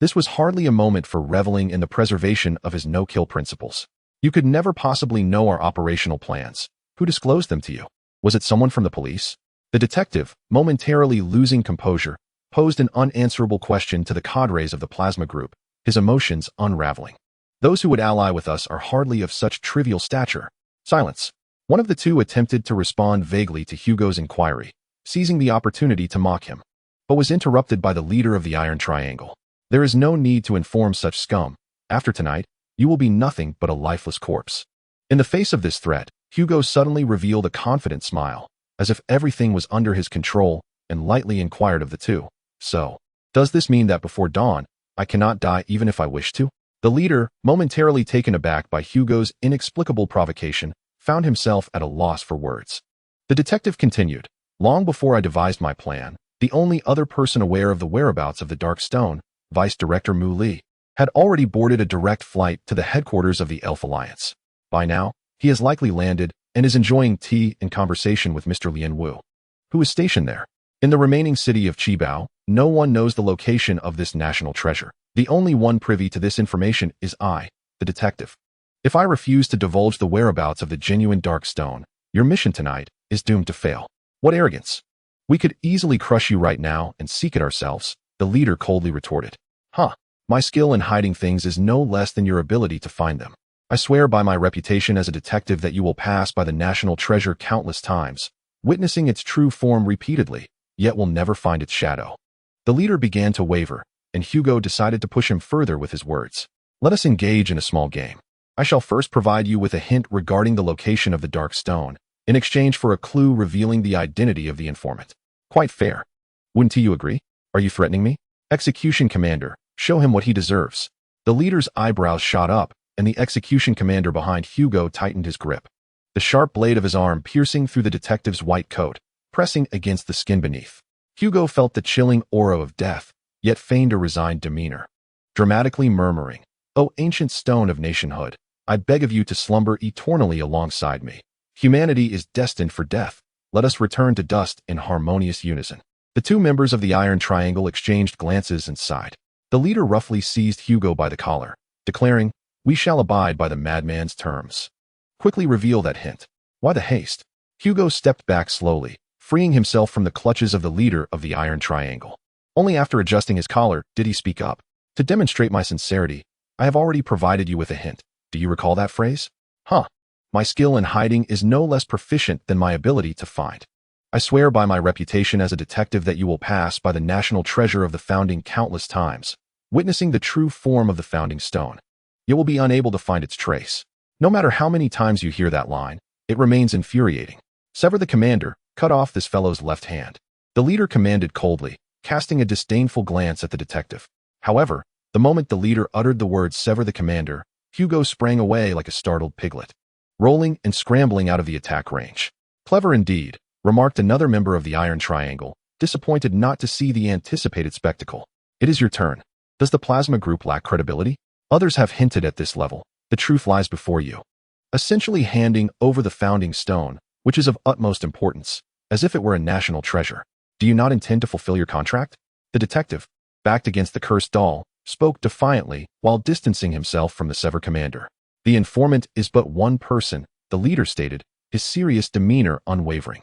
this was hardly a moment for reveling in the preservation of his no-kill principles. You could never possibly know our operational plans. Who disclosed them to you? Was it someone from the police? The detective, momentarily losing composure, posed an unanswerable question to the cadres of the plasma group, his emotions unraveling. Those who would ally with us are hardly of such trivial stature. Silence. One of the two attempted to respond vaguely to Hugo's inquiry, seizing the opportunity to mock him, but was interrupted by the leader of the Iron Triangle. There is no need to inform such scum. After tonight, you will be nothing but a lifeless corpse. In the face of this threat, Hugo suddenly revealed a confident smile, as if everything was under his control, and lightly inquired of the two. So, does this mean that before dawn, I cannot die even if I wish to? The leader, momentarily taken aback by Hugo's inexplicable provocation, found himself at a loss for words. The detective continued, long before I devised my plan, the only other person aware of the whereabouts of the Dark Stone, Vice Director Mu Li, had already boarded a direct flight to the headquarters of the Elf Alliance. By now, he has likely landed and is enjoying tea and conversation with Mr. Lian Wu, who is stationed there. In the remaining city of Qibao, no one knows the location of this national treasure. The only one privy to this information is I, the detective. If I refuse to divulge the whereabouts of the genuine Dark Stone, your mission tonight is doomed to fail. What arrogance! We could easily crush you right now and seek it ourselves, the leader coldly retorted. Huh. My skill in hiding things is no less than your ability to find them. I swear by my reputation as a detective that you will pass by the national treasure countless times, witnessing its true form repeatedly, yet will never find its shadow. The leader began to waver, and Hugo decided to push him further with his words. Let us engage in a small game. I shall first provide you with a hint regarding the location of the Dark Stone, in exchange for a clue revealing the identity of the informant. Quite fair. Wouldn't you agree? Are you threatening me? Execution Commander, show him what he deserves. The leader's eyebrows shot up, and the execution commander behind Hugo tightened his grip, the sharp blade of his arm piercing through the detective's white coat, pressing against the skin beneath. Hugo felt the chilling aura of death, yet feigned a resigned demeanor, dramatically murmuring, "O ancient stone of nationhood, I beg of you to slumber eternally alongside me. Humanity is destined for death. Let us return to dust in harmonious unison." The two members of the Iron Triangle exchanged glances and sighed. The leader roughly seized Hugo by the collar, declaring, "We shall abide by the madman's terms. Quickly reveal that hint." Why the haste? Hugo stepped back slowly, freeing himself from the clutches of the leader of the Iron Triangle. Only after adjusting his collar did he speak up. To demonstrate my sincerity, I have already provided you with a hint. Do you recall that phrase? Huh. My skill in hiding is no less proficient than my ability to find. I swear by my reputation as a detective that you will pass by the national treasure of the founding countless times, witnessing the true form of the founding stone. You will be unable to find its trace. No matter how many times you hear that line, it remains infuriating. Sever the commander, cut off this fellow's left hand. The leader commanded coldly, casting a disdainful glance at the detective. However, the moment the leader uttered the words "sever the commander," Hugo sprang away like a startled piglet, rolling and scrambling out of the attack range. Clever indeed, remarked another member of the Iron Triangle, disappointed not to see the anticipated spectacle. It is your turn. Does the plasma group lack credibility? Others have hinted at this level. The truth lies before you. essentially handing over the founding stone, which is of utmost importance, as if it were a national treasure. Do you not intend to fulfill your contract? The detective, backed against the cursed doll, spoke defiantly while distancing himself from the severed commander. The informant is but one person, the leader stated, his serious demeanor unwavering.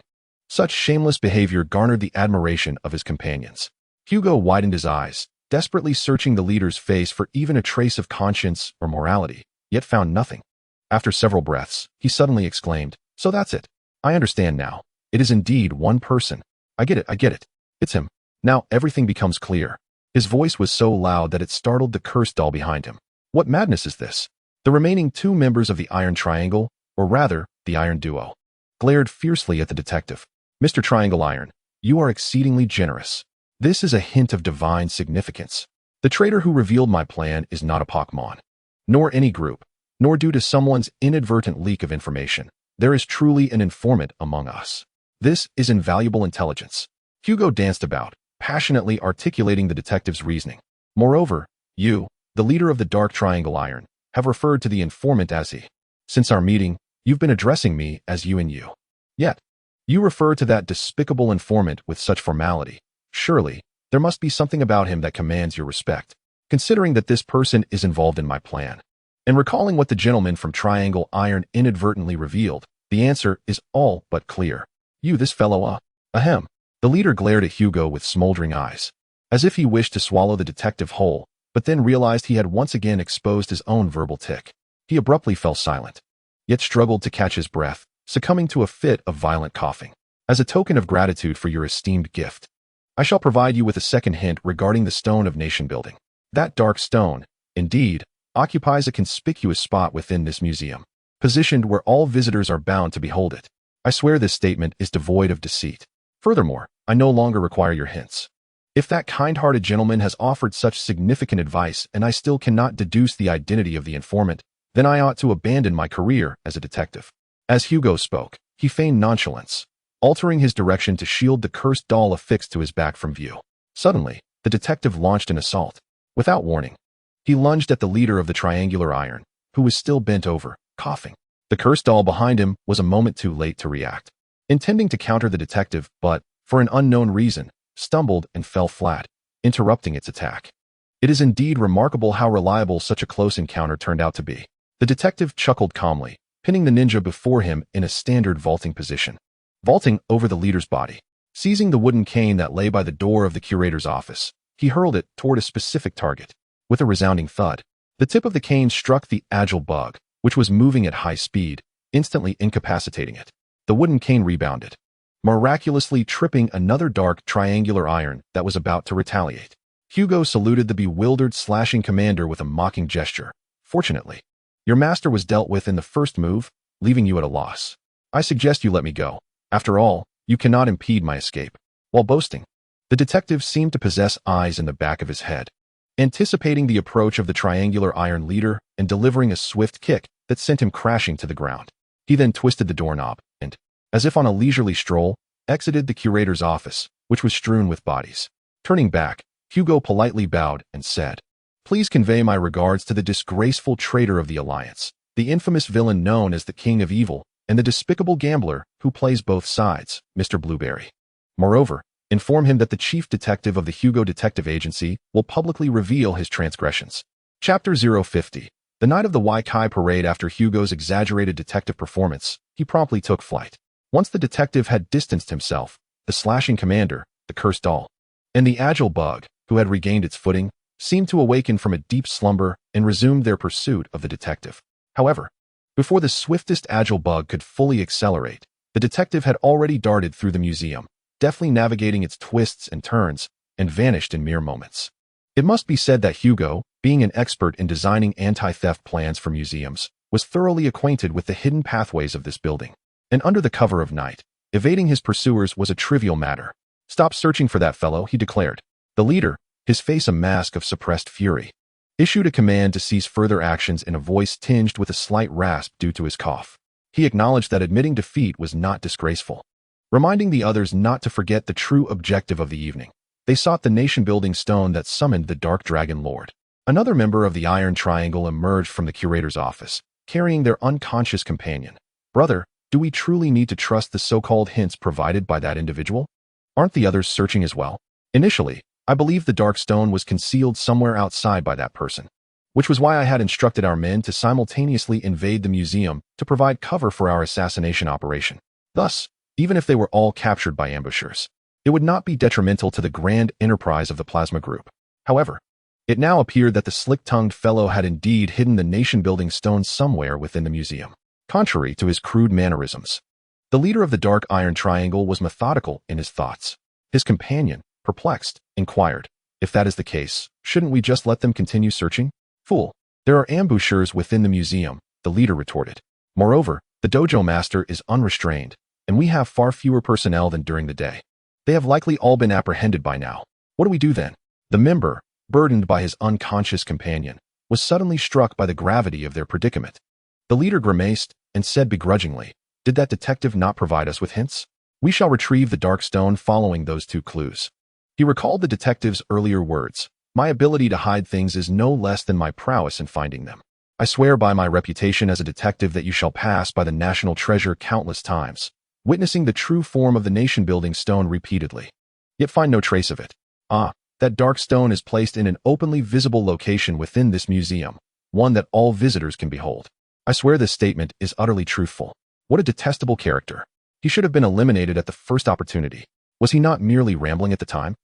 Such shameless behavior garnered the admiration of his companions. Hugo widened his eyes, desperately searching the leader's face for even a trace of conscience or morality, yet found nothing. After several breaths, he suddenly exclaimed, "So that's it. I understand now. It is indeed one person. I get it. It's him. Now everything becomes clear." His voice was so loud that it startled the cursed doll behind him. What madness is this? The remaining two members of the Iron Triangle, or rather, the Iron Duo, glared fiercely at the detective. "Mr. Triangle Iron, you are exceedingly generous. This is a hint of divine significance. The traitor who revealed my plan is not a Pokémon, nor any group, nor due to someone's inadvertent leak of information. There is truly an informant among us. This is invaluable intelligence." Hugo danced about, passionately articulating the detective's reasoning. "Moreover, you, the leader of the Dark Triangle Iron, have referred to the informant as he. Since our meeting, you've been addressing me as you and you. Yet, you refer to that despicable informant with such formality. Surely, there must be something about him that commands your respect, considering that this person is involved in my plan." And recalling what the gentleman from Triangle Iron inadvertently revealed, the answer is all but clear. "You, this fellow, ahem." The leader glared at Hugo with smoldering eyes, as if he wished to swallow the detective whole, but then realized he had once again exposed his own verbal tick. He abruptly fell silent, yet struggled to catch his breath, succumbing to a fit of violent coughing. "As a token of gratitude for your esteemed gift, I shall provide you with a second hint regarding the Stone of Nation building. That dark stone, indeed, occupies a conspicuous spot within this museum, positioned where all visitors are bound to behold it. I swear this statement is devoid of deceit. Furthermore, I no longer require your hints. If that kind-hearted gentleman has offered such significant advice and I still cannot deduce the identity of the informant, then I ought to abandon my career as a detective." As Hugo spoke, he feigned nonchalance, altering his direction to shield the cursed doll affixed to his back from view. Suddenly, the detective launched an assault. Without warning, he lunged at the leader of the Triangular Iron, who was still bent over, coughing. The cursed doll behind him was a moment too late to react, intending to counter the detective, but, for an unknown reason, stumbled and fell flat, interrupting its attack. It is indeed remarkable how reliable such a close encounter turned out to be. The detective chuckled calmly, pinning the ninja before him in a standard vaulting position. Vaulting over the leader's body, seizing the wooden cane that lay by the door of the curator's office, he hurled it toward a specific target. With a resounding thud, the tip of the cane struck the agile bug, which was moving at high speed, instantly incapacitating it. The wooden cane rebounded, miraculously tripping another dark triangular iron that was about to retaliate. Hugo saluted the bewildered slashing commander with a mocking gesture. "Fortunately, your master was dealt with in the first move, leaving you at a loss. I suggest you let me go. After all, you cannot impede my escape." While boasting, the detective seemed to possess eyes in the back of his head, anticipating the approach of the triangular iron leader and delivering a swift kick that sent him crashing to the ground. He then twisted the doorknob and, as if on a leisurely stroll, exited the curator's office, which was strewn with bodies. Turning back, Hugo politely bowed and said, "Please convey my regards to the disgraceful traitor of the Alliance, the infamous villain known as the King of Evil, and the despicable gambler who plays both sides, Mr. Blueberry. Moreover, inform him that the chief detective of the Hugo Detective Agency will publicly reveal his transgressions." Chapter 050. The night of the Waikai parade. After Hugo's exaggerated detective performance, he promptly took flight. Once the detective had distanced himself, the slashing commander, the cursed doll, and the agile bug, who had regained its footing, seemed to awaken from a deep slumber and resumed their pursuit of the detective. However, before the swiftest agile bug could fully accelerate, the detective had already darted through the museum, deftly navigating its twists and turns, and vanished in mere moments. It must be said that Hugo, being an expert in designing anti-theft plans for museums, was thoroughly acquainted with the hidden pathways of this building, and under the cover of night, evading his pursuers was a trivial matter. "Stop searching for that fellow," he declared. The leader, his face a mask of suppressed fury, issued a command to cease further actions in a voice tinged with a slight rasp due to his cough. He acknowledged that admitting defeat was not disgraceful, reminding the others not to forget the true objective of the evening. They sought the nation-building stone that summoned the Dark Dragon Lord. Another member of the Iron Triangle emerged from the curator's office, carrying their unconscious companion. Brother, do we truly need to trust the so-called hints provided by that individual? Aren't the others searching as well? Initially, I believed the dark stone was concealed somewhere outside by that person, which was why I had instructed our men to simultaneously invade the museum to provide cover for our assassination operation. Thus, even if they were all captured by ambushers, it would not be detrimental to the grand enterprise of the Plasma Group. However, it now appeared that the slick-tongued fellow had indeed hidden the nation-building stone somewhere within the museum, contrary to his crude mannerisms. The leader of the Dark Iron Triangle was methodical in his thoughts. His companion, perplexed, inquired, "If that is the case, shouldn't we just let them continue searching?" "Fool, there are ambushers within the museum," the leader retorted. "Moreover, the dojo master is unrestrained, and we have far fewer personnel than during the day. They have likely all been apprehended by now. What do we do then?" The member, burdened by his unconscious companion, was suddenly struck by the gravity of their predicament. The leader grimaced and said begrudgingly, "Did that detective not provide us with hints? We shall retrieve the dark stone following those 2 clues." He recalled the detective's earlier words, "My ability to hide things is no less than my prowess in finding them. I swear by my reputation as a detective that you shall pass by the national treasure countless times, witnessing the true form of the nation-building stone repeatedly, yet find no trace of it. Ah, that dark stone is placed in an openly visible location within this museum, one that all visitors can behold. I swear this statement is utterly truthful." What a detestable character. He should have been eliminated at the first opportunity. Was he not merely rambling at the time?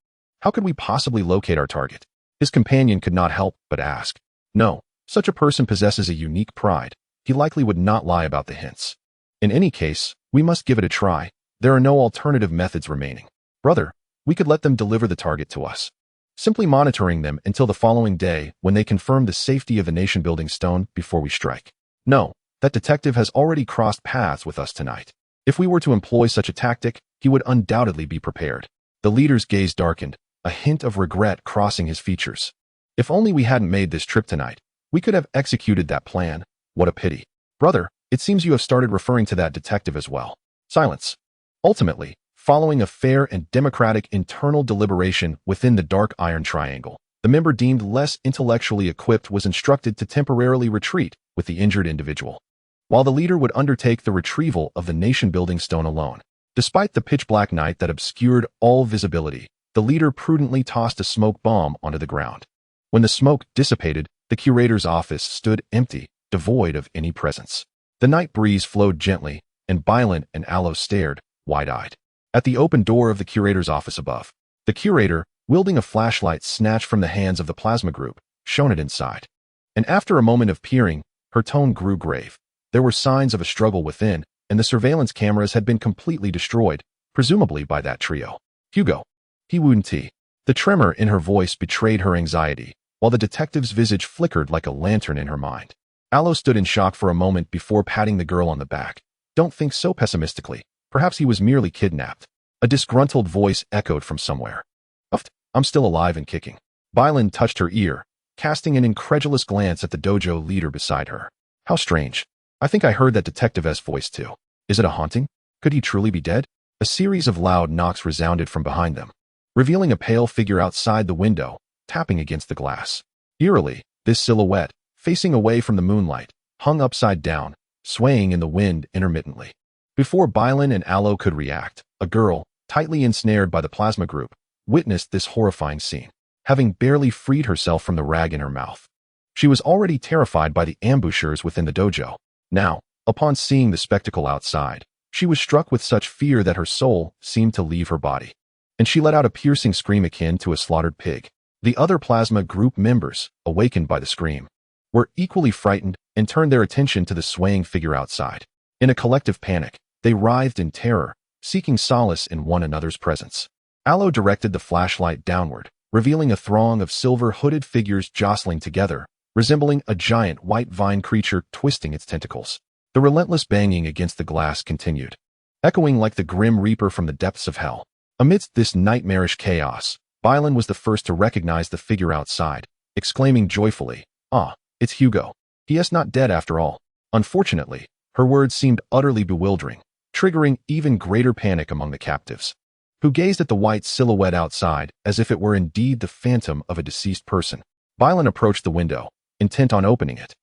How could we possibly locate our target? His companion could not help but ask. No, such a person possesses a unique pride. He likely would not lie about the hints. In any case, we must give it a try. There are no alternative methods remaining. Brother, we could let them deliver the target to us, simply monitoring them until the following day when they confirm the safety of the nation-building stone before we strike. No, that detective has already crossed paths with us tonight. If we were to employ such a tactic, he would undoubtedly be prepared. The leader's gaze darkened, a hint of regret crossing his features. If only we hadn't made this trip tonight, we could have executed that plan. What a pity. Brother, it seems you have started referring to that detective as well. Silence. Ultimately, following a fair and democratic internal deliberation within the Dark Iron Triangle, the member deemed less intellectually equipped was instructed to temporarily retreat with the injured individual, while the leader would undertake the retrieval of the nation-building stone alone. Despite the pitch-black night that obscured all visibility, the leader prudently tossed a smoke bomb onto the ground. When the smoke dissipated, the curator's office stood empty, devoid of any presence. The night breeze flowed gently, and Bylan and Aloe stared, wide-eyed, at the open door of the curator's office above. The curator, wielding a flashlight snatched from the hands of the Plasma Group, shone it inside. And after a moment of peering, her tone grew grave. There were signs of a struggle within, and the surveillance cameras had been completely destroyed, presumably by that trio. "Hugo." He wouldn't. The tremor in her voice betrayed her anxiety, while the detective's visage flickered like a lantern in her mind. Aloe stood in shock for a moment before patting the girl on the back. "Don't think so pessimistically. Perhaps he was merely kidnapped." A disgruntled voice echoed from somewhere. "Uft, I'm still alive and kicking." Bylan touched her ear, casting an incredulous glance at the dojo leader beside her. "How strange. I think I heard that detective's voice too. Is it a haunting? Could he truly be dead?" A series of loud knocks resounded from behind them, revealing a pale figure outside the window, tapping against the glass. Eerily, this silhouette, facing away from the moonlight, hung upside down, swaying in the wind intermittently. Before Bylan and Aloe could react, a girl, tightly ensnared by the Plasma Group, witnessed this horrifying scene, having barely freed herself from the rag in her mouth. She was already terrified by the ambushers within the dojo. Now, upon seeing the spectacle outside, she was struck with such fear that her soul seemed to leave her body, and she let out a piercing scream akin to a slaughtered pig. The other Plasma Group members, awakened by the scream, were equally frightened and turned their attention to the swaying figure outside. In a collective panic, they writhed in terror, seeking solace in one another's presence. Aloe directed the flashlight downward, revealing a throng of silver-hooded figures jostling together, resembling a giant white vine creature twisting its tentacles. The relentless banging against the glass continued, echoing like the grim reaper from the depths of hell. Amidst this nightmarish chaos, Bylan was the first to recognize the figure outside, exclaiming joyfully, "Ah, it's Hugo. He is not dead after all." Unfortunately, her words seemed utterly bewildering, triggering even greater panic among the captives, who gazed at the white silhouette outside as if it were indeed the phantom of a deceased person. Bylan approached the window, intent on opening it,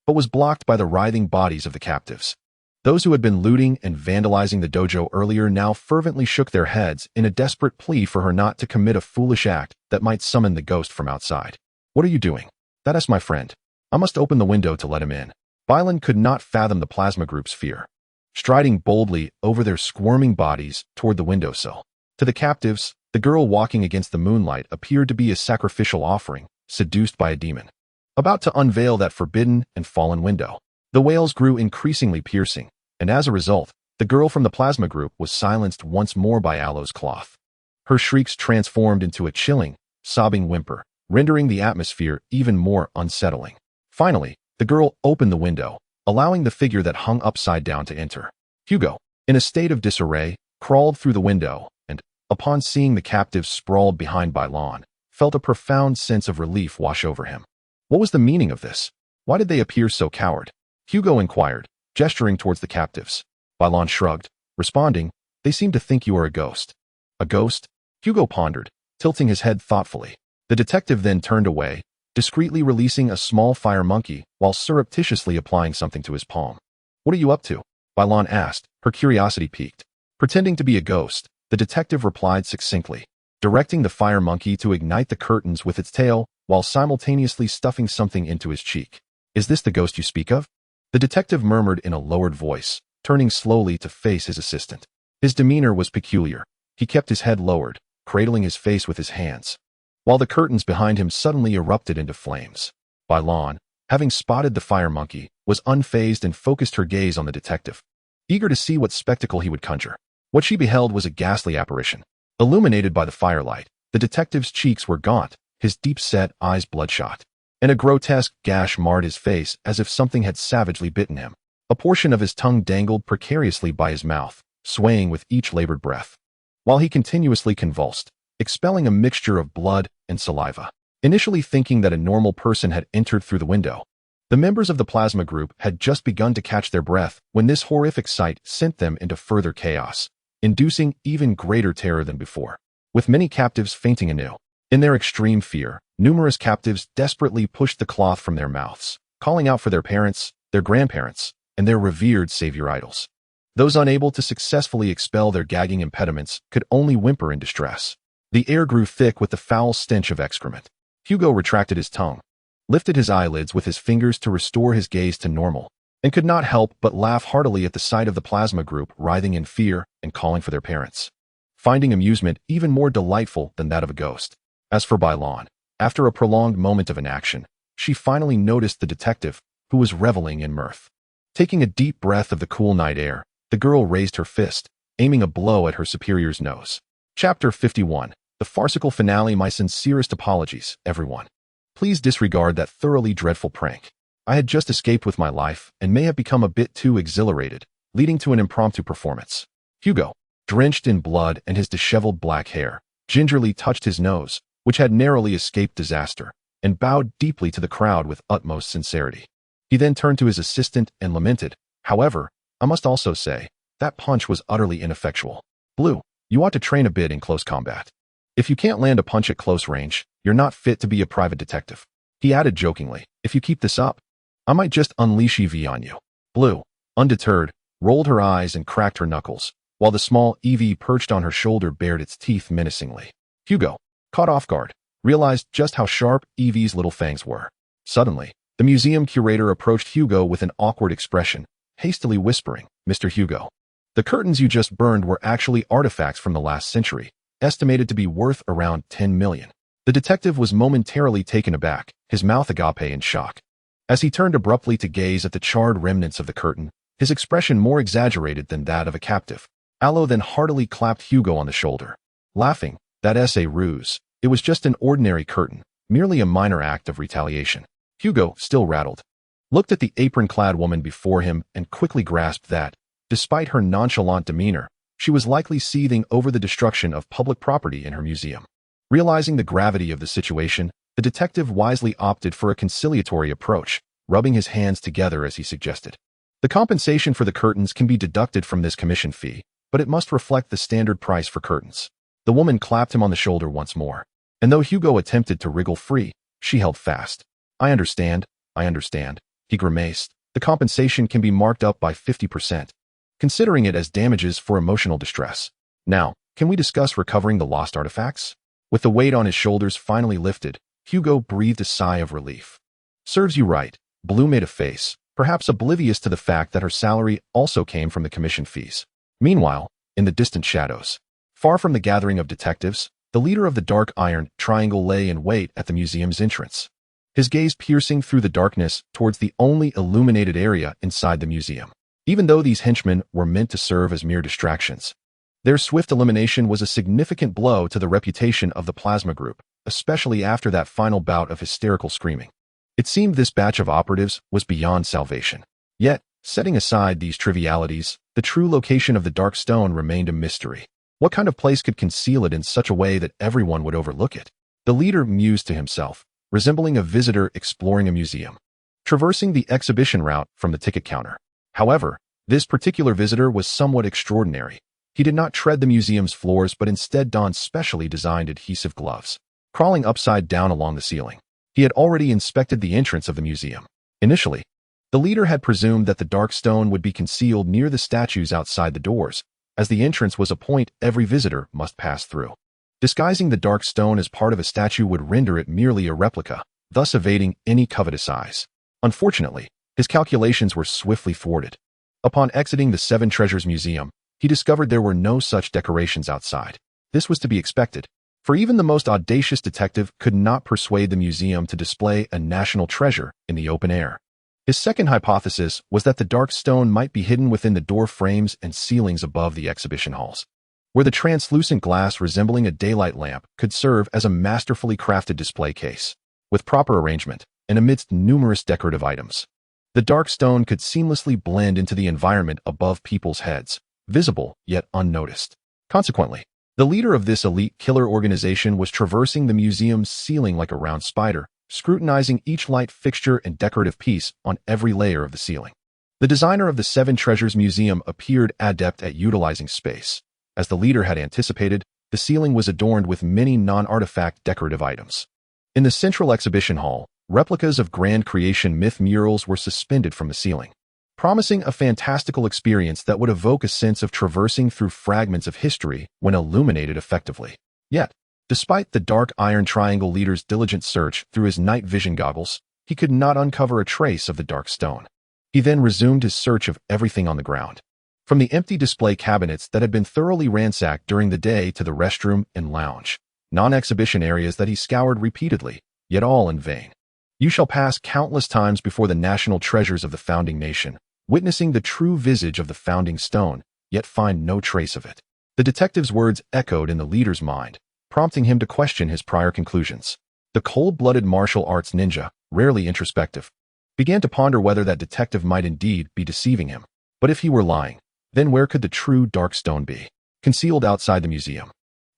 but was blocked by the writhing bodies of the captives. Those who had been looting and vandalizing the dojo earlier now fervently shook their heads in a desperate plea for her not to commit a foolish act that might summon the ghost from outside. "What are you doing?" "That is my friend. I must open the window to let him in." Bylan could not fathom the plasma group's fear, striding boldly over their squirming bodies toward the windowsill. To the captives, the girl walking against the moonlight appeared to be a sacrificial offering, seduced by a demon, about to unveil that forbidden and fallen window. The wails grew increasingly piercing, and as a result, the girl from the plasma group was silenced once more by Aloe's cloth. Her shrieks transformed into a chilling, sobbing whimper, rendering the atmosphere even more unsettling. Finally, the girl opened the window, allowing the figure that hung upside down to enter. Hugo, in a state of disarray, crawled through the window and, upon seeing the captives sprawled behind Bylan, felt a profound sense of relief wash over him. What was the meaning of this? Why did they appear so coward? Hugo inquired, gesturing towards the captives. Bylan shrugged, responding, "They seem to think you are a ghost." "A ghost?" Hugo pondered, tilting his head thoughtfully. The detective then turned away, discreetly releasing a small fire monkey while surreptitiously applying something to his palm. "What are you up to?" Bylan asked, her curiosity piqued. Pretending to be a ghost, the detective replied succinctly, directing the fire monkey to ignite the curtains with its tail while simultaneously stuffing something into his cheek. "Is this the ghost you speak of?" The detective murmured in a lowered voice, turning slowly to face his assistant. His demeanor was peculiar. He kept his head lowered, cradling his face with his hands, while the curtains behind him suddenly erupted into flames. Bylan, having spotted the fire monkey, was unfazed and focused her gaze on the detective, eager to see what spectacle he would conjure. What she beheld was a ghastly apparition. Illuminated by the firelight, the detective's cheeks were gaunt, his deep-set eyes bloodshot, and a grotesque gash marred his face as if something had savagely bitten him. A portion of his tongue dangled precariously by his mouth, swaying with each labored breath, while he continuously convulsed, expelling a mixture of blood and saliva. Initially thinking that a normal person had entered through the window, the members of the plasma group had just begun to catch their breath when this horrific sight sent them into further chaos, inducing even greater terror than before, with many captives fainting anew. In their extreme fear, numerous captives desperately pushed the cloth from their mouths, calling out for their parents, their grandparents, and their revered savior idols. Those unable to successfully expel their gagging impediments could only whimper in distress. The air grew thick with the foul stench of excrement. Hugo retracted his tongue, lifted his eyelids with his fingers to restore his gaze to normal, and could not help but laugh heartily at the sight of the plasma group writhing in fear and calling for their parents, finding amusement even more delightful than that of a ghost. As for Bylan, after a prolonged moment of inaction, she finally noticed the detective, who was reveling in mirth. Taking a deep breath of the cool night air, the girl raised her fist, aiming a blow at her superior's nose. Chapter 51. The farcical finale. My sincerest apologies, everyone. Please disregard that thoroughly dreadful prank. I had just escaped with my life and may have become a bit too exhilarated, leading to an impromptu performance. Hugo, drenched in blood and his disheveled black hair, gingerly touched his nose, which had narrowly escaped disaster, and bowed deeply to the crowd with utmost sincerity. He then turned to his assistant and lamented, "However, I must also say, that punch was utterly ineffectual. Blue, you ought to train a bit in close combat. If you can't land a punch at close range, you're not fit to be a private detective." He added jokingly, "If you keep this up, I might just unleash EV on you." Blue, undeterred, rolled her eyes and cracked her knuckles, while the small EV perched on her shoulder bared its teeth menacingly. Hugo, caught off guard, realized just how sharp Evie's little fangs were. Suddenly, the museum curator approached Hugo with an awkward expression, hastily whispering, "Mr. Hugo, the curtains you just burned were actually artifacts from the last century, estimated to be worth around 10 million. The detective was momentarily taken aback, his mouth agape in shock. As he turned abruptly to gaze at the charred remnants of the curtain, his expression more exaggerated than that of a captive. Aloe then heartily clapped Hugo on the shoulder, laughing, "That's a ruse. It was just an ordinary curtain, merely a minor act of retaliation." Hugo, still rattled, looked at the apron-clad woman before him and quickly grasped that, despite her nonchalant demeanor, she was likely seething over the destruction of public property in her museum. Realizing the gravity of the situation, the detective wisely opted for a conciliatory approach, rubbing his hands together as he suggested, "The compensation for the curtains can be deducted from this commission fee, but it must reflect the standard price for curtains." The woman clapped him on the shoulder once more, and though Hugo attempted to wriggle free, she held fast. I understand," He grimaced. The compensation can be marked up by 50%, considering it as damages for emotional distress. Now, can we discuss recovering the lost artifacts? With the weight on his shoulders finally lifted, Hugo breathed a sigh of relief. Serves you right. Blue made a face, perhaps oblivious to the fact that her salary also came from the commission fees. Meanwhile, in the distant shadows, far from the gathering of detectives, the leader of the Dark Iron Triangle lay in wait at the museum's entrance, his gaze piercing through the darkness towards the only illuminated area inside the museum. Even though these henchmen were meant to serve as mere distractions, their swift elimination was a significant blow to the reputation of the Plasma Group, especially after that final bout of hysterical screaming. It seemed this batch of operatives was beyond salvation. Yet, setting aside these trivialities, the true location of the Dark Stone remained a mystery. What kind of place could conceal it in such a way that everyone would overlook it? The leader mused to himself, resembling a visitor exploring a museum, traversing the exhibition route from the ticket counter. However, this particular visitor was somewhat extraordinary. He did not tread the museum's floors but instead donned specially designed adhesive gloves, crawling upside down along the ceiling. He had already inspected the entrance of the museum. Initially, the leader had presumed that the Dark Stone would be concealed near the statues outside the doors, as the entrance was a point every visitor must pass through. Disguising the Dark Stone as part of a statue would render it merely a replica, thus evading any covetous eyes. Unfortunately, his calculations were swiftly thwarted. Upon exiting the Seven Treasures Museum, he discovered there were no such decorations outside. This was to be expected, for even the most audacious detective could not persuade the museum to display a national treasure in the open air. His second hypothesis was that the Dark Stone might be hidden within the door frames and ceilings above the exhibition halls, where the translucent glass resembling a daylight lamp could serve as a masterfully crafted display case. With proper arrangement, and amidst numerous decorative items, the Dark Stone could seamlessly blend into the environment above people's heads, visible yet unnoticed. Consequently, the leader of this elite killer organization was traversing the museum's ceiling like a round spider, scrutinizing each light fixture and decorative piece on every layer of the ceiling. The designer of the Seven Treasures Museum appeared adept at utilizing space. As the leader had anticipated, the ceiling was adorned with many non-artifact decorative items. In the central exhibition hall, replicas of Grand Creation myth murals were suspended from the ceiling, promising a fantastical experience that would evoke a sense of traversing through fragments of history when illuminated effectively. Yet, despite the Dark Iron Triangle leader's diligent search through his night vision goggles, he could not uncover a trace of the Dark Stone. He then resumed his search of everything on the ground, from the empty display cabinets that had been thoroughly ransacked during the day to the restroom and lounge, non-exhibition areas that he scoured repeatedly, yet all in vain. You shall pass countless times before the national treasures of the founding nation, witnessing the true visage of the founding stone, yet find no trace of it. The detective's words echoed in the leader's mind, prompting him to question his prior conclusions. The cold-blooded martial arts ninja, rarely introspective, began to ponder whether that detective might indeed be deceiving him. But if he were lying, then where could the true Dark Stone be? Concealed outside the museum?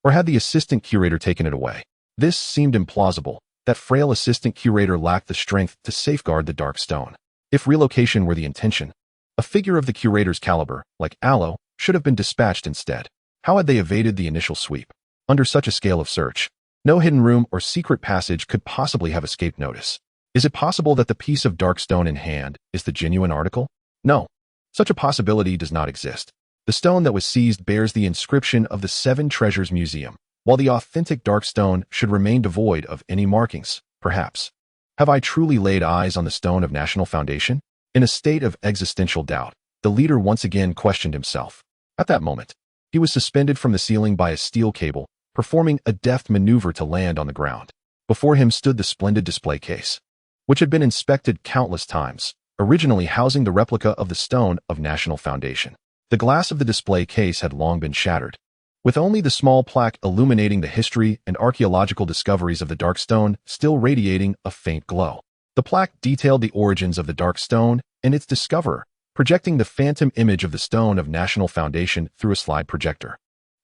Or had the assistant curator taken it away? This seemed implausible. That frail assistant curator lacked the strength to safeguard the Dark Stone. If relocation were the intention, a figure of the curator's caliber, like Aloe, should have been dispatched instead. How had they evaded the initial sweep? Under such a scale of search, no hidden room or secret passage could possibly have escaped notice. Is it possible that the piece of Dark Stone in hand is the genuine article? No. Such a possibility does not exist. The stone that was seized bears the inscription of the Seven Treasures Museum, while the authentic Dark Stone should remain devoid of any markings, perhaps. Have I truly laid eyes on the stone of national foundation? In a state of existential doubt, the leader once again questioned himself. At that moment, he was suspended from the ceiling by a steel cable, performing a deft maneuver to land on the ground. Before him stood the splendid display case, which had been inspected countless times, originally housing the replica of the stone of national foundation. The glass of the display case had long been shattered, with only the small plaque illuminating the history and archaeological discoveries of the Dark Stone still radiating a faint glow. The plaque detailed the origins of the Dark Stone and its discoverer, projecting the phantom image of the Stone of National Foundation through a slide projector.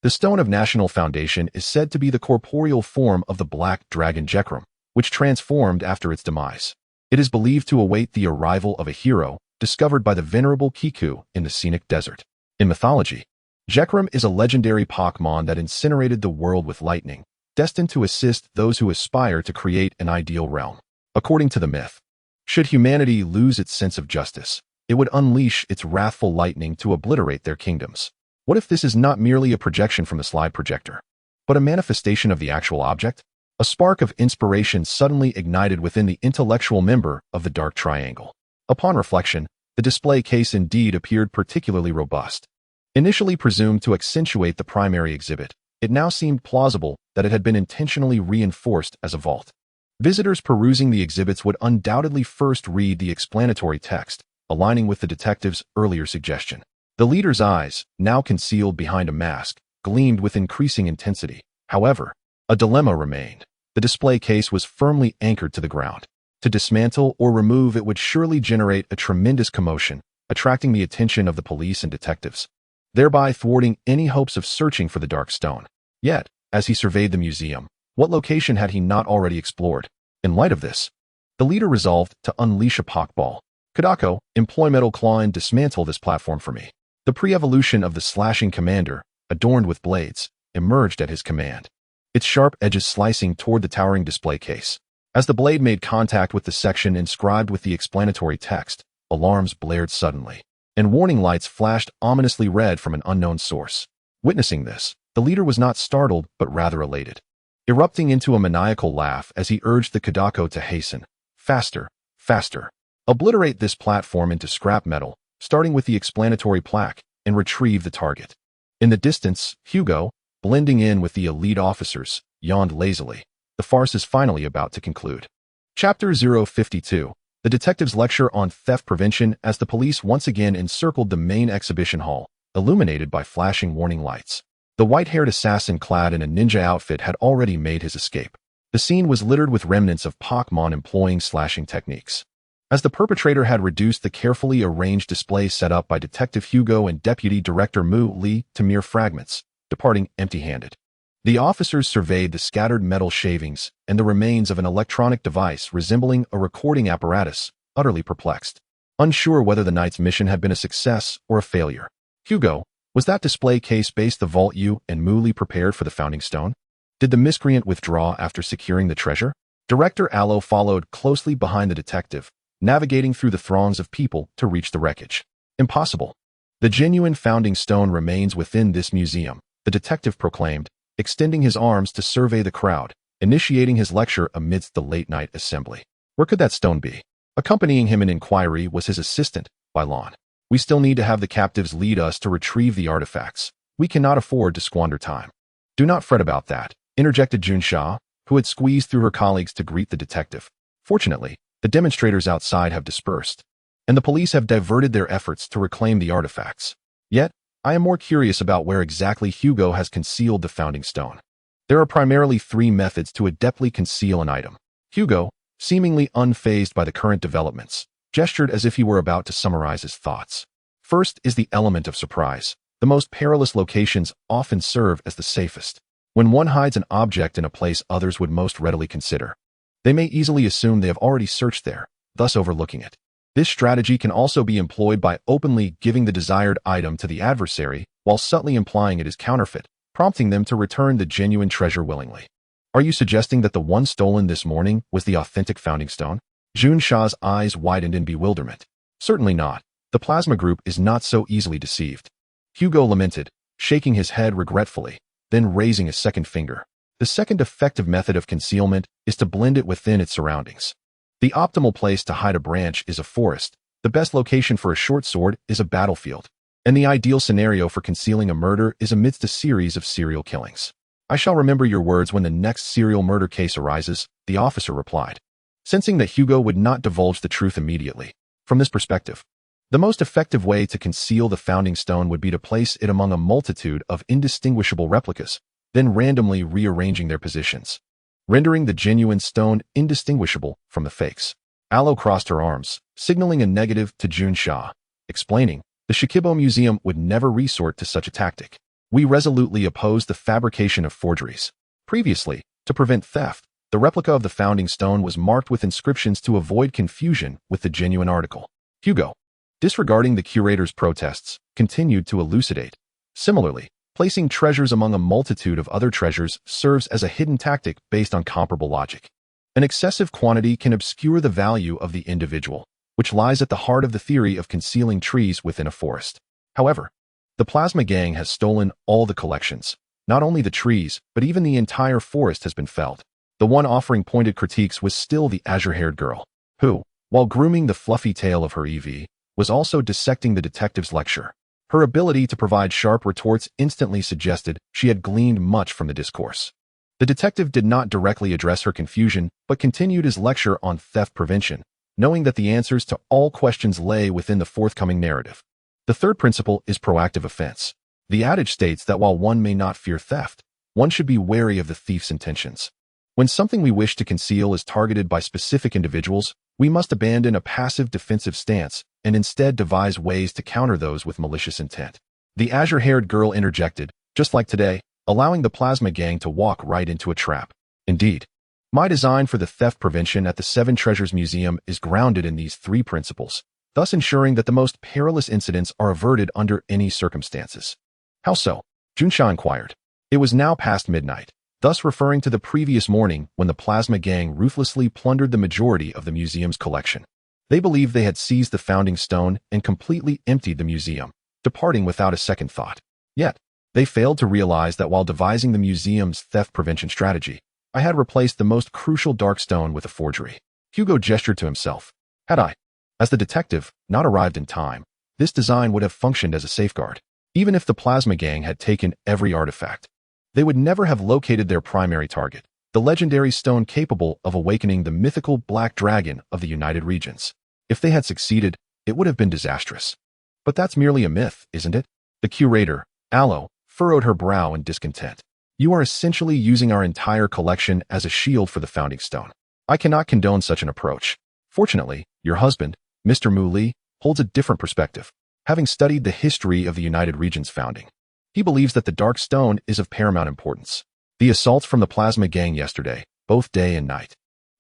The Stone of National Foundation is said to be the corporeal form of the black dragon Gekrom, which transformed after its demise. It is believed to await the arrival of a hero discovered by the venerable Kiku in the scenic desert. In mythology, Gekrom is a legendary Pokémon that incinerated the world with lightning, destined to assist those who aspire to create an ideal realm. According to the myth, Should humanity lose its sense of justice, it would unleash its wrathful lightning to obliterate their kingdoms. What if this is not merely a projection from the slide projector, but a manifestation of the actual object? A spark of inspiration suddenly ignited within the intellectual member of the Dark Triangle. Upon reflection, the display case indeed appeared particularly robust. Initially presumed to accentuate the primary exhibit, it now seemed plausible that it had been intentionally reinforced as a vault. Visitors perusing the exhibits would undoubtedly first read the explanatory text, aligning with the detective's earlier suggestion. The leader's eyes, now concealed behind a mask, gleamed with increasing intensity. However, a dilemma remained. The display case was firmly anchored to the ground. To dismantle or remove it would surely generate a tremendous commotion, attracting the attention of the police and detectives, thereby thwarting any hopes of searching for the dark stone. Yet, as he surveyed the museum, what location had he not already explored? In light of this, the leader resolved to unleash a Poké Ball. Kadako, employ Metal Claw and dismantle this platform for me. The pre-evolution of the slashing commander, adorned with blades, emerged at his command, its sharp edges slicing toward the towering display case. As the blade made contact with the section inscribed with the explanatory text, alarms blared suddenly, and warning lights flashed ominously red from an unknown source. Witnessing this, the leader was not startled but rather elated, erupting into a maniacal laugh as he urged the Kadako to hasten. Faster, faster. Obliterate this platform into scrap metal, starting with the explanatory plaque, and retrieve the target. In the distance, Hugo, blending in with the elite officers, yawned lazily. The farce is finally about to conclude. Chapter 052. The detectives lecture on theft prevention as the police once again encircled the main exhibition hall, illuminated by flashing warning lights. The white-haired assassin clad in a ninja outfit had already made his escape. The scene was littered with remnants of Pokémon employing slashing techniques, as the perpetrator had reduced the carefully arranged display set up by Detective Hugo and Deputy Director Mu Li to mere fragments, departing empty-handed. The officers surveyed the scattered metal shavings and the remains of an electronic device resembling a recording apparatus, utterly perplexed, unsure whether the night's mission had been a success or a failure. Hugo, was that display case base the vault you and Mu Li prepared for the founding stone? Did the miscreant withdraw after securing the treasure? Director Aloe followed closely behind the detective, navigating through the throngs of people to reach the wreckage. Impossible. The genuine founding stone remains within this museum, the detective proclaimed, extending his arms to survey the crowd, initiating his lecture amidst the late-night assembly. Where could that stone be? Accompanying him in inquiry was his assistant, Bailon. We still need to have the captives lead us to retrieve the artifacts. We cannot afford to squander time. Do not fret about that, interjected Junsha, who had squeezed through her colleagues to greet the detective. Fortunately, the demonstrators outside have dispersed, and the police have diverted their efforts to reclaim the artifacts. Yet, I am more curious about where exactly Hugo has concealed the founding stone. There are primarily three methods to adeptly conceal an item. Hugo, seemingly unfazed by the current developments, gestured as if he were about to summarize his thoughts. First is the element of surprise. The most perilous locations often serve as the safest. When one hides an object in a place others would most readily consider, they may easily assume they have already searched there, thus overlooking it. This strategy can also be employed by openly giving the desired item to the adversary while subtly implying it is counterfeit, prompting them to return the genuine treasure willingly. Are you suggesting that the one stolen this morning was the authentic founding stone? Junsha's eyes widened in bewilderment. Certainly not. The plasma group is not so easily deceived. Hugo lamented, shaking his head regretfully, then raising a second finger. The second effective method of concealment is to blend it within its surroundings. The optimal place to hide a branch is a forest, the best location for a short sword is a battlefield, and the ideal scenario for concealing a murder is amidst a series of serial killings. I shall remember your words when the next serial murder case arises, the officer replied, sensing that Hugo would not divulge the truth immediately. From this perspective, the most effective way to conceal the founding stone would be to place it among a multitude of indistinguishable replicas, then randomly rearranging their positions, rendering the genuine stone indistinguishable from the fakes. Aloe crossed her arms, signaling a negative to Junsha, explaining, the Shikibo Museum would never resort to such a tactic. We resolutely oppose the fabrication of forgeries. Previously, to prevent theft, the replica of the founding stone was marked with inscriptions to avoid confusion with the genuine article. Hugo, disregarding the curator's protests, continued to elucidate. Similarly, placing treasures among a multitude of other treasures serves as a hidden tactic based on comparable logic. An excessive quantity can obscure the value of the individual, which lies at the heart of the theory of concealing trees within a forest. However, the Plasma Gang has stolen all the collections. Not only the trees, but even the entire forest has been felled. The one offering pointed critiques was still the azure-haired girl, who, while grooming the fluffy tail of her EV, was also dissecting the detective's lecture. Her ability to provide sharp retorts instantly suggested she had gleaned much from the discourse. The detective did not directly address her confusion, but continued his lecture on theft prevention, knowing that the answers to all questions lay within the forthcoming narrative. The third principle is proactive offense. The adage states that while one may not fear theft, one should be wary of the thief's intentions. When something we wish to conceal is targeted by specific individuals, we must abandon a passive defensive stance and instead devise ways to counter those with malicious intent. The azure-haired girl interjected, just like today, allowing the Plasma Gang to walk right into a trap. Indeed, my design for the theft prevention at the Seven Treasures Museum is grounded in these three principles, thus ensuring that the most perilous incidents are averted under any circumstances. How so? Junsha inquired. It was now past midnight, thus referring to the previous morning when the Plasma Gang ruthlessly plundered the majority of the museum's collection. They believed they had seized the founding stone and completely emptied the museum, departing without a second thought. Yet, they failed to realize that while devising the museum's theft prevention strategy, I had replaced the most crucial dark stone with a forgery. Hugo gestured to himself. Had I, as the detective, not arrived in time, this design would have functioned as a safeguard. Even if the Plasma Gang had taken every artifact, they would never have located their primary target, the legendary stone capable of awakening the mythical Black Dragon of the United Regions. If they had succeeded, it would have been disastrous. But that's merely a myth, isn't it? The curator, Aloe, furrowed her brow in discontent. You are essentially using our entire collection as a shield for the founding stone. I cannot condone such an approach. Fortunately, your husband, Mr. Mu Li, holds a different perspective. Having studied the history of the United Regions founding, he believes that the Dark Stone is of paramount importance. The assaults from the Plasma Gang yesterday, both day and night,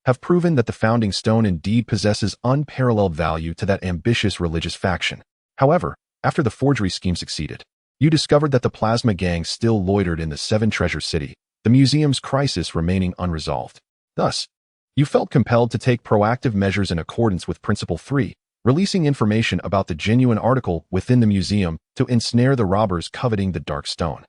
have proven that the founding stone indeed possesses unparalleled value to that ambitious religious faction. However, after the forgery scheme succeeded, you discovered that the Plasma Gang still loitered in the Seven Treasures City, the museum's crisis remaining unresolved. Thus, you felt compelled to take proactive measures in accordance with Principle 3, releasing information about the genuine article within the museum to ensnare the robbers coveting the Dark Stone,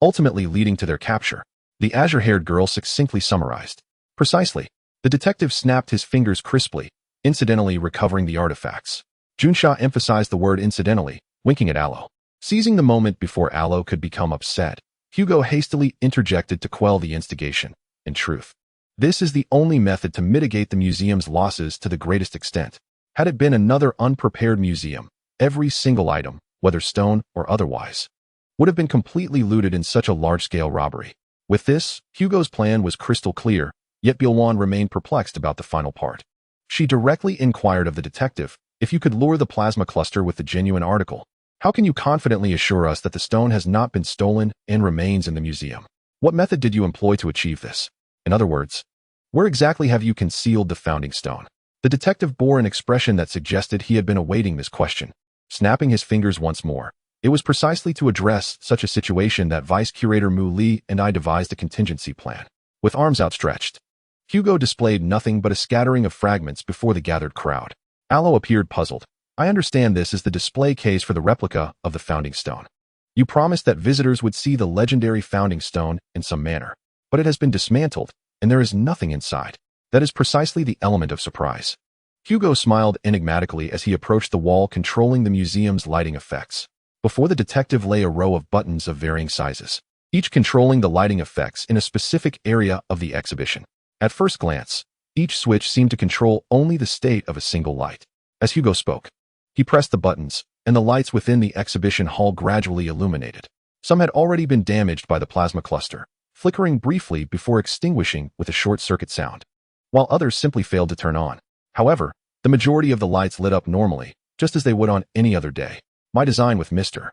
ultimately leading to their capture. The azure-haired girl succinctly summarized. Precisely. The detective snapped his fingers crisply, incidentally recovering the artifacts. Junsha emphasized the word incidentally, winking at Aloe. Seizing the moment before Aloe could become upset, Hugo hastily interjected to quell the instigation. In truth, this is the only method to mitigate the museum's losses to the greatest extent. Had it been another unprepared museum, every single item, whether stone or otherwise, would have been completely looted in such a large-scale robbery. With this, Hugo's plan was crystal clear, yet Bilwan remained perplexed about the final part. She directly inquired of the detective, if you could lure the plasma cluster with the genuine article, how can you confidently assure us that the stone has not been stolen and remains in the museum? What method did you employ to achieve this? In other words, where exactly have you concealed the founding stone? The detective bore an expression that suggested he had been awaiting this question. Snapping his fingers once more, it was precisely to address such a situation that Vice Curator Mu Li and I devised a contingency plan. With arms outstretched, Hugo displayed nothing but a scattering of fragments before the gathered crowd. Aloe appeared puzzled. I understand this is the display case for the replica of the founding stone. You promised that visitors would see the legendary founding stone in some manner, but it has been dismantled, and there is nothing inside. That is precisely the element of surprise. Hugo smiled enigmatically as he approached the wall controlling the museum's lighting effects. Before the detective lay a row of buttons of varying sizes, each controlling the lighting effects in a specific area of the exhibition. At first glance, each switch seemed to control only the state of a single light. As Hugo spoke, he pressed the buttons, and the lights within the exhibition hall gradually illuminated. Some had already been damaged by the plasma cluster, flickering briefly before extinguishing with a short-circuit sound, while others simply failed to turn on. However, the majority of the lights lit up normally, just as they would on any other day. My design with Mr.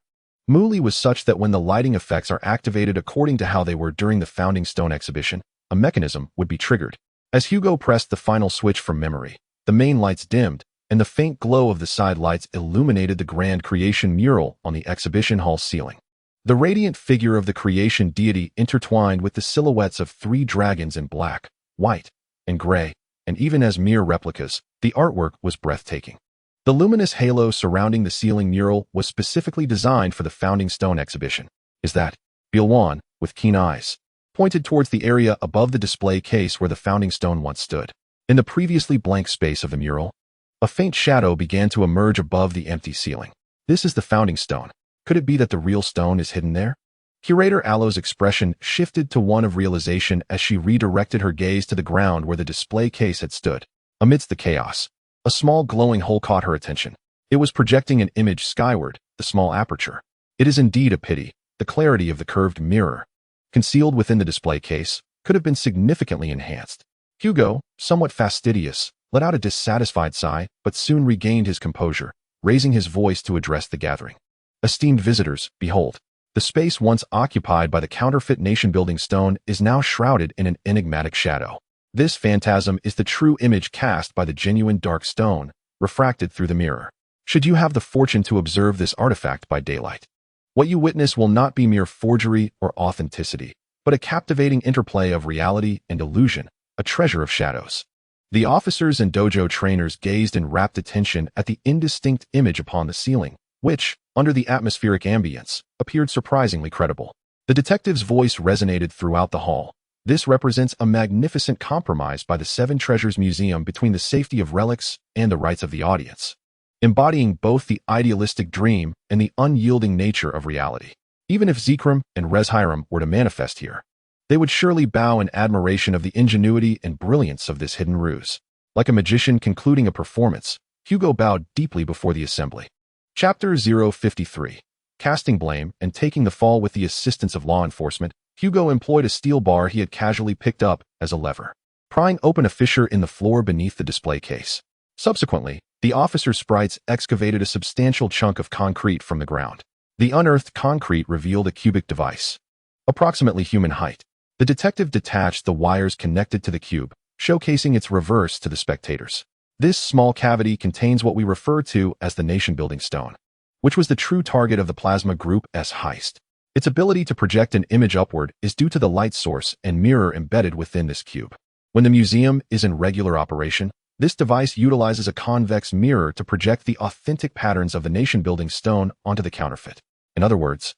Mu Li was such that when the lighting effects are activated according to how they were during the Founding Stone exhibition, a mechanism would be triggered. As Hugo pressed the final switch from memory, the main lights dimmed, and the faint glow of the side lights illuminated the grand creation mural on the exhibition hall ceiling. The radiant figure of the creation deity intertwined with the silhouettes of three dragons in black, white, and gray, and even as mere replicas, the artwork was breathtaking. The luminous halo surrounding the ceiling mural was specifically designed for the Founding Stone exhibition. Is that? Bilwan, with keen eyes, pointed towards the area above the display case where the Founding Stone once stood. In the previously blank space of the mural, a faint shadow began to emerge above the empty ceiling. This is the Founding Stone. Could it be that the real stone is hidden there? Curator Aloe's expression shifted to one of realization as she redirected her gaze to the ground where the display case had stood. Amidst the chaos, a small glowing hole caught her attention. It was projecting an image skyward, the small aperture. It is indeed a pity. The clarity of the curved mirror, concealed within the display case, could have been significantly enhanced. Hugo, somewhat fastidious, let out a dissatisfied sigh, but soon regained his composure, raising his voice to address the gathering. Esteemed visitors, behold. The space once occupied by the counterfeit nation-building stone is now shrouded in an enigmatic shadow. This phantasm is the true image cast by the genuine dark stone, refracted through the mirror. Should you have the fortune to observe this artifact by daylight, what you witness will not be mere forgery or authenticity, but a captivating interplay of reality and illusion, a treasure of shadows. The officers and dojo trainers gazed in rapt attention at the indistinct image upon the ceiling, which, under the atmospheric ambience, appeared surprisingly credible. The detective's voice resonated throughout the hall. This represents a magnificent compromise by the Seven Treasures Museum between the safety of relics and the rights of the audience, embodying both the idealistic dream and the unyielding nature of reality. Even if Zekrom and Reshiram were to manifest here, they would surely bow in admiration of the ingenuity and brilliance of this hidden ruse. Like a magician concluding a performance, Hugo bowed deeply before the assembly. Chapter 053. Casting blame and taking the fall with the assistance of law enforcement, Hugo employed a steel bar he had casually picked up as a lever, prying open a fissure in the floor beneath the display case. Subsequently, the officer's sprites excavated a substantial chunk of concrete from the ground. The unearthed concrete revealed a cubic device, approximately human height. The detective detached the wires connected to the cube, showcasing its reverse to the spectators. This small cavity contains what we refer to as the nation-building stone, which was the true target of the Plasma Group's heist. Its ability to project an image upward is due to the light source and mirror embedded within this cube. When the museum is in regular operation, this device utilizes a convex mirror to project the authentic patterns of the nation-building stone onto the counterfeit. In other words,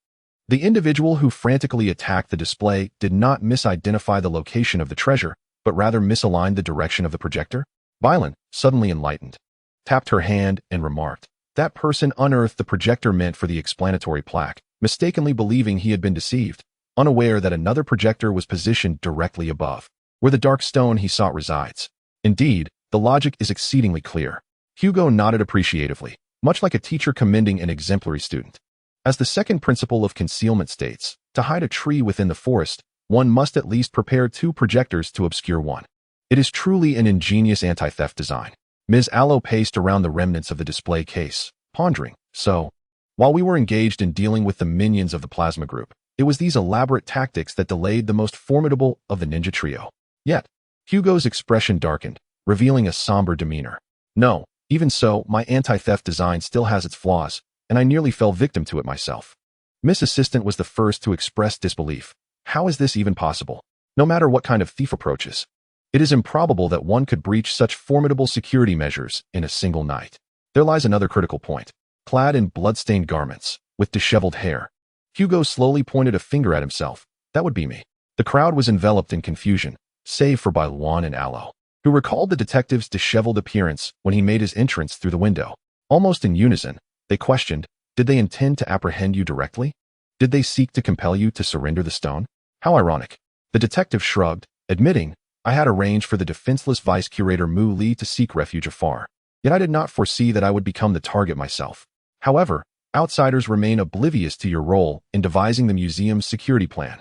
the individual who frantically attacked the display did not misidentify the location of the treasure, but rather misaligned the direction of the projector. Violen, suddenly enlightened, tapped her hand and remarked, "That person unearthed the projector meant for the explanatory plaque, mistakenly believing he had been deceived, unaware that another projector was positioned directly above, where the dark stone he sought resides. Indeed, the logic is exceedingly clear." Hugo nodded appreciatively, much like a teacher commending an exemplary student. As the second principle of concealment states, to hide a tree within the forest, one must at least prepare two projectors to obscure one. It is truly an ingenious anti-theft design. Ms. Aloe paced around the remnants of the display case, pondering. So, while we were engaged in dealing with the minions of the Plasma Group, it was these elaborate tactics that delayed the most formidable of the ninja trio. Yet, Hugo's expression darkened, revealing a somber demeanor. No, even so, my anti-theft design still has its flaws, and I nearly fell victim to it myself. Miss Assistant was the first to express disbelief. How is this even possible? No matter what kind of thief approaches, it is improbable that one could breach such formidable security measures in a single night. There lies another critical point. Clad in blood-stained garments, with disheveled hair, Hugo slowly pointed a finger at himself. That would be me. The crowd was enveloped in confusion, save for Bailuan and Aloe, who recalled the detective's disheveled appearance when he made his entrance through the window. Almost in unison, they questioned, did they intend to apprehend you directly? Did they seek to compel you to surrender the stone? How ironic. The detective shrugged, admitting, I had arranged for the defenseless vice curator Mu Li to seek refuge afar. Yet I did not foresee that I would become the target myself. However, outsiders remain oblivious to your role in devising the museum's security plan.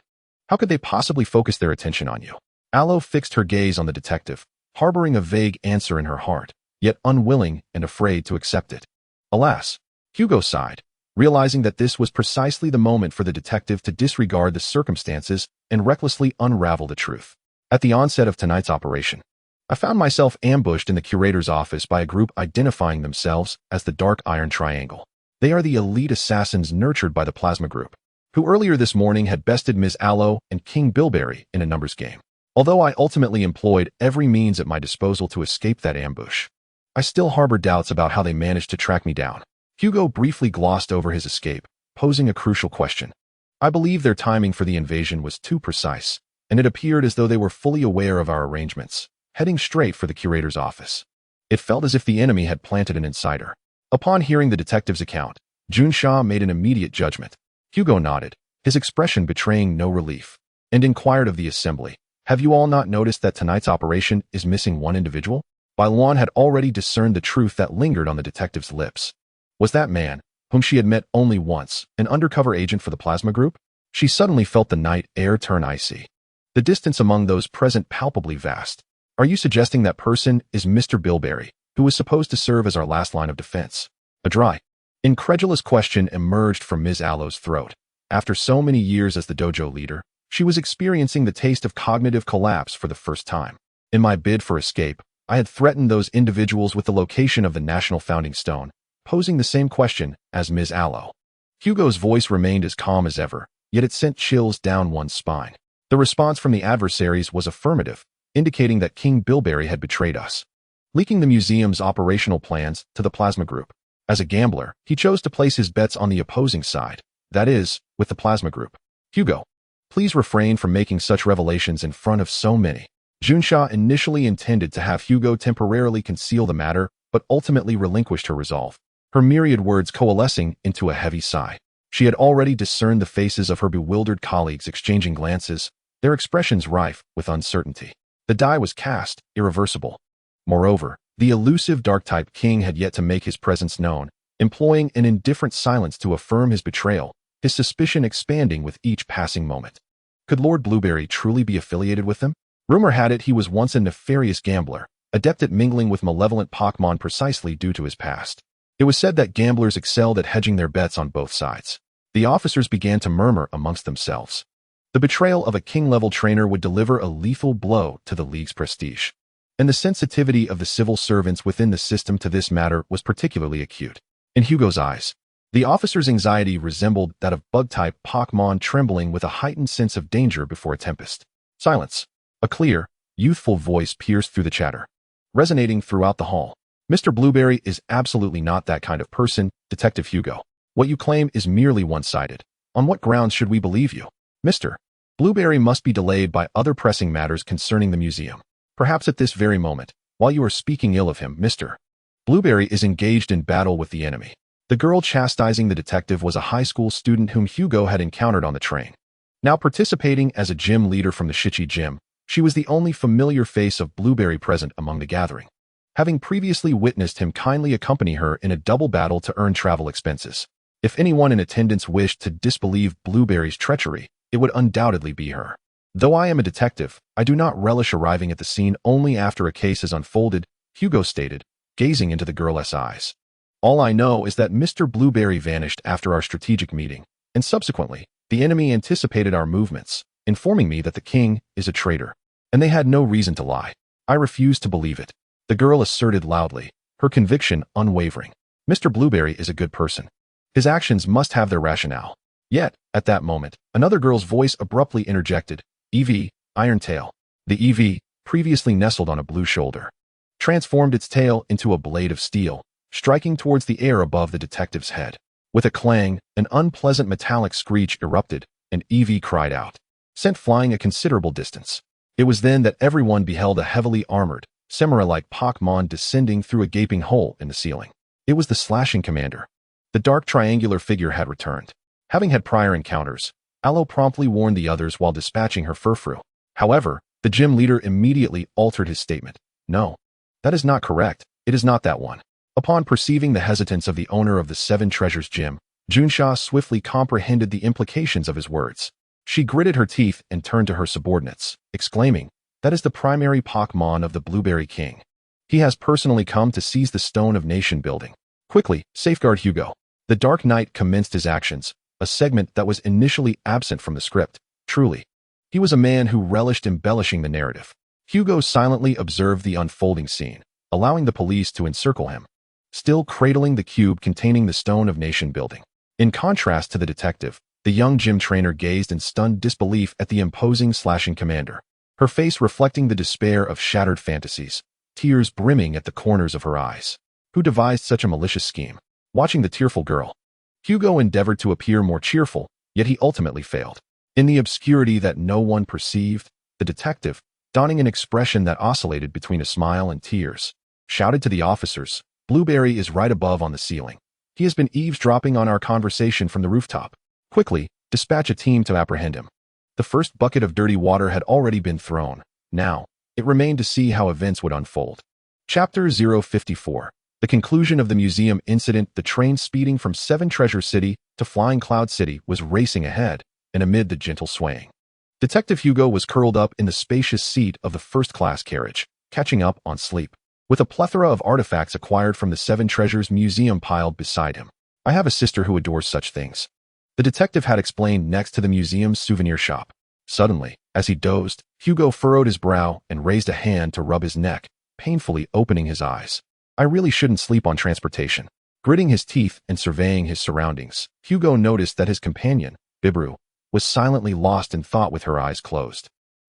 How could they possibly focus their attention on you? Aloe fixed her gaze on the detective, harboring a vague answer in her heart, yet unwilling and afraid to accept it. Alas, Hugo sighed, realizing that this was precisely the moment for the detective to disregard the circumstances and recklessly unravel the truth. At the onset of tonight's operation, I found myself ambushed in the curator's office by a group identifying themselves as the Dark Iron Triangle. They are the elite assassins nurtured by the Plasma Group, who earlier this morning had bested Ms. Aloe and King Bilberry in a numbers game. Although I ultimately employed every means at my disposal to escape that ambush, I still harbor doubts about how they managed to track me down. Hugo briefly glossed over his escape, posing a crucial question. I believe their timing for the invasion was too precise, and it appeared as though they were fully aware of our arrangements, heading straight for the curator's office. It felt as if the enemy had planted an insider. Upon hearing the detective's account, Junsha made an immediate judgment. Hugo nodded, his expression betraying no relief, and inquired of the assembly, "Have you all not noticed that tonight's operation is missing one individual?" Bai Luan had already discerned the truth that lingered on the detective's lips. Was that man, whom she had met only once, an undercover agent for the plasma group? She suddenly felt the night air turn icy. The distance among those present palpably vast. Are you suggesting that person is Mr. Bilberry, who was supposed to serve as our last line of defense? A dry, incredulous question emerged from Ms. Aloe's throat. After so many years as the dojo leader, she was experiencing the taste of cognitive collapse for the first time. In my bid for escape, I had threatened those individuals with the location of the National Founding Stone, posing the same question as Ms. Aloe. Hugo's voice remained as calm as ever, yet it sent chills down one's spine. The response from the adversaries was affirmative, indicating that King Bilberry had betrayed us, leaking the museum's operational plans to the plasma group. As a gambler, he chose to place his bets on the opposing side, that is, with the plasma group. Hugo, please refrain from making such revelations in front of so many. Junsha initially intended to have Hugo temporarily conceal the matter, but ultimately relinquished her resolve, her myriad words coalescing into a heavy sigh. She had already discerned the faces of her bewildered colleagues exchanging glances, their expressions rife with uncertainty. The die was cast, irreversible. Moreover, the elusive Dark-type king had yet to make his presence known, employing an indifferent silence to affirm his betrayal, his suspicion expanding with each passing moment. Could Lord Blueberry truly be affiliated with them? Rumor had it he was once a nefarious gambler, adept at mingling with malevolent Pokémon precisely due to his past. It was said that gamblers excelled at hedging their bets on both sides. The officers began to murmur amongst themselves. The betrayal of a king-level trainer would deliver a lethal blow to the League's prestige. And the sensitivity of the civil servants within the system to this matter was particularly acute. In Hugo's eyes, the officer's anxiety resembled that of bug-type Pokémon trembling with a heightened sense of danger before a tempest. Silence. A clear, youthful voice pierced through the chatter, resonating throughout the hall. Mr. Blueberry is absolutely not that kind of person, Detective Hugo. What you claim is merely one-sided. On what grounds should we believe you? Mr. Blueberry must be delayed by other pressing matters concerning the museum. Perhaps at this very moment, while you are speaking ill of him, Mr. Blueberry is engaged in battle with the enemy. The girl chastising the detective was a high school student whom Hugo had encountered on the train. Now participating as a gym leader from the Shichi Gym, she was the only familiar face of Blueberry present among the gathering, having previously witnessed him kindly accompany her in a double battle to earn travel expenses. If anyone in attendance wished to disbelieve Blueberry's treachery, it would undoubtedly be her. Though I am a detective, I do not relish arriving at the scene only after a case is unfolded, Hugo stated, gazing into the girl's eyes. All I know is that Mr. Blueberry vanished after our strategic meeting, and subsequently, the enemy anticipated our movements, informing me that the king is a traitor, and they had no reason to lie. I refuse to believe it. The girl asserted loudly, her conviction unwavering. Mr. Blueberry is a good person. His actions must have their rationale. Yet, at that moment, another girl's voice abruptly interjected, "EV, Iron Tail." The EV, previously nestled on a blue shoulder, transformed its tail into a blade of steel, striking towards the air above the detective's head. With a clang, an unpleasant metallic screech erupted, and EV cried out, sent flying a considerable distance. It was then that everyone beheld a heavily armored, samurai-like Pokémon descending through a gaping hole in the ceiling. It was the slashing commander. The dark triangular figure had returned. Having had prior encounters, Aloe promptly warned the others while dispatching her furfrou. However, the gym leader immediately altered his statement. No, that is not correct. It is not that one. Upon perceiving the hesitance of the owner of the Seven Treasures gym, Junsha swiftly comprehended the implications of his words. She gritted her teeth and turned to her subordinates, exclaiming, "That is the primary Pokémon of the Blueberry King. He has personally come to seize the Stone of Nation building. Quickly, safeguard Hugo." The Dark Knight commenced his actions, a segment that was initially absent from the script. Truly, he was a man who relished embellishing the narrative. Hugo silently observed the unfolding scene, allowing the police to encircle him, still cradling the cube containing the Stone of Nation building. In contrast to the detective, the young gym trainer gazed in stunned disbelief at the imposing slashing commander. her face reflecting the despair of shattered fantasies, tears brimming at the corners of her eyes. Who devised such a malicious scheme? Watching the tearful girl, Hugo endeavored to appear more cheerful, yet he ultimately failed. In the obscurity that no one perceived, the detective, donning an expression that oscillated between a smile and tears, shouted to the officers, "Blueberry is right above on the ceiling. He has been eavesdropping on our conversation from the rooftop. Quickly, dispatch a team to apprehend him." The first bucket of dirty water had already been thrown. Now, it remained to see how events would unfold. Chapter 054. The conclusion of the museum incident. The train speeding from Seven Treasure City to Flying Cloud City was racing ahead, and amid the gentle swaying, Detective Hugo was curled up in the spacious seat of the first-class carriage, catching up on sleep, with a plethora of artifacts acquired from the Seven Treasures Museum piled beside him. "I have a sister who adores such things," the detective had explained next to the museum's souvenir shop. Suddenly, as he dozed, Hugo furrowed his brow and raised a hand to rub his neck, painfully opening his eyes. "I really shouldn't sleep on transportation." Gritting his teeth and surveying his surroundings, Hugo noticed that his companion, Bibaru, was silently lost in thought with her eyes closed,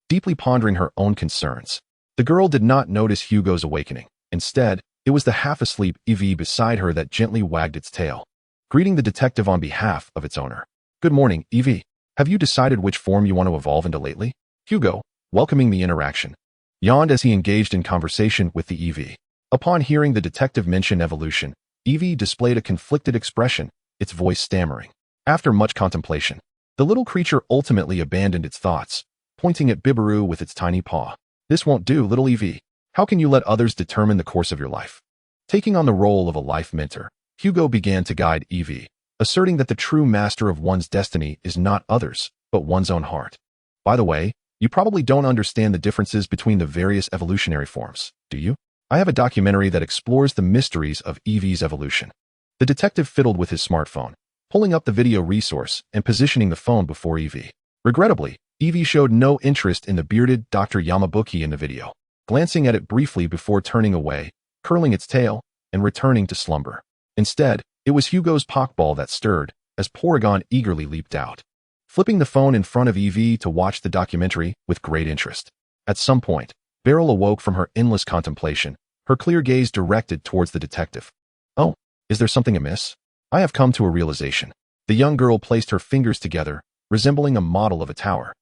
deeply pondering her own concerns. The girl did not notice Hugo's awakening. Instead, it was the half-asleep Evie beside her that gently wagged its tail, greeting the detective on behalf of its owner. "Good morning, Evie. Have you decided which form you want to evolve into lately?" Hugo, welcoming the interaction, yawned as he engaged in conversation with the Evie. Upon hearing the detective mention evolution, Evie displayed a conflicted expression, its voice stammering. After much contemplation, the little creature ultimately abandoned its thoughts, pointing at Bibaru with its tiny paw. "This won't do, little Evie. How can you let others determine the course of your life?" Taking on the role of a life mentor, Hugo began to guide Evie, asserting that the true master of one's destiny is not others, but one's own heart. "By the way, you probably don't understand the differences between the various evolutionary forms, do you? I have a documentary that explores the mysteries of Evie's evolution." The detective fiddled with his smartphone, pulling up the video resource and positioning the phone before Evie. Regrettably, Evie showed no interest in the bearded Dr. Yamabuki in the video, glancing at it briefly before turning away, curling its tail, and returning to slumber. Instead, it was Hugo's Pokeball that stirred, as Porygon eagerly leaped out, flipping the phone in front of Evie to watch the documentary with great interest. At some point, Beryl awoke from her endless contemplation, her clear gaze directed towards the detective. "Oh, is there something amiss? I have come to a realization." The young girl placed her fingers together, resembling a model of a tower,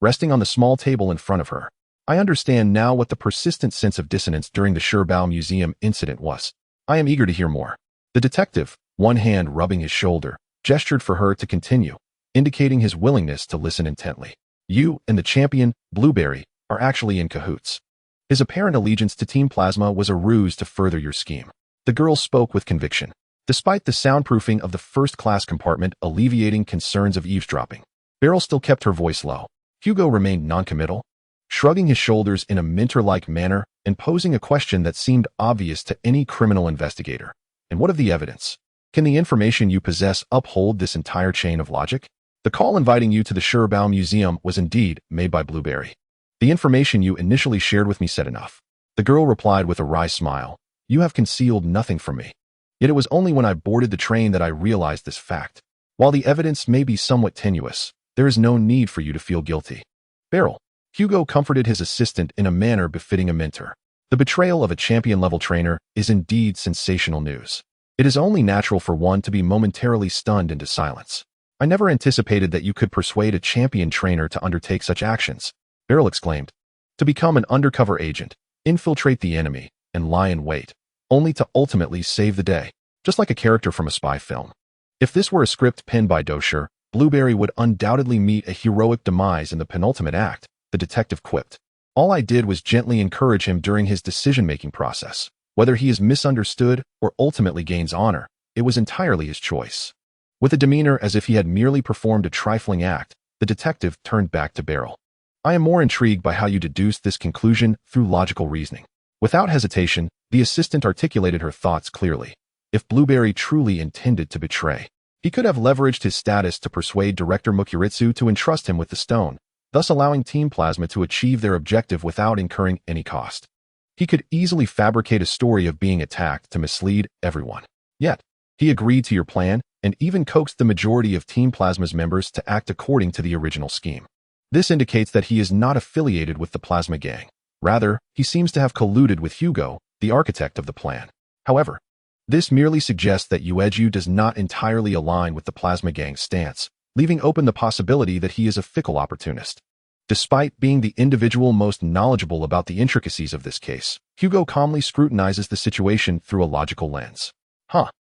resting on the small table in front of her. "I understand now what the persistent sense of dissonance during the Sherbao Museum incident was. I am eager to hear more." The detective, one hand rubbing his shoulder, gestured for her to continue, indicating his willingness to listen intently. "You and the champion, Blueberry, are actually in cahoots. His apparent allegiance to Team Plasma was a ruse to further your scheme." The girl spoke with conviction, despite the soundproofing of the first-class compartment alleviating concerns of eavesdropping. Beryl still kept her voice low. Hugo remained noncommittal, shrugging his shoulders in a mentor-like manner and posing a question that seemed obvious to any criminal investigator. "And what of the evidence? Can the information you possess uphold this entire chain of logic?" "The call inviting you to the Sherbao Museum was indeed made by Blueberry. The information you initially shared with me said enough." The girl replied with a wry smile. "You have concealed nothing from me. Yet it was only when I boarded the train that I realized this fact. While the evidence may be somewhat tenuous, there is no need for you to feel guilty." "Beryl," Hugo comforted his assistant in a manner befitting a mentor. "The betrayal of a champion-level trainer is indeed sensational news. It is only natural for one to be momentarily stunned into silence." "I never anticipated that you could persuade a champion trainer to undertake such actions," Beryl exclaimed. "To become an undercover agent, infiltrate the enemy, and lie in wait, only to ultimately save the day, just like a character from a spy film. If this were a script penned by Dosher, Blueberry would undoubtedly meet a heroic demise in the penultimate act," the detective quipped. "All I did was gently encourage him during his decision-making process. Whether he is misunderstood or ultimately gains honor, it was entirely his choice." With a demeanor as if he had merely performed a trifling act, the detective turned back to Beryl. "I am more intrigued by how you deduced this conclusion through logical reasoning." Without hesitation, the assistant articulated her thoughts clearly. If Blueberry truly intended to betray, he could have leveraged his status to persuade Director Mukuritsu to entrust him with the stone, thus allowing Team Plasma to achieve their objective without incurring any cost. He could easily fabricate a story of being attacked to mislead everyone. Yet, he agreed to your plan and even coaxed the majority of Team Plasma's members to act according to the original scheme. This indicates that he is not affiliated with the Plasma Gang. Rather, he seems to have colluded with Hugo, the architect of the plan. However, this merely suggests that Ueju does not entirely align with the Plasma Gang's stance, leaving open the possibility that he is a fickle opportunist. Despite being the individual most knowledgeable about the intricacies of this case, Hugo calmly scrutinizes the situation through a logical lens.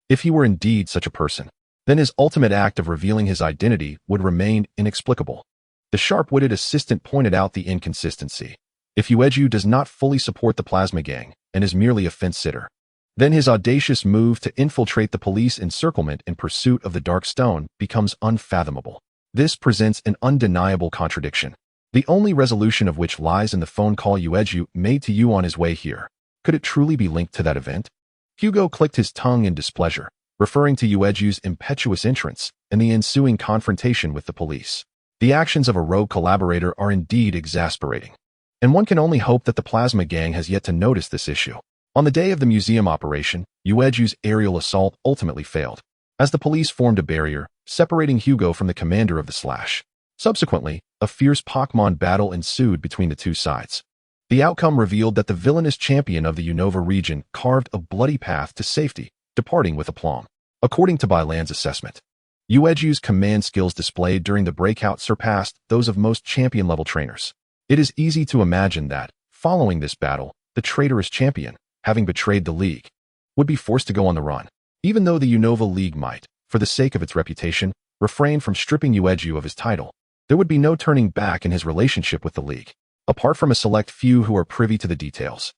If he were indeed such a person, then his ultimate act of revealing his identity would remain inexplicable. The sharp-witted assistant pointed out the inconsistency. If Ueju does not fully support the Plasma Gang and is merely a fence-sitter, then his audacious move to infiltrate the police encirclement in pursuit of the Dark Stone becomes unfathomable. This presents an undeniable contradiction, the only resolution of which lies in the phone call Ueju made to you on his way here. Could it truly be linked to that event? Hugo clicked his tongue in displeasure, referring to Ueju's impetuous entrance and the ensuing confrontation with the police. The actions of a rogue collaborator are indeed exasperating, and one can only hope that the Plasma Gang has yet to notice this issue. On the day of the museum operation, Ueju's aerial assault ultimately failed, as the police formed a barrier, separating Hugo from the commander of the Slash. Subsequently, a fierce Pokémon battle ensued between the two sides. The outcome revealed that the villainous champion of the Unova region carved a bloody path to safety, departing with aplomb. According to Bailan's assessment, Ueju's command skills displayed during the breakout surpassed those of most champion-level trainers. It is easy to imagine that, following this battle, the traitorous champion, having betrayed the League, would be forced to go on the run. Even though the Unova League might, for the sake of its reputation, refrain from stripping Ueju of his title, there would be no turning back in his relationship with the League. Apart from a select few who are privy to the details,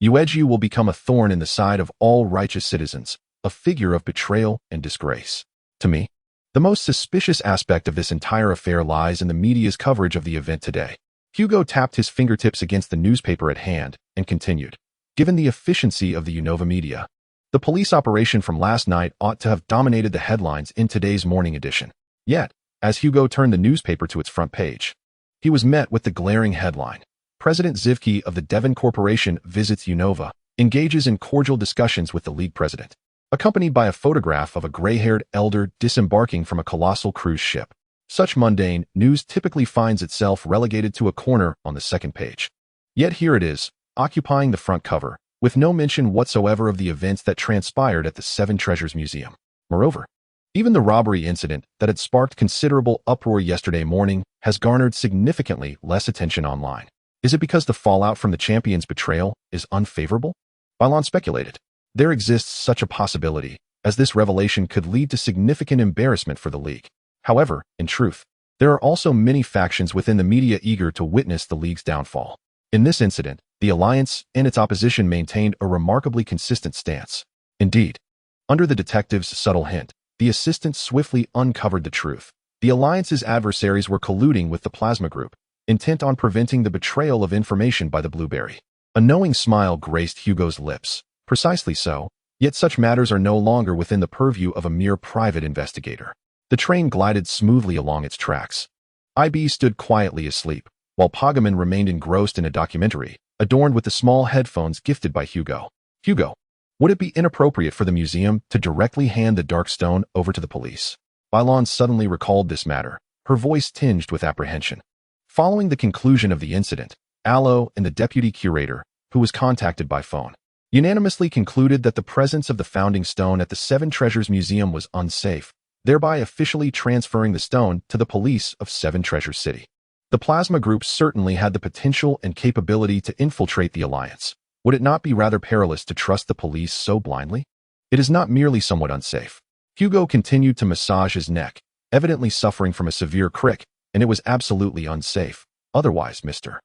Ueju will become a thorn in the side of all righteous citizens, a figure of betrayal and disgrace. To me, the most suspicious aspect of this entire affair lies in the media's coverage of the event today. Hugo tapped his fingertips against the newspaper at hand and continued. Given the efficiency of the Unova media, the police operation from last night ought to have dominated the headlines in today's morning edition. Yet, as Hugo turned the newspaper to its front page, he was met with the glaring headline. President Zivki of the Devon Corporation visits Unova, engages in cordial discussions with the League president, accompanied by a photograph of a gray-haired elder disembarking from a colossal cruise ship. Such mundane news typically finds itself relegated to a corner on the second page. Yet here it is, occupying the front cover, with no mention whatsoever of the events that transpired at the Seven Treasures Museum. Moreover, even the robbery incident that had sparked considerable uproar yesterday morning has garnered significantly less attention online. Is it because the fallout from the champion's betrayal is unfavorable? Bailan speculated. There exists such a possibility, as this revelation could lead to significant embarrassment for the League. However, in truth, there are also many factions within the media eager to witness the League's downfall. In this incident, the Alliance and its opposition maintained a remarkably consistent stance. Indeed, under the detective's subtle hint, the assistant swiftly uncovered the truth. The Alliance's adversaries were colluding with the Plasma Group, intent on preventing the betrayal of information by the Blueberry. A knowing smile graced Hugo's lips. Precisely so, yet such matters are no longer within the purview of a mere private investigator. The train glided smoothly along its tracks. IB stood quietly asleep, while Pokémon remained engrossed in a documentary, adorned with the small headphones gifted by Hugo. Hugo, would it be inappropriate for the museum to directly hand the Dark Stone over to the police? Bailan suddenly recalled this matter, her voice tinged with apprehension. Following the conclusion of the incident, Aloe and the deputy curator, who was contacted by phone, unanimously concluded that the presence of the founding stone at the Seven Treasures Museum was unsafe, thereby officially transferring the stone to the police of Seven Treasures City. The Plasma Group certainly had the potential and capability to infiltrate the Alliance. Would it not be rather perilous to trust the police so blindly? It is not merely somewhat unsafe. Hugo continued to massage his neck, evidently suffering from a severe crick, and it was absolutely unsafe. Otherwise, Mr.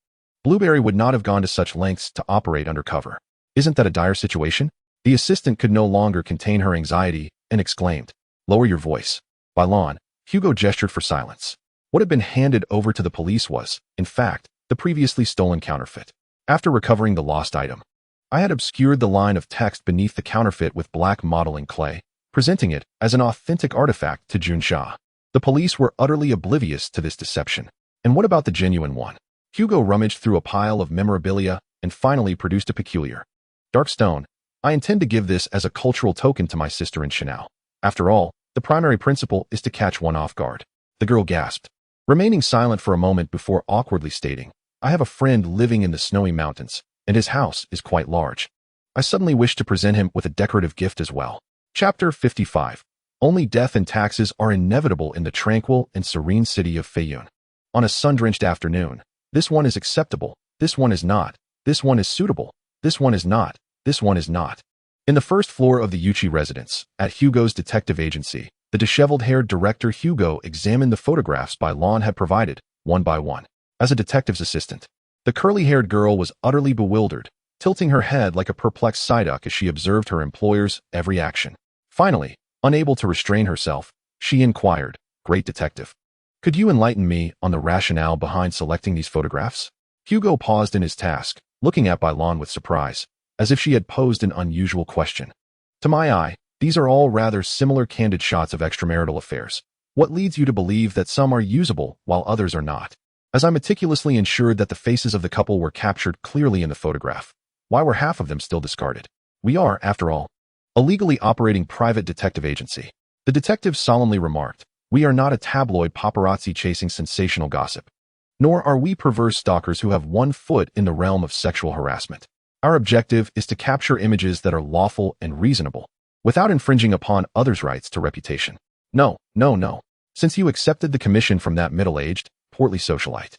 Blueberry would not have gone to such lengths to operate undercover. Isn't that a dire situation? The assistant could no longer contain her anxiety and exclaimed, "Lower your voice." Bailan, Hugo gestured for silence. What had been handed over to the police was, in fact, the previously stolen counterfeit. After recovering the lost item, I had obscured the line of text beneath the counterfeit with black modeling clay, presenting it as an authentic artifact to Junsha. The police were utterly oblivious to this deception. And what about the genuine one? Hugo rummaged through a pile of memorabilia and finally produced a peculiar dark stone. I intend to give this as a cultural token to my sister in Chanel. After all, the primary principle is to catch one off guard. The girl gasped. remaining silent for a moment before awkwardly stating, I have a friend living in the snowy mountains, and his house is quite large. I suddenly wish to present him with a decorative gift as well. Chapter 55. Only death and taxes are inevitable in the tranquil and serene city of Feiyun. On a sun-drenched afternoon, this one is acceptable, this one is not, this one is suitable, this one is not, this one is not. In the first floor of the Yuchi residence, at Hugo's detective agency, the disheveled-haired director Hugo examined the photographs Bailon had provided, one by one. As a detective's assistant, the curly-haired girl was utterly bewildered, tilting her head like a perplexed Psyduck as she observed her employer's every action. Finally, unable to restrain herself, she inquired, Great detective, could you enlighten me on the rationale behind selecting these photographs? Hugo paused in his task, looking at Bailon with surprise, as if she had posed an unusual question. To my eye, these are all rather similar candid shots of extramarital affairs. What leads you to believe that some are usable while others are not? As I meticulously ensured that the faces of the couple were captured clearly in the photograph, why were half of them still discarded? We are, after all, a legally operating private detective agency. The detective solemnly remarked, we are not a tabloid paparazzi chasing sensational gossip. Nor are we perverse stalkers who have one foot in the realm of sexual harassment. Our objective is to capture images that are lawful and reasonable, without infringing upon others' rights to reputation. No, no, no. Since you accepted the commission from that middle-aged, portly socialite,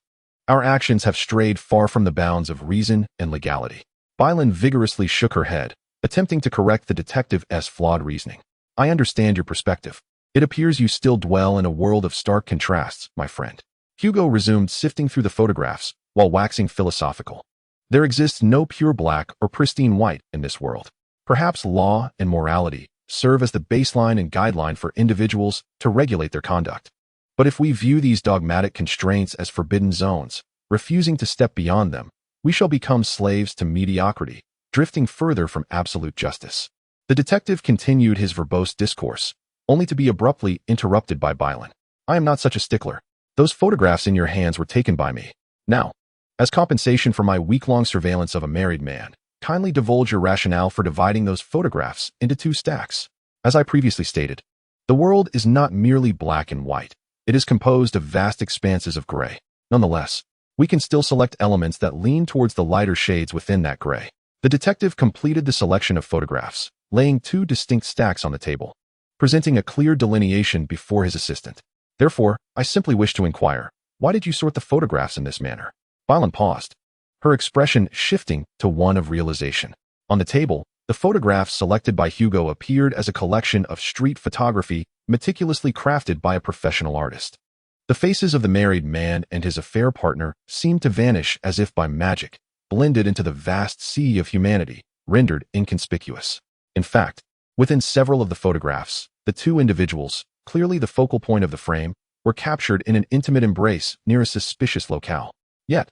our actions have strayed far from the bounds of reason and legality. Bailon vigorously shook her head, attempting to correct the detective's flawed reasoning. I understand your perspective. It appears you still dwell in a world of stark contrasts, my friend. Hugo resumed sifting through the photographs, while waxing philosophical. There exists no pure black or pristine white in this world. Perhaps law and morality serve as the baseline and guideline for individuals to regulate their conduct. But if we view these dogmatic constraints as forbidden zones, refusing to step beyond them, we shall become slaves to mediocrity, drifting further from absolute justice. The detective continued his verbose discourse, only to be abruptly interrupted by Bailon. I am not such a stickler. Those photographs in your hands were taken by me. Now, as compensation for my week-long surveillance of a married man, kindly divulge your rationale for dividing those photographs into two stacks. As I previously stated, the world is not merely black and white. It is composed of vast expanses of gray. Nonetheless, we can still select elements that lean towards the lighter shades within that gray. The detective completed the selection of photographs, laying two distinct stacks on the table, presenting a clear delineation before his assistant. Therefore, I simply wish to inquire, why did you sort the photographs in this manner? Bailon paused, her expression shifting to one of realization. On the table, the photographs selected by Hugo appeared as a collection of street photography meticulously crafted by a professional artist. The faces of the married man and his affair partner seemed to vanish as if by magic, blended into the vast sea of humanity, rendered inconspicuous. In fact, within several of the photographs, the two individuals, clearly the focal point of the frame, were captured in an intimate embrace near a suspicious locale. Yet,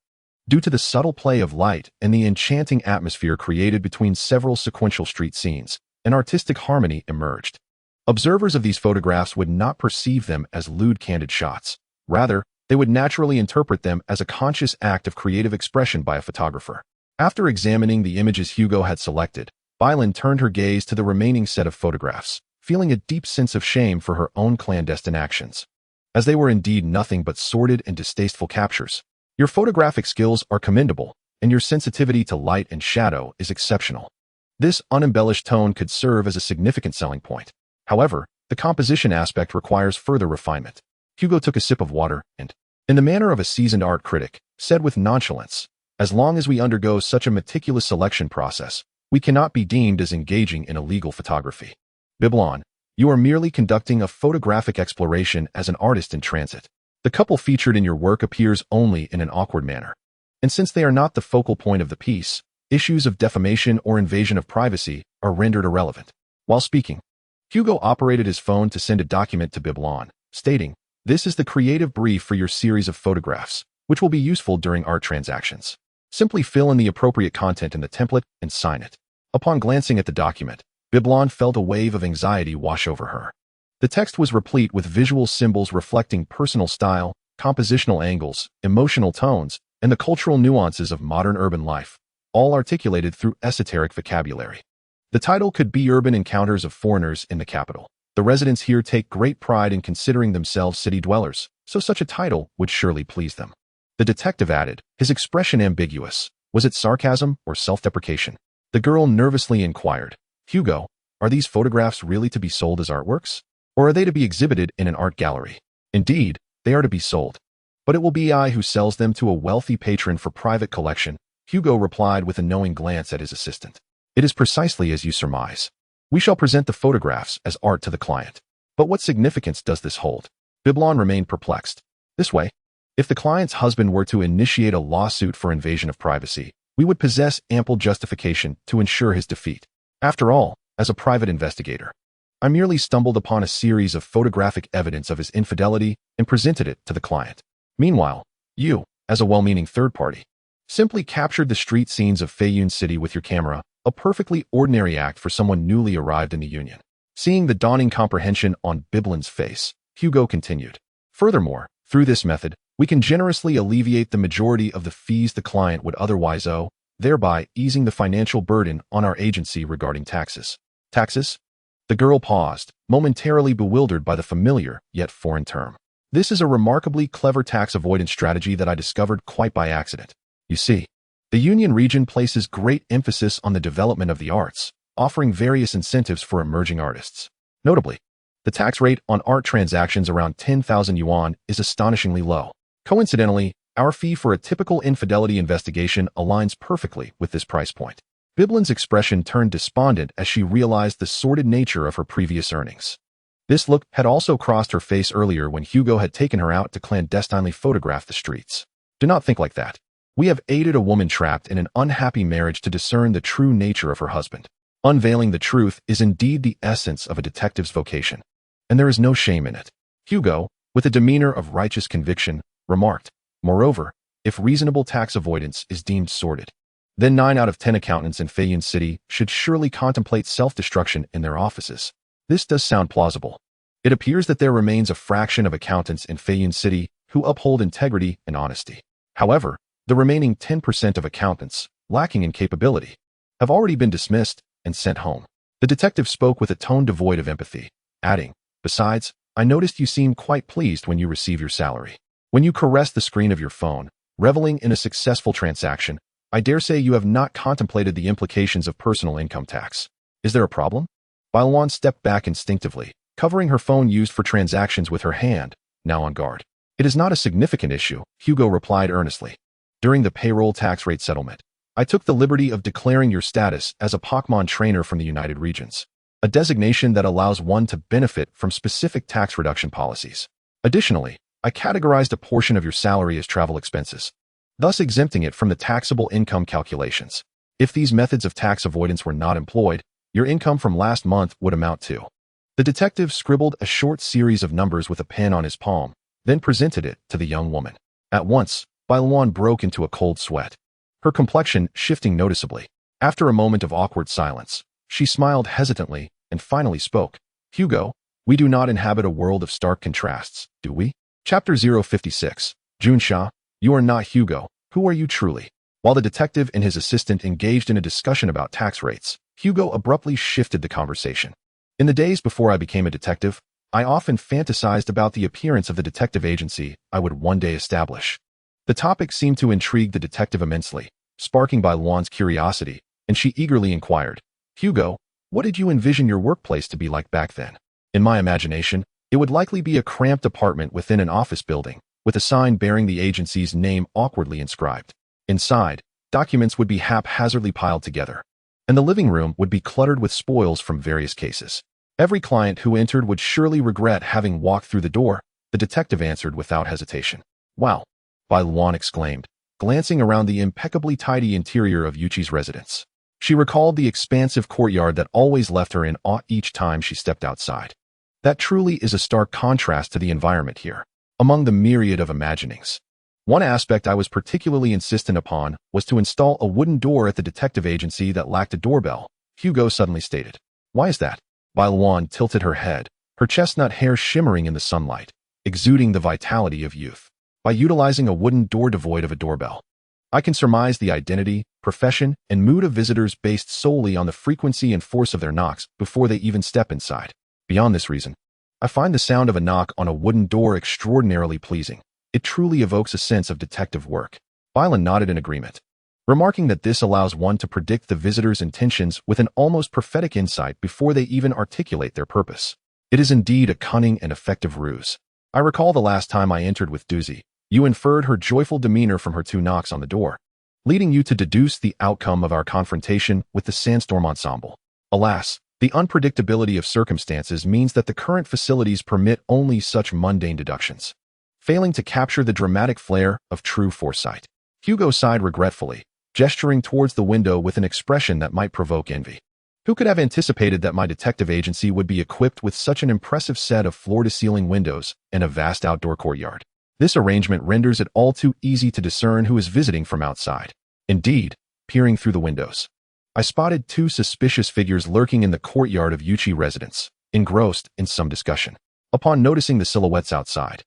due to the subtle play of light and the enchanting atmosphere created between several sequential street scenes, an artistic harmony emerged. Observers of these photographs would not perceive them as lewd candid shots. Rather, they would naturally interpret them as a conscious act of creative expression by a photographer. After examining the images Hugo had selected, Bailon turned her gaze to the remaining set of photographs, feeling a deep sense of shame for her own clandestine actions. As they were indeed nothing but sordid and distasteful captures. Your photographic skills are commendable, and your sensitivity to light and shadow is exceptional. This unembellished tone could serve as a significant selling point. However, the composition aspect requires further refinement. Hugo took a sip of water and, in the manner of a seasoned art critic, said with nonchalance, as long as we undergo such a meticulous selection process, we cannot be deemed as engaging in illegal photography. Biblon, you are merely conducting a photographic exploration as an artist in transit. The couple featured in your work appears only in an awkward manner. And since they are not the focal point of the piece, issues of defamation or invasion of privacy are rendered irrelevant. While speaking, Hugo operated his phone to send a document to Biblon, stating, this is the creative brief for your series of photographs, which will be useful during art transactions. Simply fill in the appropriate content in the template and sign it. Upon glancing at the document, Biblon felt a wave of anxiety wash over her. The text was replete with visual symbols reflecting personal style, compositional angles, emotional tones, and the cultural nuances of modern urban life, all articulated through esoteric vocabulary. The title could be Urban Encounters of Foreigners in the Capital. The residents here take great pride in considering themselves city dwellers, so such a title would surely please them. The detective added, his expression ambiguous. Was it sarcasm or self-deprecation? The girl nervously inquired, Hugo, are these photographs really to be sold as artworks? Or are they to be exhibited in an art gallery? Indeed, they are to be sold. But it will be I who sells them to a wealthy patron for private collection, Hugo replied with a knowing glance at his assistant. It is precisely as you surmise. We shall present the photographs as art to the client. But what significance does this hold? Biblon remained perplexed. This way, if the client's husband were to initiate a lawsuit for invasion of privacy, we would possess ample justification to ensure his defeat. After all, as a private investigator, I merely stumbled upon a series of photographic evidence of his infidelity and presented it to the client. Meanwhile, you, as a well-meaning third party, simply captured the street scenes of Feiyun City with your camera, a perfectly ordinary act for someone newly arrived in the Union. Seeing the dawning comprehension on Biblon's face, Hugo continued. Furthermore, through this method, we can generously alleviate the majority of the fees the client would otherwise owe, thereby easing the financial burden on our agency regarding taxes. Taxes? The girl paused, momentarily bewildered by the familiar yet foreign term. This is a remarkably clever tax avoidance strategy that I discovered quite by accident. You see, the Union region places great emphasis on the development of the arts, offering various incentives for emerging artists. Notably, the tax rate on art transactions around 10,000 yuan is astonishingly low. Coincidentally, our fee for a typical infidelity investigation aligns perfectly with this price point. Biblon's expression turned despondent as she realized the sordid nature of her previous earnings. This look had also crossed her face earlier when Hugo had taken her out to clandestinely photograph the streets. Do not think like that. We have aided a woman trapped in an unhappy marriage to discern the true nature of her husband. Unveiling the truth is indeed the essence of a detective's vocation, and there is no shame in it. Hugo, with a demeanor of righteous conviction, remarked, moreover, if reasonable tax avoidance is deemed sordid, then 9 out of 10 accountants in Feiyun City should surely contemplate self-destruction in their offices. This does sound plausible. It appears that there remains a fraction of accountants in Feiyun City who uphold integrity and honesty. However, the remaining 10% of accountants, lacking in capability, have already been dismissed and sent home. The detective spoke with a tone devoid of empathy, adding, besides, I noticed you seem quite pleased when you receive your salary. When you caress the screen of your phone, reveling in a successful transaction, I dare say you have not contemplated the implications of personal income tax. Is there a problem? Bailuan stepped back instinctively, covering her phone used for transactions with her hand, now on guard. It is not a significant issue, Hugo replied earnestly. During the payroll tax rate settlement, I took the liberty of declaring your status as a Pokémon trainer from the United Regions, a designation that allows one to benefit from specific tax reduction policies. Additionally, I categorized a portion of your salary as travel expenses, thus exempting it from the taxable income calculations. If these methods of tax avoidance were not employed, your income from last month would amount to. The detective scribbled a short series of numbers with a pen on his palm, then presented it to the young woman. At once, Bailuan broke into a cold sweat, her complexion shifting noticeably. After a moment of awkward silence, she smiled hesitantly and finally spoke. Hugo, we do not inhabit a world of stark contrasts, do we? Chapter 056. Junsha, you are not Hugo. Who are you truly? While the detective and his assistant engaged in a discussion about tax rates, Hugo abruptly shifted the conversation. In the days before I became a detective, I often fantasized about the appearance of the detective agency I would one day establish. The topic seemed to intrigue the detective immensely, sparking Bailuan's curiosity, and she eagerly inquired, Hugo, what did you envision your workplace to be like back then? In my imagination, it would likely be a cramped apartment within an office building, with a sign bearing the agency's name awkwardly inscribed. Inside, documents would be haphazardly piled together, and the living room would be cluttered with spoils from various cases. Every client who entered would surely regret having walked through the door, the detective answered without hesitation. Wow, Bailuan exclaimed, glancing around the impeccably tidy interior of Yuchi's residence. She recalled the expansive courtyard that always left her in awe each time she stepped outside. That truly is a stark contrast to the environment here. Among the myriad of imaginings, one aspect I was particularly insistent upon was to install a wooden door at the detective agency that lacked a doorbell, Hugo suddenly stated. Why is that? Bailuan tilted her head, her chestnut hair shimmering in the sunlight, exuding the vitality of youth. By utilizing a wooden door devoid of a doorbell, I can surmise the identity, profession, and mood of visitors based solely on the frequency and force of their knocks before they even step inside. Beyond this reason, I find the sound of a knock on a wooden door extraordinarily pleasing. It truly evokes a sense of detective work. Bylan nodded in agreement, remarking that this allows one to predict the visitor's intentions with an almost prophetic insight before they even articulate their purpose. It is indeed a cunning and effective ruse. I recall the last time I entered with Doozy. You inferred her joyful demeanor from her 2 knocks on the door, leading you to deduce the outcome of our confrontation with the Sandstorm Ensemble. Alas, the unpredictability of circumstances means that the current facilities permit only such mundane deductions, failing to capture the dramatic flair of true foresight. Hugo sighed regretfully, gesturing towards the window with an expression that might provoke envy. Who could have anticipated that my detective agency would be equipped with such an impressive set of floor-to-ceiling windows and a vast outdoor courtyard? This arrangement renders it all too easy to discern who is visiting from outside. Indeed, peering through the windows, I spotted 2 suspicious figures lurking in the courtyard of Yuchi residence, engrossed in some discussion. Upon noticing the silhouettes outside,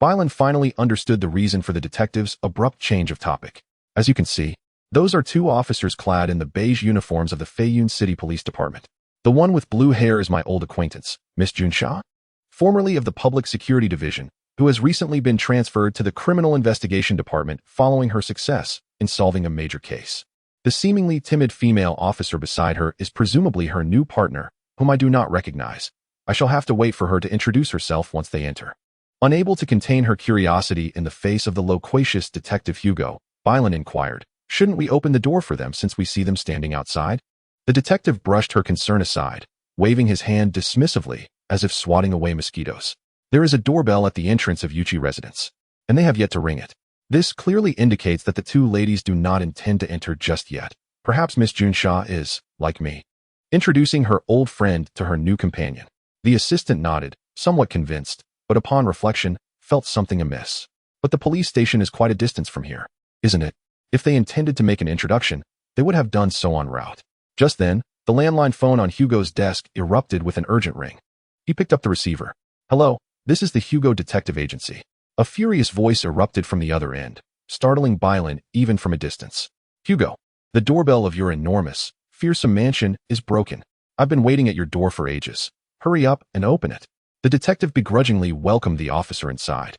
Bylan finally understood the reason for the detective's abrupt change of topic. As you can see, those are 2 officers clad in the beige uniforms of the Feiyun City Police Department. The one with blue hair is my old acquaintance, Miss Junsha, formerly of the Public Security Division, who has recently been transferred to the Criminal Investigation Department following her success in solving a major case. The seemingly timid female officer beside her is presumably her new partner, whom I do not recognize. I shall have to wait for her to introduce herself once they enter. Unable to contain her curiosity in the face of the loquacious Detective Hugo, Bylan inquired, "Shouldn't we open the door for them since we see them standing outside?" The detective brushed her concern aside, waving his hand dismissively as if swatting away mosquitoes. "There is a doorbell at the entrance of Yuchi residence, and they have yet to ring it. This clearly indicates that the 2 ladies do not intend to enter just yet. Perhaps Miss Junsha is, like me, introducing her old friend to her new companion." The assistant nodded, somewhat convinced, but upon reflection, felt something amiss. "But the police station is quite a distance from here, isn't it? If they intended to make an introduction, they would have done so en route." Just then, the landline phone on Hugo's desk erupted with an urgent ring. He picked up the receiver. "Hello, this is the Hugo Detective Agency." A furious voice erupted from the other end, startling Bylan even from a distance. "Hugo, the doorbell of your enormous, fearsome mansion is broken. I've been waiting at your door for ages. Hurry up and open it." The detective begrudgingly welcomed the officer inside,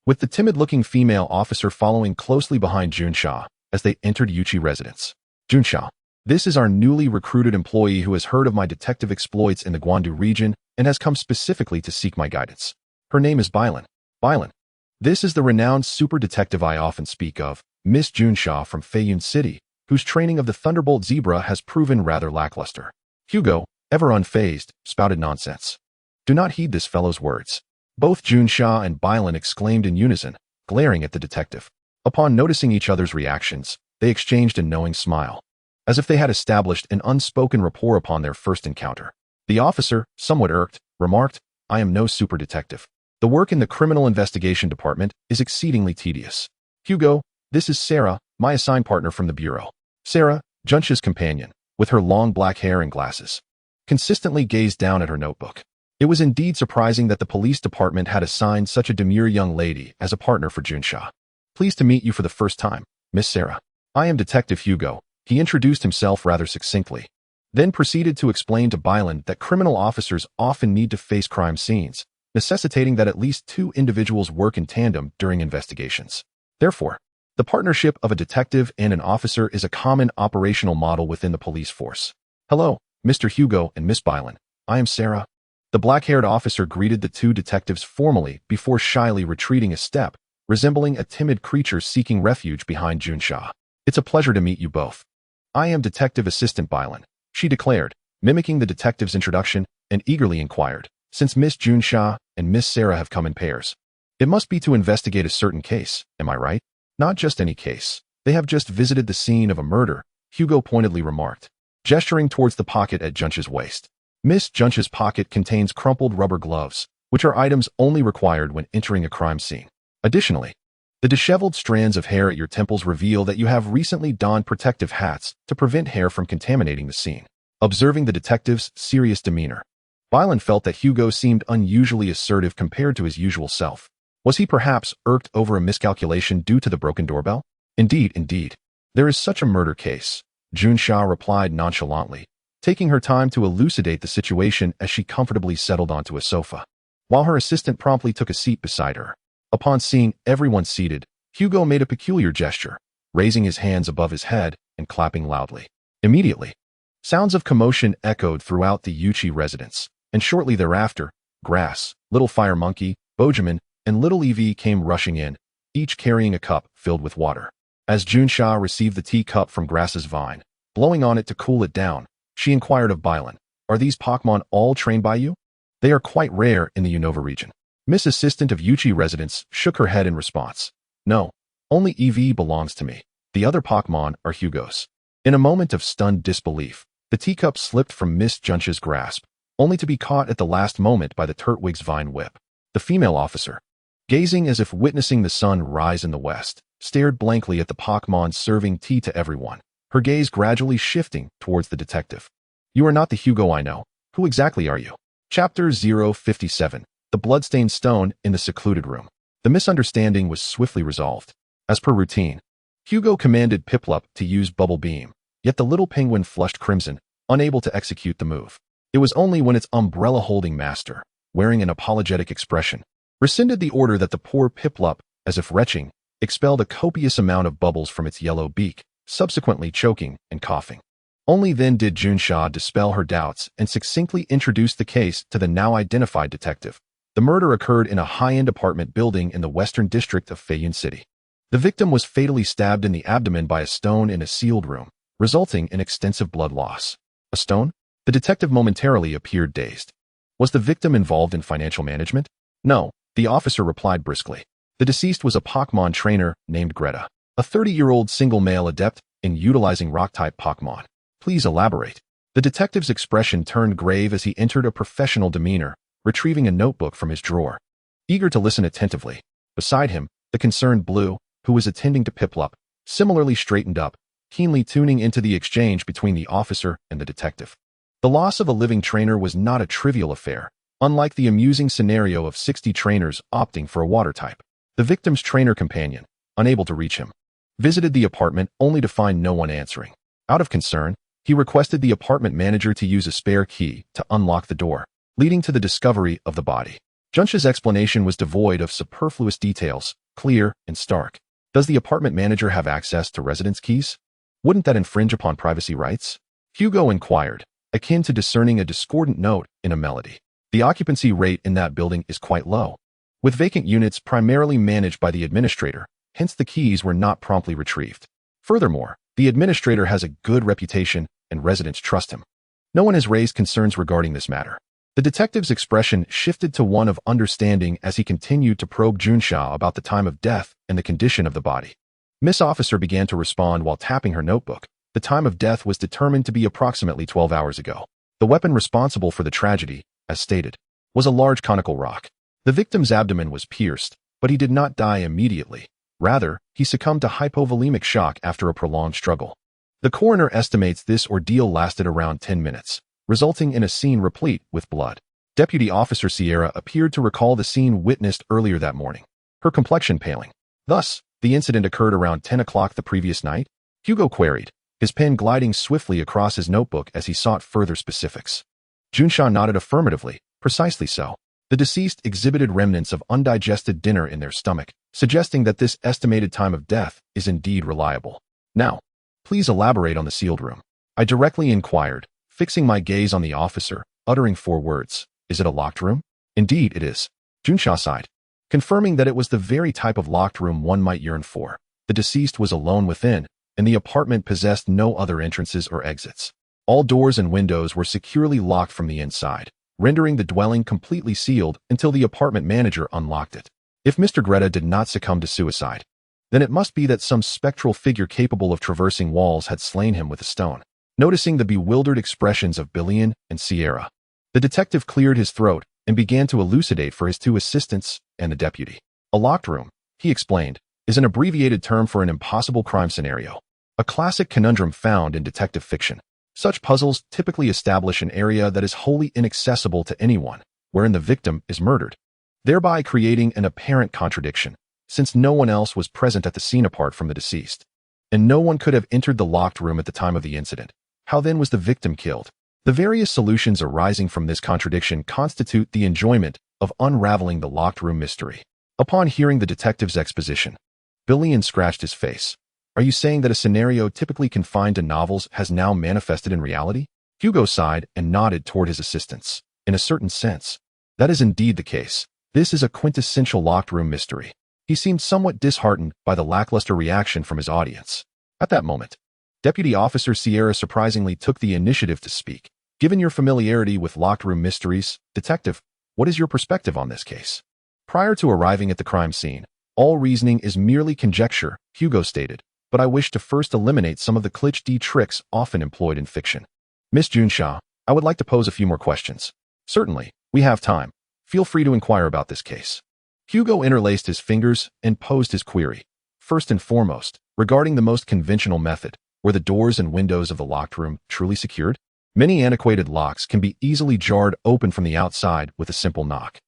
with the timid-looking female officer following closely behind Junsha as they entered Yuchi residence. "Junsha, this is our newly recruited employee who has heard of my detective exploits in the Guandu region and has come specifically to seek my guidance. Her name is Bylan. Bylan, this is the renowned super detective I often speak of, Miss Junsha from Feiyun City, whose training of the Thunderbolt Zebra has proven rather lackluster." Hugo, ever unfazed, spouted nonsense. "Do not heed this fellow's words." Both Junsha and Bylan exclaimed in unison, glaring at the detective. Upon noticing each other's reactions, they exchanged a knowing smile, as if they had established an unspoken rapport upon their first encounter. The officer, somewhat irked, remarked, "I am no super detective. The work in the Criminal Investigation Department is exceedingly tedious." "Hugo, this is Sarah, my assigned partner from the Bureau." Sarah, Junsha's companion, with her long black hair and glasses, consistently gazed down at her notebook. It was indeed surprising that the police department had assigned such a demure young lady as a partner for Junsha. "Pleased to meet you for the first time, Miss Sarah. I am Detective Hugo." He introduced himself rather succinctly, then proceeded to explain to Bylan that criminal officers often need to face crime scenes, necessitating that at least 2 individuals work in tandem during investigations. Therefore, the partnership of a detective and an officer is a common operational model within the police force. "Hello, Mr. Hugo and Miss Bylan. I am Sarah." The black-haired officer greeted the 2 detectives formally before shyly retreating a step, resembling a timid creature seeking refuge behind Junsha. "It's a pleasure to meet you both. I am Detective Assistant Bylan," she declared, mimicking the detective's introduction, and eagerly inquired, "Since Miss Junsha and Miss Sarah have come in pairs, it must be to investigate a certain case, am I right?" "Not just any case. They have just visited the scene of a murder," Hugo pointedly remarked, gesturing towards the pocket at Junsha's waist. Miss Junsha's pocket contains crumpled rubber gloves, which are items only required when entering a crime scene. Additionally, the disheveled strands of hair at your temples reveal that you have recently donned protective hats to prevent hair from contaminating the scene. Observing the detective's serious demeanor, Bylan felt that Hugo seemed unusually assertive compared to his usual self. Was he perhaps irked over a miscalculation due to the broken doorbell? Indeed. There is such a murder case," Junsha replied nonchalantly, taking her time to elucidate the situation as she comfortably settled onto a sofa, while her assistant promptly took a seat beside her. Upon seeing everyone seated, Hugo made a peculiar gesture, raising his hands above his head and clapping loudly. Immediately, sounds of commotion echoed throughout the Yuchi residence, and shortly thereafter, Grass, Little Fire Monkey, Bojaman, and Little Evie came rushing in, each carrying a cup filled with water. As Junsha received the teacup from Grass's vine, blowing on it to cool it down, she inquired of Bylan, "Are these Pokémon all trained by you?" "They are quite rare in the Unova region." Miss Assistant of Yuchi residence shook her head in response. "No, only Evie belongs to me. The other Pokémon are Hugo's." In a moment of stunned disbelief, the teacup slipped from Miss Junsha's grasp, only to be caught at the last moment by the Turtwig's vine whip. The female officer, gazing as if witnessing the sun rise in the west, stared blankly at the Pokémon serving tea to everyone, her gaze gradually shifting towards the detective. "You are not the Hugo I know. Who exactly are you?" Chapter 057. The Bloodstained Stone in the Secluded Room. The misunderstanding was swiftly resolved. As per routine, Hugo commanded Piplup to use Bubble Beam, yet the little penguin flushed crimson, unable to execute the move. It was only when its umbrella-holding master, wearing an apologetic expression, rescinded the order that the poor Piplup, as if retching, expelled a copious amount of bubbles from its yellow beak, subsequently choking and coughing. Only then did Junsha dispel her doubts and succinctly introduce the case to the now identified detective. The murder occurred in a high-end apartment building in the western district of Feiyun City. The victim was fatally stabbed in the abdomen by a stone in a sealed room, resulting in extensive blood loss. A stone? The detective momentarily appeared dazed. Was the victim involved in financial management? No, the officer replied briskly. The deceased was a Pokémon trainer named Greta, a 30-year-old single male adept in utilizing rock-type Pokémon. Please elaborate. The detective's expression turned grave as he entered a professional demeanor, retrieving a notebook from his drawer. Eager to listen attentively, beside him, the concerned Blue, who was attending to Piplup, similarly straightened up, keenly tuning into the exchange between the officer and the detective. The loss of a living trainer was not a trivial affair, unlike the amusing scenario of 60 trainers opting for a water type. The victim's trainer companion, unable to reach him, visited the apartment only to find no one answering. Out of concern, he requested the apartment manager to use a spare key to unlock the door, leading to the discovery of the body. Junsha's explanation was devoid of superfluous details, clear and stark. Does the apartment manager have access to residence keys? Wouldn't that infringe upon privacy rights? Hugo inquired, akin to discerning a discordant note in a melody. The occupancy rate in that building is quite low, with vacant units primarily managed by the administrator, hence the keys were not promptly retrieved. Furthermore, the administrator has a good reputation and residents trust him. No one has raised concerns regarding this matter. The detective's expression shifted to one of understanding as he continued to probe Junsha about the time of death and the condition of the body. Miss Officer began to respond while tapping her notebook. The time of death was determined to be approximately 12 hours ago. The weapon responsible for the tragedy, as stated, was a large conical rock. The victim's abdomen was pierced, but he did not die immediately. Rather, he succumbed to hypovolemic shock after a prolonged struggle. The coroner estimates this ordeal lasted around 10 minutes, resulting in a scene replete with blood. Deputy Officer Sierra appeared to recall the scene witnessed earlier that morning, her complexion paling. Thus, the incident occurred around 10 o'clock the previous night? Hugo queried, his pen gliding swiftly across his notebook as he sought further specifics. Junsha nodded affirmatively, precisely so. The deceased exhibited remnants of undigested dinner in their stomach, suggesting that this estimated time of death is indeed reliable. Now, please elaborate on the sealed room. I directly inquired, fixing my gaze on the officer, uttering 4 words. Is it a locked room? Indeed it is. Junsha sighed, confirming that it was the very type of locked room one might yearn for. The deceased was alone within, and the apartment possessed no other entrances or exits. All doors and windows were securely locked from the inside, rendering the dwelling completely sealed until the apartment manager unlocked it. If Mr. Greta did not succumb to suicide, then it must be that some spectral figure capable of traversing walls had slain him with a stone. Noticing the bewildered expressions of Billion and Sierra, the detective cleared his throat and began to elucidate for his 2 assistants and the deputy. A locked room, he explained, is an abbreviated term for an impossible crime scenario, a classic conundrum found in detective fiction. Such puzzles typically establish an area that is wholly inaccessible to anyone, wherein the victim is murdered, thereby creating an apparent contradiction, since no one else was present at the scene apart from the deceased, and no one could have entered the locked room at the time of the incident. How then was the victim killed? The various solutions arising from this contradiction constitute the enjoyment of unraveling the locked room mystery. Upon hearing the detective's exposition, Billion scratched his face. Are you saying that a scenario typically confined to novels has now manifested in reality? Hugo sighed and nodded toward his assistants. In a certain sense, that is indeed the case. This is a quintessential locked room mystery. He seemed somewhat disheartened by the lackluster reaction from his audience. At that moment, Deputy Officer Sierra surprisingly took the initiative to speak. Given your familiarity with locked room mysteries, Detective, what is your perspective on this case? Prior to arriving at the crime scene, all reasoning is merely conjecture, Hugo stated, but I wish to first eliminate some of the cliché tricks often employed in fiction. Miss Junsha, I would like to pose a few more questions. Certainly, we have time. Feel free to inquire about this case. Hugo interlaced his fingers and posed his query. First and foremost, regarding the most conventional method, were the doors and windows of the locked room truly secured? Many antiquated locks can be easily jarred open from the outside with a simple knock.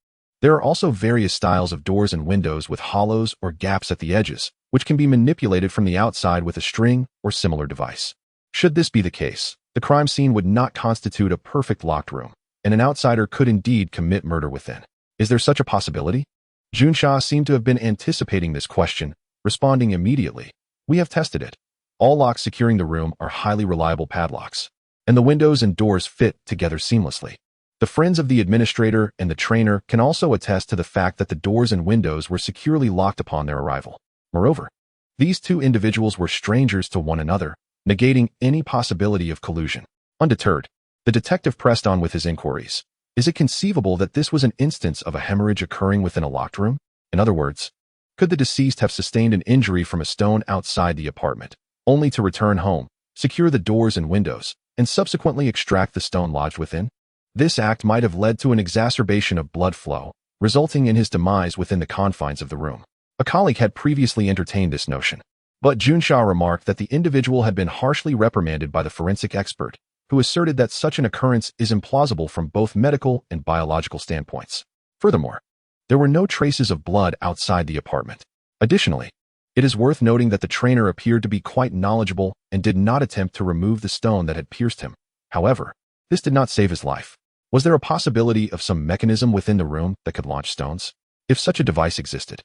There are also various styles of doors and windows with hollows or gaps at the edges, which can be manipulated from the outside with a string or similar device. Should this be the case, the crime scene would not constitute a perfect locked room, and an outsider could indeed commit murder within. Is there such a possibility? Junsha seemed to have been anticipating this question, responding immediately. We have tested it. All locks securing the room are highly reliable padlocks, and the windows and doors fit together seamlessly. The friends of the administrator and the trainer can also attest to the fact that the doors and windows were securely locked upon their arrival. Moreover, these two individuals were strangers to one another, negating any possibility of collusion. Undeterred, the detective pressed on with his inquiries. Is it conceivable that this was an instance of a hemorrhage occurring within a locked room? In other words, could the deceased have sustained an injury from a stone outside the apartment, only to return home, secure the doors and windows, and subsequently extract the stone lodged within? This act might have led to an exacerbation of blood flow, resulting in his demise within the confines of the room. A colleague had previously entertained this notion, but Junsha remarked that the individual had been harshly reprimanded by the forensic expert, who asserted that such an occurrence is implausible from both medical and biological standpoints. Furthermore, there were no traces of blood outside the apartment. Additionally, it is worth noting that the trainer appeared to be quite knowledgeable and did not attempt to remove the stone that had pierced him. However, this did not save his life. Was there a possibility of some mechanism within the room that could launch stones? If such a device existed,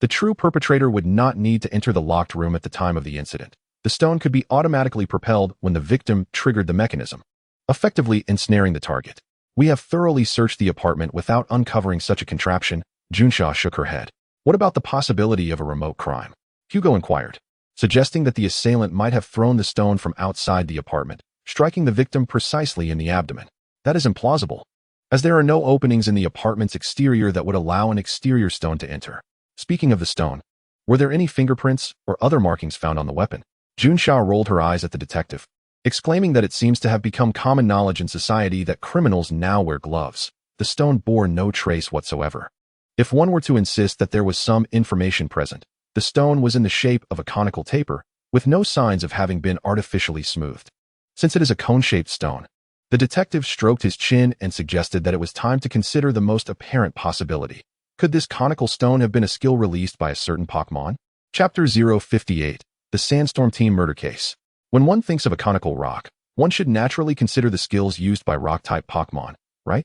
the true perpetrator would not need to enter the locked room at the time of the incident. The stone could be automatically propelled when the victim triggered the mechanism, effectively ensnaring the target. We have thoroughly searched the apartment without uncovering such a contraption. Junsha shook her head. What about the possibility of a remote crime? Hugo inquired, suggesting that the assailant might have thrown the stone from outside the apartment, striking the victim precisely in the abdomen. That is implausible, as there are no openings in the apartment's exterior that would allow an exterior stone to enter. Speaking of the stone, were there any fingerprints or other markings found on the weapon? Junsha rolled her eyes at the detective, exclaiming that it seems to have become common knowledge in society that criminals now wear gloves. The stone bore no trace whatsoever. If one were to insist that there was some information present, the stone was in the shape of a conical taper, with no signs of having been artificially smoothed. Since it is a cone-shaped stone, the detective stroked his chin and suggested that it was time to consider the most apparent possibility. Could this conical stone have been a skill released by a certain Pokémon? Chapter 058, The Sandstorm Team Murder Case. When one thinks of a conical rock, one should naturally consider the skills used by rock-type Pokémon, right?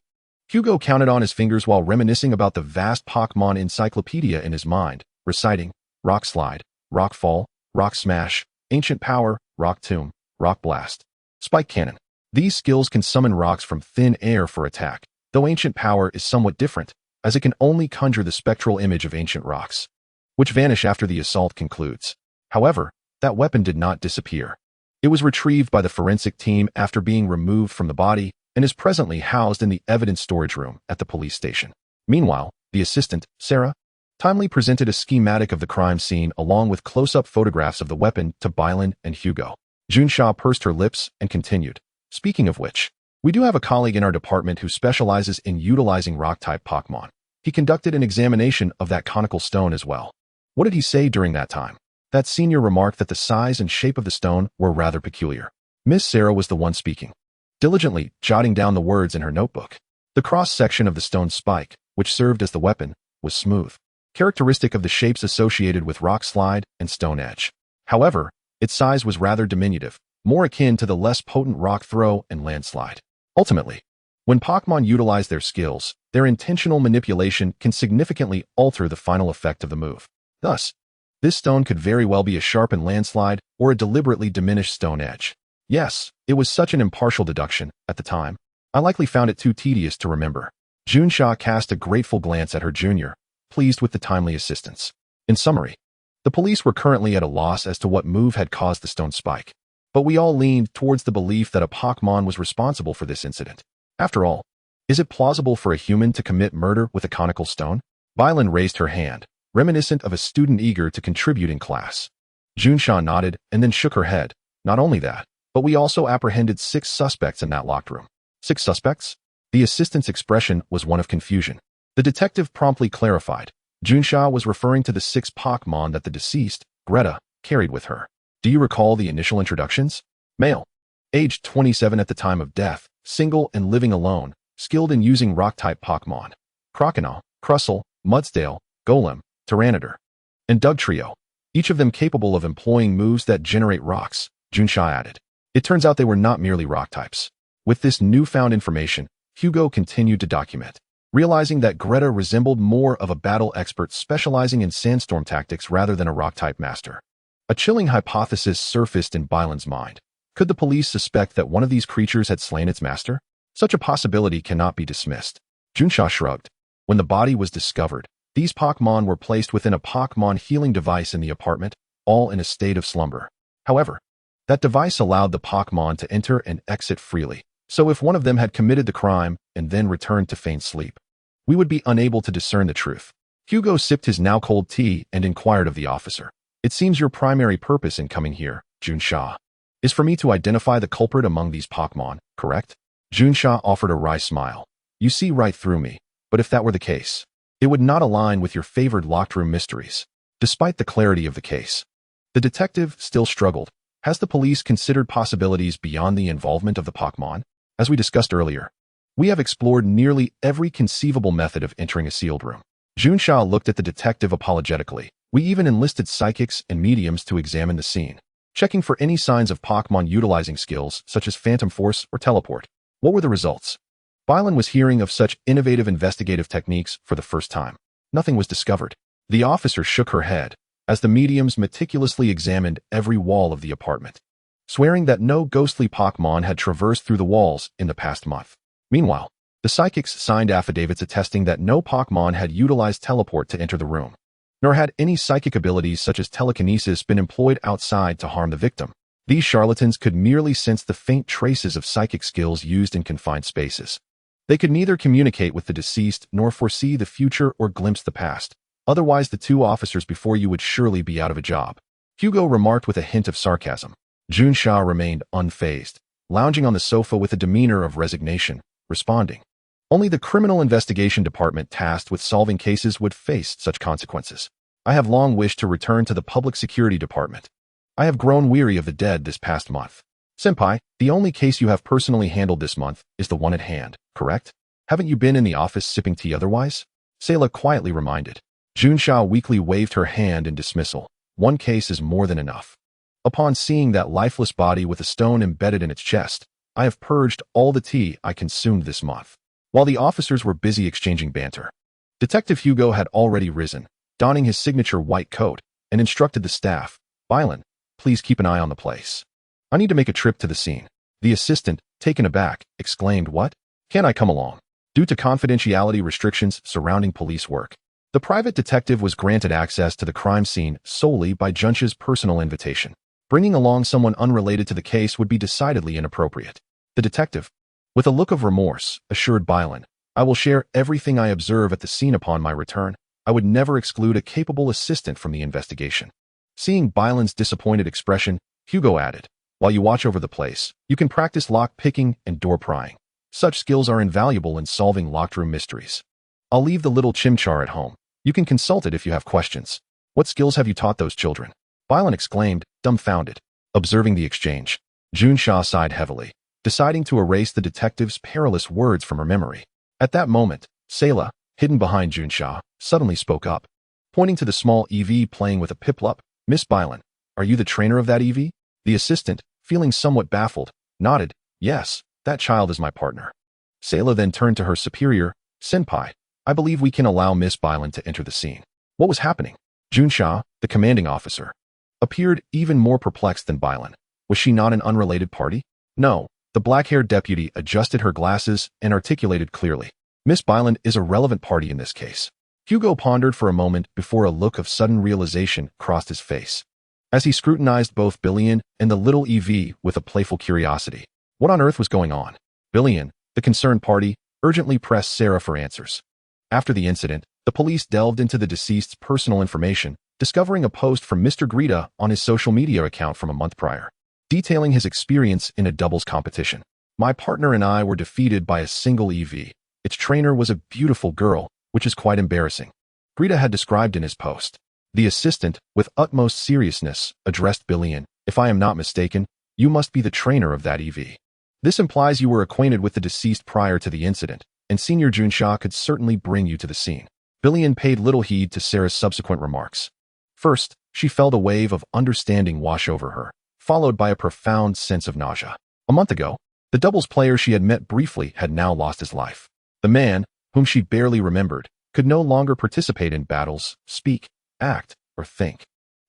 Hugo counted on his fingers while reminiscing about the vast Pokémon encyclopedia in his mind, reciting Rock Slide, Rock Fall, Rock Smash, Ancient Power, Rock Tomb, Rock Blast, Spike Cannon. These skills can summon rocks from thin air for attack, though Ancient Power is somewhat different, as it can only conjure the spectral image of ancient rocks, which vanish after the assault concludes. However, that weapon did not disappear. It was retrieved by the forensic team after being removed from the body and is presently housed in the evidence storage room at the police station. Meanwhile, the assistant, Sarah, timely presented a schematic of the crime scene along with close-up photographs of the weapon to Bylan and Hugo. Junsha pursed her lips and continued. Speaking of which, we do have a colleague in our department who specializes in utilizing rock-type Pokémon. He conducted an examination of that conical stone as well. What did he say during that time? That senior remarked that the size and shape of the stone were rather peculiar. Miss Sarah was the one speaking, diligently jotting down the words in her notebook. The cross-section of the stone spike, which served as the weapon, was smooth, characteristic of the shapes associated with rock slide and stone edge. However, its size was rather diminutive, more akin to the less potent rock throw and landslide. Ultimately, when Pokémon utilize their skills, their intentional manipulation can significantly alter the final effect of the move. Thus, this stone could very well be a sharpened landslide or a deliberately diminished stone edge. Yes, it was such an impartial deduction at the time. I likely found it too tedious to remember. Junsha cast a grateful glance at her junior, pleased with the timely assistance. In summary, the police were currently at a loss as to what move had caused the stone spike. But we all leaned towards the belief that a Pokémon was responsible for this incident. After all, is it plausible for a human to commit murder with a conical stone? Bylan raised her hand, reminiscent of a student eager to contribute in class. Junsha nodded and then shook her head. Not only that, but we also apprehended 6 suspects in that locked room. 6 suspects? The assistant's expression was one of confusion. The detective promptly clarified. Junsha was referring to the 6 Pokémon that the deceased, Greta, carried with her. Do you recall the initial introductions? Male. Aged 27 at the time of death, single and living alone, skilled in using rock-type Pokémon. Croconaw, Crustle, Mudsdale, Golem, Tyranitar, and Dugtrio, each of them capable of employing moves that generate rocks, Junsha added. It turns out they were not merely rock types. With this newfound information, Hugo continued to document, realizing that Greta resembled more of a battle expert specializing in sandstorm tactics rather than a rock-type master. A chilling hypothesis surfaced in Bylan's mind. Could the police suspect that one of these creatures had slain its master? Such a possibility cannot be dismissed. Junsha shrugged. When the body was discovered, these Pokémon were placed within a Pokémon healing device in the apartment, all in a state of slumber. However, that device allowed the Pokémon to enter and exit freely, so if one of them had committed the crime and then returned to feigned sleep, we would be unable to discern the truth. Hugo sipped his now-cold tea and inquired of the officer. It seems your primary purpose in coming here, Junsha, is for me to identify the culprit among these Pokémon, correct? Junsha offered a wry smile. You see right through me, but if that were the case, it would not align with your favored locked room mysteries. Despite the clarity of the case, the detective still struggled. Has the police considered possibilities beyond the involvement of the Pokémon? As we discussed earlier, we have explored nearly every conceivable method of entering a sealed room. Junsha looked at the detective apologetically. We even enlisted psychics and mediums to examine the scene, checking for any signs of Pokémon utilizing skills such as Phantom Force or Teleport. What were the results? Bylan was hearing of such innovative investigative techniques for the first time. Nothing was discovered. The officer shook her head as the mediums meticulously examined every wall of the apartment, swearing that no ghostly Pokémon had traversed through the walls in the past month. Meanwhile, the psychics signed affidavits attesting that no Pokémon had utilized teleport to enter the room, nor had any psychic abilities such as telekinesis been employed outside to harm the victim. These charlatans could merely sense the faint traces of psychic skills used in confined spaces. They could neither communicate with the deceased nor foresee the future or glimpse the past. Otherwise, the 2 officers before you would surely be out of a job. Hugo remarked with a hint of sarcasm. Junsha remained unfazed, lounging on the sofa with a demeanor of resignation, responding. Only the criminal investigation department tasked with solving cases would face such consequences. I have long wished to return to the public security department. I have grown weary of the dead this past month. Senpai, the only case you have personally handled this month is the one at hand, correct? Haven't you been in the office sipping tea otherwise? Sayla quietly reminded. Junsha weakly waved her hand in dismissal. One case is more than enough. Upon seeing that lifeless body with a stone embedded in its chest, I have purged all the tea I consumed this month. While the officers were busy exchanging banter, Detective Hugo had already risen, donning his signature white coat, and instructed the staff. Bylan, please keep an eye on the place. I need to make a trip to the scene. The assistant, taken aback, exclaimed, What? Can I come along? Due to confidentiality restrictions surrounding police work, the private detective was granted access to the crime scene solely by Junsha's personal invitation. Bringing along someone unrelated to the case would be decidedly inappropriate. The detective, with a look of remorse, assured Bylan, I will share everything I observe at the scene upon my return. I would never exclude a capable assistant from the investigation. Seeing Bylan's disappointed expression, Hugo added, While you watch over the place, you can practice lock-picking and door prying. Such skills are invaluable in solving locked-room mysteries. I'll leave the little chimchar at home. You can consult it if you have questions. What skills have you taught those children? Bylan exclaimed, dumbfounded. Observing the exchange, Junsha sighed heavily, deciding to erase the detective's perilous words from her memory. At that moment, Sayla, hidden behind Junsha, suddenly spoke up. Pointing to the small EV playing with a Piplup, Miss Bylan, are you the trainer of that EV? The assistant, feeling somewhat baffled, nodded. Yes, That child is my partner. Sayla then turned to her superior, Senpai, I believe we can allow Miss Bylan to enter the scene. What was happening? Junsha, the commanding officer, appeared even more perplexed than Bylan. Was she not an unrelated party? No. The black-haired deputy adjusted her glasses and articulated clearly. Miss Bylan is a relevant party in this case. Hugo pondered for a moment before a look of sudden realization crossed his face, as he scrutinized both Billion and the little EV with a playful curiosity. What on earth was going on? Billion, the concerned party, urgently pressed Sarah for answers. After the incident, the police delved into the deceased's personal information, discovering a post from Mr. Greta on his social media account from a month prior, detailing his experience in a doubles competition. My partner and I were defeated by a single EV. Its trainer was a beautiful girl, which is quite embarrassing, Greta had described in his post. The assistant, with utmost seriousness, addressed Billion. If I am not mistaken, you must be the trainer of that EV. This implies you were acquainted with the deceased prior to the incident, and Senior Junsha could certainly bring you to the scene. Billion paid little heed to Sarah's subsequent remarks. First, she felt a wave of understanding wash over her, followed by a profound sense of nausea. A month ago, the doubles player she had met briefly had now lost his life. The man, whom she barely remembered, could no longer participate in battles, speak, act, or think.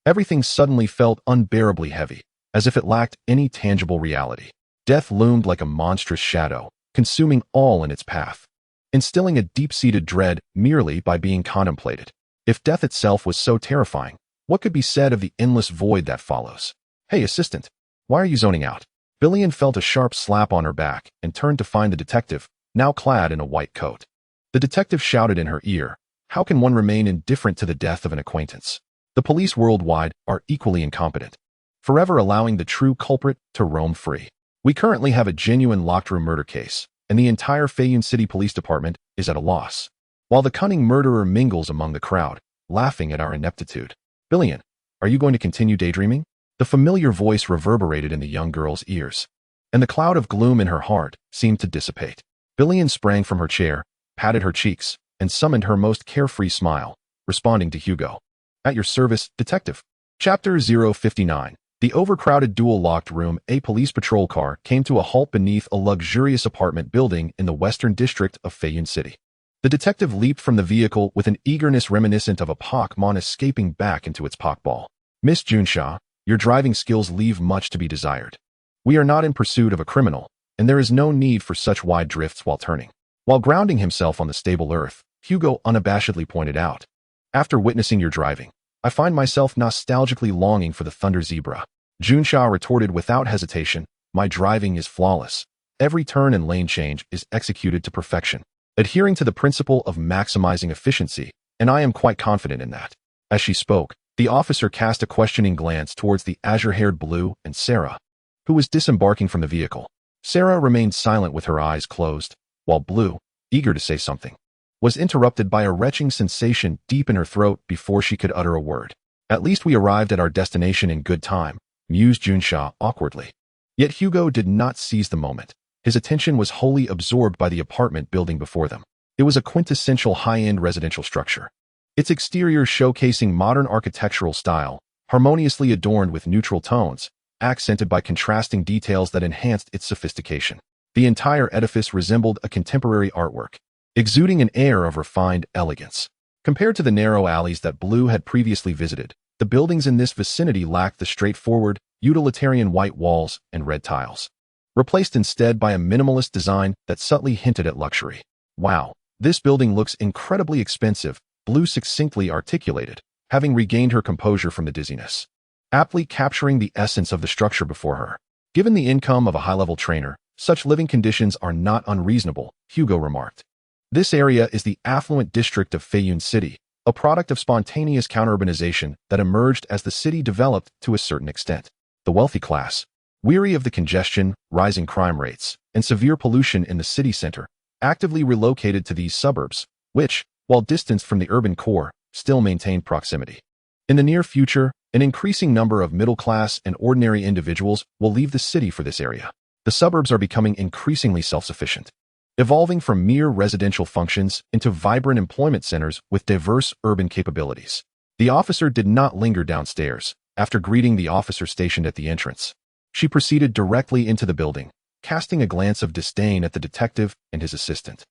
Everything suddenly felt unbearably heavy, as if it lacked any tangible reality. Death loomed like a monstrous shadow, consuming all in its path, instilling a deep-seated dread merely by being contemplated. If death itself was so terrifying, what could be said of the endless void that follows? Hey, assistant, why are you zoning out? Billion felt a sharp slap on her back and turned to find the detective, now clad in a white coat. The detective shouted in her ear, how can one remain indifferent to the death of an acquaintance? The police worldwide are equally incompetent, forever allowing the true culprit to roam free. We currently have a genuine locked-room murder case, and the entire Feiyun City Police Department is at a loss, while the cunning murderer mingles among the crowd, laughing at our ineptitude. Billion, are you going to continue daydreaming? The familiar voice reverberated in the young girl's ears, and the cloud of gloom in her heart seemed to dissipate. Billion sprang from her chair, patted her cheeks, and summoned her most carefree smile, responding to Hugo. At your service, detective. Chapter 059. The overcrowded dual-locked room, a police patrol car came to a halt beneath a luxurious apartment building in the western district of Feiyun City. The detective leaped from the vehicle with an eagerness reminiscent of a Pokémon escaping back into its Poké Ball. Miss Junsha, your driving skills leave much to be desired. We are not in pursuit of a criminal, and there is no need for such wide drifts while turning. While grounding himself on the stable earth, Hugo unabashedly pointed out, after witnessing your driving, I find myself nostalgically longing for the Thunder Zebra. Junsha retorted without hesitation, my driving is flawless. Every turn and lane change is executed to perfection, adhering to the principle of maximizing efficiency, and I am quite confident in that. As she spoke, the officer cast a questioning glance towards the azure-haired Blue and Sarah, who was disembarking from the vehicle. Sarah remained silent with her eyes closed, while Blue, eager to say something, was interrupted by a retching sensation deep in her throat before she could utter a word. At least we arrived at our destination in good time, mused Junsha awkwardly. Yet Hugo did not seize the moment. His attention was wholly absorbed by the apartment building before them. It was a quintessential high-end residential structure, its exterior showcasing modern architectural style, harmoniously adorned with neutral tones, accented by contrasting details that enhanced its sophistication. The entire edifice resembled a contemporary artwork, exuding an air of refined elegance. Compared to the narrow alleys that Blue had previously visited, the buildings in this vicinity lacked the straightforward, utilitarian white walls and red tiles, replaced instead by a minimalist design that subtly hinted at luxury. Wow, this building looks incredibly expensive, Blue succinctly articulated, having regained her composure from the dizziness, aptly capturing the essence of the structure before her. Given the income of a high-level trainer, such living conditions are not unreasonable, Hugo remarked. This area is the affluent district of Feiyun City, a product of spontaneous counterurbanization that emerged as the city developed to a certain extent. The wealthy class, weary of the congestion, rising crime rates, and severe pollution in the city center, actively relocated to these suburbs, which, while distanced from the urban core, still maintained proximity. In the near future, an increasing number of middle-class and ordinary individuals will leave the city for this area. The suburbs are becoming increasingly self-sufficient, evolving from mere residential functions into vibrant employment centers with diverse urban capabilities. The officer did not linger downstairs. After greeting the officer stationed at the entrance, she proceeded directly into the building, casting a glance of disdain at the detective and his assistant,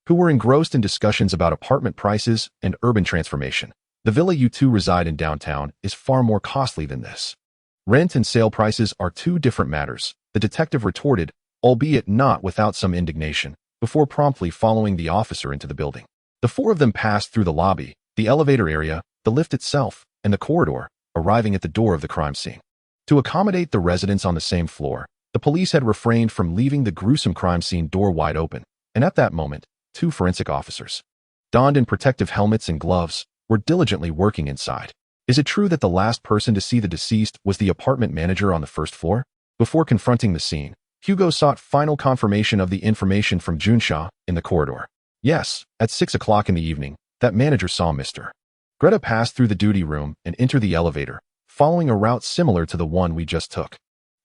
who were engrossed in discussions about apartment prices and urban transformation. The villa you two reside in downtown is far more costly than this. Rent and sale prices are two different matters, the detective retorted, albeit not without some indignation, before promptly following the officer into the building. The four of them passed through the lobby, the elevator area, the lift itself, and the corridor, arriving at the door of the crime scene. To accommodate the residents on the same floor, the police had refrained from leaving the gruesome crime scene door wide open, and at that moment, two forensic officers, donned in protective helmets and gloves, were diligently working inside. Is it true that the last person to see the deceased was the apartment manager on the first floor? Before confronting the scene, Hugo sought final confirmation of the information from Junsha in the corridor. Yes, at 6 o'clock in the evening, that manager saw Mr. Greta pass through the duty room and enter the elevator, following a route similar to the one we just took.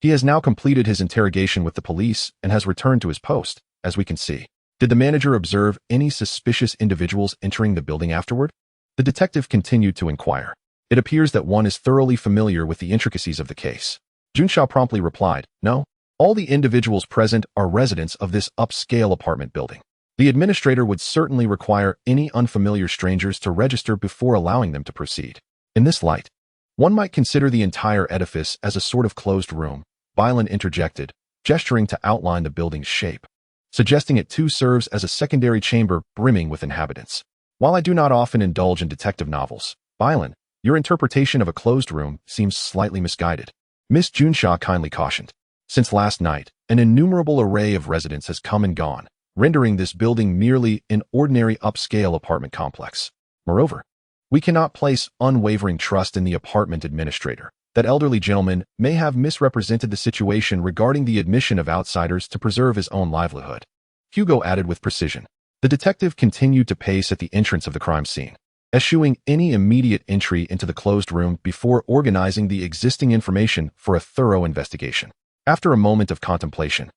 He has now completed his interrogation with the police and has returned to his post, as we can see. Did the manager observe any suspicious individuals entering the building afterward? The detective continued to inquire. It appears that one is thoroughly familiar with the intricacies of the case. Junsha promptly replied, no, all the individuals present are residents of this upscale apartment building. The administrator would certainly require any unfamiliar strangers to register before allowing them to proceed. In this light, one might consider the entire edifice as a sort of closed room, Bylan interjected, gesturing to outline the building's shape, suggesting it too serves as a secondary chamber brimming with inhabitants. While I do not often indulge in detective novels, Bylan, your interpretation of a closed room seems slightly misguided. Miss Junsha kindly cautioned. Since last night, an innumerable array of residents has come and gone, rendering this building merely an ordinary upscale apartment complex. Moreover, we cannot place unwavering trust in the apartment administrator. That elderly gentleman may have misrepresented the situation regarding the admission of outsiders to preserve his own livelihood. Hugo added with precision. The detective continued to pace at the entrance of the crime scene, eschewing any immediate entry into the closed room before organizing the existing information for a thorough investigation. After a moment of contemplation,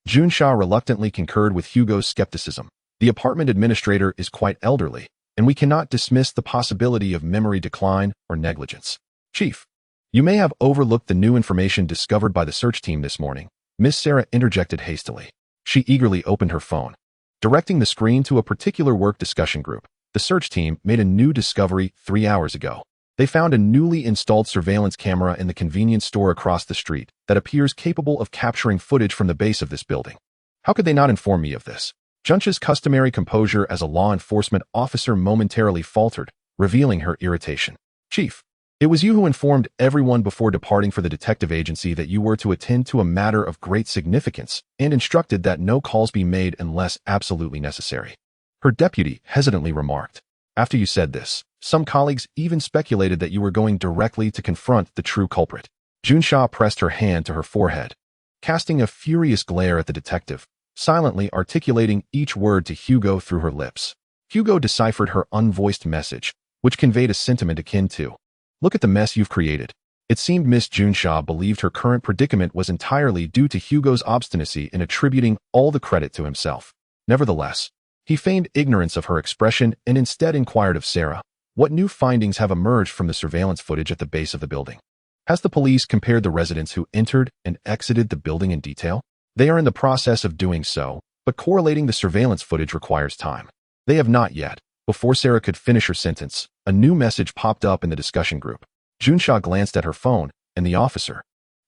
Junsha reluctantly concurred with Hugo's skepticism. The apartment administrator is quite elderly, and we cannot dismiss the possibility of memory decline or negligence. Chief, you may have overlooked the new information discovered by the search team this morning, Miss Sarah interjected hastily. She eagerly opened her phone. Directing the screen to a particular work discussion group, the search team made a new discovery 3 hours ago. They found a newly installed surveillance camera in the convenience store across the street that appears capable of capturing footage from the base of this building. How could they not inform me of this? Junsha's customary composure as a law enforcement officer momentarily faltered, revealing her irritation. Chief, it was you who informed everyone before departing for the detective agency that you were to attend to a matter of great significance and instructed that no calls be made unless absolutely necessary. Her deputy hesitantly remarked. After you said this, some colleagues even speculated that you were going directly to confront the true culprit. Junsha pressed her hand to her forehead, casting a furious glare at the detective, silently articulating each word to Hugo through her lips. Hugo deciphered her unvoiced message, which conveyed a sentiment akin to, look at the mess you've created. It seemed Miss Junsha believed her current predicament was entirely due to Hugo's obstinacy in attributing all the credit to himself. Nevertheless, he feigned ignorance of her expression and instead inquired of Sarah, what new findings have emerged from the surveillance footage at the base of the building? Has the police compared the residents who entered and exited the building in detail? They are in the process of doing so, but correlating the surveillance footage requires time. They have not yet. Before Sarah could finish her sentence, a new message popped up in the discussion group. Junsha glanced at her phone, and the officer,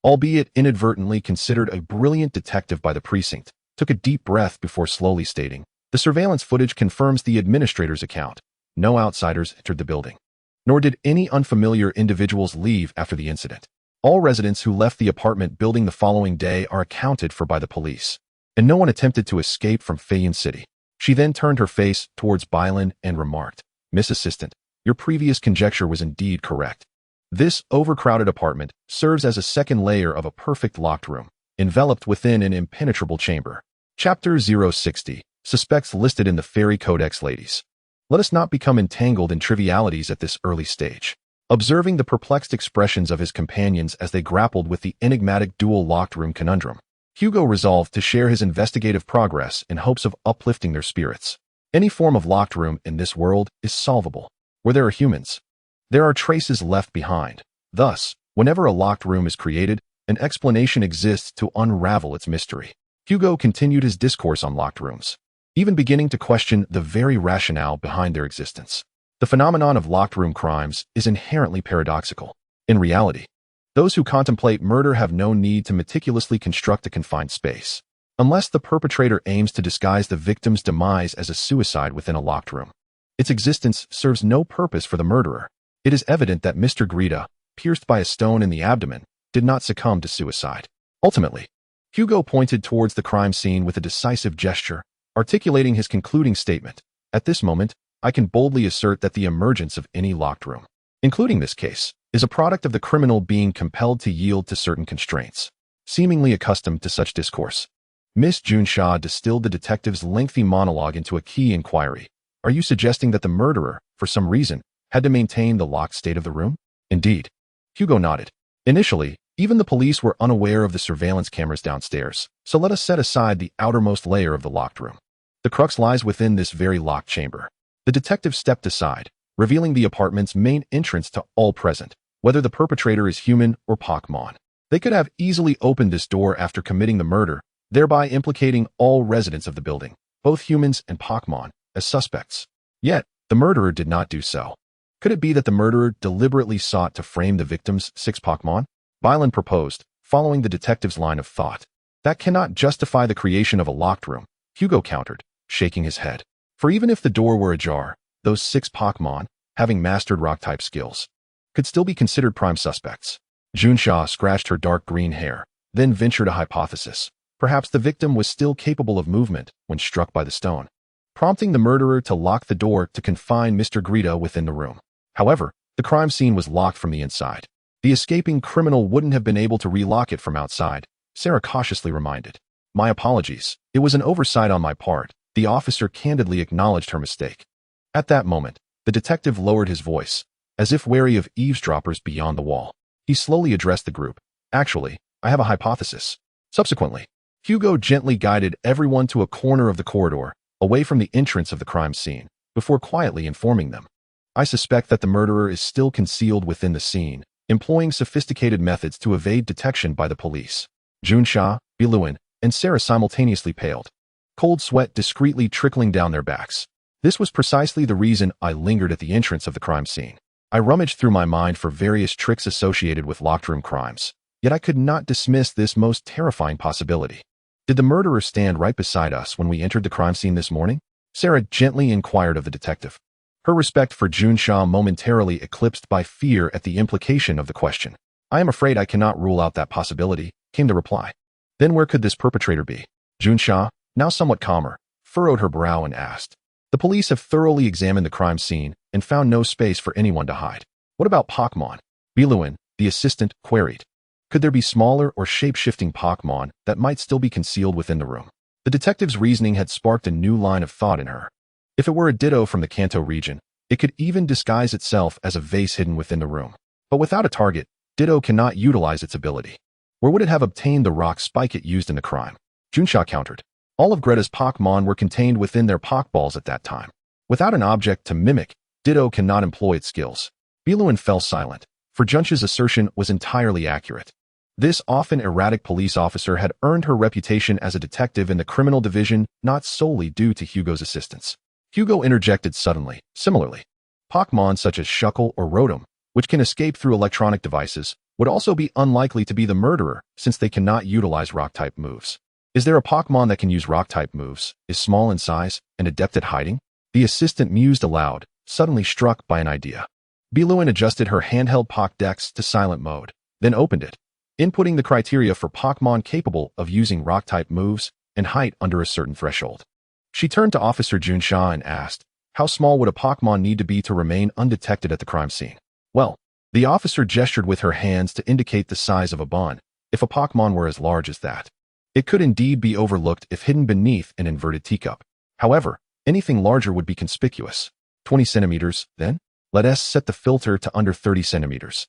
albeit inadvertently considered a brilliant detective by the precinct, took a deep breath before slowly stating, the surveillance footage confirms the administrator's account. No outsiders entered the building, nor did any unfamiliar individuals leave after the incident. All residents who left the apartment building the following day are accounted for by the police, and no one attempted to escape from Fayon City. She then turned her face towards Bylan and remarked, Miss Assistant, your previous conjecture was indeed correct. This overcrowded apartment serves as a second layer of a perfect locked room, enveloped within an impenetrable chamber. Chapter 060, Suspects listed in the Fairy Codex. Ladies, let us not become entangled in trivialities at this early stage. Observing the perplexed expressions of his companions as they grappled with the enigmatic dual locked room conundrum, Hugo resolved to share his investigative progress in hopes of uplifting their spirits. Any form of locked room in this world is solvable. Where there are humans, there are traces left behind. Thus, whenever a locked room is created, an explanation exists to unravel its mystery. Hugo continued his discourse on locked rooms, even beginning to question the very rationale behind their existence. The phenomenon of locked room crimes is inherently paradoxical. In reality, those who contemplate murder have no need to meticulously construct a confined space, unless the perpetrator aims to disguise the victim's demise as a suicide within a locked room. Its existence serves no purpose for the murderer. It is evident that Mr. Greta, pierced by a stone in the abdomen, did not succumb to suicide. Ultimately, Hugo pointed towards the crime scene with a decisive gesture, articulating his concluding statement. At this moment, I can boldly assert that the emergence of any locked room, including this case, is a product of the criminal being compelled to yield to certain constraints. Seemingly accustomed to such discourse, Miss Junsha distilled the detective's lengthy monologue into a key inquiry. Are you suggesting that the murderer, for some reason, had to maintain the locked state of the room? Indeed. Hugo nodded. Initially, even the police were unaware of the surveillance cameras downstairs, so let us set aside the outermost layer of the locked room. The crux lies within this very locked chamber. The detective stepped aside, revealing the apartment's main entrance to all present, whether the perpetrator is human or Pokémon. They could have easily opened this door after committing the murder, thereby implicating all residents of the building, both humans and Pokémon, as suspects. Yet, the murderer did not do so. Could it be that the murderer deliberately sought to frame the victim's 6 Pokémon? Bylan proposed, following the detective's line of thought. That cannot justify the creation of a locked room, Hugo countered, shaking his head. For even if the door were ajar, those 6 Pokémon, having mastered rock-type skills, could still be considered prime suspects. Junsha scratched her dark green hair, then ventured a hypothesis. Perhaps the victim was still capable of movement when struck by the stone, prompting the murderer to lock the door to confine Mr. Greta within the room. However, the crime scene was locked from the inside. The escaping criminal wouldn't have been able to relock it from outside, Sarah cautiously reminded. My apologies. It was an oversight on my part. The officer candidly acknowledged her mistake. At that moment, the detective lowered his voice, as if wary of eavesdroppers beyond the wall. He slowly addressed the group. Actually, I have a hypothesis. Subsequently, Hugo gently guided everyone to a corner of the corridor, away from the entrance of the crime scene, before quietly informing them. I suspect that the murderer is still concealed within the scene, employing sophisticated methods to evade detection by the police. Junsha, Biluan, and Sarah simultaneously paled, cold sweat discreetly trickling down their backs. This was precisely the reason I lingered at the entrance of the crime scene. I rummaged through my mind for various tricks associated with locked room crimes, yet I could not dismiss this most terrifying possibility. Did the murderer stand right beside us when we entered the crime scene this morning? Sarah gently inquired of the detective, her respect for Junsha momentarily eclipsed by fear at the implication of the question. I am afraid I cannot rule out that possibility, came the reply. Then where could this perpetrator be? Junsha, now somewhat calmer, furrowed her brow and asked. The police have thoroughly examined the crime scene and found no space for anyone to hide. What about Pokémon? Biluan, the assistant, queried. Could there be smaller or shape-shifting Pokémon that might still be concealed within the room? The detective's reasoning had sparked a new line of thought in her. If it were a Ditto from the Kanto region, it could even disguise itself as a vase hidden within the room. But without a target, Ditto cannot utilize its ability. Where would it have obtained the rock spike it used in the crime? Junsha countered. All of Greta's Pokémon were contained within their Pokeballs at that time. Without an object to mimic, Ditto cannot employ its skills. Biluan fell silent, for Junsha's assertion was entirely accurate. This often erratic police officer had earned her reputation as a detective in the criminal division not solely due to Hugo's assistance. Hugo interjected suddenly. Similarly, Pokémon such as Shuckle or Rotom, which can escape through electronic devices, would also be unlikely to be the murderer since they cannot utilize rock-type moves. Is there a Pokémon that can use rock-type moves, is small in size, and adept at hiding? The assistant mused aloud, suddenly struck by an idea. Biluan adjusted her handheld Pokédex to silent mode, then opened it, inputting the criteria for Pokémon capable of using rock-type moves and height under a certain threshold. She turned to Officer Junsha and asked, how small would a Pokémon need to be to remain undetected at the crime scene? Well, the officer gestured with her hands to indicate the size of a bun. If a Pokémon were as large as that, it could indeed be overlooked if hidden beneath an inverted teacup. However, anything larger would be conspicuous. 20 centimeters, then? Let us set the filter to under 30 centimeters.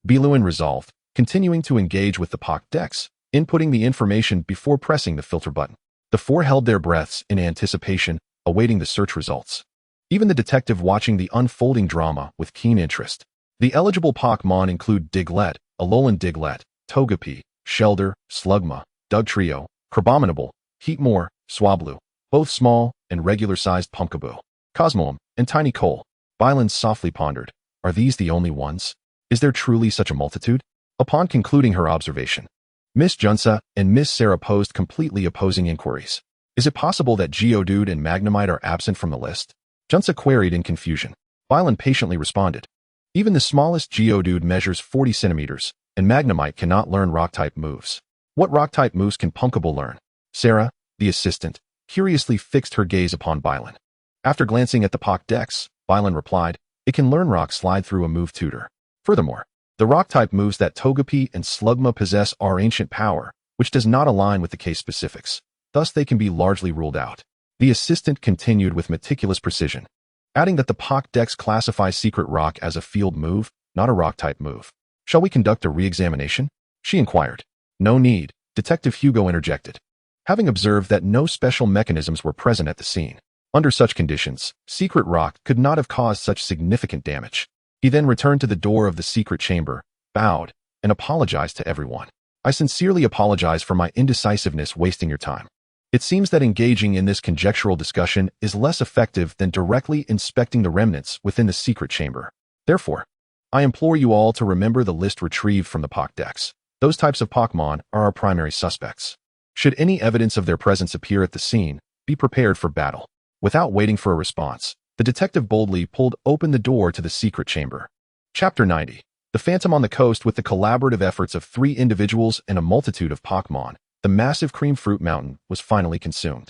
Biluan resolved, continuing to engage with the Pokédex, inputting the information before pressing the filter button. The four held their breaths in anticipation, awaiting the search results. Even the detective watching the unfolding drama with keen interest. The eligible Pokémon include Diglett, Alolan Diglett, Togepi, Shelder, Slugma, Dugtrio, Crabominable, Heatmore, Swablu, both small and regular-sized Pumpkaboo, Cosmoem, and Tiny Cole. Bylan softly pondered, are these the only ones? Is there truly such a multitude? Upon concluding her observation, Miss Junsa and Miss Sarah posed completely opposing inquiries. Is it possible that Geodude and Magnemite are absent from the list? Junsa queried in confusion. Bylan patiently responded. Even the smallest Geodude measures 40 centimeters, and Magnemite cannot learn Rock-type moves. What Rock-type moves can Pumpkaboo learn? Sarah, the assistant, curiously fixed her gaze upon Bylan. After glancing at the Pokédex, Bylan replied, it can learn Rock Slide through a move tutor. Furthermore, the Rock-type moves that Togepi and Slugma possess are ancient power, which does not align with the case specifics. Thus, they can be largely ruled out. The assistant continued with meticulous precision, adding that the Pokédex classifies Secret Rock as a field move, not a Rock-type move. Shall we conduct a re-examination? She inquired. No need, Detective Hugo interjected. Having observed that no special mechanisms were present at the scene. Under such conditions, Secret Rock could not have caused such significant damage. He then returned to the door of the secret chamber, bowed, and apologized to everyone. I sincerely apologize for my indecisiveness wasting your time. It seems that engaging in this conjectural discussion is less effective than directly inspecting the remnants within the secret chamber. Therefore, I implore you all to remember the list retrieved from the Pokédex. Those types of Pokémon are our primary suspects. Should any evidence of their presence appear at the scene, be prepared for battle. Without waiting for a response, the detective boldly pulled open the door to the secret chamber. Chapter 90. The Phantom on the Coast. With the collaborative efforts of 3 individuals and a multitude of Pokémon, the massive cream fruit mountain was finally consumed.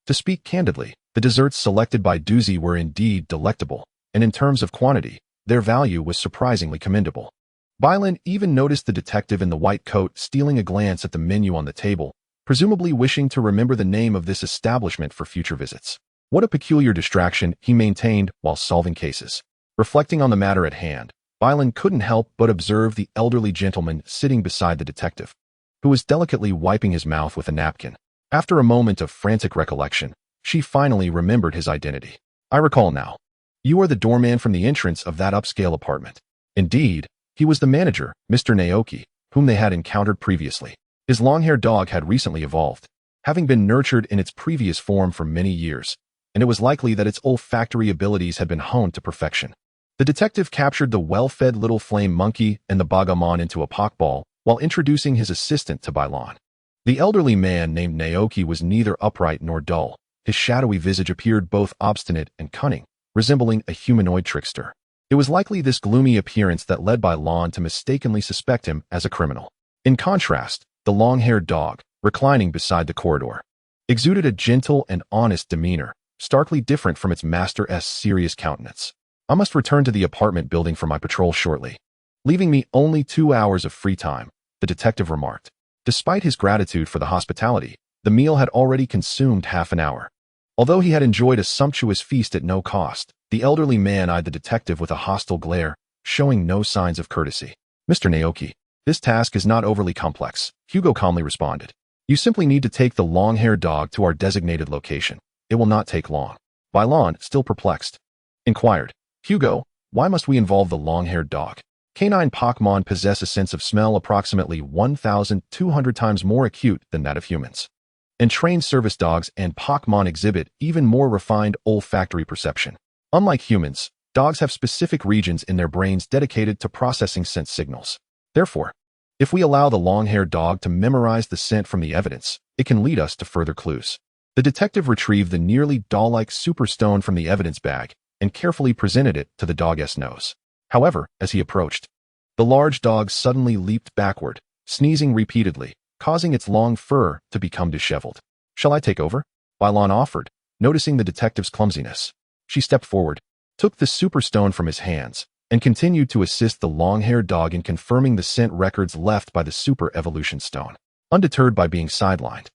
To speak candidly, the desserts selected by Doozy were indeed delectable, and in terms of quantity, their value was surprisingly commendable. Bylan even noticed the detective in the white coat stealing a glance at the menu on the table, presumably wishing to remember the name of this establishment for future visits. What a peculiar distraction he maintained while solving cases. Reflecting on the matter at hand, Bylan couldn't help but observe the elderly gentleman sitting beside the detective, who was delicately wiping his mouth with a napkin. After a moment of frantic recollection, she finally remembered his identity. I recall now. You are the doorman from the entrance of that upscale apartment. Indeed, he was the manager, Mr. Naoki, whom they had encountered previously. His long-haired dog had recently evolved, having been nurtured in its previous form for many years, and it was likely that its olfactory abilities had been honed to perfection. The detective captured the well-fed little flame monkey and the Bagamon into a Poké Ball while introducing his assistant to Bylan. The elderly man named Naoki was neither upright nor dull. His shadowy visage appeared both obstinate and cunning, resembling a humanoid trickster. It was likely this gloomy appearance that led Bylan to mistakenly suspect him as a criminal. In contrast, the long-haired dog, reclining beside the corridor, exuded a gentle and honest demeanor, starkly different from its master's serious countenance. I must return to the apartment building for my patrol shortly. Leaving me only 2 hours of free time, the detective remarked. Despite his gratitude for the hospitality, the meal had already consumed half an hour. Although he had enjoyed a sumptuous feast at no cost, the elderly man eyed the detective with a hostile glare, showing no signs of courtesy. Mr. Naoki, this task is not overly complex, Hugo calmly responded. You simply need to take the long-haired dog to our designated location. It will not take long. Bylan, still perplexed, inquired, Hugo, why must we involve the long-haired dog? Canine Pokémon possess a sense of smell approximately 1,200 times more acute than that of humans. And trained service dogs and Pokémon exhibit even more refined olfactory perception. Unlike humans, dogs have specific regions in their brains dedicated to processing scent signals. Therefore, if we allow the long-haired dog to memorize the scent from the evidence, it can lead us to further clues. The detective retrieved the nearly doll-like superstone from the evidence bag and carefully presented it to the dog's nose. However, as he approached, the large dog suddenly leaped backward, sneezing repeatedly, causing its long fur to become disheveled. Shall I take over? Bylan offered, noticing the detective's clumsiness. She stepped forward, took the superstone from his hands, and continued to assist the long-haired dog in confirming the scent records left by the super evolution stone. Undeterred by being sidelined,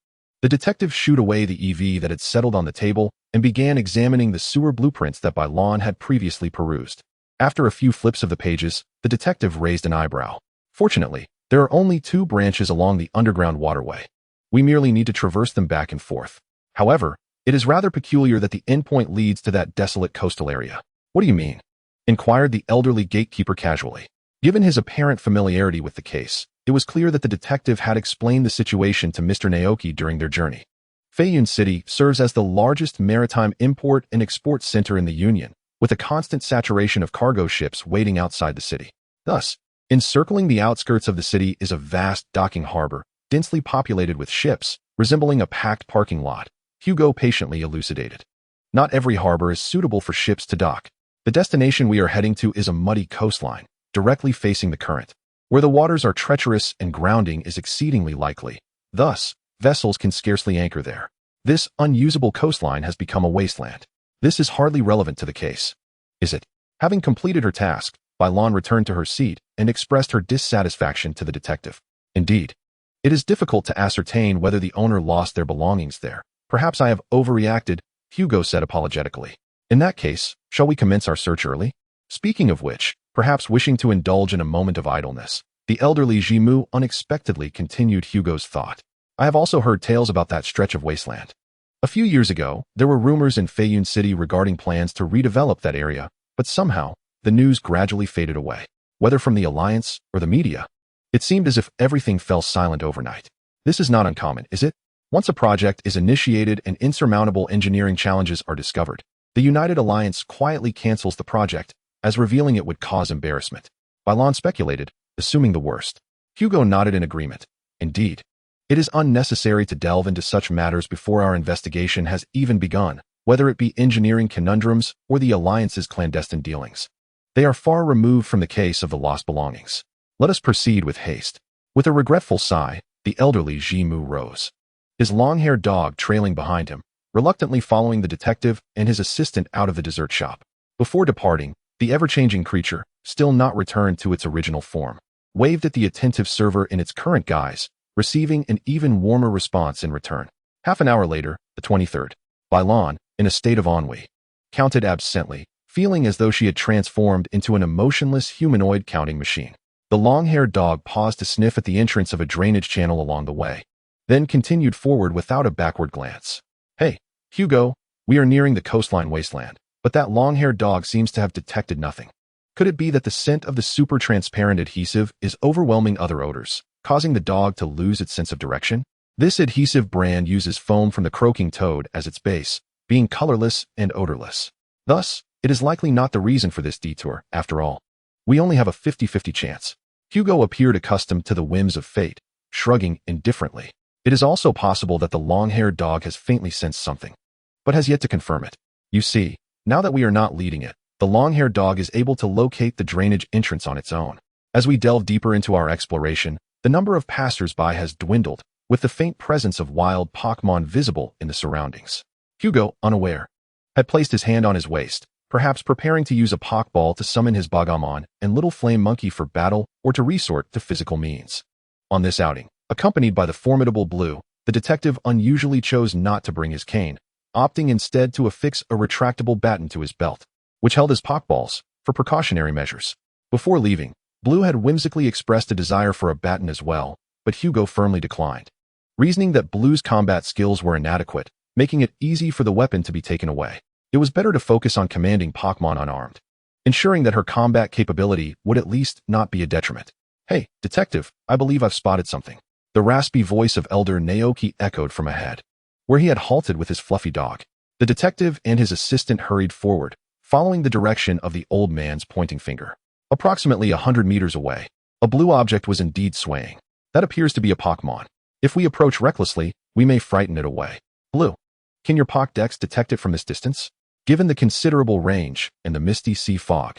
the detective shooed away the EV that had settled on the table and began examining the sewer blueprints that Bylan had previously perused. After a few flips of the pages, the detective raised an eyebrow. Fortunately, there are only 2 branches along the underground waterway. We merely need to traverse them back and forth. However, it is rather peculiar that the endpoint leads to that desolate coastal area. What do you mean? Inquired the elderly gatekeeper casually. Given his apparent familiarity with the case, it was clear that the detective had explained the situation to Mr. Naoki during their journey. Feiyun City serves as the largest maritime import and export center in the Union, with a constant saturation of cargo ships waiting outside the city. Thus, encircling the outskirts of the city is a vast docking harbor, densely populated with ships, resembling a packed parking lot, Hugo patiently elucidated. Not every harbor is suitable for ships to dock. The destination we are heading to is a muddy coastline, directly facing the current, where the waters are treacherous and grounding is exceedingly likely. Thus, vessels can scarcely anchor there. This unusable coastline has become a wasteland. This is hardly relevant to the case, is it? Having completed her task, Bailon returned to her seat and expressed her dissatisfaction to the detective. Indeed, it is difficult to ascertain whether the owner lost their belongings there. Perhaps I have overreacted, Hugo said apologetically. In that case, shall we commence our search early? Speaking of which, perhaps wishing to indulge in a moment of idleness, the elderly Jimu unexpectedly continued Hugo's thought. I have also heard tales about that stretch of wasteland. A few years ago, there were rumors in Feiyun City regarding plans to redevelop that area, but somehow, the news gradually faded away. Whether from the Alliance or the media, it seemed as if everything fell silent overnight. This is not uncommon, is it? Once a project is initiated and insurmountable engineering challenges are discovered, the United Alliance quietly cancels the project, as revealing it would cause embarrassment. Bailon speculated, assuming the worst. Hugo nodded in agreement. Indeed, it is unnecessary to delve into such matters before our investigation has even begun, whether it be engineering conundrums or the Alliance's clandestine dealings. They are far removed from the case of the lost belongings. Let us proceed with haste. With a regretful sigh, the elderly Jimu rose, his long-haired dog trailing behind him, reluctantly following the detective and his assistant out of the dessert shop. Before departing, the ever-changing creature, still not returned to its original form, waved at the attentive server in its current guise, receiving an even warmer response in return. Half an hour later, the 23rd, Bailon, in a state of ennui, counted absently, feeling as though she had transformed into an emotionless humanoid counting machine. The long-haired dog paused to sniff at the entrance of a drainage channel along the way, then continued forward without a backward glance. Hey, Hugo, we are nearing the coastline wasteland, but that long-haired dog seems to have detected nothing. Could it be that the scent of the super-transparent adhesive is overwhelming other odors, causing the dog to lose its sense of direction? This adhesive brand uses foam from the croaking toad as its base, being colorless and odorless. Thus, it is likely not the reason for this detour, after all. We only have a 50-50 chance. Hugo appeared accustomed to the whims of fate, shrugging indifferently. It is also possible that the long-haired dog has faintly sensed something, but has yet to confirm it. You see, now that we are not leading it, the long-haired dog is able to locate the drainage entrance on its own. As we delve deeper into our exploration, the number of passers-by has dwindled, with the faint presence of wild Pokémon visible in the surroundings. Hugo, unaware, had placed his hand on his waist, perhaps preparing to use a Poké Ball to summon his Bagamon and Little Flame Monkey for battle or to resort to physical means. On this outing, accompanied by the formidable Blue, the detective unusually chose not to bring his cane, opting instead to affix a retractable baton to his belt, which held his Pokeballs, for precautionary measures. Before leaving, Blue had whimsically expressed a desire for a baton as well, but Hugo firmly declined, reasoning that Blue's combat skills were inadequate, making it easy for the weapon to be taken away. It was better to focus on commanding Pokémon unarmed, ensuring that her combat capability would at least not be a detriment. Hey, detective, I believe I've spotted something. The raspy voice of Elder Naoki echoed from ahead, where he had halted with his fluffy dog. The detective and his assistant hurried forward, following the direction of the old man's pointing finger. Approximately 100 meters away, a blue object was indeed swaying. That appears to be a Pokémon. If we approach recklessly, we may frighten it away. Blue, can your Pokédex detect it from this distance? Given the considerable range and the misty sea fog,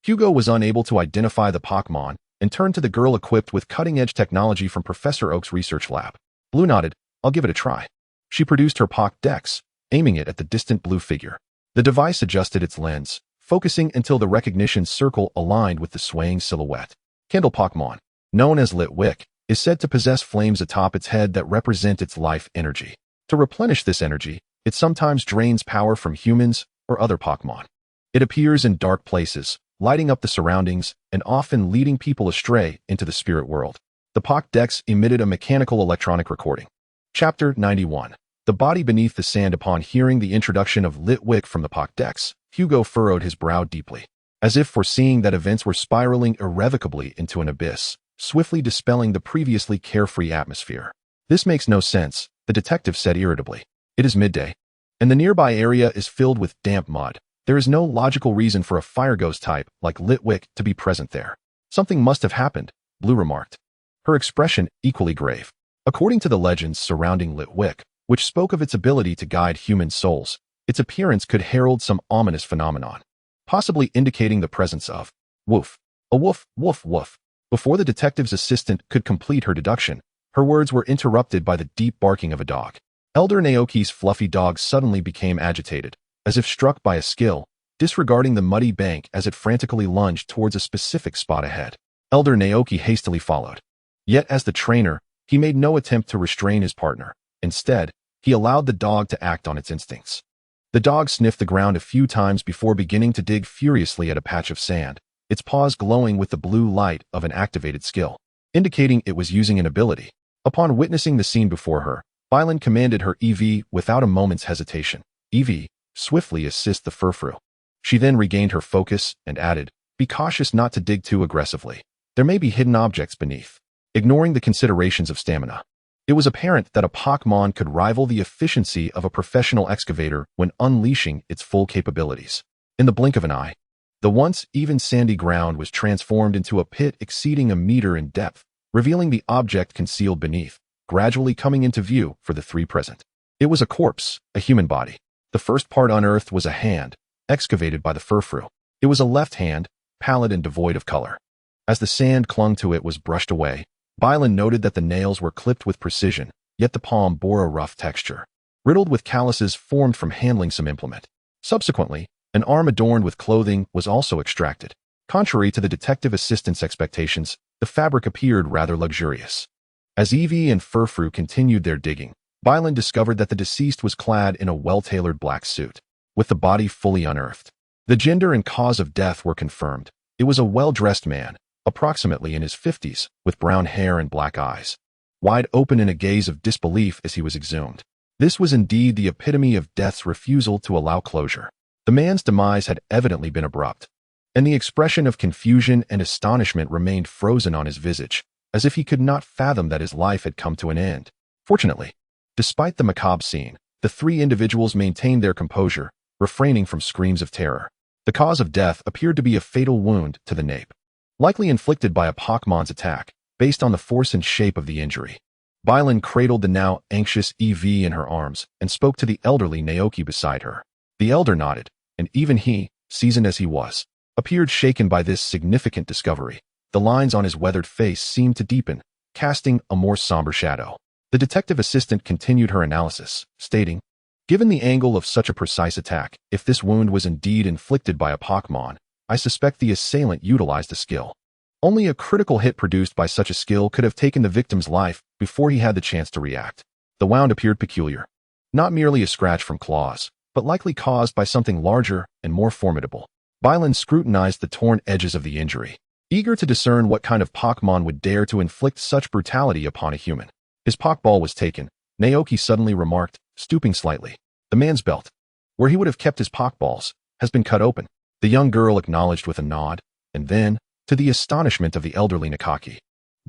Hugo was unable to identify the Pokémon and turned to the girl equipped with cutting-edge technology from Professor Oak's research lab. Blue nodded. I'll give it a try. She produced her Pokédex, aiming it at the distant blue figure. The device adjusted its lens, focusing until the recognition circle aligned with the swaying silhouette. Kindle Pokémon, known as Lit Wick, is said to possess flames atop its head that represent its life energy. To replenish this energy, it sometimes drains power from humans or other Pokémon. It appears in dark places, lighting up the surroundings and often leading people astray into the spirit world. The Pokédex emitted a mechanical electronic recording. Chapter 91. The body beneath the sand. Upon hearing the introduction of Lit Wick from the Pokédex, Hugo furrowed his brow deeply, as if foreseeing that events were spiraling irrevocably into an abyss, swiftly dispelling the previously carefree atmosphere. This makes no sense, the detective said irritably. It is midday, and the nearby area is filled with damp mud. There is no logical reason for a fire ghost type like Litwick to be present there. Something must have happened, Blue remarked, her expression equally grave. According to the legends surrounding Litwick, which spoke of its ability to guide human souls, its appearance could herald some ominous phenomenon, possibly indicating the presence of woof. A woof, woof, woof. Before the detective's assistant could complete her deduction, her words were interrupted by the deep barking of a dog. Elder Naoki's fluffy dog suddenly became agitated, as if struck by a skill, disregarding the muddy bank as it frantically lunged towards a specific spot ahead. Elder Naoki hastily followed. Yet as the trainer, he made no attempt to restrain his partner. Instead, he allowed the dog to act on its instincts. The dog sniffed the ground a few times before beginning to dig furiously at a patch of sand, its paws glowing with the blue light of an activated skill, indicating it was using an ability. Upon witnessing the scene before her, Bylin commanded her EV without a moment's hesitation. EV, swiftly assist the furfrou. She then regained her focus and added, be cautious not to dig too aggressively. There may be hidden objects beneath. Ignoring the considerations of stamina, it was apparent that a Pokémon could rival the efficiency of a professional excavator when unleashing its full capabilities. In the blink of an eye, the once even sandy ground was transformed into a pit exceeding a meter in depth, revealing the object concealed beneath, gradually coming into view for the three present. It was a corpse, a human body. The first part unearthed was a hand, excavated by the furfrou. It was a left hand, pallid and devoid of color. As the sand clung to it was brushed away, Bylin noted that the nails were clipped with precision, yet the palm bore a rough texture, riddled with calluses formed from handling some implement. Subsequently, an arm adorned with clothing was also extracted. Contrary to the detective assistant's expectations, the fabric appeared rather luxurious. As Evie and Furfrou continued their digging, Bylin discovered that the deceased was clad in a well-tailored black suit, with the body fully unearthed. The gender and cause of death were confirmed. It was a well-dressed man, approximately in his 50s, with brown hair and black eyes, wide open in a gaze of disbelief as he was exhumed. This was indeed the epitome of death's refusal to allow closure. The man's demise had evidently been abrupt, and the expression of confusion and astonishment remained frozen on his visage, as if he could not fathom that his life had come to an end. Fortunately, despite the macabre scene, the three individuals maintained their composure, refraining from screams of terror. The cause of death appeared to be a fatal wound to the nape, likely inflicted by a Pokémon's attack, based on the force and shape of the injury. Bylin cradled the now anxious EV in her arms and spoke to the elderly Naoki beside her. The elder nodded, and even he, seasoned as he was, appeared shaken by this significant discovery. The lines on his weathered face seemed to deepen, casting a more somber shadow. The detective assistant continued her analysis, stating, given the angle of such a precise attack, if this wound was indeed inflicted by a Pokémon, I suspect the assailant utilized a skill. Only a critical hit produced by such a skill could have taken the victim's life before he had the chance to react. The wound appeared peculiar. Not merely a scratch from claws, but likely caused by something larger and more formidable. Bylin scrutinized the torn edges of the injury, eager to discern what kind of Pokémon would dare to inflict such brutality upon a human. His Poké Ball was taken, Naoki suddenly remarked, stooping slightly. The man's belt, where he would have kept his Poké Balls, has been cut open. The young girl acknowledged with a nod, and then, to the astonishment of the elderly Nakaki,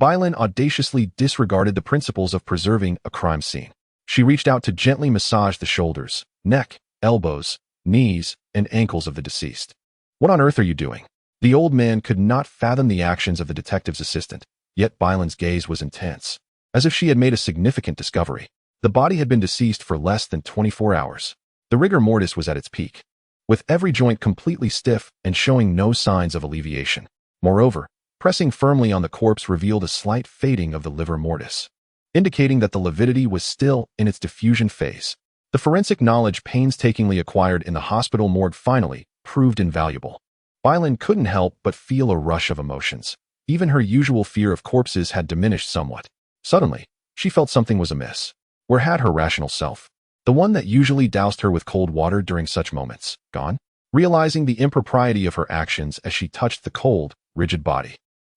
Bylin audaciously disregarded the principles of preserving a crime scene. She reached out to gently massage the shoulders, neck, elbows, knees, and ankles of the deceased. What on earth are you doing? The old man could not fathom the actions of the detective's assistant, yet Bylin's gaze was intense, as if she had made a significant discovery. The body had been deceased for less than 24 hours. The rigor mortis was at its peak, with every joint completely stiff and showing no signs of alleviation. Moreover, pressing firmly on the corpse revealed a slight fading of the livor mortis, indicating that the lividity was still in its diffusion phase. The forensic knowledge painstakingly acquired in the hospital morgue finally proved invaluable. Bylin couldn't help but feel a rush of emotions. Even her usual fear of corpses had diminished somewhat. Suddenly, she felt something was amiss. Where had her rational self, the one that usually doused her with cold water during such moments, gone? Realizing the impropriety of her actions as she touched the cold, rigid body,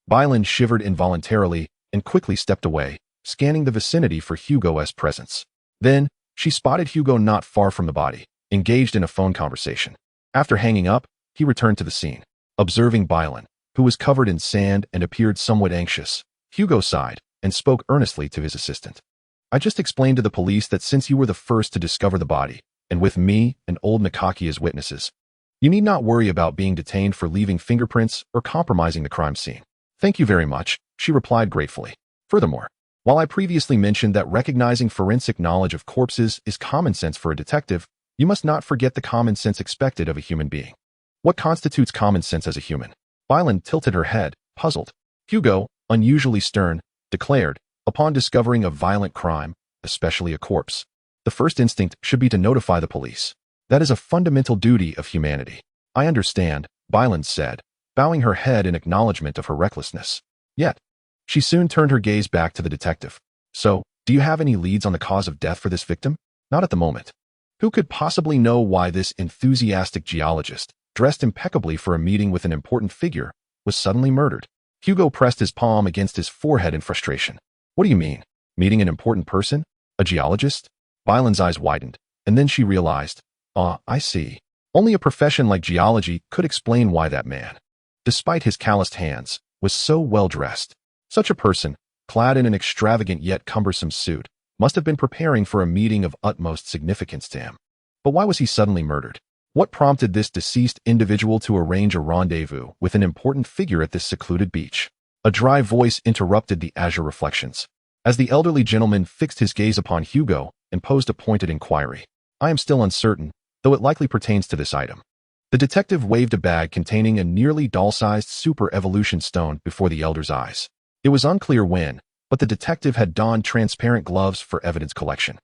Bylin shivered involuntarily and quickly stepped away, scanning the vicinity for Hugo's presence. Then, she spotted Hugo not far from the body, engaged in a phone conversation. After hanging up, he returned to the scene. Observing Bylin, who was covered in sand and appeared somewhat anxious, Hugo sighed and spoke earnestly to his assistant. I just explained to the police that since you were the first to discover the body, and with me and old Mikaki as witnesses, you need not worry about being detained for leaving fingerprints or compromising the crime scene. Thank you very much, she replied gratefully. Furthermore, while I previously mentioned that recognizing forensic knowledge of corpses is common sense for a detective, you must not forget the common sense expected of a human being. What constitutes common sense as a human? Bylan tilted her head, puzzled. Hugo, unusually stern, declared, upon discovering a violent crime, especially a corpse, the first instinct should be to notify the police. That is a fundamental duty of humanity. I understand, Bylan said, bowing her head in acknowledgement of her recklessness. Yet, she soon turned her gaze back to the detective. So, do you have any leads on the cause of death for this victim? Not at the moment. Who could possibly know why this enthusiastic geologist, dressed impeccably for a meeting with an important figure, was suddenly murdered? Hugo pressed his palm against his forehead in frustration. What do you mean? Meeting an important person? A geologist? Bylan's eyes widened, and then she realized, I see. Only a profession like geology could explain why that man, despite his calloused hands, was so well dressed. Such a person, clad in an extravagant yet cumbersome suit, must have been preparing for a meeting of utmost significance to him. But why was he suddenly murdered? What prompted this deceased individual to arrange a rendezvous with an important figure at this secluded beach? A dry voice interrupted the azure reflections, as the elderly gentleman fixed his gaze upon Hugo and posed a pointed inquiry. I am still uncertain, though it likely pertains to this item. The detective waved a bag containing a nearly doll-sized super evolution stone before the elder's eyes. It was unclear when, but the detective had donned transparent gloves for evidence collection.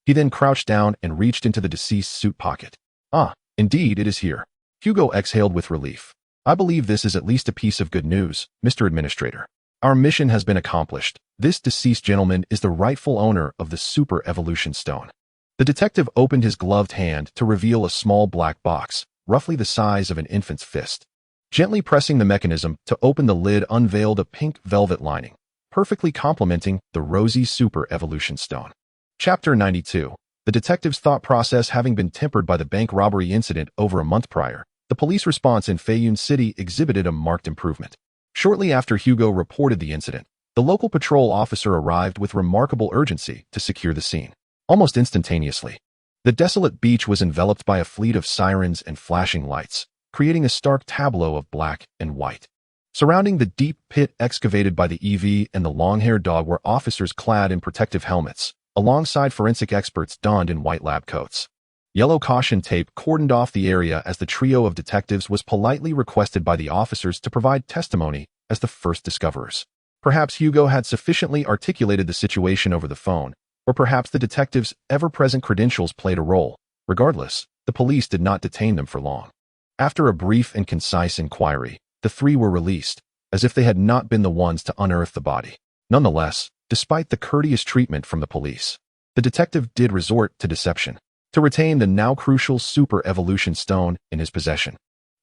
He then crouched down and reached into the deceased's suit pocket. Ah, indeed, it is here. Hugo exhaled with relief. I believe this is at least a piece of good news, Mr. Administrator. Our mission has been accomplished. This deceased gentleman is the rightful owner of the super evolution stone. The detective opened his gloved hand to reveal a small black box, roughly the size of an infant's fist. Gently pressing the mechanism to open the lid unveiled a pink velvet lining, perfectly complementing the rosy super evolution stone. Chapter 92. The detective's thought process having been tempered by the bank robbery incident over a month prior, the police response in Faiyun City exhibited a marked improvement. Shortly after Hugo reported the incident, the local patrol officer arrived with remarkable urgency to secure the scene. Almost instantaneously, the desolate beach was enveloped by a fleet of sirens and flashing lights, creating a stark tableau of black and white. Surrounding the deep pit excavated by the EV and the long-haired dog were officers clad in protective helmets, alongside forensic experts donned in white lab coats. Yellow caution tape cordoned off the area as the trio of detectives was politely requested by the officers to provide testimony as the first discoverers. Perhaps Hugo had sufficiently articulated the situation over the phone, or perhaps the detectives' ever-present credentials played a role. Regardless, the police did not detain them for long. After a brief and concise inquiry, the three were released, as if they had not been the ones to unearth the body. Nonetheless, despite the courteous treatment from the police, the detective did resort to deception to retain the now crucial super evolution stone in his possession.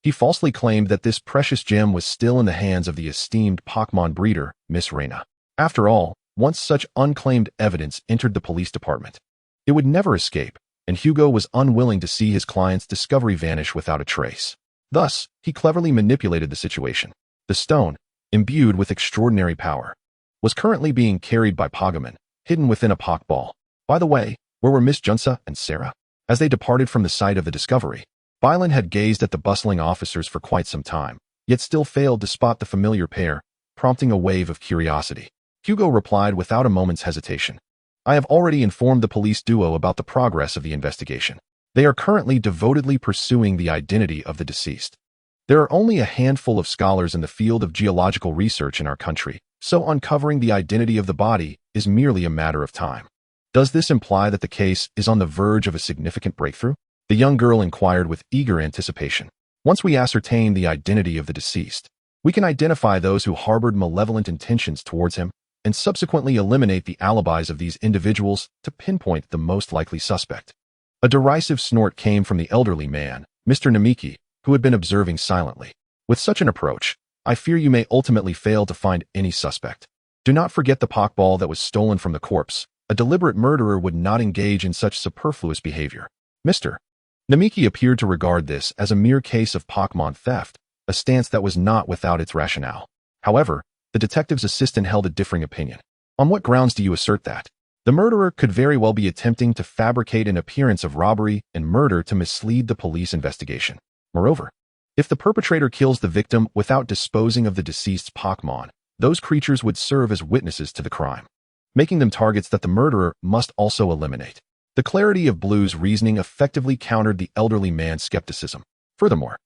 He falsely claimed that this precious gem was still in the hands of the esteemed Pokémon breeder, Miss Reina. After all, once such unclaimed evidence entered the police department, it would never escape, and Hugo was unwilling to see his client's discovery vanish without a trace. Thus, he cleverly manipulated the situation. The stone, imbued with extraordinary power, was currently being carried by Pokémon, hidden within a Poké Ball. By the way, where were Miss Junsa and Sarah? As they departed from the site of the discovery, Bylan had gazed at the bustling officers for quite some time, yet still failed to spot the familiar pair, prompting a wave of curiosity. Hugo replied without a moment's hesitation. I have already informed the police duo about the progress of the investigation. They are currently devotedly pursuing the identity of the deceased. There are only a handful of scholars in the field of geological research in our country, so uncovering the identity of the body is merely a matter of time. Does this imply that the case is on the verge of a significant breakthrough? The young girl inquired with eager anticipation. Once we ascertain the identity of the deceased, we can identify those who harbored malevolent intentions towards him and subsequently eliminate the alibis of these individuals to pinpoint the most likely suspect. A derisive snort came from the elderly man, Mr. Namiki, who had been observing silently. With such an approach, I fear you may ultimately fail to find any suspect. Do not forget the Poké Ball that was stolen from the corpse. A deliberate murderer would not engage in such superfluous behavior. Mr. Namiki appeared to regard this as a mere case of Pokémon theft, a stance that was not without its rationale. However, the detective's assistant held a differing opinion. On what grounds do you assert that? The murderer could very well be attempting to fabricate an appearance of robbery and murder to mislead the police investigation. Moreover, if the perpetrator kills the victim without disposing of the deceased's Pokémon, those creatures would serve as witnesses to the crime, making them targets that the murderer must also eliminate. The clarity of Blue's reasoning effectively countered the elderly man's skepticism. Furthermore,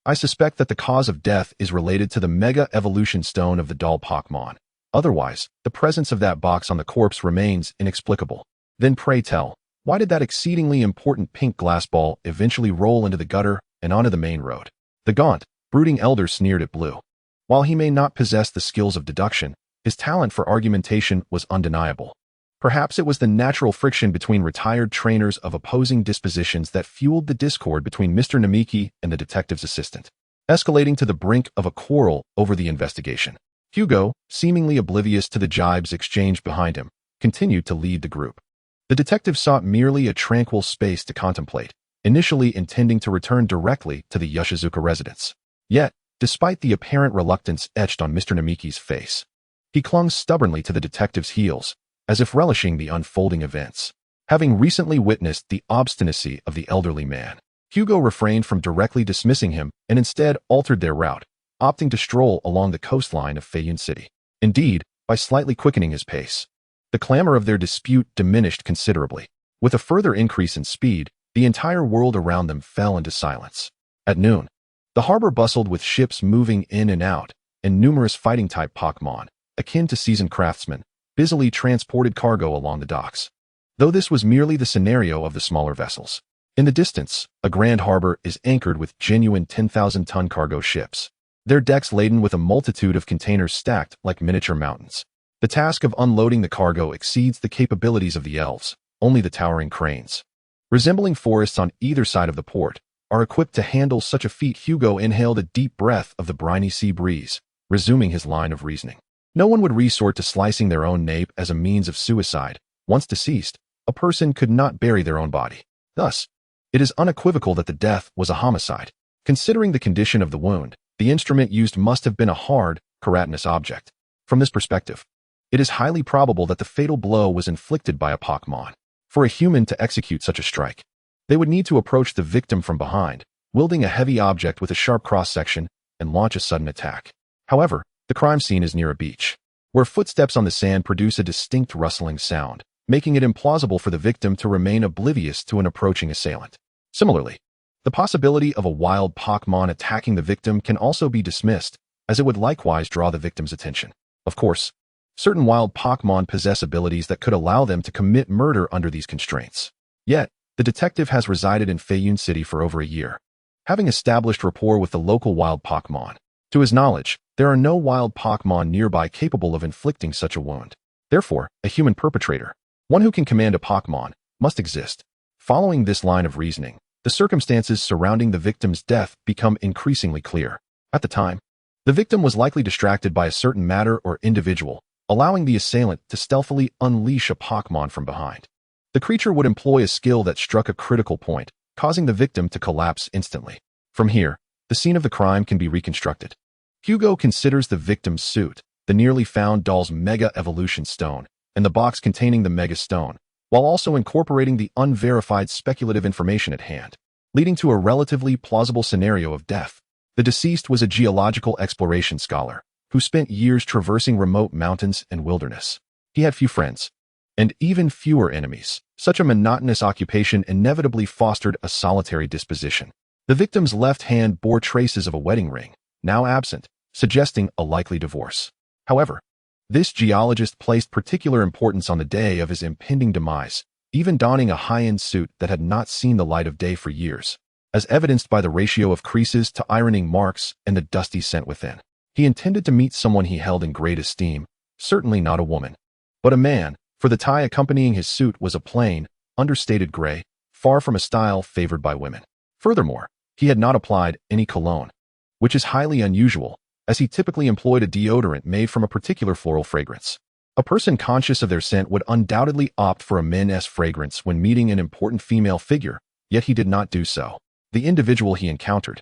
I suspect that the cause of death is related to the Mega Evolution Stone of the doll Pokémon. Otherwise, the presence of that box on the corpse remains inexplicable. Then pray tell, why did that exceedingly important pink glass ball eventually roll into the gutter and onto the main road? The gaunt, brooding elder sneered at Blue. While he may not possess the skills of deduction, his talent for argumentation was undeniable. Perhaps it was the natural friction between retired trainers of opposing dispositions that fueled the discord between Mr. Namiki and the detective's assistant, escalating to the brink of a quarrel over the investigation. Hugo, seemingly oblivious to the jibes exchanged behind him, continued to lead the group. The detective sought merely a tranquil space to contemplate, initially intending to return directly to the Yoshizuka residence. Yet, despite the apparent reluctance etched on Mr. Namiki's face, he clung stubbornly to the detective's heels, as if relishing the unfolding events. Having recently witnessed the obstinacy of the elderly man, Hugo refrained from directly dismissing him and instead altered their route, opting to stroll along the coastline of Feiyun City. Indeed, by slightly quickening his pace, the clamor of their dispute diminished considerably. With a further increase in speed, the entire world around them fell into silence. At noon, the harbor bustled with ships moving in and out, and numerous fighting-type Pokémon, akin to seasoned craftsmen, busily transported cargo along the docks. Though this was merely the scenario of the smaller vessels. In the distance, a grand harbor is anchored with genuine 10,000-ton cargo ships, their decks laden with a multitude of containers stacked like miniature mountains. The task of unloading the cargo exceeds the capabilities of the elves. Only the towering cranes, resembling forests on either side of the port, are equipped to handle such a feat. Hugo inhaled a deep breath of the briny sea breeze, resuming his line of reasoning. No one would resort to slicing their own nape as a means of suicide. Once deceased, a person could not bury their own body. Thus, it is unequivocal that the death was a homicide. Considering the condition of the wound, the instrument used must have been a hard, keratinous object. From this perspective, it is highly probable that the fatal blow was inflicted by a Pokémon. For a human to execute such a strike, they would need to approach the victim from behind, wielding a heavy object with a sharp cross-section, and launch a sudden attack. However, the crime scene is near a beach, where footsteps on the sand produce a distinct rustling sound, making it implausible for the victim to remain oblivious to an approaching assailant. Similarly, the possibility of a wild Pokémon attacking the victim can also be dismissed, as it would likewise draw the victim's attention. Of course, certain wild Pokémon possess abilities that could allow them to commit murder under these constraints. Yet, the detective has resided in Feiyun City for over a year, having established rapport with the local wild Pokémon. To his knowledge, there are no wild Pokémon nearby capable of inflicting such a wound. Therefore, a human perpetrator, one who can command a Pokémon, must exist. Following this line of reasoning, the circumstances surrounding the victim's death become increasingly clear. At the time, the victim was likely distracted by a certain matter or individual, allowing the assailant to stealthily unleash a Pokémon from behind. The creature would employ a skill that struck a critical point, causing the victim to collapse instantly. From here, the scene of the crime can be reconstructed. Hugo considers the victim's suit, the nearly found doll's Mega Evolution Stone, and the box containing the Mega Stone, while also incorporating the unverified speculative information at hand, leading to a relatively plausible scenario of death. The deceased was a geological exploration scholar, who spent years traversing remote mountains and wilderness. He had few friends, and even fewer enemies. Such a monotonous occupation inevitably fostered a solitary disposition. The victim's left hand bore traces of a wedding ring, now absent, suggesting a likely divorce. However, this geologist placed particular importance on the day of his impending demise, even donning a high-end suit that had not seen the light of day for years, as evidenced by the ratio of creases to ironing marks and the dusty scent within. He intended to meet someone he held in great esteem, certainly not a woman, but a man, for the tie accompanying his suit was a plain, understated gray, far from a style favored by women. Furthermore, he had not applied any cologne, which is highly unusual, as he typically employed a deodorant made from a particular floral fragrance. A person conscious of their scent would undoubtedly opt for a men's fragrance when meeting an important female figure, yet he did not do so. The individual he encountered,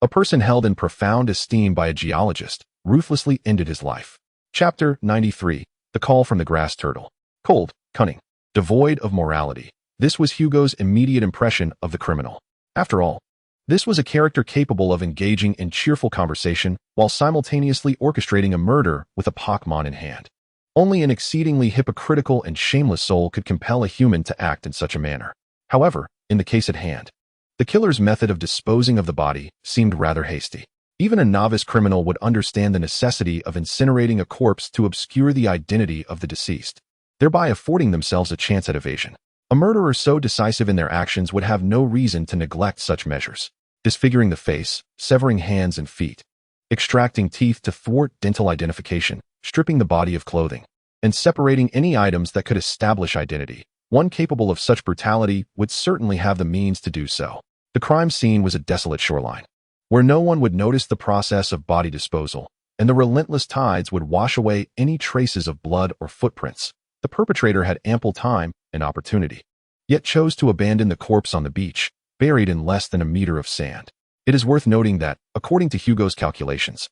a person held in profound esteem by a geologist, ruthlessly ended his life. Chapter 93. The Call from the Grass Turtle. Cold, cunning, devoid of morality. This was Hugo's immediate impression of the criminal. After all, this was a character capable of engaging in cheerful conversation while simultaneously orchestrating a murder with a Pokémon in hand. Only an exceedingly hypocritical and shameless soul could compel a human to act in such a manner. However, in the case at hand, the killer's method of disposing of the body seemed rather hasty. Even a novice criminal would understand the necessity of incinerating a corpse to obscure the identity of the deceased, thereby affording themselves a chance at evasion. A murderer so decisive in their actions would have no reason to neglect such measures. Disfiguring the face, severing hands and feet, extracting teeth to thwart dental identification, stripping the body of clothing, and separating any items that could establish identity. One capable of such brutality would certainly have the means to do so. The crime scene was a desolate shoreline, where no one would notice the process of body disposal, and the relentless tides would wash away any traces of blood or footprints. The perpetrator had ample time and opportunity, yet chose to abandon the corpse on the beach, buried in less than a meter of sand. It is worth noting that, according to Hugo's calculations,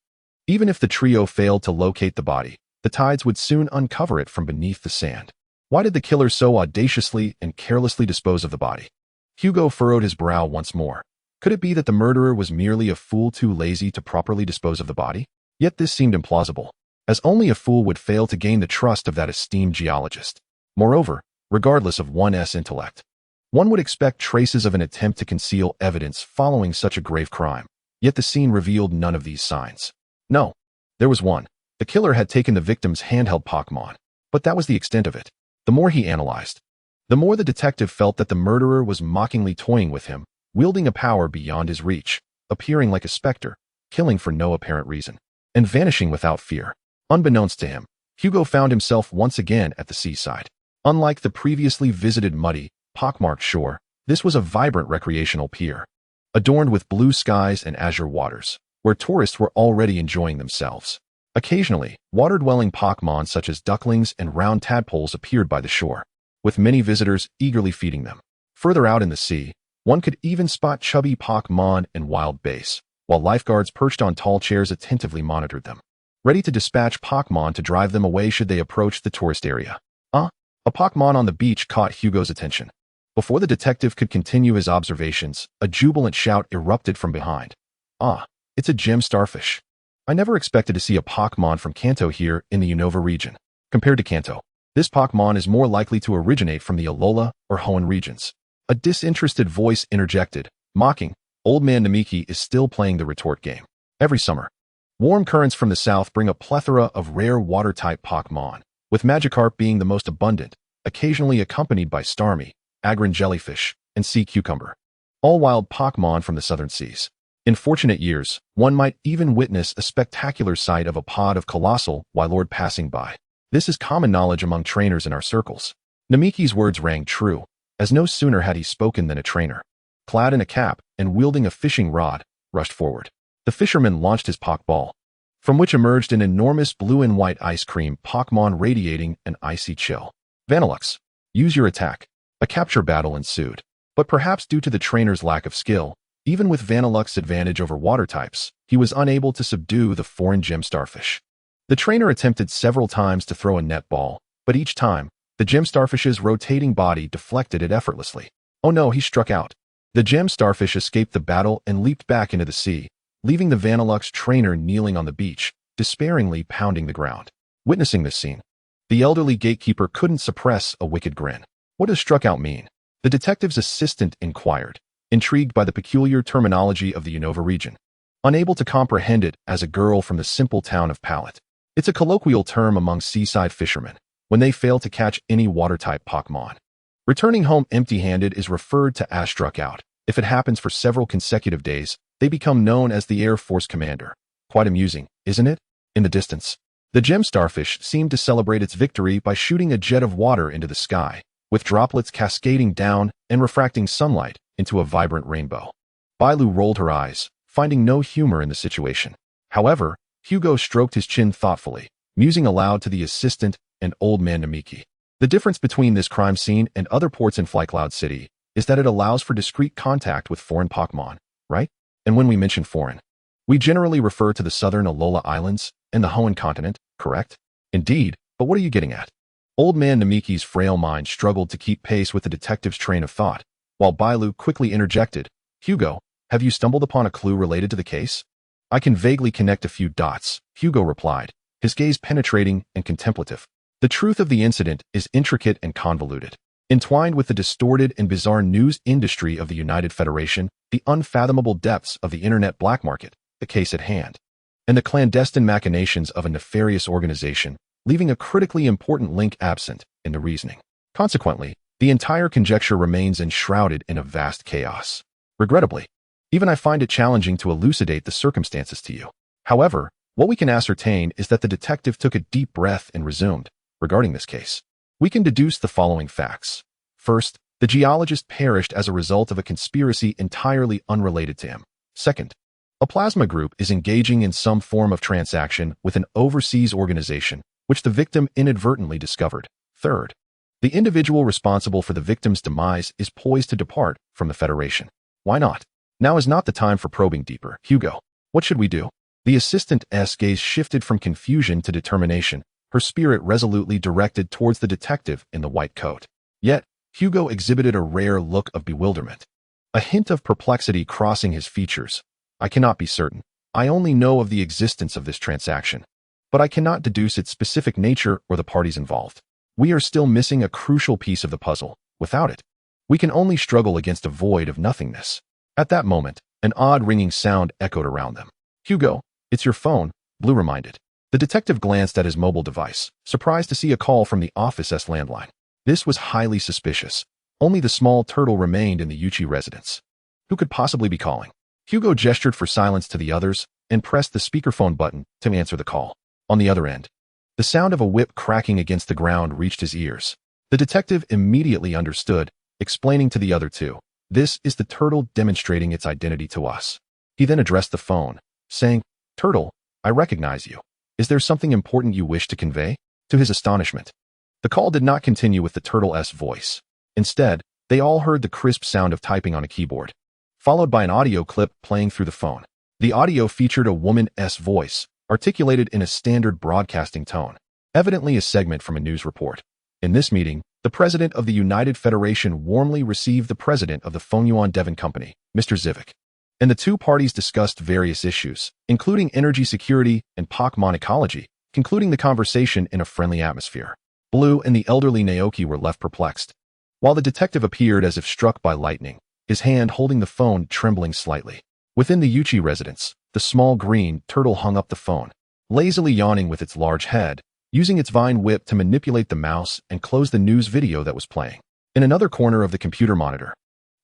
even if the trio failed to locate the body, the tides would soon uncover it from beneath the sand. Why did the killer so audaciously and carelessly dispose of the body? Hugo furrowed his brow once more. Could it be that the murderer was merely a fool too lazy to properly dispose of the body? Yet this seemed implausible, as only a fool would fail to gain the trust of that esteemed geologist. Moreover, regardless of one's intellect, one would expect traces of an attempt to conceal evidence following such a grave crime. Yet the scene revealed none of these signs. No, there was one. The killer had taken the victim's handheld Pokémon, but that was the extent of it. The more he analyzed, the more the detective felt that the murderer was mockingly toying with him, wielding a power beyond his reach, appearing like a specter, killing for no apparent reason, and vanishing without fear. Unbeknownst to him, Hugo found himself once again at the seaside. Unlike the previously visited muddy, pockmarked shore, this was a vibrant recreational pier, adorned with blue skies and azure waters, where tourists were already enjoying themselves. Occasionally, water-dwelling Pokémon such as ducklings and round tadpoles appeared by the shore, with many visitors eagerly feeding them. Further out in the sea, one could even spot chubby Pokémon and wild bass, while lifeguards perched on tall chairs attentively monitored them, ready to dispatch Pokémon to drive them away should they approach the tourist area. A Pokémon on the beach caught Hugo's attention. Before the detective could continue his observations, a jubilant shout erupted from behind. It's a gem starfish. I never expected to see a Pokémon from Kanto here in the Unova region. Compared to Kanto, this Pokémon is more likely to originate from the Alola or Hoenn regions. A disinterested voice interjected, mocking. Old Man Namiki is still playing the retort game. Every summer, warm currents from the south bring a plethora of rare water-type Pokémon, with Magikarp being the most abundant, occasionally accompanied by Starmie, Agron jellyfish, and sea cucumber, all wild Pokémon from the southern seas. In fortunate years, one might even witness a spectacular sight of a pod of Colossal Wylord passing by. This is common knowledge among trainers in our circles. Namiki's words rang true, as no sooner had he spoken than a trainer, clad in a cap and wielding a fishing rod, rushed forward. The fisherman launched his Poké Ball, from which emerged an enormous blue and white ice cream Pokémon radiating an icy chill. Vanillux, use your attack. A capture battle ensued, but perhaps due to the trainer's lack of skill, even with Vanilux's advantage over water types, he was unable to subdue the foreign gem starfish. The trainer attempted several times to throw a net ball, but each time, the gem starfish's rotating body deflected it effortlessly. Oh no, he struck out. The gem starfish escaped the battle and leaped back into the sea, leaving the Vanillux trainer kneeling on the beach, despairingly pounding the ground. Witnessing this scene, the elderly gatekeeper couldn't suppress a wicked grin. What does struck out mean? The detective's assistant inquired, intrigued by the peculiar terminology of the Unova region, unable to comprehend it as a girl from the simple town of Pallet. It's a colloquial term among seaside fishermen when they fail to catch any water-type Pokémon. Returning home empty-handed is referred to as struck out. If it happens for several consecutive days, they become known as the Air Force Commander. Quite amusing, isn't it? In the distance, the gem starfish seemed to celebrate its victory by shooting a jet of water into the sky, with droplets cascading down and refracting sunlight into a vibrant rainbow. Bailu rolled her eyes, finding no humor in the situation. However, Hugo stroked his chin thoughtfully, musing aloud to the assistant and Old Man Namiki. The difference between this crime scene and other ports in Flycloud City is that it allows for discreet contact with foreign Pokémon, right? And when we mention foreign, we generally refer to the southern Alola Islands and the Hoenn continent, correct? Indeed, but what are you getting at? Old man Namiki's frail mind struggled to keep pace with the detective's train of thought, while Bailu quickly interjected, "Hugo, have you stumbled upon a clue related to the case?" "I can vaguely connect a few dots," Hugo replied, his gaze penetrating and contemplative. "The truth of the incident is intricate and convoluted. Entwined with the distorted and bizarre news industry of the United Federation, the unfathomable depths of the internet black market, the case at hand, and the clandestine machinations of a nefarious organization, leaving a critically important link absent in the reasoning. Consequently, the entire conjecture remains enshrouded in a vast chaos. Regrettably, even I find it challenging to elucidate the circumstances to you. However, what we can ascertain is that the detective took a deep breath and resumed, regarding this case. We can deduce the following facts. First, the geologist perished as a result of a conspiracy entirely unrelated to him. Second, a plasma group is engaging in some form of transaction with an overseas organization, which the victim inadvertently discovered. Third, the individual responsible for the victim's demise is poised to depart from the Federation. Why not? Now is not the time for probing deeper. Hugo, what should we do? The assistant's gaze shifted from confusion to determination, her spirit resolutely directed towards the detective in the white coat. Yet, Hugo exhibited a rare look of bewilderment, a hint of perplexity crossing his features. "I cannot be certain. I only know of the existence of this transaction, but I cannot deduce its specific nature or the parties involved. We are still missing a crucial piece of the puzzle. Without it, we can only struggle against a void of nothingness." At that moment, an odd ringing sound echoed around them. "Hugo, it's your phone," Blue reminded. The detective glanced at his mobile device, surprised to see a call from the office's landline. This was highly suspicious. Only the small turtle remained in the Yuchi residence. Who could possibly be calling? Hugo gestured for silence to the others and pressed the speakerphone button to answer the call. On the other end, the sound of a whip cracking against the ground reached his ears. The detective immediately understood, explaining to the other two, "This is the turtle demonstrating its identity to us." He then addressed the phone, saying, "Turtle, I recognize you. Is there something important you wish to convey?" To his astonishment, the call did not continue with the turtle's voice. Instead, they all heard the crisp sound of typing on a keyboard, followed by an audio clip playing through the phone. The audio featured a woman's voice, articulated in a standard broadcasting tone, evidently a segment from a news report. "In this meeting, the president of the United Federation warmly received the president of the Fengyuan Devon Company, Mr. Zivik, and the two parties discussed various issues, including energy security and Pokémon ecology, concluding the conversation in a friendly atmosphere." Blue and the elderly Naoki were left perplexed, while the detective appeared as if struck by lightning, his hand holding the phone trembling slightly. Within the Yuchi residence, the small green turtle hung up the phone, lazily yawning with its large head, using its vine whip to manipulate the mouse and close the news video that was playing. In another corner of the computer monitor,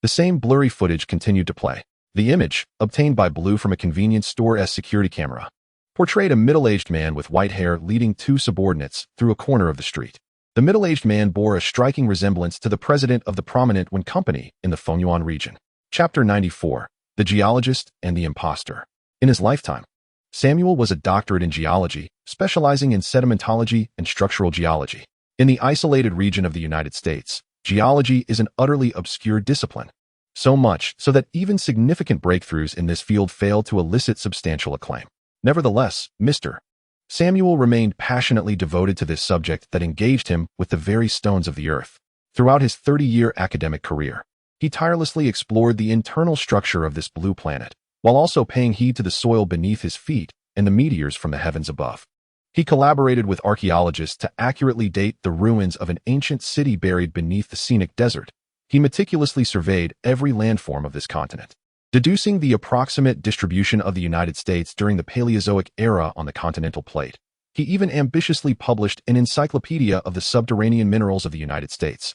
the same blurry footage continued to play. The image, obtained by Blue from a convenience store's security camera, portrayed a middle-aged man with white hair leading two subordinates through a corner of the street. The middle-aged man bore a striking resemblance to the president of the Prominent One Company in the Fengyuan region. Chapter 94, The Geologist and the Imposter. In his lifetime, Samuel was a doctorate in geology, specializing in sedimentology and structural geology. In the isolated region of the United States, geology is an utterly obscure discipline, so much so that even significant breakthroughs in this field fail to elicit substantial acclaim. Nevertheless, Mr. Samuel remained passionately devoted to this subject that engaged him with the very stones of the earth. Throughout his 30-year academic career, he tirelessly explored the internal structure of this blue planet, while also paying heed to the soil beneath his feet and the meteors from the heavens above. He collaborated with archaeologists to accurately date the ruins of an ancient city buried beneath the scenic desert. He meticulously surveyed every landform of this continent, deducing the approximate distribution of the United States during the Paleozoic era on the continental plate. He even ambitiously published an encyclopedia of the subterranean minerals of the United States,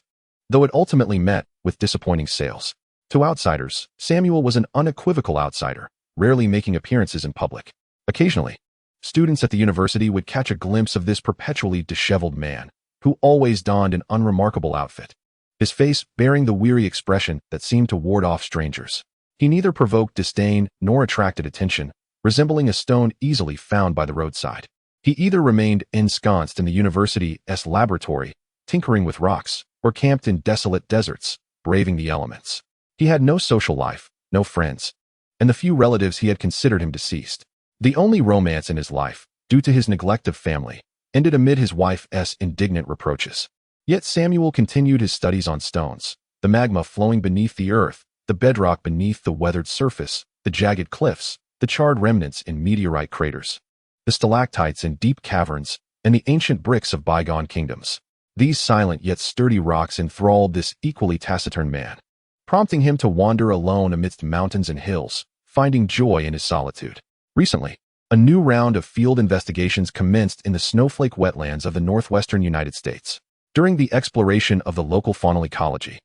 though it ultimately met with disappointing sales. To outsiders, Samuel was an unequivocal outsider, rarely making appearances in public. Occasionally, students at the university would catch a glimpse of this perpetually disheveled man, who always donned an unremarkable outfit, his face bearing the weary expression that seemed to ward off strangers. He neither provoked disdain nor attracted attention, resembling a stone easily found by the roadside. He either remained ensconced in the university's laboratory, tinkering with rocks, or camped in desolate deserts, braving the elements. He had no social life, no friends, and the few relatives he had considered him deceased. The only romance in his life, due to his neglect of family ended amid his wife's indignant reproaches. Yet Samuel continued his studies on stones, the magma flowing beneath the earth, the bedrock beneath the weathered surface, the jagged cliffs, the charred remnants in meteorite craters, the stalactites in deep caverns, and the ancient bricks of bygone kingdoms. These silent yet sturdy rocks enthralled this equally taciturn man, prompting him to wander alone amidst mountains and hills, finding joy in his solitude. Recently, a new round of field investigations commenced in the snowflake wetlands of the northwestern United States. During the exploration of the local faunal ecology,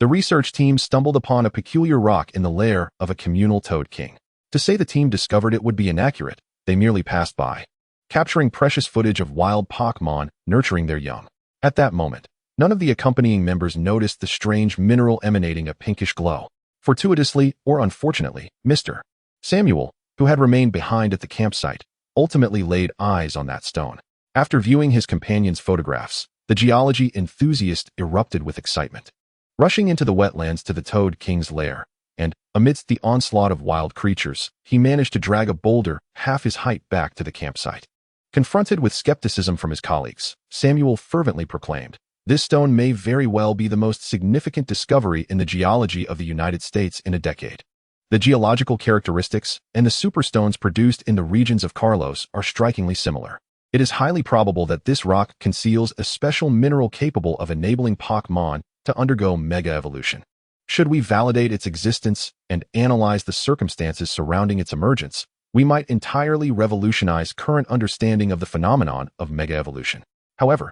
the research team stumbled upon a peculiar rock in the lair of a communal toad king. To say the team discovered it would be inaccurate. They merely passed by, capturing precious footage of wild Pokémon nurturing their young. At that moment, none of the accompanying members noticed the strange mineral emanating a pinkish glow. Fortuitously or unfortunately, Mr. Samuel, who had remained behind at the campsite, ultimately laid eyes on that stone. After viewing his companion's photographs, the geology enthusiast erupted with excitement. Rushing into the wetlands to the Toad King's lair, and, amidst the onslaught of wild creatures, he managed to drag a boulder half his height back to the campsite. Confronted with skepticism from his colleagues, Samuel fervently proclaimed, "This stone may very well be the most significant discovery in the geology of the United States in a decade. The geological characteristics and the superstones produced in the regions of Carlos are strikingly similar. It is highly probable that this rock conceals a special mineral capable of enabling Pokémon to undergo mega-evolution. Should we validate its existence and analyze the circumstances surrounding its emergence, we might entirely revolutionize current understanding of the phenomenon of mega-evolution." However,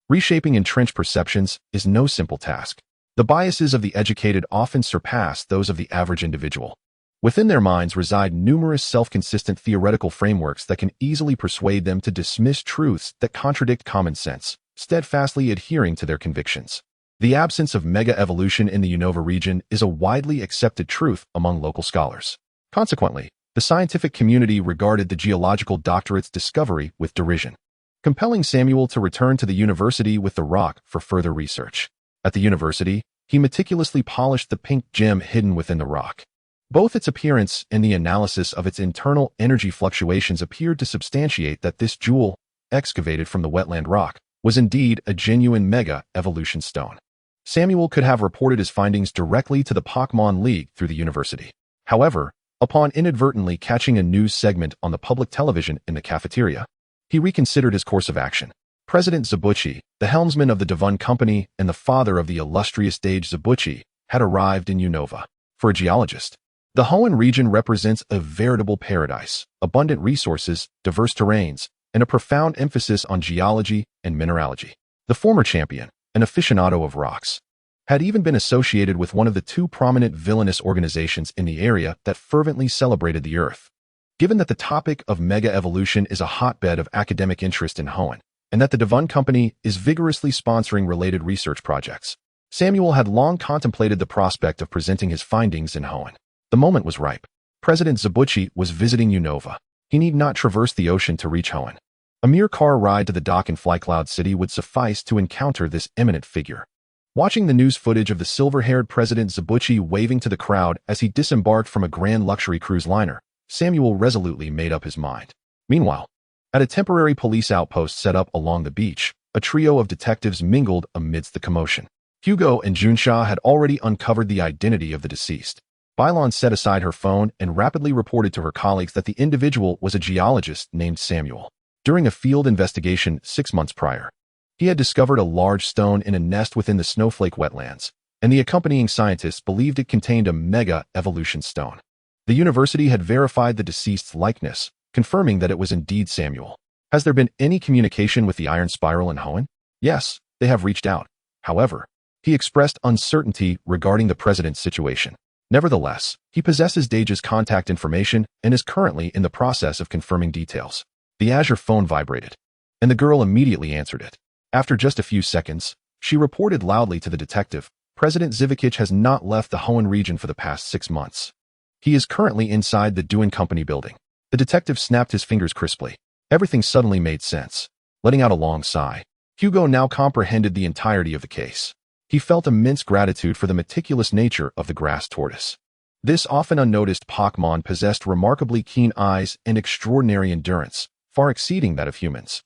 reshaping entrenched perceptions is no simple task. The biases of the educated often surpass those of the average individual. Within their minds reside numerous self-consistent theoretical frameworks that can easily persuade them to dismiss truths that contradict common sense, steadfastly adhering to their convictions. The absence of mega-evolution in the Unova region is a widely accepted truth among local scholars. Consequently, the scientific community regarded the geological doctorate's discovery with derision, compelling Samuel to return to the university with the rock for further research. At the university, he meticulously polished the pink gem hidden within the rock. Both its appearance and the analysis of its internal energy fluctuations appeared to substantiate that this jewel, excavated from the wetland rock, was indeed a genuine mega-evolution stone. Samuel could have reported his findings directly to the Pokémon League through the university. However, upon inadvertently catching a news segment on the public television in the cafeteria, he reconsidered his course of action. President Zabuchi, the helmsman of the Devon Company and the father of the illustrious Dage Zabuchi, had arrived in Unova. For a geologist, the Hoenn region represents a veritable paradise, abundant resources, diverse terrains, and a profound emphasis on geology and mineralogy. The former champion, an aficionado of rocks, had even been associated with one of the two prominent villainous organizations in the area that fervently celebrated the Earth. Given that the topic of mega-evolution is a hotbed of academic interest in Hoenn, and that the Devon Company is vigorously sponsoring related research projects, Samuel had long contemplated the prospect of presenting his findings in Hoenn. The moment was ripe. President Zabuchi was visiting Unova. He need not traverse the ocean to reach Hoenn. A mere car ride to the dock in Flycloud City would suffice to encounter this eminent figure. Watching the news footage of the silver-haired President Zabuchi waving to the crowd as he disembarked from a grand luxury cruise liner, Samuel resolutely made up his mind. Meanwhile, at a temporary police outpost set up along the beach, a trio of detectives mingled amidst the commotion. Hugo and Junsha had already uncovered the identity of the deceased. Bylon set aside her phone and rapidly reported to her colleagues that the individual was a geologist named Samuel. During a field investigation 6 months prior, he had discovered a large stone in a nest within the snowflake wetlands, and the accompanying scientists believed it contained a mega-evolution stone. The university had verified the deceased's likeness, confirming that it was indeed Samuel. Has there been any communication with the Iron Spiral in Hoenn? Yes, they have reached out. However, he expressed uncertainty regarding the president's situation. Nevertheless, he possesses Dage's contact information and is currently in the process of confirming details. The Azure phone vibrated, and the girl immediately answered it. After just a few seconds, she reported loudly to the detective, "President Zivicic has not left the Hoenn region for the past 6 months. He is currently inside the Dewan Company building." The detective snapped his fingers crisply. Everything suddenly made sense. Letting out a long sigh, Hugo now comprehended the entirety of the case. He felt immense gratitude for the meticulous nature of the grass tortoise. This often unnoticed Pokémon possessed remarkably keen eyes and extraordinary endurance, far exceeding that of humans.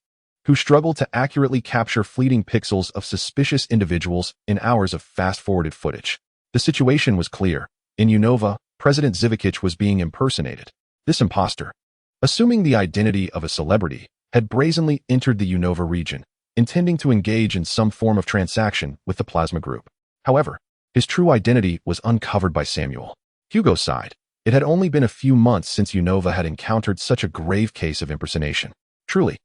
who struggled to accurately capture fleeting pixels of suspicious individuals in hours of fast-forwarded footage. The situation was clear. In Unova, President Zivicic was being impersonated. This imposter, assuming the identity of a celebrity, had brazenly entered the Unova region, intending to engage in some form of transaction with the Plasma Group. However, his true identity was uncovered by Samuel. Hugo sighed. It had only been a few months since Unova had encountered such a grave case of impersonation. Truly,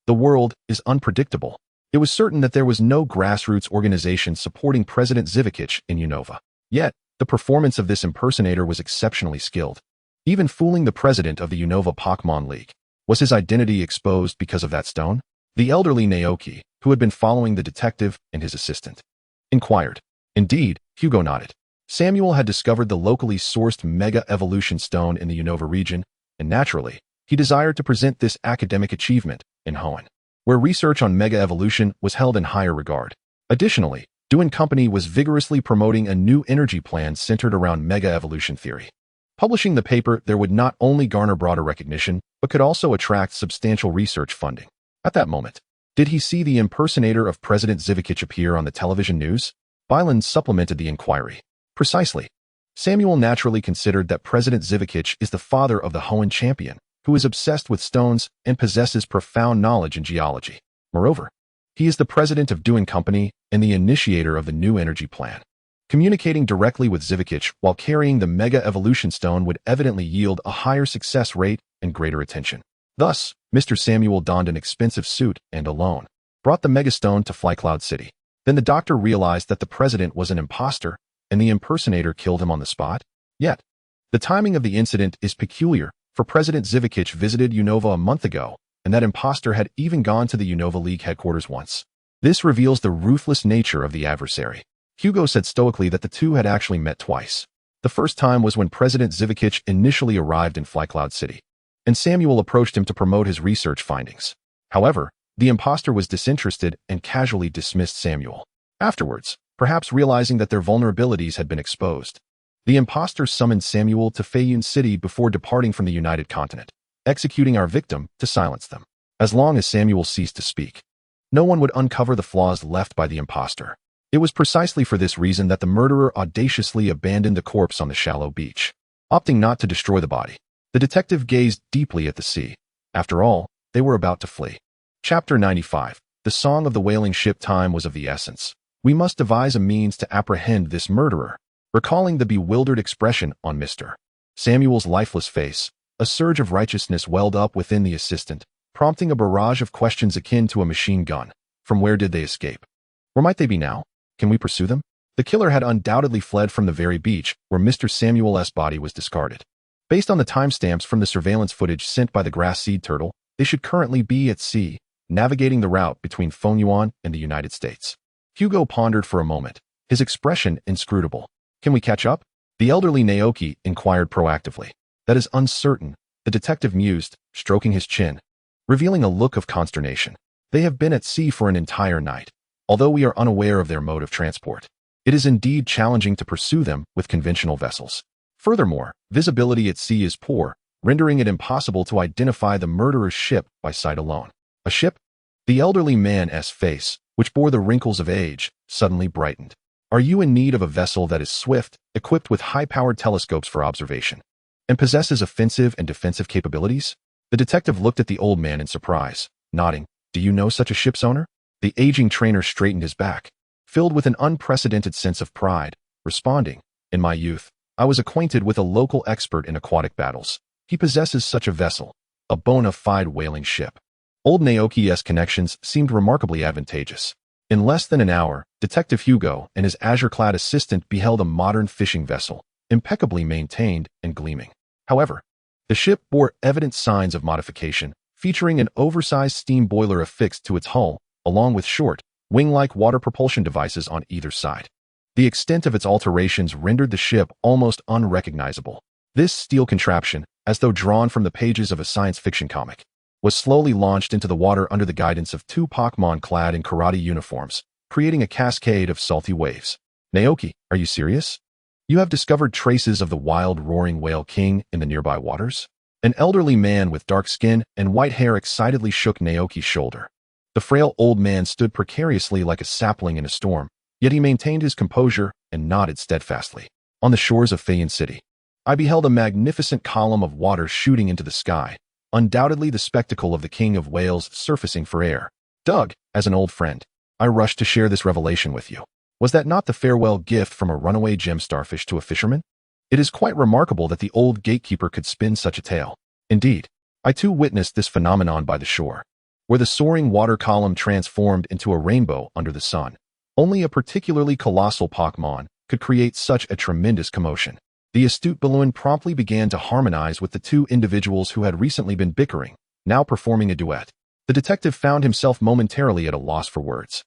the world is unpredictable. It was certain that there was no grassroots organization supporting President Zivicic in Unova. Yet, the performance of this impersonator was exceptionally skilled. Even fooling the president of the Unova Pokémon League. Was his identity exposed because of that stone? The elderly Naoki, who had been following the detective and his assistant, inquired. Indeed, Hugo nodded. Samuel had discovered the locally sourced Mega Evolution Stone in the Unova region, and naturally, he desired to present this academic achievement in Hoenn, where research on Mega Evolution was held in higher regard. Additionally, Duan Company was vigorously promoting a new energy plan centered around Mega Evolution theory. Publishing the paper there would not only garner broader recognition, but could also attract substantial research funding. At that moment, did he see the impersonator of President Zivicic appear on the television news? Bylan supplemented the inquiry. Precisely. Samuel naturally considered that President Zivicic is the father of the Hoenn champion, who is obsessed with stones and possesses profound knowledge in geology. Moreover, he is the president of Duan Company and the initiator of the new energy plan. Communicating directly with Zivicic while carrying the Mega Evolution Stone would evidently yield a higher success rate and greater attention. Thus, Mr. Samuel donned an expensive suit and alone brought the Mega Stone to Flycloud City. Then the doctor realized that the president was an imposter and the impersonator killed him on the spot. Yet, the timing of the incident is peculiar, for President Zivicic visited Unova a month ago, and that imposter had even gone to the Unova League headquarters once. This reveals the ruthless nature of the adversary. Hugo said stoically that the two had actually met twice. The first time was when President Zivicic initially arrived in Flycloud City, and Samuel approached him to promote his research findings. However, the imposter was disinterested and casually dismissed Samuel. Afterwards, perhaps realizing that their vulnerabilities had been exposed, the imposter summoned Samuel to Feiyun City before departing from the United Continent, executing our victim to silence them. As long as Samuel ceased to speak, no one would uncover the flaws left by the imposter. It was precisely for this reason that the murderer audaciously abandoned the corpse on the shallow beach, opting not to destroy the body. The detective gazed deeply at the sea. After all, they were about to flee. Chapter 95. The Song of the Whaling Ship. Time was of the essence. We must devise a means to apprehend this murderer. Recalling the bewildered expression on Mr. Samuel's lifeless face, a surge of righteousness welled up within the assistant, prompting a barrage of questions akin to a machine gun. From where did they escape? Where might they be now? Can we pursue them? The killer had undoubtedly fled from the very beach where Mr. Samuel's body was discarded. Based on the timestamps from the surveillance footage sent by the grass seed turtle, they should currently be at sea, navigating the route between Feiyun and the United States. Hugo pondered for a moment, his expression inscrutable. Can we catch up? The elderly Naoki inquired proactively. That is uncertain, the detective mused, stroking his chin, revealing a look of consternation. They have been at sea for an entire night. Although we are unaware of their mode of transport, it is indeed challenging to pursue them with conventional vessels. Furthermore, visibility at sea is poor, rendering it impossible to identify the murderer's ship by sight alone. A ship? The elderly man's face, which bore the wrinkles of age, suddenly brightened. Are you in need of a vessel that is swift, equipped with high-powered telescopes for observation, and possesses offensive and defensive capabilities? The detective looked at the old man in surprise, nodding. Do you know such a ship's owner? The aging trainer straightened his back, filled with an unprecedented sense of pride, responding, in my youth, I was acquainted with a local expert in aquatic battles. He possesses such a vessel, a bona fide whaling ship. Old Naoki's connections seemed remarkably advantageous. In less than an hour, Detective Hugo and his azure-clad assistant beheld a modern fishing vessel, impeccably maintained and gleaming. However, the ship bore evident signs of modification, featuring an oversized steam boiler affixed to its hull, along with short, wing-like water propulsion devices on either side. The extent of its alterations rendered the ship almost unrecognizable. This steel contraption, as though drawn from the pages of a science fiction comic, was slowly launched into the water under the guidance of two Pokémon clad in karate uniforms, creating a cascade of salty waves. Naoki, are you serious? You have discovered traces of the wild roaring whale king in the nearby waters? An elderly man with dark skin and white hair excitedly shook Naoki's shoulder. The frail old man stood precariously like a sapling in a storm, yet he maintained his composure and nodded steadfastly. On the shores of Fayan City, I beheld a magnificent column of water shooting into the sky, undoubtedly the spectacle of the King of Wales surfacing for air. Doug, as an old friend, I rushed to share this revelation with you. Was that not the farewell gift from a runaway gem starfish to a fisherman? It is quite remarkable that the old gatekeeper could spin such a tale. Indeed, I too witnessed this phenomenon by the shore, where the soaring water column transformed into a rainbow under the sun. Only a particularly colossal Pokémon could create such a tremendous commotion. The astute balloon promptly began to harmonize with the two individuals who had recently been bickering, now performing a duet. The detective found himself momentarily at a loss for words.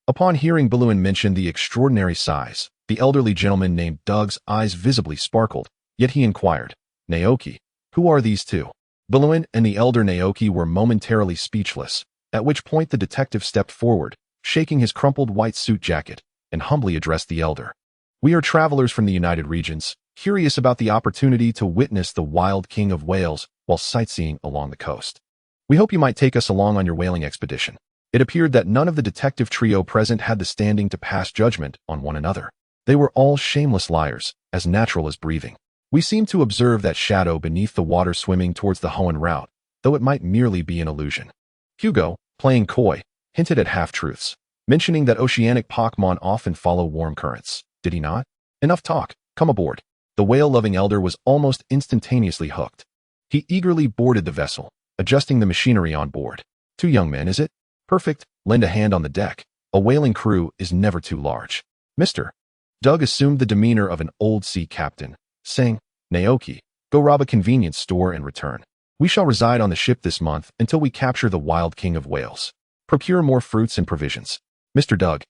Upon hearing Balloon mention the extraordinary size, the elderly gentleman named Doug's eyes visibly sparkled, yet he inquired, "Naoki, who are these two?" Balloon and the elder Naoki were momentarily speechless, at which point the detective stepped forward, shaking his crumpled white suit jacket, and humbly addressed the elder. "We are travelers from the United Regions, curious about the opportunity to witness the wild King of Wales while sightseeing along the coast. We hope you might take us along on your whaling expedition." It appeared that none of the detective trio present had the standing to pass judgment on one another. They were all shameless liars, as natural as breathing. We seemed to observe that shadow beneath the water swimming towards the Hoenn route, though it might merely be an illusion. Hugo, playing coy, hinted at half-truths, mentioning that oceanic Pokémon often follow warm currents. Did he not? Enough talk, come aboard. The whale-loving elder was almost instantaneously hooked. He eagerly boarded the vessel, adjusting the machinery on board. "Two young men, is it? Perfect, lend a hand on the deck. A whaling crew is never too large. Mr. Doug assumed the demeanor of an old sea captain, saying, "Naoki, go rob a convenience store and return. We shall reside on the ship this month until we capture the wild King of Wales. Procure more fruits and provisions. Mr. Doug,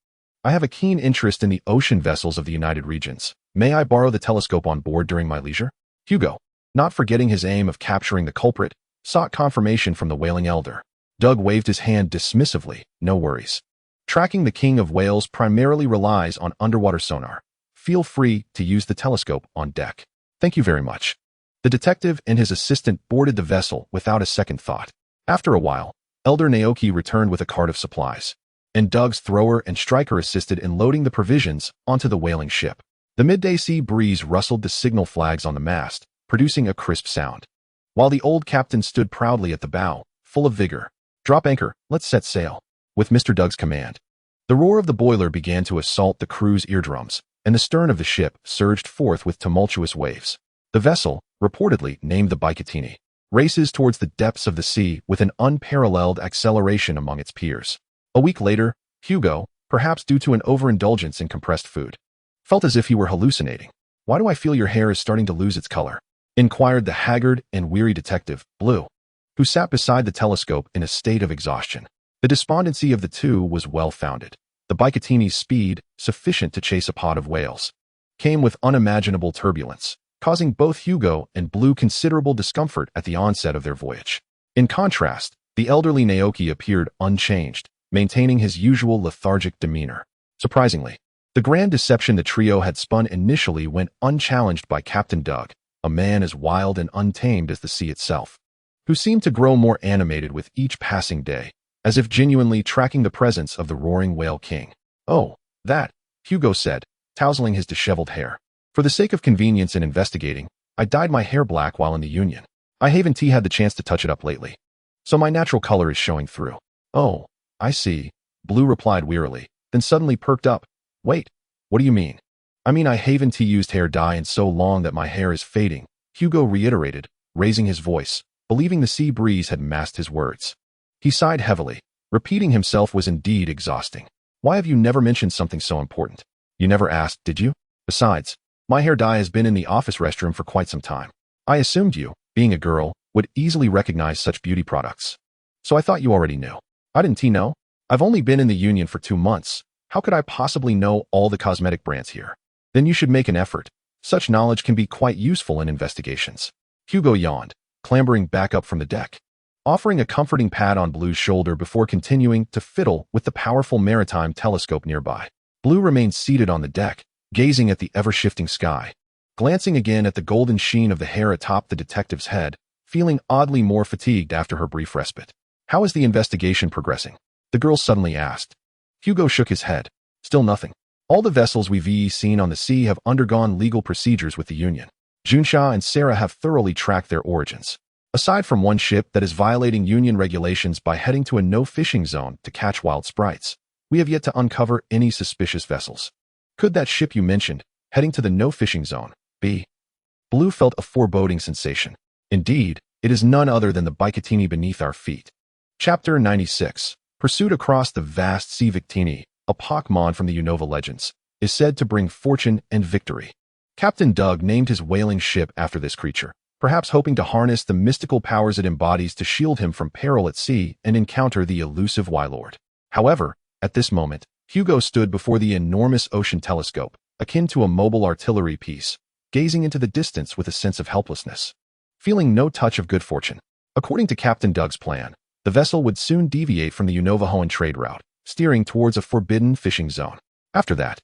I have a keen interest in the ocean vessels of the United Regions. May I borrow the telescope on board during my leisure?" Hugo, not forgetting his aim of capturing the culprit, sought confirmation from the wailing elder. Doug waved his hand dismissively. "No worries. Tracking the King of Wales primarily relies on underwater sonar. Feel free to use the telescope on deck." "Thank you very much." The detective and his assistant boarded the vessel without a second thought. After a while, Elder Naoki returned with a cart of supplies, and Doug's thrower and striker assisted in loading the provisions onto the whaling ship. The midday sea breeze rustled the signal flags on the mast, producing a crisp sound, while the old captain stood proudly at the bow, full of vigor. "Drop anchor, let's set sail." With Mr. Doug's command, the roar of the boiler began to assault the crew's eardrums, and the stern of the ship surged forth with tumultuous waves. The vessel, reportedly named the Bikatini, races towards the depths of the sea with an unparalleled acceleration among its peers. A week later, Hugo, perhaps due to an overindulgence in compressed food, felt as if he were hallucinating. "Why do I feel your hair is starting to lose its color?" inquired the haggard and weary detective, Blue, who sat beside the telescope in a state of exhaustion. The despondency of the two was well-founded. The Bikatini's speed, sufficient to chase a pod of whales, came with unimaginable turbulence, causing both Hugo and Blue considerable discomfort at the onset of their voyage. In contrast, the elderly Naoki appeared unchanged, maintaining his usual lethargic demeanor. Surprisingly, the grand deception the trio had spun initially went unchallenged by Captain Doug, a man as wild and untamed as the sea itself, who seemed to grow more animated with each passing day, as if genuinely tracking the presence of the roaring whale king. "Oh, that," Hugo said, tousling his disheveled hair. "For the sake of convenience in investigating, I dyed my hair black while in the Union. I haven't had the chance to touch it up lately, so my natural color is showing through." "Oh, I see," Blue replied wearily, then suddenly perked up. "Wait, what do you mean?" "I mean I haven't used hair dye in so long that my hair is fading," Hugo reiterated, raising his voice, believing the sea breeze had masked his words. He sighed heavily. Repeating himself was indeed exhausting. "Why have you never mentioned something so important? You never asked, did you? Besides, my hair dye has been in the office restroom for quite some time. I assumed you, being a girl, would easily recognize such beauty products. So I thought you already knew." "I didn't know. I've only been in the Union for 2 months. How could I possibly know all the cosmetic brands here?" "Then you should make an effort. Such knowledge can be quite useful in investigations." Hugo yawned, clambering back up from the deck, offering a comforting pat on Blue's shoulder before continuing to fiddle with the powerful maritime telescope nearby. Blue remained seated on the deck, gazing at the ever-shifting sky, glancing again at the golden sheen of the hair atop the detective's head, feeling oddly more fatigued after her brief respite. "How is the investigation progressing?" The girl suddenly asked. Hugo shook his head. Still nothing. All the vessels we've seen on the sea have undergone legal procedures with the Union. Junsha and Sarah have thoroughly tracked their origins. Aside from one ship that is violating Union regulations by heading to a no-fishing zone to catch wild sprites, we have yet to uncover any suspicious vessels. Could that ship you mentioned, heading to the no-fishing zone, be? Blue felt a foreboding sensation. Indeed, it is none other than the Bikatini beneath our feet. Chapter 96. Pursued across the vast sea. Victini, a Pokémon from the Unova legends, is said to bring fortune and victory. Captain Doug named his whaling ship after this creature, perhaps hoping to harness the mystical powers it embodies to shield him from peril at sea and encounter the elusive Wylord. However, at this moment, Hugo stood before the enormous ocean telescope, akin to a mobile artillery piece, gazing into the distance with a sense of helplessness. Feeling no touch of good fortune. According to Captain Doug's plan, the vessel would soon deviate from the Unova-Hoenn trade route, steering towards a forbidden fishing zone. After that,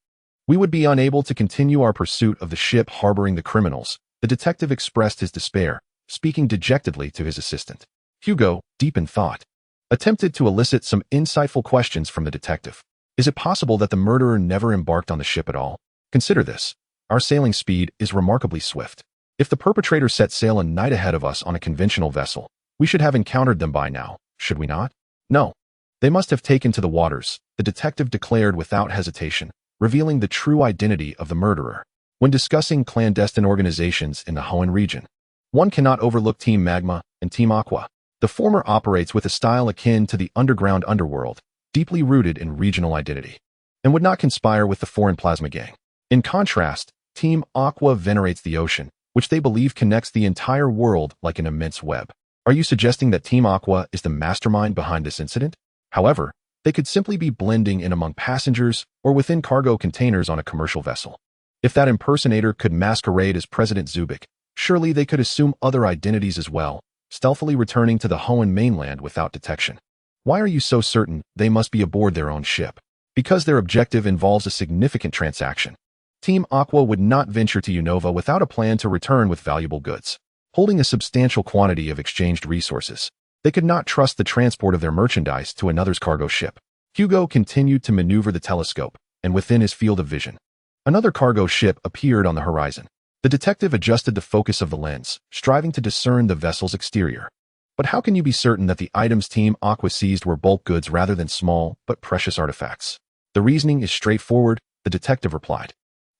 we would be unable to continue our pursuit of the ship harboring the criminals. The detective expressed his despair, speaking dejectedly to his assistant. Hugo, deep in thought, attempted to elicit some insightful questions from the detective. Is it possible that the murderer never embarked on the ship at all? Consider this. Our sailing speed is remarkably swift. If the perpetrator set sail a night ahead of us on a conventional vessel, we should have encountered them by now, should we not? No. They must have taken to the waters, the detective declared without hesitation, revealing the true identity of the murderer. When discussing clandestine organizations in the Hoenn region, one cannot overlook Team Magma and Team Aqua. The former operates with a style akin to the underground underworld, deeply rooted in regional identity, and would not conspire with the foreign plasma gang. In contrast, Team Aqua venerates the ocean, which they believe connects the entire world like an immense web. Are you suggesting that Team Aqua is the mastermind behind this incident? However, they could simply be blending in among passengers or within cargo containers on a commercial vessel. If that impersonator could masquerade as President Zubik, surely they could assume other identities as well, stealthily returning to the Hoenn mainland without detection. Why are you so certain they must be aboard their own ship? Because their objective involves a significant transaction. Team Aqua would not venture to Unova without a plan to return with valuable goods. Holding a substantial quantity of exchanged resources, they could not trust the transport of their merchandise to another's cargo ship. Hugo continued to maneuver the telescope, and within his field of vision, another cargo ship appeared on the horizon. The detective adjusted the focus of the lens, striving to discern the vessel's exterior. But how can you be certain that the items Team Aqua seized were bulk goods rather than small but precious artifacts? The reasoning is straightforward, the detective replied.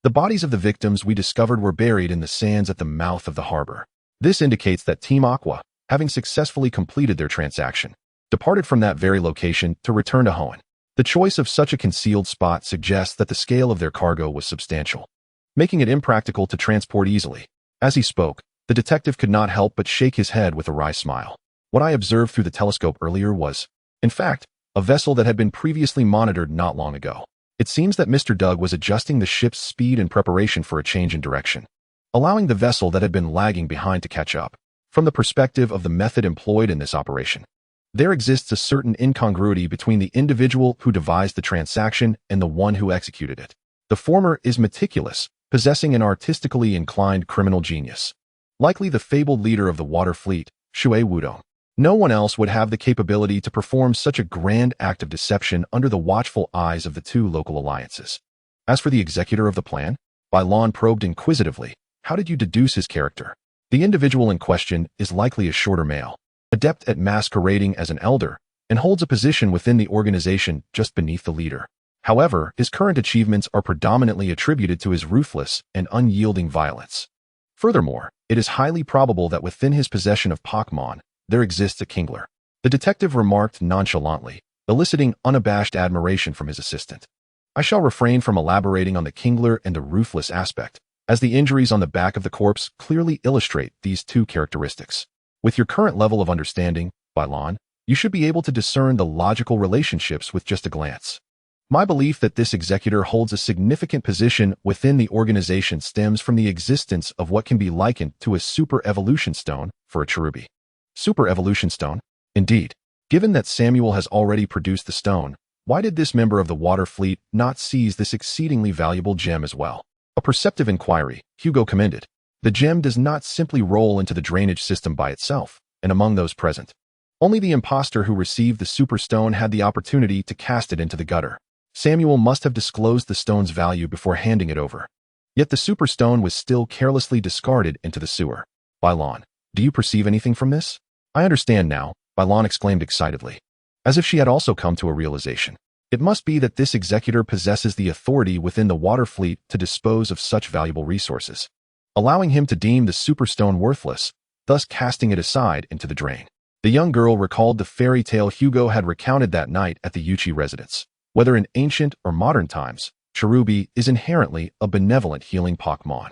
The bodies of the victims we discovered were buried in the sands at the mouth of the harbor. This indicates that Team Aqua, having successfully completed their transaction, departed from that very location to return to Hoenn. The choice of such a concealed spot suggests that the scale of their cargo was substantial, making it impractical to transport easily. As he spoke, the detective could not help but shake his head with a wry smile. What I observed through the telescope earlier was, in fact, a vessel that had been previously monitored not long ago. It seems that Mr. Doug was adjusting the ship's speed in preparation for a change in direction, allowing the vessel that had been lagging behind to catch up. From the perspective of the method employed in this operation, there exists a certain incongruity between the individual who devised the transaction and the one who executed it. The former is meticulous, possessing an artistically inclined criminal genius. Likely the fabled leader of the water fleet, Shui Wudong. No one else would have the capability to perform such a grand act of deception under the watchful eyes of the two local alliances. As for the executor of the plan, Bailon probed inquisitively, how did you deduce his character? The individual in question is likely a shorter male, adept at masquerading as an elder, and holds a position within the organization just beneath the leader. However, his current achievements are predominantly attributed to his ruthless and unyielding violence. Furthermore, it is highly probable that within his possession of Pokémon, there exists a Kingler. The detective remarked nonchalantly, eliciting unabashed admiration from his assistant. I shall refrain from elaborating on the Kingler and the ruthless aspect, as the injuries on the back of the corpse clearly illustrate these two characteristics. With your current level of understanding, Bailon, you should be able to discern the logical relationships with just a glance. My belief that this executor holds a significant position within the organization stems from the existence of what can be likened to a super evolution stone for a cherubi. Super evolution stone? Indeed. Given that Samuel has already produced the stone, why did this member of the water fleet not seize this exceedingly valuable gem as well? A perceptive inquiry, Hugo commended. The gem does not simply roll into the drainage system by itself, and among those present, Only the imposter who received the super stone had the opportunity to cast it into the gutter. Samuel must have disclosed the stone's value before handing it over. Yet the super stone was still carelessly discarded into the sewer. Bailon, do you perceive anything from this? I understand now, Bailon exclaimed excitedly, as if she had also come to a realization. It must be that this executor possesses the authority within the water fleet to dispose of such valuable resources, allowing him to deem the superstone worthless, thus casting it aside into the drain. The young girl recalled the fairy tale Hugo had recounted that night at the Yuchi residence. Whether in ancient or modern times, Cherubi is inherently a benevolent healing Pokémon.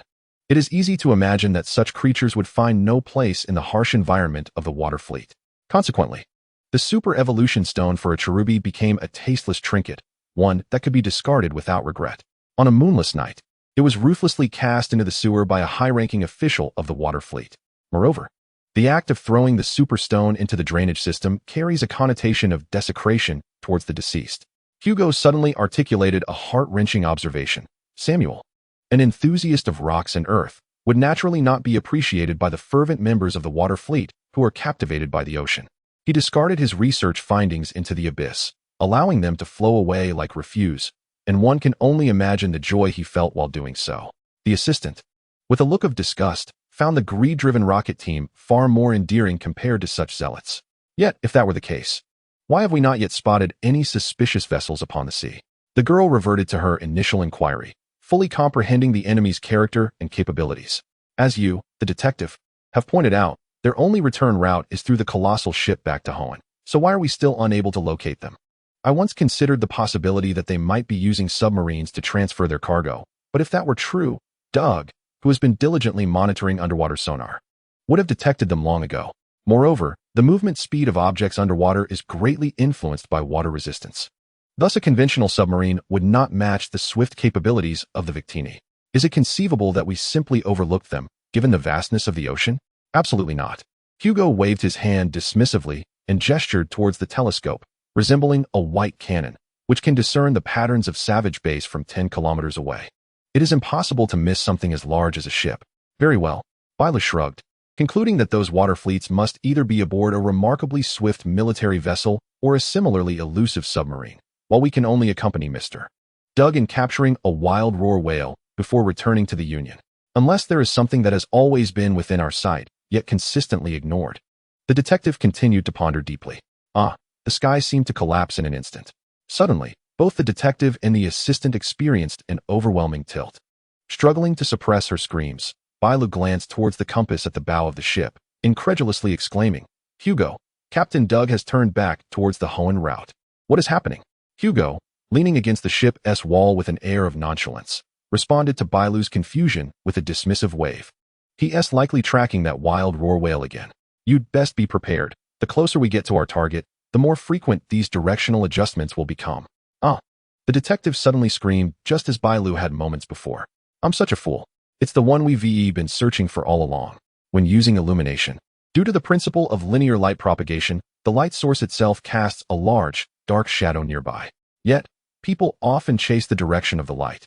It is easy to imagine that such creatures would find no place in the harsh environment of the water fleet. Consequently, the super evolution stone for a Cherubi became a tasteless trinket, one that could be discarded without regret. On a moonless night, it was ruthlessly cast into the sewer by a high-ranking official of the water fleet. Moreover, the act of throwing the super stone into the drainage system carries a connotation of desecration towards the deceased. Hugo suddenly articulated a heart-wrenching observation. Samuel, an enthusiast of rocks and earth, would naturally not be appreciated by the fervent members of the water fleet who are captivated by the ocean. He discarded his research findings into the abyss, allowing them to flow away like refuse, and one can only imagine the joy he felt while doing so. The assistant, with a look of disgust, found the greed-driven rocket team far more endearing compared to such zealots. Yet, if that were the case, why have we not yet spotted any suspicious vessels upon the sea? The girl reverted to her initial inquiry, fully comprehending the enemy's character and capabilities. As you, the detective, have pointed out, their only return route is through the colossal ship back to Hoenn. So why are we still unable to locate them? I once considered the possibility that they might be using submarines to transfer their cargo, but if that were true, Doug, who has been diligently monitoring underwater sonar, would have detected them long ago. Moreover, the movement speed of objects underwater is greatly influenced by water resistance. Thus, a conventional submarine would not match the swift capabilities of the Victini. Is it conceivable that we simply overlooked them, given the vastness of the ocean? Absolutely not. Hugo waved his hand dismissively and gestured towards the telescope, resembling a white cannon, which can discern the patterns of Savage Base from 10 kilometers away. It is impossible to miss something as large as a ship. Very well. Baila shrugged, concluding that those water fleets must either be aboard a remarkably swift military vessel or a similarly elusive submarine, while we can only accompany Mr. Doug in capturing a wild roar whale before returning to the Union. Unless there is something that has always been within our sight, yet consistently ignored. The detective continued to ponder deeply. The sky seemed to collapse in an instant. Suddenly, both the detective and the assistant experienced an overwhelming tilt. Struggling to suppress her screams, Baila glanced towards the compass at the bow of the ship, incredulously exclaiming, Hugo, Captain Doug has turned back towards the Hoenn route. What is happening? Hugo, leaning against the ship's wall with an air of nonchalance, responded to Bailu's confusion with a dismissive wave. He's likely tracking that wild roar whale again. You'd best be prepared. The closer we get to our target, the more frequent these directional adjustments will become. The detective suddenly screamed just as Bailu had moments before. I'm such a fool. It's the one we've been searching for all along. When using illumination, due to the principle of linear light propagation, the light source itself casts a large, dark shadow nearby. Yet, people often chase the direction of the light,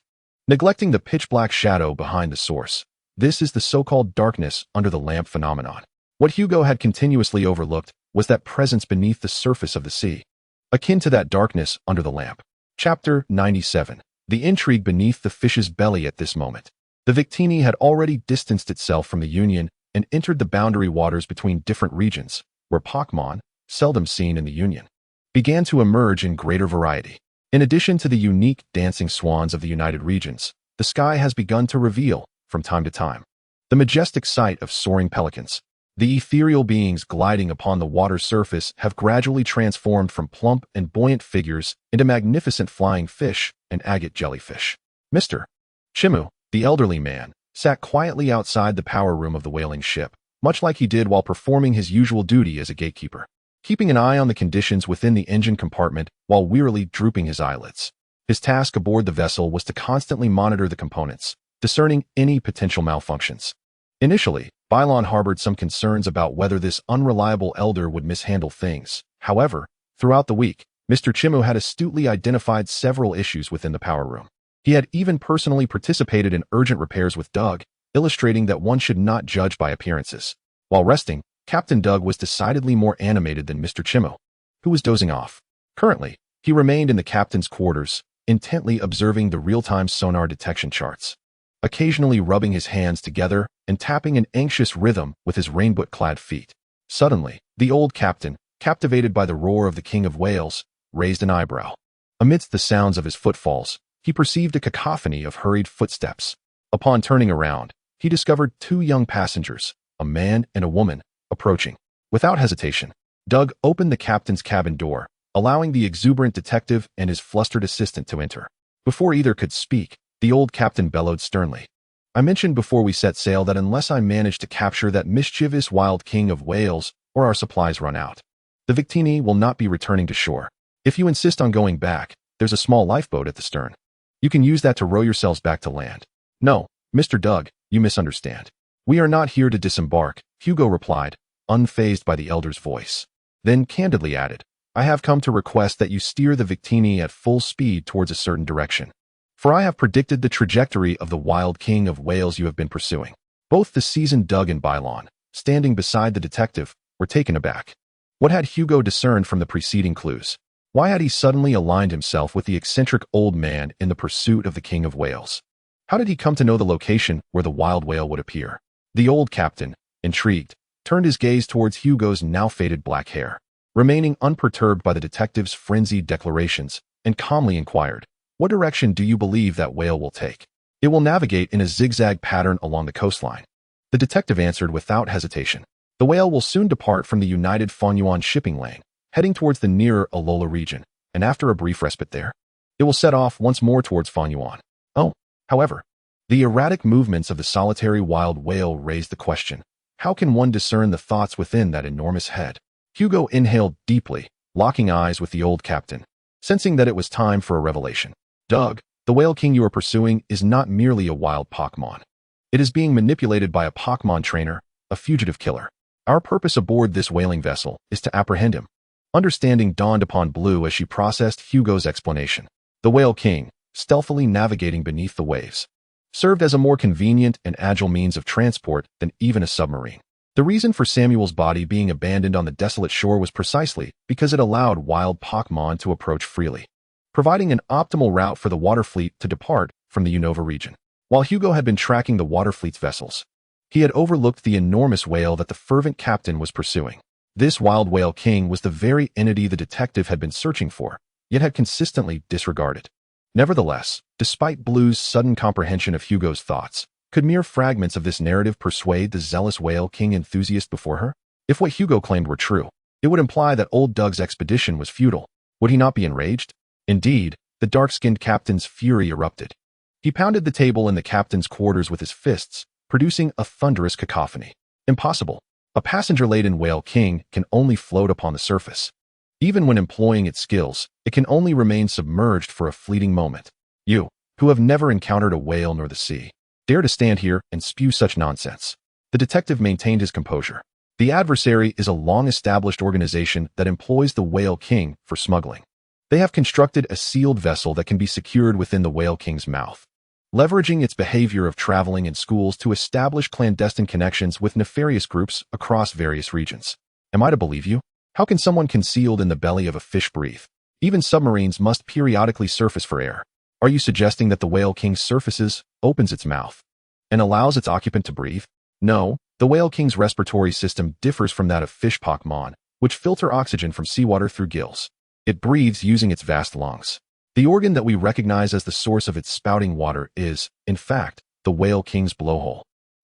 neglecting the pitch-black shadow behind the source. This is the so-called darkness under the lamp phenomenon. What Hugo had continuously overlooked was that presence beneath the surface of the sea, akin to that darkness under the lamp. Chapter 97. The intrigue beneath the fish's belly. At this moment, the Victini had already distanced itself from the Union and entered the boundary waters between different regions, where Pokémon, seldom seen in the Union, began to emerge in greater variety. In addition to the unique dancing swans of the United Regions, the sky has begun to reveal, from time to time, the majestic sight of soaring pelicans. The ethereal beings gliding upon the water's surface have gradually transformed from plump and buoyant figures into magnificent flying fish and agate jellyfish. Mr. Chimu, the elderly man, sat quietly outside the power room of the whaling ship, much like he did while performing his usual duty as a gatekeeper, keeping an eye on the conditions within the engine compartment while wearily drooping his eyelids. His task aboard the vessel was to constantly monitor the components, discerning any potential malfunctions. Initially, Bailon harbored some concerns about whether this unreliable elder would mishandle things. However, throughout the week, Mr. Chimu had astutely identified several issues within the power room. He had even personally participated in urgent repairs with Doug, illustrating that one should not judge by appearances. While resting, Captain Doug was decidedly more animated than Mr. Chimo, who was dozing off. Currently, he remained in the captain's quarters, intently observing the real-time sonar detection charts, occasionally rubbing his hands together and tapping an anxious rhythm with his rainbow-clad feet. Suddenly, the old captain, captivated by the roar of the King of Wales, raised an eyebrow. Amidst the sounds of his footfalls, he perceived a cacophony of hurried footsteps. Upon turning around, he discovered two young passengers, a man and a woman, approaching. Without hesitation, Doug opened the captain's cabin door, allowing the exuberant detective and his flustered assistant to enter. Before either could speak, the old captain bellowed sternly. I mentioned before we set sail that unless I manage to capture that mischievous wild King of Wales or our supplies run out, the Victini will not be returning to shore. If you insist on going back, there's a small lifeboat at the stern. You can use that to row yourselves back to land. No, Mr. Doug, you misunderstand. We are not here to disembark, Hugo replied, unfazed by the elder's voice. Then candidly added, I have come to request that you steer the Victini at full speed towards a certain direction. For I have predicted the trajectory of the wild King of Wales you have been pursuing. Both the seasoned Doug and Bylon, standing beside the detective, were taken aback. What had Hugo discerned from the preceding clues? Why had he suddenly aligned himself with the eccentric old man in the pursuit of the King of Wales? How did he come to know the location where the wild whale would appear? The old captain, intrigued, turned his gaze towards Hugo's now faded black hair, remaining unperturbed by the detective's frenzied declarations, and calmly inquired, What direction do you believe that whale will take? It will navigate in a zigzag pattern along the coastline. The detective answered without hesitation. The whale will soon depart from the United Fanyuan shipping lane, heading towards the nearer Alola region, and after a brief respite there, it will set off once more towards Fanyuan. Oh, however, the erratic movements of the solitary wild whale raised the question, how can one discern the thoughts within that enormous head? Hugo inhaled deeply, locking eyes with the old captain, sensing that it was time for a revelation. Doug, the whale king you are pursuing is not merely a wild Pokémon. It is being manipulated by a Pokémon trainer, a fugitive killer. Our purpose aboard this whaling vessel is to apprehend him. Understanding dawned upon Blue as she processed Hugo's explanation. The whale king, stealthily navigating beneath the waves, served as a more convenient and agile means of transport than even a submarine. The reason for Samuel's body being abandoned on the desolate shore was precisely because it allowed wild Pokémon to approach freely, providing an optimal route for the water fleet to depart from the Unova region. While Hugo had been tracking the water fleet's vessels, he had overlooked the enormous whale that the fervent captain was pursuing. This wild whale king was the very entity the detective had been searching for, yet had consistently disregarded. Nevertheless, despite Blue's sudden comprehension of Hugo's thoughts, could mere fragments of this narrative persuade the zealous whale king enthusiast before her? If what Hugo claimed were true, it would imply that old Doug's expedition was futile. Would he not be enraged? Indeed, the dark-skinned captain's fury erupted. He pounded the table in the captain's quarters with his fists, producing a thunderous cacophony. Impossible. A passenger-laden whale king can only float upon the surface. Even when employing its skills, it can only remain submerged for a fleeting moment. You, who have never encountered a whale nor the sea, dare to stand here and spew such nonsense. The detective maintained his composure. The adversary is a long-established organization that employs the whale king for smuggling. They have constructed a sealed vessel that can be secured within the whale king's mouth, leveraging its behavior of traveling in schools to establish clandestine connections with nefarious groups across various regions. Am I to believe you? How can someone concealed in the belly of a fish breathe? Even submarines must periodically surface for air. Are you suggesting that the whale king surfaces, opens its mouth, and allows its occupant to breathe? No, the whale king's respiratory system differs from that of fish Pokémon, which filter oxygen from seawater through gills. It breathes using its vast lungs. The organ that we recognize as the source of its spouting water is, in fact, the whale king's blowhole,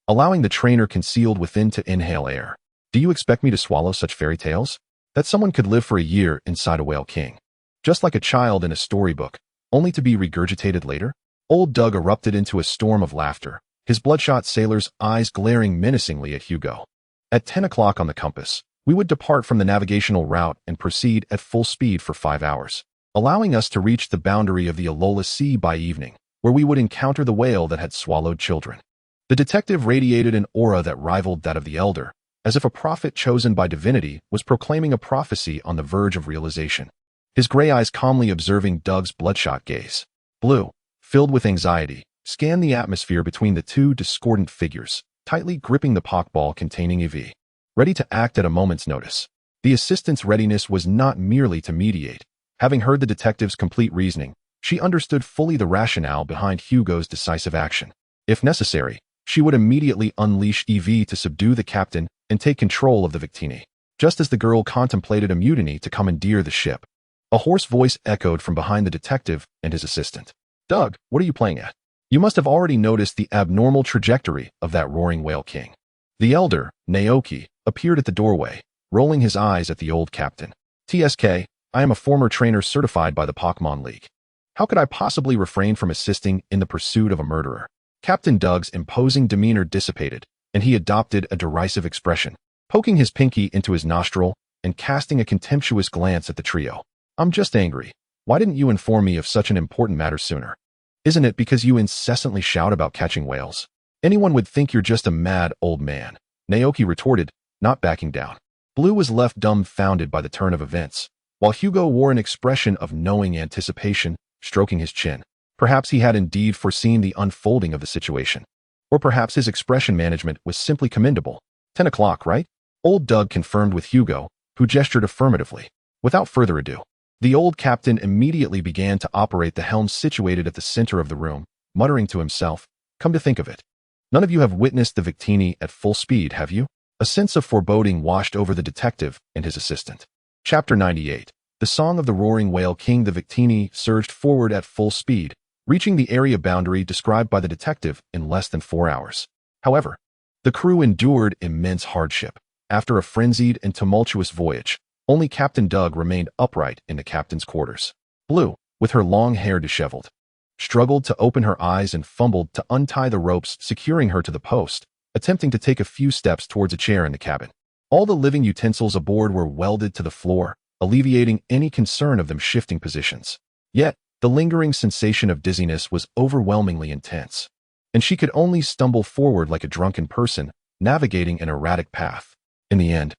allowing the trainer concealed within to inhale air. Do you expect me to swallow such fairy tales? That someone could live for a year inside a whale king, just like a child in a storybook, only to be regurgitated later? Old Doug erupted into a storm of laughter, his bloodshot sailor's eyes glaring menacingly at Hugo. At 10 o'clock on the compass, we would depart from the navigational route and proceed at full speed for 5 hours, allowing us to reach the boundary of the Alola Sea by evening, where we would encounter the whale that had swallowed children. The detective radiated an aura that rivaled that of the elder, as if a prophet chosen by divinity was proclaiming a prophecy on the verge of realization. His gray eyes calmly observing Doug's bloodshot gaze. Blue, filled with anxiety, scanned the atmosphere between the two discordant figures, tightly gripping the Poké Ball containing EV. ready to act at a moment's notice. The assistant's readiness was not merely to mediate. Having heard the detective's complete reasoning, she understood fully the rationale behind Hugo's decisive action. If necessary, she would immediately unleash EV to subdue the captain and take control of the Victini, just as the girl contemplated a mutiny to commandeer the ship. A hoarse voice echoed from behind the detective and his assistant. "Doug, what are you playing at? You must have already noticed the abnormal trajectory of that roaring whale king." The elder, Naoki, appeared at the doorway, rolling his eyes at the old captain. "TSK, I am a former trainer certified by the Pokémon League. How could I possibly refrain from assisting in the pursuit of a murderer?" Captain Doug's imposing demeanor dissipated, and he adopted a derisive expression, poking his pinky into his nostril and casting a contemptuous glance at the trio. "I'm just angry. Why didn't you inform me of such an important matter sooner? Isn't it because you incessantly shout about catching whales? Anyone would think you're just a mad old man," Naoki retorted, not backing down. Blue was left dumbfounded by the turn of events, while Hugo wore an expression of knowing anticipation, stroking his chin. Perhaps he had indeed foreseen the unfolding of the situation. Or perhaps his expression management was simply commendable. 10 o'clock, right? Old Doug confirmed with Hugo, who gestured affirmatively. Without further ado, the old captain immediately began to operate the helm situated at the center of the room, muttering to himself, "Come to think of it, none of you have witnessed the Victini at full speed, have you?" A sense of foreboding washed over the detective and his assistant. Chapter 98. The Song of the Roaring Whale King. The Victini surged forward at full speed, reaching the area boundary described by the detective in less than 4 hours. However, the crew endured immense hardship. After a frenzied and tumultuous voyage, only Captain Doug remained upright in the captain's quarters. Blue, with her long hair disheveled, struggled to open her eyes and fumbled to untie the ropes securing her to the post, attempting to take a few steps towards a chair in the cabin. All the living utensils aboard were welded to the floor, alleviating any concern of them shifting positions. Yet, the lingering sensation of dizziness was overwhelmingly intense, and she could only stumble forward like a drunken person, navigating an erratic path. In the end,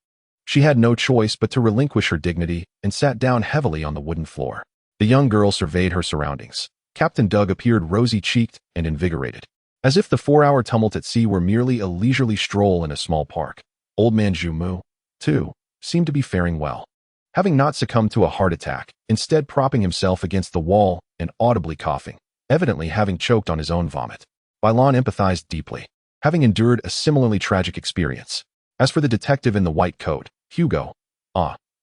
she had no choice but to relinquish her dignity and sat down heavily on the wooden floor. The young girl surveyed her surroundings. Captain Doug appeared rosy-cheeked and invigorated, as if the 4-hour tumult at sea were merely a leisurely stroll in a small park. Old man Jumu, too, seemed to be faring well, having not succumbed to a heart attack, instead propping himself against the wall and audibly coughing, evidently having choked on his own vomit. Bailon empathized deeply, having endured a similarly tragic experience. As for the detective in the white coat, Hugo,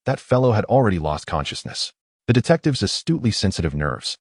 that fellow had already lost consciousness. The detective's astutely sensitive nerves,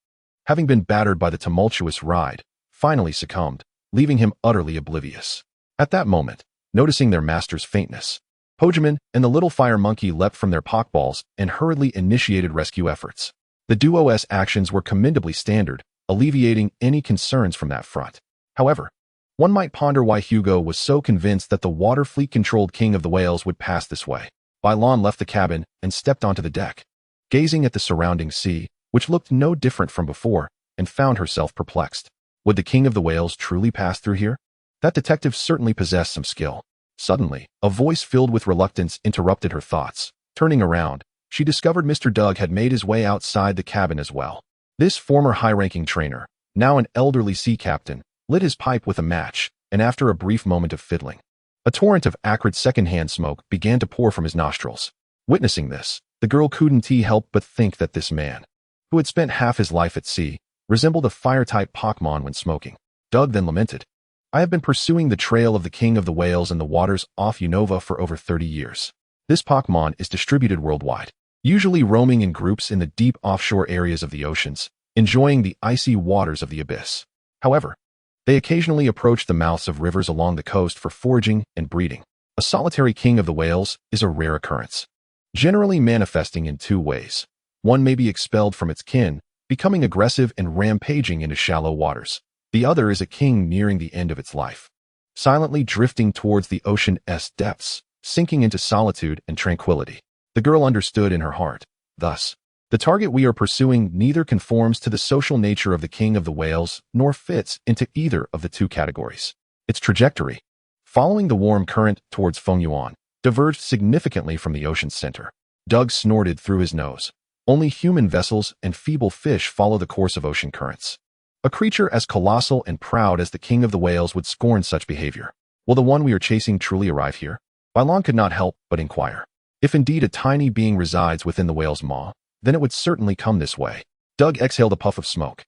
having been battered by the tumultuous ride, finally succumbed, leaving him utterly oblivious. At that moment, noticing their master's faintness, Pokémon and the little fire monkey leapt from their Pokeballs and hurriedly initiated rescue efforts. The duo's actions were commendably standard, alleviating any concerns from that front. However, one might ponder why Hugo was so convinced that the water fleet-controlled king of the whales would pass this way. Bailon left the cabin and stepped onto the deck, gazing at the surrounding sea, which looked no different from before, and found herself perplexed. Would the king of the whales truly pass through here? That detective certainly possessed some skill. Suddenly, a voice filled with reluctance interrupted her thoughts. Turning around, she discovered Mr. Doug had made his way outside the cabin as well. This former high-ranking trainer, now an elderly sea captain, lit his pipe with a match, and after a brief moment of fiddling, a torrent of acrid second-hand smoke began to pour from his nostrils. Witnessing this, the girl couldn't help but think that this man, who had spent half his life at sea, resembled a fire-type Pokémon when smoking. Doug then lamented, "I have been pursuing the trail of the king of the whales in the waters off Unova for over 30 years. This Pokémon is distributed worldwide, usually roaming in groups in the deep offshore areas of the oceans, enjoying the icy waters of the abyss. However, they occasionally approach the mouths of rivers along the coast for foraging and breeding. A solitary king of the whales is a rare occurrence, generally manifesting in 2 ways. One may be expelled from its kin, becoming aggressive and rampaging into shallow waters. The other is a king nearing the end of its life, silently drifting towards the ocean's depths, sinking into solitude and tranquility." The girl understood in her heart. Thus, the target we are pursuing neither conforms to the social nature of the king of the whales nor fits into either of the 2 categories. Its trajectory, following the warm current towards Fengyuan, diverged significantly from the ocean's center. Doug snorted through his nose. Only human vessels and feeble fish follow the course of ocean currents. A creature as colossal and proud as the king of the whales would scorn such behavior. Will the one we are chasing truly arrive here? Bailon could not help but inquire. If indeed a tiny being resides within the whale's maw, then it would certainly come this way. Doug exhaled a puff of smoke.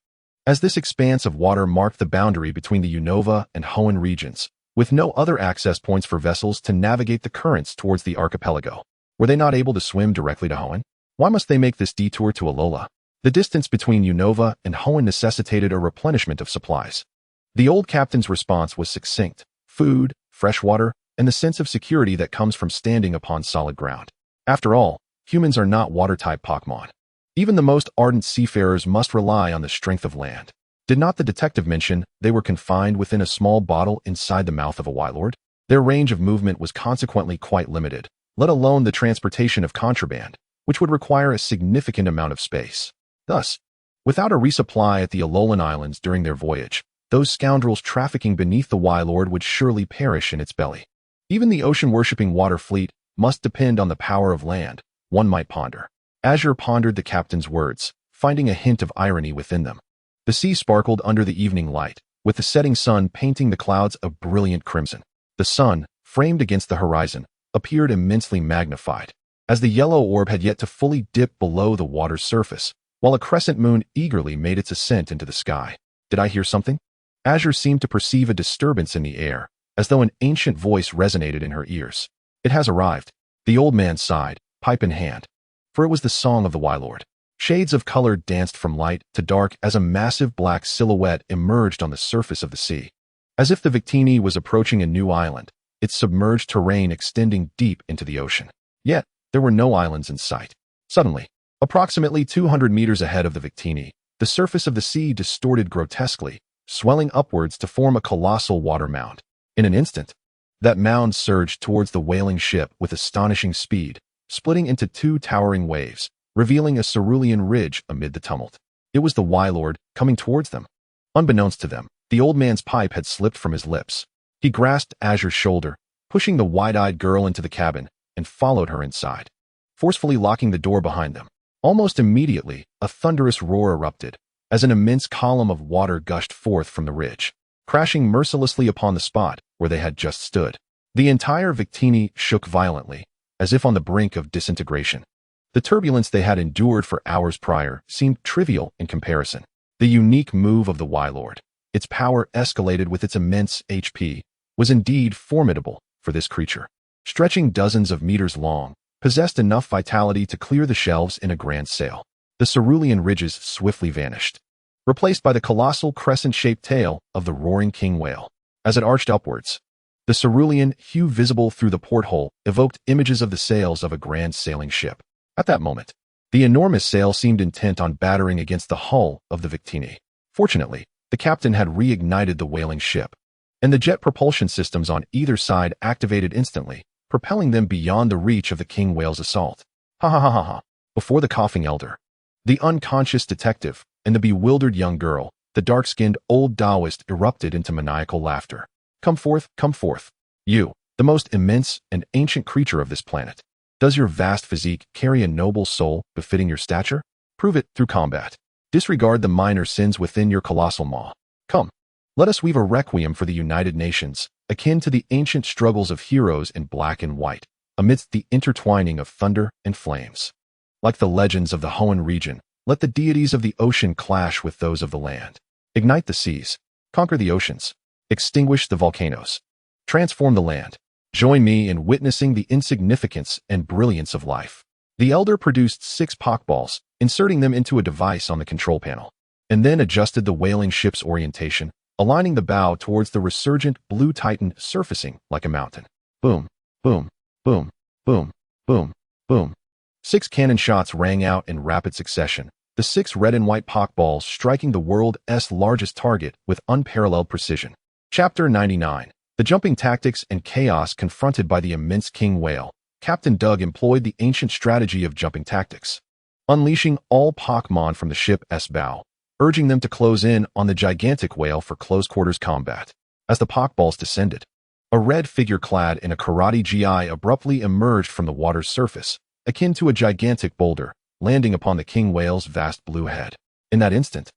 As this expanse of water marked the boundary between the Unova and Hoenn regions, with no other access points for vessels to navigate the currents towards the archipelago, were they not able to swim directly to Hoenn? Why must they make this detour to Alola? The distance between Unova and Hoenn necessitated a replenishment of supplies. The old captain's response was succinct: food, fresh water, and the sense of security that comes from standing upon solid ground. After all, humans are not water-type Pokémon. Even the most ardent seafarers must rely on the strength of land. Did not the detective mention they were confined within a small bottle inside the mouth of a Wylord? Their range of movement was consequently quite limited, let alone the transportation of contraband, which would require a significant amount of space. Thus, without a resupply at the Alolan Islands during their voyage, those scoundrels trafficking beneath the Wylord would surely perish in its belly. Even the ocean-worshipping water fleet must depend on the power of land, one might ponder. Azure pondered the captain's words, finding a hint of irony within them. The sea sparkled under the evening light, with the setting sun painting the clouds a brilliant crimson. The sun, framed against the horizon, appeared immensely magnified, as the yellow orb had yet to fully dip below the water's surface, while a crescent moon eagerly made its ascent into the sky. Did I hear something? Azure seemed to perceive a disturbance in the air, as though an ancient voice resonated in her ears. It has arrived. The old man sighed, pipe in hand. For it was the song of the Wylord. Shades of color danced from light to dark as a massive black silhouette emerged on the surface of the sea. As if the Victini was approaching a new island, its submerged terrain extending deep into the ocean. Yet, there were no islands in sight. Suddenly, approximately 200 meters ahead of the Victini, the surface of the sea distorted grotesquely, swelling upwards to form a colossal water mound. In an instant, that mound surged towards the whaling ship with astonishing speed, splitting into two towering waves, revealing a cerulean ridge amid the tumult. It was the Wylord coming towards them. Unbeknownst to them, the old man's pipe had slipped from his lips. He grasped Azure's shoulder, pushing the wide-eyed girl into the cabin, and followed her inside, forcefully locking the door behind them. Almost immediately, a thunderous roar erupted, as an immense column of water gushed forth from the ridge, crashing mercilessly upon the spot where they had just stood. The entire Victini shook violently, as if on the brink of disintegration. The turbulence they had endured for hours prior seemed trivial in comparison. The unique move of the Wylord, its power escalated with its immense HP, was indeed formidable for this creature. Stretching dozens of meters long, possessed enough vitality to clear the shelves in a grand sail. The cerulean ridges swiftly vanished, replaced by the colossal crescent-shaped tail of the roaring king whale. As it arched upwards, the cerulean hue visible through the porthole evoked images of the sails of a grand sailing ship. At that moment, the enormous sail seemed intent on battering against the hull of the Victini. Fortunately, the captain had reignited the whaling ship, and the jet propulsion systems on either side activated instantly, propelling them beyond the reach of the king whale's assault. Ha ha ha ha ha. Before the coughing elder, the unconscious detective, and the bewildered young girl, the dark-skinned old Taoist erupted into maniacal laughter. Come forth, you, the most immense and ancient creature of this planet. Does your vast physique carry a noble soul befitting your stature? Prove it through combat. Disregard the minor sins within your colossal maw. Come, let us weave a requiem for the United Nations, akin to the ancient struggles of heroes in black and white, amidst the intertwining of thunder and flames. Like the legends of the Hoenn region, let the deities of the ocean clash with those of the land. Ignite the seas, conquer the oceans, extinguish the volcanoes, transform the land. Join me in witnessing the insignificance and brilliance of life. The elder produced 6 Poké Balls, inserting them into a device on the control panel, and then adjusted the whaling ship's orientation, aligning the bow towards the resurgent blue titan surfacing like a mountain. Boom, boom, boom, boom, boom, boom. 6 cannon shots rang out in rapid succession, the 6 red and white Poké Balls striking the world's largest target with unparalleled precision. Chapter 99. The jumping tactics and chaos confronted by the immense king whale. Captain Doug employed the ancient strategy of jumping tactics, unleashing all Pokémon from the ship's bow, urging them to close in on the gigantic whale for close-quarters combat. As the Poké Balls descended, a red figure clad in a karate gi abruptly emerged from the water's surface, akin to a gigantic boulder, landing upon the king whale's vast blue head. In that instant,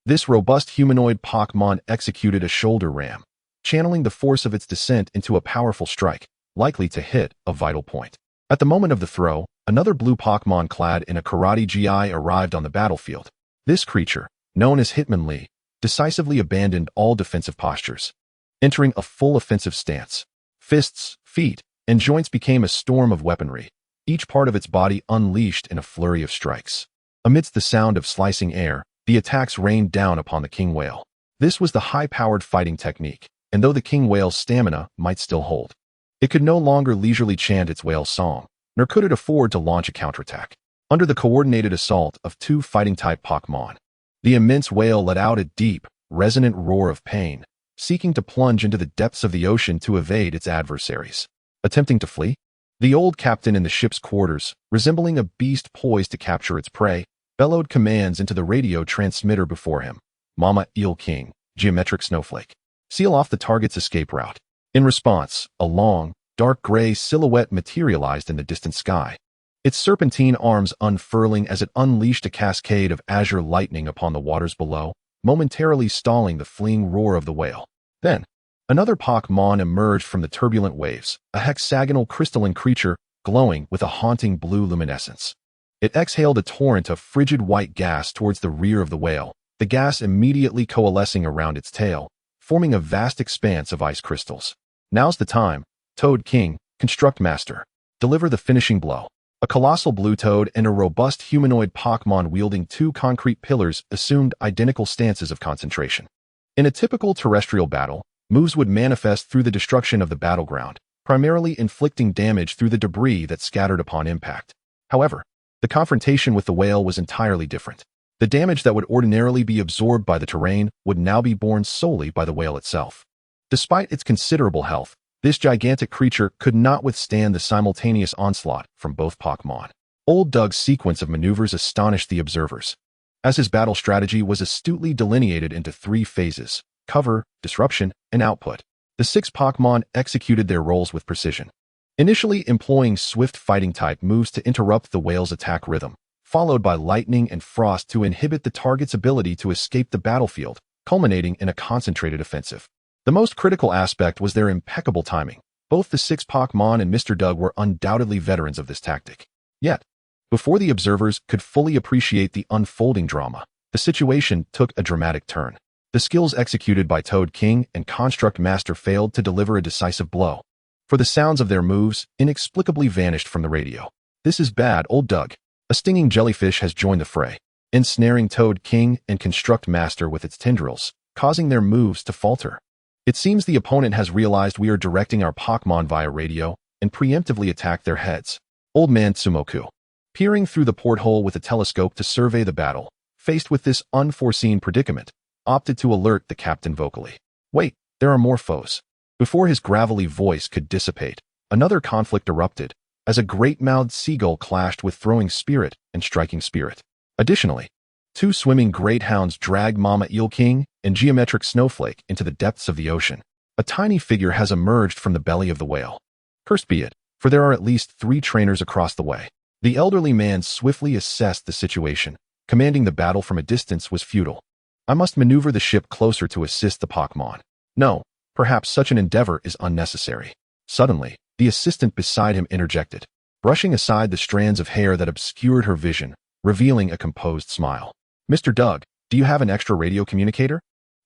this robust humanoid Pokémon executed a shoulder ram, channeling the force of its descent into a powerful strike. likely to hit a vital point. At the moment of the throw, another blue Pokémon clad in a karate gi arrived on the battlefield. This creature, known as Hitmonlee, decisively abandoned all defensive postures, entering a full offensive stance. Fists, feet, and joints became a storm of weaponry, each part of its body unleashed in a flurry of strikes. Amidst the sound of slicing air, the attacks rained down upon the king whale. This was the high-powered fighting technique, and though the king whale's stamina might still hold, it could no longer leisurely chant its whale song, nor could it afford to launch a counterattack. Under the coordinated assault of two fighting-type Pokémon, the immense whale let out a deep, resonant roar of pain, seeking to plunge into the depths of the ocean to evade its adversaries. Attempting to flee? The old captain in the ship's quarters, resembling a beast poised to capture its prey, bellowed commands into the radio transmitter before him. Mama Eel King, Geometric Snowflake. Seal off the target's escape route. In response, a long, dark gray silhouette materialized in the distant sky, its serpentine arms unfurling as it unleashed a cascade of azure lightning upon the waters below, momentarily stalling the fleeing roar of the whale. Then, another Pokémon emerged from the turbulent waves, a hexagonal crystalline creature glowing with a haunting blue luminescence. It exhaled a torrent of frigid white gas towards the rear of the whale, the gas immediately coalescing around its tail, forming a vast expanse of ice crystals. Now's the time, Toad King, Construct Master. Deliver the finishing blow. A colossal blue toad and a robust humanoid Pokémon wielding two concrete pillars assumed identical stances of concentration. In a typical terrestrial battle, moves would manifest through the destruction of the battleground, primarily inflicting damage through the debris that scattered upon impact. However, the confrontation with the whale was entirely different. The damage that would ordinarily be absorbed by the terrain would now be borne solely by the whale itself. Despite its considerable health, this gigantic creature could not withstand the simultaneous onslaught from both Pokémon. Old Doug's sequence of maneuvers astonished the observers, as his battle strategy was astutely delineated into three phases: cover, disruption, and output. The six Pokémon executed their roles with precision, initially employing swift fighting-type moves to interrupt the whale's attack rhythm, followed by lightning and frost to inhibit the target's ability to escape the battlefield, culminating in a concentrated offensive. The most critical aspect was their impeccable timing. Both the six Pokémon and Mr. Doug were undoubtedly veterans of this tactic. Yet, before the observers could fully appreciate the unfolding drama, the situation took a dramatic turn. The skills executed by Toad King and Construct Master failed to deliver a decisive blow, for the sounds of their moves inexplicably vanished from the radio. This is bad, Old Doug. A stinging jellyfish has joined the fray, ensnaring Toad King and Construct Master with its tendrils, causing their moves to falter. It seems the opponent has realized we are directing our Pokémon via radio and preemptively attacked their heads. Old Man Tsumoku, peering through the porthole with a telescope to survey the battle, faced with this unforeseen predicament, opted to alert the captain vocally. Wait, there are more foes. Before his gravelly voice could dissipate, another conflict erupted, as a great-mouthed seagull clashed with Throwing Spirit and Striking Spirit. Additionally, two swimming great hounds dragged Mama Eel King and Geometric Snowflake into the depths of the ocean. A tiny figure has emerged from the belly of the whale. Cursed be it, for there are at least 3 trainers across the way. The elderly man swiftly assessed the situation. Commanding the battle from a distance was futile. I must maneuver the ship closer to assist the Pokémon. No, perhaps such an endeavor is unnecessary. Suddenly, the assistant beside him interjected, brushing aside the strands of hair that obscured her vision, revealing a composed smile. Mr. Doug, do you have an extra radio communicator?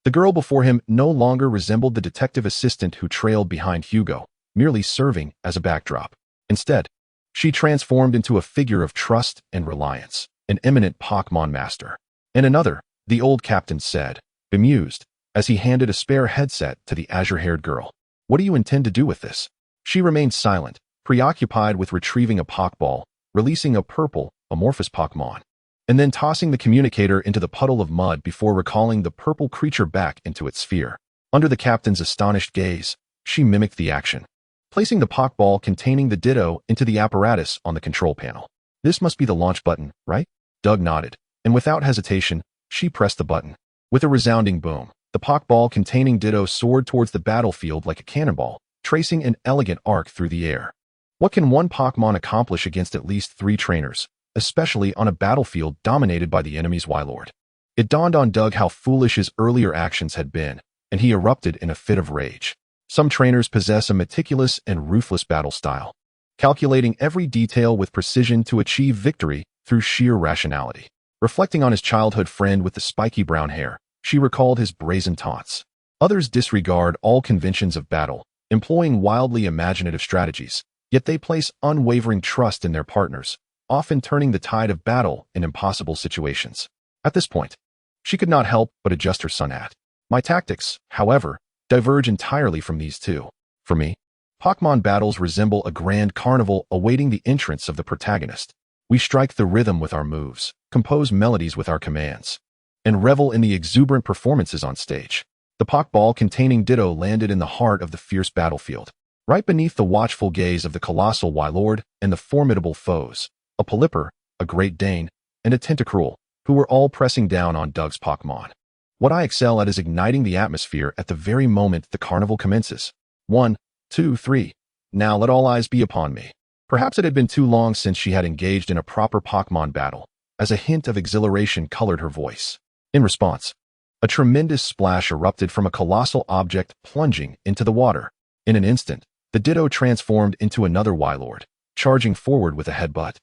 The girl before him no longer resembled the detective assistant who trailed behind Hugo, merely serving as a backdrop. Instead, she transformed into a figure of trust and reliance, an eminent Pokémon master. And another, the old captain said, bemused, as he handed a spare headset to the azure-haired girl. What do you intend to do with this? She remained silent, preoccupied with retrieving a Pokéball, releasing a purple, amorphous Pokémon, and then tossing the communicator into the puddle of mud before recalling the purple creature back into its sphere. Under the captain's astonished gaze, she mimicked the action, placing the Pokéball containing the Ditto into the apparatus on the control panel. This must be the launch button, right? Doug nodded, and without hesitation, she pressed the button. With a resounding boom, the Pokéball containing Ditto soared towards the battlefield like a cannonball, tracing an elegant arc through the air. What can one Pokémon accomplish against at least 3 trainers, especially on a battlefield dominated by the enemy's Wylord? It dawned on Doug how foolish his earlier actions had been, and he erupted in a fit of rage. Some trainers possess a meticulous and ruthless battle style, calculating every detail with precision to achieve victory through sheer rationality. Reflecting on his childhood friend with the spiky brown hair, she recalled his brazen taunts. Others disregard all conventions of battle, employing wildly imaginative strategies, yet they place unwavering trust in their partners, often turning the tide of battle in impossible situations. At this point, she could not help but adjust her sun hat. My tactics, however, diverge entirely from these two. For me, Pokémon battles resemble a grand carnival awaiting the entrance of the protagonist. We strike the rhythm with our moves, compose melodies with our commands, and revel in the exuberant performances on stage. The Poké Ball containing Ditto landed in the heart of the fierce battlefield, right beneath the watchful gaze of the colossal Wailord and the formidable foes, a Pelipper, a Great Dane, and a Tentacruel, who were all pressing down on Doug's Pokémon. What I excel at is igniting the atmosphere at the very moment the carnival commences. 1, 2, 3. Now let all eyes be upon me. Perhaps it had been too long since she had engaged in a proper Pokémon battle, as a hint of exhilaration colored her voice. In response, a tremendous splash erupted from a colossal object plunging into the water. In an instant, the Ditto transformed into another Wailord, charging forward with a headbutt,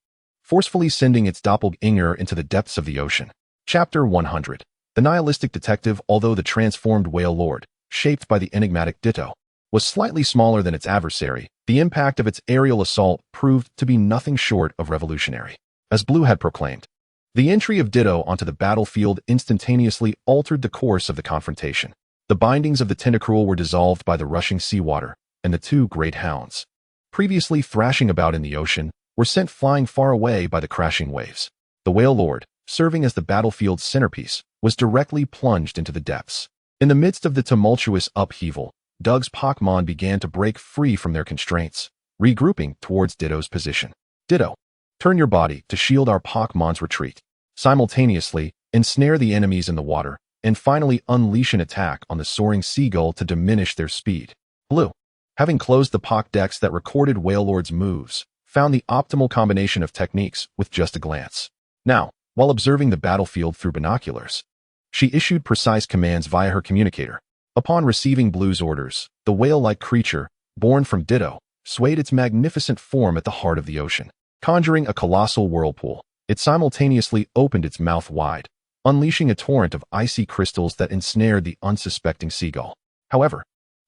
forcefully sending its doppelganger into the depths of the ocean. Chapter 100. The nihilistic detective. Although the transformed Wailord, shaped by the enigmatic Ditto, was slightly smaller than its adversary, the impact of its aerial assault proved to be nothing short of revolutionary. As Blue had proclaimed, the entry of Ditto onto the battlefield instantaneously altered the course of the confrontation. The bindings of the Tentacruel were dissolved by the rushing seawater, and the two great hounds, previously thrashing about in the ocean, were sent flying far away by the crashing waves. The Wailord, serving as the battlefield's centerpiece, was directly plunged into the depths. In the midst of the tumultuous upheaval, Doug's Pokémon began to break free from their constraints, regrouping towards Ditto's position. Ditto, turn your body to shield our Pokémon's retreat. Simultaneously, ensnare the enemies in the water, and finally unleash an attack on the soaring seagull to diminish their speed. Blue, having closed the Pokédex that recorded Wailord's moves, found the optimal combination of techniques with just a glance. Now, while observing the battlefield through binoculars, she issued precise commands via her communicator. Upon receiving Blue's orders, the whale-like creature, born from Ditto, swayed its magnificent form at the heart of the ocean. Conjuring a colossal whirlpool, it simultaneously opened its mouth wide, unleashing a torrent of icy crystals that ensnared the unsuspecting seagull. However,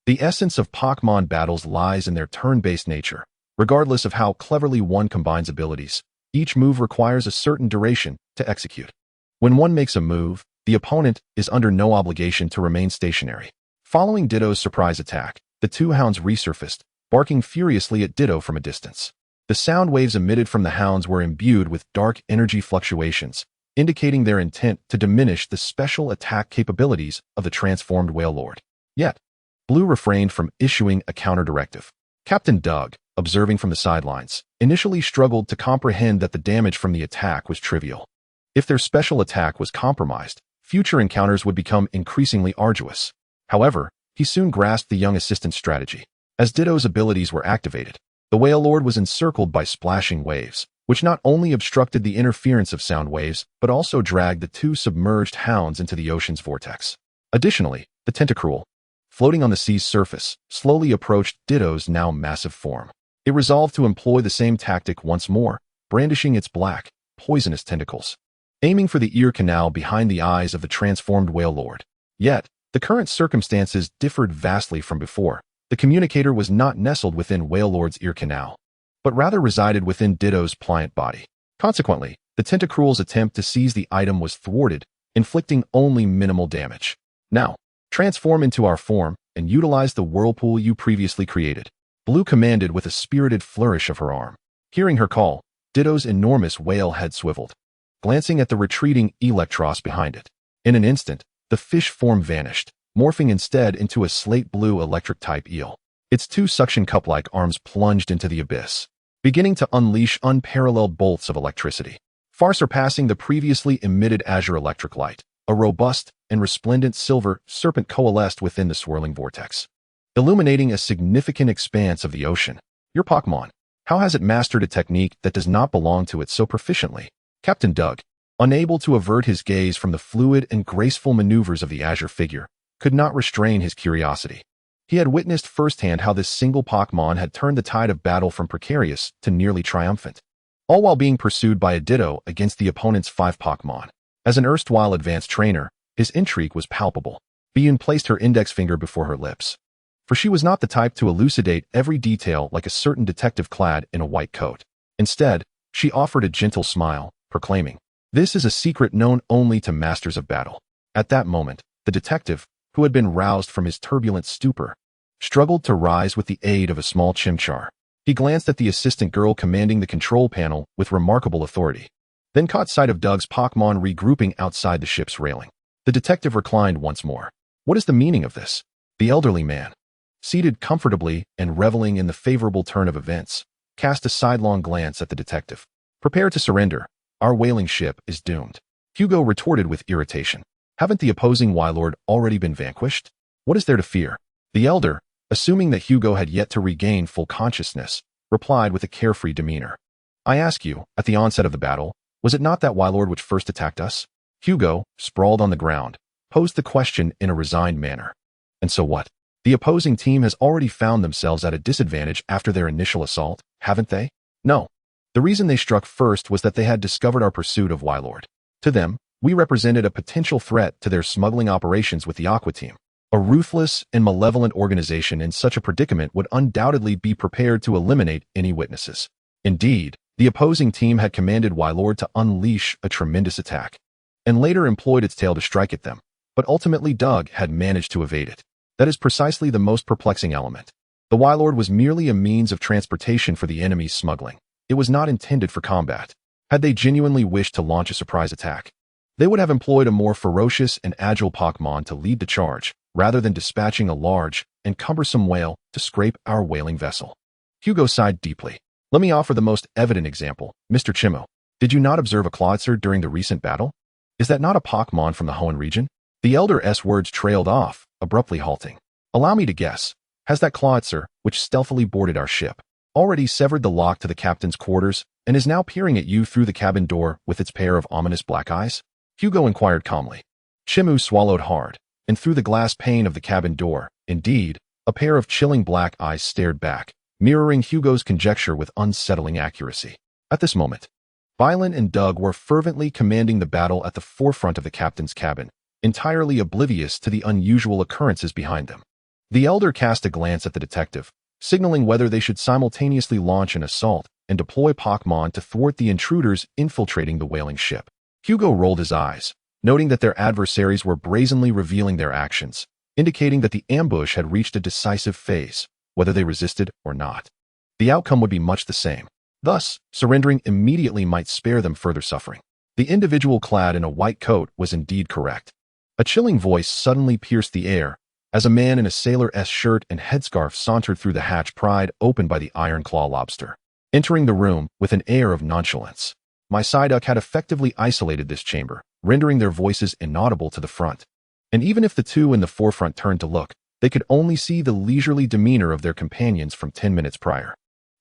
the essence of Pokémon battles lies in their turn-based nature. Regardless of how cleverly one combines abilities, each move requires a certain duration to execute. When one makes a move, the opponent is under no obligation to remain stationary. Following Ditto's surprise attack, the two hounds resurfaced, barking furiously at Ditto from a distance. The sound waves emitted from the hounds were imbued with dark energy fluctuations, indicating their intent to diminish the special attack capabilities of the transformed Wailord. Yet, Blue refrained from issuing a counter-directive. Captain Doug, observing from the sidelines, initially struggled to comprehend that the damage from the attack was trivial. If their special attack was compromised, future encounters would become increasingly arduous. However, he soon grasped the young assistant's strategy. As Ditto's abilities were activated, the Wailord was encircled by splashing waves, which not only obstructed the interference of sound waves, but also dragged the two submerged hounds into the ocean's vortex. Additionally, the Tentacruel, floating on the sea's surface, slowly approached Ditto's now massive form. It resolved to employ the same tactic once more, brandishing its black, poisonous tentacles, aiming for the ear canal behind the eyes of the transformed Wailord. Yet, the current circumstances differed vastly from before. The communicator was not nestled within Wailord's ear canal, but rather resided within Ditto's pliant body. Consequently, the Tentacruel's attempt to seize the item was thwarted, inflicting only minimal damage. Now, transform into our form and utilize the whirlpool you previously created, Blue commanded with a spirited flourish of her arm. Hearing her call, Ditto's enormous whale head swiveled, glancing at the retreating Electros behind it. In an instant, the fish form vanished, morphing instead into a slate-blue electric-type eel. Its two suction cup-like arms plunged into the abyss, beginning to unleash unparalleled bolts of electricity, far surpassing the previously emitted azure electric light. A robust and resplendent silver serpent coalesced within the swirling vortex, illuminating a significant expanse of the ocean. Your Pokémon, how has it mastered a technique that does not belong to it so proficiently? Captain Doug, unable to avert his gaze from the fluid and graceful maneuvers of the azure figure, could not restrain his curiosity. He had witnessed firsthand how this single Pokémon had turned the tide of battle from precarious to nearly triumphant, all while being pursued by a Ditto against the opponent's 5 Pokémon. As an erstwhile advanced trainer, his intrigue was palpable. Biyun placed her index finger before her lips, for she was not the type to elucidate every detail like a certain detective clad in a white coat. Instead, she offered a gentle smile, proclaiming, "This is a secret known only to masters of battle." At that moment, the detective, who had been roused from his turbulent stupor, struggled to rise with the aid of a small Chimchar. He glanced at the assistant girl commanding the control panel with remarkable authority, then caught sight of Doug's Pokémon regrouping outside the ship's railing. The detective reclined once more. What is the meaning of this? The elderly man, seated comfortably and reveling in the favorable turn of events, cast a sidelong glance at the detective. "Prepare to surrender. Our whaling ship is doomed." Hugo retorted with irritation. "Haven't the opposing Wylord already been vanquished? What is there to fear?" The elder, assuming that Hugo had yet to regain full consciousness, replied with a carefree demeanor. "I ask you, at the onset of the battle, was it not that Wylord which first attacked us?" Hugo, sprawled on the ground, posed the question in a resigned manner. "And so what? The opposing team has already found themselves at a disadvantage after their initial assault, haven't they?" "No. The reason they struck first was that they had discovered our pursuit of Wylord. To them, we represented a potential threat to their smuggling operations with the Aqua Team. A ruthless and malevolent organization in such a predicament would undoubtedly be prepared to eliminate any witnesses. Indeed, the opposing team had commanded Wylord to unleash a tremendous attack, and later employed its tail to strike at them, but ultimately Doug had managed to evade it. That is precisely the most perplexing element. The Wylord was merely a means of transportation for the enemy's smuggling. It was not intended for combat. Had they genuinely wished to launch a surprise attack, they would have employed a more ferocious and agile Pokémon to lead the charge, rather than dispatching a large and cumbersome whale to scrape our whaling vessel." Hugo sighed deeply. "Let me offer the most evident example. Mr. Chimo, did you not observe a Clawitzer during the recent battle? Is that not a Pokémon from the Hoenn region?" The elder's words trailed off, abruptly halting. "Allow me to guess. Has that Clawitzer, which stealthily boarded our ship, already severed the lock to the captain's quarters and is now peering at you through the cabin door with its pair of ominous black eyes?" Hugo inquired calmly. Chimu swallowed hard, and through the glass pane of the cabin door, indeed, a pair of chilling black eyes stared back, mirroring Hugo's conjecture with unsettling accuracy. At this moment, Bylin and Doug were fervently commanding the battle at the forefront of the captain's cabin, entirely oblivious to the unusual occurrences behind them. The elder cast a glance at the detective, signaling whether they should simultaneously launch an assault and deploy Pokémon to thwart the intruders infiltrating the whaling ship. Hugo rolled his eyes, noting that their adversaries were brazenly revealing their actions, indicating that the ambush had reached a decisive phase, whether they resisted or not. The outcome would be much the same. Thus, surrendering immediately might spare them further suffering. The individual clad in a white coat was indeed correct. A chilling voice suddenly pierced the air as a man in a sailor's shirt and headscarf sauntered through the hatch pried open by the Iron Claw lobster, entering the room with an air of nonchalance. My Psyduck had effectively isolated this chamber, rendering their voices inaudible to the front. And even if the two in the forefront turned to look, they could only see the leisurely demeanor of their companions from 10 minutes prior.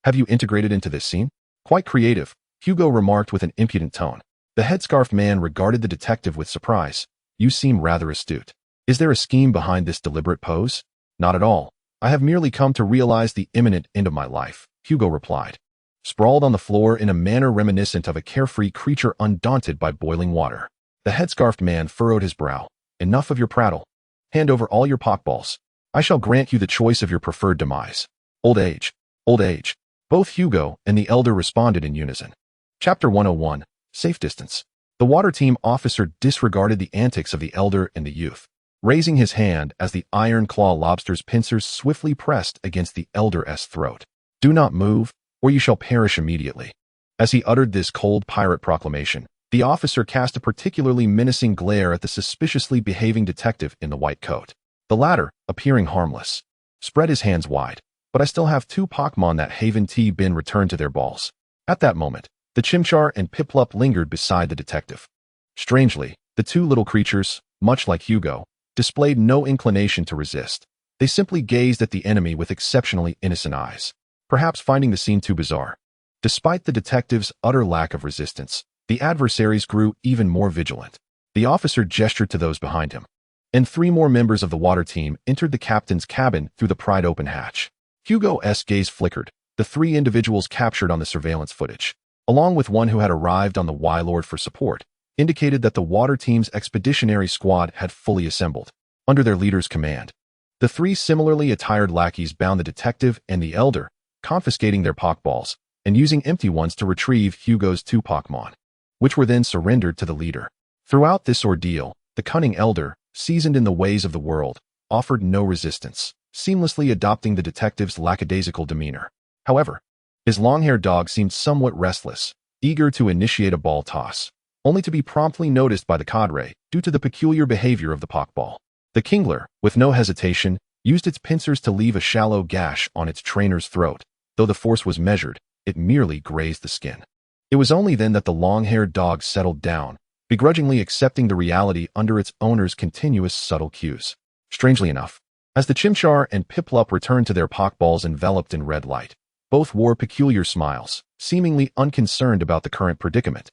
"Have you integrated into this scene?" "Quite creative," Hugo remarked with an impudent tone. The headscarf man regarded the detective with surprise. "You seem rather astute. Is there a scheme behind this deliberate pose?" "Not at all. I have merely come to realize the imminent end of my life," Hugo replied, sprawled on the floor in a manner reminiscent of a carefree creature undaunted by boiling water. The headscarfed man furrowed his brow. "Enough of your prattle. Hand over all your Pokéballs. I shall grant you the choice of your preferred demise. Old age. Old age." Both Hugo and the elder responded in unison. Chapter 101, Safe Distance. The water team officer disregarded the antics of the elder and the youth, raising his hand as the Iron Claw lobster's pincers swiftly pressed against the elder's throat. "Do not move, or you shall perish immediately." As he uttered this cold pirate proclamation, the officer cast a particularly menacing glare at the suspiciously behaving detective in the white coat. The latter, appearing harmless, spread his hands wide. "But I still have 2 Pokémon that haven't been returned to their balls." At that moment, the Chimchar and Piplup lingered beside the detective. Strangely, the 2 little creatures, much like Hugo, displayed no inclination to resist. They simply gazed at the enemy with exceptionally innocent eyes, perhaps finding the scene too bizarre. Despite the detective's utter lack of resistance, the adversaries grew even more vigilant. The officer gestured to those behind him. and 3 more members of the water team entered the captain's cabin through the pried open hatch. Hugo's gaze flickered. The 3 individuals captured on the surveillance footage, along with one who had arrived on the Y-Lord for support, indicated that the water team's expeditionary squad had fully assembled, under their leader's command. The 3 similarly attired lackeys bound the detective and the elder, confiscating their Pokeballs, and using empty ones to retrieve Hugo's 2 Pokémon, which were then surrendered to the leader. Throughout this ordeal, the cunning elder, seasoned in the ways of the world, offered no resistance, seamlessly adopting the detective's lackadaisical demeanor. However, his long-haired dog seemed somewhat restless, eager to initiate a ball toss, only to be promptly noticed by the cadre due to the peculiar behavior of the Pokeball. The Kingler, with no hesitation, used its pincers to leave a shallow gash on its trainer's throat. Though the force was measured, it merely grazed the skin. It was only then that the long-haired dog settled down, begrudgingly accepting the reality under its owner's continuous subtle cues. Strangely enough, as the Chimchar and Piplup returned to their Pokeballs enveloped in red light, both wore peculiar smiles, seemingly unconcerned about the current predicament,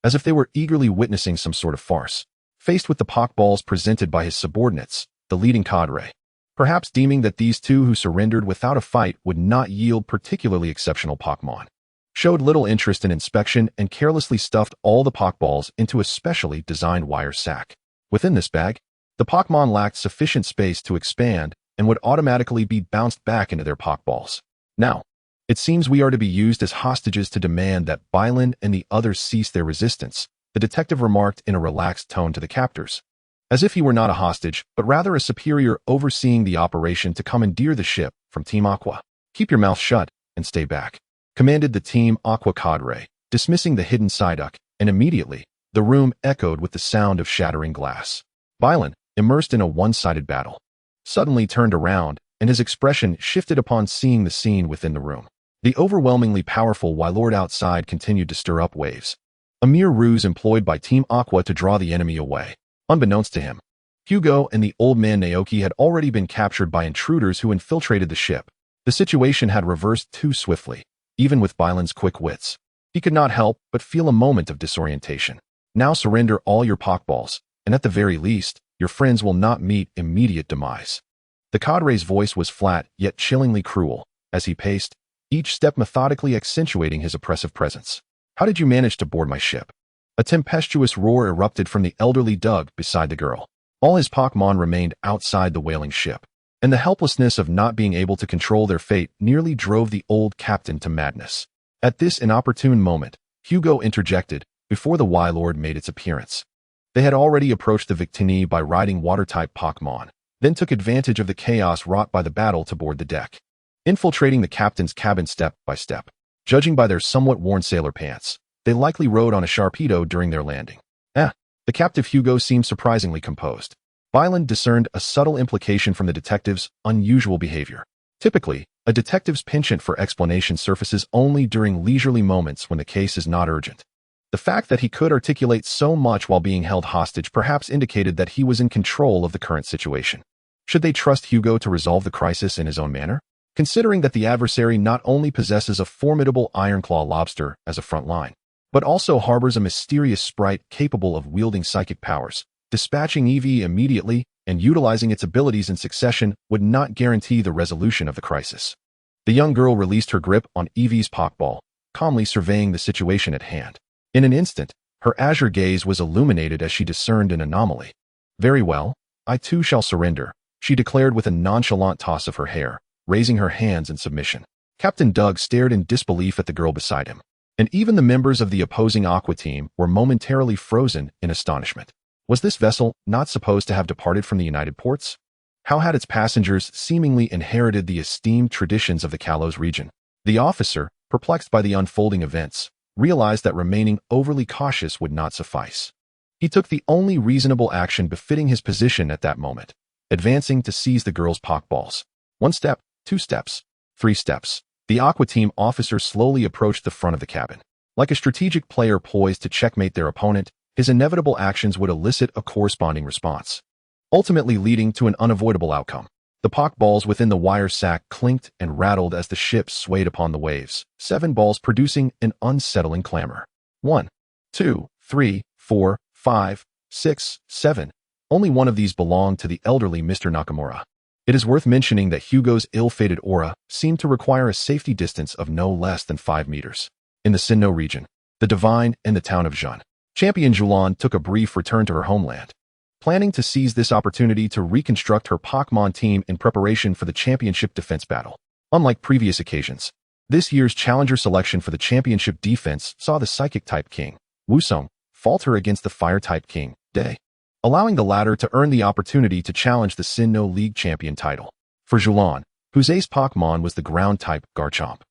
as if they were eagerly witnessing some sort of farce. Faced with the Pokeballs presented by his subordinates, the leading cadre, perhaps deeming that these 2 who surrendered without a fight would not yield particularly exceptional Pokémon, showed little interest in inspection and carelessly stuffed all the Pokeballs into a specially designed wire sack. Within this bag, the Pokémon lacked sufficient space to expand and would automatically be bounced back into their Pokeballs. Now, it seems we are to be used as hostages to demand that Bylan and the others cease their resistance, the detective remarked in a relaxed tone to the captors, as if he were not a hostage, but rather a superior overseeing the operation to commandeer the ship from Team Aqua. Keep your mouth shut and stay back, commanded the Team Aqua cadre, dismissing the hidden Psyduck, and immediately, the room echoed with the sound of shattering glass. Bylan, immersed in a one-sided battle, suddenly turned around, and his expression shifted upon seeing the scene within the room. The overwhelmingly powerful Y-Lord outside continued to stir up waves, a mere ruse employed by Team Aqua to draw the enemy away. Unbeknownst to him, Hugo and the old man Naoki had already been captured by intruders who infiltrated the ship. The situation had reversed too swiftly, even with Bylan's quick wits. He could not help but feel a moment of disorientation. Now surrender all your Pokeballs, and at the very least, your friends will not meet immediate demise. The cadre's voice was flat yet chillingly cruel, as he paced, each step methodically accentuating his oppressive presence. How did you manage to board my ship? A tempestuous roar erupted from the elderly Doug beside the girl. All his Pokémon remained outside the wailing ship, and the helplessness of not being able to control their fate nearly drove the old captain to madness. At this inopportune moment, Hugo interjected before the Y-Lord made its appearance. They had already approached the Victini by riding water-type Pokémon, then took advantage of the chaos wrought by the battle to board the deck, infiltrating the captain's cabin step by step. Judging by their somewhat worn sailor pants, they likely rode on a Sharpedo during their landing. The captive Hugo seemed surprisingly composed. Bylan discerned a subtle implication from the detective's unusual behavior. Typically, a detective's penchant for explanation surfaces only during leisurely moments when the case is not urgent. The fact that he could articulate so much while being held hostage perhaps indicated that he was in control of the current situation. Should they trust Hugo to resolve the crisis in his own manner? Considering that the adversary not only possesses a formidable Ironclaw lobster as a front line, but also harbors a mysterious sprite capable of wielding psychic powers, dispatching Eevee immediately and utilizing its abilities in succession would not guarantee the resolution of the crisis. The young girl released her grip on Eevee's Pokeball, calmly surveying the situation at hand. In an instant, her azure gaze was illuminated as she discerned an anomaly. Very well, I too shall surrender, she declared with a nonchalant toss of her hair, raising her hands in submission. Captain Doug stared in disbelief at the girl beside him, and even the members of the opposing Aqua team were momentarily frozen in astonishment. Was this vessel not supposed to have departed from the United Ports? How had its passengers seemingly inherited the esteemed traditions of the Kalos region? The officer, perplexed by the unfolding events, realized that remaining overly cautious would not suffice. He took the only reasonable action befitting his position at that moment, advancing to seize the girl's Pokeballs. 1 step, 2 steps, 3 steps. The Aqua Team officer slowly approached the front of the cabin. Like a strategic player poised to checkmate their opponent, his inevitable actions would elicit a corresponding response, ultimately leading to an unavoidable outcome. The Pokeballs within the wire sack clinked and rattled as the ship swayed upon the waves, 7 balls producing an unsettling clamor. 1, 2, 3, 4, 5, 6, 7. Only one of these belonged to the elderly Mr. Nakamura. It is worth mentioning that Hugo's ill-fated aura seemed to require a safety distance of no less than 5 meters. In the Sinnoh region, the Divine and the town of Jun, Champion Julan took a brief return to her homeland, planning to seize this opportunity to reconstruct her Pokémon team in preparation for the championship defense battle. Unlike previous occasions, this year's challenger selection for the championship defense saw the Psychic-type King, Wusong, falter against the Fire-type King, Day, allowing the latter to earn the opportunity to challenge the Sinnoh League champion title. For Julan, whose ace Pokémon was the ground-type Garchomp,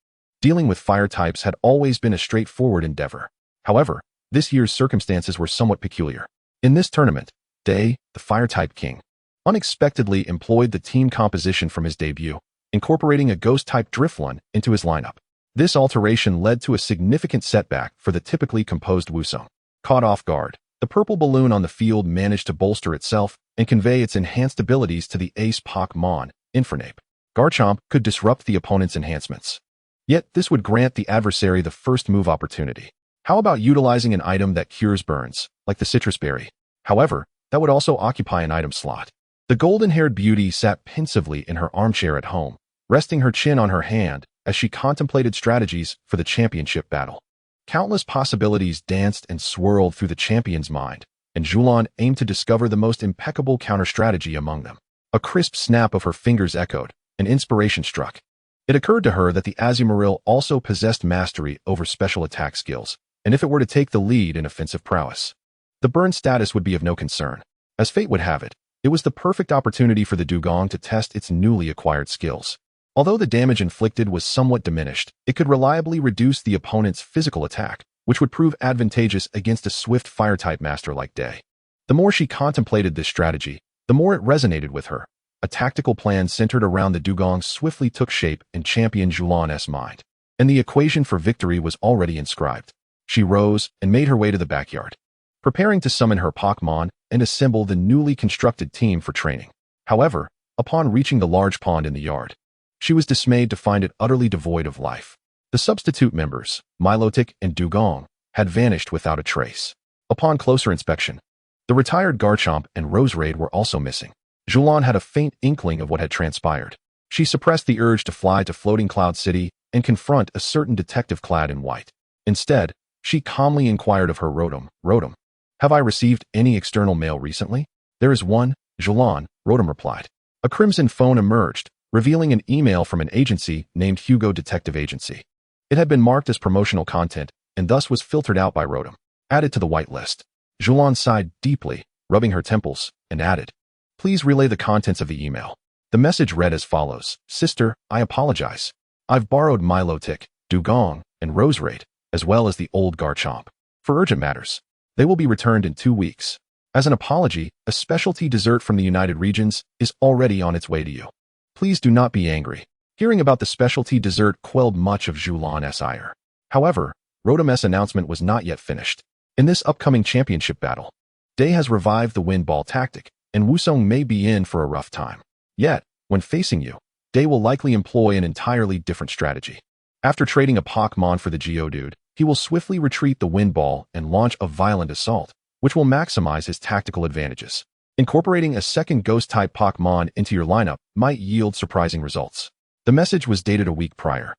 dealing with fire types had always been a straightforward endeavor. However, this year's circumstances were somewhat peculiar. In this tournament, Day, the Fire-type King, unexpectedly employed the team composition from his debut, incorporating a Ghost-type Drifloon into his lineup. This alteration led to a significant setback for the typically composed Wusong. Caught off guard, the purple balloon on the field managed to bolster itself and convey its enhanced abilities to the ace Pokémon, Infernape. Garchomp could disrupt the opponent's enhancements. Yet this would grant the adversary the first move opportunity. How about utilizing an item that cures burns, like the citrus berry? However, that would also occupy an item slot. The golden-haired beauty sat pensively in her armchair at home, resting her chin on her hand as she contemplated strategies for the championship battle. Countless possibilities danced and swirled through the champion's mind, and Julan aimed to discover the most impeccable counter-strategy among them. A crisp snap of her fingers echoed, and inspiration struck. It occurred to her that the Azumarill also possessed mastery over special attack skills, and if it were to take the lead in offensive prowess, the burn status would be of no concern. As fate would have it, it was the perfect opportunity for the Dugong to test its newly acquired skills. Although the damage inflicted was somewhat diminished, it could reliably reduce the opponent's physical attack, which would prove advantageous against a swift fire-type master like Day. The more she contemplated this strategy, the more it resonated with her. A tactical plan centered around the Dugong swiftly took shape in Champion Julan's mind, and the equation for victory was already inscribed. She rose and made her way to the backyard, preparing to summon her Pokémon and assemble the newly constructed team for training. However, upon reaching the large pond in the yard, she was dismayed to find it utterly devoid of life. The substitute members, Milotic and Dugong, had vanished without a trace. Upon closer inspection, the retired Garchomp and Roserade were also missing. Julan had a faint inkling of what had transpired. She suppressed the urge to fly to Floating Cloud City and confront a certain detective clad in white. Instead, she calmly inquired of her Rotom, "Have I received any external mail recently?" "There is one, Julan," Rotom replied. A crimson phone emerged, revealing an email from an agency named Hugo Detective Agency. It had been marked as promotional content and thus was filtered out by Rotom, added to the whitelist. Julan sighed deeply, rubbing her temples, and added, "Please relay the contents of the email." The message read as follows: "Sister, I apologize. I've borrowed Milotic, Dugong, and Roserade, as well as the old Garchomp, for urgent matters. They will be returned in 2 weeks. As an apology, a specialty dessert from the United Regions is already on its way to you. Please do not be angry." Hearing about the specialty dessert quelled much of Julan's ire. However, Rotom's announcement was not yet finished. In this upcoming championship battle, Day has revived the wind ball tactic, and Wusong may be in for a rough time. Yet, when facing you, Day will likely employ an entirely different strategy. After trading a Pokémon for the Geodude, he will swiftly retreat the wind ball and launch a violent assault, which will maximize his tactical advantages. Incorporating a second Ghost-type Pokémon into your lineup might yield surprising results. The message was dated a week prior,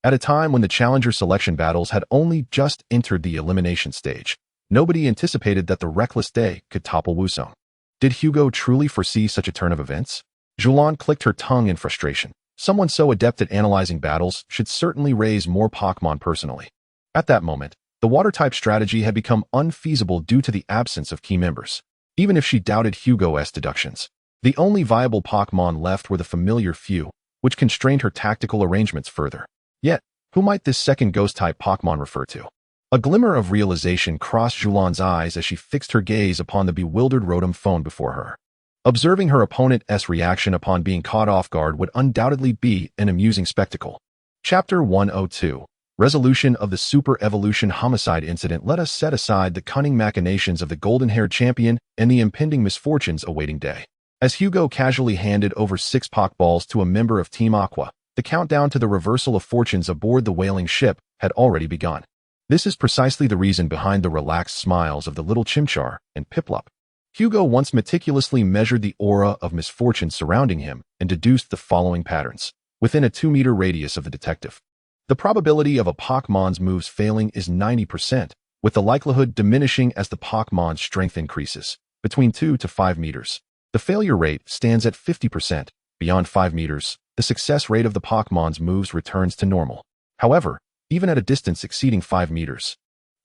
at a time when the challenger selection battles had only just entered the elimination stage. Nobody anticipated that the reckless Day could topple Wusong. Did Hugo truly foresee such a turn of events? Julan clicked her tongue in frustration. Someone so adept at analyzing battles should certainly raise more Pokémon personally. At that moment, the water-type strategy had become unfeasible due to the absence of key members. Even if she doubted Hugo's deductions, the only viable Pokémon left were the familiar few, which constrained her tactical arrangements further. Yet, who might this second Ghost-type Pokémon refer to? A glimmer of realization crossed Julan's eyes as she fixed her gaze upon the bewildered Rotom phone before her. Observing her opponent's reaction upon being caught off guard would undoubtedly be an amusing spectacle. Chapter 102. Resolution of the Super Evolution Homicide Incident. Let us set aside the cunning machinations of the golden-haired champion and the impending misfortunes awaiting Day. As Hugo casually handed over 6 Pokeballs to a member of Team Aqua, the countdown to the reversal of fortunes aboard the whaling ship had already begun. This is precisely the reason behind the relaxed smiles of the little Chimchar and Piplup. Hugo once meticulously measured the aura of misfortune surrounding him and deduced the following patterns. Within a 2-meter radius of the detective, the probability of a Pokémon's moves failing is 90%, with the likelihood diminishing as the Pokémon's strength increases. Between 2 to 5 meters, the failure rate stands at 50%. Beyond 5 meters, the success rate of the Pokémon's moves returns to normal. However, even at a distance exceeding 5 meters,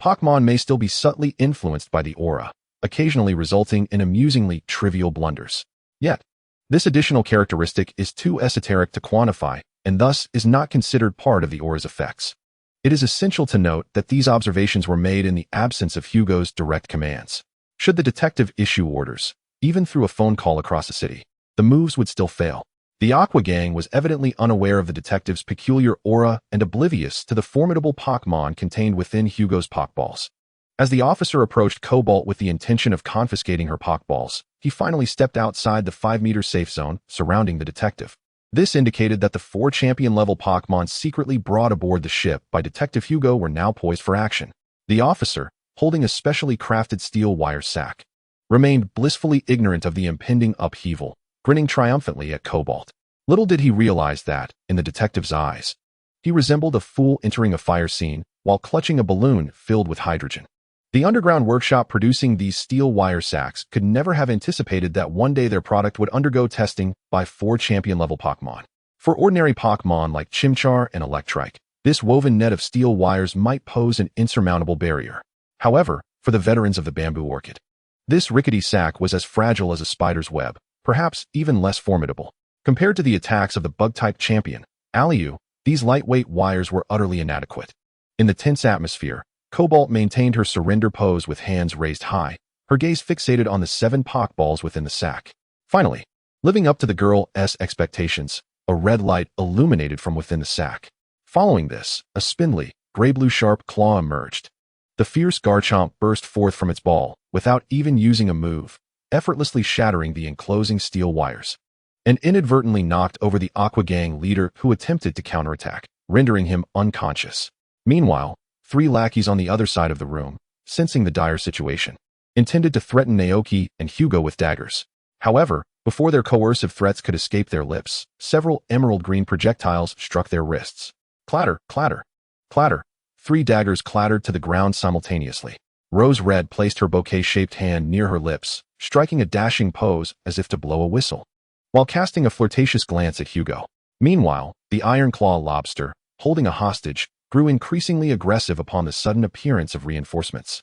Pokémon may still be subtly influenced by the aura, occasionally resulting in amusingly trivial blunders. Yet, this additional characteristic is too esoteric to quantify and thus is not considered part of the aura's effects. It is essential to note that these observations were made in the absence of Hugo's direct commands. Should the detective issue orders, even through a phone call across the city, the moves would still fail. The Aqua Gang was evidently unaware of the detective's peculiar aura and oblivious to the formidable Pokémon contained within Hugo's Pokéballs. As the officer approached Cobalt with the intention of confiscating her Pokéballs, he finally stepped outside the 5-meter safe zone surrounding the detective. This indicated that the 4 champion-level Pokémon secretly brought aboard the ship by Detective Hugo were now poised for action. The officer, holding a specially crafted steel wire sack, remained blissfully ignorant of the impending upheaval, grinning triumphantly at Cobalt. Little did he realize that, in the detective's eyes, he resembled a fool entering a fire scene while clutching a balloon filled with hydrogen. The underground workshop producing these steel wire sacks could never have anticipated that one day their product would undergo testing by 4 champion-level Pokémon. For ordinary Pokémon like Chimchar and Electrike, this woven net of steel wires might pose an insurmountable barrier. However, for the veterans of the bamboo orchid, this rickety sack was as fragile as a spider's web, perhaps even less formidable. Compared to the attacks of the bug-type champion, Aliu, these lightweight wires were utterly inadequate. In the tense atmosphere, Cobalt maintained her surrender pose with hands raised high, her gaze fixated on the 7 Pokéballs within the sack. Finally, living up to the girl's expectations, a red light illuminated from within the sack. Following this, a spindly, gray-blue sharp claw emerged. The fierce Garchomp burst forth from its ball, without even using a move, effortlessly shattering the enclosing steel wires, and inadvertently knocked over the Aqua Gang leader who attempted to counterattack, rendering him unconscious. Meanwhile, 3 lackeys on the other side of the room, sensing the dire situation, intended to threaten Naoki and Hugo with daggers. However, before their coercive threats could escape their lips, several emerald-green projectiles struck their wrists. Clatter, clatter, clatter. 3 daggers clattered to the ground simultaneously. Rose Red placed her bouquet-shaped hand near her lips, striking a dashing pose as if to blow a whistle, while casting a flirtatious glance at Hugo. Meanwhile, the Iron Claw Lobster, holding a hostage, grew increasingly aggressive upon the sudden appearance of reinforcements,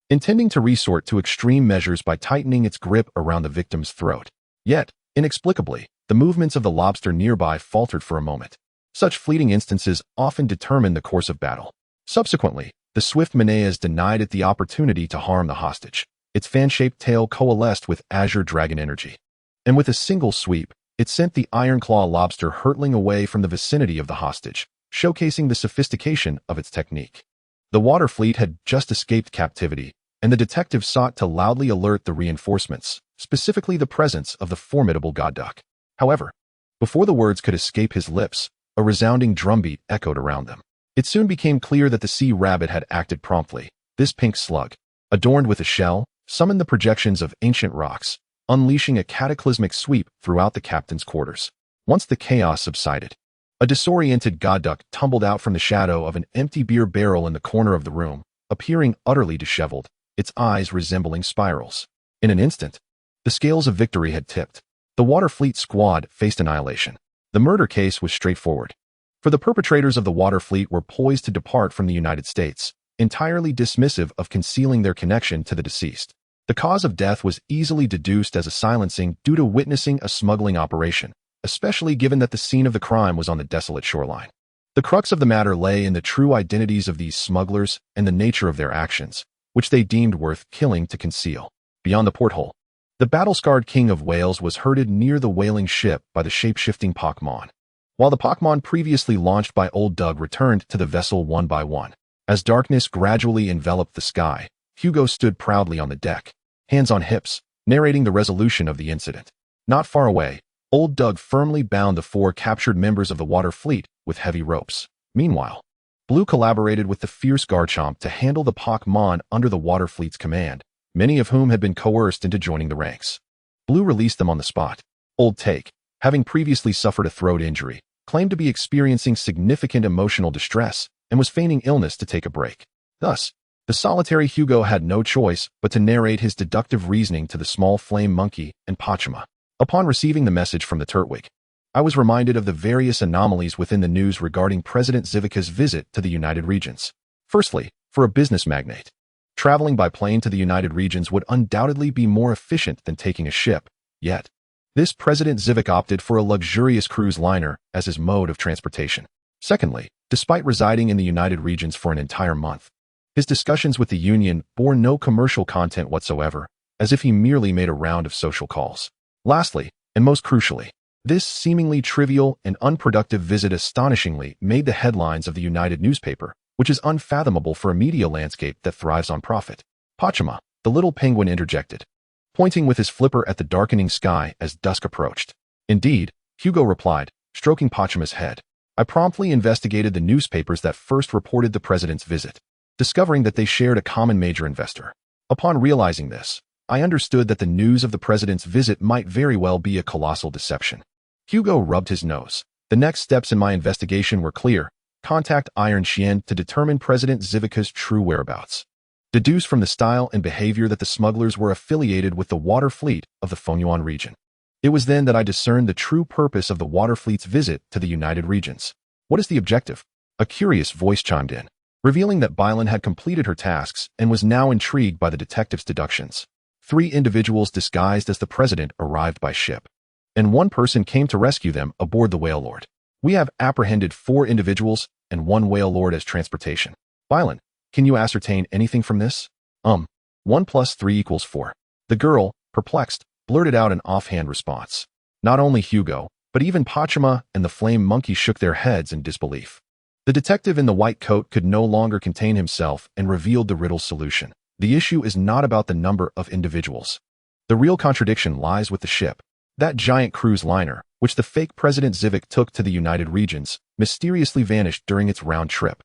intending to resort to extreme measures by tightening its grip around the victim's throat. Yet, inexplicably, the movements of the lobster nearby faltered for a moment. Such fleeting instances often determine the course of battle. Subsequently, the swift Maneas denied it the opportunity to harm the hostage. Its fan-shaped tail coalesced with azure dragon energy, and with a single sweep, it sent the Iron Claw Lobster hurtling away from the vicinity of the hostage, showcasing the sophistication of its technique. The water fleet had just escaped captivity, and the detective sought to loudly alert the reinforcements, specifically the presence of the formidable God Duck. However, before the words could escape his lips, a resounding drumbeat echoed around them. It soon became clear that the sea rabbit had acted promptly. This pink slug, adorned with a shell, summoned the projections of ancient rocks, unleashing a cataclysmic sweep throughout the captain's quarters. Once the chaos subsided, a disoriented Godduck tumbled out from the shadow of an empty beer barrel in the corner of the room, appearing utterly disheveled, its eyes resembling spirals. In an instant, the scales of victory had tipped. The Water Fleet squad faced annihilation. The murder case was straightforward, for the perpetrators of the Water Fleet were poised to depart from the United States, entirely dismissive of concealing their connection to the deceased. The cause of death was easily deduced as a silencing due to witnessing a smuggling operation, especially given that the scene of the crime was on the desolate shoreline. The crux of the matter lay in the true identities of these smugglers and the nature of their actions, which they deemed worth killing to conceal. Beyond the porthole, the battle-scarred King of Whales was herded near the whaling ship by the shape-shifting Pokémon, while the Pokémon previously launched by Old Doug returned to the vessel one by one. As darkness gradually enveloped the sky, Hugo stood proudly on the deck, hands on hips, narrating the resolution of the incident. Not far away, Old Doug firmly bound the 4 captured members of the Water Fleet with heavy ropes. Meanwhile, Blue collaborated with the fierce Garchomp to handle the Pokémon under the Water Fleet's command, many of whom had been coerced into joining the ranks. Blue released them on the spot. Old Take, having previously suffered a throat injury, claimed to be experiencing significant emotional distress and was feigning illness to take a break. Thus, the solitary Hugo had no choice but to narrate his deductive reasoning to the small flame monkey and Pachama. Upon receiving the message from the Turtwig, I was reminded of the various anomalies within the news regarding President Zivika's visit to the United Regions. Firstly, for a business magnate, traveling by plane to the United Regions would undoubtedly be more efficient than taking a ship, yet this President Zivik opted for a luxurious cruise liner as his mode of transportation. Secondly, despite residing in the United Regions for an entire month, his discussions with the Union bore no commercial content whatsoever, as if he merely made a round of social calls. Lastly, and most crucially, this seemingly trivial and unproductive visit astonishingly made the headlines of the United newspaper, which is unfathomable for a media landscape that thrives on profit. Pachama, the little penguin, interjected, pointing with his flipper at the darkening sky as dusk approached. Indeed, Hugo replied, stroking Pachama's head. I promptly investigated the newspapers that first reported the president's visit, discovering that they shared a common major investor. Upon realizing this, I understood that the news of the president's visit might very well be a colossal deception. Hugo rubbed his nose. The next steps in my investigation were clear. Contact Iron Chien to determine President Zivika's true whereabouts. Deduce from the style and behavior that the smugglers were affiliated with the water fleet of the Fengyuan region. It was then that I discerned the true purpose of the water fleet's visit to the United Regions. What is the objective? A curious voice chimed in, revealing that Bylin had completed her tasks and was now intrigued by the detective's deductions. 3 individuals disguised as the president arrived by ship, and 1 person came to rescue them aboard the Whale Lord. We have apprehended 4 individuals and 1 Whale Lord as transportation. Bylin, can you ascertain anything from this? 1 plus 3 equals 4. The girl, perplexed, blurted out an offhand response. Not only Hugo, but even Pachama and the flame monkey shook their heads in disbelief. The detective in the white coat could no longer contain himself and revealed the riddle's solution. The issue is not about the number of individuals. The real contradiction lies with the ship. That giant cruise liner, which the fake President Zivik took to the United Regions, mysteriously vanished during its round trip.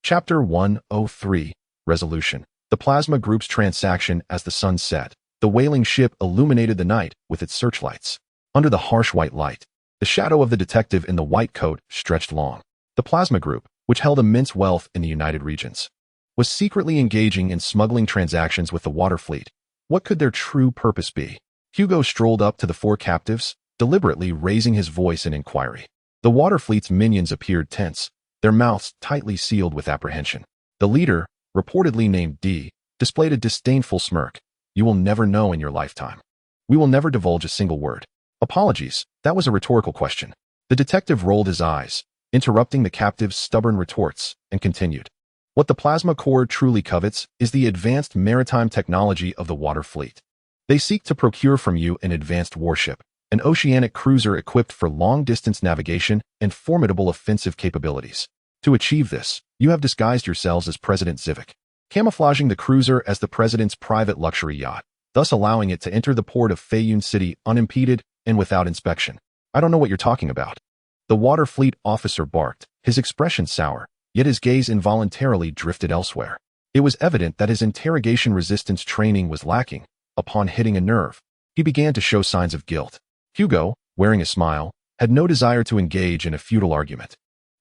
Chapter 103, Resolution. The Plasma Group's transaction. As the sun set, the whaling ship illuminated the night with its searchlights. Under the harsh white light, the shadow of the detective in the white coat stretched long. The Plasma Group, which held immense wealth in the United Regions, was secretly engaging in smuggling transactions with the water fleet. What could their true purpose be? Hugo strolled up to the 4 captives, deliberately raising his voice in inquiry. The water fleet's minions appeared tense, their mouths tightly sealed with apprehension. The leader, reportedly named D, displayed a disdainful smirk. You will never know in your lifetime. We will never divulge a single word. Apologies, that was a rhetorical question. The detective rolled his eyes, interrupting the captive's stubborn retorts, and continued. What the Plasma Corps truly covets is the advanced maritime technology of the water fleet. They seek to procure from you an advanced warship, an oceanic cruiser equipped for long-distance navigation and formidable offensive capabilities. To achieve this, you have disguised yourselves as President Zivik, camouflaging the cruiser as the president's private luxury yacht, thus allowing it to enter the port of Feiyun City unimpeded and without inspection. I don't know what you're talking about. The water fleet officer barked, his expression sour, yet his gaze involuntarily drifted elsewhere. It was evident that his interrogation resistance training was lacking. Upon hitting a nerve, he began to show signs of guilt. Hugo, wearing a smile, had no desire to engage in a futile argument.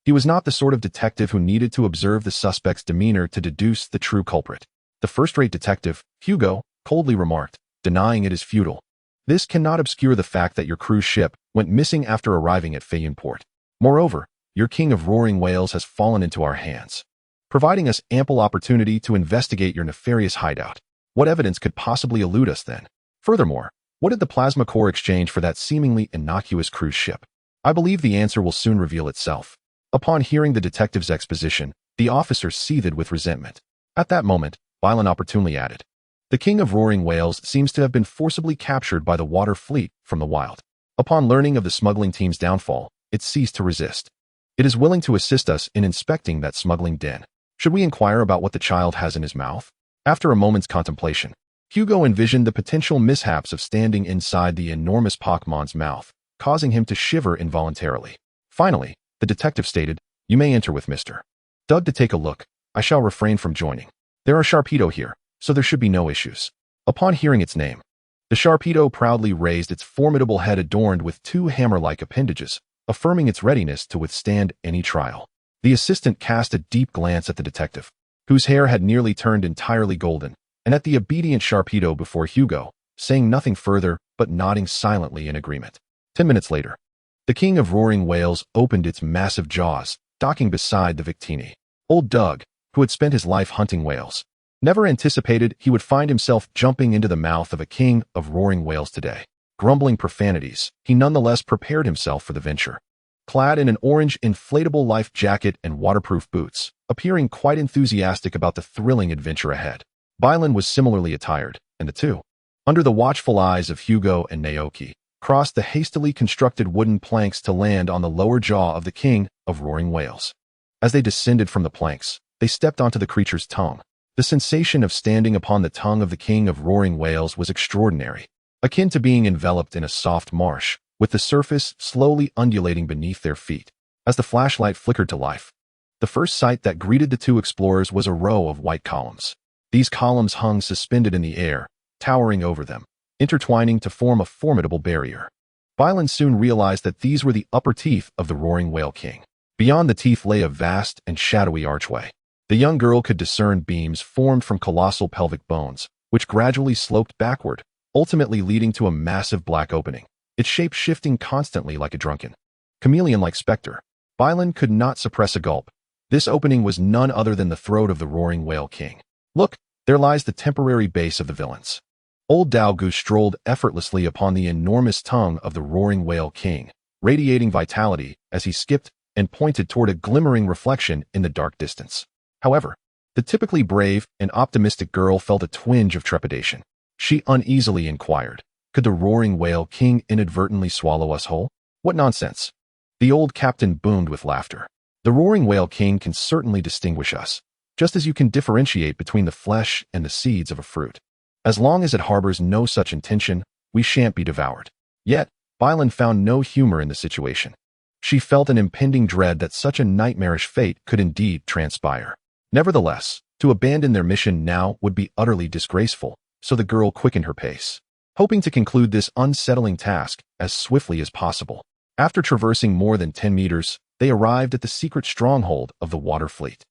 He was not the sort of detective who needed to observe the suspect's demeanor to deduce the true culprit. The first-rate detective, Hugo, coldly remarked, denying it is futile. This cannot obscure the fact that your cruise ship went missing after arriving at Feiyun Port. Moreover, your king of roaring whales has fallen into our hands, providing us ample opportunity to investigate your nefarious hideout. What evidence could possibly elude us then? Furthermore, what did the Plasma Corps exchange for that seemingly innocuous cruise ship? I believe the answer will soon reveal itself. Upon hearing the detective's exposition, the officer seethed with resentment. At that moment, Bylin opportunely added, the king of roaring whales seems to have been forcibly captured by the water fleet from the wild. Upon learning of the smuggling team's downfall, it ceased to resist. It is willing to assist us in inspecting that smuggling den. Should we inquire about what the child has in his mouth? After a moment's contemplation, Hugo envisioned the potential mishaps of standing inside the enormous Pokémon's mouth, causing him to shiver involuntarily. Finally, the detective stated, you may enter with Mr. Doug to take a look. I shall refrain from joining. There are Sharpedo here, so there should be no issues. Upon hearing its name, the Sharpedo proudly raised its formidable head adorned with two hammer-like appendages, affirming its readiness to withstand any trial. The assistant cast a deep glance at the detective, whose hair had nearly turned entirely golden, and at the obedient Sharpedo before Hugo, saying nothing further but nodding silently in agreement. 10 minutes later, the king of roaring whales opened its massive jaws, docking beside the Victini. Old Doug, who had spent his life hunting whales, never anticipated he would find himself jumping into the mouth of a king of roaring whales today. Grumbling profanities, he nonetheless prepared himself for the venture. Clad in an orange inflatable life jacket and waterproof boots, appearing quite enthusiastic about the thrilling adventure ahead, Bylan was similarly attired, and the two, under the watchful eyes of Hugo and Naoki, crossed the hastily constructed wooden planks to land on the lower jaw of the king of roaring whales. As they descended from the planks, they stepped onto the creature's tongue. The sensation of standing upon the tongue of the king of roaring whales was extraordinary, akin to being enveloped in a soft marsh, with the surface slowly undulating beneath their feet. As the flashlight flickered to life, the first sight that greeted the two explorers was a row of white columns. These columns hung suspended in the air, towering over them, intertwining to form a formidable barrier. Bylan soon realized that these were the upper teeth of the roaring whale king. Beyond the teeth lay a vast and shadowy archway. The young girl could discern beams formed from colossal pelvic bones, which gradually sloped backward, ultimately leading to a massive black opening, its shape shifting constantly like a drunken, chameleon-like specter. Bylan could not suppress a gulp. This opening was none other than the throat of the roaring whale king. Look, there lies the temporary base of the villains. Old Daogu strolled effortlessly upon the enormous tongue of the roaring whale king, radiating vitality as he skipped and pointed toward a glimmering reflection in the dark distance. However, the typically brave and optimistic girl felt a twinge of trepidation. She uneasily inquired, could the roaring whale king inadvertently swallow us whole? What nonsense! The old captain boomed with laughter. The roaring whale king can certainly distinguish us, just as you can differentiate between the flesh and the seeds of a fruit. As long as it harbors no such intention, we shan't be devoured. Yet, Bylan found no humor in the situation. She felt an impending dread that such a nightmarish fate could indeed transpire. Nevertheless, to abandon their mission now would be utterly disgraceful, so the girl quickened her pace, hoping to conclude this unsettling task as swiftly as possible. After traversing more than 10 meters, they arrived at the secret stronghold of the water fleet.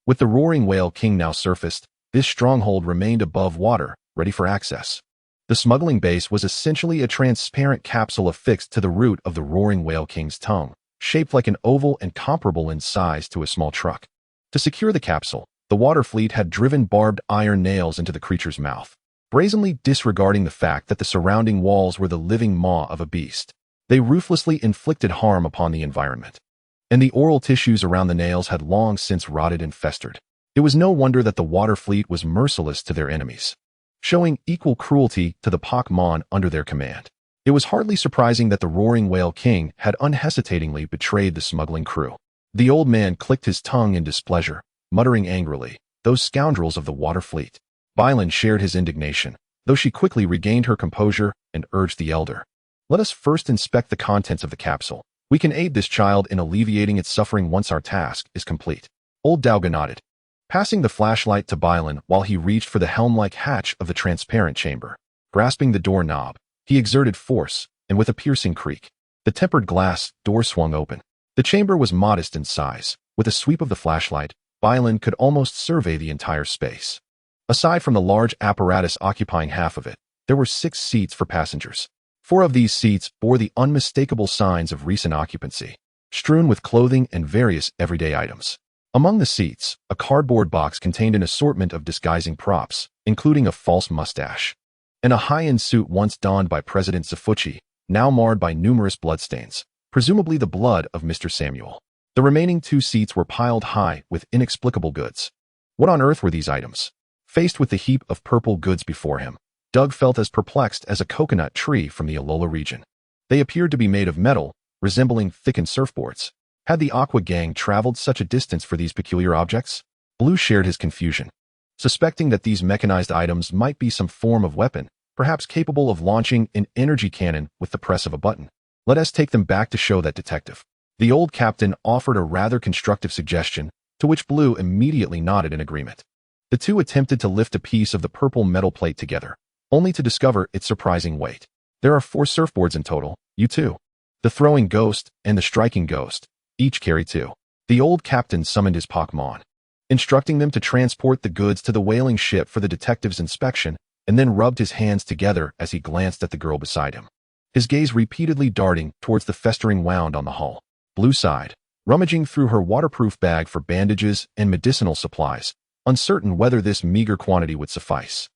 With the roaring whale king now surfaced, this stronghold remained above water, ready for access. The smuggling base was essentially a transparent capsule affixed to the root of the roaring whale king's tongue, shaped like an oval and comparable in size to a small truck. To secure the capsule, the water fleet had driven barbed iron nails into the creature's mouth, brazenly disregarding the fact that the surrounding walls were the living maw of a beast. They ruthlessly inflicted harm upon the environment, and the oral tissues around the nails had long since rotted and festered. It was no wonder that the water fleet was merciless to their enemies, showing equal cruelty to the Pokémon under their command. It was hardly surprising that the roaring whale king had unhesitatingly betrayed the smuggling crew. The old man clicked his tongue in displeasure, muttering angrily, "Those scoundrels of the water fleet." Bylan shared his indignation, though she quickly regained her composure and urged the elder, "Let us first inspect the contents of the capsule. We can aid this child in alleviating its suffering once our task is complete." Old Dauga nodded, passing the flashlight to Bylan while he reached for the helm-like hatch of the transparent chamber. Grasping the door knob, he exerted force, and with a piercing creak, the tempered glass door swung open. The chamber was modest in size. With a sweep of the flashlight, Bylan could almost survey the entire space. Aside from the large apparatus occupying half of it, there were 6 seats for passengers. 4 of these seats bore the unmistakable signs of recent occupancy, strewn with clothing and various everyday items. Among the seats, a cardboard box contained an assortment of disguising props, including a false mustache, and a high-end suit once donned by President Zafuchi, now marred by numerous bloodstains, presumably the blood of Mr. Samuel. The remaining 2 seats were piled high with inexplicable goods. What on earth were these items? Faced with the heap of purple goods before him, Doug felt as perplexed as a coconut tree from the Alola region. They appeared to be made of metal, resembling thickened surfboards. Had the Aqua Gang traveled such a distance for these peculiar objects? Blue shared his confusion, suspecting that these mechanized items might be some form of weapon, perhaps capable of launching an energy cannon with the press of a button. "Let us take them back to show that detective." The old captain offered a rather constructive suggestion, to which Blue immediately nodded in agreement. The two attempted to lift a piece of the purple metal plate together, only to discover its surprising weight. There are 4 surfboards in total, you two. The throwing ghost and the striking ghost each carry 2. The old captain summoned his Pokémon, instructing them to transport the goods to the whaling ship for the detective's inspection, and then rubbed his hands together as he glanced at the girl beside him, his gaze repeatedly darting towards the festering wound on the hull. Blue sighed, rummaging through her waterproof bag for bandages and medicinal supplies, uncertain whether this meager quantity would suffice.